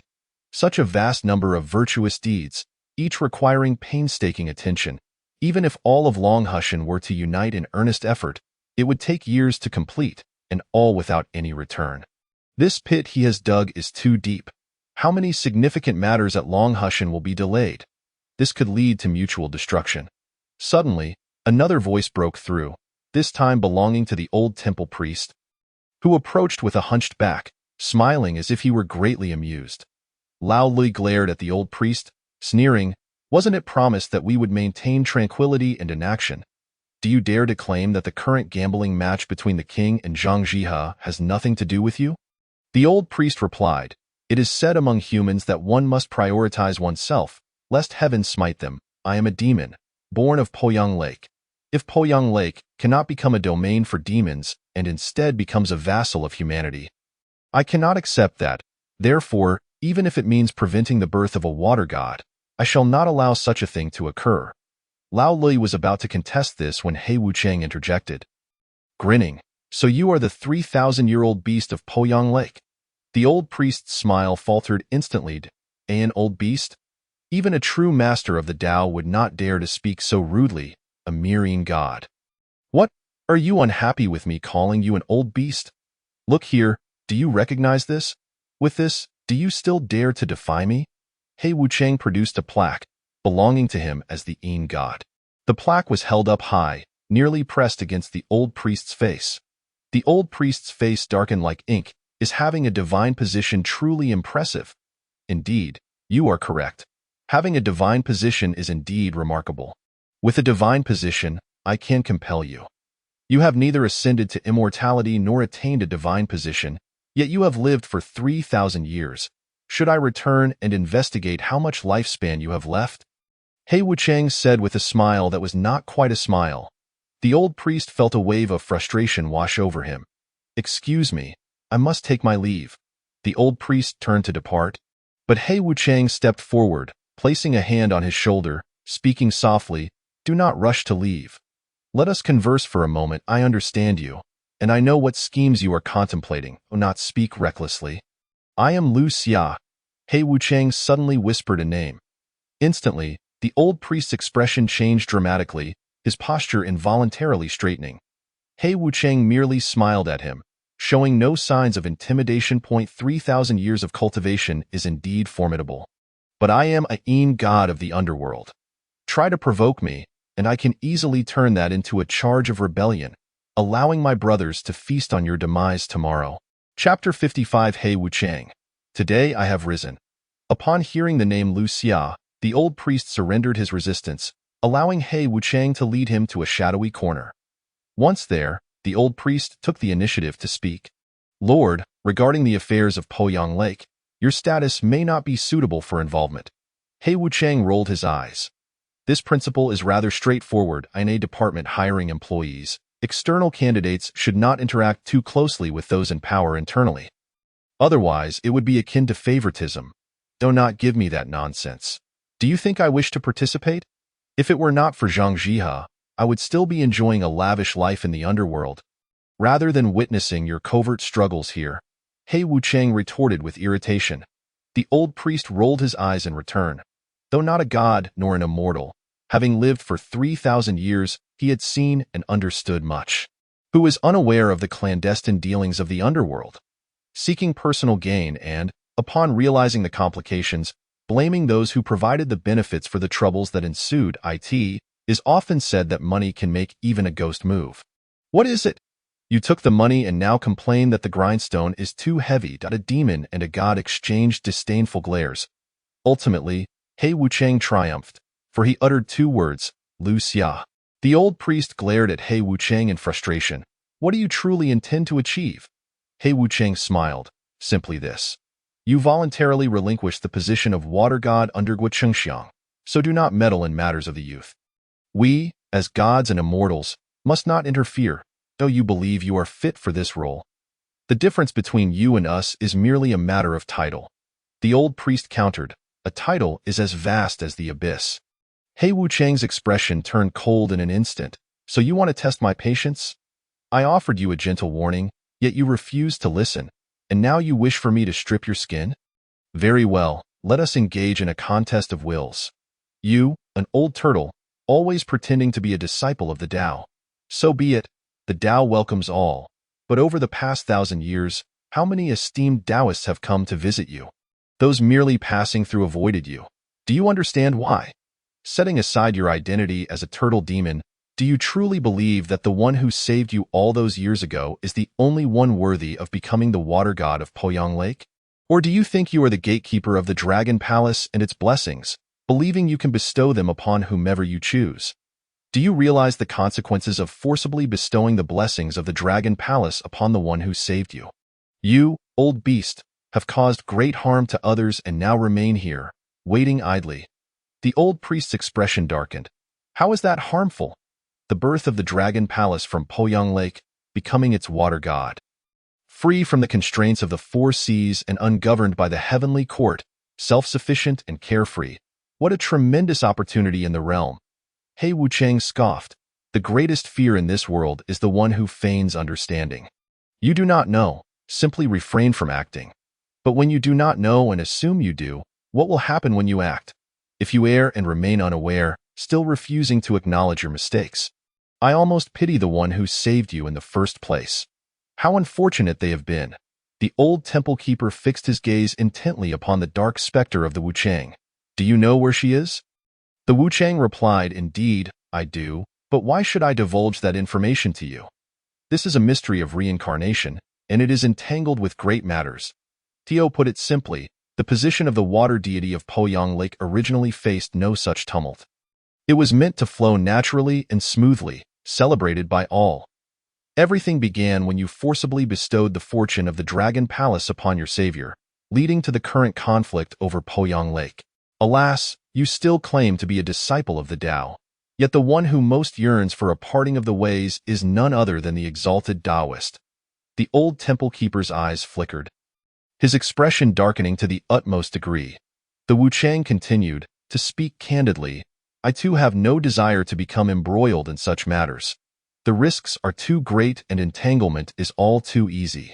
Such a vast number of virtuous deeds, each requiring painstaking attention. Even if all of Long Hushan were to unite in earnest effort, it would take years to complete, and all without any return. This pit he has dug is too deep. How many significant matters at Long Hushan will be delayed? This could lead to mutual destruction. Suddenly, another voice broke through, this time belonging to the old temple priest, who approached with a hunched back, smiling as if he were greatly amused. Lao Lui glared at the old priest, sneering, "Wasn't it promised that we would maintain tranquility and inaction? Do you dare to claim that the current gambling match between the king and Zhang Jihe has nothing to do with you?" The old priest replied, "It is said among humans that one must prioritize oneself, lest heaven smite them. I am a demon, born of Poyang Lake. If Poyang Lake cannot become a domain for demons and instead becomes a vassal of humanity, I cannot accept that. Therefore, even if it means preventing the birth of a water god, I shall not allow such a thing to occur." Lao Lui was about to contest this when He Wuchang interjected, grinning, "So you are the 3,000-year-old beast of Poyang Lake?" The old priest's smile faltered instantly. "An old beast? Even a true master of the Tao would not dare to speak so rudely, a Myrine god. What? Are you unhappy with me calling you an old beast? Look here, do you recognize this? With this, do you still dare to defy me?" He Wuchang produced a plaque, belonging to him as the Yin god. The plaque was held up high, nearly pressed against the old priest's face. The old priest's face darkened like ink. "Is having a divine position truly impressive?" "Indeed, you are correct. Having a divine position is indeed remarkable. With a divine position, I can compel you. You have neither ascended to immortality nor attained a divine position, yet you have lived for 3,000 years. Should I return and investigate how much lifespan you have left?" He Wuchang said with a smile that was not quite a smile. The old priest felt a wave of frustration wash over him. "Excuse me, I must take my leave." The old priest turned to depart, but He Wuchang stepped forward, placing a hand on his shoulder, speaking softly, "Do not rush to leave. Let us converse for a moment. I understand you, and I know what schemes you are contemplating. Do not speak recklessly." "I am Lu Xia." He Wuchang suddenly whispered a name. Instantly, the old priest's expression changed dramatically, his posture involuntarily straightening. He Wuchang merely smiled at him, showing no signs of intimidation. 3,000 years of cultivation is indeed formidable. But I am a Yin god of the underworld. try to provoke me, and I can easily turn that into a charge of rebellion, allowing my brothers to feast on your demise tomorrow. Chapter 55. He Wuchang. Today I have risen. Upon hearing the name Lu Xia, the old priest surrendered his resistance, allowing He Wuchang to lead him to a shadowy corner. Once there, the old priest took the initiative to speak. Lord, regarding the affairs of Poyang Lake, your status may not be suitable for involvement. He Wuchang rolled his eyes. This principle is rather straightforward in a department hiring employees. External candidates should not interact too closely with those in power internally. Otherwise, it would be akin to favoritism. Do not give me that nonsense. Do you think I wish to participate? If it were not for Zhang Jiha, I would still be enjoying a lavish life in the underworld. Rather than witnessing your covert struggles here, He Wuchang retorted with irritation. The old priest rolled his eyes in return. Though not a god nor an immortal, having lived for 3,000 years, he had seen and understood much. Who was unaware of the clandestine dealings of the underworld? Seeking personal gain and, upon realizing the complications, blaming those who provided the benefits for the troubles that ensued. It is often said that money can make even a ghost move. What is it? You took the money and now complain that the grindstone is too heavy. A demon and a god exchanged disdainful glares. Ultimately, He Wuchang triumphed, for he uttered two words, Lu Xia. The old priest glared at He Wuchang in frustration. What do you truly intend to achieve? He Wuchang smiled. Simply this. You voluntarily relinquished the position of water god under Guochengxiang, so do not meddle in matters of the youth. We, as gods and immortals, must not interfere, though you believe you are fit for this role. The difference between you and us is merely a matter of title. The old priest countered. A title is as vast as the abyss. He Wuchang's expression turned cold in an instant. So you want to test my patience? I offered you a gentle warning, yet you refused to listen, and now you wish for me to strip your skin? Very well, let us engage in a contest of wills. You, an old turtle, always pretending to be a disciple of the Tao. So be it, the Tao welcomes all. But over the past 1,000 years, how many esteemed Taoists have come to visit you? Those merely passing through avoided you. Do you understand why? Setting aside your identity as a turtle demon, do you truly believe that the one who saved you all those years ago is the only one worthy of becoming the water god of Poyang Lake? Or do you think you are the gatekeeper of the Dragon Palace and its blessings, believing you can bestow them upon whomever you choose? Do you realize the consequences of forcibly bestowing the blessings of the Dragon Palace upon the one who saved you? You, old beast, have caused great harm to others and now remain here, waiting idly. The old priest's expression darkened. How is that harmful? The birth of the Dragon Palace from Poyang Lake, becoming its water god. Free from the constraints of the four seas and ungoverned by the heavenly court, self-sufficient and carefree. What a tremendous opportunity in the realm. He Wuchang scoffed. The greatest fear in this world is the one who feigns understanding. You do not know, simply refrain from acting. But when you do not know and assume you do, what will happen when you act? If you err and remain unaware, still refusing to acknowledge your mistakes. I almost pity the one who saved you in the first place. How unfortunate they have been. The old temple keeper fixed his gaze intently upon the dark specter of the Wuchang. Do you know where she is? The Wuchang replied, Indeed, I do, but why should I divulge that information to you? This is a mystery of reincarnation, and it is entangled with great matters. Tio put it simply, the position of the water deity of Poyang Lake originally faced no such tumult. It was meant to flow naturally and smoothly, celebrated by all. Everything began when you forcibly bestowed the fortune of the Dragon Palace upon your savior, leading to the current conflict over Poyang Lake. Alas, you still claim to be a disciple of the Tao, yet the one who most yearns for a parting of the ways is none other than the exalted Taoist. The old temple keeper's eyes flickered, his expression darkening to the utmost degree. The Wuchang continued, to speak candidly, I too have no desire to become embroiled in such matters. The risks are too great and entanglement is all too easy.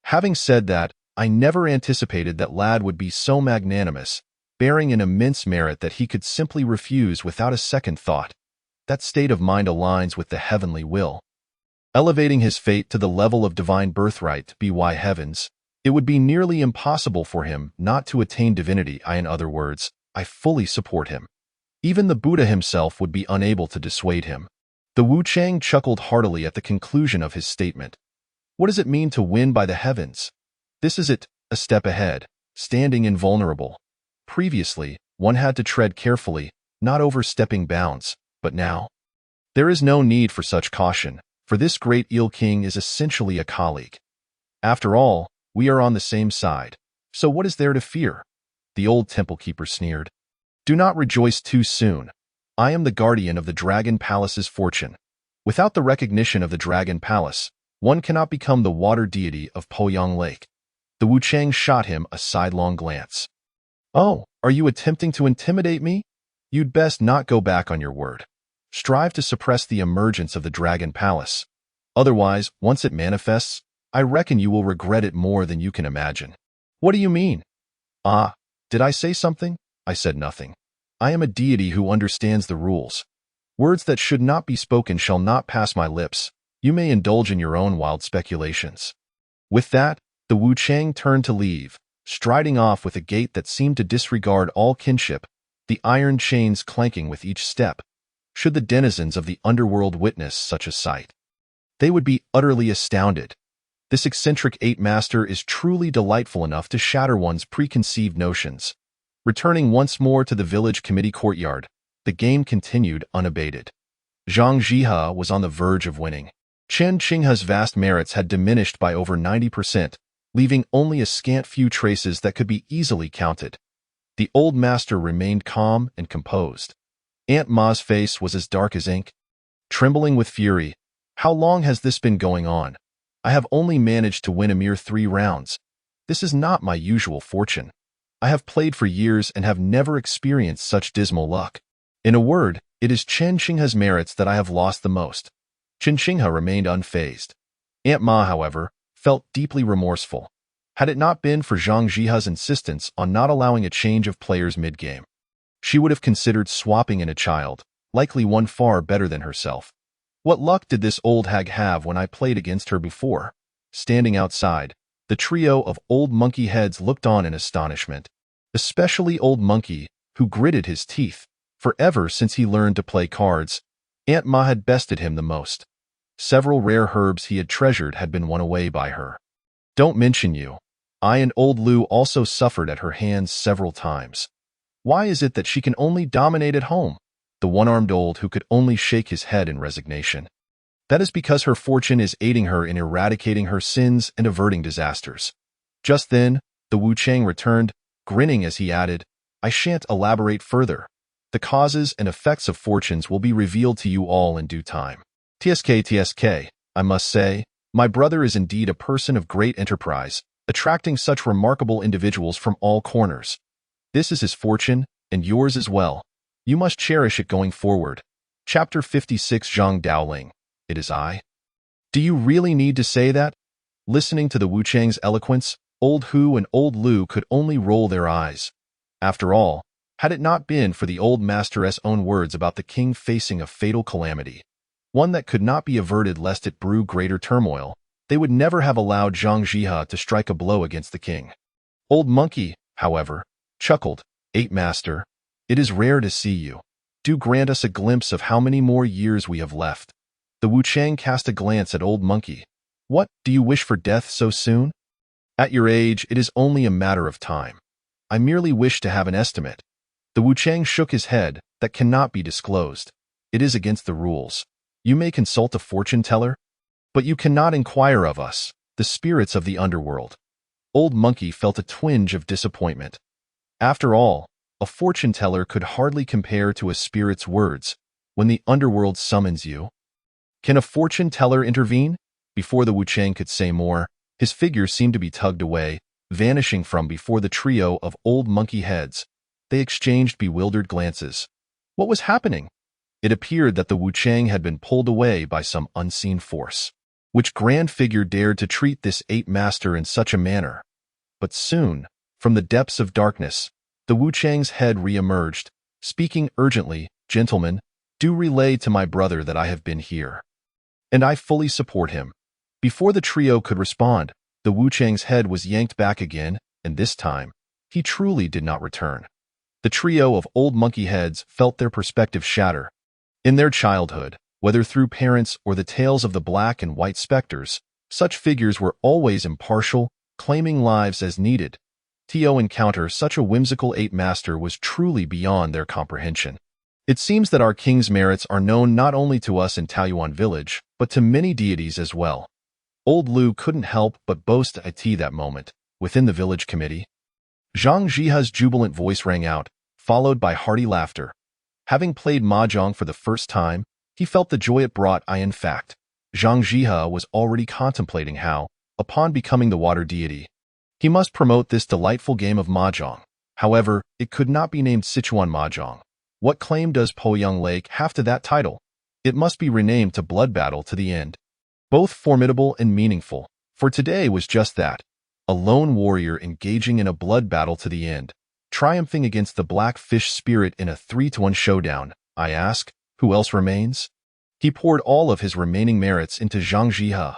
Having said that, I never anticipated that lad would be so magnanimous, bearing an immense merit that he could simply refuse without a second thought. That state of mind aligns with the heavenly will. Elevating his fate to the level of divine birthright, by heavens, it would be nearly impossible for him not to attain divinity. In other words, I fully support him. Even the Buddha himself would be unable to dissuade him. The Wu Chang chuckled heartily at the conclusion of his statement. What does it mean to win by the heavens? This is it, a step ahead, standing invulnerable. Previously, one had to tread carefully, not overstepping bounds, but now? There is no need for such caution, for this great Eel King is essentially a colleague. After all, we are on the same side, so what is there to fear? The old temple keeper sneered. Do not rejoice too soon. I am the guardian of the Dragon Palace's fortune. Without the recognition of the Dragon Palace, one cannot become the water deity of Poyang Lake. The Wu Chang shot him a sidelong glance. Oh, are you attempting to intimidate me? You'd best not go back on your word. Strive to suppress the emergence of the Dragon Palace. Otherwise, once it manifests, I reckon you will regret it more than you can imagine. What do you mean? Ah, did I say something? I said nothing. I am a deity who understands the rules. Words that should not be spoken shall not pass my lips. You may indulge in your own wild speculations. With that, the Wu Chang turned to leave, striding off with a gait that seemed to disregard all kinship, the iron chains clanking with each step. Should the denizens of the underworld witness such a sight, they would be utterly astounded. This eccentric ape-master is truly delightful enough to shatter one's preconceived notions. Returning once more to the village committee courtyard, the game continued unabated. Zhang Jihe was on the verge of winning. Chen Qinghe's vast merits had diminished by over 90%, leaving only a scant few traces that could be easily counted. The old master remained calm and composed. Aunt Ma's face was as dark as ink. Trembling with fury, how long has this been going on? I have only managed to win a mere 3 rounds. This is not my usual fortune. I have played for years and have never experienced such dismal luck. In a word, it is Chen Qinghe's merits that I have lost the most. Chen Qinghe remained unfazed. Aunt Ma, however, felt deeply remorseful. Had it not been for Zhang Jihe's insistence on not allowing a change of players mid-game, she would have considered swapping in a child, likely one far better than herself. What luck did this old hag have when I played against her before? Standing outside, the trio of old monkey heads looked on in astonishment, especially Old Monkey, who gritted his teeth. For ever since he learned to play cards, Aunt Ma had bested him the most. Several rare herbs he had treasured had been won away by her. Don't mention you. I and old Lu also suffered at her hands several times. Why is it that she can only dominate at home? The one-armed old who could only shake his head in resignation. That is because her fortune is aiding her in eradicating her sins and averting disasters. Just then, the Wu Chang returned, grinning as he added, I shan't elaborate further. The causes and effects of fortunes will be revealed to you all in due time. TSK, I must say, my brother is indeed a person of great enterprise, attracting such remarkable individuals from all corners. This is his fortune, and yours as well. You must cherish it going forward. Chapter 56 Zhang Daoling. It is I. Do you really need to say that? Listening to the Wu Chang's eloquence, old Hu and old Lu could only roll their eyes. After all, had it not been for the old master's own words about the king facing a fatal calamity, one that could not be averted lest it brew greater turmoil, they would never have allowed Zhang Jihe to strike a blow against the king. Old Monkey, however, chuckled, Ape Master, it is rare to see you. Do grant us a glimpse of how many more years we have left. The Wu Chang cast a glance at Old Monkey. What, do you wish for death so soon? At your age, it is only a matter of time. I merely wish to have an estimate. The Wu Chang shook his head. That cannot be disclosed. It is against the rules. You may consult a fortune teller, but you cannot inquire of us, the spirits of the underworld. Old Monkey felt a twinge of disappointment. After all, a fortune teller could hardly compare to a spirit's words when the underworld summons you. Can a fortune teller intervene? Before the Wu Chang could say more, his figure seemed to be tugged away, vanishing from before the trio of old monkey heads. They exchanged bewildered glances. What was happening? It appeared that the Wu Chang had been pulled away by some unseen force. Which grand figure dared to treat this ape master in such a manner? But soon, from the depths of darkness, the Wu Chang's head re-emerged, speaking urgently, Gentlemen, do relay to my brother that I have been here. And I fully support him. Before the trio could respond, the Wu Chang's head was yanked back again, and this time, he truly did not return. The trio of old monkey heads felt their perspective shatter. In their childhood, whether through parents or the tales of the black and white specters, such figures were always impartial, claiming lives as needed. To encounter such a whimsical ape master was truly beyond their comprehension. It seems that our king's merits are known not only to us in Taoyuan village, but to many deities as well. Old Lu couldn't help but boast at that moment, within the village committee. Zhang Jiha's jubilant voice rang out, followed by hearty laughter. Having played mahjong for the first time, he felt the joy it brought. In fact, Zhang Jiha was already contemplating how, upon becoming the water deity, he must promote this delightful game of mahjong. However, it could not be named Sichuan Mahjong. What claim does Poyang Lake have to that title? It must be renamed to Blood Battle to the End. Both formidable and meaningful, for today was just that, a lone warrior engaging in a blood battle to the end, triumphing against the black fish spirit in a 3-1 showdown. I ask, who else remains? He poured all of his remaining merits into Zhang Jiha.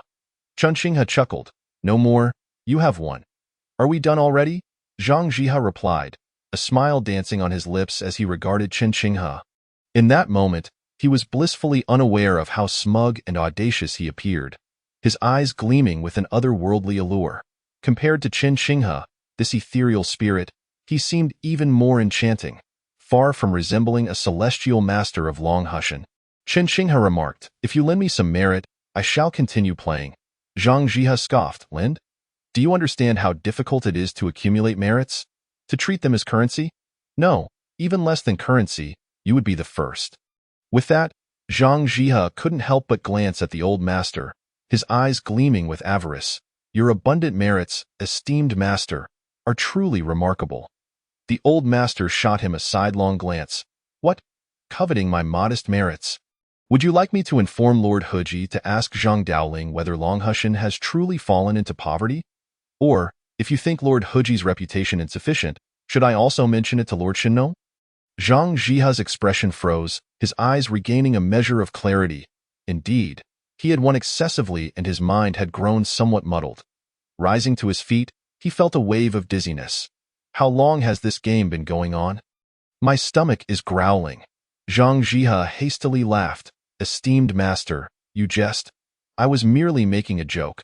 Chen Xinghe chuckled. No more, you have won. Are we done already? Zhang Jiha replied, a smile dancing on his lips as he regarded Chen Xinghe. In that moment, he was blissfully unaware of how smug and audacious he appeared, his eyes gleaming with an otherworldly allure. Compared to Chen Xinghe, this ethereal spirit, he seemed even more enchanting, far from resembling a celestial master of Long Hushan. Chen Xinghe remarked, if you lend me some merit, I shall continue playing. Zhang Jiha scoffed, lend? Do you understand how difficult it is to accumulate merits? To treat them as currency? No, even less than currency, you would be the first. With that, Zhang Jiha couldn't help but glance at the old master, his eyes gleaming with avarice. Your abundant merits, esteemed master, are truly remarkable. The old master shot him a sidelong glance. What? Coveting my modest merits? Would you like me to inform Lord Huji to ask Zhang Daoling whether Long Hushan has truly fallen into poverty? Or, if you think Lord Huji's reputation insufficient, should I also mention it to Lord Shinno? Zhang Jiha's expression froze, his eyes regaining a measure of clarity. Indeed, he had won excessively and his mind had grown somewhat muddled. Rising to his feet, he felt a wave of dizziness. How long has this game been going on? My stomach is growling. Zhang Jiha hastily laughed. Esteemed master, you jest. I was merely making a joke.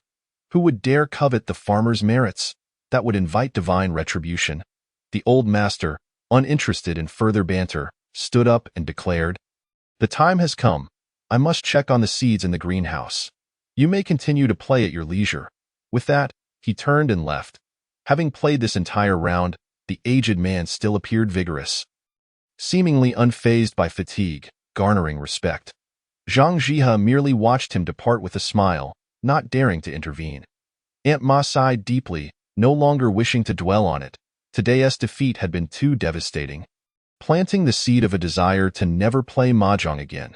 Who would dare covet the farmer's merits? That would invite divine retribution. The old master, uninterested in further banter, stood up and declared, the time has come. I must check on the seeds in the greenhouse. You may continue to play at your leisure. With that, he turned and left. Having played this entire round, the aged man still appeared vigorous, seemingly unfazed by fatigue, garnering respect. Zhang Jiha merely watched him depart with a smile, not daring to intervene. Aunt Ma sighed deeply, no longer wishing to dwell on it. Today's defeat had been too devastating, planting the seed of a desire to never play mahjong again.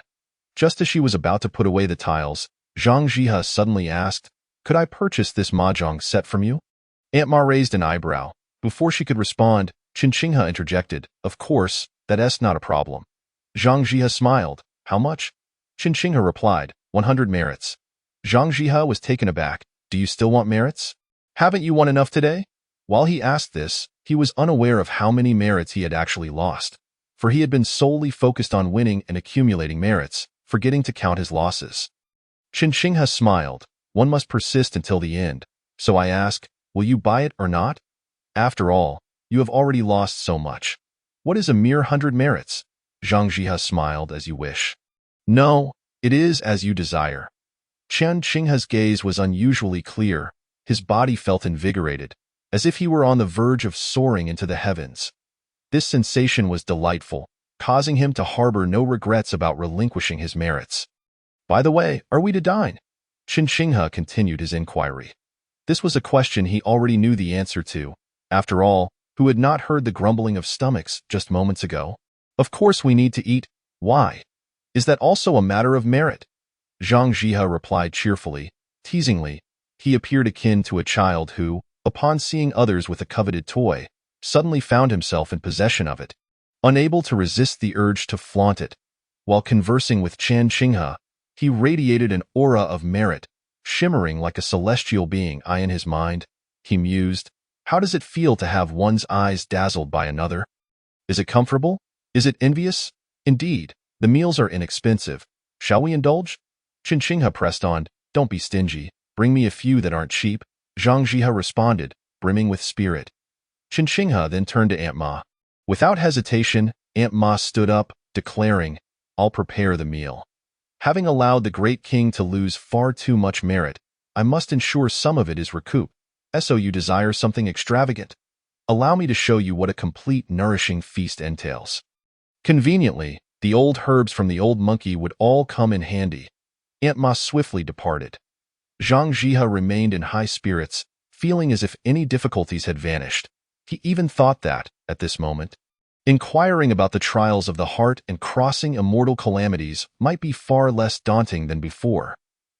Just as she was about to put away the tiles, Zhang Jiha suddenly asked, could I purchase this mahjong set from you? Aunt Ma raised an eyebrow. Before she could respond, Chen Xinghe interjected, of course, that's not a problem. Zhang Jiha smiled. How much? Chen Xinghe replied, 100 merits. Zhang Jiha was taken aback. Do you still want merits? Haven't you won enough today? While he asked this, he was unaware of how many merits he had actually lost, for he had been solely focused on winning and accumulating merits, forgetting to count his losses. Chen Xinghe smiled. One must persist until the end. So I ask, will you buy it or not? After all, you have already lost so much. What is a mere 100 merits? Zhang Jiha smiled. As you wish. No, it is as you desire. Chen Xinghe's gaze was unusually clear. His body felt invigorated, as if he were on the verge of soaring into the heavens. This sensation was delightful, causing him to harbor no regrets about relinquishing his merits. By the way, are we to dine? Chen Xinghe continued his inquiry. This was a question he already knew the answer to. After all, who had not heard the grumbling of stomachs just moments ago? Of course we need to eat. Why? Is that also a matter of merit? Zhang Jiha replied cheerfully. Teasingly, he appeared akin to a child who, upon seeing others with a coveted toy, suddenly found himself in possession of it, unable to resist the urge to flaunt it. While conversing with Chen Xinghe, he radiated an aura of merit, shimmering like a celestial being. In his mind, he mused, how does it feel to have one's eyes dazzled by another? Is it comfortable? Is it envious? Indeed, the meals are inexpensive. Shall we indulge? Chinchingha pressed on. Don't be stingy. Bring me a few that aren't cheap. Zhang Jiha responded, brimming with spirit. Chinchingha then turned to Aunt Ma. Without hesitation, Aunt Ma stood up, declaring, I'll prepare the meal. Having allowed the great king to lose far too much merit, I must ensure some of it is recouped. So you desire something extravagant? Allow me to show you what a complete, nourishing feast entails. Conveniently, the old herbs from the old monkey would all come in handy. Aunt Ma swiftly departed. Zhang Jiha remained in high spirits, feeling as if any difficulties had vanished. He even thought that, at this moment, inquiring about the trials of the heart and crossing immortal calamities might be far less daunting than before.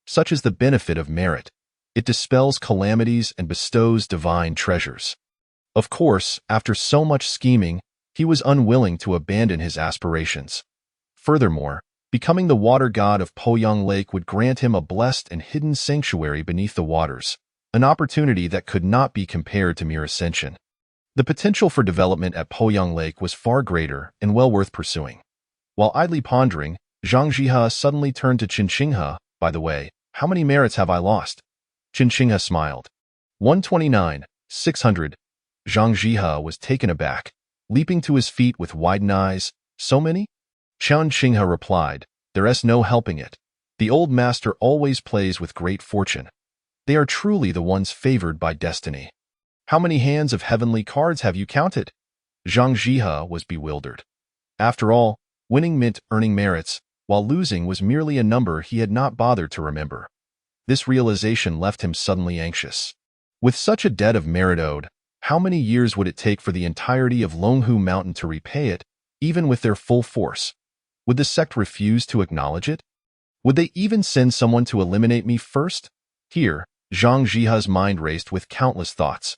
Such is the benefit of merit. It dispels calamities and bestows divine treasures. Of course, after so much scheming, he was unwilling to abandon his aspirations. Furthermore, becoming the water god of Poyang Lake would grant him a blessed and hidden sanctuary beneath the waters, an opportunity that could not be compared to mere ascension. The potential for development at Poyang Lake was far greater and well worth pursuing. While idly pondering, Zhang Jiha suddenly turned to Chinchingha. By the way, how many merits have I lost? Chinchingha smiled. 129, 600. Zhang Jiha was taken aback, leaping to his feet with widened eyes. So many? Chinchingha replied, There's no helping it. The old master always plays with great fortune. They are truly the ones favored by destiny. How many hands of heavenly cards have you counted? Zhang Jiha was bewildered. After all, winning meant earning merits, while losing was merely a number he had not bothered to remember. This realization left him suddenly anxious. With such a debt of merit owed, how many years would it take for the entirety of Longhu Mountain to repay it, even with their full force? Would the sect refuse to acknowledge it? Would they even send someone to eliminate me first? Here, Zhang Jiha's mind raced with countless thoughts.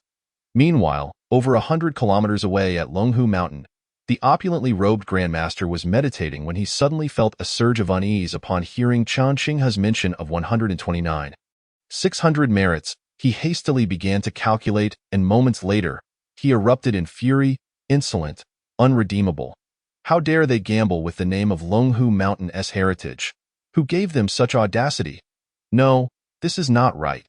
Meanwhile, over 100 kilometers away at Longhu Mountain, the opulently robed Grandmaster was meditating when he suddenly felt a surge of unease upon hearing Chinchingha's mention of 129. 600 merits. He hastily began to calculate, and moments later, he erupted in fury, insolent, unredeemable. How dare they gamble with the name of Longhu Mountain's heritage? Who gave them such audacity? No, this is not right.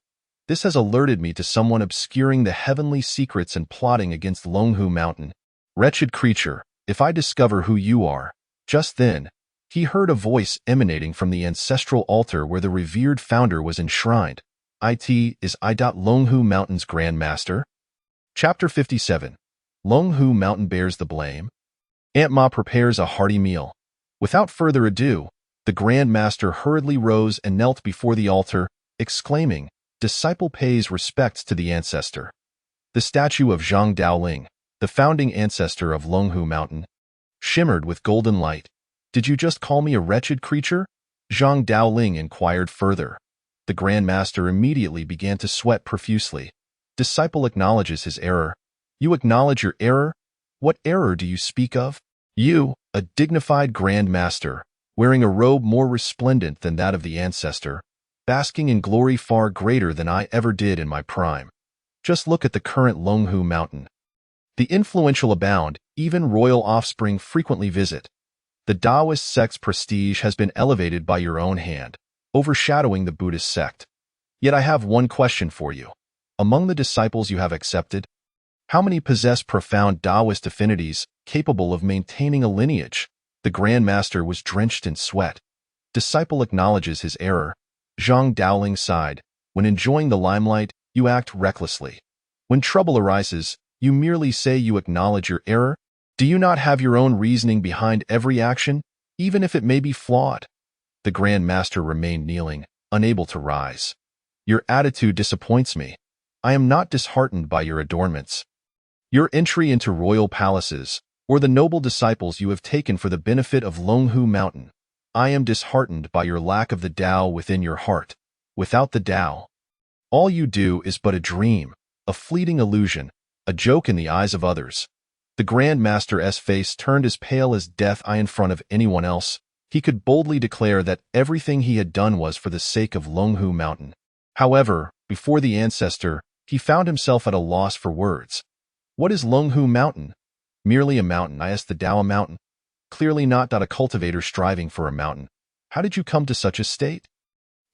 This has alerted me to someone obscuring the heavenly secrets and plotting against Longhu Mountain. Wretched creature, if I discover who you are. Just then, he heard a voice emanating from the ancestral altar where the revered founder was enshrined. It is Longhu Mountain's Grand Master. Chapter 57. Longhu Mountain bears the blame. Aunt Ma prepares a hearty meal. Without further ado, the Grand Master hurriedly rose and knelt before the altar, exclaiming, Disciple pays respects to the ancestor. The statue of Zhang Daoling, the founding ancestor of Longhu Mountain, shimmered with golden light. Did you just call me a wretched creature? Zhang Daoling inquired further. The Grand Master immediately began to sweat profusely. Disciple acknowledges his error. You acknowledge your error? What error do you speak of? You, a dignified Grand Master, wearing a robe more resplendent than that of the ancestor, basking in glory far greater than I ever did in my prime. Just look at the current Longhu Mountain. The influential abound, even royal offspring frequently visit. The Taoist sect's prestige has been elevated by your own hand, overshadowing the Buddhist sect. Yet I have one question for you. Among the disciples you have accepted, how many possess profound Taoist affinities capable of maintaining a lineage? The Grand Master was drenched in sweat. Disciple acknowledges his error. Zhang Daoling sighed. When enjoying the limelight, you act recklessly. When trouble arises, you merely say you acknowledge your error. Do you not have your own reasoning behind every action, even if it may be flawed? The Grand Master remained kneeling, unable to rise. Your attitude disappoints me. I am not disheartened by your adornments. Your entry into royal palaces, or the noble disciples you have taken for the benefit of Longhu Mountain. I am disheartened by your lack of the Tao within your heart. Without the Tao, all you do is but a dream, a fleeting illusion, a joke in the eyes of others. The Grand Master's face turned as pale as death in front of anyone else. He could boldly declare that everything he had done was for the sake of Longhu Mountain. However, before the ancestor, he found himself at a loss for words. What is Longhu Mountain? Merely a mountain. I asked the Tao. A mountain? Clearly not. A cultivator striving for a mountain. How did you come to such a state?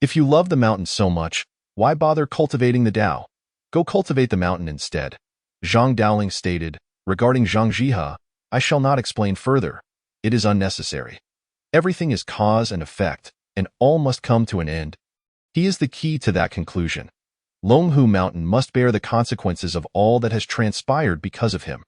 If you love the mountain so much, why bother cultivating the Tao? Go cultivate the mountain instead. Zhang Daoling stated. Regarding Zhang Jihe, I shall not explain further. It is unnecessary. Everything is cause and effect, and all must come to an end. He is the key to that conclusion. Longhu Mountain must bear the consequences of all that has transpired because of him.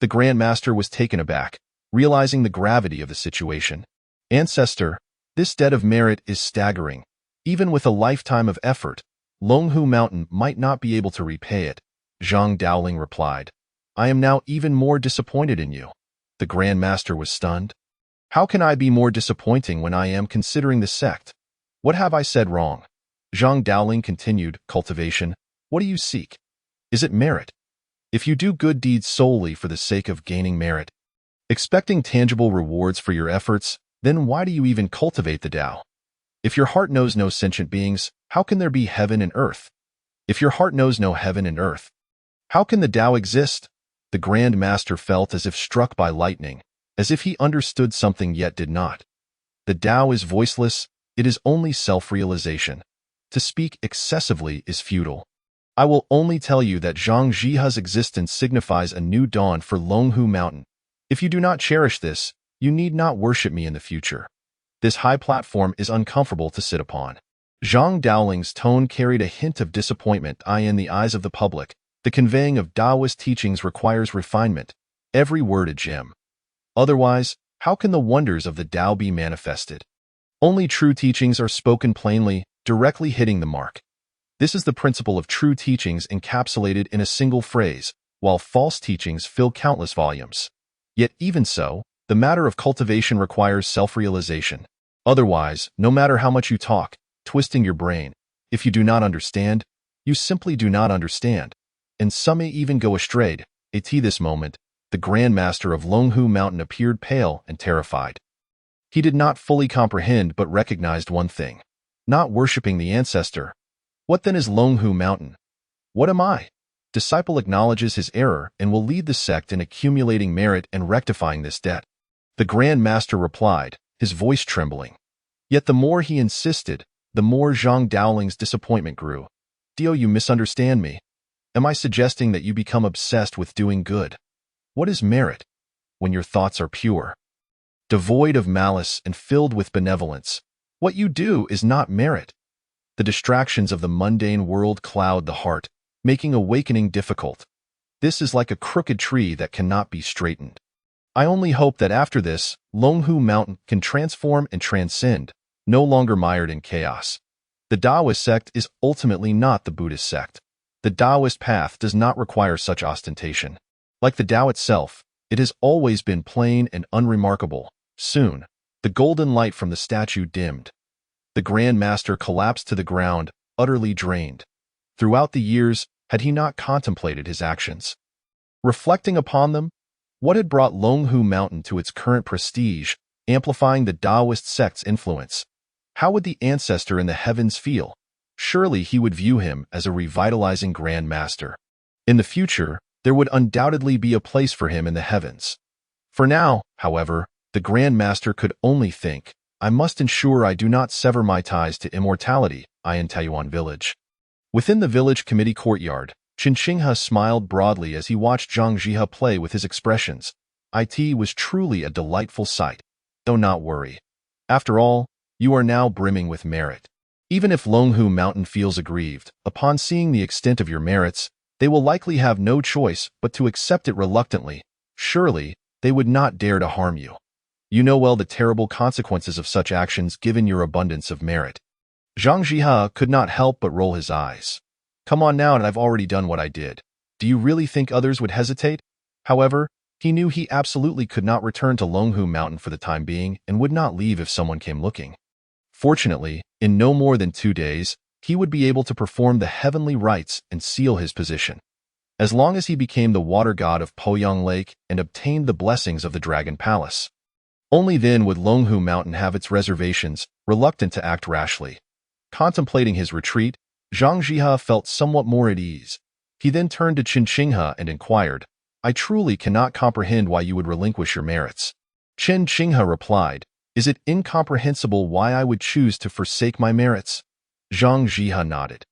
The Grand Master was taken aback, realizing the gravity of the situation. Ancestor, this debt of merit is staggering. Even with a lifetime of effort, Longhu Mountain might not be able to repay it. Zhang Daoling replied. I am now even more disappointed in you. The Grand Master was stunned. How can I be more disappointing when I am considering the sect? What have I said wrong? Zhang Daoling continued. Cultivation. What do you seek? Is it merit? If you do good deeds solely for the sake of gaining merit, expecting tangible rewards for your efforts, then why do you even cultivate the Tao? If your heart knows no sentient beings, how can there be heaven and earth? If your heart knows no heaven and earth, how can the Tao exist? The Grand Master felt as if struck by lightning, as if he understood something yet did not. The Tao is voiceless, it is only self-realization. To speak excessively is futile. I will only tell you that Zhang Jihe's existence signifies a new dawn for Longhu Mountain. If you do not cherish this, you need not worship me in the future. This high platform is uncomfortable to sit upon. Zhang Daoling's tone carried a hint of disappointment. In the eyes of the public, the conveying of Taoist teachings requires refinement, every word a gem. Otherwise, how can the wonders of the Tao be manifested? Only true teachings are spoken plainly, directly hitting the mark. This is the principle of true teachings encapsulated in a single phrase, while false teachings fill countless volumes. Yet even so, the matter of cultivation requires self-realization. Otherwise, no matter how much you talk, twisting your brain, if you do not understand, you simply do not understand. And some may even go astray. At this moment, the Grand Master of Longhu Mountain appeared pale and terrified. He did not fully comprehend but recognized one thing. Not worshipping the ancestor. What then is Longhu Mountain? What am I? Disciple acknowledges his error and will lead the sect in accumulating merit and rectifying this debt. The Grand Master replied, his voice trembling. Yet the more he insisted, the more Zhang Daoling's disappointment grew. Dio, you misunderstand me. Am I suggesting that you become obsessed with doing good? What is merit? When your thoughts are pure, devoid of malice and filled with benevolence, what you do is not merit. The distractions of the mundane world cloud the heart, making awakening difficult. This is like a crooked tree that cannot be straightened. I only hope that after this, Longhu Mountain can transform and transcend, no longer mired in chaos. The Taoist sect is ultimately not the Buddhist sect. The Taoist path does not require such ostentation. Like the Tao itself, it has always been plain and unremarkable. Soon, the golden light from the statue dimmed. The Grand Master collapsed to the ground, utterly drained. Throughout the years, had he not contemplated his actions? Reflecting upon them, what had brought Longhu Mountain to its current prestige, amplifying the Taoist sect's influence? How would the ancestor in the heavens feel? Surely he would view him as a revitalizing Grand Master. In the future, there would undoubtedly be a place for him in the heavens. For now, however, the Grand Master could only think, I must ensure I do not sever my ties to immortality, in Taiyuan village. Within the village committee courtyard, Qin Shenghe smiled broadly as he watched Zhang Jihe play with his expressions. It was truly a delightful sight. Though not worry. After all, you are now brimming with merit. Even if Longhu Mountain feels aggrieved, upon seeing the extent of your merits, they will likely have no choice but to accept it reluctantly. Surely, they would not dare to harm you. You know well the terrible consequences of such actions given your abundance of merit. Zhang Jihe could not help but roll his eyes. Come on now, and I've already done what I did. Do you really think others would hesitate? However, he knew he absolutely could not return to Longhu Mountain for the time being and would not leave if someone came looking. Fortunately, in no more than 2 days, he would be able to perform the heavenly rites and seal his position. As long as he became the water god of Poyang Lake and obtained the blessings of the Dragon Palace. Only then would Longhu Mountain have its reservations, reluctant to act rashly. Contemplating his retreat, Zhang Jihe felt somewhat more at ease. He then turned to Qin Shenghe and inquired, I truly cannot comprehend why you would relinquish your merits. Chen Qinghe replied, Is it incomprehensible why I would choose to forsake my merits? Zhang Jihe nodded.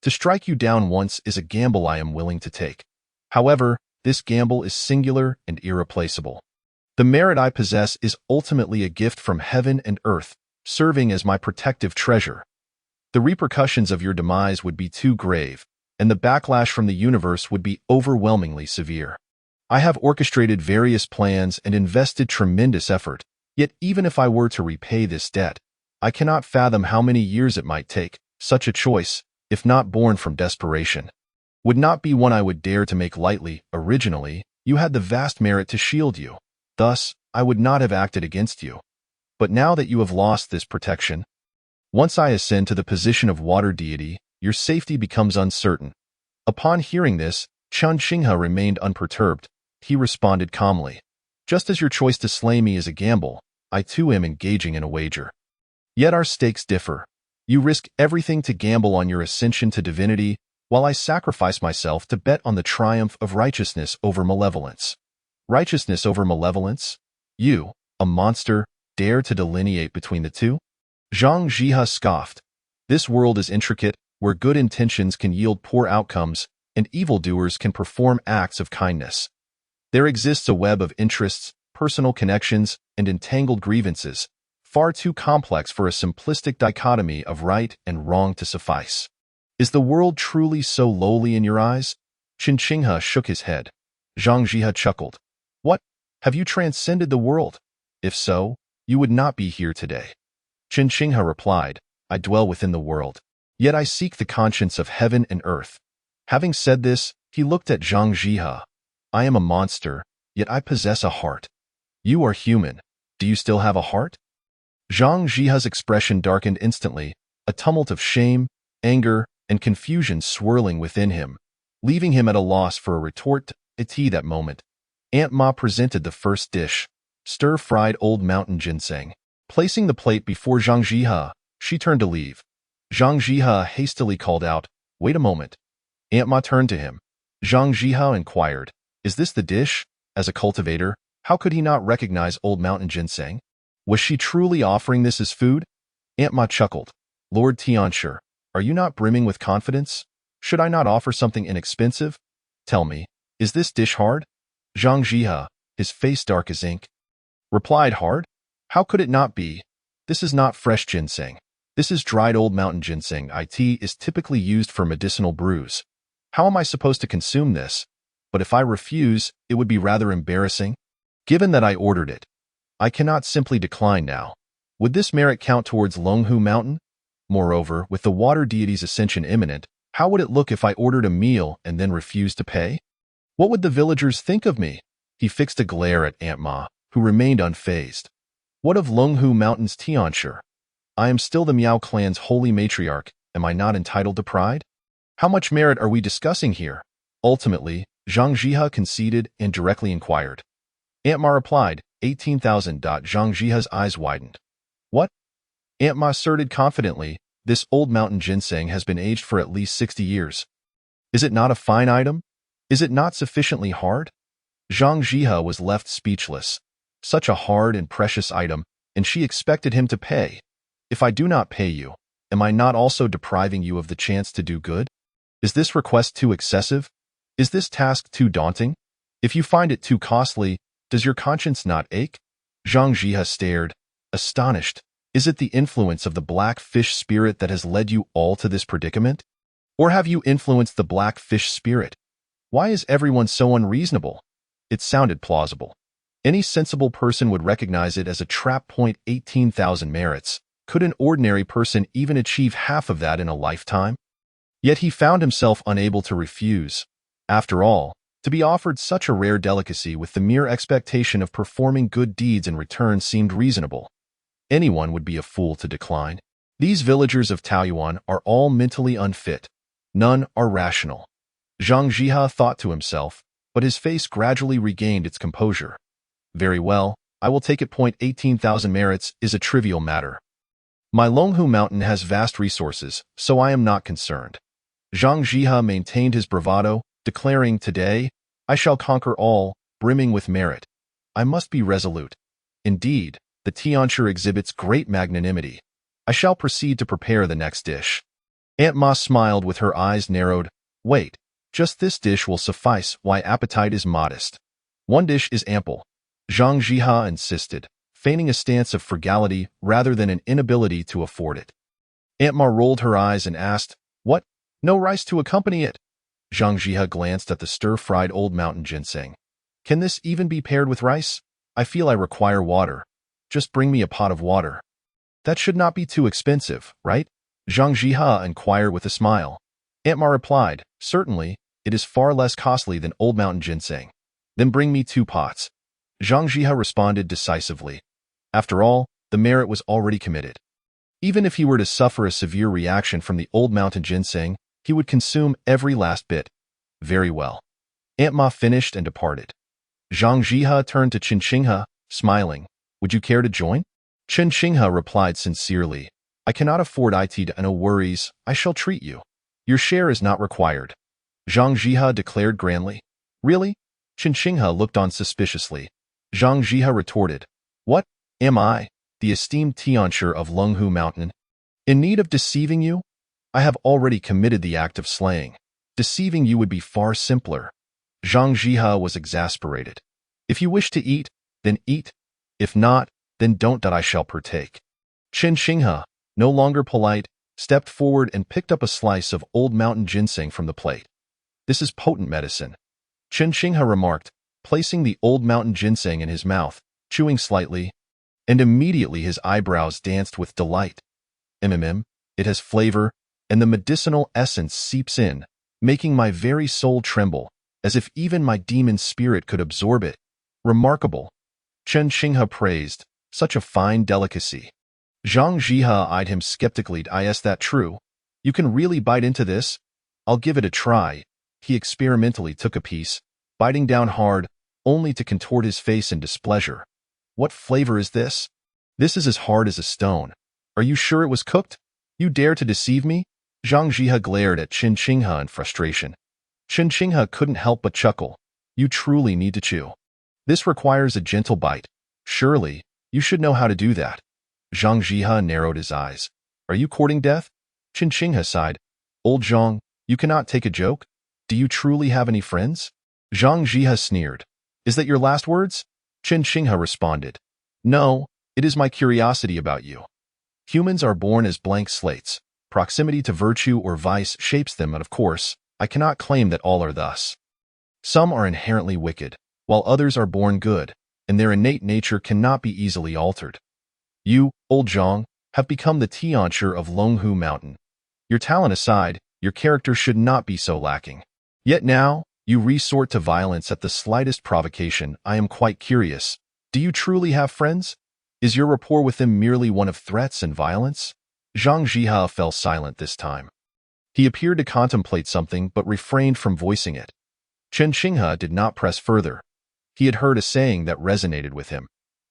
To strike you down once is a gamble I am willing to take. However, this gamble is singular and irreplaceable. The merit I possess is ultimately a gift from heaven and earth, serving as my protective treasure. The repercussions of your demise would be too grave, and the backlash from the universe would be overwhelmingly severe. I have orchestrated various plans and invested tremendous effort, yet even if I were to repay this debt, I cannot fathom how many years it might take. Such a choice, if not born from desperation, would not be one I would dare to make lightly. Originally, you had the vast merit to shield you. Thus, I would not have acted against you. But now that you have lost this protection, once I ascend to the position of water deity, your safety becomes uncertain. Upon hearing this, Chen Qinghe remained unperturbed. He responded calmly, Just as your choice to slay me is a gamble, I too am engaging in a wager. Yet our stakes differ. You risk everything to gamble on your ascension to divinity, while I sacrifice myself to bet on the triumph of righteousness over malevolence. Righteousness over malevolence? You, a monster, dare to delineate between the two? Zhang Jihe scoffed. This world is intricate, where good intentions can yield poor outcomes, and evildoers can perform acts of kindness. There exists a web of interests, personal connections, and entangled grievances, far too complex for a simplistic dichotomy of right and wrong to suffice. Is the world truly so lowly in your eyes? Chen Qinghe shook his head. Zhang Jihe chuckled. What? Have you transcended the world? If so, you would not be here today. Chen Qinghe replied, I dwell within the world, yet I seek the conscience of heaven and earth. Having said this, he looked at Zhang Jihe. I am a monster, yet I possess a heart. You are human. Do you still have a heart? Zhang Jihe's expression darkened instantly, a tumult of shame, anger, and confusion swirling within him, leaving him at a loss for a retort. At that moment, Aunt Ma presented the first dish, stir-fried old mountain ginseng. Placing the plate before Zhang Jihe, she turned to leave. Zhang Jihe hastily called out, Wait a moment. Aunt Ma turned to him. Zhang Jihe inquired, Is this the dish? As a cultivator, how could he not recognize old mountain ginseng? Was she truly offering this as food? Aunt Ma chuckled. Lord Tianshi, are you not brimming with confidence? Should I not offer something inexpensive? Tell me, is this dish hard? Zhang Jihe, his face dark as ink, replied, Hard? How could it not be? This is not fresh ginseng. This is dried old mountain ginseng. It is typically used for medicinal brews. How am I supposed to consume this? But if I refuse, it would be rather embarrassing. Given that I ordered it, I cannot simply decline now. Would this merit count towards Longhu Mountain? Moreover, with the water deity's ascension imminent, how would it look if I ordered a meal and then refused to pay? What would the villagers think of me? He fixed a glare at Aunt Ma, who remained unfazed. What of Longhu Mountain's Tianshi? I am still the Miao clan's holy matriarch. Am I not entitled to pride? How much merit are we discussing here? Ultimately, Zhang Jihe conceded and directly inquired. Aunt Ma replied, 18,000. Zhang Jihe's eyes widened. What? Aunt Ma asserted confidently, This old mountain ginseng has been aged for at least 60 years. Is it not a fine item? Is it not sufficiently hard? Zhang Jihe was left speechless. Such a hard and precious item, and she expected him to pay. If I do not pay you, am I not also depriving you of the chance to do good? Is this request too excessive? Is this task too daunting? If you find it too costly, does your conscience not ache? Zhang Jihe stared, astonished. Is it the influence of the black fish spirit that has led you all to this predicament? Or have you influenced the black fish spirit? Why is everyone so unreasonable? It sounded plausible. Any sensible person would recognize it as a trap. 18,000 merits. Could an ordinary person even achieve half of that in a lifetime? Yet he found himself unable to refuse. After all, to be offered such a rare delicacy with the mere expectation of performing good deeds in return seemed reasonable. Anyone would be a fool to decline. These villagers of Taoyuan are all mentally unfit. None are rational. Zhang Jihe thought to himself, but his face gradually regained its composure. Very well, I will take it. 18,000 merits is a trivial matter. My Longhu Mountain has vast resources, so I am not concerned. Zhang Jihe maintained his bravado, declaring, Today, I shall conquer all, brimming with merit. I must be resolute. Indeed, the Tiancher exhibits great magnanimity. I shall proceed to prepare the next dish. Aunt Ma smiled with her eyes narrowed. Wait, just this dish will suffice. My appetite is modest. One dish is ample. Zhang Jiha insisted, feigning a stance of frugality rather than an inability to afford it. Aunt Ma rolled her eyes and asked, What? No rice to accompany it? Zhang Jiha glanced at the stir-fried old mountain ginseng. Can this even be paired with rice? I feel I require water. Just bring me a pot of water. That should not be too expensive, right? Zhang Jiha inquired with a smile. Aunt Ma replied, Certainly, it is far less costly than old mountain ginseng. Then bring me 2 pots. Zhang Jiha responded decisively. After all, the merit was already committed. Even if he were to suffer a severe reaction from the old mountain ginseng, he would consume every last bit. Very well. Aunt Ma finished and departed. Zhang Jiha turned to Qin Shinghe, smiling. Would you care to join? Qin Shinghe replied sincerely. I cannot afford it, no worries, I shall treat you. Your share is not required. Zhang Jiha declared grandly. Really? Qin Shinghe looked on suspiciously. Zhang Jiha retorted. What? Am I, the esteemed Tiancher of Lunghu Mountain, in need of deceiving you? I have already committed the act of slaying. Deceiving you would be far simpler. Zhang Jiha was exasperated. If you wish to eat, then eat. If not, then don't. I shall partake. Qin Shinghe, no longer polite, stepped forward and picked up a slice of old mountain ginseng from the plate. This is potent medicine. Qin Shinghe remarked, placing the old mountain ginseng in his mouth, chewing slightly, and immediately his eyebrows danced with delight. It has flavor, and the medicinal essence seeps in, making my very soul tremble, as if even my demon spirit could absorb it. Remarkable. Qin Shinghe praised, such a fine delicacy. Zhang Jiha eyed him skeptically. Is that true? You can really bite into this? I'll give it a try. He experimentally took a piece, biting down hard, only to contort his face in displeasure. What flavor is this? This is as hard as a stone. Are you sure it was cooked? You dare to deceive me? Zhang Jiha glared at Qin Shinghe in frustration. Qin Shinghe couldn't help but chuckle. You truly need to chew. This requires a gentle bite. Surely, you should know how to do that. Zhang Jiha narrowed his eyes. Are you courting death? Qin Shinghe sighed. Old Zhang, you cannot take a joke? Do you truly have any friends? Zhang Jiha sneered. Is that your last words? Qin Shinghe responded. No, it is my curiosity about you. Humans are born as blank slates. Proximity to virtue or vice shapes them, and of course, I cannot claim that all are thus. Some are inherently wicked, while others are born good, and their innate nature cannot be easily altered. You, old Zhang, have become the Tiancher of Lunghu Mountain. Your talent aside, your character should not be so lacking. Yet now, you resort to violence at the slightest provocation. I am quite curious. Do you truly have friends? Is your rapport with them merely one of threats and violence? Zhang Jiha fell silent this time. He appeared to contemplate something but refrained from voicing it. Qin Shinghe did not press further. He had heard a saying that resonated with him.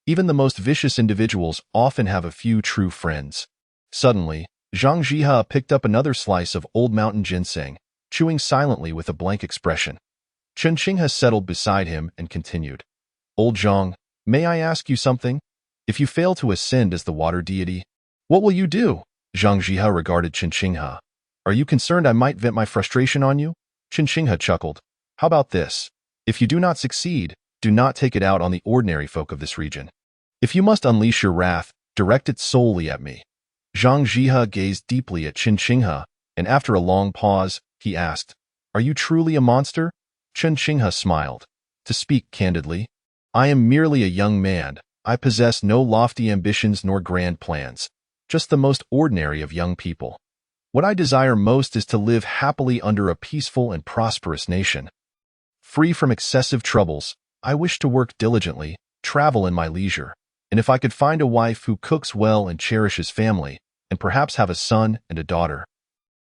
Even the most vicious individuals often have a few true friends. Suddenly, Zhang Jiha picked up another slice of old mountain ginseng, chewing silently with a blank expression. Qin Shinghe settled beside him and continued. Old Zhang, may I ask you something? If you fail to ascend as the water deity, what will you do? Zhang Jiha regarded Qin Shinghe. Are you concerned I might vent my frustration on you? Qin Shinghe chuckled. How about this? If you do not succeed, do not take it out on the ordinary folk of this region. If you must unleash your wrath, direct it solely at me. Zhang Jiha gazed deeply at Qin Shinghe, and after a long pause, he asked, Are you truly a monster? Qin Shinghe smiled. To speak candidly, I am merely a young man. I possess no lofty ambitions nor grand plans, just the most ordinary of young people. What I desire most is to live happily under a peaceful and prosperous nation. Free from excessive troubles, I wish to work diligently, travel in my leisure, and if I could find a wife who cooks well and cherishes family, and perhaps have a son and a daughter,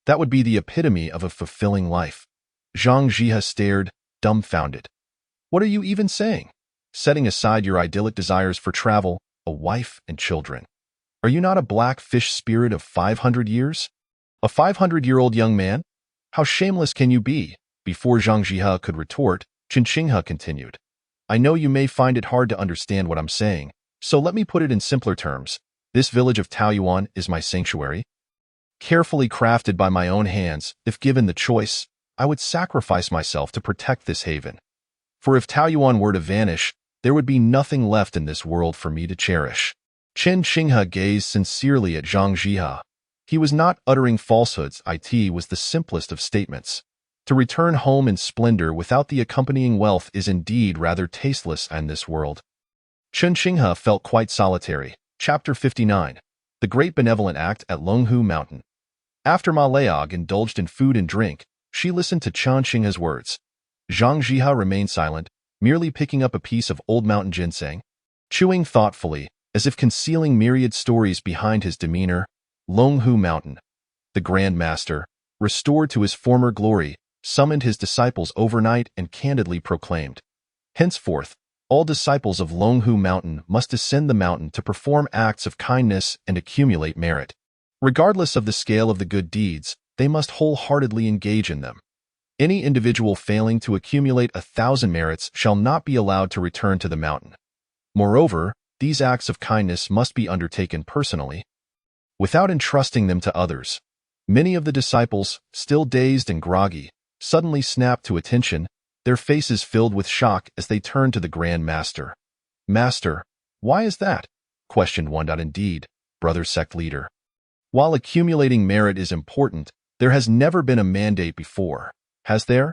that would be the epitome of a fulfilling life. Zhang Jiha stared, dumbfounded. What are you even saying? Setting aside your idyllic desires for travel, a wife, and children. Are you not a black fish spirit of 500 years? A 500-year-old young man? How shameless can you be? Before Zhang Jiha could retort, Qinghe continued. I know you may find it hard to understand what I'm saying, so let me put it in simpler terms. This village of Taoyuan is my sanctuary. Carefully crafted by my own hands, if given the choice, I would sacrifice myself to protect this haven. For if Taoyuan were to vanish, there would be nothing left in this world for me to cherish. Qinghe gazed sincerely at Zhang Jia. He was not uttering falsehoods. It was the simplest of statements. To return home in splendor without the accompanying wealth is indeed rather tasteless in this world. Qinghe felt quite solitary. Chapter 59. The Great Benevolent Act at Longhu Mountain. After Ma Leog indulged in food and drink, she listened to Qinghe's words. Zhang Jia remained silent, merely picking up a piece of old mountain ginseng. Chewing thoughtfully, as if concealing myriad stories behind his demeanor, Longhu Mountain. The Grand Master, restored to his former glory, summoned his disciples overnight and candidly proclaimed, henceforth, all disciples of Longhu Mountain must ascend the mountain to perform acts of kindness and accumulate merit. Regardless of the scale of the good deeds, they must wholeheartedly engage in them. Any individual failing to accumulate 1,000 merits shall not be allowed to return to the mountain. Moreover, these acts of kindness must be undertaken personally, without entrusting them to others. Many of the disciples, still dazed and groggy, suddenly snapped to attention, their faces filled with shock as they turned to the Grand Master. Master, why is that? Questioned one. Indeed, brother sect leader. While accumulating merit is important, there has never been a mandate before, has there?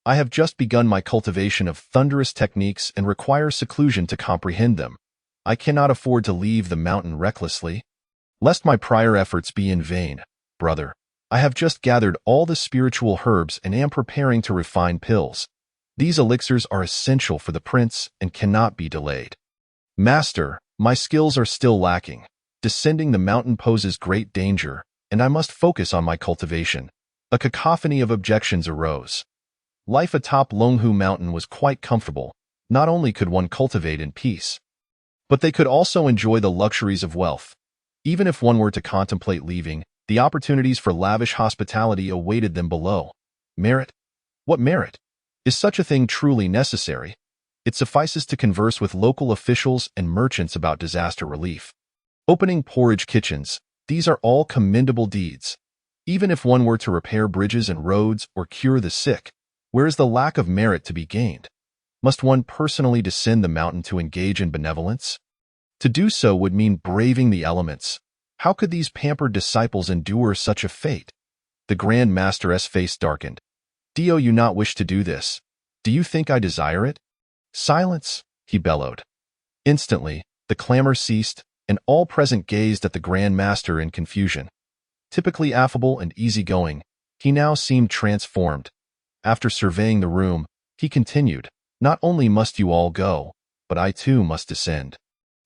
I have just begun my cultivation of thunderous techniques and require seclusion to comprehend them. I cannot afford to leave the mountain recklessly, lest my prior efforts be in vain. Brother, I have just gathered all the spiritual herbs and am preparing to refine pills. These elixirs are essential for the prince and cannot be delayed. Master, my skills are still lacking. Descending the mountain poses great danger, and I must focus on my cultivation. A cacophony of objections arose. Life atop Longhu Mountain was quite comfortable. Not only could one cultivate in peace, but they could also enjoy the luxuries of wealth. Even if one were to contemplate leaving, the opportunities for lavish hospitality awaited them below. Merit? What merit? Is such a thing truly necessary? It suffices to converse with local officials and merchants about disaster relief. Opening porridge kitchens, these are all commendable deeds. Even if one were to repair bridges and roads or cure the sick, where is the lack of merit to be gained? Must one personally descend the mountain to engage in benevolence? To do so would mean braving the elements. How could these pampered disciples endure such a fate? The Grand Master's face darkened. Do you not wish to do this? Do you think I desire it? Silence, he bellowed. Instantly, the clamor ceased, and all present gazed at the Grand Master in confusion. Typically affable and easygoing, he now seemed transformed. After surveying the room, he continued, not only must you all go, but I too must descend.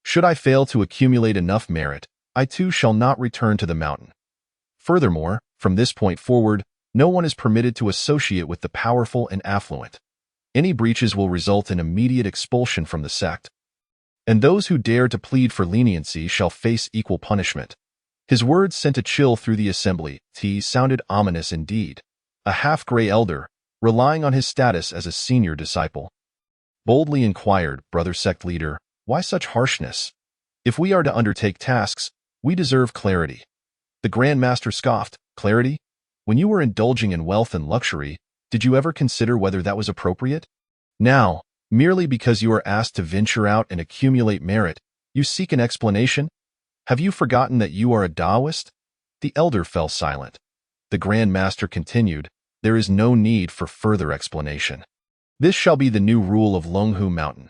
Should I fail to accumulate enough merit, I too shall not return to the mountain. Furthermore, from this point forward, no one is permitted to associate with the powerful and affluent. Any breaches will result in immediate expulsion from the sect, and those who dare to plead for leniency shall face equal punishment. His words sent a chill through the assembly. He sounded ominous indeed. A half-gray elder, relying on his status as a senior disciple, boldly inquired, Brother sect leader, why such harshness? If we are to undertake tasks, we deserve clarity. The Grand Master scoffed. Clarity? When you were indulging in wealth and luxury, did you ever consider whether that was appropriate? Now, merely because you are asked to venture out and accumulate merit, you seek an explanation? Have you forgotten that you are a Taoist? The elder fell silent. The Grand Master continued, there is no need for further explanation. This shall be the new rule of Longhu Mountain.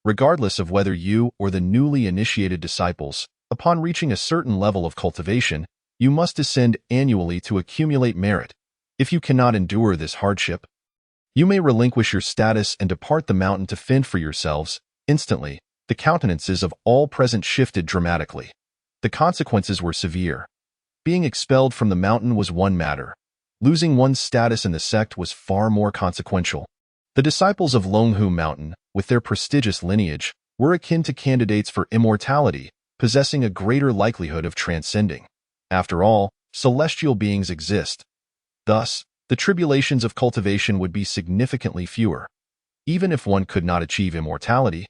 Regardless of whether you or the newly initiated disciples, upon reaching a certain level of cultivation, you must descend annually to accumulate merit. If you cannot endure this hardship, you may relinquish your status and depart the mountain to fend for yourselves. Instantly, the countenances of all present shifted dramatically. The consequences were severe. Being expelled from the mountain was one matter. Losing one's status in the sect was far more consequential. The disciples of Longhu Mountain, with their prestigious lineage, were akin to candidates for immortality, possessing a greater likelihood of transcending. After all, celestial beings exist. Thus, the tribulations of cultivation would be significantly fewer. even if one could not achieve immortality.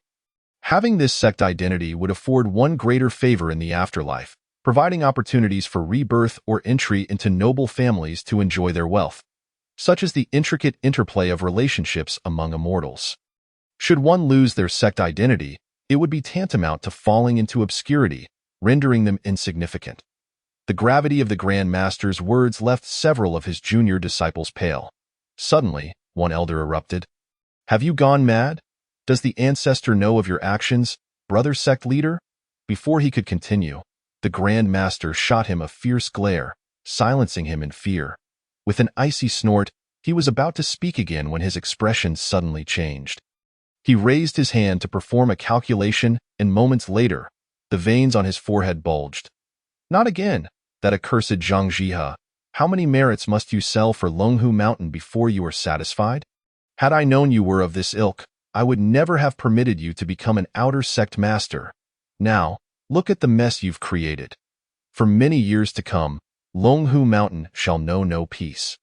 Having this sect identity would afford one greater favor in the afterlife, providing opportunities for rebirth or entry into noble families to enjoy their wealth, such as the intricate interplay of relationships among immortals. Should one lose their sect identity, it would be tantamount to falling into obscurity, rendering them insignificant. The gravity of the Grand Master's words left several of his junior disciples pale. Suddenly, one elder erupted. "Have you gone mad? Does the ancestor know of your actions, brother sect leader?" Before he could continue, the Grand Master shot him a fierce glare, silencing him in fear. With an icy snort, he was about to speak again when his expression suddenly changed. He raised his hand to perform a calculation, and moments later, the veins on his forehead bulged. "Not again, that accursed Zhang Jihe. How many merits must you sell for Longhu Mountain before you are satisfied? Had I known you were of this ilk, I would never have permitted you to become an outer sect master. Now, look at the mess you've created. For many years to come, Longhu Mountain shall know no peace."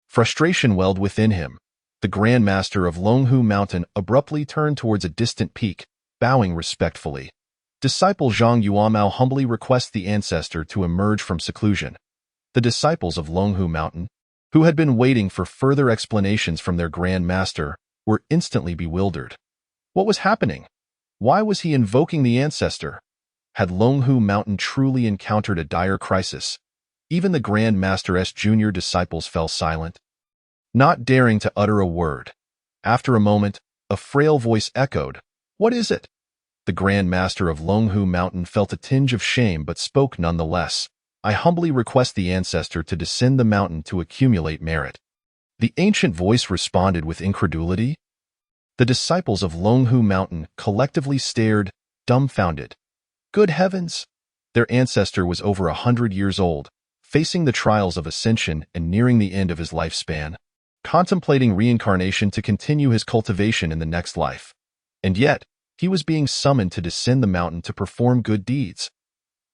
Frustration welled within him. The Grand Master of Longhu Mountain abruptly turned towards a distant peak, bowing respectfully. Disciple Zhang Yuamao humbly requests the ancestor to emerge from seclusion. The disciples of Longhu Mountain, who had been waiting for further explanations from their Grand Master, were instantly bewildered. What was happening? Why was he invoking the ancestor? Had Longhu Mountain truly encountered a dire crisis? Even the Grand Master's junior disciples fell silent, not daring to utter a word. After a moment, a frail voice echoed, "What is it?" The Grand Master of Longhu Mountain felt a tinge of shame but spoke nonetheless. "I humbly request the ancestor to descend the mountain to accumulate merit." The ancient voice responded with incredulity. The disciples of Longhu Mountain collectively stared, dumbfounded. Good heavens! Their ancestor was over 100 years old, facing the trials of ascension and nearing the end of his lifespan, contemplating reincarnation to continue his cultivation in the next life. And yet, he was being summoned to descend the mountain to perform good deeds.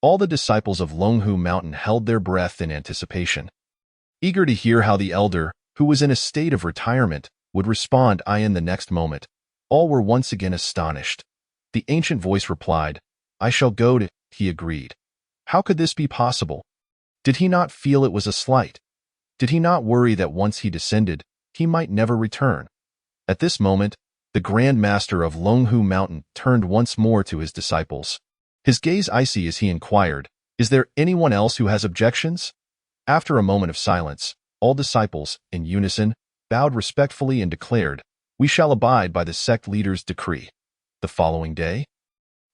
All the disciples of Longhu Mountain held their breath in anticipation, eager to hear how the elder, who was in a state of retirement, would respond. In the next moment, all were once again astonished. The ancient voice replied, "I shall go to," he agreed. How could this be possible? Did he not feel it was a slight? Did he not worry that once he descended, he might never return? At this moment, the Grand Master of Longhu Mountain turned once more to his disciples. His gaze icy as he inquired, "Is there anyone else who has objections?" After a moment of silence, all disciples, in unison, bowed respectfully and declared, "We shall abide by the sect leader's decree." The following day,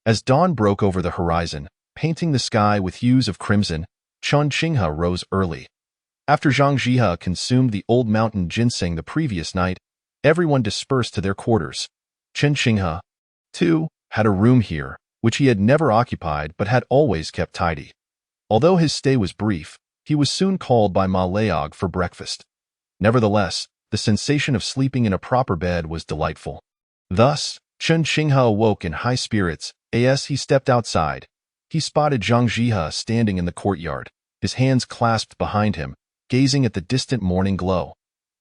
as dawn broke over the horizon, painting the sky with hues of crimson, Chen Qinghe rose early. After Zhang Jihe consumed the old mountain ginseng the previous night, everyone dispersed to their quarters. Chen Qinghe, too, had a room here, which he had never occupied but had always kept tidy. Although his stay was brief, he was soon called by Ma Leog for breakfast. Nevertheless, the sensation of sleeping in a proper bed was delightful. Thus, Chen Qinghe awoke in high spirits. As he stepped outside, he spotted Zhang Jihe standing in the courtyard, his hands clasped behind him, gazing at the distant morning glow.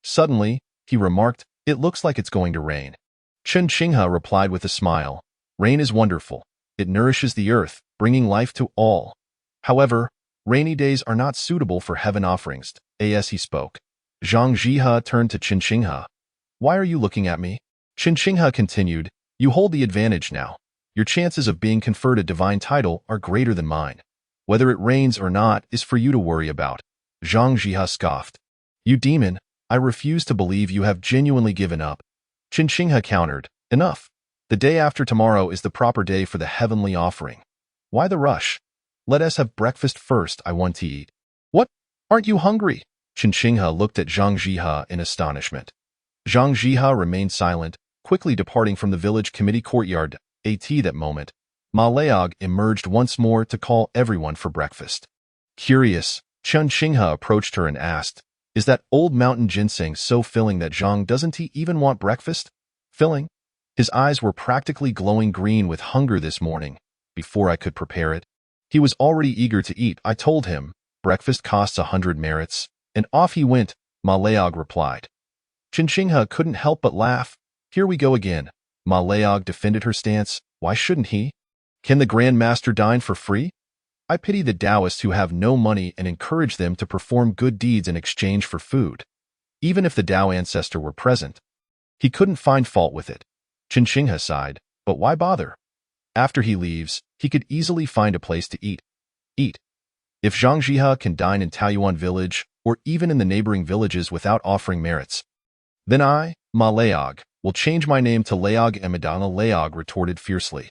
Suddenly, he remarked, "It looks like it's going to rain." Chen Qinghe replied with a smile, "Rain is wonderful. It nourishes the earth, bringing life to all. However, rainy days are not suitable for heaven offerings." As he spoke, Zhang Jihe turned to Chen Qinghe. "Why are you looking at me?" Chen Qinghe continued, "You hold the advantage now. Your chances of being conferred a divine title are greater than mine. Whether it rains or not is for you to worry about." Zhang Jihe scoffed. "You demon, I refuse to believe you have genuinely given up." Chen Qinghe countered, "Enough. The day after tomorrow is the proper day for the heavenly offering. Why the rush? Let us have breakfast first. I want to eat." "What? Aren't you hungry?" Chen Qinghe looked at Zhang Jihe in astonishment. Zhang Jihe remained silent, quickly departing from the village committee courtyard. That moment, Ma Leog emerged once more to call everyone for breakfast. Curious, Chen Qinghe approached her and asked, "Is that old mountain ginseng so filling that Zhang doesn't he even want breakfast?" "Filling?" His eyes were practically glowing green with hunger this morning. "Before I could prepare it, he was already eager to eat. I told him, breakfast costs 100 merits, and off he went," Ma Leog replied. Chen Qinghe couldn't help but laugh. Here we go again. Ma Leog defended her stance. Why shouldn't he? Can the Grand Master dine for free? I pity the Taoists who have no money and encourage them to perform good deeds in exchange for food. Even if the Tao ancestor were present, he couldn't find fault with it. Qin Shinghe sighed, but why bother? After he leaves, he could easily find a place to eat. If Zhang Jihe can dine in Taoyuan village, or even in the neighboring villages without offering merits, then I, Ma Leog, will change my name to Leog Emidana. Leog retorted fiercely.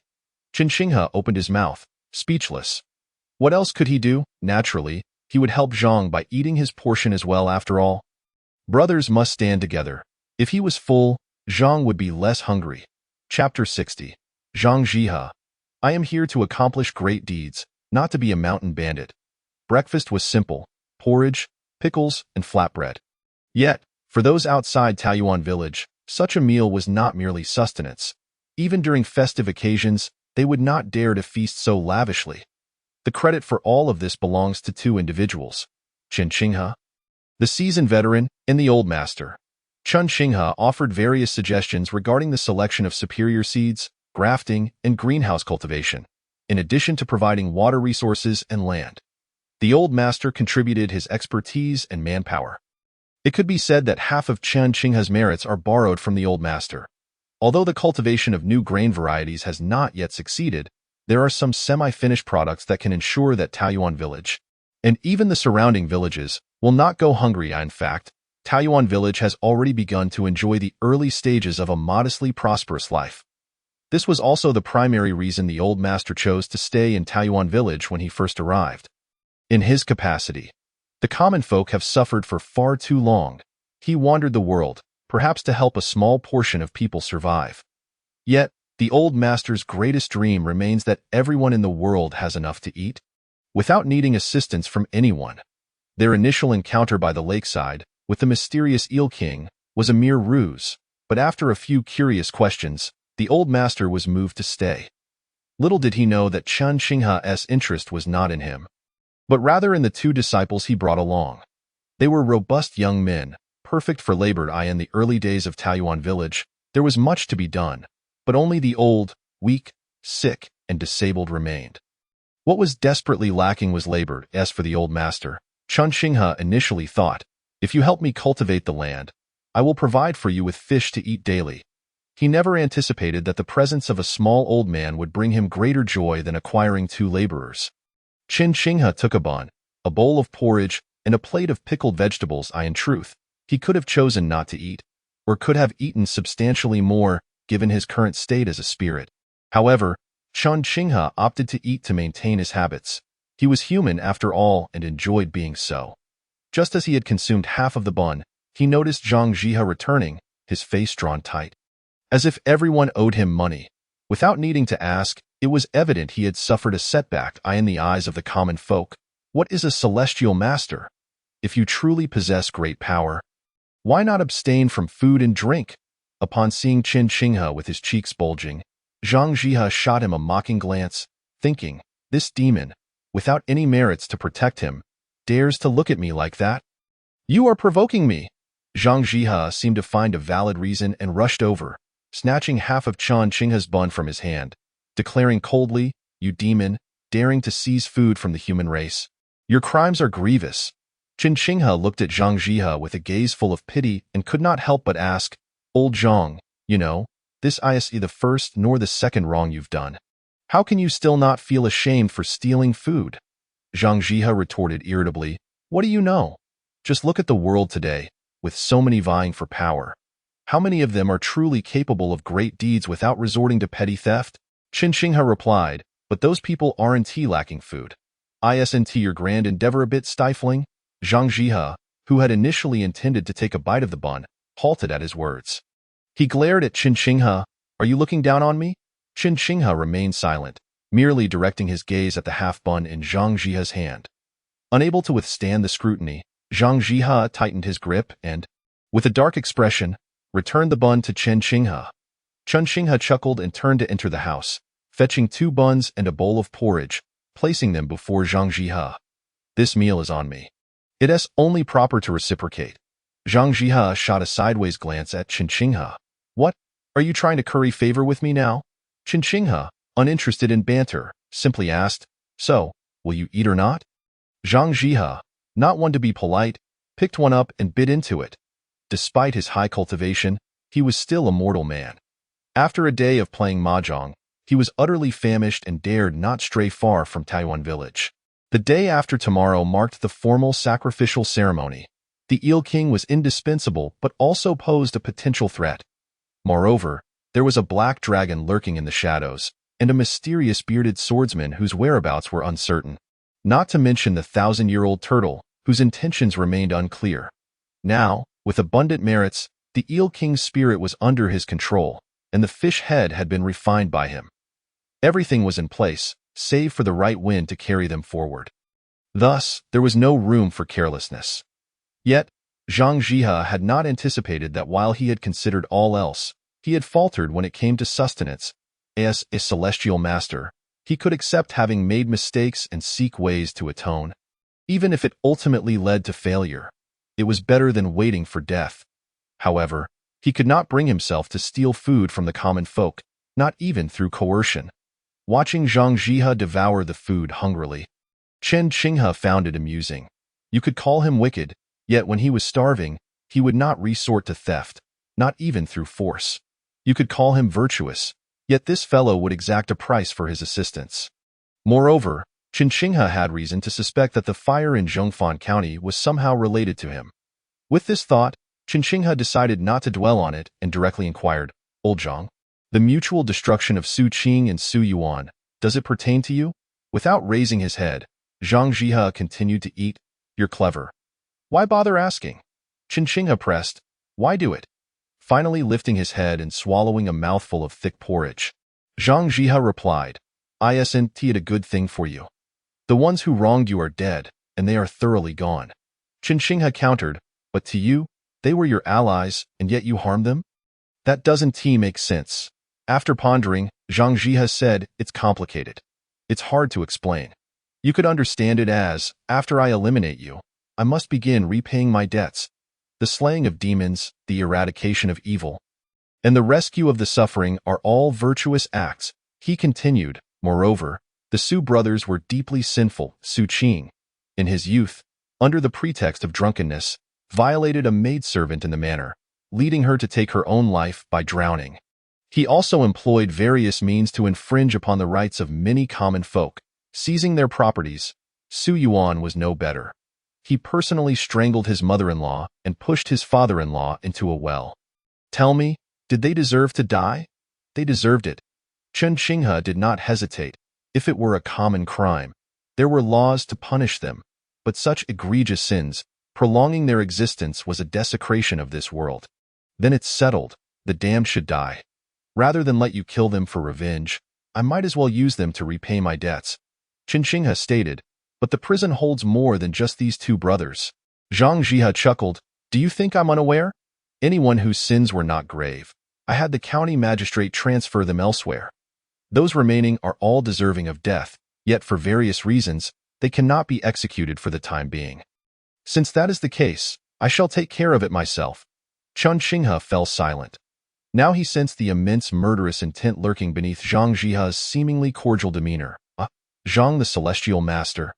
Qin Shinghe opened his mouth, speechless. What else could he do? Naturally, he would help Zhang by eating his portion as well after all. Brothers must stand together. If he was full, Zhang would be less hungry. Chapter 60. Zhang Jihe. I am here to accomplish great deeds, not to be a mountain bandit. Breakfast was simple: porridge, pickles, and flatbread. Yet, for those outside Taoyuan village, such a meal was not merely sustenance. Even during festive occasions, they would not dare to feast so lavishly. The credit for all of this belongs to two individuals: Qin Shinghe, the seasoned veteran, and the old master. Qin Shinghe offered various suggestions regarding the selection of superior seeds, grafting, and greenhouse cultivation, in addition to providing water resources and land. The old master contributed his expertise and manpower. It could be said that half of Qin Shinghe's merits are borrowed from the old master. Although the cultivation of new grain varieties has not yet succeeded, there are some semi-finished products that can ensure that Taoyuan village, and even the surrounding villages, will not go hungry. In fact, Taoyuan village has already begun to enjoy the early stages of a modestly prosperous life. This was also the primary reason the old master chose to stay in Taoyuan village when he first arrived. In his capacity, the common folk have suffered for far too long. He wandered the world, perhaps to help a small portion of people survive. Yet, the old master's greatest dream remains that everyone in the world has enough to eat, without needing assistance from anyone. Their initial encounter by the lakeside, with the mysterious Eel King, was a mere ruse, but after a few curious questions, the old master was moved to stay. Little did he know that Qin Shinghe's interest was not in him, but rather in the two disciples he brought along. They were robust young men, perfect for labor. In the early days of Taoyuan village, there was much to be done, but only the old, weak, sick, and disabled remained. What was desperately lacking was labor. As for the old master, Qin Shinghe initially thought, if you help me cultivate the land, I will provide for you with fish to eat daily. He never anticipated that the presence of a small old man would bring him greater joy than acquiring two laborers. Qin Shinghe took a bun, a bowl of porridge, and a plate of pickled vegetables. In truth, he could have chosen not to eat, or could have eaten substantially more, given his current state as a spirit. However, Qin Shinghe opted to eat to maintain his habits. He was human after all and enjoyed being so. Just as he had consumed half of the bun, he noticed Zhang Jihe returning, his face drawn tight, as if everyone owed him money. Without needing to ask, it was evident he had suffered a setback. In the eyes of the common folk, what is a celestial master? If you truly possess great power, why not abstain from food and drink? Upon seeing Qin Shinghe with his cheeks bulging, Zhang Jihe shot him a mocking glance, thinking, this demon, without any merits to protect him, dares to look at me like that? You are provoking me. Zhang Jihe seemed to find a valid reason and rushed over, snatching half of Qin Shinghe's bun from his hand, declaring coldly, you demon, daring to seize food from the human race. Your crimes are grievous. Qin Shinghe looked at Zhang Jihe with a gaze full of pity and could not help but ask, Old Zhang, you know, this isn't the first nor the second wrong you've done. How can you still not feel ashamed for stealing food? Zhang Jihe retorted irritably, what do you know? Just look at the world today, with so many vying for power. How many of them are truly capable of great deeds without resorting to petty theft? Qin Shinghe replied, but those people aren't lacking food. Isn't your grand endeavor a bit stifling? Zhang Jihe, who had initially intended to take a bite of the bun, halted at his words. He glared at Qin Shinghe. Are you looking down on me? Qin Shinghe remained silent, merely directing his gaze at the half-bun in Zhang Jihe's hand. Unable to withstand the scrutiny, Zhang Jihe tightened his grip and, with a dark expression, returned the bun to Qin Shinghe. Qin Shinghe chuckled and turned to enter the house, fetching 2 buns and a bowl of porridge, placing them before Zhang Jihe. This meal is on me. It is only proper to reciprocate. Zhang Jihe shot a sideways glance at Qin Shinghe. What? Are you trying to curry favor with me now? Chen Qinghe, uninterested in banter, simply asked, So, will you eat or not? Zhang Jihe, not one to be polite, picked one up and bit into it. Despite his high cultivation, he was still a mortal man. After a day of playing mahjong, he was utterly famished and dared not stray far from Taiyuan village. The day after tomorrow marked the formal sacrificial ceremony. The Eel King was indispensable but also posed a potential threat. Moreover, there was a black dragon lurking in the shadows, and a mysterious bearded swordsman whose whereabouts were uncertain. Not to mention the 1,000-year-old turtle, whose intentions remained unclear. Now, with abundant merits, the Eel King's spirit was under his control, and the fish head had been refined by him. Everything was in place, save for the right wind to carry them forward. Thus, there was no room for carelessness. Yet, Zhang Jihe had not anticipated that while he had considered all else, he had faltered when it came to sustenance. As a celestial master, he could accept having made mistakes and seek ways to atone. Even if it ultimately led to failure, it was better than waiting for death. However, he could not bring himself to steal food from the common folk, not even through coercion. Watching Zhang Jihe devour the food hungrily, Chen Qinghe found it amusing. You could call him wicked, yet when he was starving, he would not resort to theft, not even through force. You could call him virtuous, yet this fellow would exact a price for his assistance. Moreover, Chen Qinghe had reason to suspect that the fire in Zhongfan County was somehow related to him. With this thought, Chen Qinghe decided not to dwell on it and directly inquired, Old Zhang, the mutual destruction of Su Qing and Su Yuan, does it pertain to you? Without raising his head, Zhang Jihe continued to eat. You're clever. Why bother asking? Chen Qinghe pressed. Why do it? Finally lifting his head and swallowing a mouthful of thick porridge, Zhang Jihe replied, Isn't it a good thing for you? The ones who wronged you are dead, and they are thoroughly gone. Chen Qinghe countered, but to you, they were your allies, and yet you harmed them? That doesn't make sense. After pondering, Zhang Jihe said, It's complicated. It's hard to explain. You could understand it as, after I eliminate you, I must begin repaying my debts. The slaying of demons, the eradication of evil, and the rescue of the suffering are all virtuous acts, he continued. Moreover, the Su brothers were deeply sinful. Su Qing, in his youth, under the pretext of drunkenness, violated a maidservant in the manor, leading her to take her own life by drowning. He also employed various means to infringe upon the rights of many common folk, seizing their properties. Su Yuan was no better. He personally strangled his mother-in-law and pushed his father-in-law into a well. Tell me, did they deserve to die? They deserved it. Chen Qinghe did not hesitate. If it were a common crime, there were laws to punish them, but such egregious sins, prolonging their existence, was a desecration of this world. Then it's settled, the damned should die. Rather than let you kill them for revenge, I might as well use them to repay my debts. Chen Qinghe stated, but the prison holds more than just these two brothers. Zhang Jihe chuckled, Do you think I'm unaware? Anyone whose sins were not grave, I had the county magistrate transfer them elsewhere. Those remaining are all deserving of death, yet for various reasons, they cannot be executed for the time being. Since that is the case, I shall take care of it myself. Chen Qinghe fell silent. Now he sensed the immense murderous intent lurking beneath Zhang Jihe's seemingly cordial demeanor. Zhang the Celestial Master.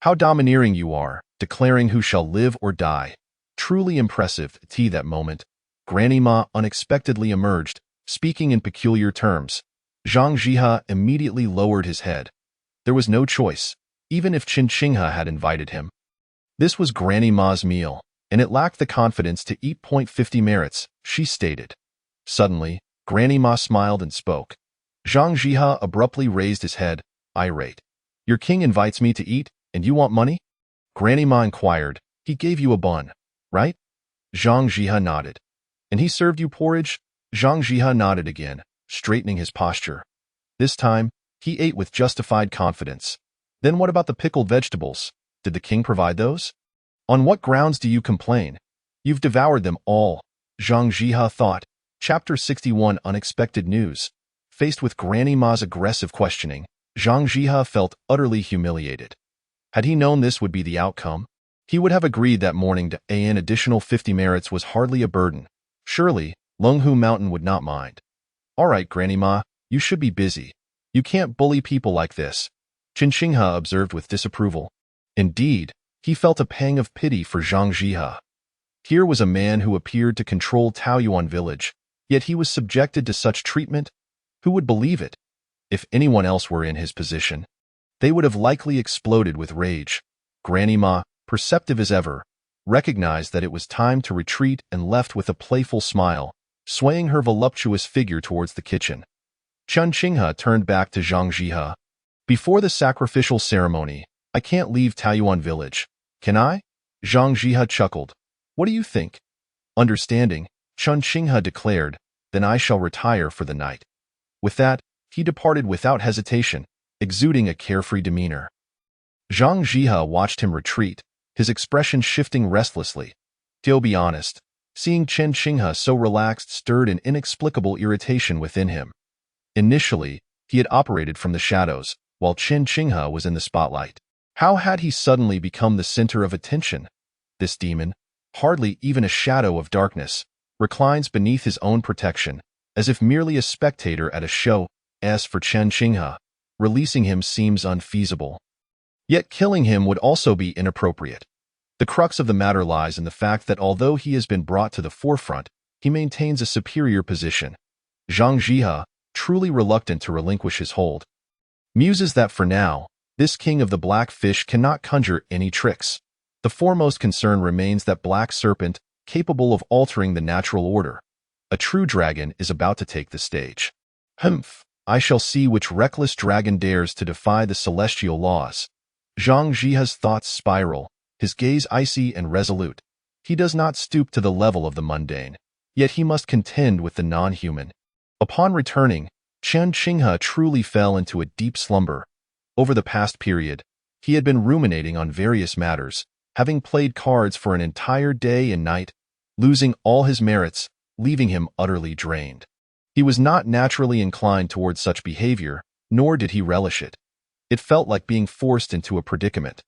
How domineering you are, declaring who shall live or die. Truly impressive. That moment, Granny Ma unexpectedly emerged, speaking in peculiar terms. Zhang Jihe immediately lowered his head. There was no choice, even if Chen Qinghe had invited him. This was Granny Ma's meal, and it lacked the confidence to eat. 50 merits, she stated. Suddenly, Granny Ma smiled and spoke. Zhang Jihe abruptly raised his head, irate. Your king invites me to eat, and you want money? Granny Ma inquired. He gave you a bun, right? Zhang Jihe nodded. And he served you porridge? Zhang Jihe nodded again, straightening his posture. This time, he ate with justified confidence. Then what about the pickled vegetables? Did the king provide those? On what grounds do you complain? You've devoured them all, Zhang Jihe thought. Chapter 61 Unexpected News. Faced with Granny Ma's aggressive questioning, Zhang Jihe felt utterly humiliated. Had he known this would be the outcome, he would have agreed that morning to an additional 50 merits was hardly a burden. Surely, Lunghu Mountain would not mind. All right, Granny Ma, you should be busy. You can't bully people like this, Qin Shinghe observed with disapproval. Indeed, he felt a pang of pity for Zhang Jihe. Here was a man who appeared to control Taoyuan village, yet he was subjected to such treatment. Who would believe it? If anyone else were in his position, they would have likely exploded with rage. Granny Ma, perceptive as ever, recognized that it was time to retreat and left with a playful smile, swaying her voluptuous figure towards the kitchen. Qin Shinghe turned back to Zhang Jihe. Before the sacrificial ceremony, I can't leave Taoyuan village. Can I? Zhang Jihe chuckled. What do you think? Understanding, Qin Shinghe declared, then I shall retire for the night. With that, he departed without hesitation, exuding a carefree demeanor. Zhang Jihe watched him retreat, his expression shifting restlessly. To be honest, seeing Qin Shinghe so relaxed stirred an inexplicable irritation within him. Initially, he had operated from the shadows, while Qin Shinghe was in the spotlight. How had he suddenly become the center of attention? This demon, hardly even a shadow of darkness, reclines beneath his own protection, as if merely a spectator at a show. As for Qin Shinghe, releasing him seems unfeasible. Yet killing him would also be inappropriate. The crux of the matter lies in the fact that although he has been brought to the forefront, he maintains a superior position. Zhang Jihe, truly reluctant to relinquish his hold, muses that for now, this king of the black fish cannot conjure any tricks. The foremost concern remains that black serpent, capable of altering the natural order. A true dragon is about to take the stage. Humph, I shall see which reckless dragon dares to defy the celestial laws. Zhang Jihe's thoughts spiral, his gaze icy and resolute. He does not stoop to the level of the mundane, yet he must contend with the non-human. Upon returning, Qin Shinghe truly fell into a deep slumber. Over the past period, he had been ruminating on various matters, having played cards for an entire day and night, losing all his merits, leaving him utterly drained. He was not naturally inclined towards such behavior, nor did he relish it. It felt like being forced into a predicament.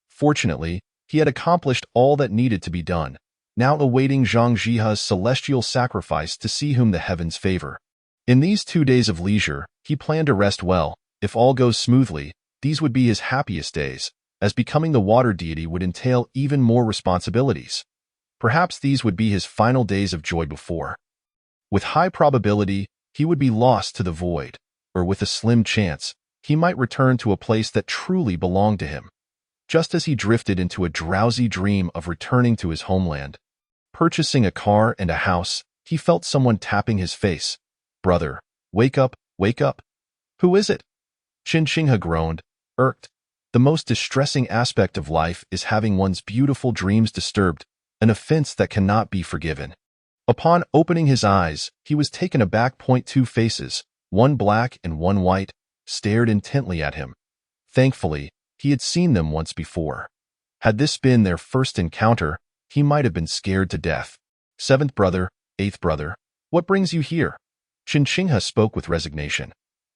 Fortunately, he had accomplished all that needed to be done, now awaiting Zhang Jihe's celestial sacrifice to see whom the heavens favor. In these 2 days of leisure, he planned to rest well. If all goes smoothly, these would be his happiest days, as becoming the water deity would entail even more responsibilities. Perhaps these would be his final days of joy before. With high probability, he would be lost to the void, or with a slim chance, he might return to a place that truly belonged to him. Just as he drifted into a drowsy dream of returning to his homeland, purchasing a car and a house, he felt someone tapping his face. Brother, wake up, wake up. Who is it? Qin Shinghe groaned, irked. The most distressing aspect of life is having one's beautiful dreams disturbed, an offense that cannot be forgiven. Upon opening his eyes, he was taken aback. Two faces, one black and one white, stared intently at him. Thankfully, he had seen them once before. Had this been their first encounter, he might have been scared to death. Seventh brother, eighth brother, what brings you here? Qin Shinghe spoke with resignation.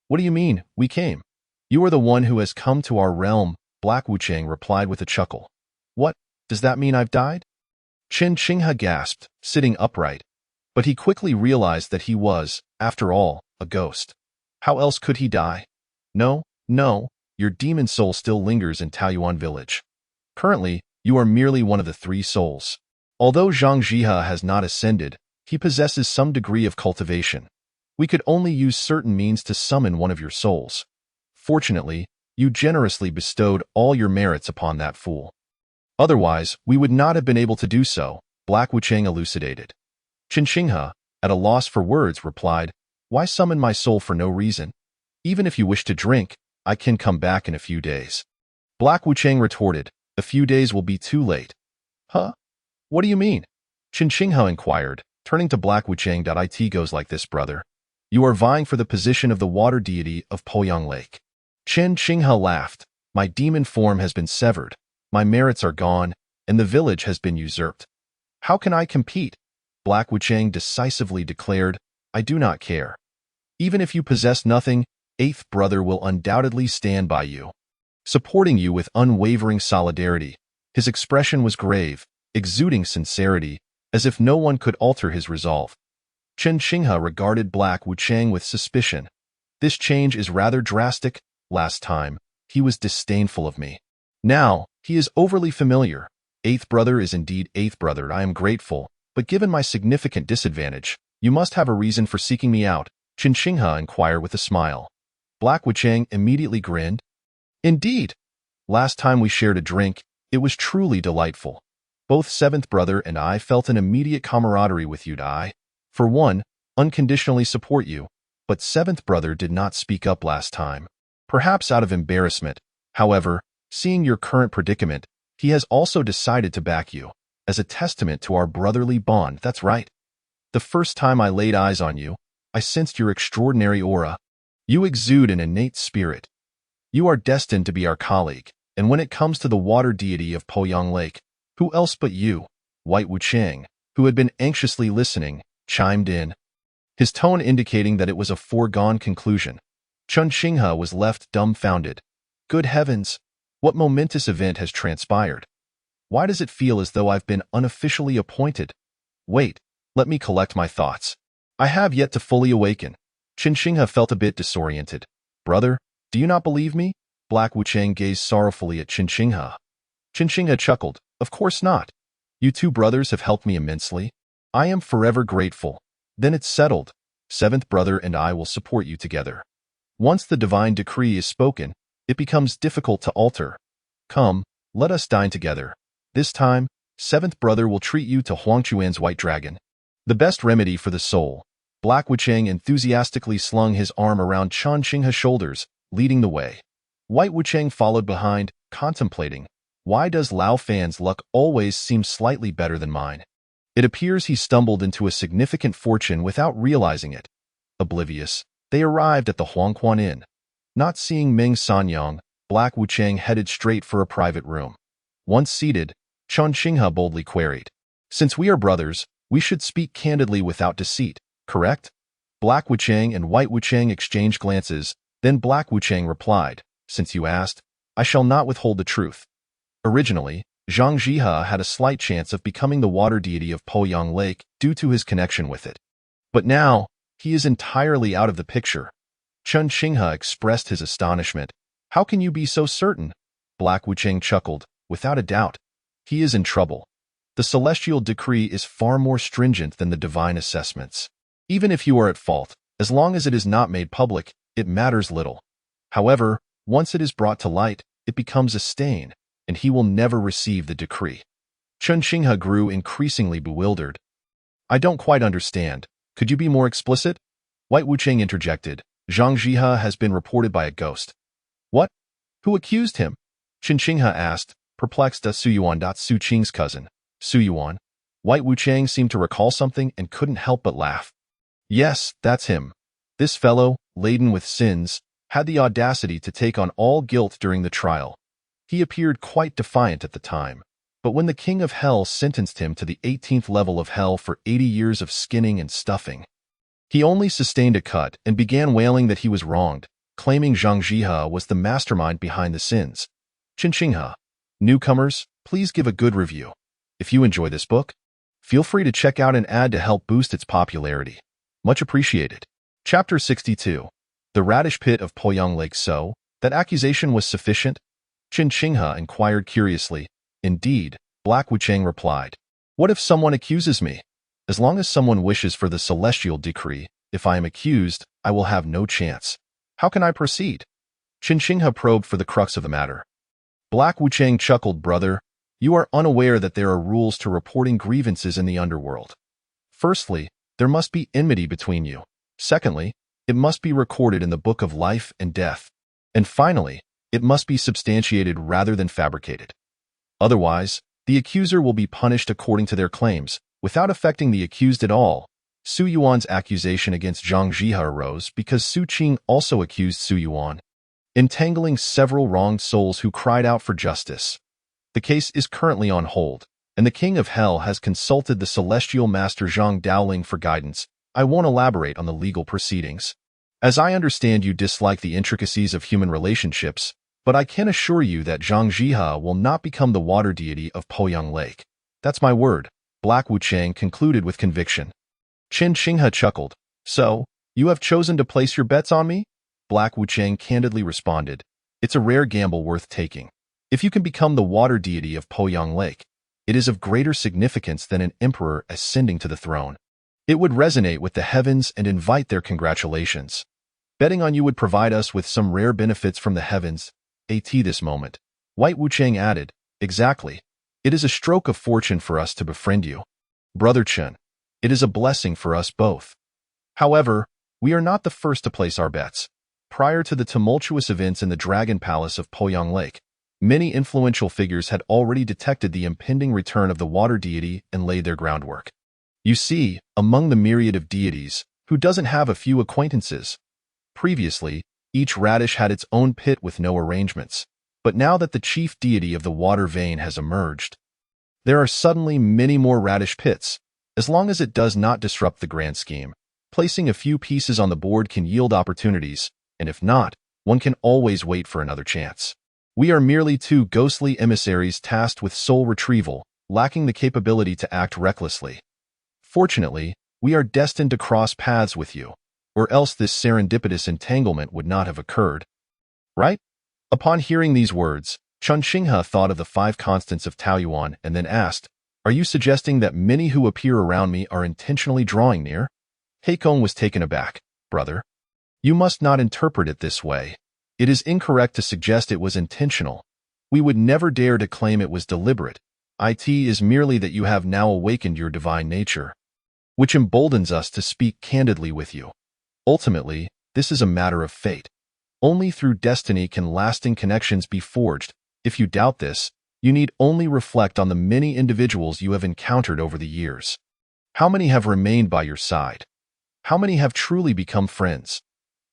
What do you mean, we came? You are the one who has come to our realm, Black Wuchang replied with a chuckle. What, does that mean I've died? Qin Shinghe gasped, sitting upright. But he quickly realized that he was, after all, a ghost. How else could he die? No, your demon soul still lingers in Taoyuan village. Currently, you are merely one of the 3 souls. Although Zhang Jihe has not ascended, he possesses some degree of cultivation. We could only use certain means to summon one of your souls. Fortunately, you generously bestowed all your merits upon that fool. Otherwise, we would not have been able to do so, Black Wuchang elucidated. Qin Shinghe, at a loss for words, replied, Why summon my soul for no reason? Even if you wish to drink, I can come back in a few days. Black Wuchang retorted, A few days will be too late. Huh? What do you mean? Qin Shinghe inquired, turning to Black Wuchang. It goes like this, brother. You are vying for the position of the water deity of Poyang Lake. Qin Shinghe laughed. My demon form has been severed, my merits are gone, and the village has been usurped. How can I compete? Black Wuchang decisively declared, I do not care. Even if you possess nothing, eighth brother will undoubtedly stand by you, supporting you with unwavering solidarity. His expression was grave, exuding sincerity, as if no one could alter his resolve. Chen Xinghe regarded Black Wuchang with suspicion. This change is rather drastic. Last time, he was disdainful of me. Now, he is overly familiar. Eighth brother is indeed eighth brother. I am grateful, but given my significant disadvantage, you must have a reason for seeking me out, Chen Xinghe inquired with a smile. Black Wuchang immediately grinned. Indeed. Last time we shared a drink, it was truly delightful. Both seventh brother and I felt an immediate camaraderie with you. I, for one, unconditionally support you, but seventh brother did not speak up last time. Perhaps out of embarrassment. However, seeing your current predicament, he has also decided to back you, as a testament to our brotherly bond. That's right. The first time I laid eyes on you, I sensed your extraordinary aura. You exude an innate spirit. You are destined to be our colleague, and when it comes to the water deity of Poyang Lake, who else but you? White Wuchang, who had been anxiously listening, chimed in, his tone indicating that it was a foregone conclusion. Chen Xinghe was left dumbfounded. Good heavens! What momentous event has transpired? Why does it feel as though I've been unofficially appointed? Wait, let me collect my thoughts. I have yet to fully awaken. Chen Xinghe felt a bit disoriented. Brother, do you not believe me? Black Wuchang gazed sorrowfully at Chen Xinghe. Chen Xinghe chuckled. Of course not. You two brothers have helped me immensely. I am forever grateful. Then it's settled. Seventh brother and I will support you together. Once the divine decree is spoken, it becomes difficult to alter. Come, let us dine together. This time, seventh brother will treat you to Huangchuan's white dragon. The best remedy for the soul. Black Wuchang enthusiastically slung his arm around Chen Xinghe's shoulders, leading the way. White Wuchang followed behind, contemplating. Why does Lao Fan's luck always seem slightly better than mine? It appears he stumbled into a significant fortune without realizing it. Oblivious, they arrived at the Huangquan Inn. Not seeing Ming Sanyang, Black Wuchang headed straight for a private room. Once seated, Chen Xinghe boldly queried, since we are brothers, we should speak candidly without deceit, correct? Black Wuchang and White Wuchang exchanged glances, then Black Wuchang replied, since you asked, I shall not withhold the truth. Originally, Zhang Jihe had a slight chance of becoming the water deity of Poyang Lake due to his connection with it. But now, he is entirely out of the picture. Chen Xinghe expressed his astonishment. How can you be so certain? Black Wuchang chuckled. Without a doubt, he is in trouble. The celestial decree is far more stringent than the divine assessments. Even if you are at fault, as long as it is not made public, it matters little. However, once it is brought to light, it becomes a stain, and he will never receive the decree. Chen Xinghe grew increasingly bewildered. I don't quite understand. Could you be more explicit? White Wuchang interjected. Zhang Jihe has been reported by a ghost. What? Who accused him? Chen Xinghe asked, perplexed. Su Yuan. Su Qing's cousin. Su Yuan. White Wuchang seemed to recall something and couldn't help but laugh. Yes, that's him. This fellow, laden with sins, had the audacity to take on all guilt during the trial. He appeared quite defiant at the time, but when the King of Hell sentenced him to the 18th level of hell for 80 years of skinning and stuffing, he only sustained a cut and began wailing that he was wronged, claiming Zhang Jihe was the mastermind behind the sins. Chen Xinghe. Newcomers, please give a good review. If you enjoy this book, feel free to check out an ad to help boost its popularity. Much appreciated. Chapter 62. The Radish Pit of Poyang Lake. So, that accusation was sufficient? Chen Xinghe inquired curiously. Indeed, Black Wuchang replied. What if someone accuses me? As long as someone wishes for the celestial decree, if I am accused, I will have no chance. How can I proceed? Chen Xinghe probed for the crux of the matter. Black Wuchang chuckled. Brother, you are unaware that there are rules to reporting grievances in the underworld. Firstly, there must be enmity between you. Secondly, it must be recorded in the book of life and death. And finally, it must be substantiated rather than fabricated. Otherwise, the accuser will be punished according to their claims, without affecting the accused at all. Su Yuan's accusation against Zhang Jihe arose because Su Qing also accused Su Yuan, entangling several wronged souls who cried out for justice. The case is currently on hold, and the King of Hell has consulted the celestial master Zhang Daoling for guidance. I won't elaborate on the legal proceedings, as I understand you dislike the intricacies of human relationships, but I can assure you that Zhang Jihe will not become the water deity of Poyang Lake. That's my word, Black Wuchang concluded with conviction. Qin Xinghe chuckled. So, you have chosen to place your bets on me? Black Wuchang candidly responded. It's a rare gamble worth taking. If you can become the water deity of Poyang Lake, it is of greater significance than an emperor ascending to the throne. It would resonate with the heavens and invite their congratulations. Betting on you would provide us with some rare benefits from the heavens. At this moment, White Wuchang added, exactly. It is a stroke of fortune for us to befriend you. Brother Chen, it is a blessing for us both. However, we are not the first to place our bets. Prior to the tumultuous events in the Dragon Palace of Poyang Lake, many influential figures had already detected the impending return of the water deity and laid their groundwork. You see, among the myriad of deities, who doesn't have a few acquaintances? Previously, each radish had its own pit with no arrangements, but now that the chief deity of the water vein has emerged, there are suddenly many more radish pits, as long as it does not disrupt the grand scheme. Placing a few pieces on the board can yield opportunities, and if not, one can always wait for another chance. We are merely two ghostly emissaries tasked with soul retrieval, lacking the capability to act recklessly. Fortunately, we are destined to cross paths with you, or else this serendipitous entanglement would not have occurred. Right? Upon hearing these words, Chun Xinghe thought of the 5 constants of Taoyuan and then asked, are you suggesting that many who appear around me are intentionally drawing near? Heikong was taken aback. Brother, you must not interpret it this way. It is incorrect to suggest it was intentional. We would never dare to claim it was deliberate. It is merely that you have now awakened your divine nature, which emboldens us to speak candidly with you. Ultimately, this is a matter of fate. Only through destiny can lasting connections be forged. If you doubt this, you need only reflect on the many individuals you have encountered over the years. How many have remained by your side? How many have truly become friends?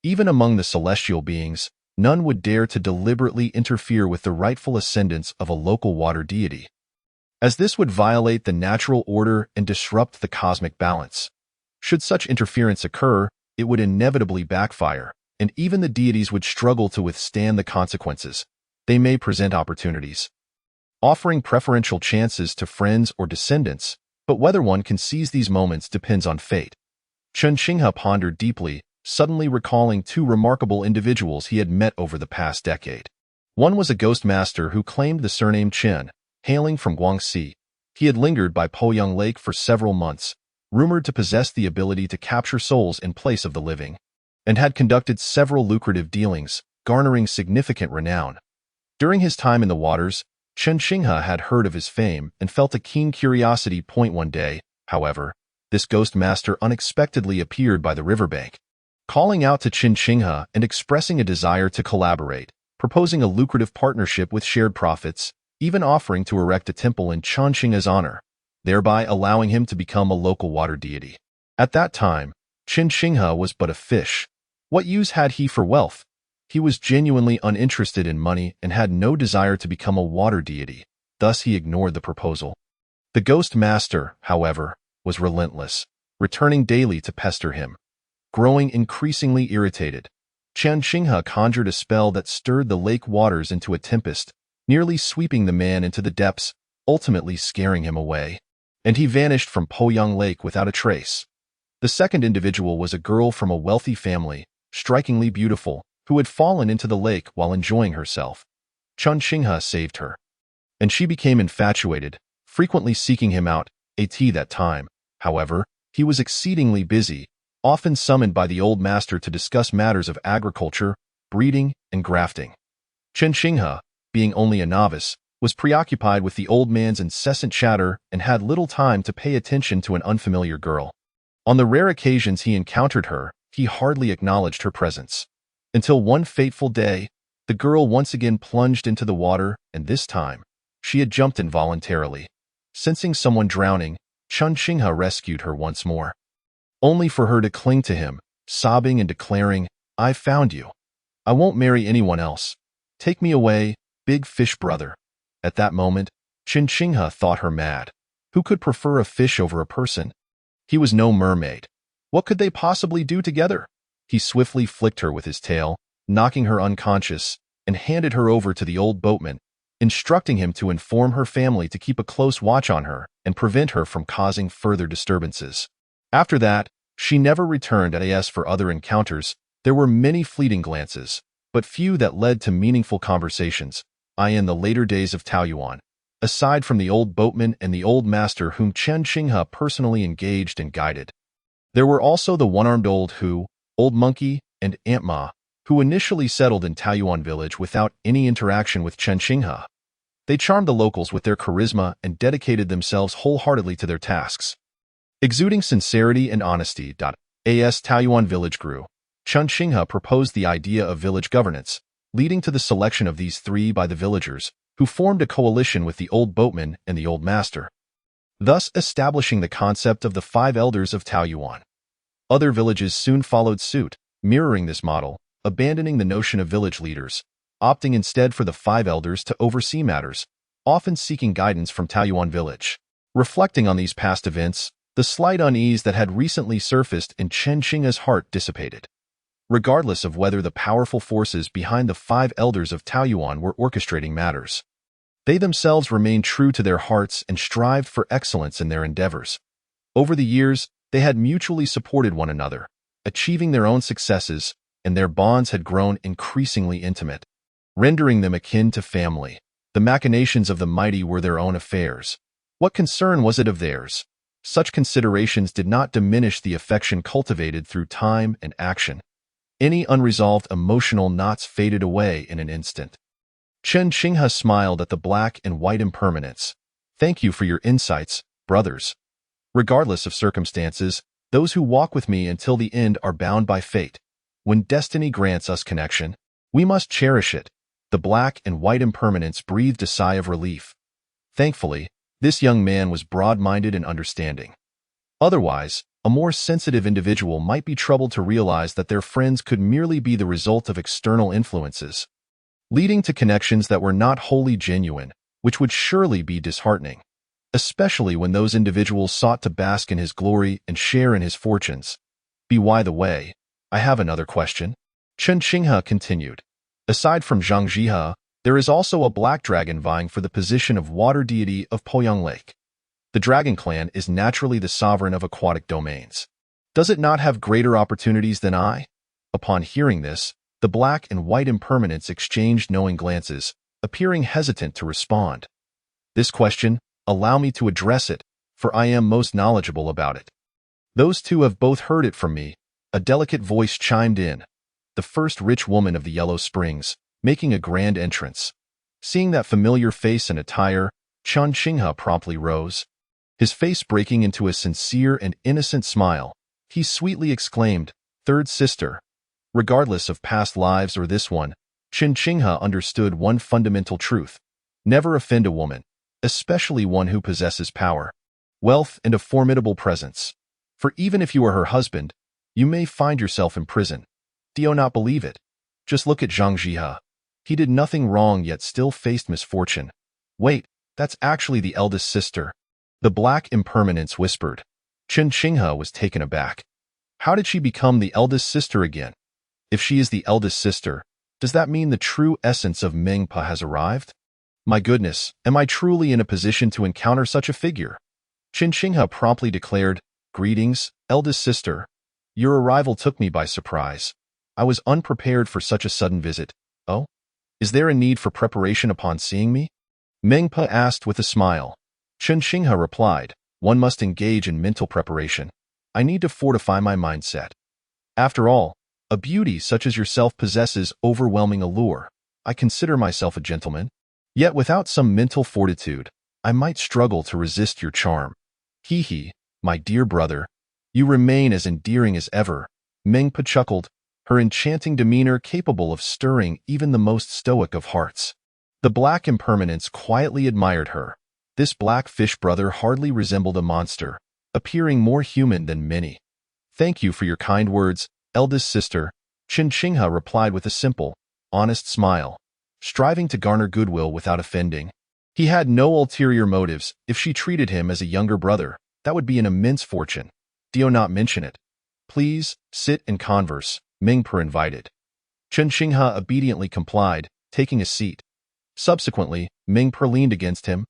Even among the celestial beings, none would dare to deliberately interfere with the rightful ascendance of a local water deity, as this would violate the natural order and disrupt the cosmic balance. Should such interference occur, it would inevitably backfire, and even the deities would struggle to withstand the consequences. They may present opportunities, offering preferential chances to friends or descendants, but whether one can seize these moments depends on fate. Chun Xinghe pondered deeply, suddenly recalling 2 remarkable individuals he had met over the past decade. One was a ghost master who claimed the surname Chen, hailing from Guangxi. He had lingered by Poyang Lake for several months, rumored to possess the ability to capture souls in place of the living, and had conducted several lucrative dealings, garnering significant renown. During his time in the waters, Chun Xinghe had heard of his fame and felt a keen curiosity. One day, however, this ghost master unexpectedly appeared by the riverbank, calling out to Qin Xinghe and expressing a desire to collaborate, proposing a lucrative partnership with shared profits, even offering to erect a temple in Chun Xinghe's honor, thereby allowing him to become a local water deity. At that time, Qin Xinghe was but a fish. What use had he for wealth? He was genuinely uninterested in money and had no desire to become a water deity, thus he ignored the proposal. The ghost master, however, was relentless, returning daily to pester him. Growing increasingly irritated, Qin Xinghe conjured a spell that stirred the lake waters into a tempest, nearly sweeping the man into the depths, ultimately scaring him away, and he vanished from Poyang Lake without a trace. The second individual was a girl from a wealthy family, strikingly beautiful, who had fallen into the lake while enjoying herself. Chun Xinghe saved her, and she became infatuated, frequently seeking him out. At that time, however, he was exceedingly busy, often summoned by the old master to discuss matters of agriculture, breeding, and grafting. Qin Xinghe, being only a novice, was preoccupied with the old man's incessant chatter and had little time to pay attention to an unfamiliar girl. On the rare occasions he encountered her, he hardly acknowledged her presence. Until one fateful day, the girl once again plunged into the water, and this time, she had jumped involuntarily. Sensing someone drowning, Chun Xinghe rescued her once more, only for her to cling to him, sobbing and declaring, "I found you. I won't marry anyone else. Take me away, big fish brother." At that moment, Qin Xinghe thought her mad. Who could prefer a fish over a person? He was no mermaid. What could they possibly do together? He swiftly flicked her with his tail, knocking her unconscious, and handed her over to the old boatman, instructing him to inform her family to keep a close watch on her and prevent her from causing further disturbances. After that, she never returned. As for other encounters, there were many fleeting glances, but few that led to meaningful conversations. In the later days of Taoyuan, aside from the old boatman and the old master whom Chen Qinghe personally engaged and guided, there were also the one-armed old monkey, and Aunt Ma, who initially settled in Taoyuan village without any interaction with Chen Qinghe. They charmed the locals with their charisma and dedicated themselves wholeheartedly to their tasks. Exuding sincerity and honesty. As Taoyuan village grew, Chen Qinghe proposed the idea of village governance, leading to the selection of these three by the villagers, who formed a coalition with the old boatman and the old master, thus establishing the concept of the five elders of Taoyuan. Other villages soon followed suit, mirroring this model, abandoning the notion of village leaders, opting instead for the five elders to oversee matters, often seeking guidance from Taoyuan village. Reflecting on these past events, the slight unease that had recently surfaced in Chen Qinghe's heart dissipated. Regardless of whether the powerful forces behind the five elders of Taoyuan were orchestrating matters, they themselves remained true to their hearts and strived for excellence in their endeavors. Over the years, they had mutually supported one another, achieving their own successes, and their bonds had grown increasingly intimate, rendering them akin to family. The machinations of the mighty were their own affairs. What concern was it of theirs? Such considerations did not diminish the affection cultivated through time and action. Any unresolved emotional knots faded away in an instant. Chen Qinghe smiled at the black and white impermanence. Thank you for your insights, brothers. Regardless of circumstances, those who walk with me until the end are bound by fate. When destiny grants us connection, we must cherish it. The black and white impermanence breathed a sigh of relief. Thankfully, this young man was broad-minded and understanding. Otherwise, a more sensitive individual might be troubled to realize that their friends could merely be the result of external influences, leading to connections that were not wholly genuine, which would surely be disheartening, especially when those individuals sought to bask in his glory and share in his fortunes. By the way, I have another question. Chen Qinghe continued. Aside from Zhang Jihe, there is also a black dragon vying for the position of water deity of Poyang Lake. The dragon clan is naturally the sovereign of aquatic domains. Does it not have greater opportunities than I? Upon hearing this, the black and white impermanents exchanged knowing glances, appearing hesitant to respond. This question, allow me to address it, for I am most knowledgeable about it. Those two have both heard it from me, a delicate voice chimed in. The first rich woman of the Yellow Springs, making a grand entrance. Seeing that familiar face and attire, Chen Qinghe promptly rose. His face breaking into a sincere and innocent smile, he sweetly exclaimed, "Third sister." Regardless of past lives or this one, Chen Qinghe understood one fundamental truth. Never offend a woman, especially one who possesses power, wealth, and a formidable presence. For even if you are her husband, you may find yourself in prison. Do you not believe it? Just look at Zhang Jihe. He did nothing wrong yet still faced misfortune. Wait, that's actually the eldest sister. The black impermanence whispered. Chen Qinghe was taken aback. How did she become the eldest sister again? If she is the eldest sister, does that mean the true essence of Mengpa has arrived? My goodness, am I truly in a position to encounter such a figure? Chen Qinghe promptly declared, "Greetings, eldest sister. Your arrival took me by surprise. I was unprepared for such a sudden visit. Oh? Is there a need for preparation upon seeing me?" Mengpa asked with a smile. Chen Qinghe replied, "One must engage in mental preparation. I need to fortify my mindset. After all, a beauty such as yourself possesses overwhelming allure. I consider myself a gentleman. Yet without some mental fortitude, I might struggle to resist your charm. Hee, my dear brother, you remain as endearing as ever." Mengpa chuckled, her enchanting demeanor capable of stirring even the most stoic of hearts. The black impermanence quietly admired her. This black fish brother hardly resembled a monster, appearing more human than many. "Thank you for your kind words, eldest sister," Chen Qinghe replied with a simple, honest smile, striving to garner goodwill without offending. He had no ulterior motives. If she treated him as a younger brother, that would be an immense fortune. Do not mention it. Please, sit and converse, Mengpa invited. Chen Qinghe obediently complied, taking a seat. Subsequently, Mengpa leaned against him,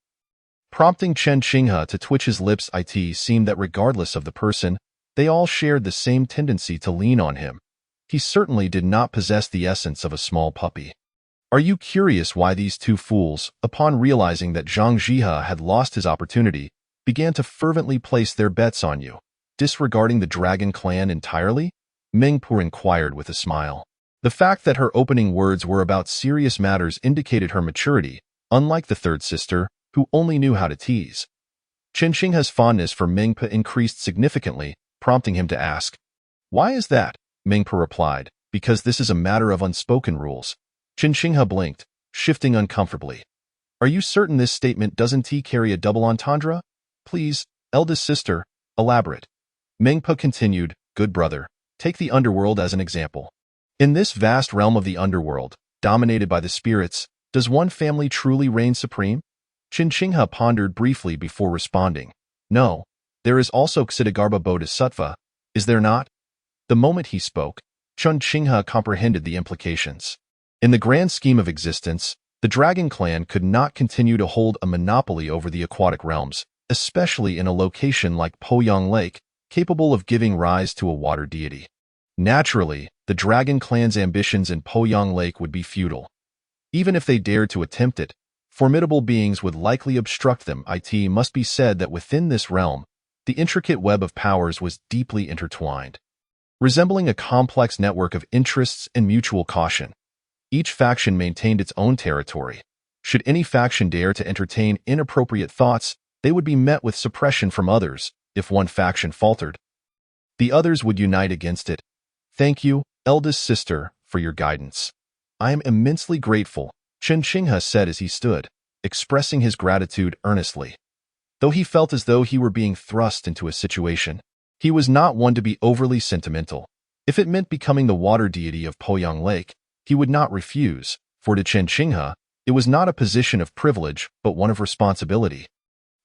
prompting Chen Qinghe to twitch his lips. It seemed that regardless of the person, They all shared the same tendency to lean on him. He certainly did not possess the essence of a small puppy. Are you curious why these two fools, upon realizing that Zhang Jihe had lost his opportunity, began to fervently place their bets on you, disregarding the dragon clan entirely? Meng Pu inquired with a smile. The fact that her opening words were about serious matters indicated her maturity, unlike the third sister, who only knew how to tease. Chen Xinghe's fondness for Meng Pu increased significantly, prompting him to ask, "Why is that?" Meng Pu replied, "Because this is a matter of unspoken rules." Chen Xinghe blinked, shifting uncomfortably. "Are you certain this statement doesn't carry a double entendre? Please, eldest sister, elaborate." Meng Pu continued, "Good brother, take the underworld as an example. In this vast realm of the underworld, dominated by the spirits, does one family truly reign supreme?" Chen Xinghe pondered briefly before responding. "No, there is also Ksitigarbha Bodhisattva, is there not?" The moment he spoke, Chen Xinghe comprehended the implications. In the grand scheme of existence, the Dragon Clan could not continue to hold a monopoly over the aquatic realms, especially in a location like Poyang Lake, capable of giving rise to a water deity. Naturally, the Dragon Clan's ambitions in Poyang Lake would be futile. Even if they dared to attempt it, formidable beings would likely obstruct them. It must be said that within this realm, the intricate web of powers was deeply intertwined. Resembling a complex network of interests and mutual caution, each faction maintained its own territory. Should any faction dare to entertain inappropriate thoughts, they would be met with suppression from others. If one faction faltered, the others would unite against it. "Thank you, eldest sister, for your guidance. I am immensely grateful," Chen Xinghe said as he stood, expressing his gratitude earnestly. Though he felt as though he were being thrust into a situation, he was not one to be overly sentimental. If it meant becoming the water deity of Poyang Lake, he would not refuse, for to Chen Xinghe, it was not a position of privilege but one of responsibility.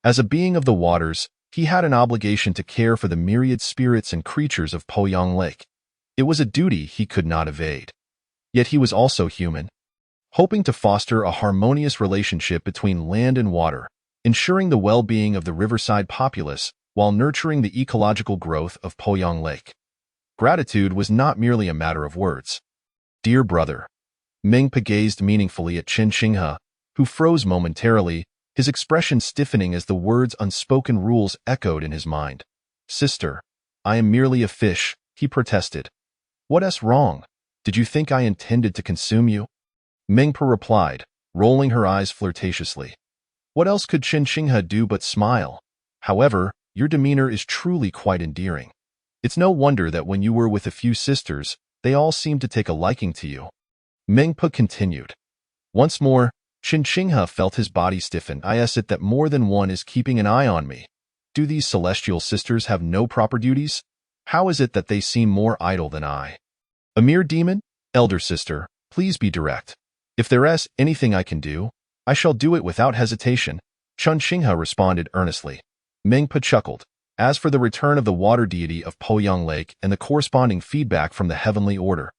As a being of the waters, he had an obligation to care for the myriad spirits and creatures of Poyang Lake. It was a duty he could not evade. Yet he was also human, hoping to foster a harmonious relationship between land and water, ensuring the well-being of the riverside populace while nurturing the ecological growth of Poyang Lake. Gratitude was not merely a matter of words. "Dear brother." Meng Pu gazed meaningfully at Chen Xinghe, who froze momentarily, his expression stiffening as the words unspoken rules echoed in his mind. "Sister, I am merely a fish," he protested. "What's wrong? Did you think I intended to consume you?" Meng Pu replied, rolling her eyes flirtatiously. What else could Chen Xinghe do but smile? "However, your demeanor is truly quite endearing. It's no wonder that when you were with a few sisters, they all seemed to take a liking to you." Meng Pu continued. Once more, Chen Xinghe felt his body stiffen. "Is it that more than one is keeping an eye on me? Do these celestial sisters have no proper duties? How is it that they seem more idle than I? A mere demon? Elder sister, please be direct. If there is anything I can do, I shall do it without hesitation," Chen Xinghe responded earnestly. Meng Pu chuckled. "As for the return of the water deity of Poyang Lake and the corresponding feedback from the heavenly order,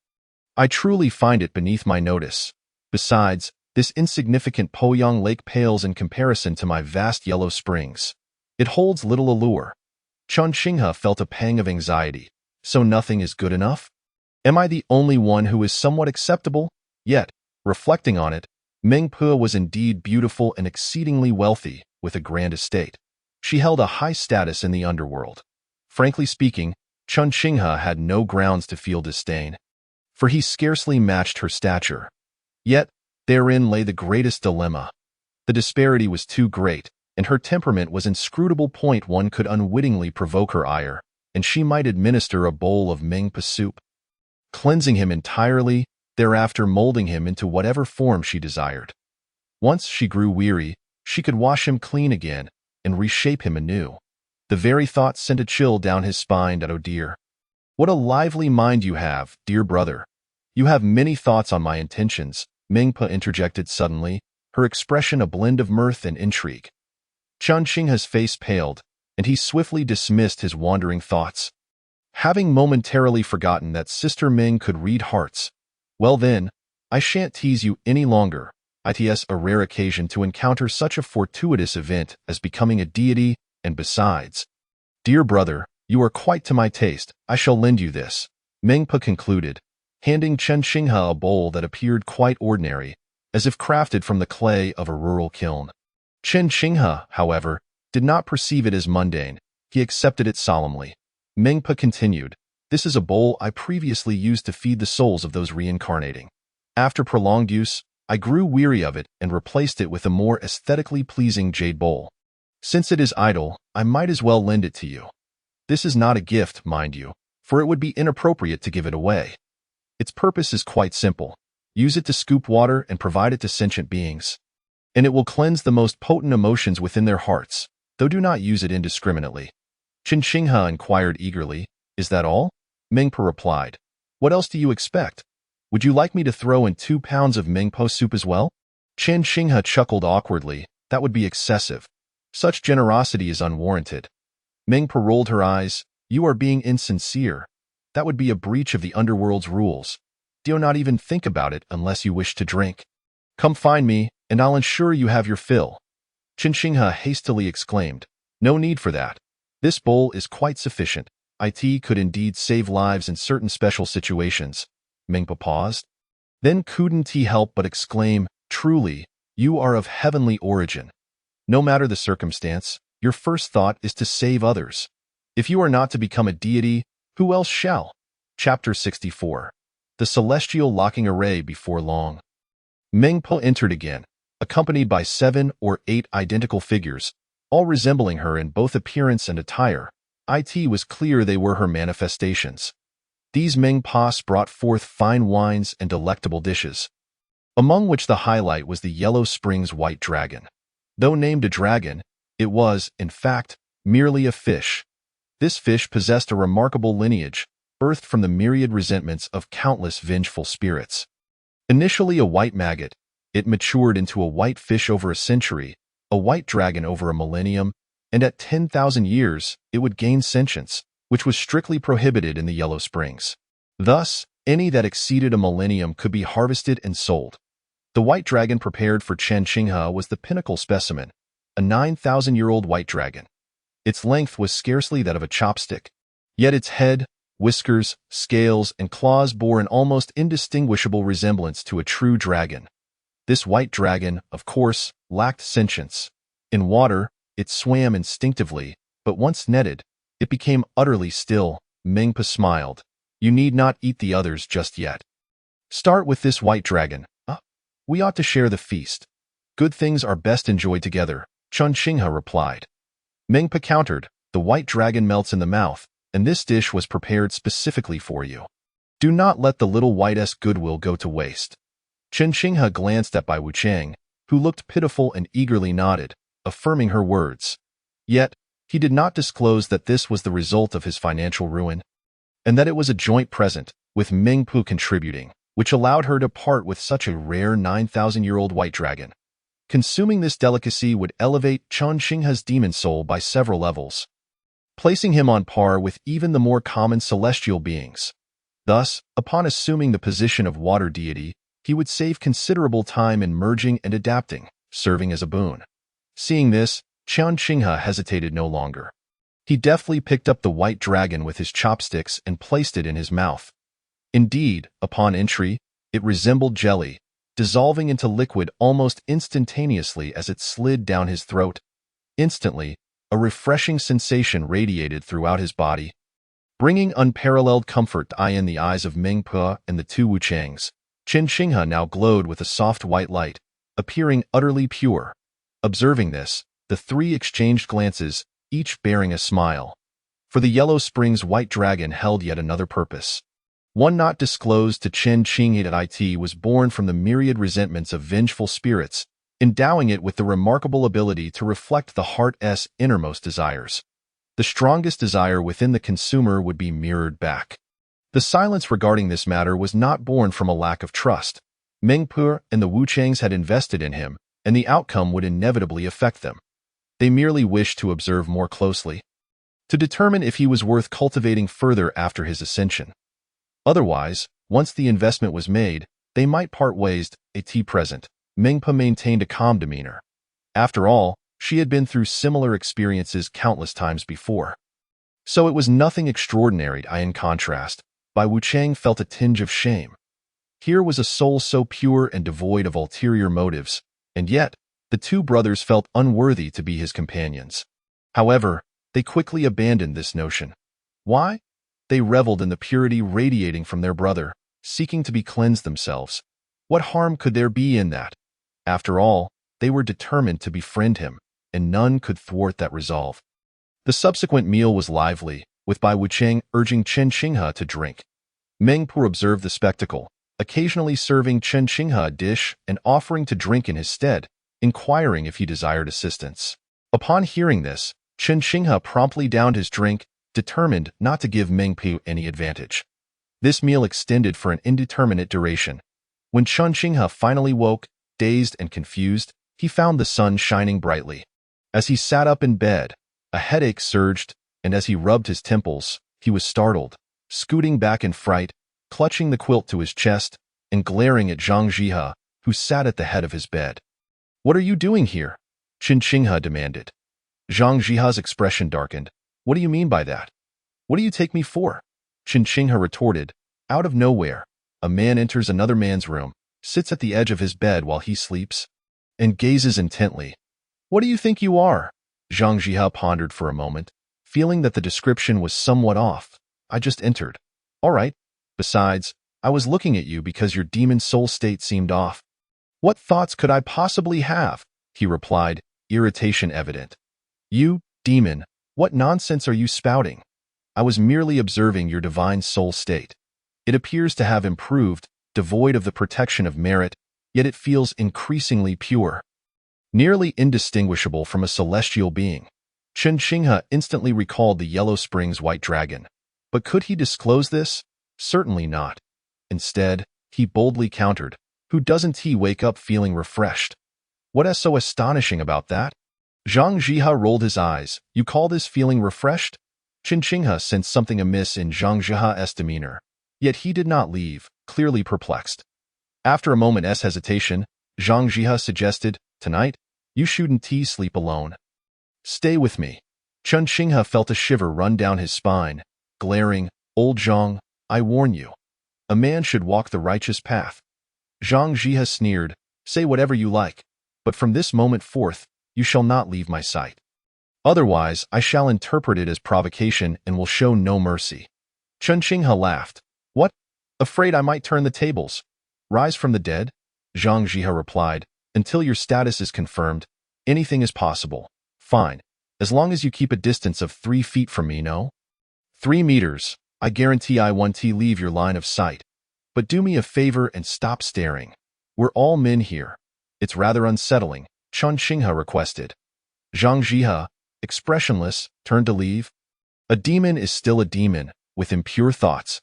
I truly find it beneath my notice. Besides, this insignificant Poyang Lake pales in comparison to my vast yellow springs. It holds little allure." Chen Xinghe felt a pang of anxiety. So nothing is good enough? Am I the only one who is somewhat acceptable? Yet, reflecting on it, Meng Pu was indeed beautiful and exceedingly wealthy, with a grand estate. She held a high status in the underworld. Frankly speaking, Chen Xinghe had no grounds to feel disdain, for he scarcely matched her stature. Yet, therein lay the greatest dilemma. The disparity was too great, and her temperament was inscrutable. One could unwittingly provoke her ire, and she might administer a bowl of Meng Pu soup, cleansing him entirely, thereafter molding him into whatever form she desired. Once she grew weary, she could wash him clean again and reshape him anew. The very thought sent a chill down his spine. "Oh dear. What a lively mind you have, dear brother. You have many thoughts on my intentions," Meng Pu interjected suddenly, her expression a blend of mirth and intrigue. Chen Xinghe's face paled, and he swiftly dismissed his wandering thoughts. Having momentarily forgotten that Sister Ming could read hearts, "Well then, I shan't tease you any longer. It's a rare occasion to encounter such a fortuitous event as becoming a deity, and besides, dear brother, You are quite to my taste. I shall lend you this, Mengpa concluded, handing Chen Xinghe a bowl that appeared quite ordinary, as if crafted from the clay of a rural kiln. Chen Xinghe, however, did not perceive it as mundane. He accepted it solemnly. Mengpa continued, "This is a bowl I previously used to feed the souls of those reincarnating. After prolonged use, I grew weary of it and replaced it with a more aesthetically pleasing jade bowl. Since it is idle, I might as well lend it to you. This is not a gift, mind you, for it would be inappropriate to give it away. Its purpose is quite simple. Use it to scoop water and provide it to sentient beings, and it will cleanse the most potent emotions within their hearts, though do not use it indiscriminately." Chen Xinghe inquired eagerly, "Is that all?" Mengpa replied, "What else do you expect? Would you like me to throw in 2 pounds of Mengpo soup as well?" Chen Xinghe chuckled awkwardly. "That would be excessive. Such generosity is unwarranted." Mengpa rolled her eyes. "You are being insincere. That would be a breach of the underworld's rules. Do not even think about it unless you wish to drink. Come find me, and I'll ensure you have your fill." Chen Xinghe hastily exclaimed, "No need for that. This bowl is quite sufficient. It could indeed save lives in certain special situations." Mengpa paused. Then couldn't he help but exclaim, "Truly, you are of heavenly origin. No matter the circumstance, your first thought is to save others. If you are not to become a deity, who else shall?" Chapter 64. The Celestial Locking Array Before long. Mengpa entered again, accompanied by 7 or 8 identical figures, all resembling her in both appearance and attire. It was clear they were her manifestations. These Mengpas brought forth fine wines and delectable dishes, among which the highlight was the Yellow Springs White Dragon. Though named a dragon, it was, in fact, merely a fish. This fish possessed a remarkable lineage, birthed from the myriad resentments of countless vengeful spirits. Initially a white maggot, it matured into a white fish over a century, a white dragon over a millennium, and at 10,000 years, it would gain sentience, which was strictly prohibited in the Yellow Springs. Thus, any that exceeded a millennium could be harvested and sold. The white dragon prepared for Chen Xinghe was the pinnacle specimen, a 9,000-year-old white dragon. Its length was scarcely that of a chopstick, yet its head, whiskers, scales, and claws bore an almost indistinguishable resemblance to a true dragon. This white dragon, of course, lacked sentience. In water, it swam instinctively, but once netted, it became utterly still. Mengpa smiled. "You need not eat the others just yet. Start with this white dragon. We ought to share the feast. Good things are best enjoyed together," Chen Xinghe replied. Mengpa countered, "The white dragon melts in the mouth, and this dish was prepared specifically for you. Do not let the little white's goodwill go to waste." Chen Xinghe glanced at Bai Wuchang, who looked pitiful and eagerly nodded, affirming her words. Yet, he did not disclose that this was the result of his financial ruin, and that it was a joint present, with Mengpu contributing, which allowed her to part with such a rare 9,000-year-old white dragon. Consuming this delicacy would elevate Chen Xinghe's demon soul by several levels, placing him on par with even the more common celestial beings. Thus, upon assuming the position of water deity, he would save considerable time in merging and adapting, serving as a boon. Seeing this, Chen Xinghe hesitated no longer. He deftly picked up the white dragon with his chopsticks and placed it in his mouth. Indeed, upon entry, it resembled jelly, dissolving into liquid almost instantaneously as it slid down his throat. Instantly, a refreshing sensation radiated throughout his body, bringing unparalleled comfort in the eyes of Mengpa and the 2 Wuchangs. Chen Xinghe now glowed with a soft white light, appearing utterly pure. Observing this, the 3 exchanged glances, each bearing a smile. For the Yellow Springs White Dragon held yet another purpose, one not disclosed to Chen Xinghe. It was born from the myriad resentments of vengeful spirits, endowing it with the remarkable ability to reflect the heart's innermost desires. The strongest desire within the consumer would be mirrored back. The silence regarding this matter was not born from a lack of trust. Mengpu and the Wuchangs had invested in him, and the outcome would inevitably affect them. They merely wished to observe more closely, to determine if he was worth cultivating further after his ascension. Otherwise, once the investment was made, they might part ways. At present, Mengpa maintained a calm demeanor. After all, she had been through similar experiences countless times before. So it was nothing extraordinary. In contrast, Bai Wuchang felt a tinge of shame. Here was a soul so pure and devoid of ulterior motives, and yet the two brothers felt unworthy to be his companions. However, they quickly abandoned this notion. Why? They reveled in the purity radiating from their brother, seeking to be cleansed themselves. What harm could there be in that? After all, they were determined to befriend him, and none could thwart that resolve. The subsequent meal was lively, with Bai Wuchang urging Chen Xinghe to drink. Meng Pu observed the spectacle, occasionally serving Chen Xinghe a dish and offering to drink in his stead, inquiring if he desired assistance. Upon hearing this, Chen Xinghe promptly downed his drink, determined not to give Meng Pu any advantage. This meal extended for an indeterminate duration. When Chen Xinghe finally woke, dazed and confused, he found the sun shining brightly. As he sat up in bed, a headache surged, and as he rubbed his temples, he was startled, scooting back in fright, clutching the quilt to his chest, and glaring at Zhang Zhihe, who sat at the head of his bed. "What are you doing here?" Chen Xinghe demanded. Zhang Zhihe's expression darkened. "What do you mean by that? What do you take me for?" Chen Xinghe retorted. Out of nowhere, a man enters another man's room, sits at the edge of his bed while he sleeps, and gazes intently. "What do you think you are?" Zhang Zhihe pondered for a moment, feeling that the description was somewhat off. "I just entered." "All right. Besides, I was looking at you because your demon soul state seemed off." "What thoughts could I possibly have?" he replied, irritation evident. "You, demon, what nonsense are you spouting? I was merely observing your divine soul state. It appears to have improved, devoid of the protection of merit, yet it feels increasingly pure, nearly indistinguishable from a celestial being." Chen Xinghe instantly recalled the Yellow Springs white dragon. But could he disclose this? Certainly not. Instead, he boldly countered, "Who doesn't he wake up feeling refreshed? What is so astonishing about that?" Zhang Zhihe rolled his eyes. "You call this feeling refreshed?" Chen Xinghe sensed something amiss in Zhang Zhihe's demeanor, yet he did not leave, clearly perplexed. After a moment's hesitation, Zhang Zhihe suggested, "Tonight, you shouldn't sleep alone. Stay with me." Chen Xinghe felt a shiver run down his spine, glaring, "Old Zhang, I warn you. A man should walk the righteous path." Zhang Zhihe sneered, "Say whatever you like, but from this moment forth, you shall not leave my sight. Otherwise, I shall interpret it as provocation and will show no mercy." Chen Xinghe laughed. "What? Afraid I might turn the tables? Rise from the dead?" Zhang Zhihe replied, "Until your status is confirmed, anything is possible. Fine, as long as you keep a distance of 3 feet from me, no? 3 meters. I guarantee I won't leave your line of sight. But do me a favor and stop staring. We're all men here. It's rather unsettling," Chen Xinghe requested. Zhang Zhihe, expressionless, turned to leave. A demon is still a demon, with impure thoughts.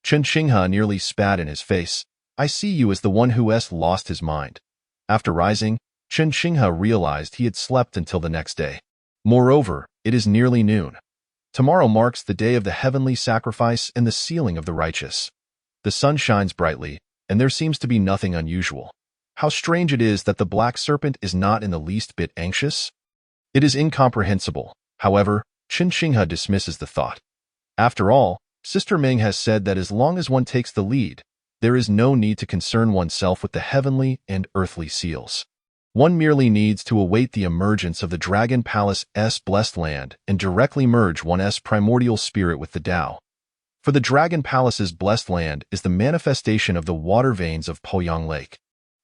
Chen Xinghe nearly spat in his face. "I see you as the one who has lost his mind." After rising, Chen Xinghe realized he had slept until the next day. Moreover, it is nearly noon. Tomorrow marks the day of the heavenly sacrifice and the sealing of the righteous. The sun shines brightly, and there seems to be nothing unusual. How strange it is that the black serpent is not in the least bit anxious. It is incomprehensible. However, Chen Xinghe dismisses the thought. After all, Sister Meng has said that as long as one takes the lead, there is no need to concern oneself with the heavenly and earthly seals. One merely needs to await the emergence of the Dragon Palace's blessed land and directly merge one's primordial spirit with the Tao. For the Dragon Palace's blessed land is the manifestation of the water veins of Poyang Lake.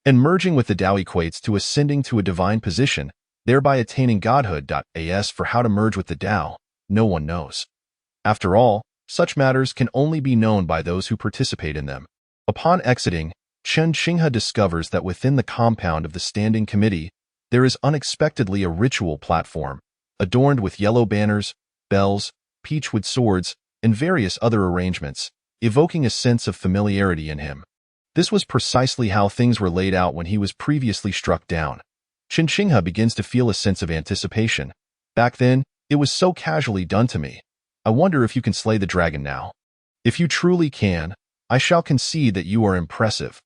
And merging with the Tao equates to ascending to a divine position, thereby attaining godhood. As for how to merge with the Tao, no one knows. After all, such matters can only be known by those who participate in them. Upon exiting, Chen Xinghe discovers that within the compound of the Standing Committee, there is unexpectedly a ritual platform, adorned with yellow banners, bells, peachwood swords, and various other arrangements, evoking a sense of familiarity in him. This was precisely how things were laid out when he was previously struck down. Chen Xinghe begins to feel a sense of anticipation. "Back then, it was so casually done to me. I wonder if you can slay the dragon now. If you truly can, I shall concede that you are impressive."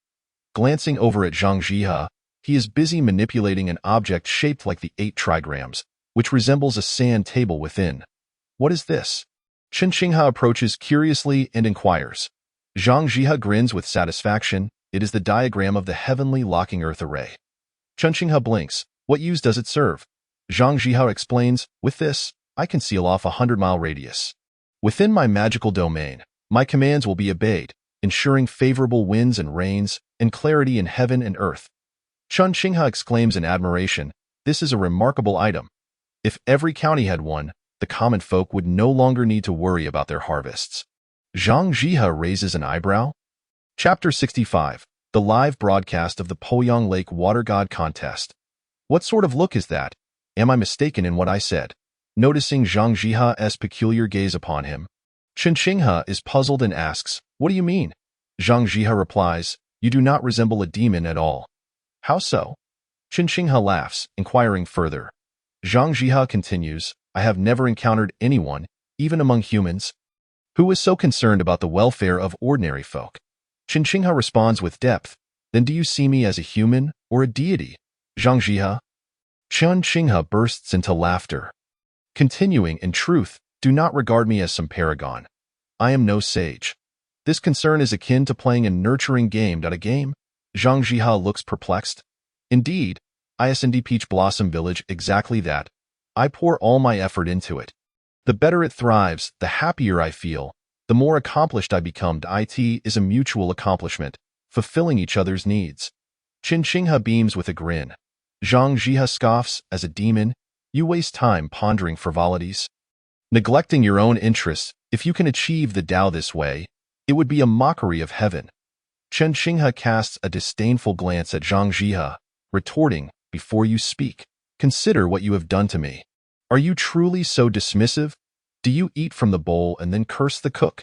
Glancing over at Zhang Zhihe, he is busy manipulating an object shaped like the 8 trigrams, which resembles a sand table within. "What is this?" Chen Xinghe approaches curiously and inquires. Zhang Jihe grins with satisfaction. It is the diagram of the heavenly locking earth array. Chen Xinghe blinks. What use does it serve? Zhang Jihe explains, with this, I can seal off a 100-mile radius. Within my magical domain, my commands will be obeyed, ensuring favorable winds and rains, and clarity in heaven and earth. Chen Xinghe exclaims in admiration, this is a remarkable item. If every county had one, the common folk would no longer need to worry about their harvests. Zhang Jihe raises an eyebrow. Chapter 65. The live broadcast of the Poyang Lake Water God Contest. What sort of look is that? Am I mistaken in what I said? Noticing Zhang Jihe's peculiar gaze upon him, Chen Xinghe is puzzled and asks, what do you mean? Zhang Jihe replies, you do not resemble a demon at all. How so? Chen Xinghe laughs, inquiring further. Zhang Jihe continues, I have never encountered anyone, even among humans, who is so concerned about the welfare of ordinary folk. Chen Xinghe responds with depth, then do you see me as a human or a deity? Zhang Jihe? Chen Xinghe bursts into laughter. Continuing, in truth, do not regard me as some paragon. I am no sage. This concern is akin to playing a nurturing game. A game? Zhang Jihe looks perplexed. Indeed, ISND Peach Blossom Village exactly that. I pour all my effort into it. The better it thrives, the happier I feel, the more accomplished I become. It is a mutual accomplishment, fulfilling each other's needs. Chen Xinghe beams with a grin. Zhang Jihe scoffs, as a demon, you waste time pondering frivolities. Neglecting your own interests, if you can achieve the Tao this way, it would be a mockery of heaven. Chen Xinghe casts a disdainful glance at Zhang Jihe, retorting, before you speak, consider what you have done to me. Are you truly so dismissive? Do you eat from the bowl and then curse the cook?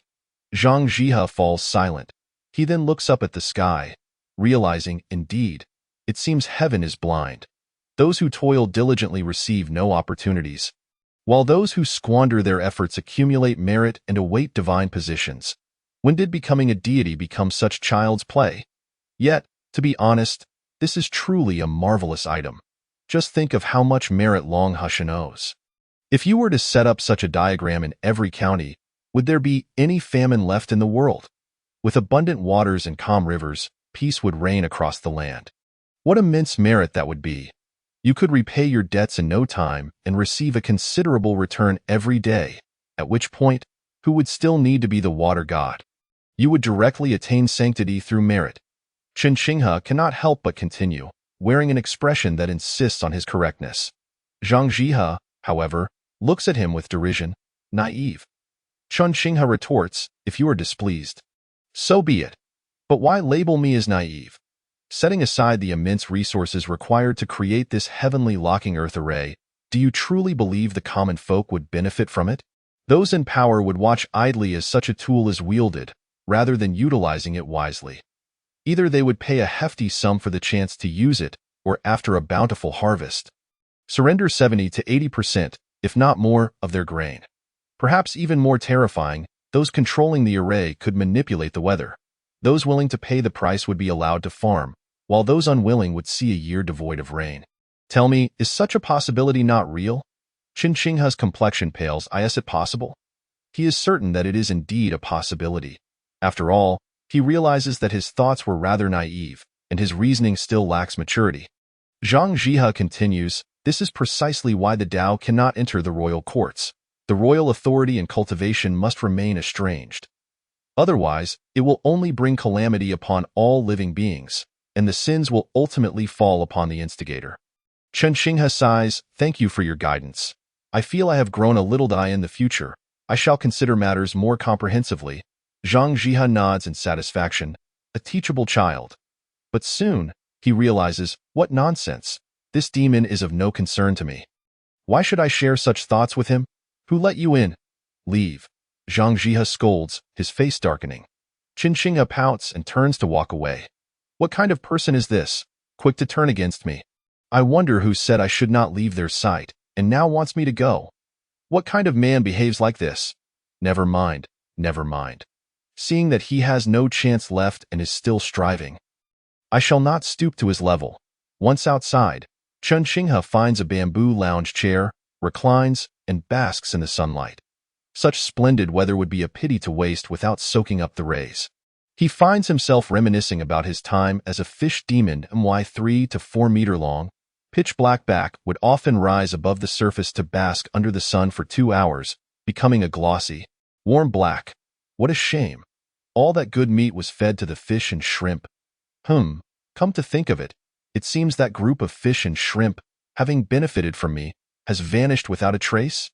Zhang Jihe falls silent. He then looks up at the sky, realizing, indeed, it seems heaven is blind. Those who toil diligently receive no opportunities, while those who squander their efforts accumulate merit and await divine positions. When did becoming a deity become such child's play? Yet, to be honest, this is truly a marvelous item. Just think of how much merit Long Hushan owes. If you were to set up such a diagram in every county, would there be any famine left in the world? With abundant waters and calm rivers, peace would reign across the land. What immense merit that would be! You could repay your debts in no time and receive a considerable return every day, at which point, who would still need to be the water god? You would directly attain sanctity through merit. Chen Xinghe cannot help but continue, wearing an expression that insists on his correctness. Zhang Jihe, however, looks at him with derision, naive. Chen Xinghe retorts, if you are displeased, so be it. But why label me as naive? Setting aside the immense resources required to create this heavenly locking earth array, do you truly believe the common folk would benefit from it? Those in power would watch idly as such a tool is wielded, rather than utilizing it wisely. Either they would pay a hefty sum for the chance to use it, or after a bountiful harvest, surrender 70 to 80%, if not more, of their grain. Perhaps even more terrifying, those controlling the array could manipulate the weather. Those willing to pay the price would be allowed to farm, while those unwilling would see a year devoid of rain. Tell me, is such a possibility not real? Chen Xinghe's complexion pales. Is it possible? He is certain that it is indeed a possibility. After all, he realizes that his thoughts were rather naive, and his reasoning still lacks maturity. Zhang Jihe continues, this is precisely why the Tao cannot enter the royal courts. The royal authority and cultivation must remain estranged. Otherwise, it will only bring calamity upon all living beings, and the sins will ultimately fall upon the instigator. Chen Xinghe sighs, thank you for your guidance. I feel I have grown a little. In the future, I shall consider matters more comprehensively. Zhang Jihe nods in satisfaction, a teachable child. But soon, he realizes, what nonsense. This demon is of no concern to me. Why should I share such thoughts with him? Who let you in? Leave. Zhang Jihe scolds, his face darkening. Chen Xinghe pouts and turns to walk away. What kind of person is this, quick to turn against me? I wonder who said I should not leave their sight, and now wants me to go. What kind of man behaves like this? Never mind, never mind. Seeing that he has no chance left and is still striving, I shall not stoop to his level. Once outside, Chen Xinghe finds a bamboo lounge chair, reclines, and basks in the sunlight. Such splendid weather would be a pity to waste without soaking up the rays. He finds himself reminiscing about his time as a fish demon. 3 to 4 meter long, pitch black back would often rise above the surface to bask under the sun for 2 hours, becoming a glossy, warm black. What a shame. All that good meat was fed to the fish and shrimp. Come to think of it, it seems that group of fish and shrimp, having benefited from me, has vanished without a trace?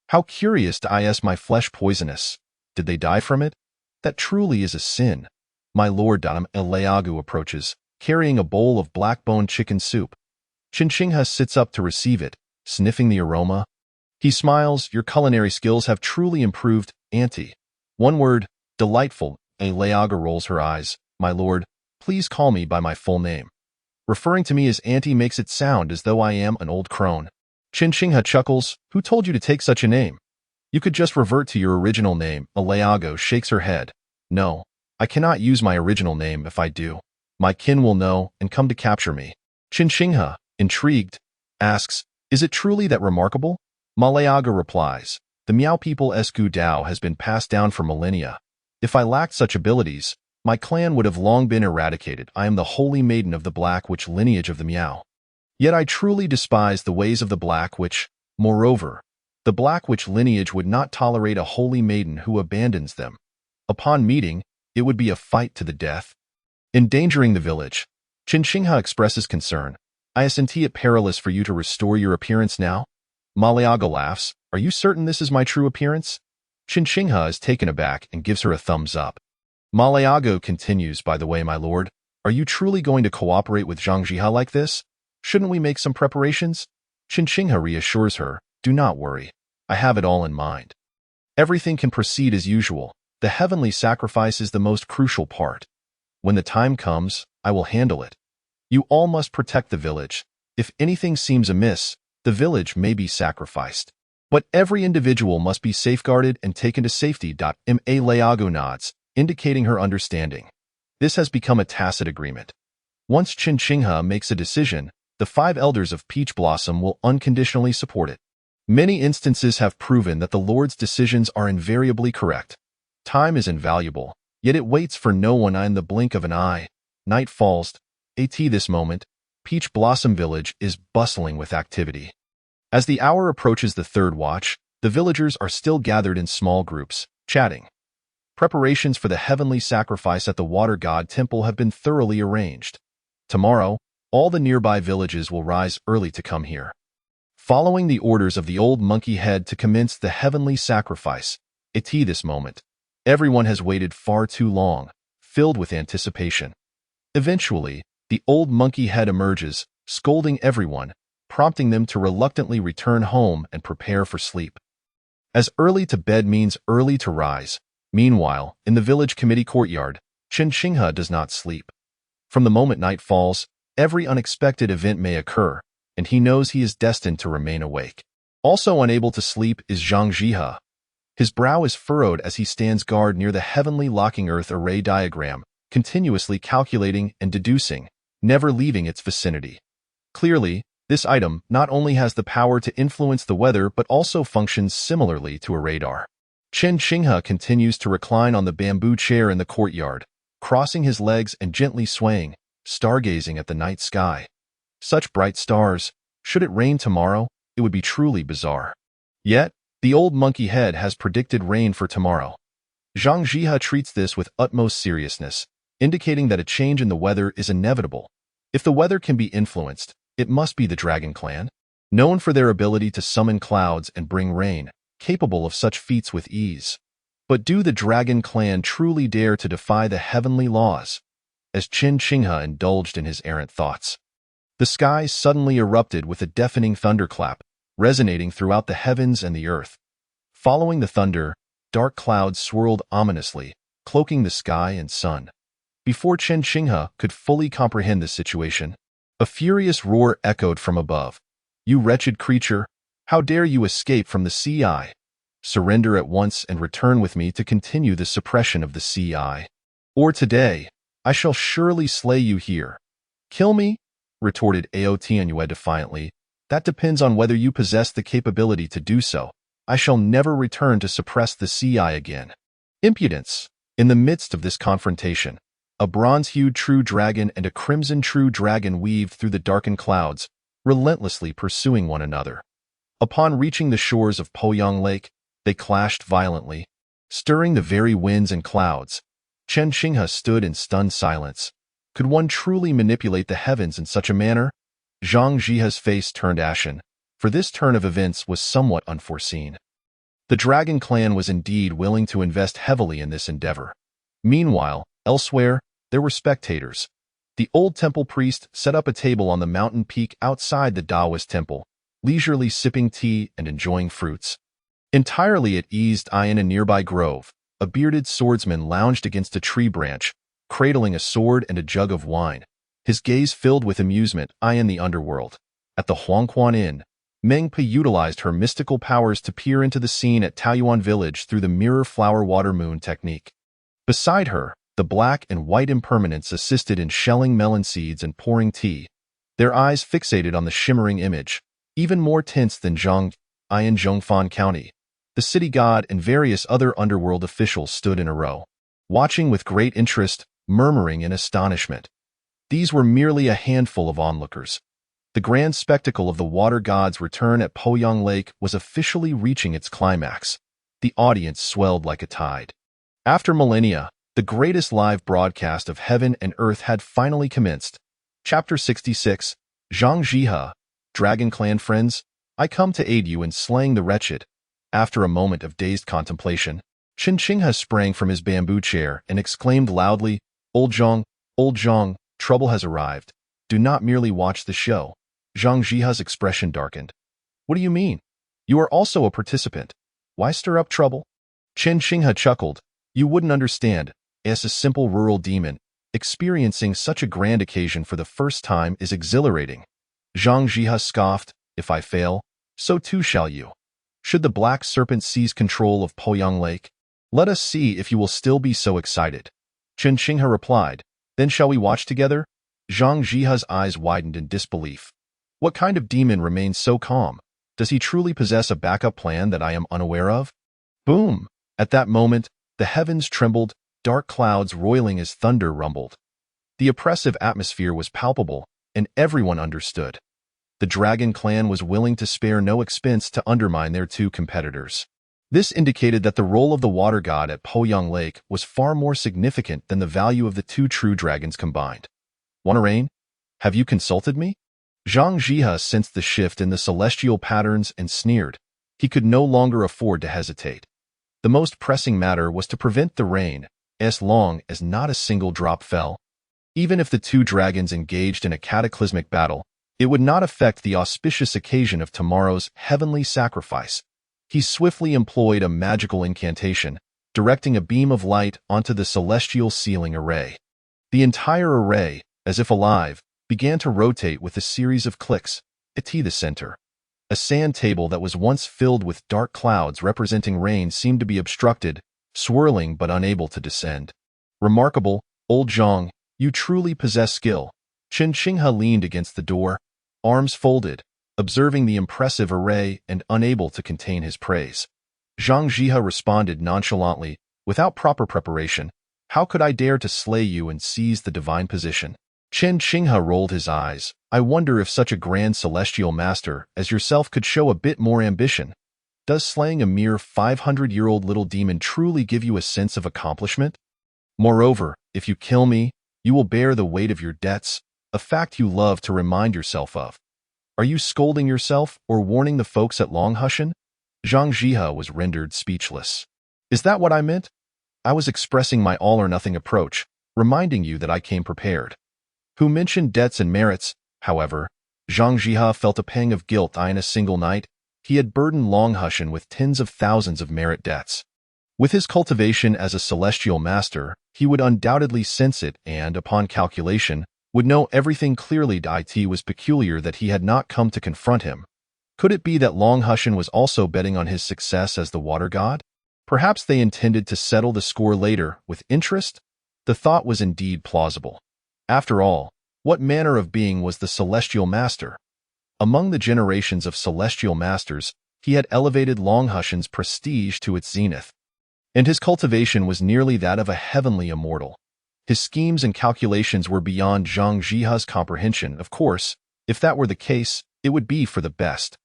How curious is my flesh poisonous? Did they die from it? That truly is a sin. My lord Leagu approaches, carrying a bowl of black-boned chicken soup. Chinchingha sits up to receive it, sniffing the aroma. He smiles. Your culinary skills have truly improved, auntie. One word, delightful. Leagu rolls her eyes. My lord, please call me by my full name. Referring to me as auntie makes it sound as though I am an old crone. Chinchingha chuckles. Who told you to take such a name? You could just revert to your original name. Leagu shakes her head. No, I cannot use my original name. If I do, my kin will know and come to capture me. Chinchingha, intrigued, asks, is it truly that remarkable? Leagu replies, the Miao people's Gu Dao has been passed down for millennia. If I lacked such abilities, my clan would have long been eradicated. I am the holy maiden of the Black Witch lineage of the Miao. Yet I truly despise the ways of the Black Witch. Moreover, the Black Witch lineage would not tolerate a holy maiden who abandons them. Upon meeting, it would be a fight to the death, endangering the village. Chinchingha expresses concern. Isn't it perilous for you to restore your appearance now? Leagu laughs. Are you certain this is my true appearance? Chinchingha is taken aback and gives her a thumbs up. Leagu continues, by the way, my lord, are you truly going to cooperate with Zhangjiha like this? Shouldn't we make some preparations? Chinchingha reassures her, do not worry. I have it all in mind. Everything can proceed as usual. The heavenly sacrifice is the most crucial part. When the time comes, I will handle it. You all must protect the village. If anything seems amiss, the village may be sacrificed. But every individual must be safeguarded and taken to safety. Leagu nods, indicating her understanding. This has become a tacit agreement. Once Chinchingha makes a decision, the 5 elders of Peach Blossom will unconditionally support it. Many instances have proven that the Lord's decisions are invariably correct. Time is invaluable, yet it waits for no one in the blink of an eye. Night falls. This moment, Peach Blossom Village is bustling with activity. As the hour approaches the 3rd watch, the villagers are still gathered in small groups, chatting. Preparations for the heavenly sacrifice at the Water God Temple have been thoroughly arranged. Tomorrow, all the nearby villages will rise early to come here. Following the orders of the old monkey head to commence the heavenly sacrifice, this moment, everyone has waited far too long, filled with anticipation. Eventually, the old monkey head emerges, scolding everyone, prompting them to reluctantly return home and prepare for sleep. As early to bed means early to rise. Meanwhile, in the village committee courtyard, Chinchingha does not sleep. From the moment night falls, every unexpected event may occur, and he knows he is destined to remain awake. Also unable to sleep is Zhangjiha. His brow is furrowed as he stands guard near the heavenly locking earth array diagram, continuously calculating and deducing, never leaving its vicinity. Clearly, this item not only has the power to influence the weather but also functions similarly to a radar. Chinchingha continues to recline on the bamboo chair in the courtyard, crossing his legs and gently swaying, stargazing at the night sky. Such bright stars. Should it rain tomorrow, it would be truly bizarre. Yet, the old monkey head has predicted rain for tomorrow. Zhangjiha treats this with utmost seriousness, indicating that a change in the weather is inevitable. If the weather can be influenced, it must be the Dragon Clan, known for their ability to summon clouds and bring rain, capable of such feats with ease. But do the Dragon Clan truly dare to defy the heavenly laws? As Chinchingha indulged in his errant thoughts, the sky suddenly erupted with a deafening thunderclap, resonating throughout the heavens and the earth. Following the thunder, dark clouds swirled ominously, cloaking the sky and sun. Before Chinchingha could fully comprehend the situation, a furious roar echoed from above. You wretched creature, how dare you escape from the CI? Surrender at once and return with me to continue the suppression of the CI. Or today, I shall surely slay you here. Kill me? Retorted Ao Tianyue defiantly. That depends on whether you possess the capability to do so. I shall never return to suppress the sea again. Impudence! In the midst of this confrontation, a bronze-hued true dragon and a crimson true dragon weaved through the darkened clouds, relentlessly pursuing one another. Upon reaching the shores of Poyang Lake, they clashed violently, stirring the very winds and clouds. Chen Xinghe stood in stunned silence. Could one truly manipulate the heavens in such a manner? Zhang Jihe's face turned ashen, for this turn of events was somewhat unforeseen. The Dragon Clan was indeed willing to invest heavily in this endeavor. Meanwhile, elsewhere, there were spectators. The old temple priest set up a table on the mountain peak outside the Taoist temple, leisurely sipping tea and enjoying fruits. Entirely at ease in a nearby grove, a bearded swordsman lounged against a tree branch, cradling a sword and a jug of wine, his gaze filled with amusement in the underworld. At the Huangquan Inn, Meng Pe utilized her mystical powers to peer into the scene at Taoyuan village through the mirror flower water moon technique. Beside her, the black and white impermanents assisted in shelling melon seeds and pouring tea, their eyes fixated on the shimmering image, even more tense than Zhang in Zhongfan County. The city god and various other underworld officials stood in a row, watching with great interest, murmuring in astonishment. These were merely a handful of onlookers. The grand spectacle of the water god's return at Poyang Lake was officially reaching its climax. The audience swelled like a tide. After millennia, the greatest live broadcast of heaven and earth had finally commenced. Chapter 66, Zhang Jihe, Dragon Clan friends, I come to aid you in slaying the wretched. After a moment of dazed contemplation, Chen Xinghe sprang from his bamboo chair and exclaimed loudly, Old Zhang, trouble has arrived. Do not merely watch the show. Zhang Jihe's expression darkened. What do you mean? You are also a participant. Why stir up trouble? Chen Xinghe chuckled. You wouldn't understand. As a simple rural demon, experiencing such a grand occasion for the first time is exhilarating. Zhang Jihe scoffed. If I fail, so too shall you. Should the Black Serpent seize control of Poyang Lake? Let us see if you will still be so excited. Chen Xinghe replied. Then shall we watch together? Zhang Jihe's eyes widened in disbelief. What kind of demon remains so calm? Does he truly possess a backup plan that I am unaware of? Boom! At that moment, the heavens trembled, dark clouds roiling as thunder rumbled. The oppressive atmosphere was palpable, and everyone understood. The Dragon Clan was willing to spare no expense to undermine their two competitors. This indicated that the role of the water god at Poyang Lake was far more significant than the value of the two true dragons combined. Want rain? Have you consulted me? Zhang Jihe sensed the shift in the celestial patterns and sneered. He could no longer afford to hesitate. The most pressing matter was to prevent the rain, as long as not a single drop fell. Even if the two dragons engaged in a cataclysmic battle, it would not affect the auspicious occasion of tomorrow's heavenly sacrifice. He swiftly employed a magical incantation, directing a beam of light onto the celestial ceiling array. The entire array, as if alive, began to rotate with a series of clicks. At the center, a sand table that was once filled with dark clouds representing rain seemed to be obstructed, swirling but unable to descend. Remarkable, Old Zhang, you truly possess skill. Chen Xinghe leaned against the door, arms folded, observing the impressive array and unable to contain his praise. Zhang Jihe responded nonchalantly, without proper preparation. How could I dare to slay you and seize the divine position? Chen Xinghe rolled his eyes. I wonder if such a grand celestial master as yourself could show a bit more ambition. Does slaying a mere 500-year-old little demon truly give you a sense of accomplishment? Moreover, if you kill me, you will bear the weight of your debts, a fact you love to remind yourself of. Are you scolding yourself or warning the folks at Longhushan? Zhang Jihe was rendered speechless. Is that what I meant? I was expressing my all-or-nothing approach, reminding you that I came prepared. Who mentioned debts and merits, however, Zhang Jihe felt a pang of guilt in a single night. He had burdened Longhushan with tens of thousands of merit debts. With his cultivation as a celestial master, he would undoubtedly sense it and, upon calculation, would know everything clearly. It was peculiar that he had not come to confront him. Could it be that Longhushan was also betting on his success as the water god? Perhaps they intended to settle the score later, with interest? The thought was indeed plausible. After all, what manner of being was the celestial master? Among the generations of celestial masters, he had elevated Longhushan's prestige to its zenith, and his cultivation was nearly that of a heavenly immortal. His schemes and calculations were beyond Zhang Jihe's comprehension. Of course, if that were the case, it would be for the best.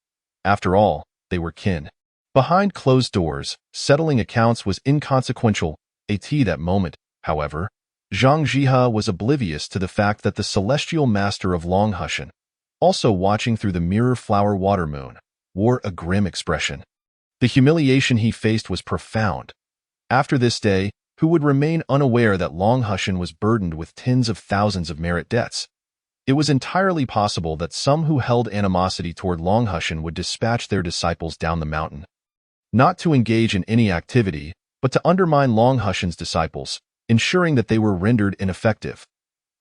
After all, they were kin. Behind closed doors, settling accounts was inconsequential. At that moment, however, Zhang Jihe was oblivious to the fact that the celestial master of Longhushan, also watching through the mirror flower water moon, wore a grim expression. The humiliation he faced was profound. After this day, who would remain unaware that Longhushan was burdened with tens of thousands of merit debts? It was entirely possible that some who held animosity toward Longhushan would dispatch their disciples down the mountain, not to engage in any activity, but to undermine Longhushan's disciples, ensuring that they were rendered ineffective.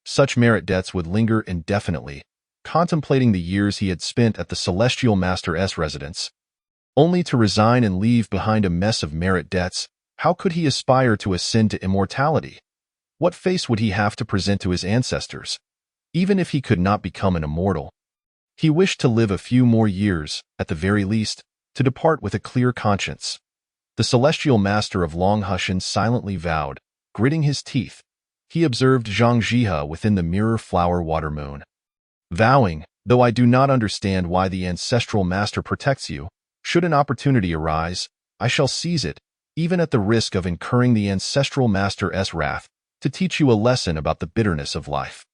Such merit debts would linger indefinitely, contemplating the years he had spent at the Celestial Master's residence, only to resign and leave behind a mess of merit debts. How could he aspire to ascend to immortality? What face would he have to present to his ancestors? Even if he could not become an immortal, he wished to live a few more years, at the very least, to depart with a clear conscience. The celestial master of Longhushan silently vowed, gritting his teeth. He observed Zhang Jihe within the mirror flower water moon, vowing, though I do not understand why the ancestral master protects you, should an opportunity arise, I shall seize it, even at the risk of incurring the ancestral master's wrath, to teach you a lesson about the bitterness of life.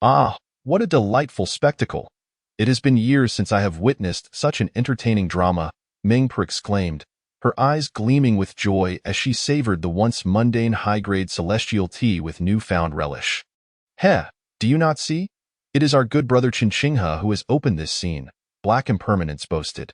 Ah, what a delightful spectacle! It has been years since I have witnessed such an entertaining drama, Mingpe exclaimed, her eyes gleaming with joy as she savored the once mundane high-grade celestial tea with newfound relish. Heh, do you not see? It is our good brother Qinqinghe who has opened this scene, Black Impermanence boasted.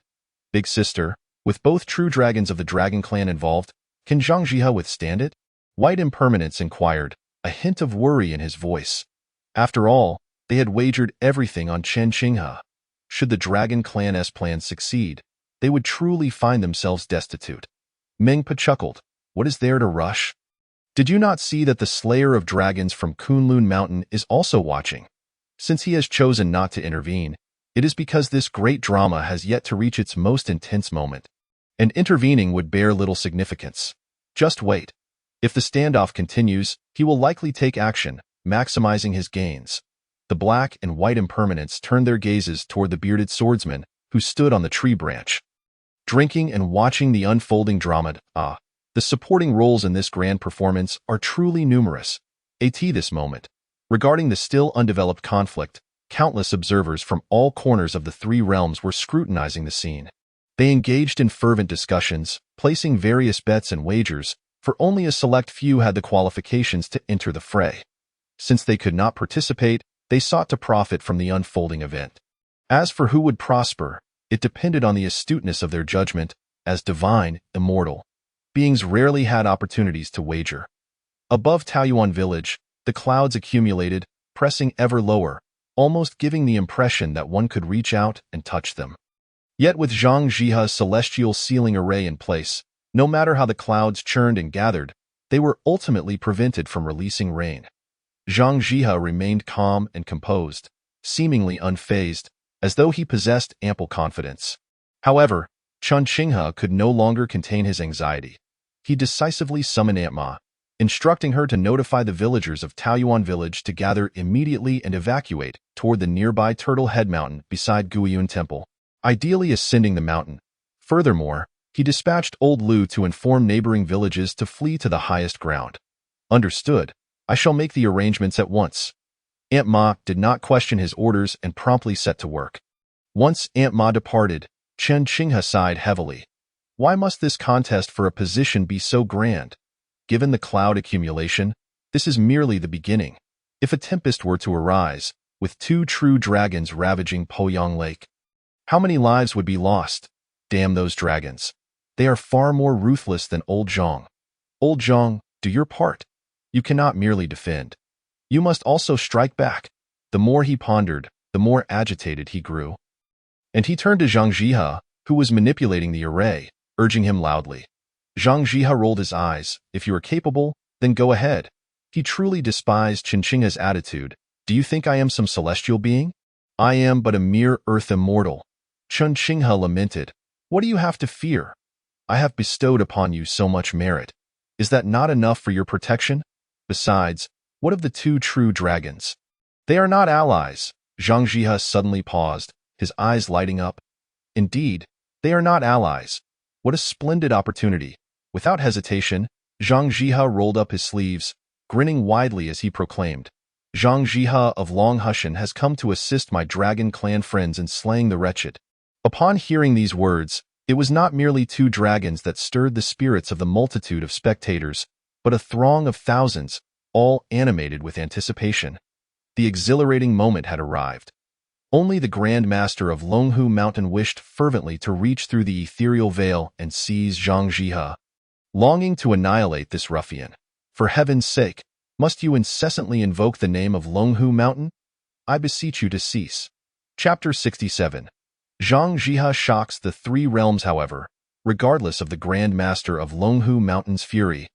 Big sister, with both true dragons of the dragon clan involved, can Zhang Jihe withstand it? White Impermanence inquired, a hint of worry in his voice. After all, they had wagered everything on Qinqinghe. Should the dragon clan's plans succeed, they would truly find themselves destitute. Mingpe chuckled. What is there to rush? Did you not see that the slayer of dragons from Kunlun Mountain is also watching? Since he has chosen not to intervene, it is because this great drama has yet to reach its most intense moment, and intervening would bear little significance. Just wait. If the standoff continues, he will likely take action, maximizing his gains. The Black and White Impermanents turned their gazes toward the bearded swordsman, who stood on the tree branch, drinking and watching the unfolding drama. The supporting roles in this grand performance are truly numerous. At this moment, regarding the still undeveloped conflict, countless observers from all corners of the three realms were scrutinizing the scene. They engaged in fervent discussions, placing various bets and wagers, for only a select few had the qualifications to enter the fray. Since they could not participate, they sought to profit from the unfolding event. As for who would prosper, it depended on the astuteness of their judgment. As divine, immortal beings rarely had opportunities to wager. Above Taoyuan village, the clouds accumulated, pressing ever lower, almost giving the impression that one could reach out and touch them. Yet with Zhang Jihe's celestial sealing array in place, no matter how the clouds churned and gathered, they were ultimately prevented from releasing rain. Zhang Jihe remained calm and composed, seemingly unfazed, as though he possessed ample confidence. However, Qinqinghe could no longer contain his anxiety. He decisively summoned Aunt Ma, instructing her to notify the villagers of Taoyuan village to gather immediately and evacuate toward the nearby Turtle Head Mountain beside Guiyun Temple, ideally ascending the mountain. Furthermore, he dispatched Old Lu to inform neighboring villages to flee to the highest ground. Understood. I shall make the arrangements at once. Aunt Ma did not question his orders and promptly set to work. Once Aunt Ma departed, Qinqinghe sighed heavily. Why must this contest for a position be so grand? Given the cloud accumulation, this is merely the beginning. If a tempest were to arise, with two true dragons ravaging Poyang Lake, how many lives would be lost? Damn those dragons. They are far more ruthless than Old Zhang. Old Zhang, do your part. You cannot merely defend. You must also strike back. The more he pondered, the more agitated he grew. And he turned to Zhang Jihe, who was manipulating the array, urging him loudly. Zhang Jihe rolled his eyes. If you are capable, then go ahead. He truly despised Qinqinghe's attitude. Do you think I am some celestial being? I am but a mere earth immortal. Qinqinghe lamented. What do you have to fear? I have bestowed upon you so much merit. Is that not enough for your protection? Besides, what of the two true dragons? They are not allies. Zhang Jihe suddenly paused, his eyes lighting up. Indeed, they are not allies. What a splendid opportunity. Without hesitation, Zhang Jihe rolled up his sleeves, grinning widely as he proclaimed, Zhang Jihe of Long Hushan has come to assist my dragon clan friends in slaying the wretched. Upon hearing these words, it was not merely two dragons that stirred the spirits of the multitude of spectators, but a throng of thousands, all animated with anticipation. The exhilarating moment had arrived. Only the Grand Master of Longhu Mountain wished fervently to reach through the ethereal veil and seize Zhang Jihe, longing to annihilate this ruffian. For heaven's sake, must you incessantly invoke the name of Longhu Mountain? I beseech you to cease. Chapter 67. Zhang Jihe shocks the three realms, however, regardless of the Grand Master of Longhu Mountain's fury.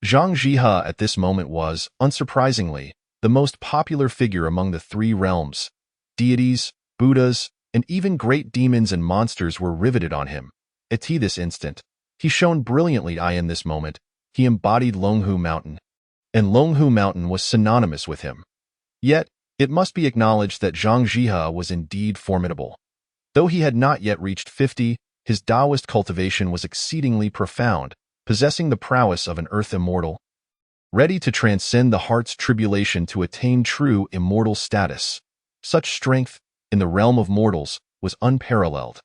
Zhang Jihe at this moment was, unsurprisingly, the most popular figure among the three realms. Deities, Buddhas, and even great demons and monsters were riveted on him. At this instant, he shone brilliantly. In this moment, he embodied Longhu Mountain, and Longhu Mountain was synonymous with him. Yet, it must be acknowledged that Zhang Jihe was indeed formidable. Though he had not yet reached 50, his Taoist cultivation was exceedingly profound, possessing the prowess of an earth immortal, ready to transcend the heart's tribulation to attain true immortal status. Such strength, in the realm of mortals, was unparalleled.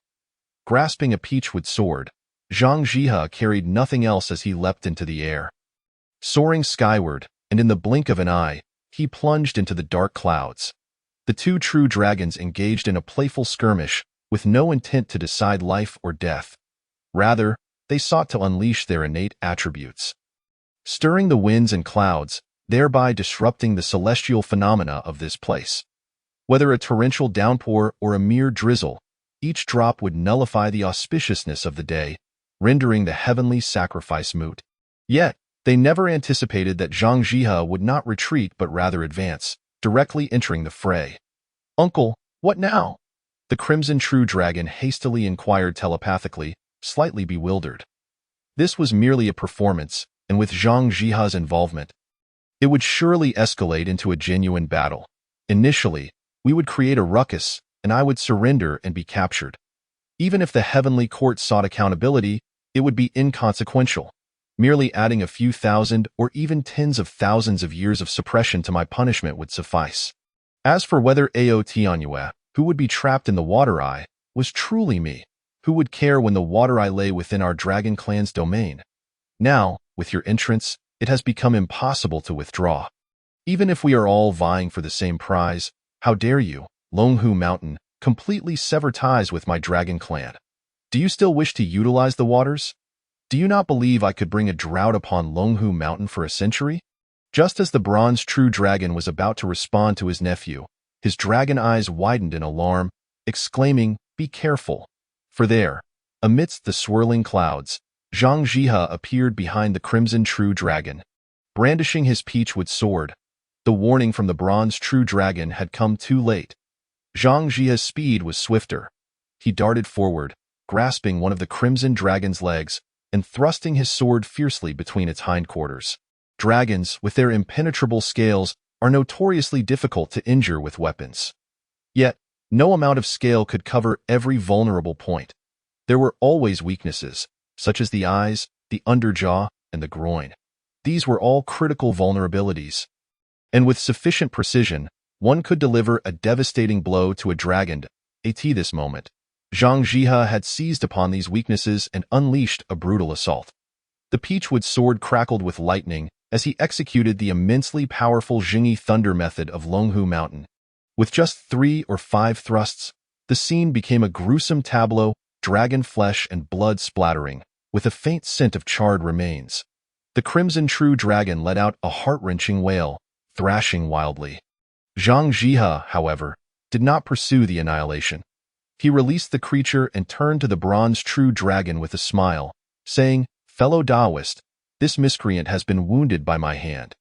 Grasping a peachwood sword, Zhang Jihe carried nothing else as he leapt into the air. Soaring skyward, and in the blink of an eye, he plunged into the dark clouds. The two true dragons engaged in a playful skirmish, with no intent to decide life or death. Rather, they sought to unleash their innate attributes, stirring the winds and clouds, thereby disrupting the celestial phenomena of this place. Whether a torrential downpour or a mere drizzle, each drop would nullify the auspiciousness of the day, rendering the heavenly sacrifice moot. Yet, they never anticipated that Zhang Jihe would not retreat but rather advance, directly entering the fray. Uncle, what now? The Crimson True Dragon hastily inquired telepathically, slightly bewildered. This was merely a performance, and with Zhang Jihe's involvement, it would surely escalate into a genuine battle. Initially, we would create a ruckus, and I would surrender and be captured. Even if the heavenly court sought accountability, it would be inconsequential, merely adding a few thousand or even tens of thousands of years of suppression to my punishment would suffice. As for whether Ao Tianyue, who would be trapped in the Water Eye, was truly me, who would care when the Water Eye lay within our dragon clan's domain? Now, with your entrance, it has become impossible to withdraw. Even if we are all vying for the same prize, how dare you, Longhu Mountain, completely sever ties with my dragon clan? Do you still wish to utilize the waters? Do you not believe I could bring a drought upon Longhu Mountain for a century? Just as the Bronze True Dragon was about to respond to his nephew, his dragon eyes widened in alarm, exclaiming, "Be careful!" For there, amidst the swirling clouds, Zhang Jihe appeared behind the Crimson True Dragon, brandishing his peachwood sword. The warning from the Bronze True Dragon had come too late. Zhang Jihe's speed was swifter. He darted forward, grasping one of the Crimson Dragon's legs, and thrusting his sword fiercely between its hindquarters. Dragons, with their impenetrable scales, are notoriously difficult to injure with weapons. Yet, no amount of scale could cover every vulnerable point. There were always weaknesses, such as the eyes, the underjaw, and the groin. These were all critical vulnerabilities. And with sufficient precision, one could deliver a devastating blow to a dragon. At this moment, Zhang Jihe had seized upon these weaknesses and unleashed a brutal assault. The peachwood sword crackled with lightning as he executed the immensely powerful Jingyi Thunder method of Longhu Mountain. With just 3 or 5 thrusts, the scene became a gruesome tableau, dragon flesh and blood splattering, with a faint scent of charred remains. The Crimson True Dragon let out a heart-wrenching wail, thrashing wildly. Zhang Jihe, however, did not pursue the annihilation. He released the creature and turned to the Bronze True Dragon with a smile, saying, "Fellow Taoist, this miscreant has been wounded by my hand.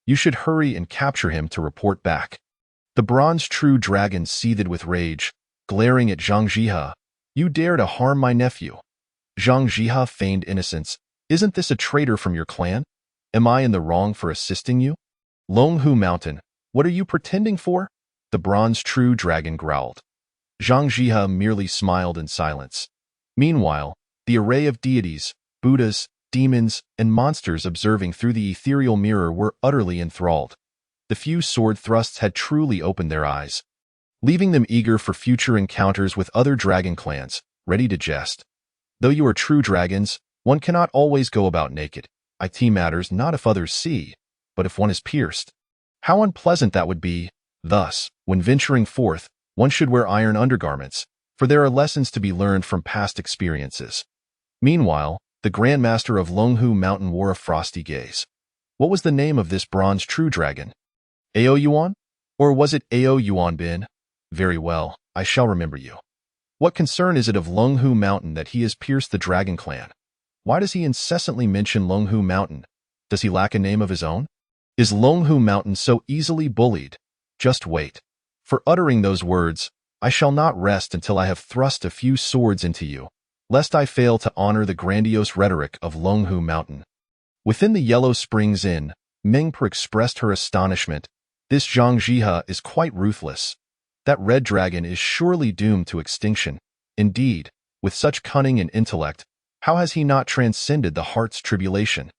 You should hurry and capture him to report back." The Bronze True Dragon seethed with rage, glaring at Zhang Jihe. You dare to harm my nephew? Zhang Jiha feigned innocence. Isn't this a traitor from your clan? Am I in the wrong for assisting you? Longhu Mountain, what are you pretending for? The bronze true dragon growled. Zhang Jiha merely smiled in silence. Meanwhile, the array of deities, Buddhas, demons, and monsters observing through the ethereal mirror were utterly enthralled. The few sword thrusts had truly opened their eyes, leaving them eager for future encounters with other dragon clans, ready to jest. Though you are true dragons, one cannot always go about naked. It matters not if others see, but if one is pierced. How unpleasant that would be. Thus, when venturing forth, one should wear iron undergarments, for there are lessons to be learned from past experiences. Meanwhile, the Grandmaster of Longhu Mountain wore a frosty gaze. What was the name of this bronze true dragon? Ao Yuan? Or was it Ao Yuan Bin? Very well, I shall remember you. What concern is it of Longhu Mountain that he has pierced the dragon clan? Why does he incessantly mention Longhu Mountain? Does he lack a name of his own? Is Longhu Mountain so easily bullied? Just wait. For uttering those words, I shall not rest until I have thrust a few swords into you, lest I fail to honor the grandiose rhetoric of Longhu Mountain. Within the Yellow Springs Inn, Mengpe expressed her astonishment. This Zhang Jiha is quite ruthless. That red dragon is surely doomed to extinction. Indeed, with such cunning and intellect, how has he not transcended the heart's tribulation?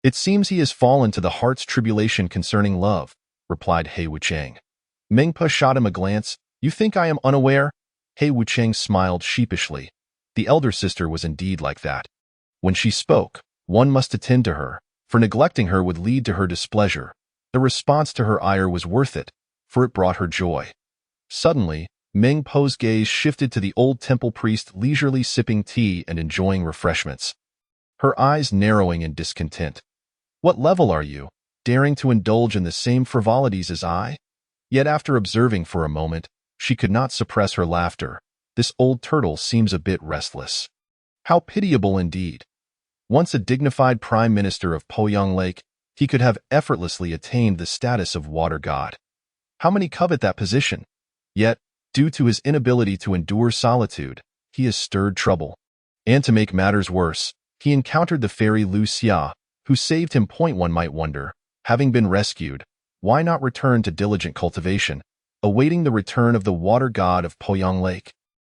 It seems he has fallen to the heart's tribulation concerning love, replied He Wuchang. Mengpe shot him a glance. You think I am unaware? He Wuchang smiled sheepishly. The elder sister was indeed like that. When she spoke, one must attend to her, for neglecting her would lead to her displeasure. The response to her ire was worth it, for it brought her joy. Suddenly, Mengpe's gaze shifted to the old temple priest leisurely sipping tea and enjoying refreshments, her eyes narrowing in discontent. What level are you, daring to indulge in the same frivolities as I? Yet after observing for a moment, she could not suppress her laughter. This old turtle seems a bit restless. How pitiable indeed. Once a dignified prime minister of Poyang Lake, he could have effortlessly attained the status of water god. How many covet that position? Yet, due to his inability to endure solitude, he has stirred trouble. And to make matters worse, he encountered the fairy Lu Xia, who saved him. One might wonder, having been rescued, why not return to diligent cultivation, awaiting the return of the water god of Poyang Lake?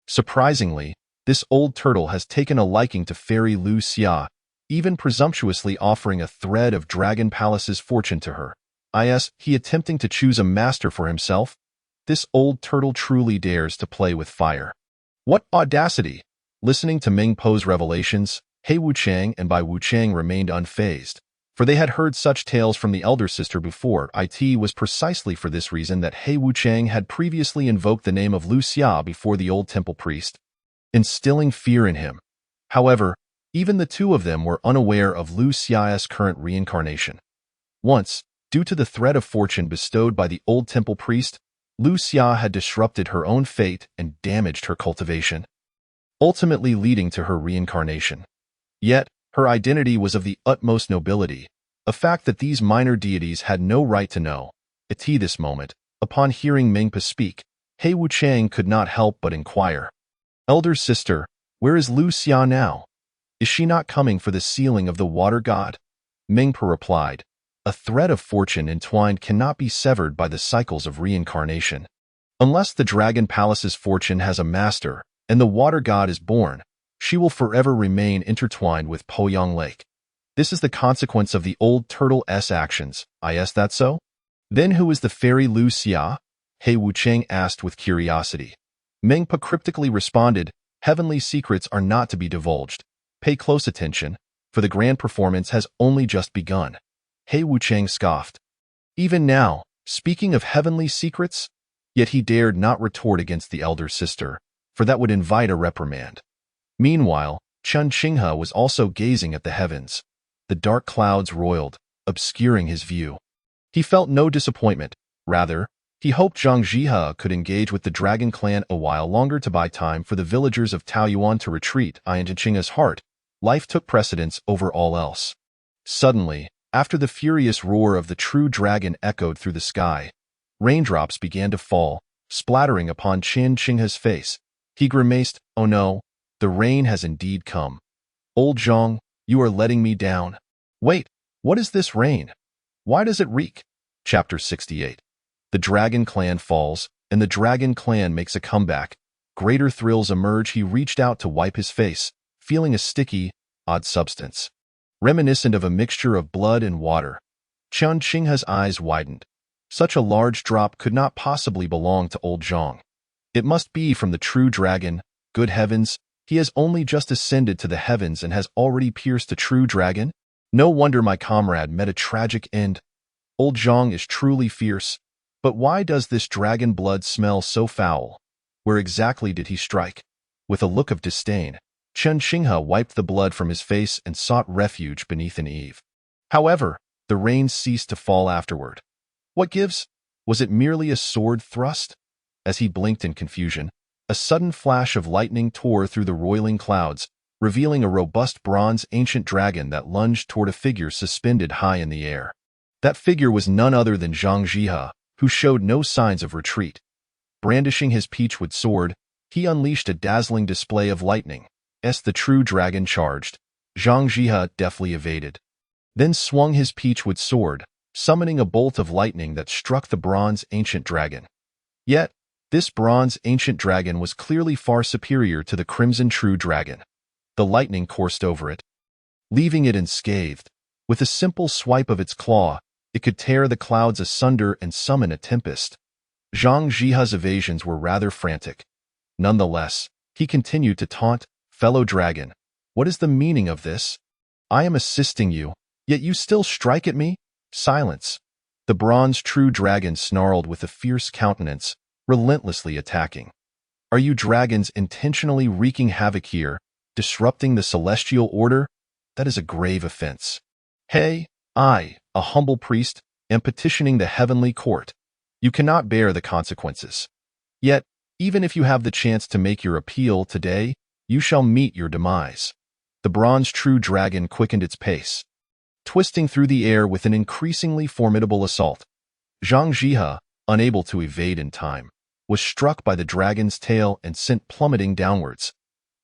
Surprisingly, this old turtle has taken a liking to fairy Lu Xia, even presumptuously offering a thread of Dragon Palace's fortune to her. He attempting to choose a master for himself? This old turtle truly dares to play with fire. What audacity! Listening to Mengpe's revelations, He Wuchang and Bai Wuchang remained unfazed, for they had heard such tales from the elder sister before. It was precisely for this reason that He Wuchang had previously invoked the name of Lu Xia before the old temple priest, instilling fear in him. However, even the two of them were unaware of Lu Xia's current reincarnation. Once, due to the threat of fortune bestowed by the old temple priest, Lu Xia had disrupted her own fate and damaged her cultivation, ultimately leading to her reincarnation. Yet, her identity was of the utmost nobility, a fact that these minor deities had no right to know. At this moment, upon hearing Mengpe speak, He Wuchang could not help but inquire, "Elder sister, where is Lu Xia now? Is she not coming for the sealing of the water god?" Mengpe replied, "A thread of fortune entwined cannot be severed by the cycles of reincarnation. Unless the Dragon Palace's fortune has a master, and the water god is born, she will forever remain intertwined with Poyang Lake. This is the consequence of the old turtle's actions. Is that so? Then who is the fairy Lu Xia?" He Wuchang asked with curiosity. Mengpe cryptically responded, "Heavenly secrets are not to be divulged. Pay close attention, for the grand performance has only just begun." He Wuchang scoffed. Even now, speaking of heavenly secrets? Yet he dared not retort against the elder sister, for that would invite a reprimand. Meanwhile, Chen Qinghe was also gazing at the heavens. The dark clouds roiled, obscuring his view. He felt no disappointment. Rather, he hoped Zhang Jiha could engage with the dragon clan a while longer to buy time for the villagers of Taoyuan to retreat. In Qinghe's heart, life took precedence over all else. Suddenly, after the furious roar of the true dragon echoed through the sky, raindrops began to fall, splattering upon Chen Qinghe's face. He grimaced, "Oh no, The rain has indeed come. Old Zhang, you are letting me down. Wait, what is this rain? Why does it reek? Chapter 68. The Dragon Clan falls, and the Dragon Clan makes a comeback. Greater thrills emerge. He reached out to wipe his face, feeling a sticky, odd substance, reminiscent of a mixture of blood and water. Qian Qinghe's eyes widened. Such a large drop could not possibly belong to old Zhang. It must be from the true dragon. Good heavens, he has only just ascended to the heavens and has already pierced a true dragon? No wonder my comrade met a tragic end. Old Zhang is truly fierce. But why does this dragon blood smell so foul? Where exactly did he strike? With a look of disdain, Qian Qinghe wiped the blood from his face and sought refuge beneath an eave. However, the rain ceased to fall afterward. What gives? Was it merely a sword thrust? As he blinked in confusion, a sudden flash of lightning tore through the roiling clouds, revealing a robust bronze ancient dragon that lunged toward a figure suspended high in the air. That figure was none other than Zhang Jihe, who showed no signs of retreat. Brandishing his peachwood sword, he unleashed a dazzling display of lightning. As the true dragon charged, Zhang Jihe deftly evaded, then swung his peachwood sword, summoning a bolt of lightning that struck the bronze ancient dragon. Yet, this bronze ancient dragon was clearly far superior to the crimson true dragon. The lightning coursed over it, leaving it unscathed. With a simple swipe of its claw, it could tear the clouds asunder and summon a tempest. Zhang Jihe's evasions were rather frantic. Nonetheless, he continued to taunt, "Fellow dragon, what is the meaning of this? I am assisting you, yet you still strike at me? Silence." The bronze true dragon snarled with a fierce countenance, relentlessly attacking. "Are you dragons intentionally wreaking havoc here, disrupting the celestial order? That is a grave offense. Hey, I, a humble priest, am petitioning the heavenly court. You cannot bear the consequences. Yet, even if you have the chance to make your appeal today, you shall meet your demise." The bronze true dragon quickened its pace, twisting through the air with an increasingly formidable assault. Zhang Jihe, unable to evade in time, was struck by the dragon's tail and sent plummeting downwards.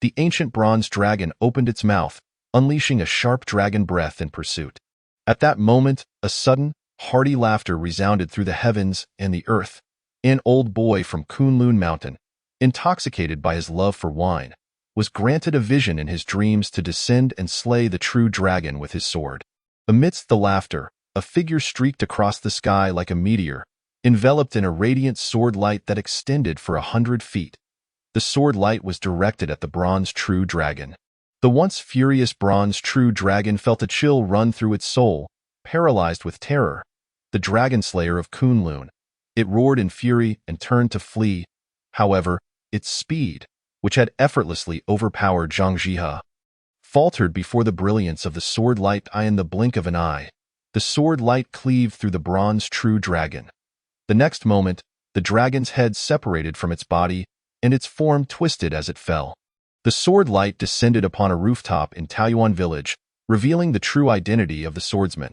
The ancient bronze dragon opened its mouth, unleashing a sharp dragon breath in pursuit. At that moment, a sudden, hearty laughter resounded through the heavens and the earth. An old boy from Kunlun Mountain, intoxicated by his love for wine, was granted a vision in his dreams to descend and slay the true dragon with his sword. Amidst the laughter, a figure streaked across the sky like a meteor, enveloped in a radiant sword light that extended for 100 feet. The sword light was directed at the bronze true dragon. The once furious bronze true dragon felt a chill run through its soul, paralyzed with terror. The dragon slayer of Kunlun. It roared in fury and turned to flee. However, its speed, which had effortlessly overpowered Zhang Jihe, faltered before the brilliance of the sword light. In the blink of an eye, the sword light cleaved through the bronze true dragon. The next moment, the dragon's head separated from its body, and its form twisted as it fell. The sword light descended upon a rooftop in Taoyuan village, revealing the true identity of the swordsman.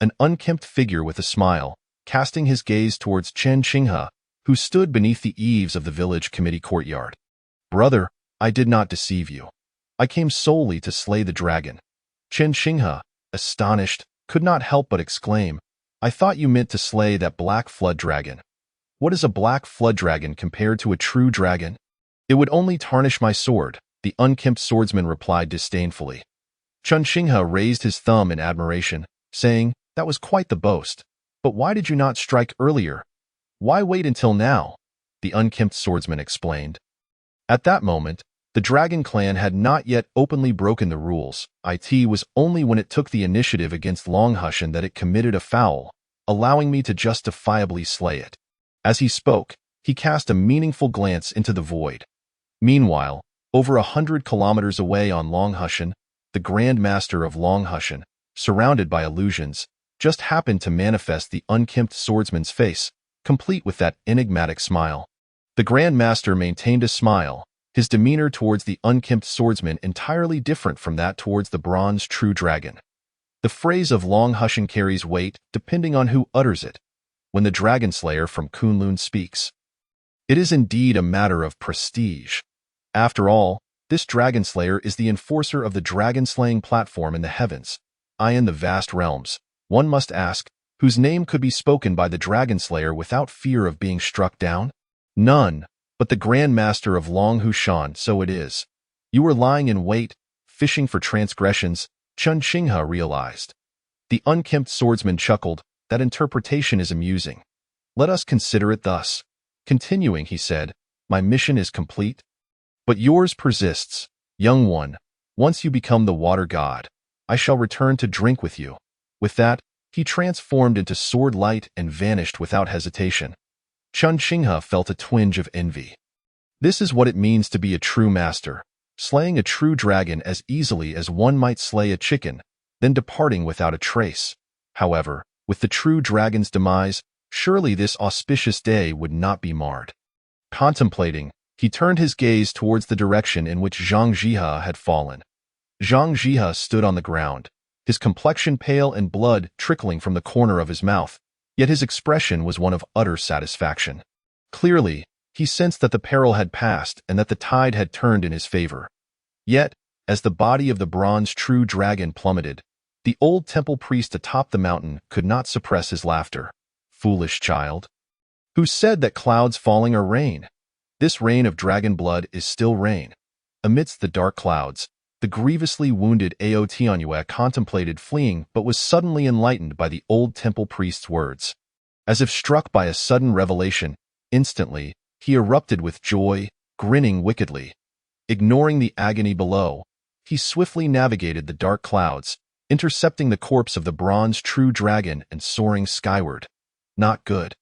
An unkempt figure with a smile, casting his gaze towards Qian Qinghe, who stood beneath the eaves of the village committee courtyard. "Brother, I did not deceive you. I came solely to slay the dragon." Qian Qinghe, astonished, could not help but exclaim, "I thought you meant to slay that black flood dragon." "What is a black flood dragon compared to a true dragon?" "It would only tarnish my sword," the unkempt swordsman replied disdainfully. Qian Qinghe raised his thumb in admiration, saying, "That was quite the boast. But why did you not strike earlier? Why wait until now?" The unkempt swordsman explained. At that moment, the Dragon Clan had not yet openly broken the rules. It was only when it took the initiative against Longhushan that it committed a foul, allowing me to justifiably slay it. As he spoke, he cast a meaningful glance into the void. Meanwhile, over 100 kilometers away on Longhushan, the Grand Master of Longhushan, surrounded by illusions, just happened to manifest the unkempt swordsman's face, complete with that enigmatic smile. The Grand Master maintained a smile, his demeanor towards the unkempt swordsman entirely different from that towards the bronze true dragon. The phrase of Longhushan carries weight depending on who utters it. When the dragon slayer from Kunlun speaks, it is indeed a matter of prestige. After all, This dragon slayer is the enforcer of the dragon-slaying platform in the heavens. In the vast realms, one must ask, whose name could be spoken by the dragon slayer without fear of being struck down? None, but the Grand Master of Long Hushan, so it is. You were lying in wait, fishing for transgressions, Chun Xinghe realized. The unkempt swordsman chuckled. That interpretation is amusing. Let us consider it thus. Continuing, he said, my mission is complete. But yours persists, young one. Once you become the water god, I shall return to drink with you. With that, he transformed into sword light and vanished without hesitation. Chun Xinghe felt a twinge of envy. This is what it means to be a true master, slaying a true dragon as easily as one might slay a chicken, then departing without a trace. However, with the true dragon's demise, surely this auspicious day would not be marred. Contemplating, he turned his gaze towards the direction in which Zhang Jiehe had fallen. Zhang Jiehe stood on the ground, his complexion pale and blood trickling from the corner of his mouth, yet his expression was one of utter satisfaction. Clearly, he sensed that the peril had passed and that the tide had turned in his favor. Yet, as the body of the bronze true dragon plummeted, the old temple priest atop the mountain could not suppress his laughter. Foolish child! Who said that clouds falling are rain? This rain of dragon blood is still rain. Amidst the dark clouds, the grievously wounded Ao Tianyue contemplated fleeing but was suddenly enlightened by the old temple priest's words. As if struck by a sudden revelation, instantly, he erupted with joy, grinning wickedly. Ignoring the agony below, he swiftly navigated the dark clouds, intercepting the corpse of the bronze true dragon and soaring skyward. Not good.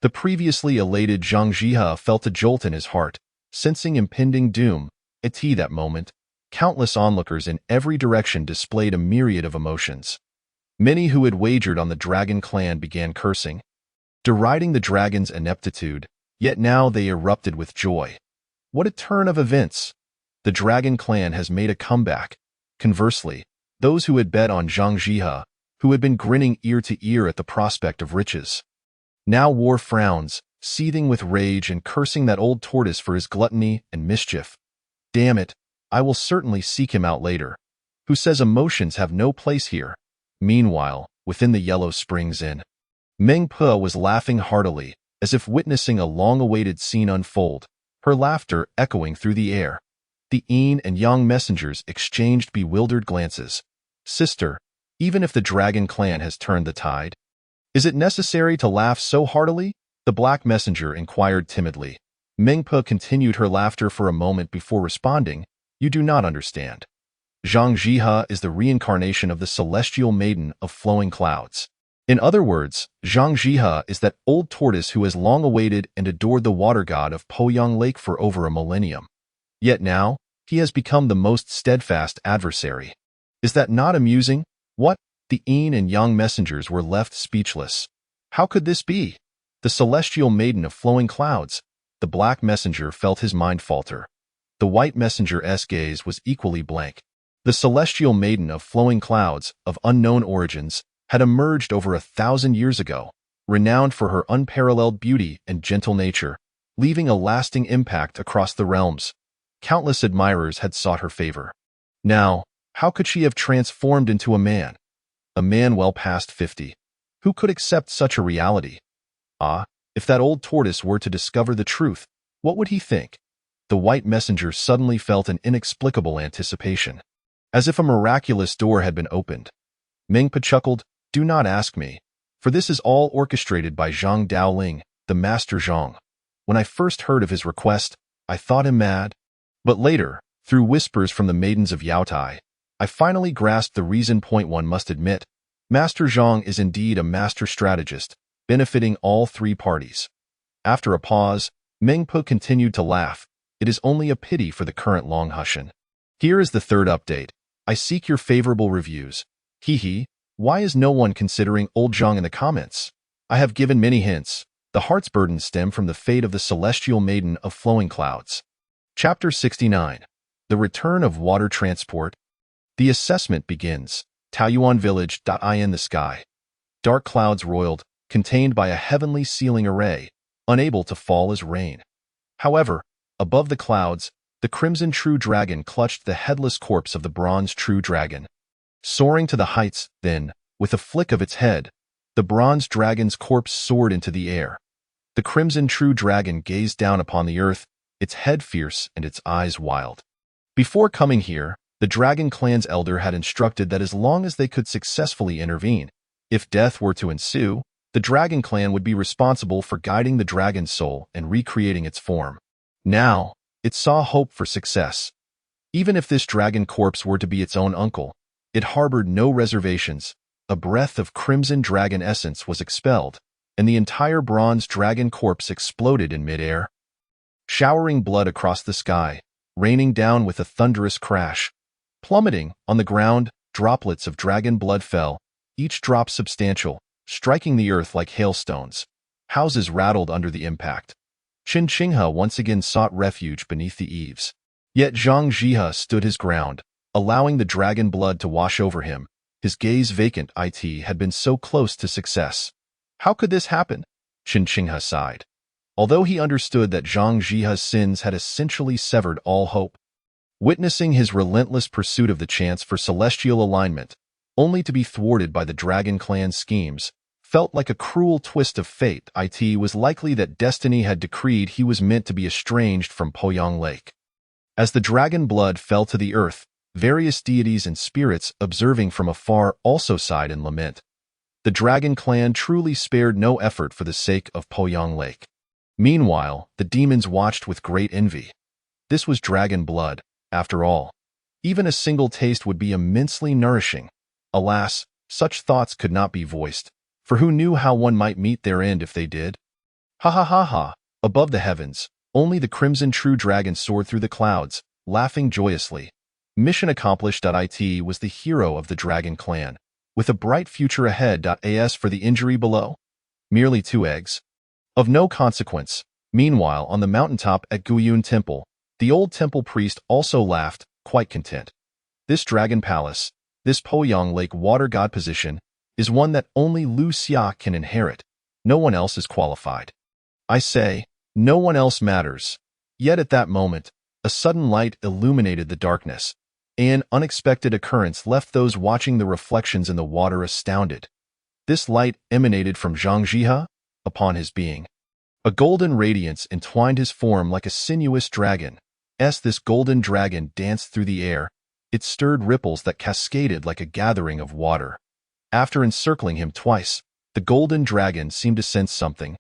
The previously elated Zhang Jiehe felt a jolt in his heart, sensing impending doom. At that moment, countless onlookers in every direction displayed a myriad of emotions. Many who had wagered on the dragon clan began cursing, deriding the dragon's ineptitude, yet now they erupted with joy. What a turn of events! The dragon clan has made a comeback. Conversely, those who had bet on Zhang Jiehe, who had been grinning ear to ear at the prospect of riches, now wore frowns, seething with rage and cursing that old tortoise for his gluttony and mischief. Damn it, I will certainly seek him out later. Who says emotions have no place here? Meanwhile, within the Yellow Springs Inn, Meng Pe was laughing heartily, as if witnessing a long-awaited scene unfold, her laughter echoing through the air. The Yin and Yang messengers exchanged bewildered glances. Sister, even if the dragon clan has turned the tide, is it necessary to laugh so heartily? The black messenger inquired timidly. Meng Pe continued her laughter for a moment before responding, You do not understand. Zhang Jiehe is the reincarnation of the celestial maiden of flowing clouds. In other words, Zhang Jiehe is that old tortoise who has long awaited and adored the water god of Poyang Lake for over a millennium. Yet now, he has become the most steadfast adversary. Is that not amusing? What? The Yin and Yang messengers were left speechless. How could this be? The celestial maiden of flowing clouds. The black messenger felt his mind falter. The white messenger's gaze was equally blank. The celestial maiden of flowing clouds, of unknown origins, had emerged over 1,000 years ago, renowned for her unparalleled beauty and gentle nature, leaving a lasting impact across the realms. Countless admirers had sought her favor. Now, how could she have transformed into a man? A man well past 50. Who could accept such a reality? If that old tortoise were to discover the truth, what would he think? The white messenger suddenly felt an inexplicable anticipation, as if a miraculous door had been opened. Meng Pe chuckled, Do not ask me, for this is all orchestrated by Zhang Daoling, the Master Zhang. When I first heard of his request, I thought him mad. But later, through whispers from the maidens of Yaotai, I finally grasped the reason. One must admit, Master Zhang is indeed a master strategist, benefiting all three parties. After a pause, Meng Pe continued to laugh. It is only a pity for the current Long Hushan. Here is the third update. I seek your favorable reviews. Hee. Why is no one considering old Zhang in the comments? I have given many hints. The heart's burden stem from the fate of the celestial maiden of flowing clouds. Chapter 69. The Return of Water Transport. The assessment begins. Taoyuan Village. In the sky. Dark clouds roiled, contained by a heavenly sealing array, unable to fall as rain. However, above the clouds, The crimson true dragon clutched the headless corpse of the bronze true dragon. Soaring to the heights, then, with a flick of its head, the bronze dragon's corpse soared into the air. The crimson true dragon gazed down upon the earth, its head fierce and its eyes wild. Before coming here, the dragon clan's elder had instructed that as long as they could successfully intervene, if death were to ensue, the dragon clan would be responsible for guiding the dragon's soul and recreating its form. Now, it saw hope for success. Even if this dragon corpse were to be its own uncle, it harbored no reservations. A breath of crimson dragon essence was expelled, and the entire bronze dragon corpse exploded in midair, showering blood across the sky, raining down with a thunderous crash. Plummeting on the ground, droplets of dragon blood fell, each drop substantial, striking the earth like hailstones. Houses rattled under the impact. Qin Qinghe once again sought refuge beneath the eaves. Yet Zhang Jihe stood his ground, allowing the dragon blood to wash over him. His gaze vacant. It had been so close to success. How could this happen? Qin Qinghe sighed. Although he understood that Zhang Jihe's sins had essentially severed all hope. Witnessing his relentless pursuit of the chance for celestial alignment, only to be thwarted by the Dragon Clan's schemes, felt like a cruel twist of fate. It was likely that destiny had decreed he was meant to be estranged from Poyang Lake. As the dragon blood fell to the earth, various deities and spirits observing from afar also sighed in lament. The Dragon Clan truly spared no effort for the sake of Poyang Lake. Meanwhile, the demons watched with great envy. This was dragon blood, after all. Even a single taste would be immensely nourishing. Alas, such thoughts could not be voiced, for who knew how one might meet their end if they did? Ha ha ha ha! Above the heavens, only the crimson true dragon soared through the clouds, laughing joyously. Mission accomplished. It was the hero of the Dragon Clan, with a bright future ahead. As for the injury below, merely 2 eggs. Of no consequence. Meanwhile, on the mountaintop at Guyun Temple, the old temple priest also laughed, quite content. This dragon palace, this Poyang Lake water god position, is one that only Lu Xia can inherit. No one else is qualified. I say, no one else matters. Yet at that moment, a sudden light illuminated the darkness. An unexpected occurrence left those watching the reflections in the water astounded. This light emanated from Zhang Jihe, upon his being. A golden radiance entwined his form like a sinuous dragon. This golden dragon danced through the air. It stirred ripples that cascaded like a gathering of water. After encircling him twice, the golden dragon seemed to sense something.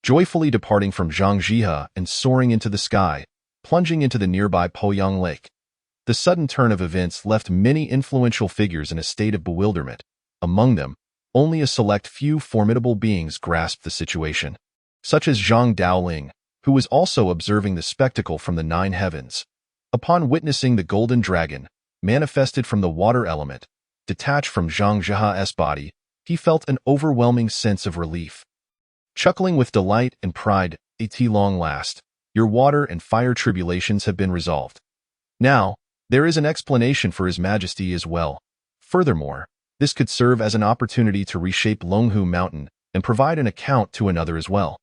Joyfully departing from Zhang Jihe and soaring into the sky, plunging into the nearby Poyang Lake. The sudden turn of events left many influential figures in a state of bewilderment. Among them, only a select few formidable beings grasped the situation, such as Zhang Daoling, who was also observing the spectacle from the 9 heavens. Upon witnessing the golden dragon, manifested from the water element, detached from Zhang Jihe's body, he felt an overwhelming sense of relief. Chuckling with delight and pride, at long last, your water and fire tribulations have been resolved. Now, there is an explanation for His Majesty as well. Furthermore, this could serve as an opportunity to reshape Longhu Mountain and provide an account to another as well.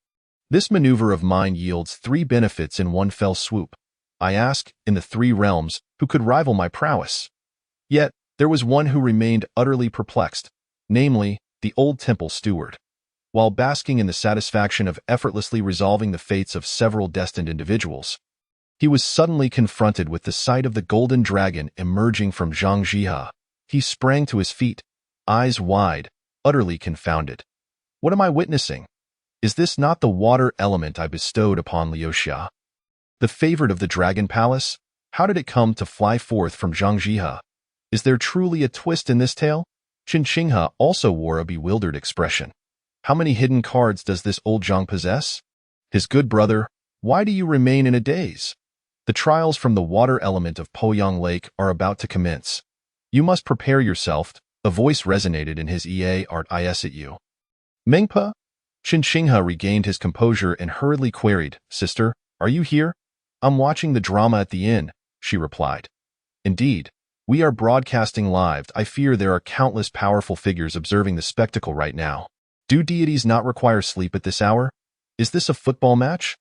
This maneuver of mine yields 3 benefits in one fell swoop. I ask, in the 3 realms, who could rival my prowess? Yet, there was one who remained utterly perplexed, namely, the old temple steward. While basking in the satisfaction of effortlessly resolving the fates of several destined individuals, he was suddenly confronted with the sight of the golden dragon emerging from Zhang Jihe. He sprang to his feet, eyes wide, utterly confounded. What am I witnessing? Is this not the water element I bestowed upon Liu Xia? The favorite of the Dragon Palace? How did it come to fly forth from Zhang Jihe? Is there truly a twist in this tale? Qin Qinghe also wore a bewildered expression. How many hidden cards does this old Zhang possess? His good brother, why do you remain in a daze? The trials from the water element of Poyang Lake are about to commence. You must prepare yourself. A voice resonated in his ear at you. Mengpa? Qin Qinghe regained his composure and hurriedly queried, Sister, are you here? I'm watching the drama at the inn, she replied. Indeed, we are broadcasting live. I fear there are countless powerful figures observing the spectacle right now. Do deities not require sleep at this hour? Is this a football match?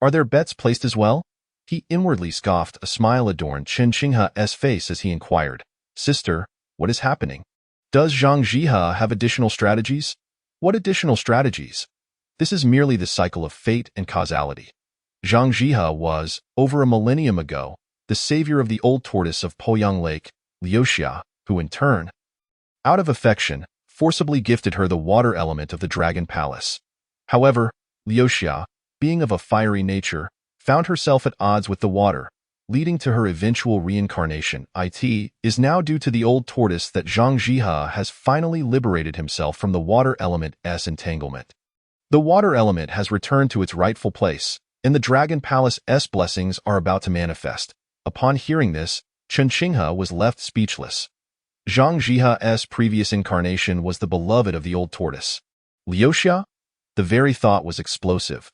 Are there bets placed as well? He inwardly scoffed. A smile adorned Chen Qinghe's face as he inquired, "Sister, what is happening? Does Zhang Jihe have additional strategies?" "What additional strategies? This is merely the cycle of fate and causality. Zhang Jihe was, over a millennium ago, the savior of the old tortoise of Poyang Lake, Liuxia, who in turn, out of affection, forcibly gifted her the water element of the Dragon Palace. However, Liuxia, being of a fiery nature, found herself at odds with the water, leading to her eventual reincarnation. It is now due to the old tortoise that Zhang Jihe has finally liberated himself from the water element's entanglement. The water element has returned to its rightful place, and the Dragon Palace's blessings are about to manifest. Upon hearing this, Chen Qinghe was left speechless. Zhang Jihe's previous incarnation was the beloved of the old tortoise. Liuxia? The very thought was explosive.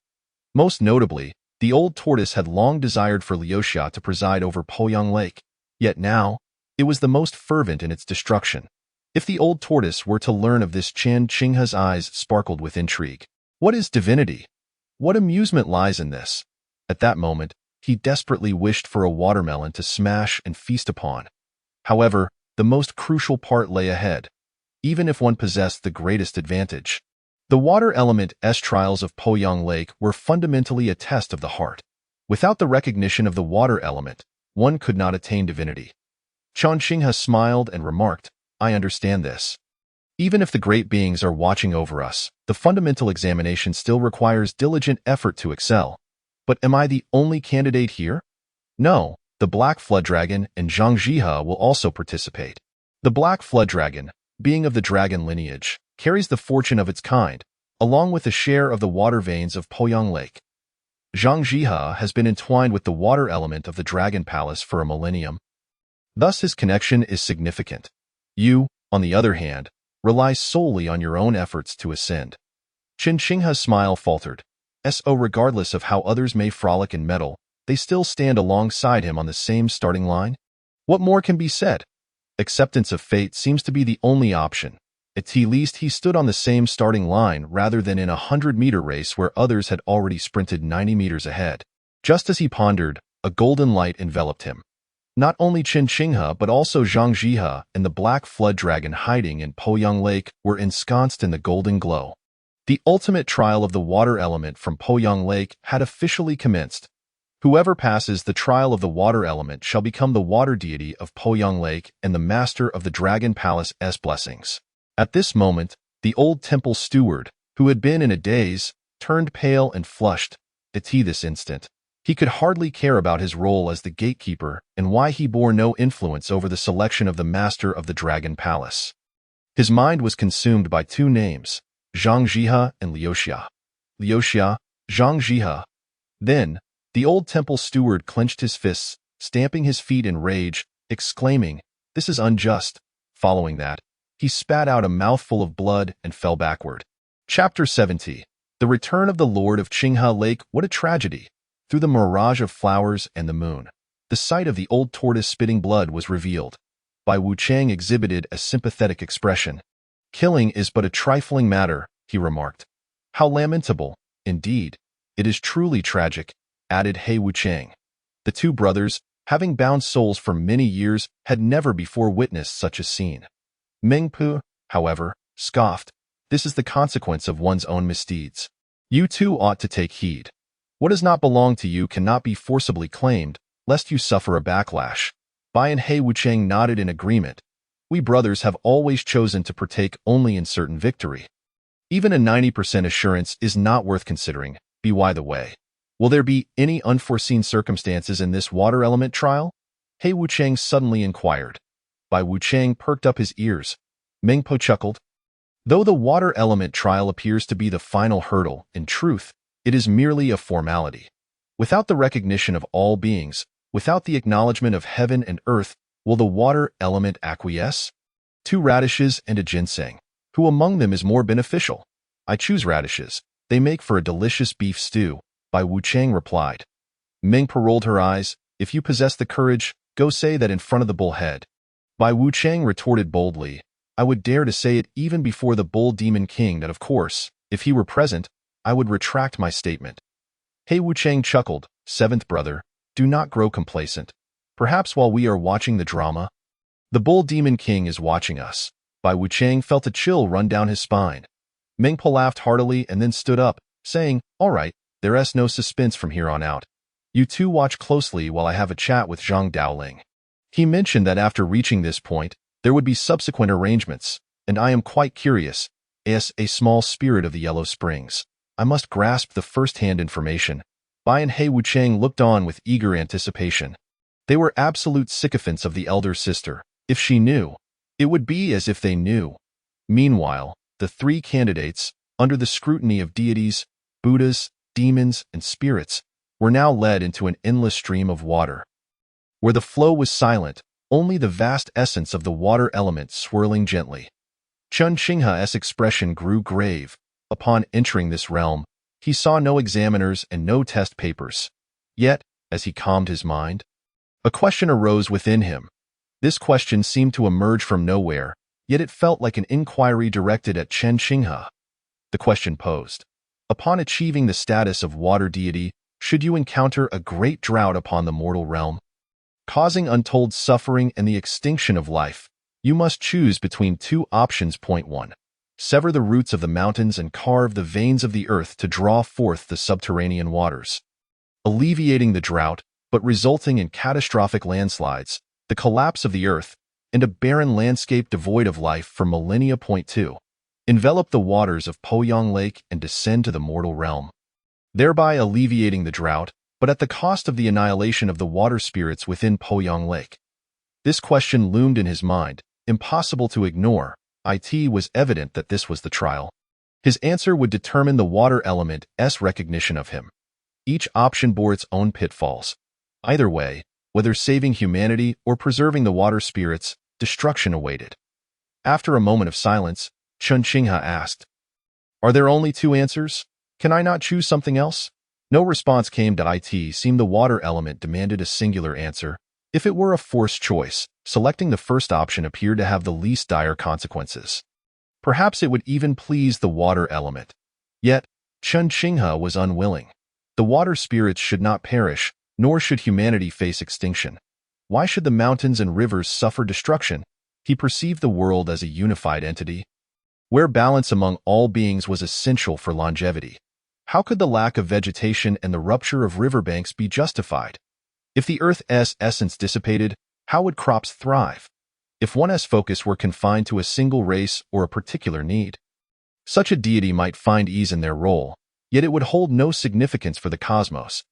Most notably, the old tortoise had long desired for Liuxia to preside over Poyang Lake, yet now, it was the most fervent in its destruction. If the old tortoise were to learn of this, Chen Qinghe's eyes sparkled with intrigue. What is divinity? What amusement lies in this? At that moment, he desperately wished for a watermelon to smash and feast upon. However, the most crucial part lay ahead, even if one possessed the greatest advantage. The water element's trials of Poyang Lake were fundamentally a test of the heart. Without the recognition of the water element, one could not attain divinity. Chen Qinghe smiled and remarked, "I understand this. Even if the great beings are watching over us, the fundamental examination still requires diligent effort to excel. But am I the only candidate here? No, the Black Flood Dragon and Zhang Jihe will also participate. The Black Flood Dragon, being of the dragon lineage, carries the fortune of its kind, along with a share of the water veins of Poyang Lake. Zhang Jihe has been entwined with the water element of the Dragon Palace for a millennium. Thus his connection is significant. You, on the other hand, rely solely on your own efforts to ascend." Chen Qinghe's smile faltered. Regardless of how others may frolic and meddle, they still stand alongside him on the same starting line? What more can be said? Acceptance of fate seems to be the only option. At least he stood on the same starting line rather than in a 100-meter race where others had already sprinted 90 meters ahead. Just as he pondered, a golden light enveloped him. Not only Chen Qinghe but also Zhang Jihe and the Black Flood Dragon hiding in Poyang Lake were ensconced in the golden glow. The ultimate trial of the water element from Poyang Lake had officially commenced. Whoever passes the trial of the water element shall become the water deity of Poyang Lake and the master of the Dragon Palace's blessings. At this moment, the old temple steward, who had been in a daze, turned pale and flushed. At this instant, he could hardly care about his role as the gatekeeper and why he bore no influence over the selection of the master of the Dragon Palace. His mind was consumed by two names, Zhang Jihe and Liuxia. Liuxia, Zhang Jihe. Then, the old temple steward clenched his fists, stamping his feet in rage, exclaiming, "This is unjust." Following that, he spat out a mouthful of blood and fell backward. Chapter 70. The Return of the Lord of Qinghe Lake. What a tragedy! Through the mirage of flowers and the moon, the sight of the old tortoise spitting blood was revealed. Bai Wuchang exhibited a sympathetic expression. "Killing is but a trifling matter," he remarked. "How lamentable! Indeed, it is truly tragic," added He Wuchang. The two brothers, having bound souls for many years, had never before witnessed such a scene. Meng Pu, however, scoffed, "This is the consequence of one's own misdeeds. You too ought to take heed. What does not belong to you cannot be forcibly claimed, lest you suffer a backlash." Bai and He Wuchang nodded in agreement. "We brothers have always chosen to partake only in certain victory. Even a 90% assurance is not worth considering. By the way, will there be any unforeseen circumstances in this water element trial?" He Wuchang suddenly inquired. Bai Wuchang perked up his ears. Meng Po chuckled. "Though the water element trial appears to be the final hurdle, in truth, it is merely a formality. Without the recognition of all beings, without the acknowledgement of heaven and earth, will the water element acquiesce? 2 radishes and a ginseng. Who among them is more beneficial? I choose radishes. They make for a delicious beef stew," Bai Wuchang replied. Meng Po rolled her eyes. "If you possess the courage, go say that in front of the bullhead." Bai Wuchang retorted boldly, "I would dare to say it even before the bull demon king that of course, if he were present, I would retract my statement." He Wuchang chuckled, "Seventh brother, do not grow complacent. Perhaps while we are watching the drama, the Bull Demon King is watching us. Bai Wuchang felt a chill run down his spine. Mingpo laughed heartily and then stood up, saying, "All right, there's no suspense from here on out. You two watch closely while I have a chat with Zhang Daoling." He mentioned that after reaching this point, there would be subsequent arrangements, and I am quite curious, as a small spirit of the Yellow Springs. I must grasp the first-hand information. Bai and He Wuchang looked on with eager anticipation. They were absolute sycophants of the elder sister. If she knew, it would be as if they knew. Meanwhile, the three candidates, under the scrutiny of deities, Buddhas, demons, and spirits, were now led into an endless stream of water. Where the flow was silent, only the vast essence of the water element swirling gently. Chun Xingha's expression grew grave. Upon entering this realm, he saw no examiners and no test papers. Yet, as he calmed his mind, a question arose within him. This question seemed to emerge from nowhere, yet it felt like an inquiry directed at Chen Xingha. The question posed: upon achieving the status of water deity, should you encounter a great drought upon the mortal realm, causing untold suffering and the extinction of life, you must choose between two options. Point 1. Sever the roots of the mountains and carve the veins of the earth to draw forth the subterranean waters, alleviating the drought, but resulting in catastrophic landslides, the collapse of the earth, and a barren landscape devoid of life for millennia. Point 2. Envelop the waters of Poyang Lake and descend to the mortal realm, thereby alleviating the drought, but at the cost of the annihilation of the water spirits within Poyang Lake. This question loomed in his mind, impossible to ignore. It was evident that this was the trial. His answer would determine the water element's recognition of him. Each option bore its own pitfalls. Either way, whether saving humanity or preserving the water spirits, destruction awaited. After a moment of silence, Chun Xingha asked, "Are there only two answers? Can I not choose something else?" No response came. It seemed the water element demanded a singular answer. If it were a forced choice, selecting the first option appeared to have the least dire consequences. Perhaps it would even please the water element. Yet, Chun Xingha was unwilling. The water spirits should not perish, nor should humanity face extinction. Why should the mountains and rivers suffer destruction? He perceived the world as a unified entity, where balance among all beings was essential for longevity. How could the lack of vegetation and the rupture of riverbanks be justified? If the Earth's essence dissipated, how would crops thrive? If one's focus were confined to a single race or a particular need, such a deity might find ease in their role, yet it would hold no significance for the cosmos.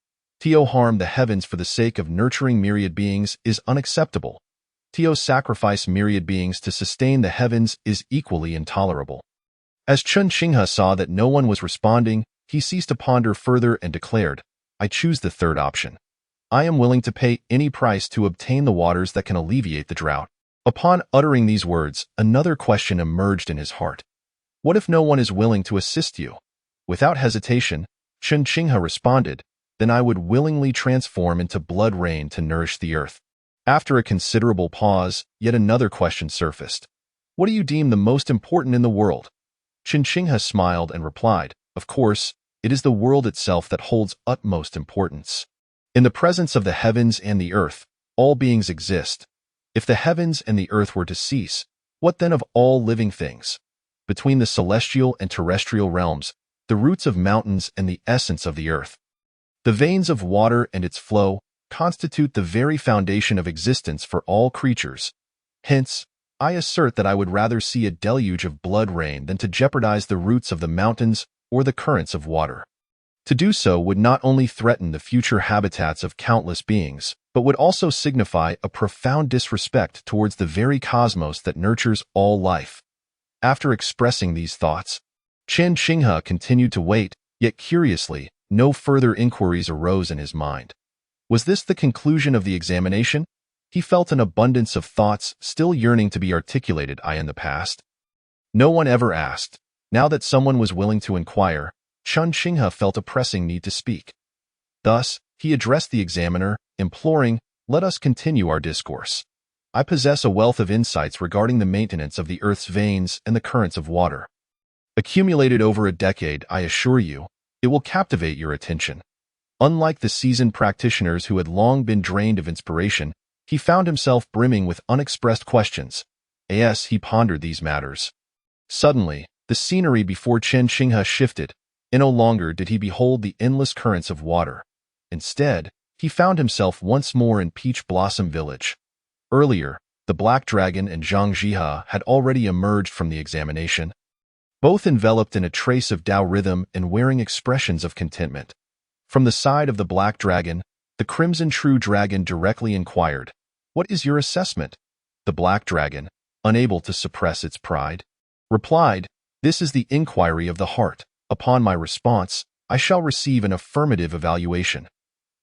To harm the heavens for the sake of nurturing myriad beings is unacceptable. To sacrifice myriad beings to sustain the heavens is equally intolerable. As Chun Xingha saw that no one was responding, he ceased to ponder further and declared, "I choose the third option. I am willing to pay any price to obtain the waters that can alleviate the drought." Upon uttering these words, another question emerged in his heart. What if no one is willing to assist you? Without hesitation, Chun Xingha responded, "Then I would willingly transform into blood rain to nourish the earth." After a considerable pause, yet another question surfaced. "What do you deem the most important in the world?" Chun Xingha smiled and replied, "Of course, it is the world itself that holds utmost importance. In the presence of the heavens and the earth, all beings exist. If the heavens and the earth were to cease, what then of all living things? Between the celestial and terrestrial realms, the roots of mountains and the essence of the earth, the veins of water and its flow, constitute the very foundation of existence for all creatures. Hence, I assert that I would rather see a deluge of blood rain than to jeopardize the roots of the mountains or the currents of water. To do so would not only threaten the future habitats of countless beings, but would also signify a profound disrespect towards the very cosmos that nurtures all life." After expressing these thoughts, Chun Xingha continued to wait, yet curiously, no further inquiries arose in his mind. Was this the conclusion of the examination? He felt an abundance of thoughts still yearning to be articulated in the past. No one ever asked. Now that someone was willing to inquire, Chun Xingha felt a pressing need to speak. Thus, he addressed the examiner, imploring, "Let us continue our discourse. I possess a wealth of insights regarding the maintenance of the earth's veins and the currents of water. Accumulated over a decade, I assure you, it will captivate your attention." Unlike the seasoned practitioners who had long been drained of inspiration, he found himself brimming with unexpressed questions. As he pondered these matters, suddenly, the scenery before Chen Qinghe shifted, and no longer did he behold the endless currents of water. Instead, he found himself once more in Peach Blossom Village. Earlier, the Black Dragon and Zhang Jihe had already emerged from the examination, both enveloped in a trace of Tao rhythm and wearing expressions of contentment. From the side of the Black Dragon, the Crimson True Dragon directly inquired, "What is your assessment?" The Black Dragon, unable to suppress its pride, replied, "This is the inquiry of the heart. Upon my response, I shall receive an affirmative evaluation."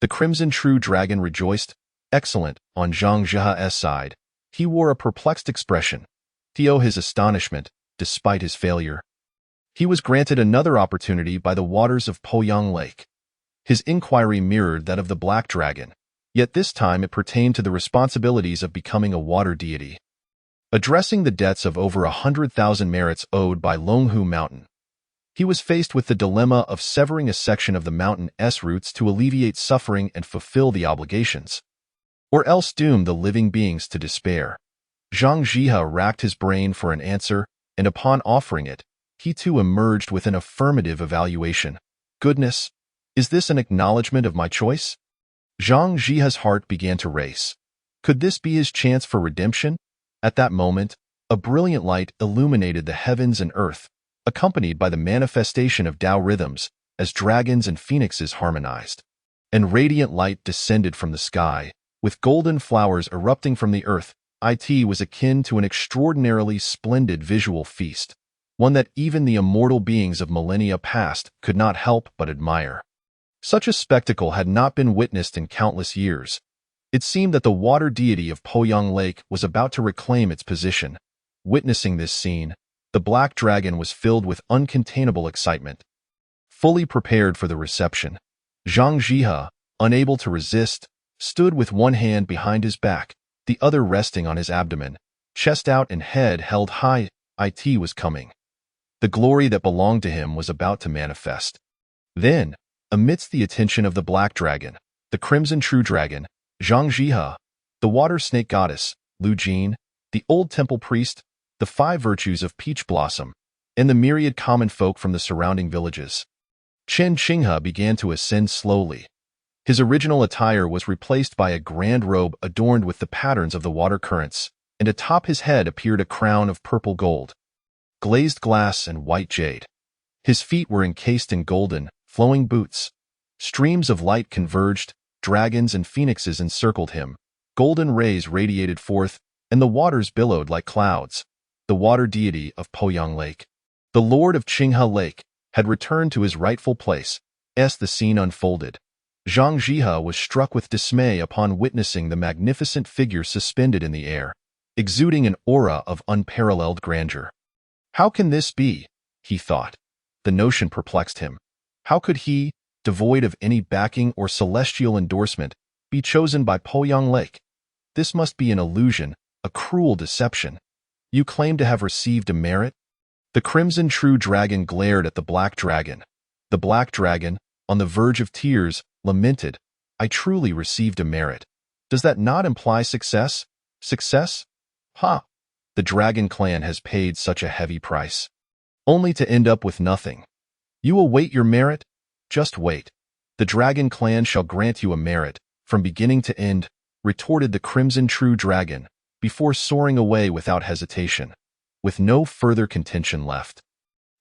The Crimson True Dragon rejoiced. Excellent. On Zhang Jihe's side, he wore a perplexed expression. To his astonishment, despite his failure, he was granted another opportunity by the waters of Poyang Lake. His inquiry mirrored that of the Black Dragon, yet this time it pertained to the responsibilities of becoming a water deity. Addressing the debts of over 100,000 merits owed by Longhu Mountain, he was faced with the dilemma of severing a section of the mountain's roots to alleviate suffering and fulfill the obligations, or else doom the living beings to despair. Zhang Jihe racked his brain for an answer, and upon offering it, he too emerged with an affirmative evaluation. Goodness, is this an acknowledgement of my choice? Zhang Jihe's heart began to race. Could this be his chance for redemption? At that moment, a brilliant light illuminated the heavens and earth, accompanied by the manifestation of Tao rhythms as dragons and phoenixes harmonized. And radiant light descended from the sky, with golden flowers erupting from the earth. It was akin to an extraordinarily splendid visual feast, one that even the immortal beings of millennia past could not help but admire. Such a spectacle had not been witnessed in countless years. It seemed that the water deity of Poyang Lake was about to reclaim its position. Witnessing this scene, the Black Dragon was filled with uncontainable excitement. Fully prepared for the reception, Zhang Jihe, unable to resist, stood with one hand behind his back, the other resting on his abdomen, chest out and head held high. It was coming. The glory that belonged to him was about to manifest. Then, amidst the attention of the Black Dragon, the Crimson True Dragon, Zhang Jihe, the Water Snake Goddess, Lu Jin, the Old Temple Priest, the 5 virtues of Peach Blossom, and the myriad common folk from the surrounding villages, Chen Qinghe began to ascend slowly. His original attire was replaced by a grand robe adorned with the patterns of the water currents, and atop his head appeared a crown of purple gold, glazed glass and white jade. His feet were encased in golden, flowing boots. Streams of light converged, dragons and phoenixes encircled him, golden rays radiated forth, and the waters billowed like clouds. The water deity of Poyang Lake, the Lord of Qinghe Lake, had returned to his rightful place. As the scene unfolded, Zhang Jihe was struck with dismay upon witnessing the magnificent figure suspended in the air, exuding an aura of unparalleled grandeur. How can this be? He thought. The notion perplexed him. How could he, devoid of any backing or celestial endorsement, be chosen by Poyang Lake? This must be an illusion, a cruel deception. You claim to have received a merit? The Crimson True Dragon glared at the Black Dragon. The Black Dragon, on the verge of tears, lamented, "I truly received a merit. Does that not imply success? Success? Ha! The Dragon Clan has paid such a heavy price, only to end up with nothing. You await your merit? Just wait. The Dragon Clan shall grant you a merit, from beginning to end," retorted the Crimson True Dragon, before soaring away without hesitation, with no further contention left.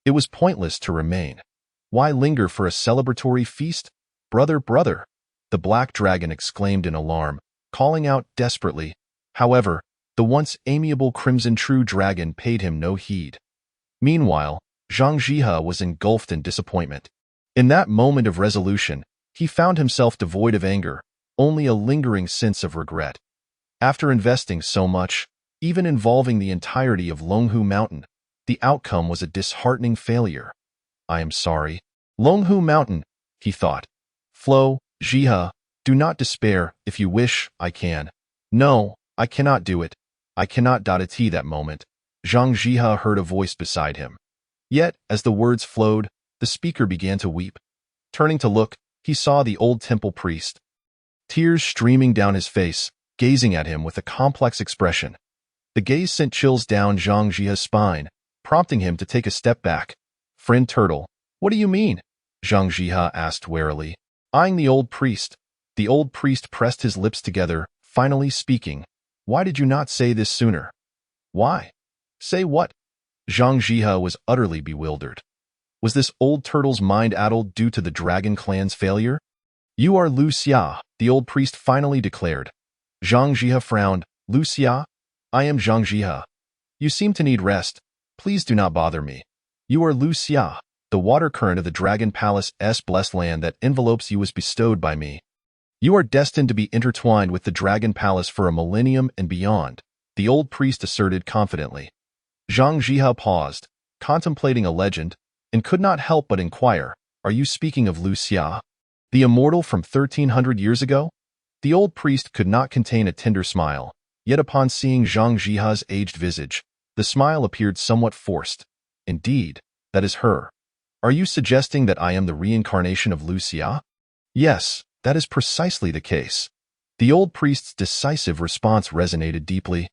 It was pointless to remain. Why linger for a celebratory feast? "Brother, brother!" the Black Dragon exclaimed in alarm, calling out desperately. However, the once amiable Crimson True Dragon paid him no heed. Meanwhile, Zhang Jihe was engulfed in disappointment. In that moment of resolution, he found himself devoid of anger, only a lingering sense of regret. After investing so much, even involving the entirety of Longhu Mountain, the outcome was a disheartening failure. "I am sorry. Longhu Mountain," he thought. "Flow, Jihe, do not despair. If you wish, I can." "No, I cannot do it. I cannot." At that moment, Zhang Jihe heard a voice beside him. Yet, as the words flowed, the speaker began to weep. Turning to look, he saw the old temple priest, tears streaming down his face, gazing at him with a complex expression. The gaze sent chills down Zhang Jia's spine, prompting him to take a step back. "Friend Turtle, what do you mean?" Zhang Jia asked warily, eyeing the old priest. The old priest pressed his lips together, finally speaking. "Why did you not say this sooner?" "Why? Say what?" Zhang Jia was utterly bewildered. Was this old turtle's mind addled due to the dragon clan's failure? "You are Lu Xia," the old priest finally declared. Zhang Jia frowned. "Lu Xia? I am Zhang Jia. You seem to need rest. Please do not bother me. You are Lu Xia. The water current of the Dragon Palace's blessed land that envelopes you was bestowed by me. You are destined to be intertwined with the Dragon Palace for a millennium and beyond," the old priest asserted confidently. Zhang Jia paused, contemplating a legend, and could not help but inquire, "Are you speaking of Lu Xia, the immortal from 1300 years ago?" The old priest could not contain a tender smile, yet upon seeing Zhang Jia's aged visage, the smile appeared somewhat forced. "Indeed, that is her. Are you suggesting that I am the reincarnation of Lu Xia?" "Yes, that is precisely the case." The old priest's decisive response resonated deeply.